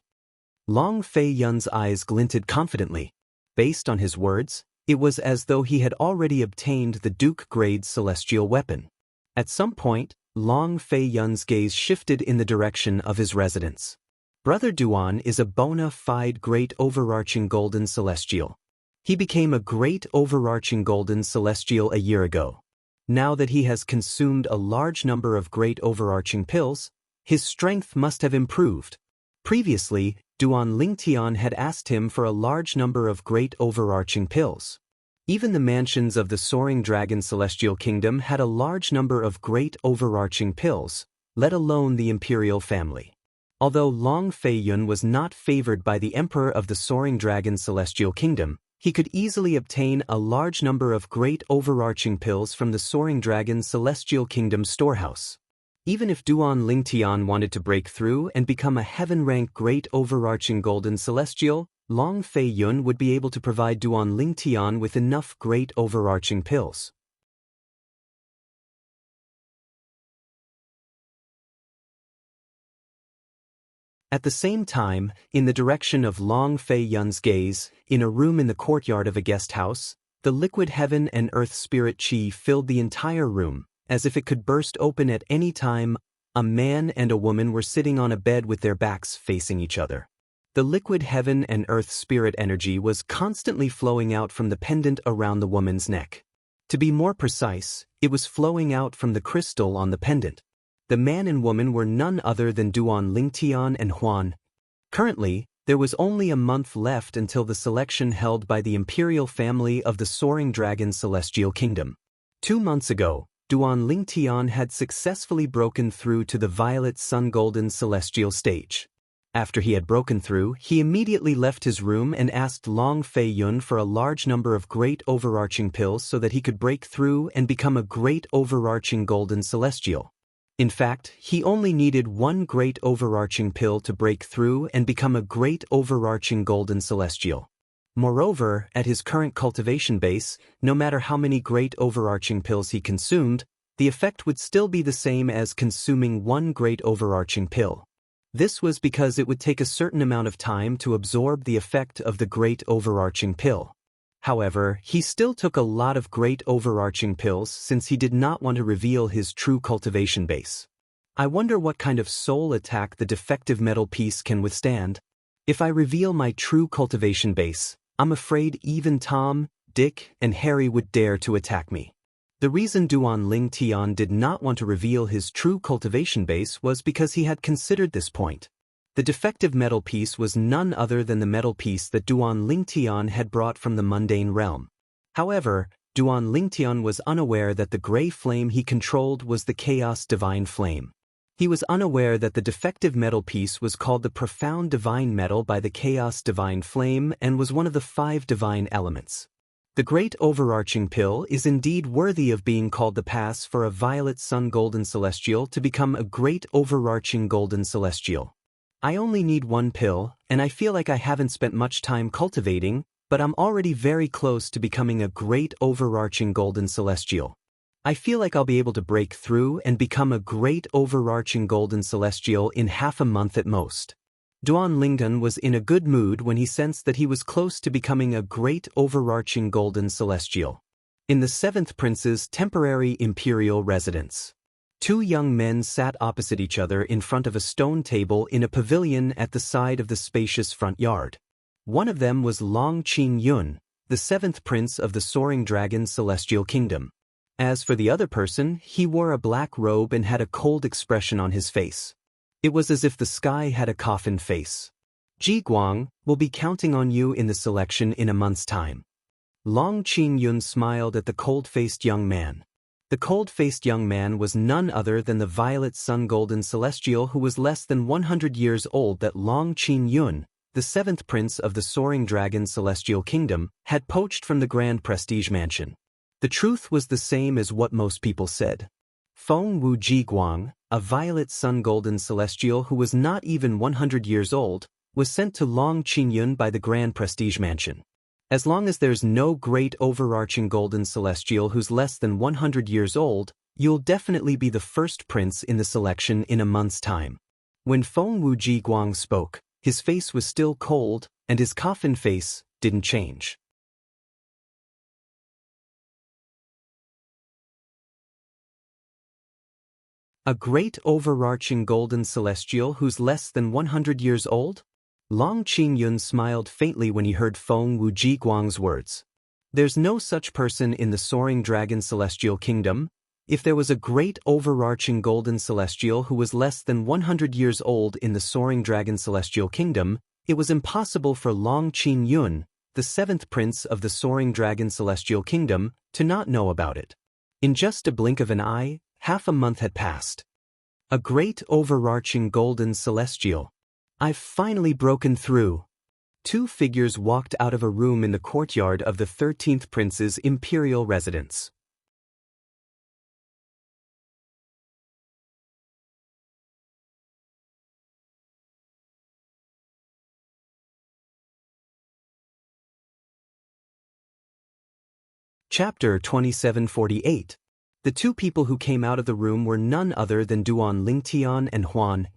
A: Long Fei Yun's eyes glinted confidently. Based on his words, it was as though he had already obtained the Duke-grade Celestial weapon. At some point, Long Fei Yun's gaze shifted in the direction of his residence. Brother Duan is a bona fide great overarching golden celestial. He became a great overarching golden celestial a year ago. Now that he has consumed a large number of great overarching pills, his strength must have improved. Previously, Duan Lingtian had asked him for a large number of great overarching pills. Even the mansions of the Soaring Dragon Celestial Kingdom had a large number of great overarching pills, let alone the imperial family. Although Long Fei Yun was not favored by the Emperor of the Soaring Dragon Celestial Kingdom, he could easily obtain a large number of great overarching pills from the Soaring Dragon Celestial Kingdom storehouse. Even if Duan Lingtian wanted to break through and become a heaven-rank great overarching golden celestial, Long Fei Yun would be able to provide Duan Lingtian with enough great overarching pills. At the same time, in the direction of Long Fei Yun's gaze, in a room in the courtyard of a guest house, the liquid heaven and earth spirit chi filled the entire room, as if it could burst open at any time. A man and a woman were sitting on a bed with their backs facing each other. The liquid heaven and earth spirit energy was constantly flowing out from the pendant around the woman's neck. To be more precise, it was flowing out from the crystal on the pendant. The man and woman were none other than Duan Lingtian and Huan. Currently, there was only a month left until the selection held by the imperial family of the Soaring Dragon Celestial Kingdom. 2 months ago, Duan Lingtian had successfully broken through to the Violet Sun Golden Celestial stage. After he had broken through, he immediately left his room and asked Long Fei Yun for a large number of great overarching pills so that he could break through and become a great overarching golden celestial. In fact, he only needed one great overarching pill to break through and become a great overarching golden celestial. Moreover, at his current cultivation base, no matter how many great overarching pills he consumed, the effect would still be the same as consuming one great overarching pill. This was because it would take a certain amount of time to absorb the effect of the great overarching pill. However, he still took a lot of great overarching pills since he did not want to reveal his true cultivation base. I wonder what kind of soul attack the defective metal piece can withstand. If I reveal my true cultivation base, I'm afraid even Tom, Dick, and Harry would dare to attack me. The reason Duan Lingtian did not want to reveal his true cultivation base was because he had considered this point. The defective metal piece was none other than the metal piece that Duan Lingtian had brought from the mundane realm. However, Duan Lingtian was unaware that the gray flame he controlled was the chaos divine flame. He was unaware that the defective metal piece was called the profound divine metal by the chaos divine flame and was one of the 5 divine elements. The great overarching pill is indeed worthy of being called the pass for a violet sun golden celestial to become a great overarching golden celestial. I only need one pill, and I feel like I haven't spent much time cultivating, but I'm already very close to becoming a great overarching golden celestial. I feel like I'll be able to break through and become a great overarching golden celestial in half a month at most. Duan Lingdan was in a good mood when he sensed that he was close to becoming a great overarching golden celestial. In the 7th Prince's temporary imperial residence, 2 young men sat opposite each other in front of a stone table in a pavilion at the side of the spacious front yard. One of them was Long Qing Yun, the 7th Prince of the Soaring Dragon Celestial Kingdom. As for the other person, he wore a black robe and had a cold expression on his face. It was as if the sky had a coffin face. Ji Guang will be counting on you in the selection in a month's time. Long Qing Yun smiled at the cold-faced young man. The cold-faced young man was none other than the violet sun golden celestial who was less than 100 years old that Long Qing Yun, the 7th Prince of the Soaring Dragon Celestial Kingdom, had poached from the Grand Prestige Mansion. The truth was the same as what most people said. Feng Wu Ji Guang, a violet sun golden celestial who was not even 100 years old, was sent to Long Qing Yun by the Grand Prestige Mansion. As long as there's no great overarching golden celestial who's less than 100 years old, you'll definitely be the first prince in the selection in a month's time. When Feng Wu Ji Guang spoke, his face was still cold, and his coffin face didn't change. A great overarching golden celestial who's less than 100 years old? Long Qing Yun smiled faintly when he heard Feng Wu Ji Guang's words. There's no such person in the Soaring Dragon Celestial Kingdom. If there was a great overarching golden celestial who was less than 100 years old in the Soaring Dragon Celestial Kingdom, it was impossible for Long Qing Yun, the 7th Prince of the Soaring Dragon Celestial Kingdom, to not know about it. In just a blink of an eye, half a month had passed. A great overarching golden celestial. I've finally broken through. 2 figures walked out of a room in the courtyard of the 13th Prince's imperial residence. Chapter 2748. The 2 people who came out of the room were none other than Duan Lingtian and Huan.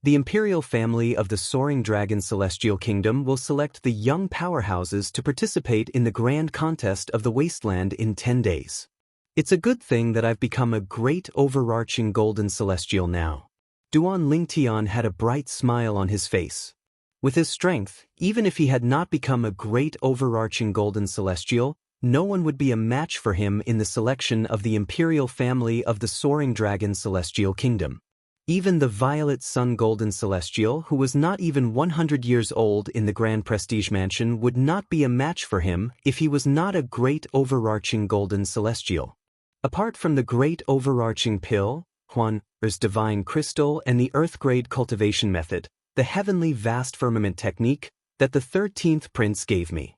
A: The imperial family of the Soaring Dragon Celestial Kingdom will select the young powerhouses to participate in the grand contest of the wasteland in 10 days. It's a good thing that I've become a great overarching golden celestial now. Duan Lingtian had a bright smile on his face. With his strength, even if he had not become a great overarching golden celestial, no one would be a match for him in the selection of the imperial family of the Soaring Dragon Celestial Kingdom. Even the Violet Sun Golden Celestial, who was not even 100 years old in the Grand Prestige Mansion, would not be a match for him if he was not a great overarching golden celestial. Apart from the great overarching pill, Huan's divine crystal and the earth-grade cultivation method, the heavenly vast firmament technique that the 13th prince gave me.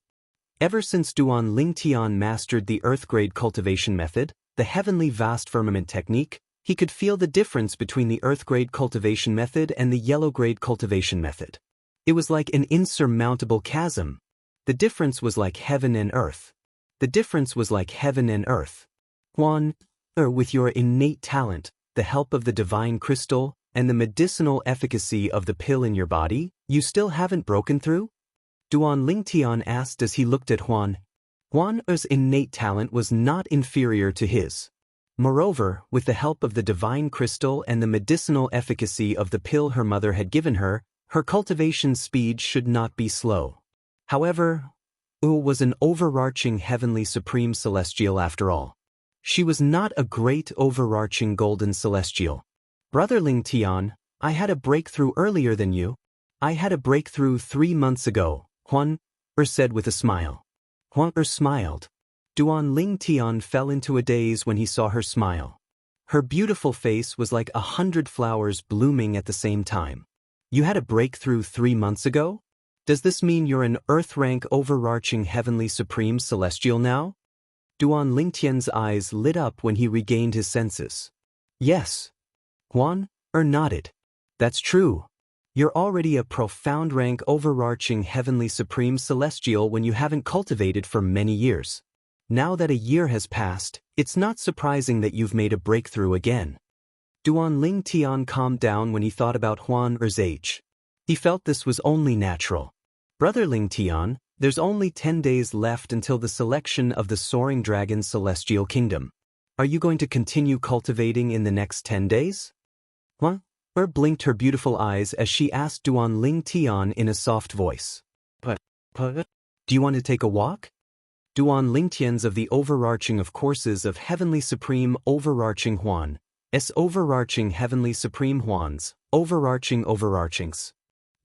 A: Ever since Duan Lingtian mastered the earth-grade cultivation method, the heavenly vast firmament technique, he could feel the difference between the earth-grade cultivation method and the yellow-grade cultivation method. It was like an insurmountable chasm. The difference was like heaven and earth. The difference was like heaven and earth. Huan, with your innate talent, the help of the divine crystal, and the medicinal efficacy of the pill in your body, you still haven't broken through? Duan Lingtian asked as he looked at Huan. Huan's innate talent was not inferior to his. Moreover, with the help of the divine crystal and the medicinal efficacy of the pill her mother had given her, her cultivation speed should not be slow. However, was an overarching heavenly supreme celestial after all. She was not a great overarching golden celestial. Brother Lingtian, I had a breakthrough earlier than you. I had a breakthrough 3 months ago, Huan said with a smile. Huan smiled. Duan Lingtian fell into a daze when he saw her smile. Her beautiful face was like 100 flowers blooming at the same time. You had a breakthrough 3 months ago? Does this mean you're an earth-rank overarching heavenly supreme celestial now? Duan Lingtian's eyes lit up when he regained his senses. Yes. Huan nodded. That's true. You're already a profound rank overarching heavenly supreme celestial when you haven't cultivated for many years. Now that a year has passed, it's not surprising that you've made a breakthrough again. Duan Lingtian calmed down when he thought about Huan's age. He felt this was only natural. Brother Lingtian, there's only 10 days left until the selection of the Soaring Dragon Celestial Kingdom. Are you going to continue cultivating in the next 10 days? Huan blinked her beautiful eyes as she asked Duan Lingtian in a soft voice. But, do you want to take a walk? Duan Lingtian's of the overarching of courses of Heavenly Supreme Overarching Huan, overarching Heavenly Supreme Huan's, overarching overarchings.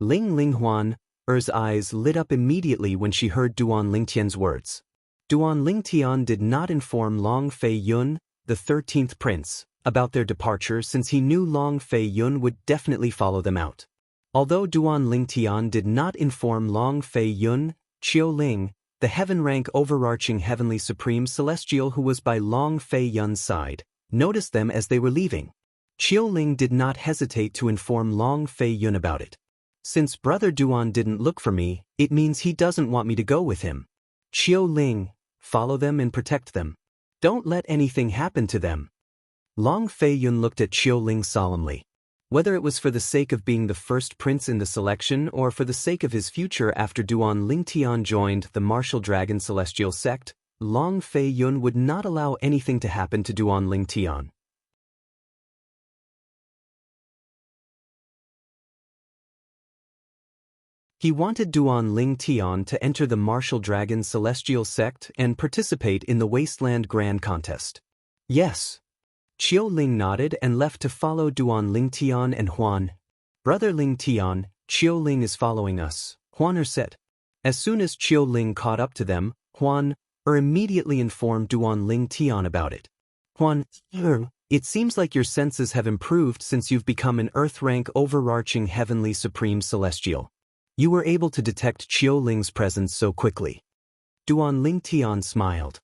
A: Ling Huan's eyes lit up immediately when she heard Duan Lingtian's words. Duan Lingtian did not inform Long Fei Yun, the 13th prince, about their departure since he knew Long Fei Yun would definitely follow them out. Although Duan Lingtian did not inform Long Fei Yun, Qiu Ling, the heaven-rank overarching heavenly supreme celestial who was by Long Fei Yun's side, noticed them as they were leaving. Qiu Ling did not hesitate to inform Long Fei Yun about it. Since Brother Duan didn't look for me, it means he doesn't want me to go with him. Qiu Ling, follow them and protect them. Don't let anything happen to them. Long Fei Yun looked at Qiu Ling solemnly. Whether it was for the sake of being the first prince in the selection or for the sake of his future after Duan Lingtian joined the Martial Dragon Celestial sect, Long Fei Yun would not allow anything to happen to Duan Lingtian. He wanted Duan Lingtian to enter the Martial Dragon Celestial sect and participate in the Wasteland Grand Contest. Yes. Qiu Ling nodded and left to follow Duan Lingtian and Huan. Brother Lingtian, Qiu Ling is following us, Huan said. As soon as Qiu Ling caught up to them, Huan immediately informed Duan Lingtian about it. Huan, it seems like your senses have improved since you've become an earth-rank overarching heavenly supreme celestial. You were able to detect Qiu Ling's presence so quickly. Duan Lingtian smiled.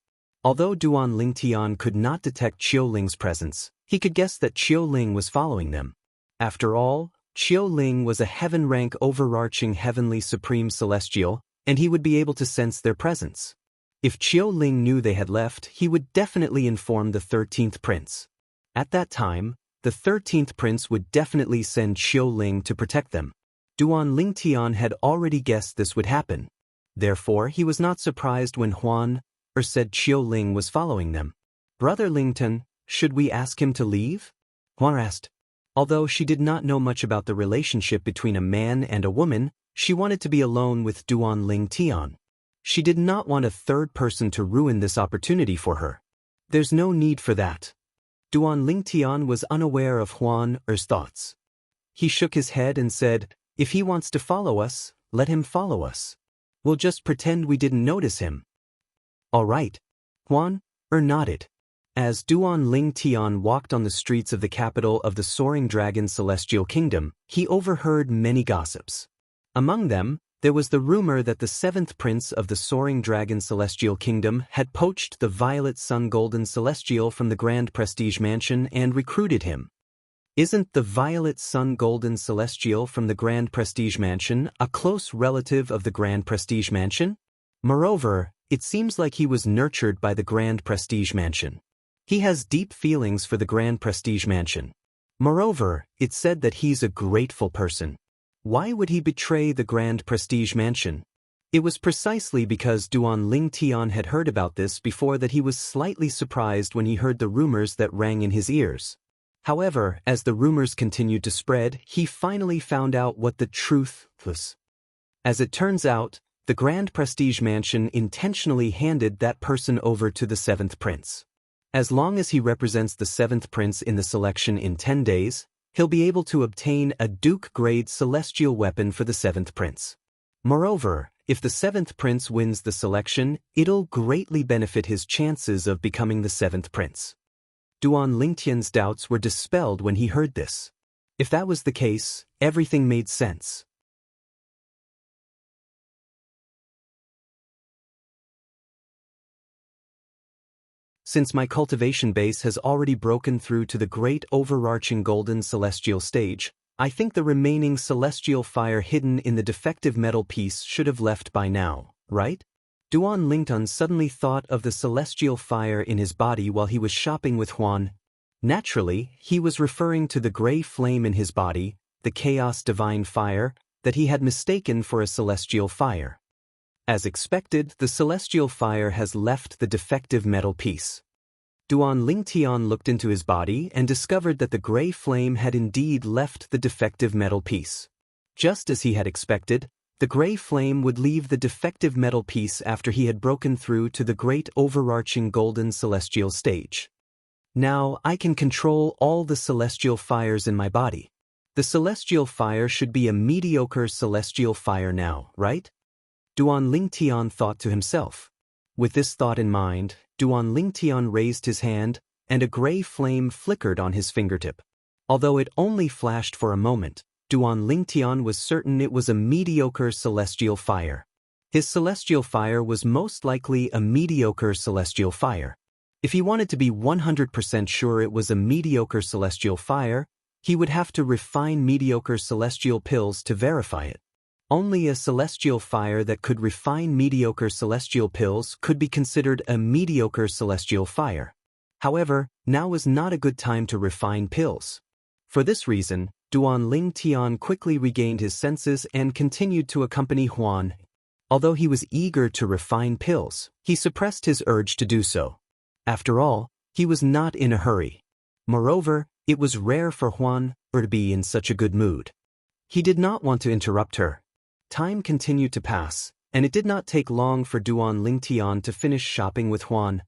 A: Although Duan Lingtian could not detect Qiu Ling's presence, he could guess that Qiu Ling was following them. After all, Qiu Ling was a heaven-rank overarching heavenly supreme celestial, and he would be able to sense their presence. If Qiu Ling knew they had left, he would definitely inform the 13th prince. At that time, the 13th prince would definitely send Qiu Ling to protect them. Duan Lingtian had already guessed this would happen. Therefore, he was not surprised when Huan said Qiu Ling was following them. Brother Lington, should we ask him to leave? Huan asked. Although she did not know much about the relationship between a man and a woman, she wanted to be alone with Duan Lingtian. She did not want a third person to ruin this opportunity for her. There's no need for that. Duan Lingtian was unaware of Huan's thoughts. He shook his head and said, if he wants to follow us, let him follow us. We'll just pretend we didn't notice him. All right. Huan nodded. As Duan Ling Tian walked on the streets of the capital of the Soaring Dragon Celestial Kingdom, he overheard many gossips. Among them, there was the rumor that the 7th Prince of the Soaring Dragon Celestial Kingdom had poached the Violet Sun Golden Celestial from the Grand Prestige Mansion and recruited him. Isn't the Violet Sun Golden Celestial from the Grand Prestige Mansion a close relative of the Grand Prestige Mansion? Moreover, it seems like he was nurtured by the Grand Prestige Mansion. He has deep feelings for the Grand Prestige Mansion. Moreover, it's said that he's a grateful person. Why would he betray the Grand Prestige Mansion? It was precisely because Duan Ling Tian had heard about this before that he was slightly surprised when he heard the rumors that rang in his ears. However, as the rumors continued to spread, he finally found out what the truth was. As it turns out, the Grand Prestige Mansion intentionally handed that person over to the 7th Prince. As long as he represents the 7th Prince in the selection in 10 days, he'll be able to obtain a Duke-grade celestial weapon for the 7th Prince. Moreover, if the 7th Prince wins the selection, it'll greatly benefit his chances of becoming the 7th Prince. Duan Lingtian's doubts were dispelled when he heard this. If that was the case, everything made sense. Since my cultivation base has already broken through to the great overarching golden celestial stage, I think the remaining celestial fire hidden in the defective metal piece should have left by now, right? Duan Lingtian suddenly thought of the celestial fire in his body while he was shopping with Huan. Naturally, he was referring to the gray flame in his body, the chaos divine fire, that he had mistaken for a celestial fire. As expected, the celestial fire has left the defective metal piece. Duan Lingtian looked into his body and discovered that the gray flame had indeed left the defective metal piece. Just as he had expected, the gray flame would leave the defective metal piece after he had broken through to the great overarching golden celestial stage. Now I can control all the celestial fires in my body. The celestial fire should be a mediocre celestial fire now, right? Duan Lingtian thought to himself. With this thought in mind, Duan Lingtian raised his hand, and a gray flame flickered on his fingertip. Although it only flashed for a moment, Duan Lingtian was certain it was a mediocre celestial fire. His celestial fire was most likely a mediocre celestial fire. If he wanted to be 100% sure it was a mediocre celestial fire, he would have to refine mediocre celestial pills to verify it. Only a celestial fire that could refine mediocre celestial pills could be considered a mediocre celestial fire. However, now was not a good time to refine pills. For this reason, Duan Lingtian quickly regained his senses and continued to accompany Huan. Although he was eager to refine pills, he suppressed his urge to do so. After all, he was not in a hurry. Moreover, it was rare for Huan to be in such a good mood. He did not want to interrupt her. Time continued to pass, and it did not take long for Duan Lingtian to finish shopping with Huan.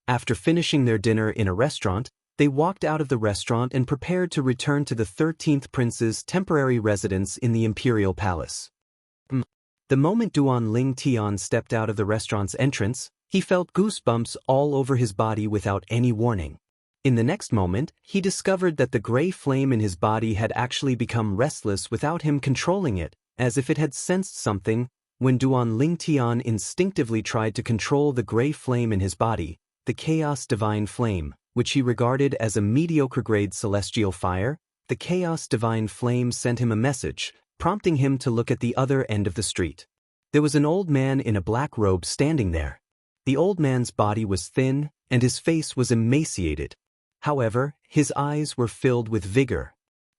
A: After finishing their dinner in a restaurant, they walked out of the restaurant and prepared to return to the 13th Prince's temporary residence in the Imperial Palace. The moment Duan Lingtian stepped out of the restaurant's entrance, he felt goosebumps all over his body without any warning. In the next moment, he discovered that the gray flame in his body had actually become restless without him controlling it, as if it had sensed something. When Duan Lingtian instinctively tried to control the gray flame in his body, the chaos divine flame, which he regarded as a mediocre-grade celestial fire, the chaos divine flame sent him a message, prompting him to look at the other end of the street. There was an old man in a black robe standing there. The old man's body was thin, and his face was emaciated. However, his eyes were filled with vigor.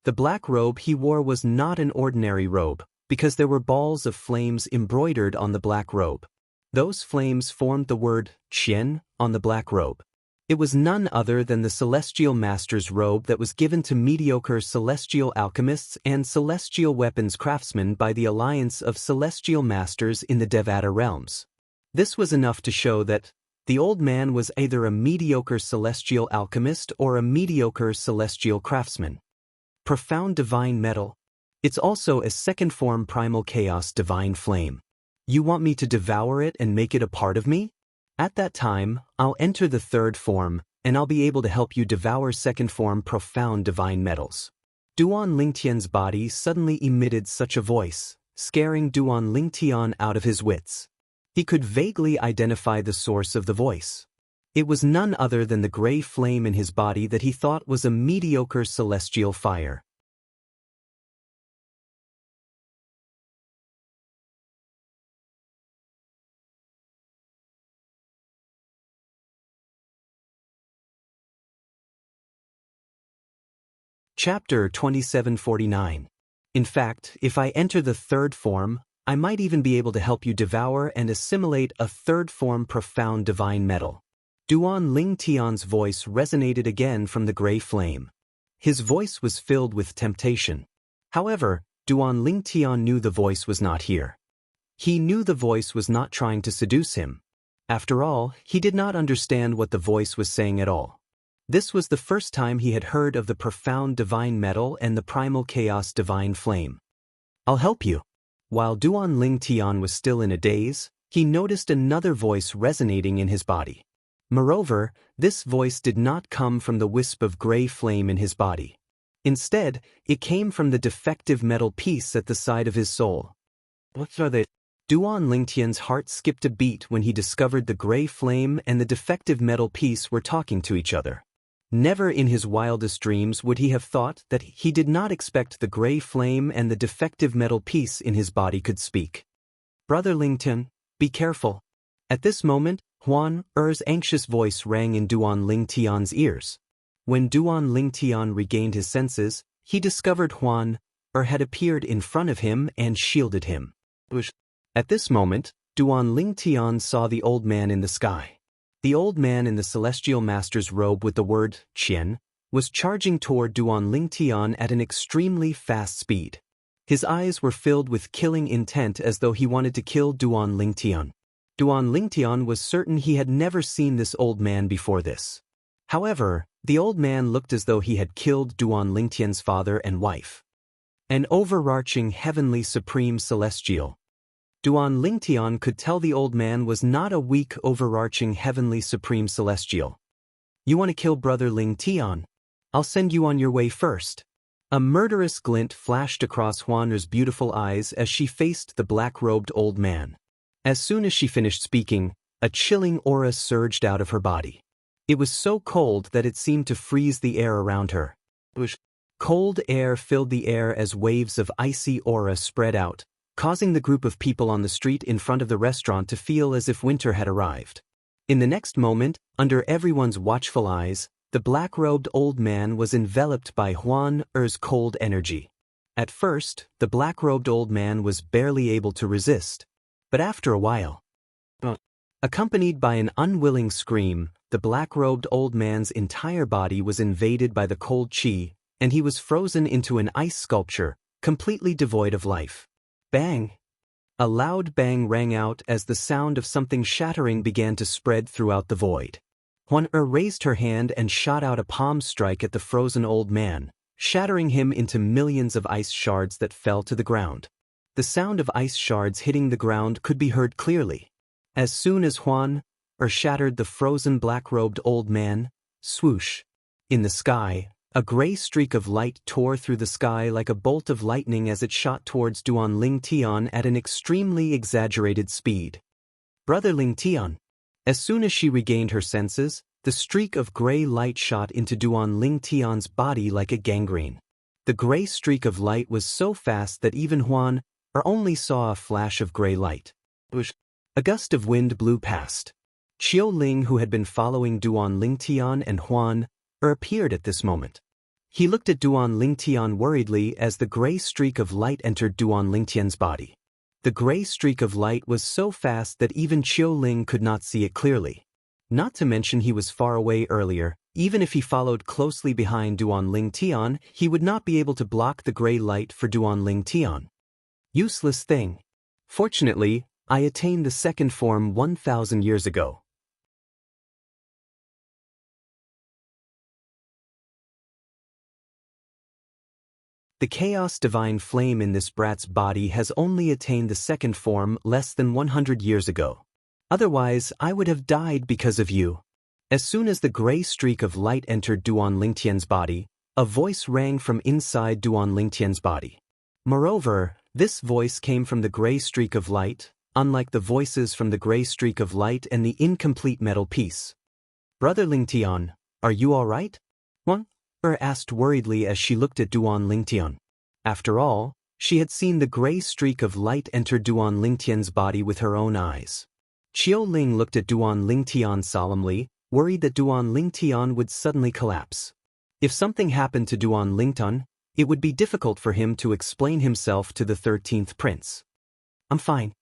A: The black robe he wore was not an ordinary robe, because there were balls of flames embroidered on the black robe. Those flames formed the word Qian on the black robe. It was none other than the Celestial Master's robe that was given to mediocre celestial alchemists and celestial weapons craftsmen by the Alliance of Celestial Masters in the Devata realms. This was enough to show that the old man was either a mediocre celestial alchemist or a mediocre celestial craftsman. Profound divine metal. It's also a second form primal chaos divine flame. You want me to devour it and make it a part of me? At that time, I'll enter the third form, and I'll be able to help you devour second form profound divine metals. Duan Lingtian's body suddenly emitted such a voice, scaring Duan Lingtian out of his wits. He could vaguely identify the source of the voice. It was none other than the gray flame in his body that he thought was a mediocre celestial fire. Chapter 2749. In fact, if I enter the third form, I might even be able to help you devour and assimilate a third form profound divine metal. Duan Lingtian's voice resonated again from the gray flame. His voice was filled with temptation. However, Duan Lingtian knew the voice was not here. He knew the voice was not trying to seduce him. After all, he did not understand what the voice was saying at all. This was the first time he had heard of the profound divine metal and the primal chaos divine flame. I'll help you. While Duan Lingtian was still in a daze, he noticed another voice resonating in his body. Moreover, this voice did not come from the wisp of gray flame in his body. Instead, it came from the defective metal piece at the side of his soul. What are they? Duan Lingtian's heart skipped a beat when he discovered the gray flame and the defective metal piece were talking to each other. Never in his wildest dreams would he have thought that he did not expect the gray flame and the defective metal piece in his body could speak. Brother Lingtian, be careful. At this moment, Huan Er's anxious voice rang in Duan Lingtian's ears. When Duan Lingtian regained his senses, he discovered Huan Er had appeared in front of him and shielded him. At this moment, Duan Lingtian saw the old man in the sky. The old man in the celestial master's robe with the word Qian was charging toward Duan Lingtian at an extremely fast speed. His eyes were filled with killing intent as though he wanted to kill Duan Lingtian. Duan Lingtian was certain he had never seen this old man before this. However, the old man looked as though he had killed Duan Lingtian's father and wife. An overarching heavenly supreme celestial. Duan Lingtian could tell the old man was not a weak overarching heavenly supreme celestial. You want to kill brother Lingtian? I'll send you on your way first. A murderous glint flashed across Huan Er's beautiful eyes as she faced the black-robed old man. As soon as she finished speaking, a chilling aura surged out of her body. It was so cold that it seemed to freeze the air around her. Cold air filled the air as waves of icy aura spread out, causing the group of people on the street in front of the restaurant to feel as if winter had arrived. In the next moment, under everyone's watchful eyes, the black-robed old man was enveloped by Huan Er's cold energy. At first, the black-robed old man was barely able to resist. But after a while, accompanied by an unwilling scream, the black-robed old man's entire body was invaded by the cold qi, and he was frozen into an ice sculpture, completely devoid of life. Bang! A loud bang rang out as the sound of something shattering began to spread throughout the void. Huan Er raised her hand and shot out a palm strike at the frozen old man, shattering him into millions of ice shards that fell to the ground. The sound of ice shards hitting the ground could be heard clearly. As soon as Huan Er shattered the frozen black-robed old man, swoosh! In the sky, a gray streak of light tore through the sky like a bolt of lightning as it shot towards Duan Lingtian at an extremely exaggerated speed. Brother Lingtian. As soon as she regained her senses, the streak of gray light shot into Duan Lingtian's body like a gangrene. The gray streak of light was so fast that even Huan Er only saw a flash of gray light. A gust of wind blew past. Xiao Ling, who had been following Duan Lingtian and Huan Er, appeared at this moment. He looked at Duan Lingtian worriedly as the gray streak of light entered Duan Lingtian's body. The gray streak of light was so fast that even Xiao Ling could not see it clearly. Not to mention he was far away earlier. Even if he followed closely behind Duan Lingtian, he would not be able to block the gray light for Duan Lingtian. Useless thing. Fortunately, I attained the second form 1,000 years ago. The chaos divine flame in this brat's body has only attained the second form less than 100 years ago. Otherwise, I would have died because of you. As soon as the gray streak of light entered Duan Lingtian's body, a voice rang from inside Duan Lingtian's body. Moreover, this voice came from the gray streak of light, unlike the voices from the gray streak of light and the incomplete metal piece. "Brother Lingtian, are you all right?" Huan asked worriedly as she looked at Duan Lingtian. After all, she had seen the gray streak of light enter Duan Lingtian's body with her own eyes. Qiu Ling looked at Duan Lingtian solemnly, worried that Duan Lingtian would suddenly collapse. If something happened to Duan Lingtian, it would be difficult for him to explain himself to the 13th prince. I'm fine.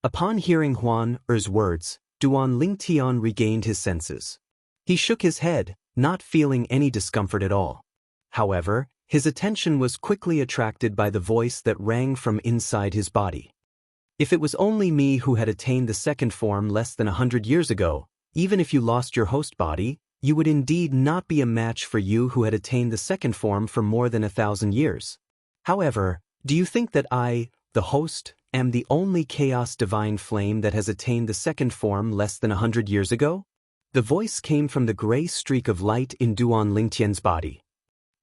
A: Upon hearing Huan Er's words, Duan Lingtian regained his senses. He shook his head, not feeling any discomfort at all. However, his attention was quickly attracted by the voice that rang from inside his body. If it was only me who had attained the second form less than 100 years ago, even if you lost your host body, you would indeed not be a match for you who had attained the second form for more than 1,000 years. However, do you think that I, the host, am the only chaos divine flame that has attained the second form less than 100 years ago? The voice came from the gray streak of light in Duan Lingtian's body.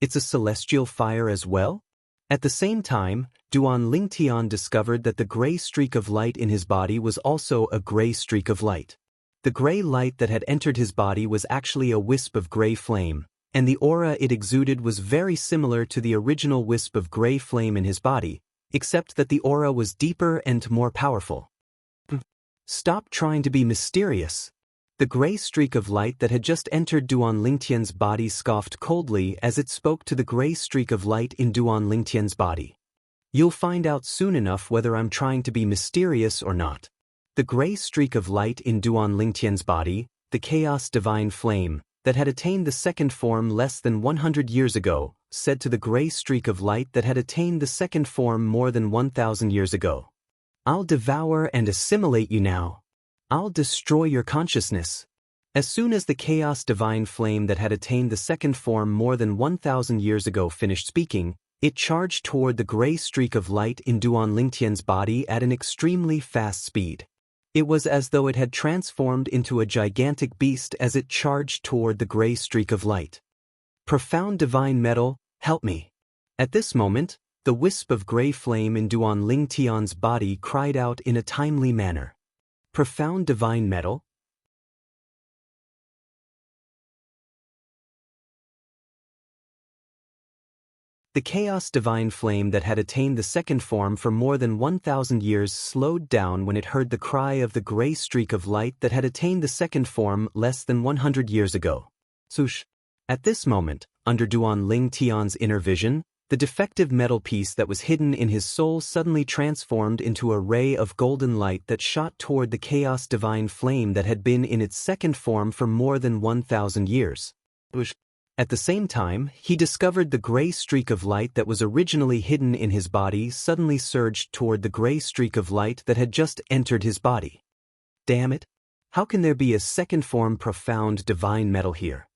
A: It's a celestial fire as well? At the same time, Duan Lingtian discovered that the gray streak of light in his body was also a gray streak of light. The gray light that had entered his body was actually a wisp of gray flame, and the aura it exuded was very similar to the original wisp of gray flame in his body, except that the aura was deeper and more powerful. Stop trying to be mysterious. The gray streak of light that had just entered Duan Lingtian's body scoffed coldly as it spoke to the gray streak of light in Duan Lingtian's body. You'll find out soon enough whether I'm trying to be mysterious or not. The gray streak of light in Duan Lingtian's body, the chaos divine flame, that had attained the second form less than 100 years ago, said to the gray streak of light that had attained the second form more than 1,000 years ago. I'll devour and assimilate you now. I'll destroy your consciousness. As soon as the chaos divine flame that had attained the second form more than 1,000 years ago finished speaking, it charged toward the gray streak of light in Duan Lingtian's body at an extremely fast speed. It was as though it had transformed into a gigantic beast as it charged toward the gray streak of light. Profound divine metal, help me. At this moment, the wisp of gray flame in Duan Lingtian's body cried out in a timely manner. Profound divine metal? The chaos divine flame that had attained the second form for more than 1,000 years slowed down when it heard the cry of the gray streak of light that had attained the second form less than 100 years ago. Swoosh. At this moment, under Duan Lingtian's inner vision, the defective metal piece that was hidden in his soul suddenly transformed into a ray of golden light that shot toward the chaos divine flame that had been in its second form for more than 1,000 years. Swoosh. At the same time, he discovered the gray streak of light that was originally hidden in his body suddenly surged toward the gray streak of light that had just entered his body. Damn it! How can there be a second form profound divine metal here?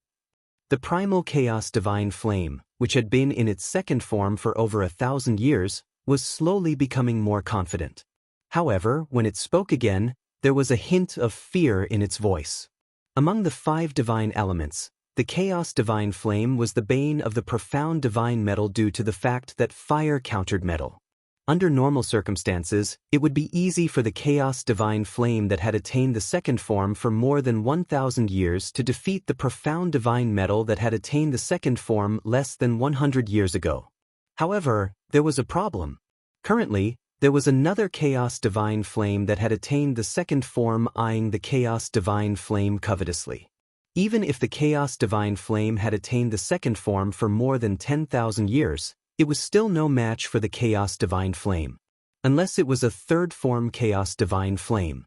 A: The primal chaos divine flame, which had been in its second form for over 1,000 years, was slowly becoming more confident. However, when it spoke again, there was a hint of fear in its voice. Among the 5 divine elements, the chaos divine flame was the bane of the profound divine metal due to the fact that fire countered metal. Under normal circumstances, it would be easy for the chaos divine flame that had attained the second form for more than 1,000 years to defeat the profound divine metal that had attained the second form less than 100 years ago. However, there was a problem. Currently, there was another chaos divine flame that had attained the second form eyeing the chaos divine flame covetously. Even if the chaos divine flame had attained the second form for more than 10,000 years, it was still no match for the chaos divine flame. Unless it was a third form chaos divine flame.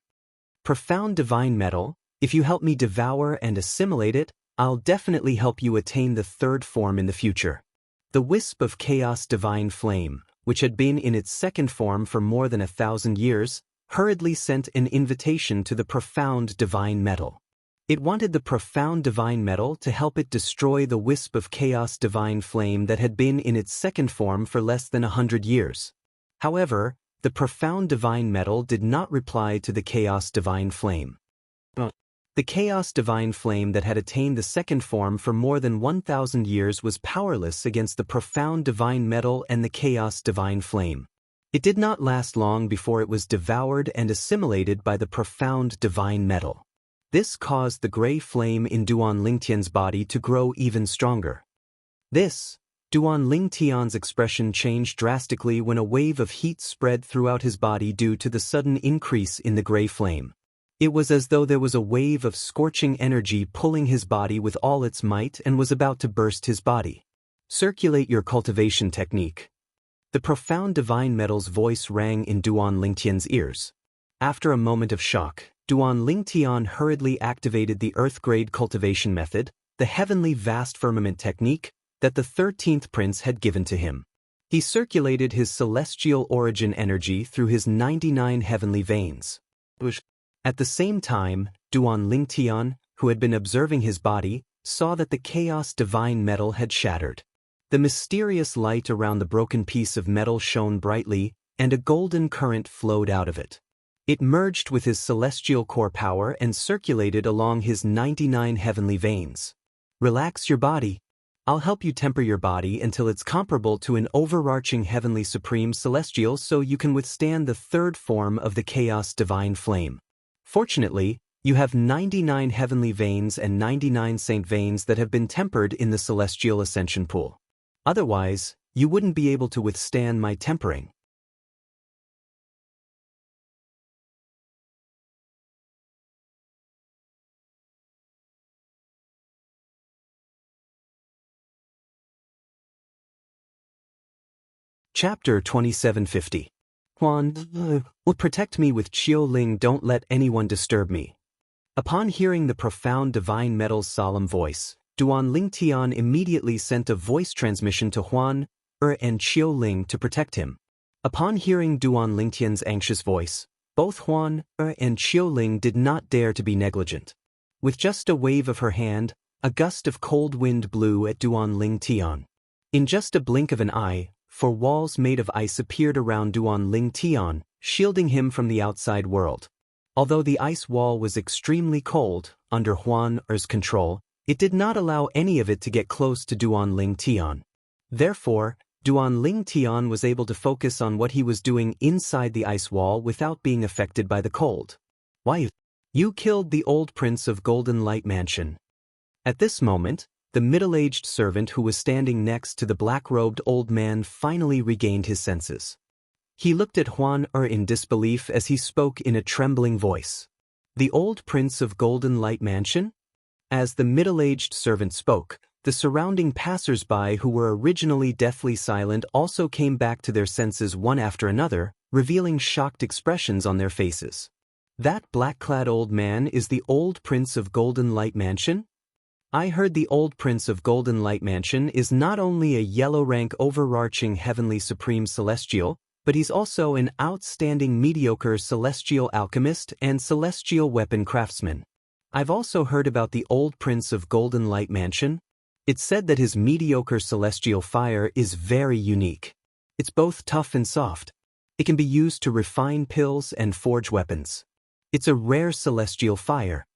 A: Profound divine metal, if you help me devour and assimilate it, I'll definitely help you attain the third form in the future. The wisp of chaos divine flame, which had been in its second form for more than 1,000 years, hurriedly sent an invitation to the profound divine metal. It wanted the profound divine metal to help it destroy the wisp of chaos divine flame that had been in its second form for less than 100 years. However, the profound divine metal did not reply to the chaos divine flame. The chaos divine flame that had attained the second form for more than 1,000 years was powerless against the profound divine metal and the chaos divine flame. It did not last long before it was devoured and assimilated by the profound divine metal. This caused the gray flame in Duan Lingtian's body to grow even stronger. Duan Lingtian's expression changed drastically when a wave of heat spread throughout his body due to the sudden increase in the gray flame. It was as though there was a wave of scorching energy pulling his body with all its might and was about to burst his body. Circulate your cultivation technique. The profound divine metal's voice rang in Duan Lingtian's ears. After a moment of shock, Duan Lingtian hurriedly activated the Earth-grade cultivation method, the heavenly vast firmament technique, that the 13th prince had given to him. He circulated his celestial origin energy through his 99 heavenly veins. At the same time, Duan Lingtian, who had been observing his body, saw that the chaos divine metal had shattered. The mysterious light around the broken piece of metal shone brightly, and a golden current flowed out of it. It merged with his celestial core power and circulated along his 99 heavenly veins. Relax your body. I'll help you temper your body until it's comparable to an overarching heavenly supreme celestial so you can withstand the third form of the chaos divine flame. Fortunately, you have 99 heavenly veins and 99 saint veins that have been tempered in the celestial ascension pool. Otherwise, you wouldn't be able to withstand my tempering. Chapter 2750. Huan, will protect me with Qiu Ling, don't let anyone disturb me. Upon hearing the profound divine metal's solemn voice, Duan Lingtian immediately sent a voice transmission to Huan, and Qiu Ling to protect him. Upon hearing Duan Lingtian's anxious voice, both Huan, and Qiu Ling did not dare to be negligent. With just a wave of her hand, a gust of cold wind blew at Duan Lingtian. In just a blink of an eye, 4 walls made of ice appeared around Duan Lingtian, shielding him from the outside world. Although the ice wall was extremely cold, under Huan's control, it did not allow any of it to get close to Duan Lingtian. Therefore, Duan Lingtian was able to focus on what he was doing inside the ice wall without being affected by the cold. Why? You killed the old prince of Golden Light Mansion. At this moment, the middle-aged servant who was standing next to the black-robed old man finally regained his senses. He looked at Huan in disbelief as he spoke in a trembling voice. The old prince of Golden Light Mansion? As the middle-aged servant spoke, the surrounding passers-by who were originally deathly silent also came back to their senses one after another, revealing shocked expressions on their faces. That black-clad old man is the old prince of Golden Light Mansion? I heard the old prince of Golden Light Mansion is not only a yellow-rank overarching heavenly supreme celestial, but he's also an outstanding mediocre celestial alchemist and celestial weapon craftsman. I've also heard about the old prince of Golden Light Mansion. It's said that his mediocre celestial fire is very unique. It's both tough and soft. It can be used to refine pills and forge weapons. It's a rare celestial fire.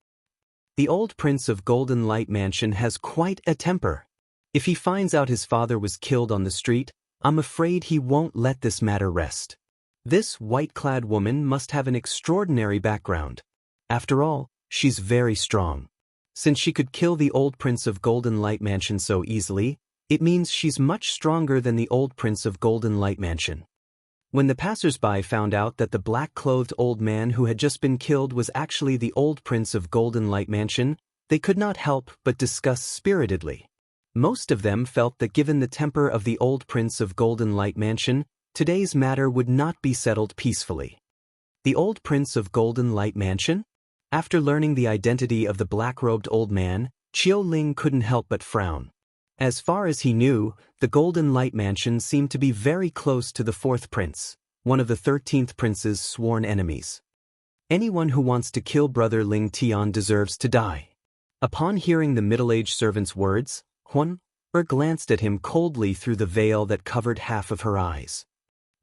A: The old prince of Golden Light Mansion has quite a temper. If he finds out his father was killed on the street, I'm afraid he won't let this matter rest. This white-clad woman must have an extraordinary background. After all, she's very strong. Since she could kill the old prince of Golden Light Mansion so easily, it means she's much stronger than the old prince of Golden Light Mansion. When the passers-by found out that the black-clothed old man who had just been killed was actually the old prince of Golden Light Mansion, they could not help but discuss spiritedly. Most of them felt that given the temper of the old prince of Golden Light Mansion, today's matter would not be settled peacefully. The old prince of Golden Light Mansion? After learning the identity of the black-robed old man, Qiu Ling couldn't help but frown. As far as he knew, the Golden Light Mansion seemed to be very close to the 4th prince, one of the 13th prince's sworn enemies. Anyone who wants to kill Brother Ling Tian deserves to die. Upon hearing the middle-aged servant's words, Huan glanced at him coldly through the veil that covered half of her eyes.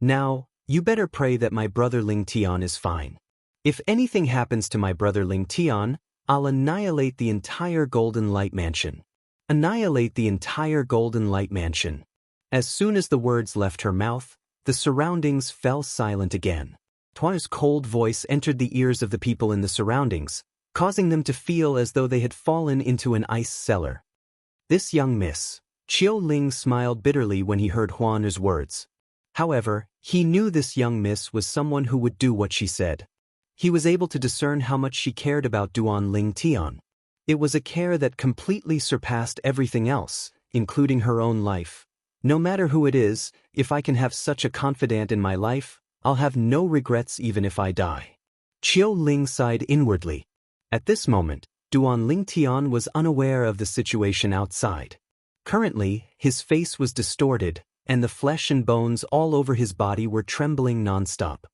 A: Now, you better pray that my brother Ling Tian is fine. If anything happens to my brother Ling Tian, I'll annihilate the entire Golden Light Mansion. Annihilate the entire Golden Light Mansion. As soon as the words left her mouth, the surroundings fell silent again. Tuan's cold voice entered the ears of the people in the surroundings, causing them to feel as though they had fallen into an ice cellar. This young miss. Qiu Ling smiled bitterly when he heard Huan's words. However, he knew this young miss was someone who would do what she said. He was able to discern how much she cared about Duan Ling Tian. It was a care that completely surpassed everything else, including her own life. No matter who it is, if I can have such a confidant in my life, I'll have no regrets even if I die. Qiu Ling sighed inwardly. At this moment, Duan Ling Tian was unaware of the situation outside. Currently, his face was distorted, and the flesh and bones all over his body were trembling non-stop.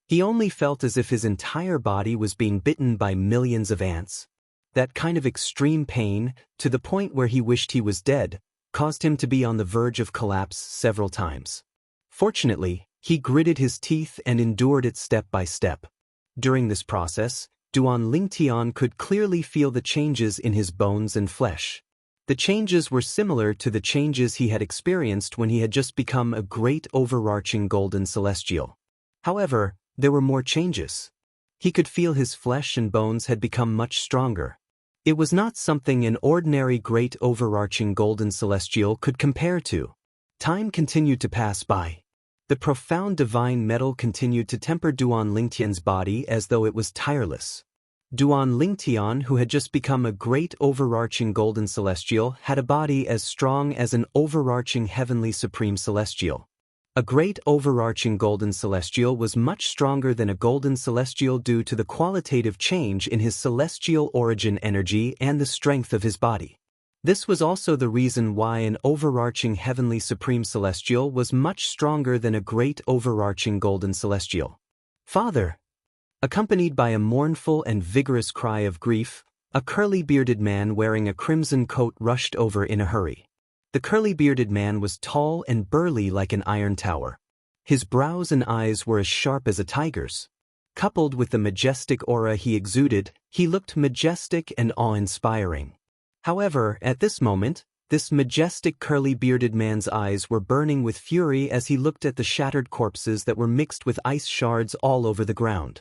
A: He only felt as if his entire body was being bitten by millions of ants. That kind of extreme pain, to the point where he wished he was dead, caused him to be on the verge of collapse several times. Fortunately, he gritted his teeth and endured it step by step. During this process, Duan Ling Tian could clearly feel the changes in his bones and flesh. The changes were similar to the changes he had experienced when he had just become a great overarching golden celestial. However, there were more changes. He could feel his flesh and bones had become much stronger. It was not something an ordinary great overarching golden celestial could compare to. Time continued to pass by. The profound divine metal continued to temper Duan Lingtian's body as though it was tireless. Duan Lingtian, who had just become a great overarching golden celestial, had a body as strong as an overarching heavenly supreme celestial. A great overarching golden celestial was much stronger than a golden celestial due to the qualitative change in his celestial origin energy and the strength of his body. This was also the reason why an overarching heavenly supreme celestial was much stronger than a great overarching golden celestial. Father! Accompanied by a mournful and vigorous cry of grief, a curly-bearded man wearing a crimson coat rushed over in a hurry. The curly-bearded man was tall and burly like an iron tower. His brows and eyes were as sharp as a tiger's. Coupled with the majestic aura he exuded, he looked majestic and awe-inspiring. However, at this moment, this majestic curly-bearded man's eyes were burning with fury as he looked at the shattered corpses that were mixed with ice shards all over the ground.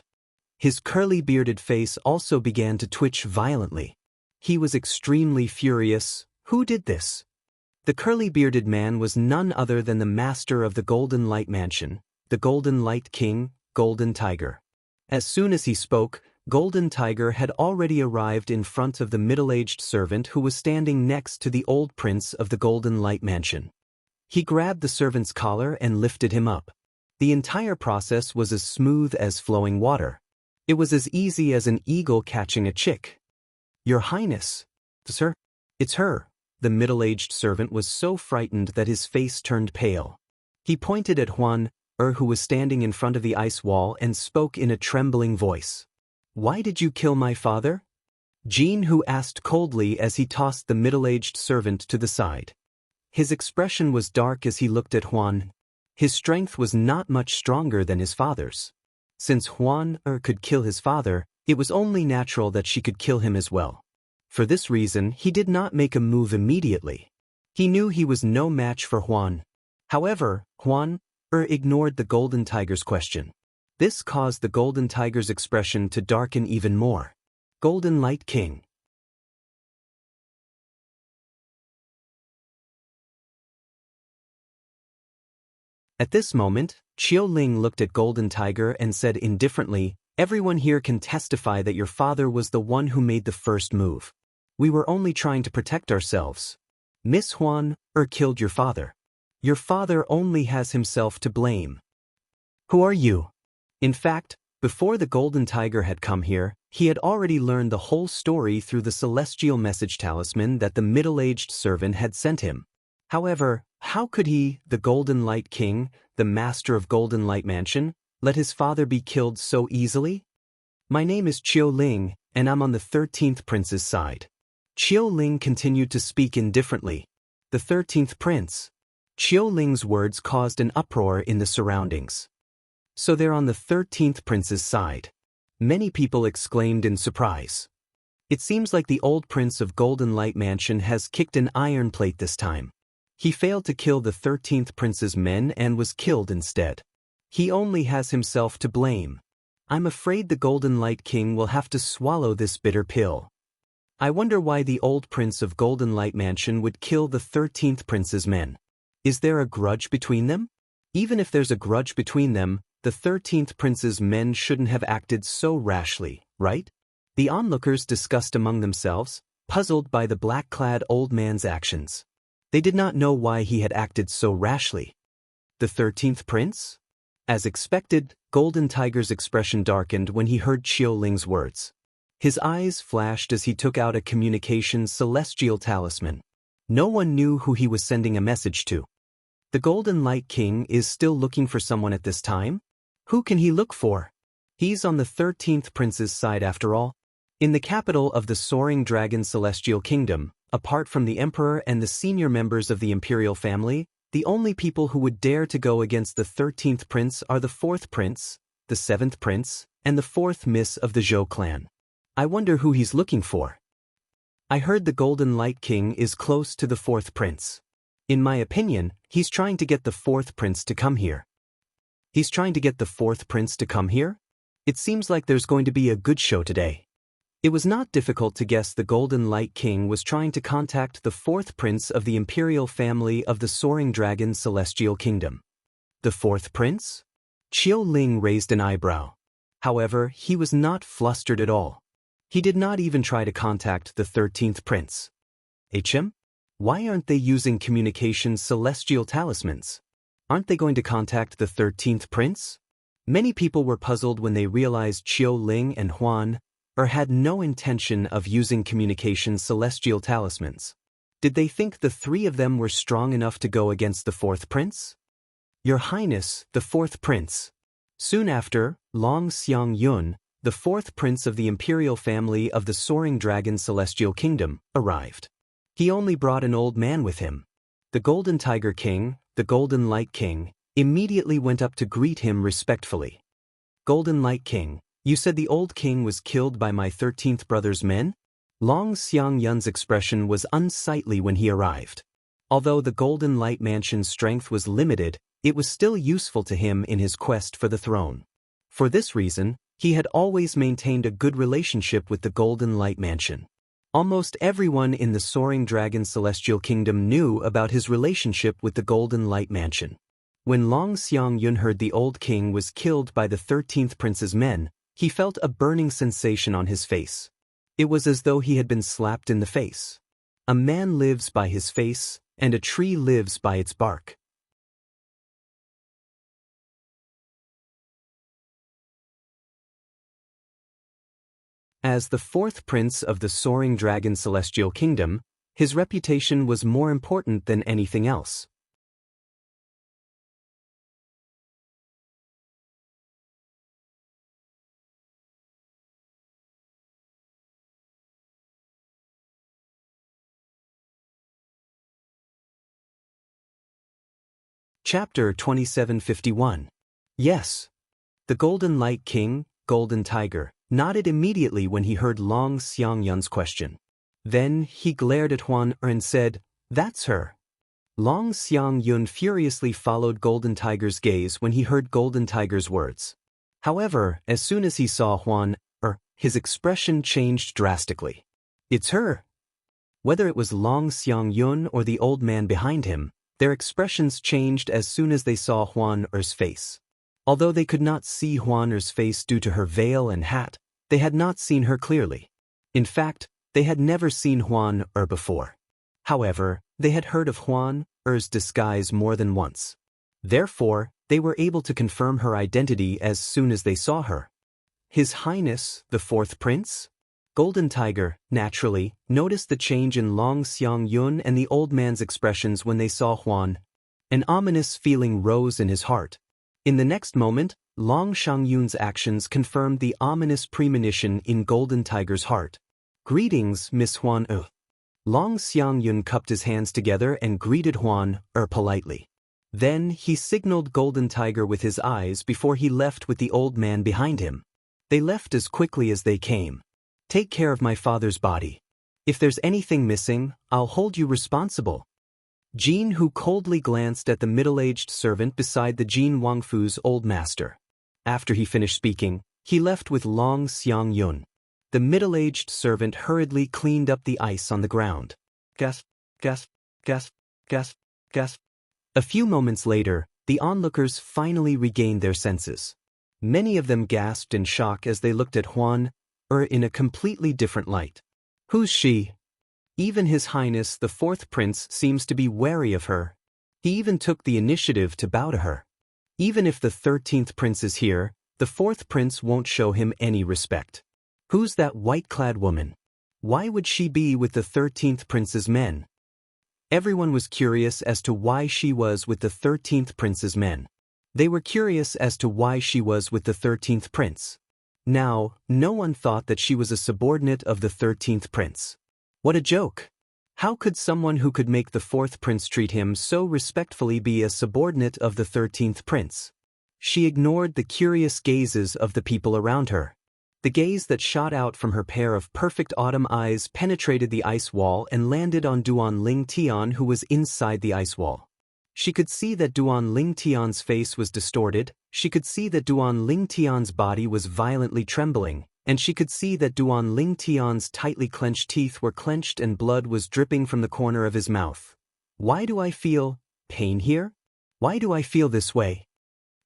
A: His curly-bearded face also began to twitch violently. He was extremely furious. Who did this? The curly-bearded man was none other than the master of the Golden Light Mansion, the Golden Light King, Golden Tiger. As soon as he spoke, Golden Tiger had already arrived in front of the middle-aged servant who was standing next to the old prince of the Golden Light Mansion. He grabbed the servant's collar and lifted him up. The entire process was as smooth as flowing water. It was as easy as an eagle catching a chick. Your Highness, sir, it's her. The middle-aged servant was so frightened that his face turned pale. He pointed at Huan, who was standing in front of the ice wall, and spoke in a trembling voice. Why did you kill my father? Jean Hu asked coldly as he tossed the middle-aged servant to the side. His expression was dark as he looked at Huan. His strength was not much stronger than his father's. Since Huan could kill his father, it was only natural that she could kill him as well. For this reason, he did not make a move immediately. He knew he was no match for Huan. However, Huan ignored the Golden Tiger's question. This caused the Golden Tiger's expression to darken even more. Golden Light King. At this moment, Qiu Ling looked at Golden Tiger and said indifferently, everyone here can testify that your father was the one who made the first move. We were only trying to protect ourselves. Miss Huan killed your father. Your father only has himself to blame. Who are you? In fact, before the Golden Tiger had come here, he had already learned the whole story through the celestial message talisman that the middle-aged servant had sent him. However, how could he, the Golden Light King, the master of Golden Light Mansion, let his father be killed so easily? My name is Qiu Ling, and I'm on the 13th prince's side. Qiu Ling continued to speak indifferently. The 13th prince. Qiu Ling's words caused an uproar in the surroundings. So they're on the 13th prince's side. Many people exclaimed in surprise. It seems like the old prince of Golden Light Mansion has kicked an iron plate this time. He failed to kill the 13th prince's men and was killed instead. He only has himself to blame. I'm afraid the Golden Light King will have to swallow this bitter pill. I wonder why the old prince of Golden Light Mansion would kill the 13th prince's men. Is there a grudge between them? Even if there's a grudge between them, the 13th prince's men shouldn't have acted so rashly, right? The onlookers discussed among themselves, puzzled by the black-clad old man's actions. They did not know why he had acted so rashly. The 13th prince? As expected, Golden Tiger's expression darkened when he heard Qiu Ling's words. His eyes flashed as he took out a communications celestial talisman. No one knew who he was sending a message to. The Golden Light King is still looking for someone at this time? Who can he look for? He's on the 13th prince's side after all. In the capital of the Soaring Dragon Celestial Kingdom, apart from the Emperor and the senior members of the imperial family, the only people who would dare to go against the 13th prince are the 4th prince, the 7th prince, and the 4th miss of the Zhou clan. I wonder who he's looking for. I heard the Golden Light King is close to the 4th prince. In my opinion, he's trying to get the 4th prince to come here. He's trying to get the 4th prince to come here? It seems like there's going to be a good show today. It was not difficult to guess the Golden Light King was trying to contact the 4th prince of the imperial family of the Soaring Dragon Celestial Kingdom. The 4th prince? Qiu Ling raised an eyebrow. However, he was not flustered at all. He did not even try to contact the 13th prince. HM? Why aren't they using communications celestial talismans? Aren't they going to contact the 13th prince? Many people were puzzled when they realized Qiu Ling and Huan had no intention of using communications celestial talismans. Did they think the three of them were strong enough to go against the 4th prince? Your Highness, the 4th prince. Soon after, Long Xiangyun, the 4th prince of the imperial family of the Soaring Dragon Celestial Kingdom, arrived. He only brought an old man with him. The Golden Tiger King, the Golden Light King, immediately went up to greet him respectfully. Golden Light King, you said the old king was killed by my 13th brother's men? Long Xiangyun's expression was unsightly when he arrived. Although the Golden Light Mansion's strength was limited, it was still useful to him in his quest for the throne. For this reason, he had always maintained a good relationship with the Golden Light Mansion. Almost everyone in the Soaring Dragon Celestial Kingdom knew about his relationship with the Golden Light Mansion. When Long Xiangyun heard the old king was killed by the 13th prince's men, he felt a burning sensation on his face. It was as though he had been slapped in the face. A man lives by his face, and a tree lives by its bark. As the 4th prince of the Soaring Dragon Celestial Kingdom, his reputation was more important than anything else. Chapter 2751. Yes. The Golden Light King, Golden Tiger, nodded immediately when he heard Long Xiangyun's question. Then he glared at Huan and said, "That's her." Long Xiangyun furiously followed Golden Tiger's gaze when he heard Golden Tiger's words. However, as soon as he saw Huan, his expression changed drastically. "It's her." Whether it was Long Xiangyun or the old man behind him, their expressions changed as soon as they saw Huan-er's face. Although they could not see Huan-er's face due to her veil and hat, they had not seen her clearly. In fact, they had never seen Huan-er before. However, they had heard of Huan-er's disguise more than once. Therefore, they were able to confirm her identity as soon as they saw her. His Highness, the 4th prince? Golden Tiger, naturally, noticed the change in Long Xiangyun and the old man's expressions when they saw Huan. An ominous feeling rose in his heart. In the next moment, Long Xiangyun's actions confirmed the ominous premonition in Golden Tiger's heart. "Greetings, Miss Huan." Long Xiangyun cupped his hands together and greeted Huan politely. Then he signaled Golden Tiger with his eyes before he left with the old man behind him. They left as quickly as they came. Take care of my father's body. If there's anything missing, I'll hold you responsible. Jin Hu coldly glanced at the middle-aged servant beside the Jin Wangfu's old master. After he finished speaking, he left with Long Xiang Yun. The middle-aged servant hurriedly cleaned up the ice on the ground. Gasp, gasp, gasp, gasp, gasp. A few moments later, the onlookers finally regained their senses. Many of them gasped in shock as they looked at Huan in a completely different light. Who's she? Even His Highness the Fourth Prince seems to be wary of her. He even took the initiative to bow to her. Even if the 13th Prince is here, the 4th Prince won't show him any respect. Who's that white-clad woman? Why would she be with the 13th Prince's men? Everyone was curious as to why she was with the 13th Prince's men. They were curious as to why she was with the 13th Prince. Now, no one thought that she was a subordinate of the 13th Prince. What a joke! How could someone who could make the 4th Prince treat him so respectfully be a subordinate of the 13th Prince? She ignored the curious gazes of the people around her. The gaze that shot out from her pair of perfect autumn eyes penetrated the ice wall and landed on Duan Ling Tian, who was inside the ice wall. She could see that Duan Ling Tian's face was distorted, she could see that Duan Ling Tian's body was violently trembling, and she could see that Duan Ling Tian's tightly clenched teeth were clenched and blood was dripping from the corner of his mouth. Why do I feel pain here? Why do I feel this way?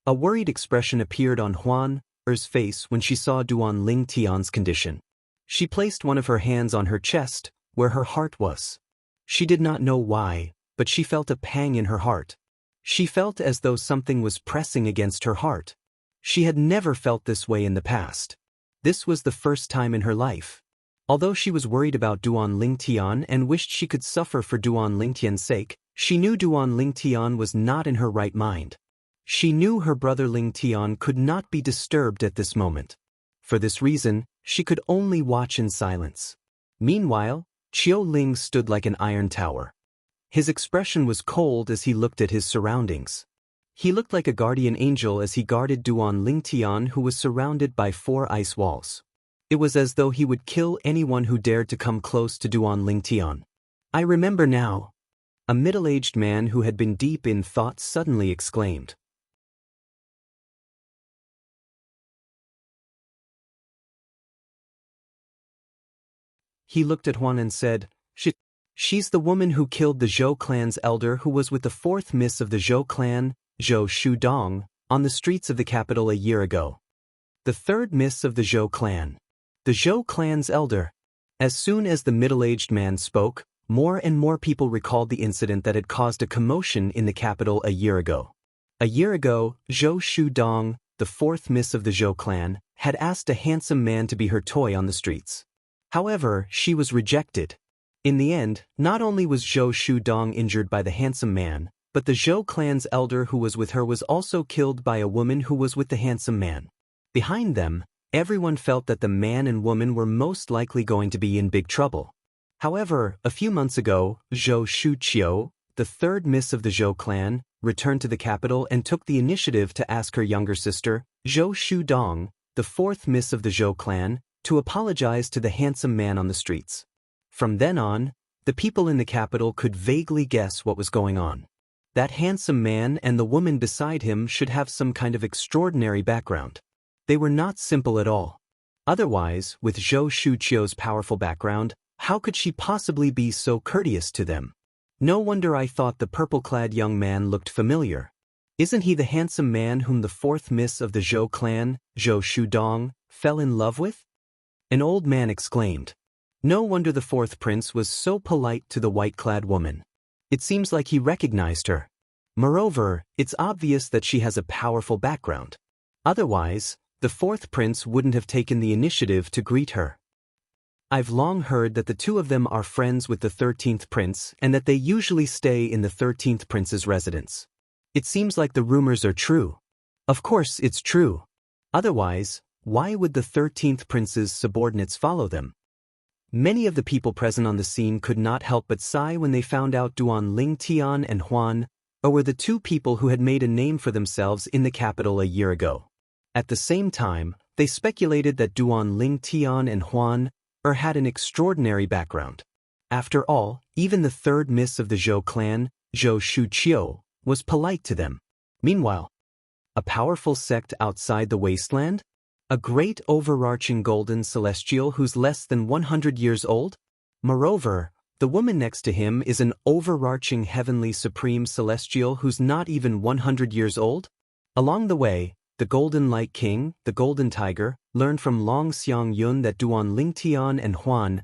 A: A worried expression appeared on Huan's face when she saw Duan Ling Tian's condition. She placed one of her hands on her chest, where her heart was. She did not know why, but she felt a pang in her heart. She felt as though something was pressing against her heart. She had never felt this way in the past. This was the first time in her life. Although she was worried about Duan Ling Tian and wished she could suffer for Duan Ling Tian's sake, she knew Duan Ling Tian was not in her right mind. She knew her brother Ling Tian could not be disturbed at this moment. For this reason, she could only watch in silence. Meanwhile, Qiu Ling stood like an iron tower. His expression was cold as he looked at his surroundings. He looked like a guardian angel as he guarded Duan Ling Tian, who was surrounded by 4 ice walls. It was as though he would kill anyone who dared to come close to Duan Ling Tian. I remember now. A middle-aged man who had been deep in thought suddenly exclaimed. He looked at Huan and said, She's the woman who killed the Zhou clan's elder who was with the 4th miss of the Zhou clan, Zhou Shudong, on the streets of the capital a year ago. The 3rd miss of the Zhou clan. The Zhou clan's elder. As soon as the middle-aged man spoke, more and more people recalled the incident that had caused a commotion in the capital a year ago. A year ago, Zhou Shudong, the 4th miss of the Zhou clan, had asked a handsome man to be her toy on the streets. However, she was rejected. In the end, not only was Zhou Shudong injured by the handsome man, but the Zhou clan's elder who was with her was also killed by a woman who was with the handsome man. Behind them, everyone felt that the man and woman were most likely going to be in big trouble. However, a few months ago, Zhou Shuqiu, the 3rd miss of the Zhou clan, returned to the capital and took the initiative to ask her younger sister, Zhou Shudong, the 4th miss of the Zhou clan, to apologize to the handsome man on the streets. From then on, the people in the capital could vaguely guess what was going on. That handsome man and the woman beside him should have some kind of extraordinary background. They were not simple at all. Otherwise, with Zhou Shuqiu's powerful background, how could she possibly be so courteous to them? No wonder I thought the purple-clad young man looked familiar. Isn't he the handsome man whom the 4th miss of the Zhou clan, Zhou Shudong, fell in love with? An old man exclaimed. No wonder the 4th prince was so polite to the white-clad woman. It seems like he recognized her. Moreover, it's obvious that she has a powerful background. Otherwise, the 4th prince wouldn't have taken the initiative to greet her. I've long heard that the 2 of them are friends with the 13th prince and that they usually stay in the 13th prince's residence. It seems like the rumors are true. Of course it's true. Otherwise, why would the 13th prince's subordinates follow them? Many of the people present on the scene could not help but sigh when they found out Duan Ling Tian and Huan were the two people who had made a name for themselves in the capital a year ago. At the same time, they speculated that Duan Lingtian and Huan had an extraordinary background. After all, even the third miss of the Zhou clan, Zhou Shuqiu, was polite to them. Meanwhile, a powerful sect outside the wasteland? A great overarching golden celestial who's less than 100 years old? Moreover, the woman next to him is an overarching heavenly supreme celestial who's not even 100 years old? Along the way, the Golden Light King, the Golden Tiger, learned from Long Xiangyun that Duan Lingtian and Huan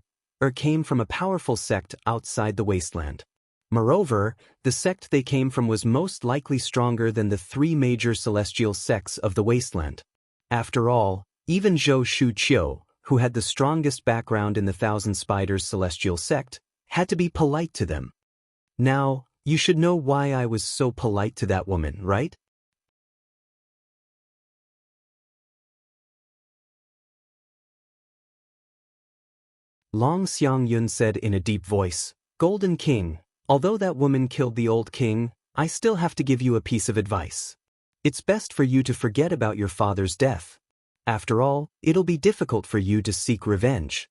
A: came from a powerful sect outside the wasteland. Moreover, the sect they came from was most likely stronger than the three major celestial sects of the wasteland. After all, even Zhou Shuqiu, who had the strongest background in the Thousand Spiders celestial sect, had to be polite to them. Now, you should know why I was so polite to that woman, right? Long Xiangyun said in a deep voice, "Golden King, although that woman killed the old king, I still have to give you a piece of advice. It's best for you to forget about your father's death. After all, it'll be difficult for you to seek revenge.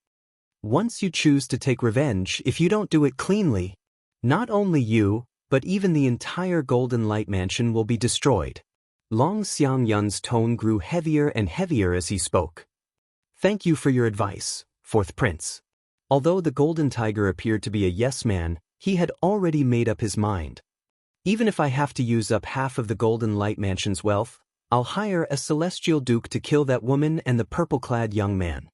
A: Once you choose to take revenge, if you don't do it cleanly, not only you, but even the entire Golden Light Mansion will be destroyed." Long Xiangyun's tone grew heavier and heavier as he spoke. "Thank you for your advice, fourth prince." Although the Golden Tiger appeared to be a yes man, he had already made up his mind. "Even if I have to use up half of the Golden Light Mansion's wealth, I'll hire a celestial duke to kill that woman and the purple-clad young man.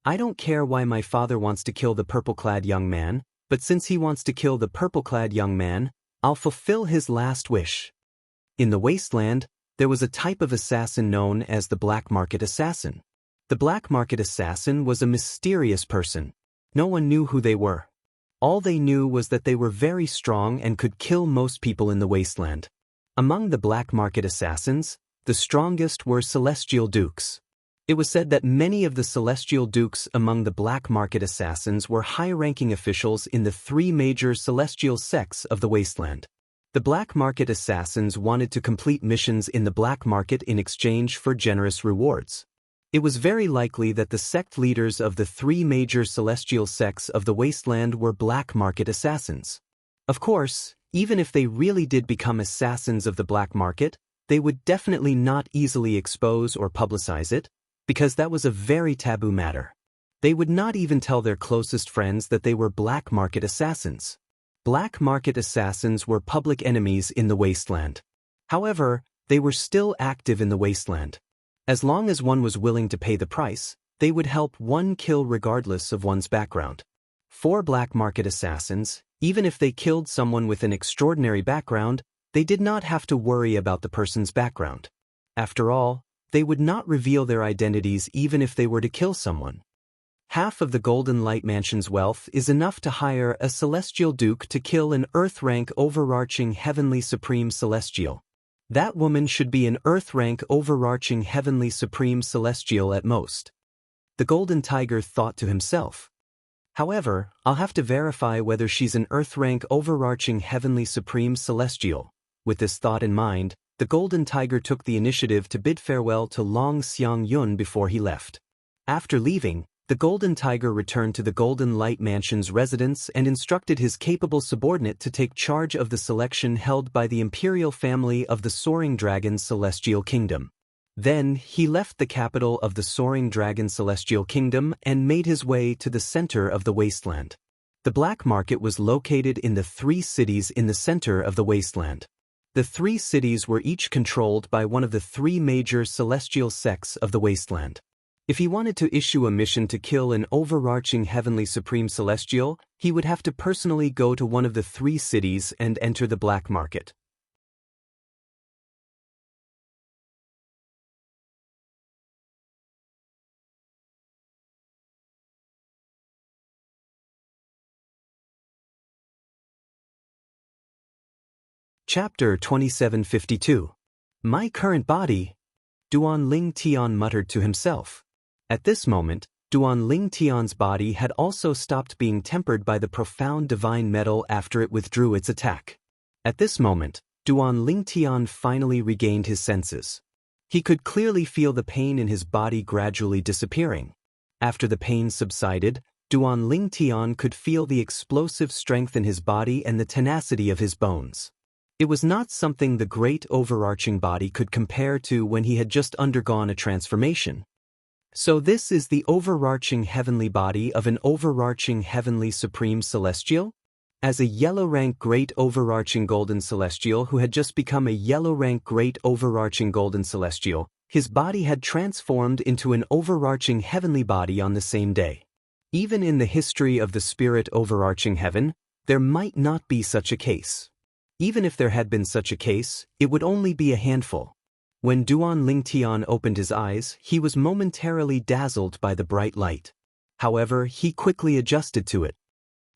A: I don't care why my father wants to kill the purple-clad young man, but since he wants to kill the purple-clad young man, I'll fulfill his last wish." In the wasteland, there was a type of assassin known as the black market assassin. The black market assassin was a mysterious person. No one knew who they were. All they knew was that they were very strong and could kill most people in the wasteland. Among the black market assassins, the strongest were celestial dukes. It was said that many of the celestial dukes among the black market assassins were high-ranking officials in the three major celestial sects of the wasteland. The black market assassins wanted to complete missions in the black market in exchange for generous rewards. It was very likely that the sect leaders of the three major celestial sects of the wasteland were black market assassins. Of course, even if they really did become assassins of the black market, they would definitely not easily expose or publicize it, because that was a very taboo matter. They would not even tell their closest friends that they were black market assassins. Black market assassins were public enemies in the wasteland. However, they were still active in the wasteland. As long as one was willing to pay the price, they would help one kill regardless of one's background. For black market assassins, even if they killed someone with an extraordinary background, they did not have to worry about the person's background. After all, they would not reveal their identities even if they were to kill someone. Half of the Golden Light Mansion's wealth is enough to hire a celestial duke to kill an Earth-rank overarching heavenly supreme celestial. That woman should be an Earth-rank overarching heavenly supreme celestial at most. The Golden Tiger thought to himself. However, I'll have to verify whether she's an Earth-rank overarching heavenly supreme celestial. With this thought in mind, the Golden Tiger took the initiative to bid farewell to Long Xiangyun before he left. After leaving, the Golden Tiger returned to the Golden Light Mansion's residence and instructed his capable subordinate to take charge of the selection held by the imperial family of the Soaring Dragon Celestial Kingdom. Then, he left the capital of the Soaring Dragon Celestial Kingdom and made his way to the center of the wasteland. The black market was located in the three cities in the center of the wasteland. The three cities were each controlled by one of the three major celestial sects of the wasteland. If he wanted to issue a mission to kill an overarching heavenly supreme celestial, he would have to personally go to one of the three cities and enter the black market. Chapter 2752. My current body? Duan Lingtian muttered to himself. At this moment, Duan Lingtian's body had also stopped being tempered by the profound divine metal after it withdrew its attack. At this moment, Duan Lingtian finally regained his senses. He could clearly feel the pain in his body gradually disappearing. After the pain subsided, Duan Lingtian could feel the explosive strength in his body and the tenacity of his bones. It was not something the great overarching body could compare to when he had just undergone a transformation. So this is the overarching heavenly body of an overarching heavenly supreme celestial? As a yellow-rank great overarching golden celestial who had just become a yellow-rank great overarching golden celestial, his body had transformed into an overarching heavenly body on the same day. Even in the history of the spirit overarching heaven, there might not be such a case. Even if there had been such a case, it would only be a handful. When Duan Lingtian opened his eyes, he was momentarily dazzled by the bright light. However, he quickly adjusted to it.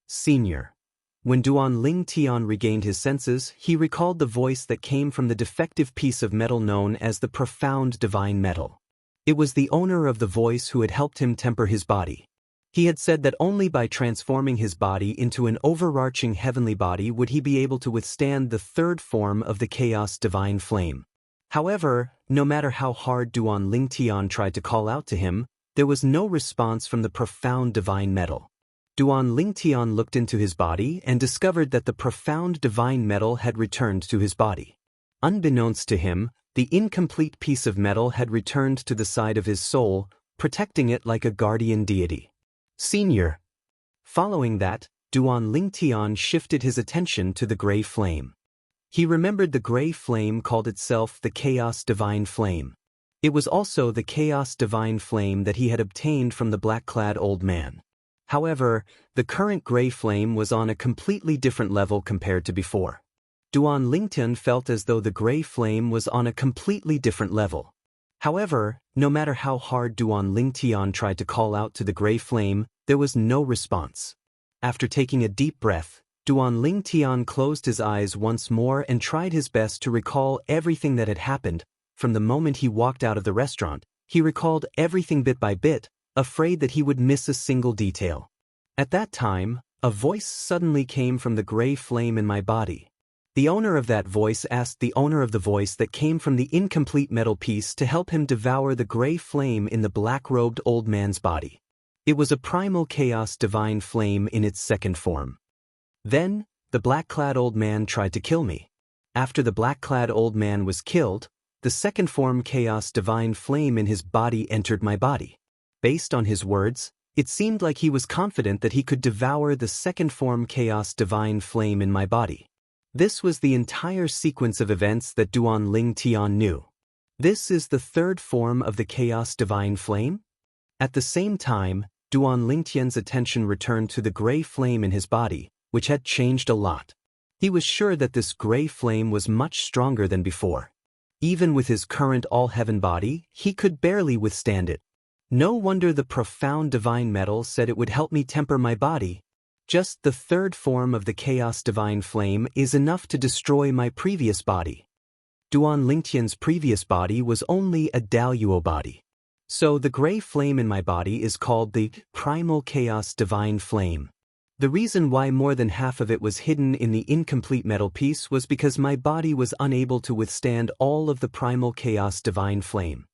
A: Senior. When Duan Lingtian regained his senses, he recalled the voice that came from the defective piece of metal known as the profound divine metal. It was the owner of the voice who had helped him temper his body. He had said that only by transforming his body into an overarching heavenly body would he be able to withstand the third form of the chaos divine flame. However, no matter how hard Duan Lingtian tried to call out to him, there was no response from the profound divine metal. Duan Lingtian looked into his body and discovered that the profound divine metal had returned to his body. Unbeknownst to him, the incomplete piece of metal had returned to the side of his soul, protecting it like a guardian deity. Senior. Following that, Duan Lingtian shifted his attention to the gray flame. He remembered the gray flame called itself the Chaos Divine Flame. It was also the Chaos Divine Flame that he had obtained from the black-clad old man. However, the current gray flame was on a completely different level compared to before. Duan Lingtian felt as though the gray flame was on a completely different level. However, no matter how hard Duan Lingtian tried to call out to the gray flame, there was no response. After taking a deep breath, Duan Lingtian closed his eyes once more and tried his best to recall everything that had happened. From the moment he walked out of the restaurant, he recalled everything bit by bit, afraid that he would miss a single detail. At that time, a voice suddenly came from the gray flame in my body. The owner of that voice asked the owner of the voice that came from the incomplete metal piece to help him devour the gray flame in the black-robed old man's body. It was a primal chaos divine flame in its second form. Then, the black-clad old man tried to kill me. After the black-clad old man was killed, the second form chaos divine flame in his body entered my body. Based on his words, it seemed like he was confident that he could devour the second form chaos divine flame in my body. This was the entire sequence of events that Duan Lingtian knew. This is the third form of the chaos divine flame? At the same time, Duan Lingtian's attention returned to the gray flame in his body, which had changed a lot. He was sure that this gray flame was much stronger than before. Even with his current all-heaven body, he could barely withstand it. No wonder the profound divine metal said it would help me temper my body. Just the third form of the chaos divine flame is enough to destroy my previous body. Duan Lingtian's previous body was only a Daluo body. So the gray flame in my body is called the primal chaos divine flame. The reason why more than half of it was hidden in the incomplete metal piece was because my body was unable to withstand all of the primal chaos divine flame.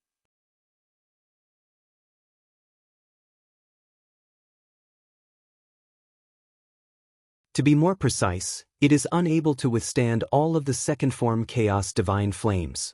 A: To be more precise, it is unable to withstand all of the second form chaos divine flames.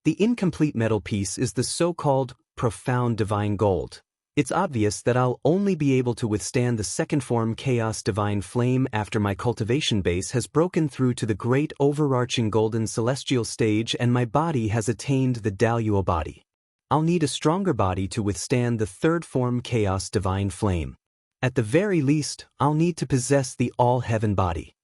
A: The incomplete metal piece is the so-called profound divine gold. It's obvious that I'll only be able to withstand the second form chaos divine flame after my cultivation base has broken through to the great overarching golden celestial stage and my body has attained the Daluo body. I'll need a stronger body to withstand the third form chaos divine flame. At the very least, I'll need to possess the all-heaven body.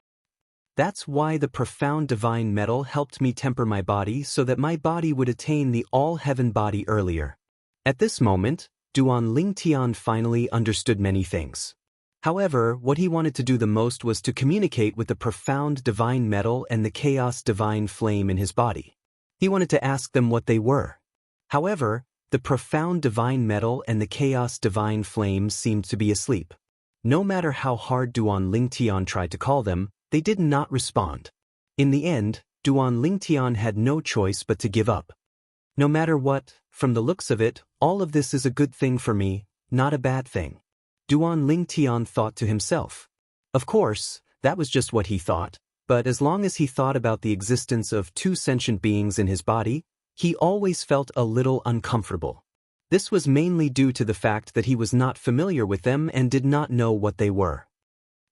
A: That's why the profound divine metal helped me temper my body so that my body would attain the all-heaven body earlier. At this moment, Duan Lingtian finally understood many things. However, what he wanted to do the most was to communicate with the profound divine metal and the chaos divine flame in his body. He wanted to ask them what they were. However, the profound divine metal and the chaos divine flame seemed to be asleep. No matter how hard Duan Lingtian tried to call them, they did not respond. In the end, Duan Lingtian had no choice but to give up. No matter what, from the looks of it, all of this is a good thing for me, not a bad thing. Duan Lingtian thought to himself. Of course, that was just what he thought, but as long as he thought about the existence of two sentient beings in his body, he always felt a little uncomfortable. This was mainly due to the fact that he was not familiar with them and did not know what they were.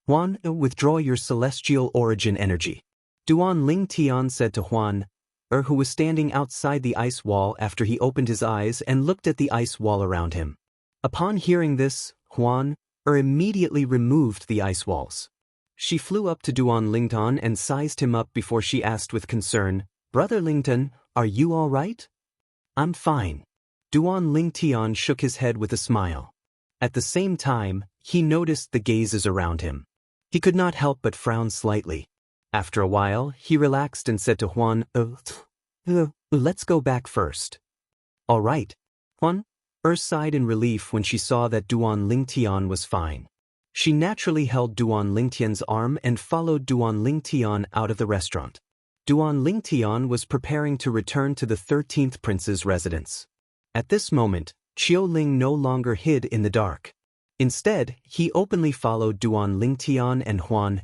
A: Huan, withdraw your celestial origin energy. Duan Lingtian said to Huan, who was standing outside the ice wall after he opened his eyes and looked at the ice wall around him. Upon hearing this, Huan, immediately removed the ice walls. She flew up to Duan Lingtian and sized him up before she asked with concern, Brother Lingtian, are you all right? I'm fine. Duan Lingtian shook his head with a smile. At the same time, he noticed the gazes around him. He could not help but frown slightly. After a while, he relaxed and said to Huan, let's go back first. All right. Huan sighed in relief when she saw that Duan Lingtian was fine. She naturally held Duan Lingtian's arm and followed Duan Lingtian out of the restaurant. Duan Lingtian was preparing to return to the 13th prince's residence. At this moment, Qiu Ling no longer hid in the dark. Instead, he openly followed Duan Lingtian and Huan.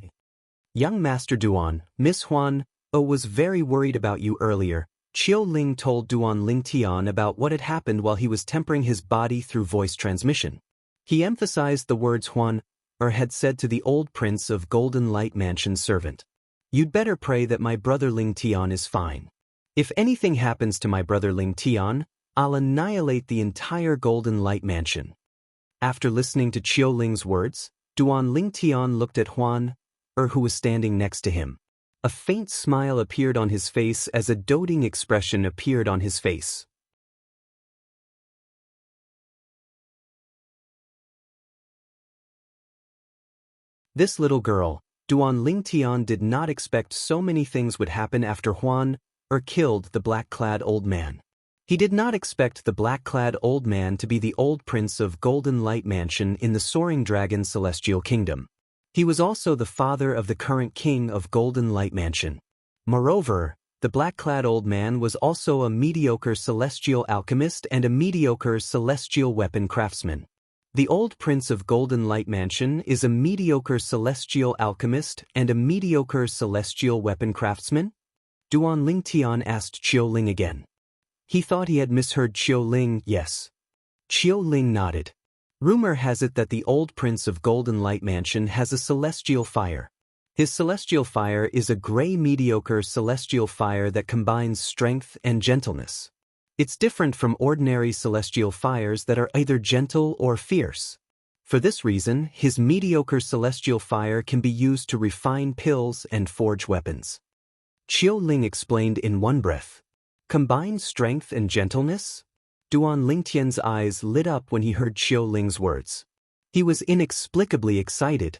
A: Young Master Duan, Miss Huan, was very worried about you earlier. Qiu Ling told Duan Lingtian about what had happened while he was tempering his body through voice transmission. He emphasized the words Huan had said to the old prince of Golden Light Mansion's servant. You'd better pray that my brother Lingtian is fine. If anything happens to my brother Lingtian, I'll annihilate the entire Golden Light Mansion. After listening to Qiu Ling's words, Duan Lingtian looked at Huan, who was standing next to him. A faint smile appeared on his face as a doting expression appeared on his face. This little girl, Duan Lingtian, did not expect so many things would happen after Huan killed the black-clad old man. He did not expect the black-clad old man to be the old prince of Golden Light Mansion in the Soaring Dragon Celestial Kingdom. He was also the father of the current king of Golden Light Mansion. Moreover, the black-clad old man was also a mediocre celestial alchemist and a mediocre celestial weapon craftsman. The old prince of Golden Light Mansion is a mediocre celestial alchemist and a mediocre celestial weapon craftsman? Duan Lingtian asked Qiu Ling again. He thought he had misheard Qiu Ling. Yes. Qiu Ling nodded. Rumor has it that the old prince of Golden Light Mansion has a celestial fire. His celestial fire is a gray mediocre celestial fire that combines strength and gentleness. It's different from ordinary celestial fires that are either gentle or fierce. For this reason, his mediocre celestial fire can be used to refine pills and forge weapons. Qiu Ling explained in one breath. Combine strength and gentleness? Duan Lingtian's eyes lit up when he heard Qiu Ling's words. He was inexplicably excited.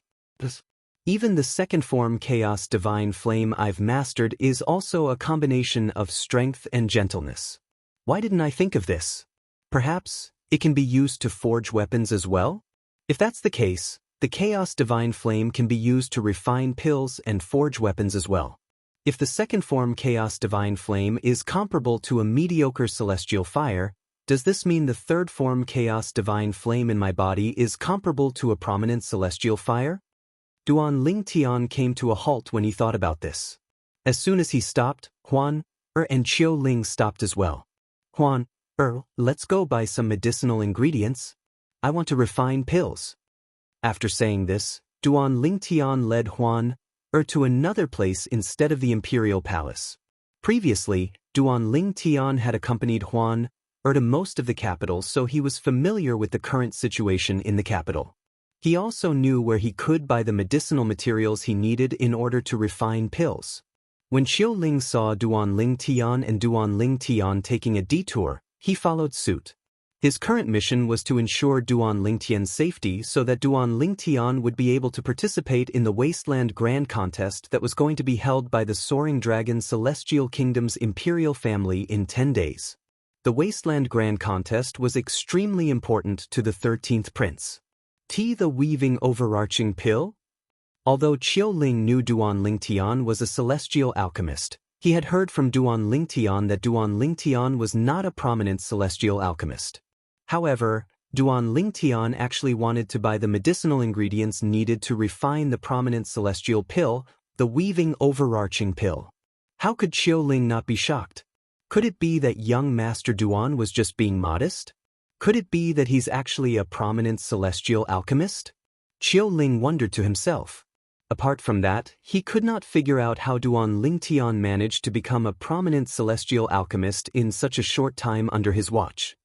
A: Even the second form Chaos Divine Flame I've mastered is also a combination of strength and gentleness. Why didn't I think of this? Perhaps it can be used to forge weapons as well? If that's the case, the Chaos Divine Flame can be used to refine pills and forge weapons as well. If the second form Chaos Divine Flame is comparable to a mediocre celestial fire, does this mean the third form Chaos Divine Flame in my body is comparable to a prominent celestial fire? Duan Lingtian came to a halt when he thought about this. As soon as he stopped, Huan and Qiu Ling stopped as well. Huan, let's go buy some medicinal ingredients. I want to refine pills. After saying this, Duan Lingtian led Huan to another place instead of the Imperial Palace. Previously, Duan Lingtian had accompanied Huan to most of the capital, so he was familiar with the current situation in the capital. He also knew where he could buy the medicinal materials he needed in order to refine pills. When Qiu Ling saw Duan Lingtian and Duan Lingtian taking a detour, he followed suit. His current mission was to ensure Duan Lingtian's safety so that Duan Lingtian would be able to participate in the Wasteland Grand Contest that was going to be held by the Soaring Dragon Celestial Kingdom's imperial family in 10 days. The Wasteland Grand Contest was extremely important to the 13th prince. The Weaving Overarching Pill? Although Qiu Ling knew Duan Lingtian was a celestial alchemist, He had heard from Duan Lingtian that Duan Lingtian was not a prominent celestial alchemist. However, Duan Lingtian actually wanted to buy the medicinal ingredients needed to refine the prominent celestial pill, the weaving overarching pill. How could Xiao Ling not be shocked? Could it be that young Master Duan was just being modest? Could it be that he's actually a prominent celestial alchemist? Xiao Ling wondered to himself. Apart from that, he could not figure out how Duan Lingtian managed to become a prominent celestial alchemist in such a short time under his watch.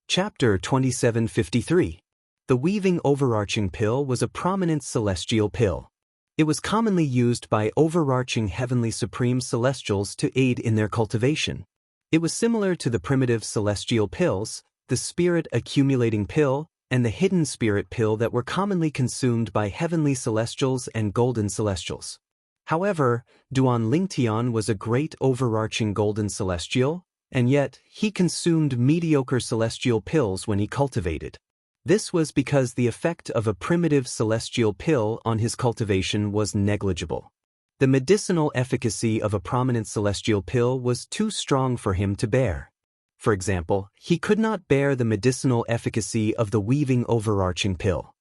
A: Chapter 2753. The weaving overarching pill was a prominent celestial pill. It was commonly used by overarching heavenly supreme celestials to aid in their cultivation. It was similar to the primitive celestial pills, the spirit accumulating pill, and the hidden spirit pill that were commonly consumed by heavenly celestials and golden celestials. However, Duan Lingtian was a great overarching golden celestial, and yet he consumed mediocre celestial pills when he cultivated. This was because the effect of a primitive celestial pill on his cultivation was negligible. The medicinal efficacy of a prominent celestial pill was too strong for him to bear. For example, he could not bear the medicinal efficacy of the weaving overarching pill.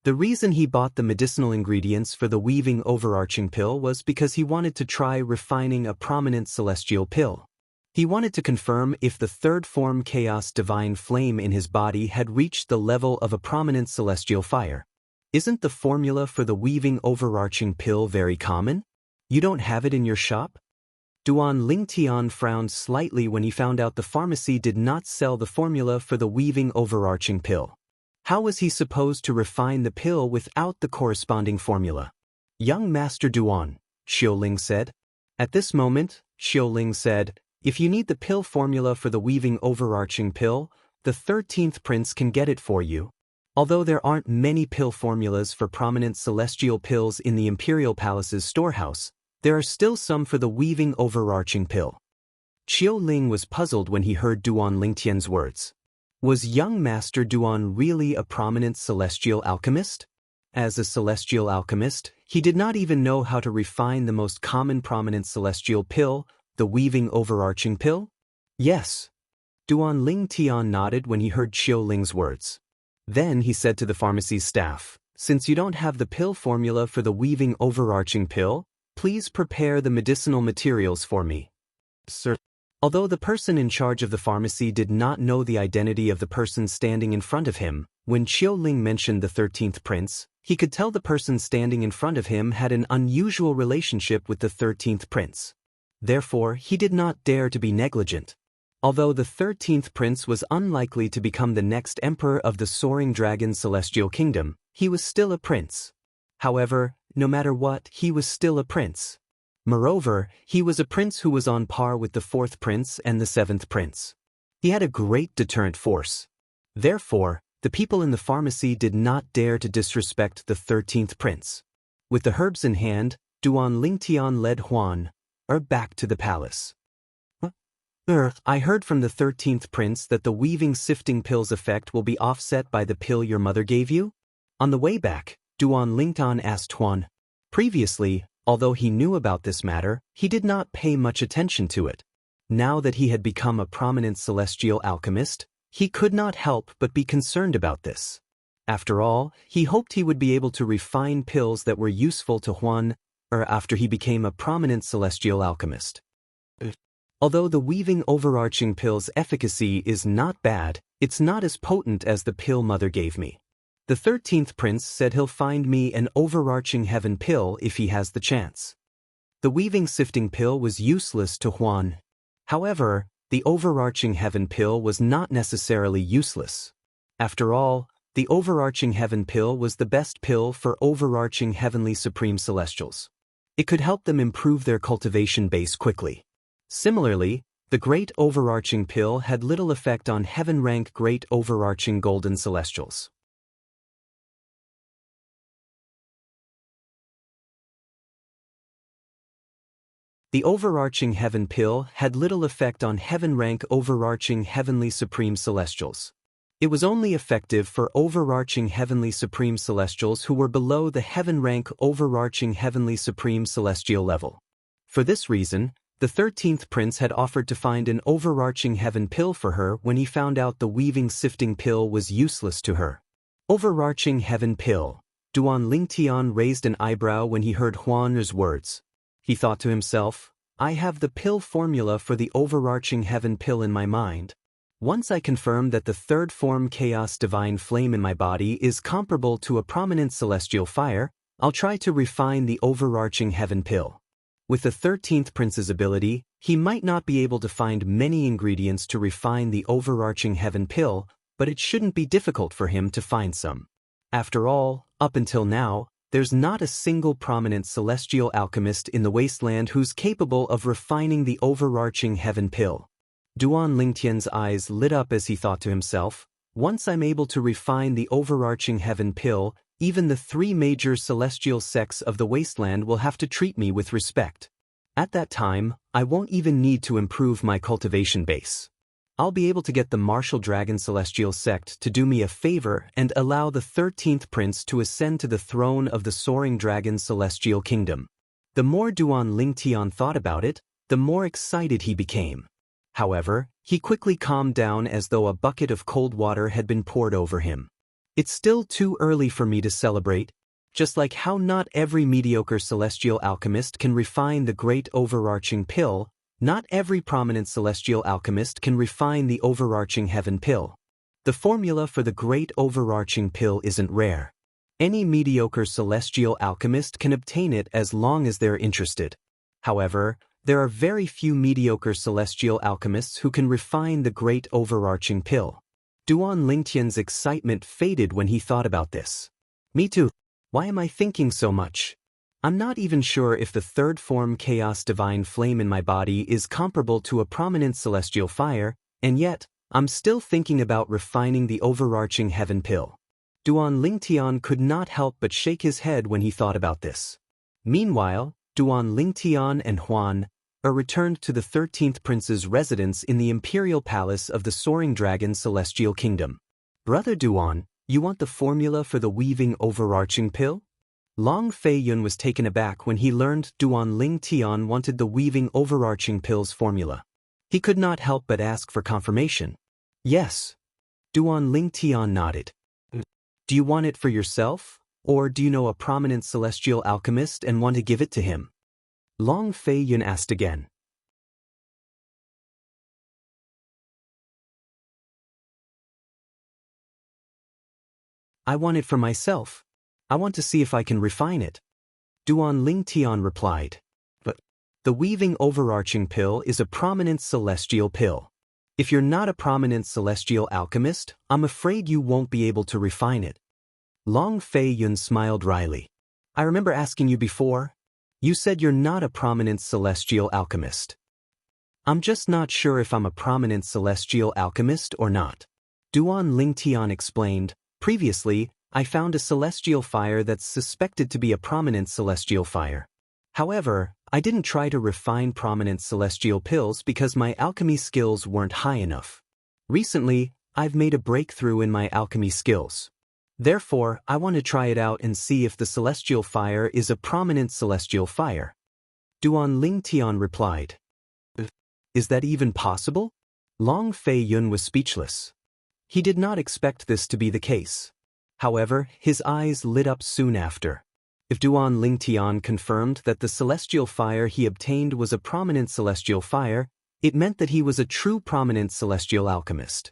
A: The reason he bought the medicinal ingredients for the weaving overarching pill was because he wanted to try refining a prominent celestial pill. He wanted to confirm if the third form chaos divine flame in his body had reached the level of a prominent celestial fire. Isn't the formula for the weaving overarching pill very common? You don't have it in your shop? Duan Lingtian frowned slightly when he found out the pharmacy did not sell the formula for the weaving overarching pill. How was he supposed to refine the pill without the corresponding formula? Young Master Duan, Xiao Ling said. At this moment, Xiao Ling said, if you need the pill formula for the weaving overarching pill, the 13th prince can get it for you. Although there aren't many pill formulas for prominent celestial pills in the Imperial Palace's storehouse, there are still some for the weaving overarching pill. Xiao Ling was puzzled when he heard Duan Lingtian's words. Was young Master Duan really a prominent celestial alchemist? As a celestial alchemist, he did not even know how to refine the most common prominent celestial pill, the weaving overarching pill? Yes. Duan Lingtian nodded when he heard Xiao Ling's words. Then he said to the pharmacy's staff, since you don't have the pill formula for the weaving overarching pill, please prepare the medicinal materials for me. Sir. Although the person in charge of the pharmacy did not know the identity of the person standing in front of him, when Xiao Ling mentioned the 13th prince, he could tell the person standing in front of him had an unusual relationship with the 13th prince. Therefore, he did not dare to be negligent. Although the 13th prince was unlikely to become the next emperor of the Soaring Dragon Celestial Kingdom, he was still a prince. However, no matter what, he was still a prince. Moreover, he was a prince who was on par with the 4th prince and the 7th prince. He had a great deterrent force. Therefore, the people in the pharmacy did not dare to disrespect the 13th prince. With the herbs in hand, Duan Lingtian led Huan back to the palace. I heard from the 13th prince that the weaving sifting pill's effect will be offset by the pill your mother gave you? On the way back, Duan Lingtian asked Huan. Previously, although he knew about this matter, he did not pay much attention to it. Now that he had become a prominent celestial alchemist, he could not help but be concerned about this. After all, he hoped he would be able to refine pills that were useful to Huan after he became a prominent celestial alchemist. Although the weaving overarching pill's efficacy is not bad, it's not as potent as the pill mother gave me. The 13th prince said he'll find me an overarching heaven pill if he has the chance. The weaving sifting pill was useless to Huan. However, the overarching heaven pill was not necessarily useless. After all, the overarching heaven pill was the best pill for overarching heavenly supreme celestials. It could help them improve their cultivation base quickly. Similarly, the great overarching pill had little effect on heaven-rank great overarching golden celestials. The overarching heaven pill had little effect on heaven-rank overarching heavenly supreme celestials. It was only effective for overarching heavenly supreme celestials who were below the heaven-rank overarching heavenly supreme celestial level. For this reason, the 13th prince had offered to find an overarching heaven pill for her when he found out the weaving sifting pill was useless to her. Overarching heaven pill. Duan Lingtian raised an eyebrow when he heard Huan's words. He thought to himself, I have the pill formula for the overarching heaven pill in my mind. Once I confirm that the third form chaos divine flame in my body is comparable to a prominent celestial fire, I'll try to refine the overarching heaven pill. With the 13th prince's ability, he might not be able to find many ingredients to refine the overarching heaven pill, but it shouldn't be difficult for him to find some. After all, up until now, there's not a single prominent celestial alchemist in the wasteland who's capable of refining the overarching heaven pill. Duan Lingtian's eyes lit up as he thought to himself, once I'm able to refine the overarching heaven pill, even the 3 major celestial sects of the wasteland will have to treat me with respect. At that time, I won't even need to improve my cultivation base. I'll be able to get the Martial Dragon Celestial Sect to do me a favor and allow the 13th prince to ascend to the throne of the Soaring Dragon Celestial Kingdom. The more Duan Lingtian thought about it, the more excited he became. However, he quickly calmed down as though a bucket of cold water had been poured over him. It's still too early for me to celebrate, just like how not every mediocre celestial alchemist can refine the great overarching pill. Not every prominent celestial alchemist can refine the overarching heaven pill. The formula for the great overarching pill isn't rare. Any mediocre celestial alchemist can obtain it as long as they're interested. However, there are very few mediocre celestial alchemists who can refine the great overarching pill. Duan Lingtian's excitement faded when he thought about this. Me too. Why am I thinking so much? I'm not even sure if the third form chaos divine flame in my body is comparable to a prominent celestial fire, and yet, I'm still thinking about refining the overarching heaven pill. Duan Lingtian could not help but shake his head when he thought about this. Meanwhile, Duan Lingtian and Huan returned to the 13th prince's residence in the imperial palace of the Soaring Dragon Celestial Kingdom. Brother Duan, you want the formula for the weaving overarching pill? Long Fei Yun was taken aback when he learned Duan Lingtian wanted the weaving overarching pill's formula. He could not help but ask for confirmation. Yes. Duan Lingtian nodded. Do you want it for yourself, or do you know a prominent celestial alchemist and want to give it to him? Long Fei Yun asked again. I want it for myself. I want to see if I can refine it. Duan Lingtian replied. But the weaving overarching pill is a prominent celestial pill. If you're not a prominent celestial alchemist, I'm afraid you won't be able to refine it. Long Fei Yun smiled wryly. I remember asking you before. You said you're not a prominent celestial alchemist. I'm just not sure if I'm a prominent celestial alchemist or not. Duan Lingtian explained. Previously, I found a celestial fire that's suspected to be a prominent celestial fire. However, I didn't try to refine prominent celestial pills because my alchemy skills weren't high enough. Recently, I've made a breakthrough in my alchemy skills. Therefore, I want to try it out and see if the celestial fire is a prominent celestial fire. Duan Lingtian replied. Is that even possible? Long Fei Yun was speechless. He did not expect this to be the case. However, his eyes lit up soon after. If Duan Lingtian confirmed that the celestial fire he obtained was a prominent celestial fire, it meant that he was a true prominent celestial alchemist.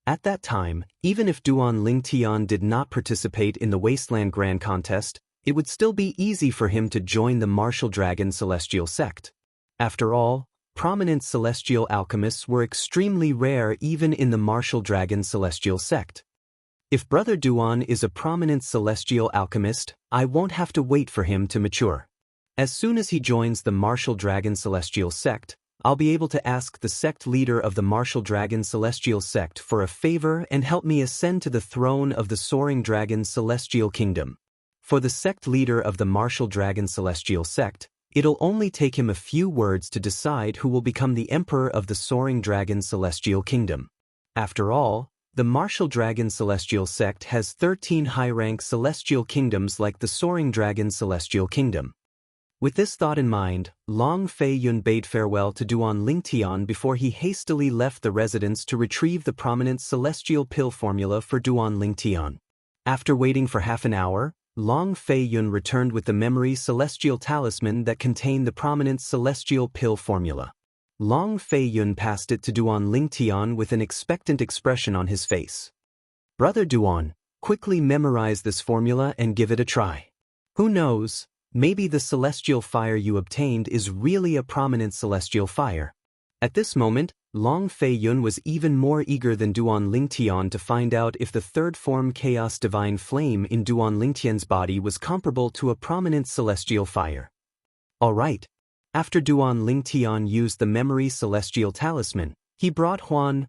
A: At that time, even if Duan Lingtian did not participate in the Wasteland Grand Contest, it would still be easy for him to join the Martial Dragon Celestial Sect. After all, prominent celestial alchemists were extremely rare even in the Martial Dragon Celestial Sect. If Brother Duan is a prominent celestial alchemist, I won't have to wait for him to mature. As soon as he joins the Martial Dragon Celestial Sect, I'll be able to ask the sect leader of the Martial Dragon Celestial Sect for a favor and help me ascend to the throne of the Soaring Dragon Celestial Kingdom. For the sect leader of the Martial Dragon Celestial Sect, It'll only take him a few words to decide who will become the emperor of the Soaring Dragon Celestial Kingdom. After all, the Martial Dragon Celestial Sect has 13 high-rank celestial kingdoms like the Soaring Dragon Celestial Kingdom. With this thought in mind, Long Fei Yun bade farewell to Duan Lingtian before he hastily left the residence to retrieve the prominent celestial pill formula for Duan Lingtian. After waiting for half an hour, Long Fei Yun returned with the memory celestial talisman that contained the prominent celestial pill formula. Long Fei Yun passed it to Duan Lingtian with an expectant expression on his face. "Brother Duan, quickly memorize this formula and give it a try. Who knows, maybe the celestial fire you obtained is really a prominent celestial fire." At this moment, Long Fei Yun was even more eager than Duan Lingtian to find out if the third form Chaos Divine Flame in Duan Lingtian's body was comparable to a prominent celestial fire. All right. After Duan Lingtian used the memory celestial talisman, he brought Huan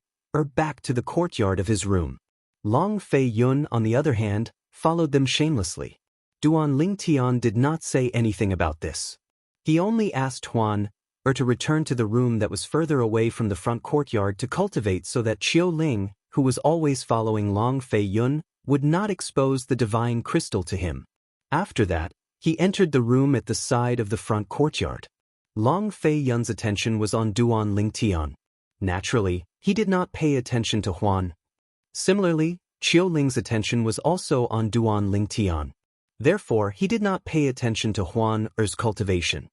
A: back to the courtyard of his room. Long Fei Yun, on the other hand, followed them shamelessly. Duan Lingtian did not say anything about this. He only asked Huan to return to the room that was further away from the front courtyard to cultivate so that Qiu Ling, who was always following Long Fei Yun, would not expose the divine crystal to him. After that, he entered the room at the side of the front courtyard. Long Fei Yun's attention was on Duan Lingtian. Naturally, he did not pay attention to Huan. Similarly, Qiu Ling's attention was also on Duan Lingtian. Therefore, he did not pay attention to Huan's cultivation.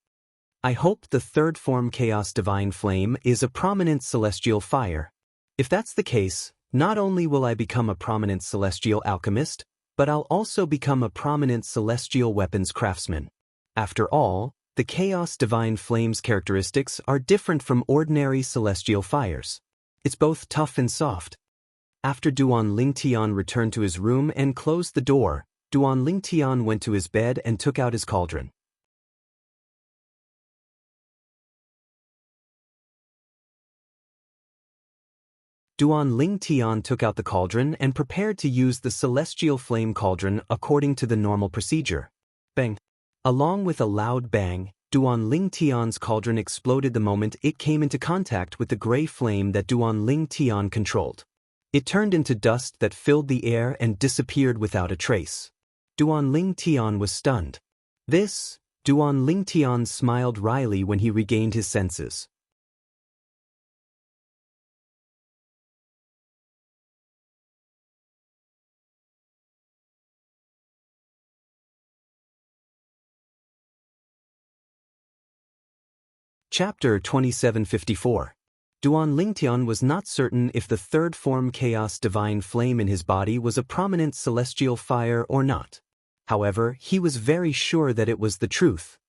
A: "I hope the third form Chaos Divine Flame is a prominent celestial fire. If that's the case, not only will I become a prominent celestial alchemist, but I'll also become a prominent celestial weapons craftsman. After all, the Chaos Divine Flame's characteristics are different from ordinary celestial fires. It's both tough and soft." After Duan Lingtian returned to his room and closed the door, Duan Lingtian went to his bed and took out his cauldron. Duan Lingtian took out the cauldron and prepared to use the celestial flame cauldron according to the normal procedure. Bang! Along with a loud bang, Duan Lingtian's cauldron exploded the moment it came into contact with the gray flame that Duan Lingtian controlled. It turned into dust that filled the air and disappeared without a trace. Duan Lingtian was stunned. Duan Lingtian smiled wryly when he regained his senses. Chapter 2754. Duan Lingtian was not certain if the third form Chaos Divine Flame in his body was a prominent celestial fire or not. However, he was very sure that it was the truth.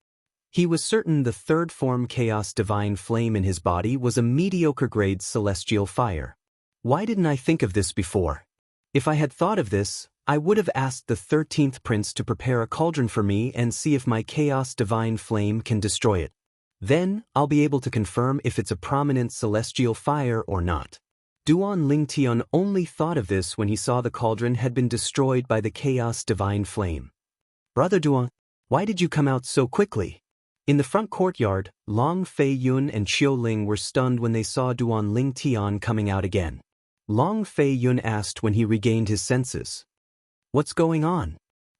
A: He was certain the third form Chaos Divine Flame in his body was a mediocre grade celestial fire. Why didn't I think of this before? If I had thought of this, I would have asked the 13th prince to prepare a cauldron for me and see if my Chaos Divine Flame can destroy it. Then, I'll be able to confirm if it's a prominent celestial fire or not. Duan Lingtian only thought of this when he saw the cauldron had been destroyed by the Chaos Divine Flame. "Brother Duan, why did you come out so quickly?" In the front courtyard, Long Fei Yun and Qiu Ling were stunned when they saw Duan Lingtian coming out again. Long Fei Yun asked when he regained his senses. "What's going on?"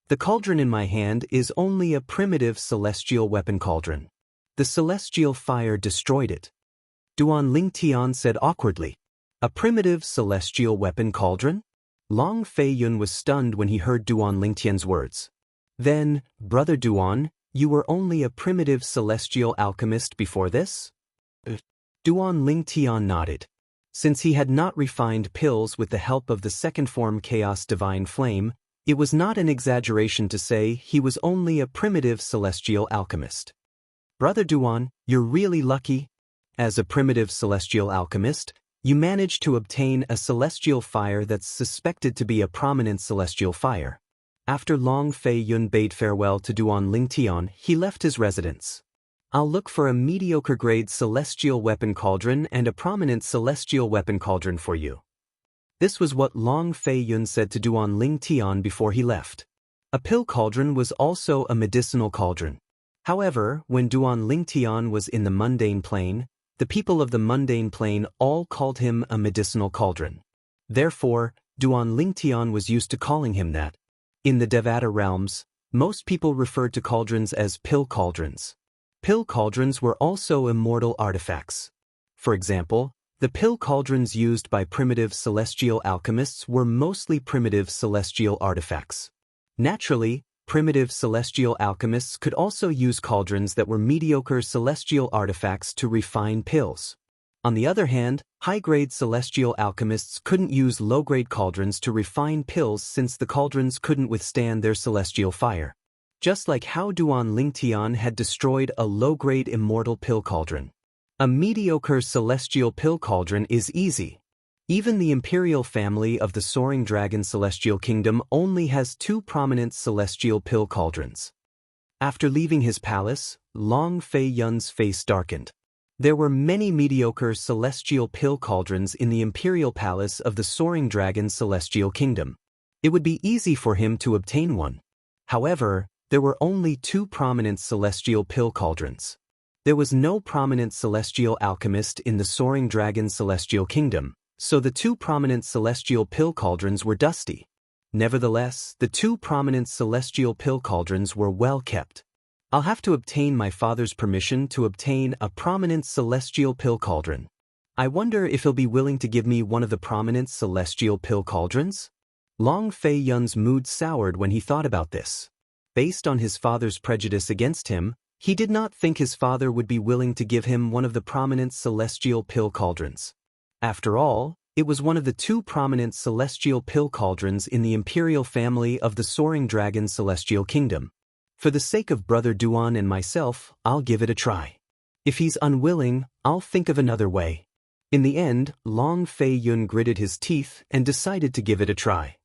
A: "The cauldron in my hand is only a primitive celestial weapon cauldron. The celestial fire destroyed it," Duan Lingtian said awkwardly. "A primitive celestial weapon cauldron?" Long Fei Yun was stunned when he heard Duan Lingtian's words. "Then, Brother Duan, you were only a primitive celestial alchemist before this?" Duan Lingtian nodded. Since he had not refined pills with the help of the second form Chaos Divine Flame, it was not an exaggeration to say he was only a primitive celestial alchemist. "Brother Duan, you're really lucky. As a primitive celestial alchemist, you managed to obtain a celestial fire that's suspected to be a prominent celestial fire." After Long Fei Yun bade farewell to Duan Lingtian, he left his residence. "I'll look for a mediocre grade celestial weapon cauldron and a prominent celestial weapon cauldron for you." This was what Long Fei Yun said to Duan Lingtian before he left. A pill cauldron was also a medicinal cauldron. However, when Duan Lingtian was in the mundane plane, the people of the mundane plane all called him a medicinal cauldron. Therefore, Duan Lingtian was used to calling him that. In the Devata realms, most people referred to cauldrons as pill cauldrons. Pill cauldrons were also immortal artifacts. For example, the pill cauldrons used by primitive celestial alchemists were mostly primitive celestial artifacts. Naturally, primitive celestial alchemists could also use cauldrons that were mediocre celestial artifacts to refine pills. On the other hand, high-grade celestial alchemists couldn't use low-grade cauldrons to refine pills since the cauldrons couldn't withstand their celestial fire. Just like how Duan Lingtian had destroyed a low-grade immortal pill cauldron. A mediocre celestial pill cauldron is easy. Even the imperial family of the Soaring Dragon Celestial Kingdom only has 2 prominent celestial pill cauldrons. After leaving his palace, Long Fei Yun's face darkened. There were many mediocre celestial pill cauldrons in the imperial palace of the Soaring Dragon Celestial Kingdom. It would be easy for him to obtain one. However, there were only 2 prominent celestial pill cauldrons. There was no prominent celestial alchemist in the Soaring Dragon Celestial Kingdom, so the 2 prominent celestial pill cauldrons were dusty. Nevertheless, the 2 prominent celestial pill cauldrons were well kept. I'll have to obtain my father's permission to obtain a prominent celestial pill cauldron. I wonder if he'll be willing to give me one of the prominent celestial pill cauldrons? Long Fei Yun's mood soured when he thought about this. Based on his father's prejudice against him, he did not think his father would be willing to give him one of the prominent celestial pill cauldrons. After all, it was one of the 2 prominent celestial pill cauldrons in the imperial family of the Soaring Dragon Celestial Kingdom. For the sake of Brother Duan and myself, I'll give it a try. If he's unwilling, I'll think of another way. In the end, Long Fei Yun gritted his teeth and decided to give it a try.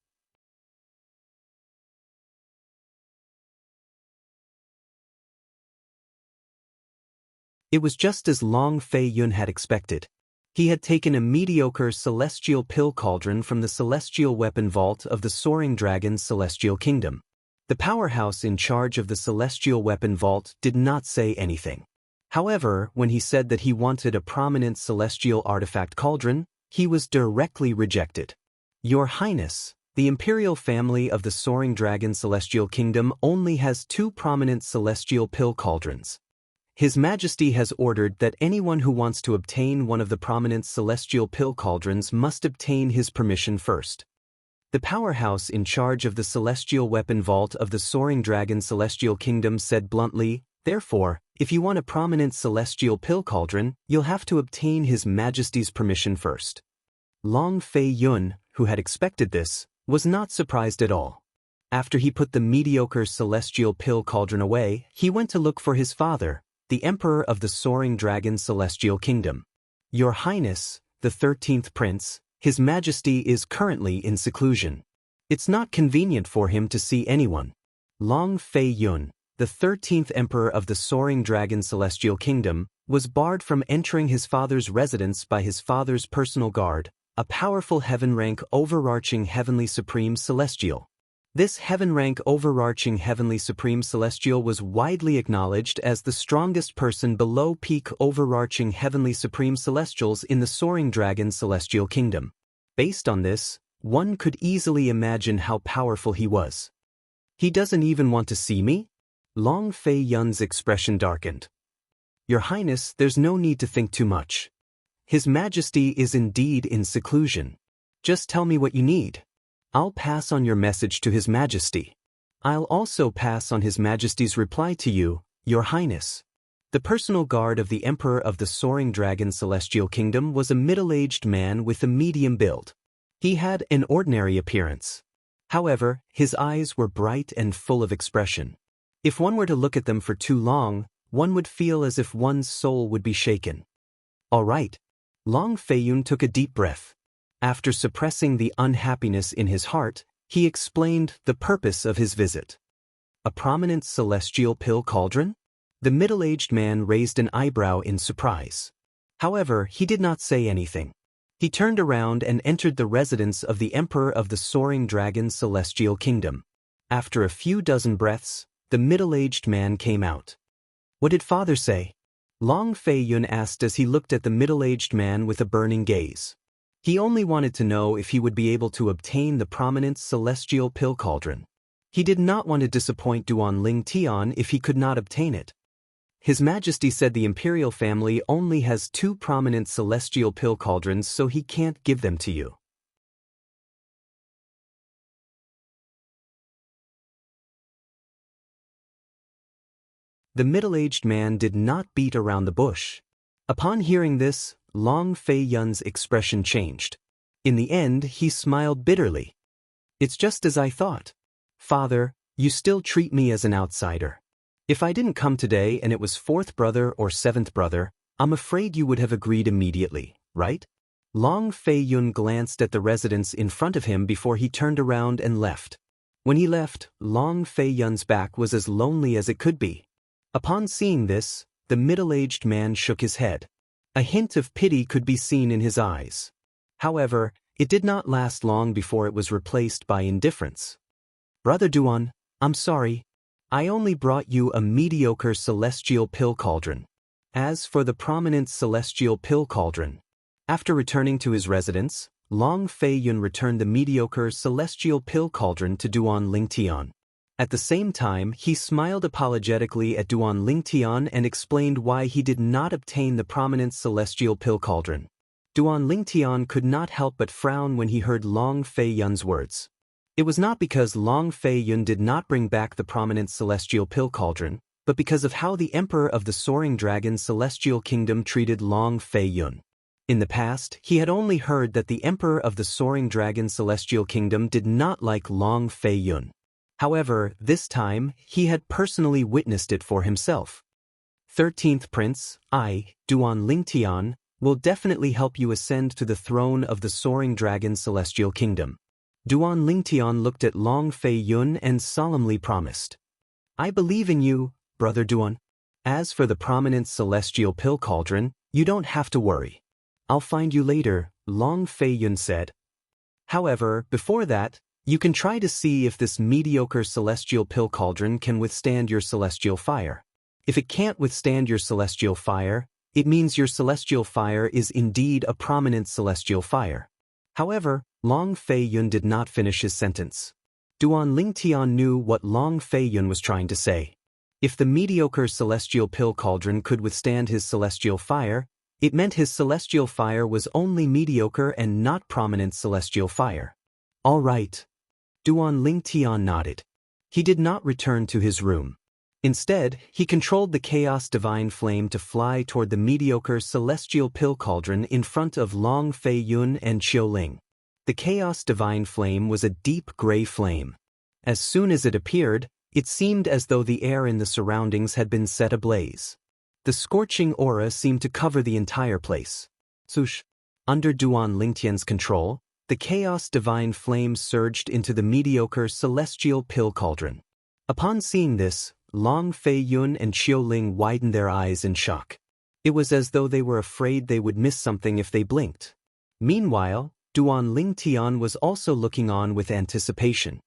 A: It was just as Long Fei Yun had expected. He had taken a mediocre celestial pill cauldron from the celestial weapon vault of the Soaring Dragon Celestial Kingdom. The powerhouse in charge of the celestial weapon vault did not say anything. However, when he said that he wanted a prominent celestial artifact cauldron, he was directly rejected. Your Highness, the imperial family of the Soaring Dragon Celestial Kingdom only has 2 prominent celestial pill cauldrons. His Majesty has ordered that anyone who wants to obtain one of the prominent celestial pill cauldrons must obtain his permission first. The powerhouse in charge of the celestial weapon vault of the Soaring Dragon Celestial Kingdom said bluntly, therefore, if you want a prominent celestial pill cauldron, you'll have to obtain His Majesty's permission first. Long Fei Yun, who had expected this, was not surprised at all. After he put the mediocre celestial pill cauldron away, he went to look for his father, the Emperor of the Soaring Dragon Celestial Kingdom. Your Highness, the 13th Prince, His Majesty is currently in seclusion. It's not convenient for him to see anyone. Long Fei Yun, the 13th Emperor of the Soaring Dragon Celestial Kingdom, was barred from entering his father's residence by his father's personal guard, a powerful heaven-rank overarching Heavenly Supreme Celestial. This heaven-rank overarching Heavenly Supreme Celestial was widely acknowledged as the strongest person below peak overarching Heavenly Supreme Celestials in the Soaring Dragon Celestial Kingdom. Based on this, one could easily imagine how powerful he was. He doesn't even want to see me? Long Fei Yun's expression darkened. Your Highness, there's no need to think too much. His Majesty is indeed in seclusion. Just tell me what you need. I'll pass on your message to His Majesty. I'll also pass on His Majesty's reply to you, Your Highness. The personal guard of the Emperor of the Soaring Dragon Celestial Kingdom was a middle-aged man with a medium build. He had an ordinary appearance. However, his eyes were bright and full of expression. If one were to look at them for too long, one would feel as if one's soul would be shaken. All right. Long Fei Yun took a deep breath. After suppressing the unhappiness in his heart, he explained the purpose of his visit. A prominent celestial pill cauldron? The middle-aged man raised an eyebrow in surprise. However, he did not say anything. He turned around and entered the residence of the Emperor of the Soaring Dragon Celestial Kingdom. After a few dozen breaths, the middle-aged man came out. What did father say? Long Fei Yun asked as he looked at the middle-aged man with a burning gaze. He only wanted to know if he would be able to obtain the prominent celestial pill cauldron. He did not want to disappoint Duan Ling Tian if he could not obtain it. His Majesty said the imperial family only has 2 prominent celestial pill cauldrons, so he can't give them to you. The middle-aged man did not beat around the bush. Upon hearing this, Long Fei Yun's expression changed. In the end, he smiled bitterly. It's just as I thought. Father, you still treat me as an outsider. If I didn't come today and it was 4th brother or 7th brother, I'm afraid you would have agreed immediately, right? Long Fei Yun glanced at the residents in front of him before he turned around and left. When he left, Long Fei Yun's back was as lonely as it could be. Upon seeing this, the middle-aged man shook his head. A hint of pity could be seen in his eyes. However, it did not last long before it was replaced by indifference. Brother Duan, I'm sorry. I only brought you a mediocre celestial pill cauldron. As for the prominent celestial pill cauldron, after returning to his residence, Long Fei Yun returned the mediocre celestial pill cauldron to Duan Ling Tian. At the same time, he smiled apologetically at Duan Ling Tian and explained why he did not obtain the prominent celestial pill cauldron. Duan Ling Tian could not help but frown when he heard Long Fei Yun's words. It was not because Long Fei Yun did not bring back the prominent celestial pill cauldron, but because of how the Emperor of the Soaring Dragon Celestial Kingdom treated Long Fei Yun. In the past, he had only heard that the Emperor of the Soaring Dragon Celestial Kingdom did not like Long Fei Yun. However, this time, he had personally witnessed it for himself. 13th Prince, I, Duan Ling Tian, will definitely help you ascend to the throne of the Soaring Dragon Celestial Kingdom. Duan Ling Tian looked at Long Fei Yun and solemnly promised. I believe in you, Brother Duan. As for the prominent celestial pill cauldron, you don't have to worry. I'll find you later, Long Fei Yun said. However, before that, you can try to see if this mediocre celestial pill cauldron can withstand your celestial fire. If it can't withstand your celestial fire, it means your celestial fire is indeed a prominent celestial fire. However, Long Fei Yun did not finish his sentence. Duan Ling Tian knew what Long Fei Yun was trying to say. If the mediocre celestial pill cauldron could withstand his celestial fire, it meant his celestial fire was only mediocre and not prominent celestial fire. All right. Duan Ling Tian nodded. He did not return to his room. Instead, he controlled the Chaos Divine Flame to fly toward the mediocre celestial pill cauldron in front of Long Fei Yun and Qiu Ling. The Chaos Divine Flame was a deep gray flame. As soon as it appeared, it seemed as though the air in the surroundings had been set ablaze. The scorching aura seemed to cover the entire place. Swoosh! Under Duan Ling Tian's control, the Chaos Divine Flame surged into the mediocre celestial pill cauldron. Upon seeing this, Long Fei Yun and Qiu Ling widened their eyes in shock. It was as though they were afraid they would miss something if they blinked. Meanwhile, Duan Ling Tian was also looking on with anticipation.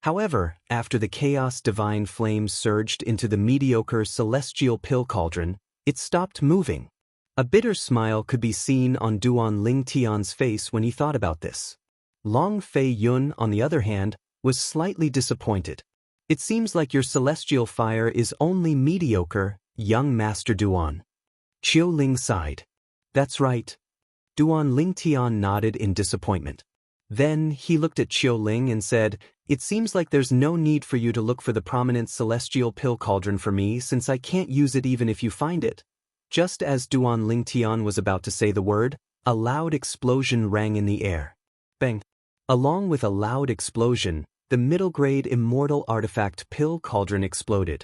A: However, after the Chaos Divine Flame surged into the mediocre celestial pill cauldron, it stopped moving. A bitter smile could be seen on Duan Ling Tian's face when he thought about this. Long Fei Yun, on the other hand, was slightly disappointed. It seems like your celestial fire is only mediocre, young Master Duan. Qiu Ling sighed. That's right. Duan Ling Tian nodded in disappointment. Then he looked at Qiu Ling and said, It seems like there's no need for you to look for the prominent celestial pill cauldron for me since I can't use it even if you find it. Just as Duan Ling Tian was about to say the word, a loud explosion rang in the air. Bang! Along with a loud explosion, the middle-grade immortal artifact pill cauldron exploded.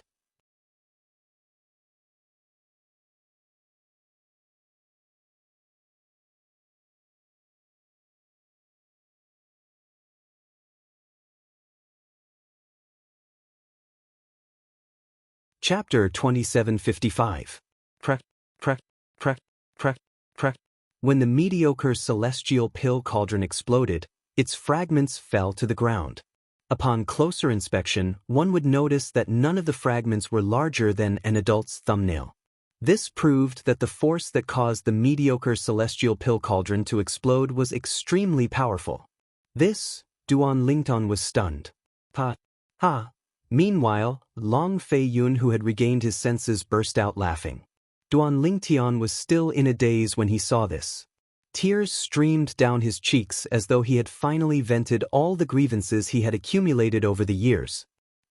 A: Chapter 2755. Crack, crack, crack, crack, crack. When the mediocre celestial pill cauldron exploded, its fragments fell to the ground. Upon closer inspection, one would notice that none of the fragments were larger than an adult's thumbnail. This proved that the force that caused the mediocre celestial pill cauldron to explode was extremely powerful. This, Duan Lingtan was stunned. Ha. Meanwhile, Long Fei Yun, who had regained his senses, burst out laughing. Duan Lingtian was still in a daze when he saw this. Tears streamed down his cheeks as though he had finally vented all the grievances he had accumulated over the years.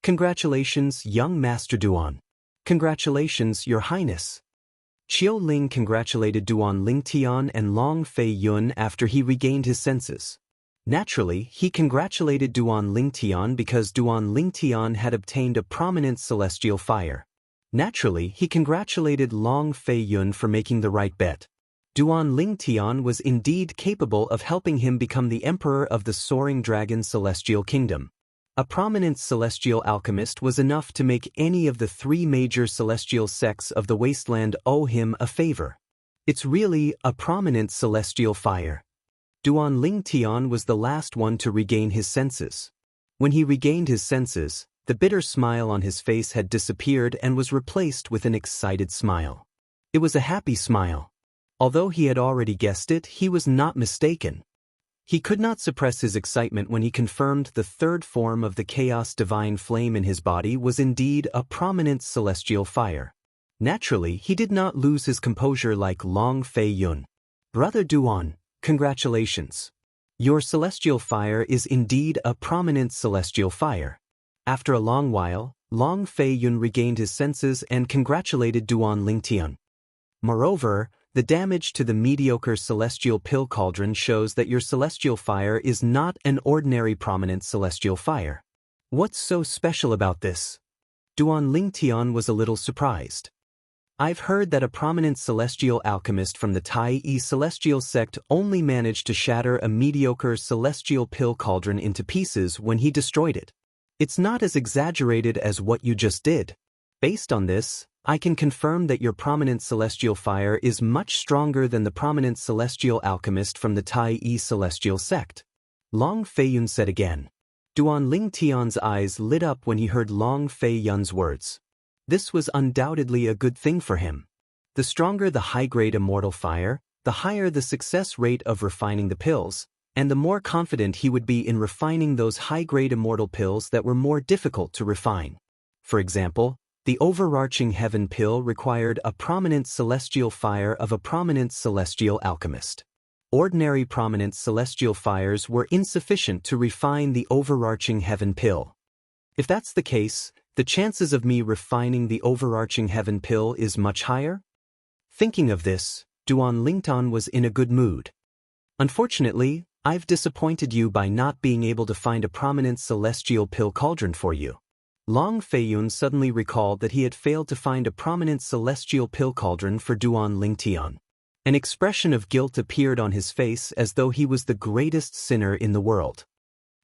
A: Congratulations, young Master Duan. Congratulations, Your Highness. Qiu Ling congratulated Duan Lingtian and Long Fei Yun after he regained his senses. Naturally, he congratulated Duan Lingtian because Duan Lingtian had obtained a prominent celestial fire. Naturally, he congratulated Long Fei Yun for making the right bet. Duan Lingtian was indeed capable of helping him become the emperor of the Soaring Dragon Celestial Kingdom. A prominent celestial alchemist was enough to make any of the three major celestial sects of the wasteland owe him a favor. It's really a prominent celestial fire. Duan Lingtian was the last one to regain his senses. When he regained his senses, the bitter smile on his face had disappeared and was replaced with an excited smile. It was a happy smile. Although he had already guessed it, he was not mistaken. He could not suppress his excitement when he confirmed the third form of the chaos divine flame in his body was indeed a prominent celestial fire. Naturally, he did not lose his composure like Long Fei Yun. Brother Duan, congratulations. Your celestial fire is indeed a prominent celestial fire. After a long while, Long Fei Yun regained his senses and congratulated Duan Lingtian. Moreover, the damage to the mediocre celestial pill cauldron shows that your celestial fire is not an ordinary prominent celestial fire. What's so special about this? Duan Lingtian was a little surprised. I've heard that a prominent celestial alchemist from the Tai Yi celestial sect only managed to shatter a mediocre celestial pill cauldron into pieces when he destroyed it. It's not as exaggerated as what you just did. Based on this, I can confirm that your prominent celestial fire is much stronger than the prominent celestial alchemist from the Tai Yi celestial sect. Long Fei Yun said again. Duan Lingtian's eyes lit up when he heard Long Fei Yun's words. This was undoubtedly a good thing for him. The stronger the high-grade immortal fire, the higher the success rate of refining the pills, and the more confident he would be in refining those high-grade immortal pills that were more difficult to refine. For example, the overarching heaven pill required a prominent celestial fire of a prominent celestial alchemist. Ordinary prominent celestial fires were insufficient to refine the overarching heaven pill. If that's the case, the chances of me refining the overarching heaven pill is much higher? Thinking of this, Duan Lingtan was in a good mood. Unfortunately, I've disappointed you by not being able to find a prominent celestial pill cauldron for you. Long Fei Yun suddenly recalled that he had failed to find a prominent celestial pill cauldron for Duan Lingtian. An expression of guilt appeared on his face as though he was the greatest sinner in the world.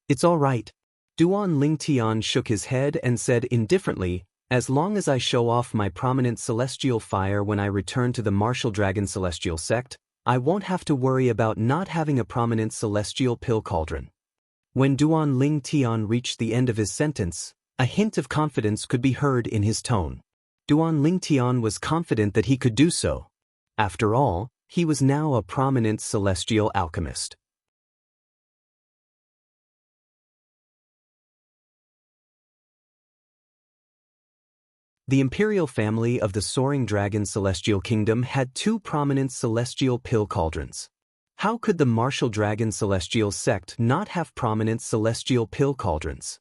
A: It's all right. Duan Lingtian shook his head and said indifferently, as long as I show off my prominent celestial fire when I return to the Martial Dragon Celestial Sect, I won't have to worry about not having a prominent celestial pill cauldron. When Duan Lingtian reached the end of his sentence, a hint of confidence could be heard in his tone. Duan Lingtian was confident that he could do so. After all, he was now a prominent celestial alchemist. The imperial family of the Soaring Dragon Celestial Kingdom had two prominent celestial pill cauldrons. How could the Martial Dragon Celestial Sect not have prominent celestial pill cauldrons?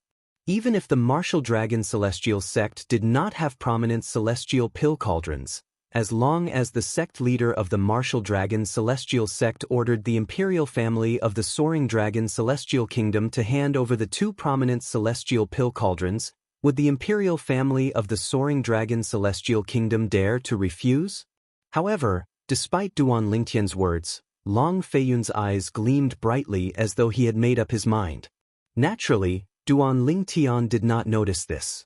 A: Even if the Martial Dragon Celestial Sect did not have prominent celestial pill cauldrons, as long as the sect leader of the Martial Dragon Celestial Sect ordered the imperial family of the Soaring Dragon Celestial Kingdom to hand over the two prominent celestial pill cauldrons, would the imperial family of the Soaring Dragon Celestial Kingdom dare to refuse? However, despite Duan Lingtian's words, Long Fei Yun's eyes gleamed brightly as though he had made up his mind. Naturally, Duan Lingtian did not notice this.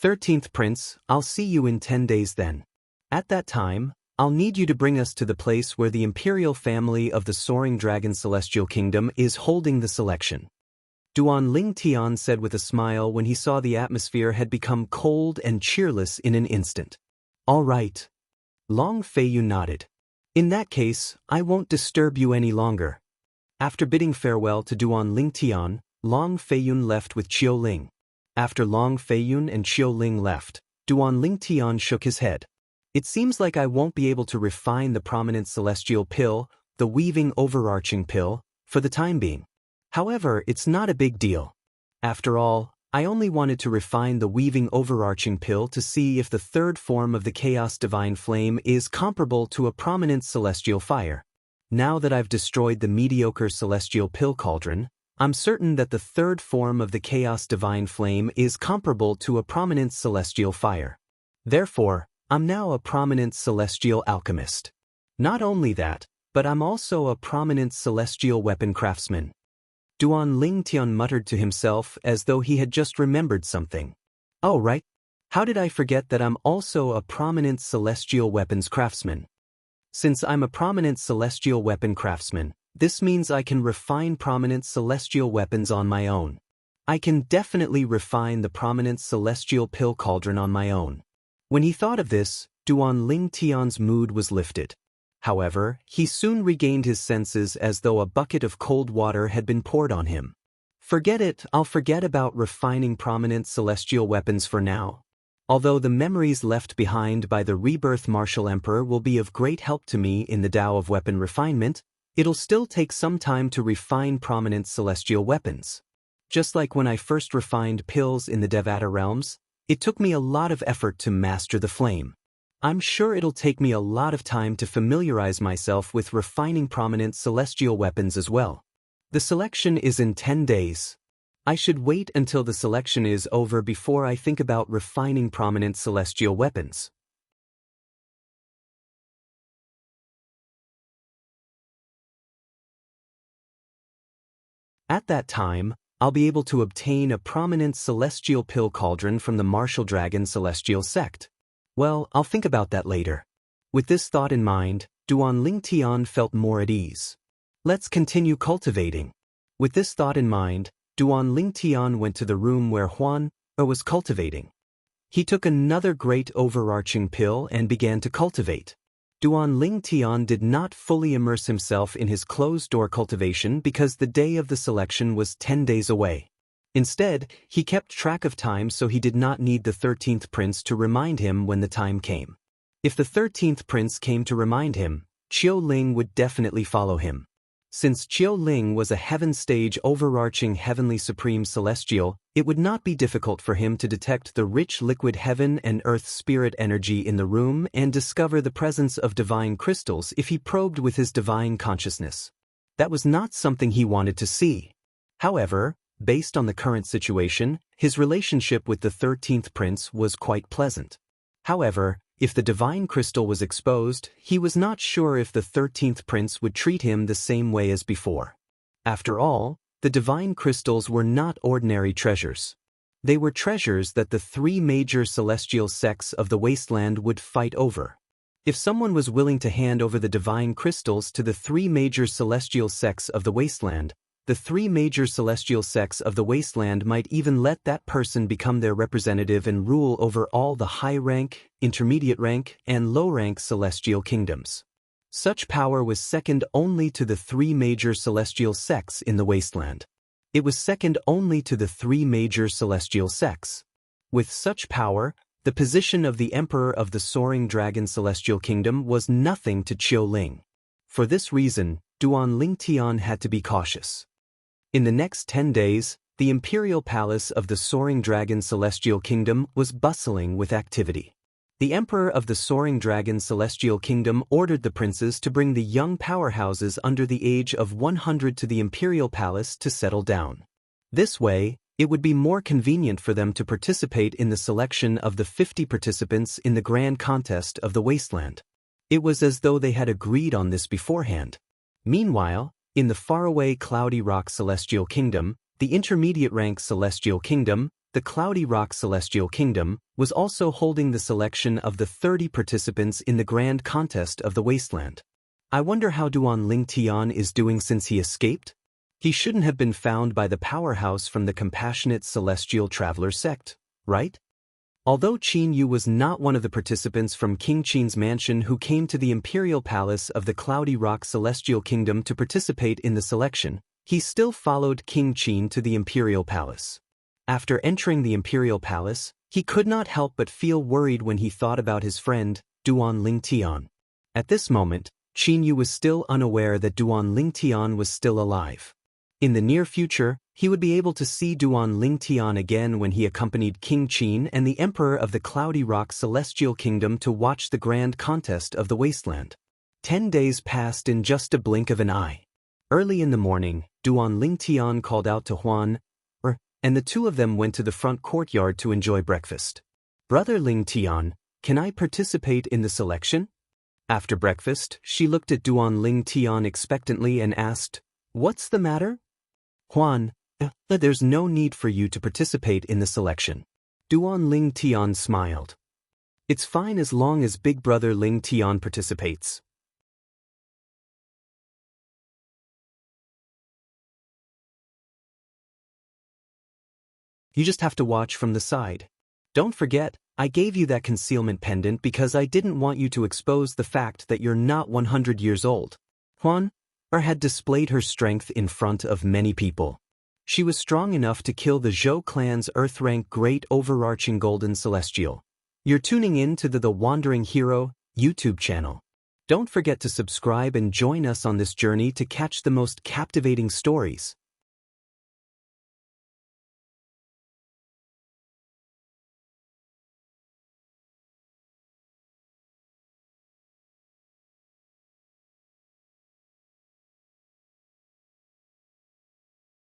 A: 13th Prince, I'll see you in 10 days then. At that time, I'll need you to bring us to the place where the imperial family of the Soaring Dragon Celestial Kingdom is holding the selection. Duan Ling Tian said with a smile when he saw the atmosphere had become cold and cheerless in an instant. All right. Long Feiyun nodded. In that case, I won't disturb you any longer. After bidding farewell to Duan Ling Tian, Long Feiyun left with Qiu Ling. After Long Feiyun and Qiu Ling left, Duan Ling Tian shook his head. It seems like I won't be able to refine the prominent celestial pill, the weaving overarching pill, for the time being. However, it's not a big deal. After all, I only wanted to refine the weaving overarching pill to see if the third form of the chaos divine flame is comparable to a prominent celestial fire. Now that I've destroyed the mediocre celestial pill cauldron, I'm certain that the third form of the chaos divine flame is comparable to a prominent celestial fire. Therefore, I'm now a prominent celestial alchemist. Not only that, but I'm also a prominent celestial weapon craftsman. Duan Ling Tian muttered to himself as though he had just remembered something. Oh right, how did I forget that I'm also a prominent celestial weapons craftsman? Since I'm a prominent celestial weapon craftsman, this means I can refine prominent celestial weapons on my own. I can definitely refine the prominent celestial pill cauldron on my own. When he thought of this, Duan Ling Tian's mood was lifted. However, he soon regained his senses as though a bucket of cold water had been poured on him. Forget it, I'll forget about refining prominent celestial weapons for now. Although the memories left behind by the rebirth martial emperor will be of great help to me in the Tao of weapon refinement, it'll still take some time to refine prominent celestial weapons. Just like when I first refined pills in the Devata realms, it took me a lot of effort to master the flame. I'm sure it'll take me a lot of time to familiarize myself with refining prominent celestial weapons as well. The selection is in 10 days. I should wait until the selection is over before I think about refining prominent celestial weapons. At that time, I'll be able to obtain a prominent celestial pill cauldron from the Martial Dragon Celestial Sect. Well, I'll think about that later. With this thought in mind, Duan Ling Tian felt more at ease. Let's continue cultivating. With this thought in mind, Duan Ling Tian went to the room where Huan was cultivating. He took another great overarching pill and began to cultivate. Duan Ling Tian did not fully immerse himself in his closed-door cultivation because the day of the selection was 10 days away. Instead, he kept track of time so he did not need the 13th prince to remind him when the time came. If the 13th prince came to remind him, Qiu Ling would definitely follow him. Since Qiu Ling was a heaven-stage overarching heavenly supreme celestial, it would not be difficult for him to detect the rich liquid heaven and earth spirit energy in the room and discover the presence of divine crystals if he probed with his divine consciousness. That was not something he wanted to see. However, based on the current situation, his relationship with the 13th prince was quite pleasant. However, if the divine crystal was exposed, he was not sure if the 13th prince would treat him the same way as before. After all, the divine crystals were not ordinary treasures. They were treasures that the three major celestial sects of the wasteland would fight over. If someone was willing to hand over the divine crystals to the three major celestial sects of the wasteland, the three major celestial sects of the wasteland might even let that person become their representative and rule over all the high-rank, intermediate-rank, and low-rank celestial kingdoms. Such power was second only to the three major celestial sects in the wasteland. It was second only to the three major celestial sects. With such power, the position of the Emperor of the Soaring Dragon Celestial Kingdom was nothing to Qiu Ling. For this reason, Duan Ling Tian had to be cautious. In the next 10 days, the imperial palace of the Soaring Dragon Celestial Kingdom was bustling with activity. The Emperor of the Soaring Dragon Celestial Kingdom ordered the princes to bring the young powerhouses under the age of 100 to the imperial palace to settle down. This way, it would be more convenient for them to participate in the selection of the 50 participants in the grand contest of the wasteland. It was as though they had agreed on this beforehand. Meanwhile, in the faraway Cloudy Rock Celestial Kingdom, the intermediate rank Celestial Kingdom, the Cloudy Rock Celestial Kingdom, was also holding the selection of the 30 participants in the grand contest of the wasteland. I wonder how Duan Ling Tian is doing since he escaped? He shouldn't have been found by the powerhouse from the compassionate celestial traveler sect, right? Although Qin Yu was not one of the participants from King Qin's mansion who came to the imperial palace of the Cloudy Rock Celestial Kingdom to participate in the selection, he still followed King Qin to the imperial palace. After entering the imperial palace, he could not help but feel worried when he thought about his friend, Duan Lingtian. At this moment, Qin Yu was still unaware that Duan Lingtian was still alive. In the near future, he would be able to see Duan Lingtian again when he accompanied King Qin and the Emperor of the Cloudy Rock Celestial Kingdom to watch the grand contest of the wasteland. 10 days passed in just a blink of an eye. Early in the morning, Duan Lingtian called out to Huan, and the two of them went to the front courtyard to enjoy breakfast. Brother Lingtian, can I participate in the selection? After breakfast, she looked at Duan Lingtian expectantly and asked, "What's the matter?" Huan, there's no need for you to participate in the selection. Duan Lingtian smiled. It's fine as long as big brother Lingtian participates. You just have to watch from the side. Don't forget, I gave you that concealment pendant because I didn't want you to expose the fact that you're not 100 years old. Huan had displayed her strength in front of many people. She was strong enough to kill the Zhou clan's Earth-rank Great Overarching Golden Celestial. You're tuning in to the Wandering Hero YouTube channel. Don't forget to subscribe and join us on this journey to catch the most captivating stories.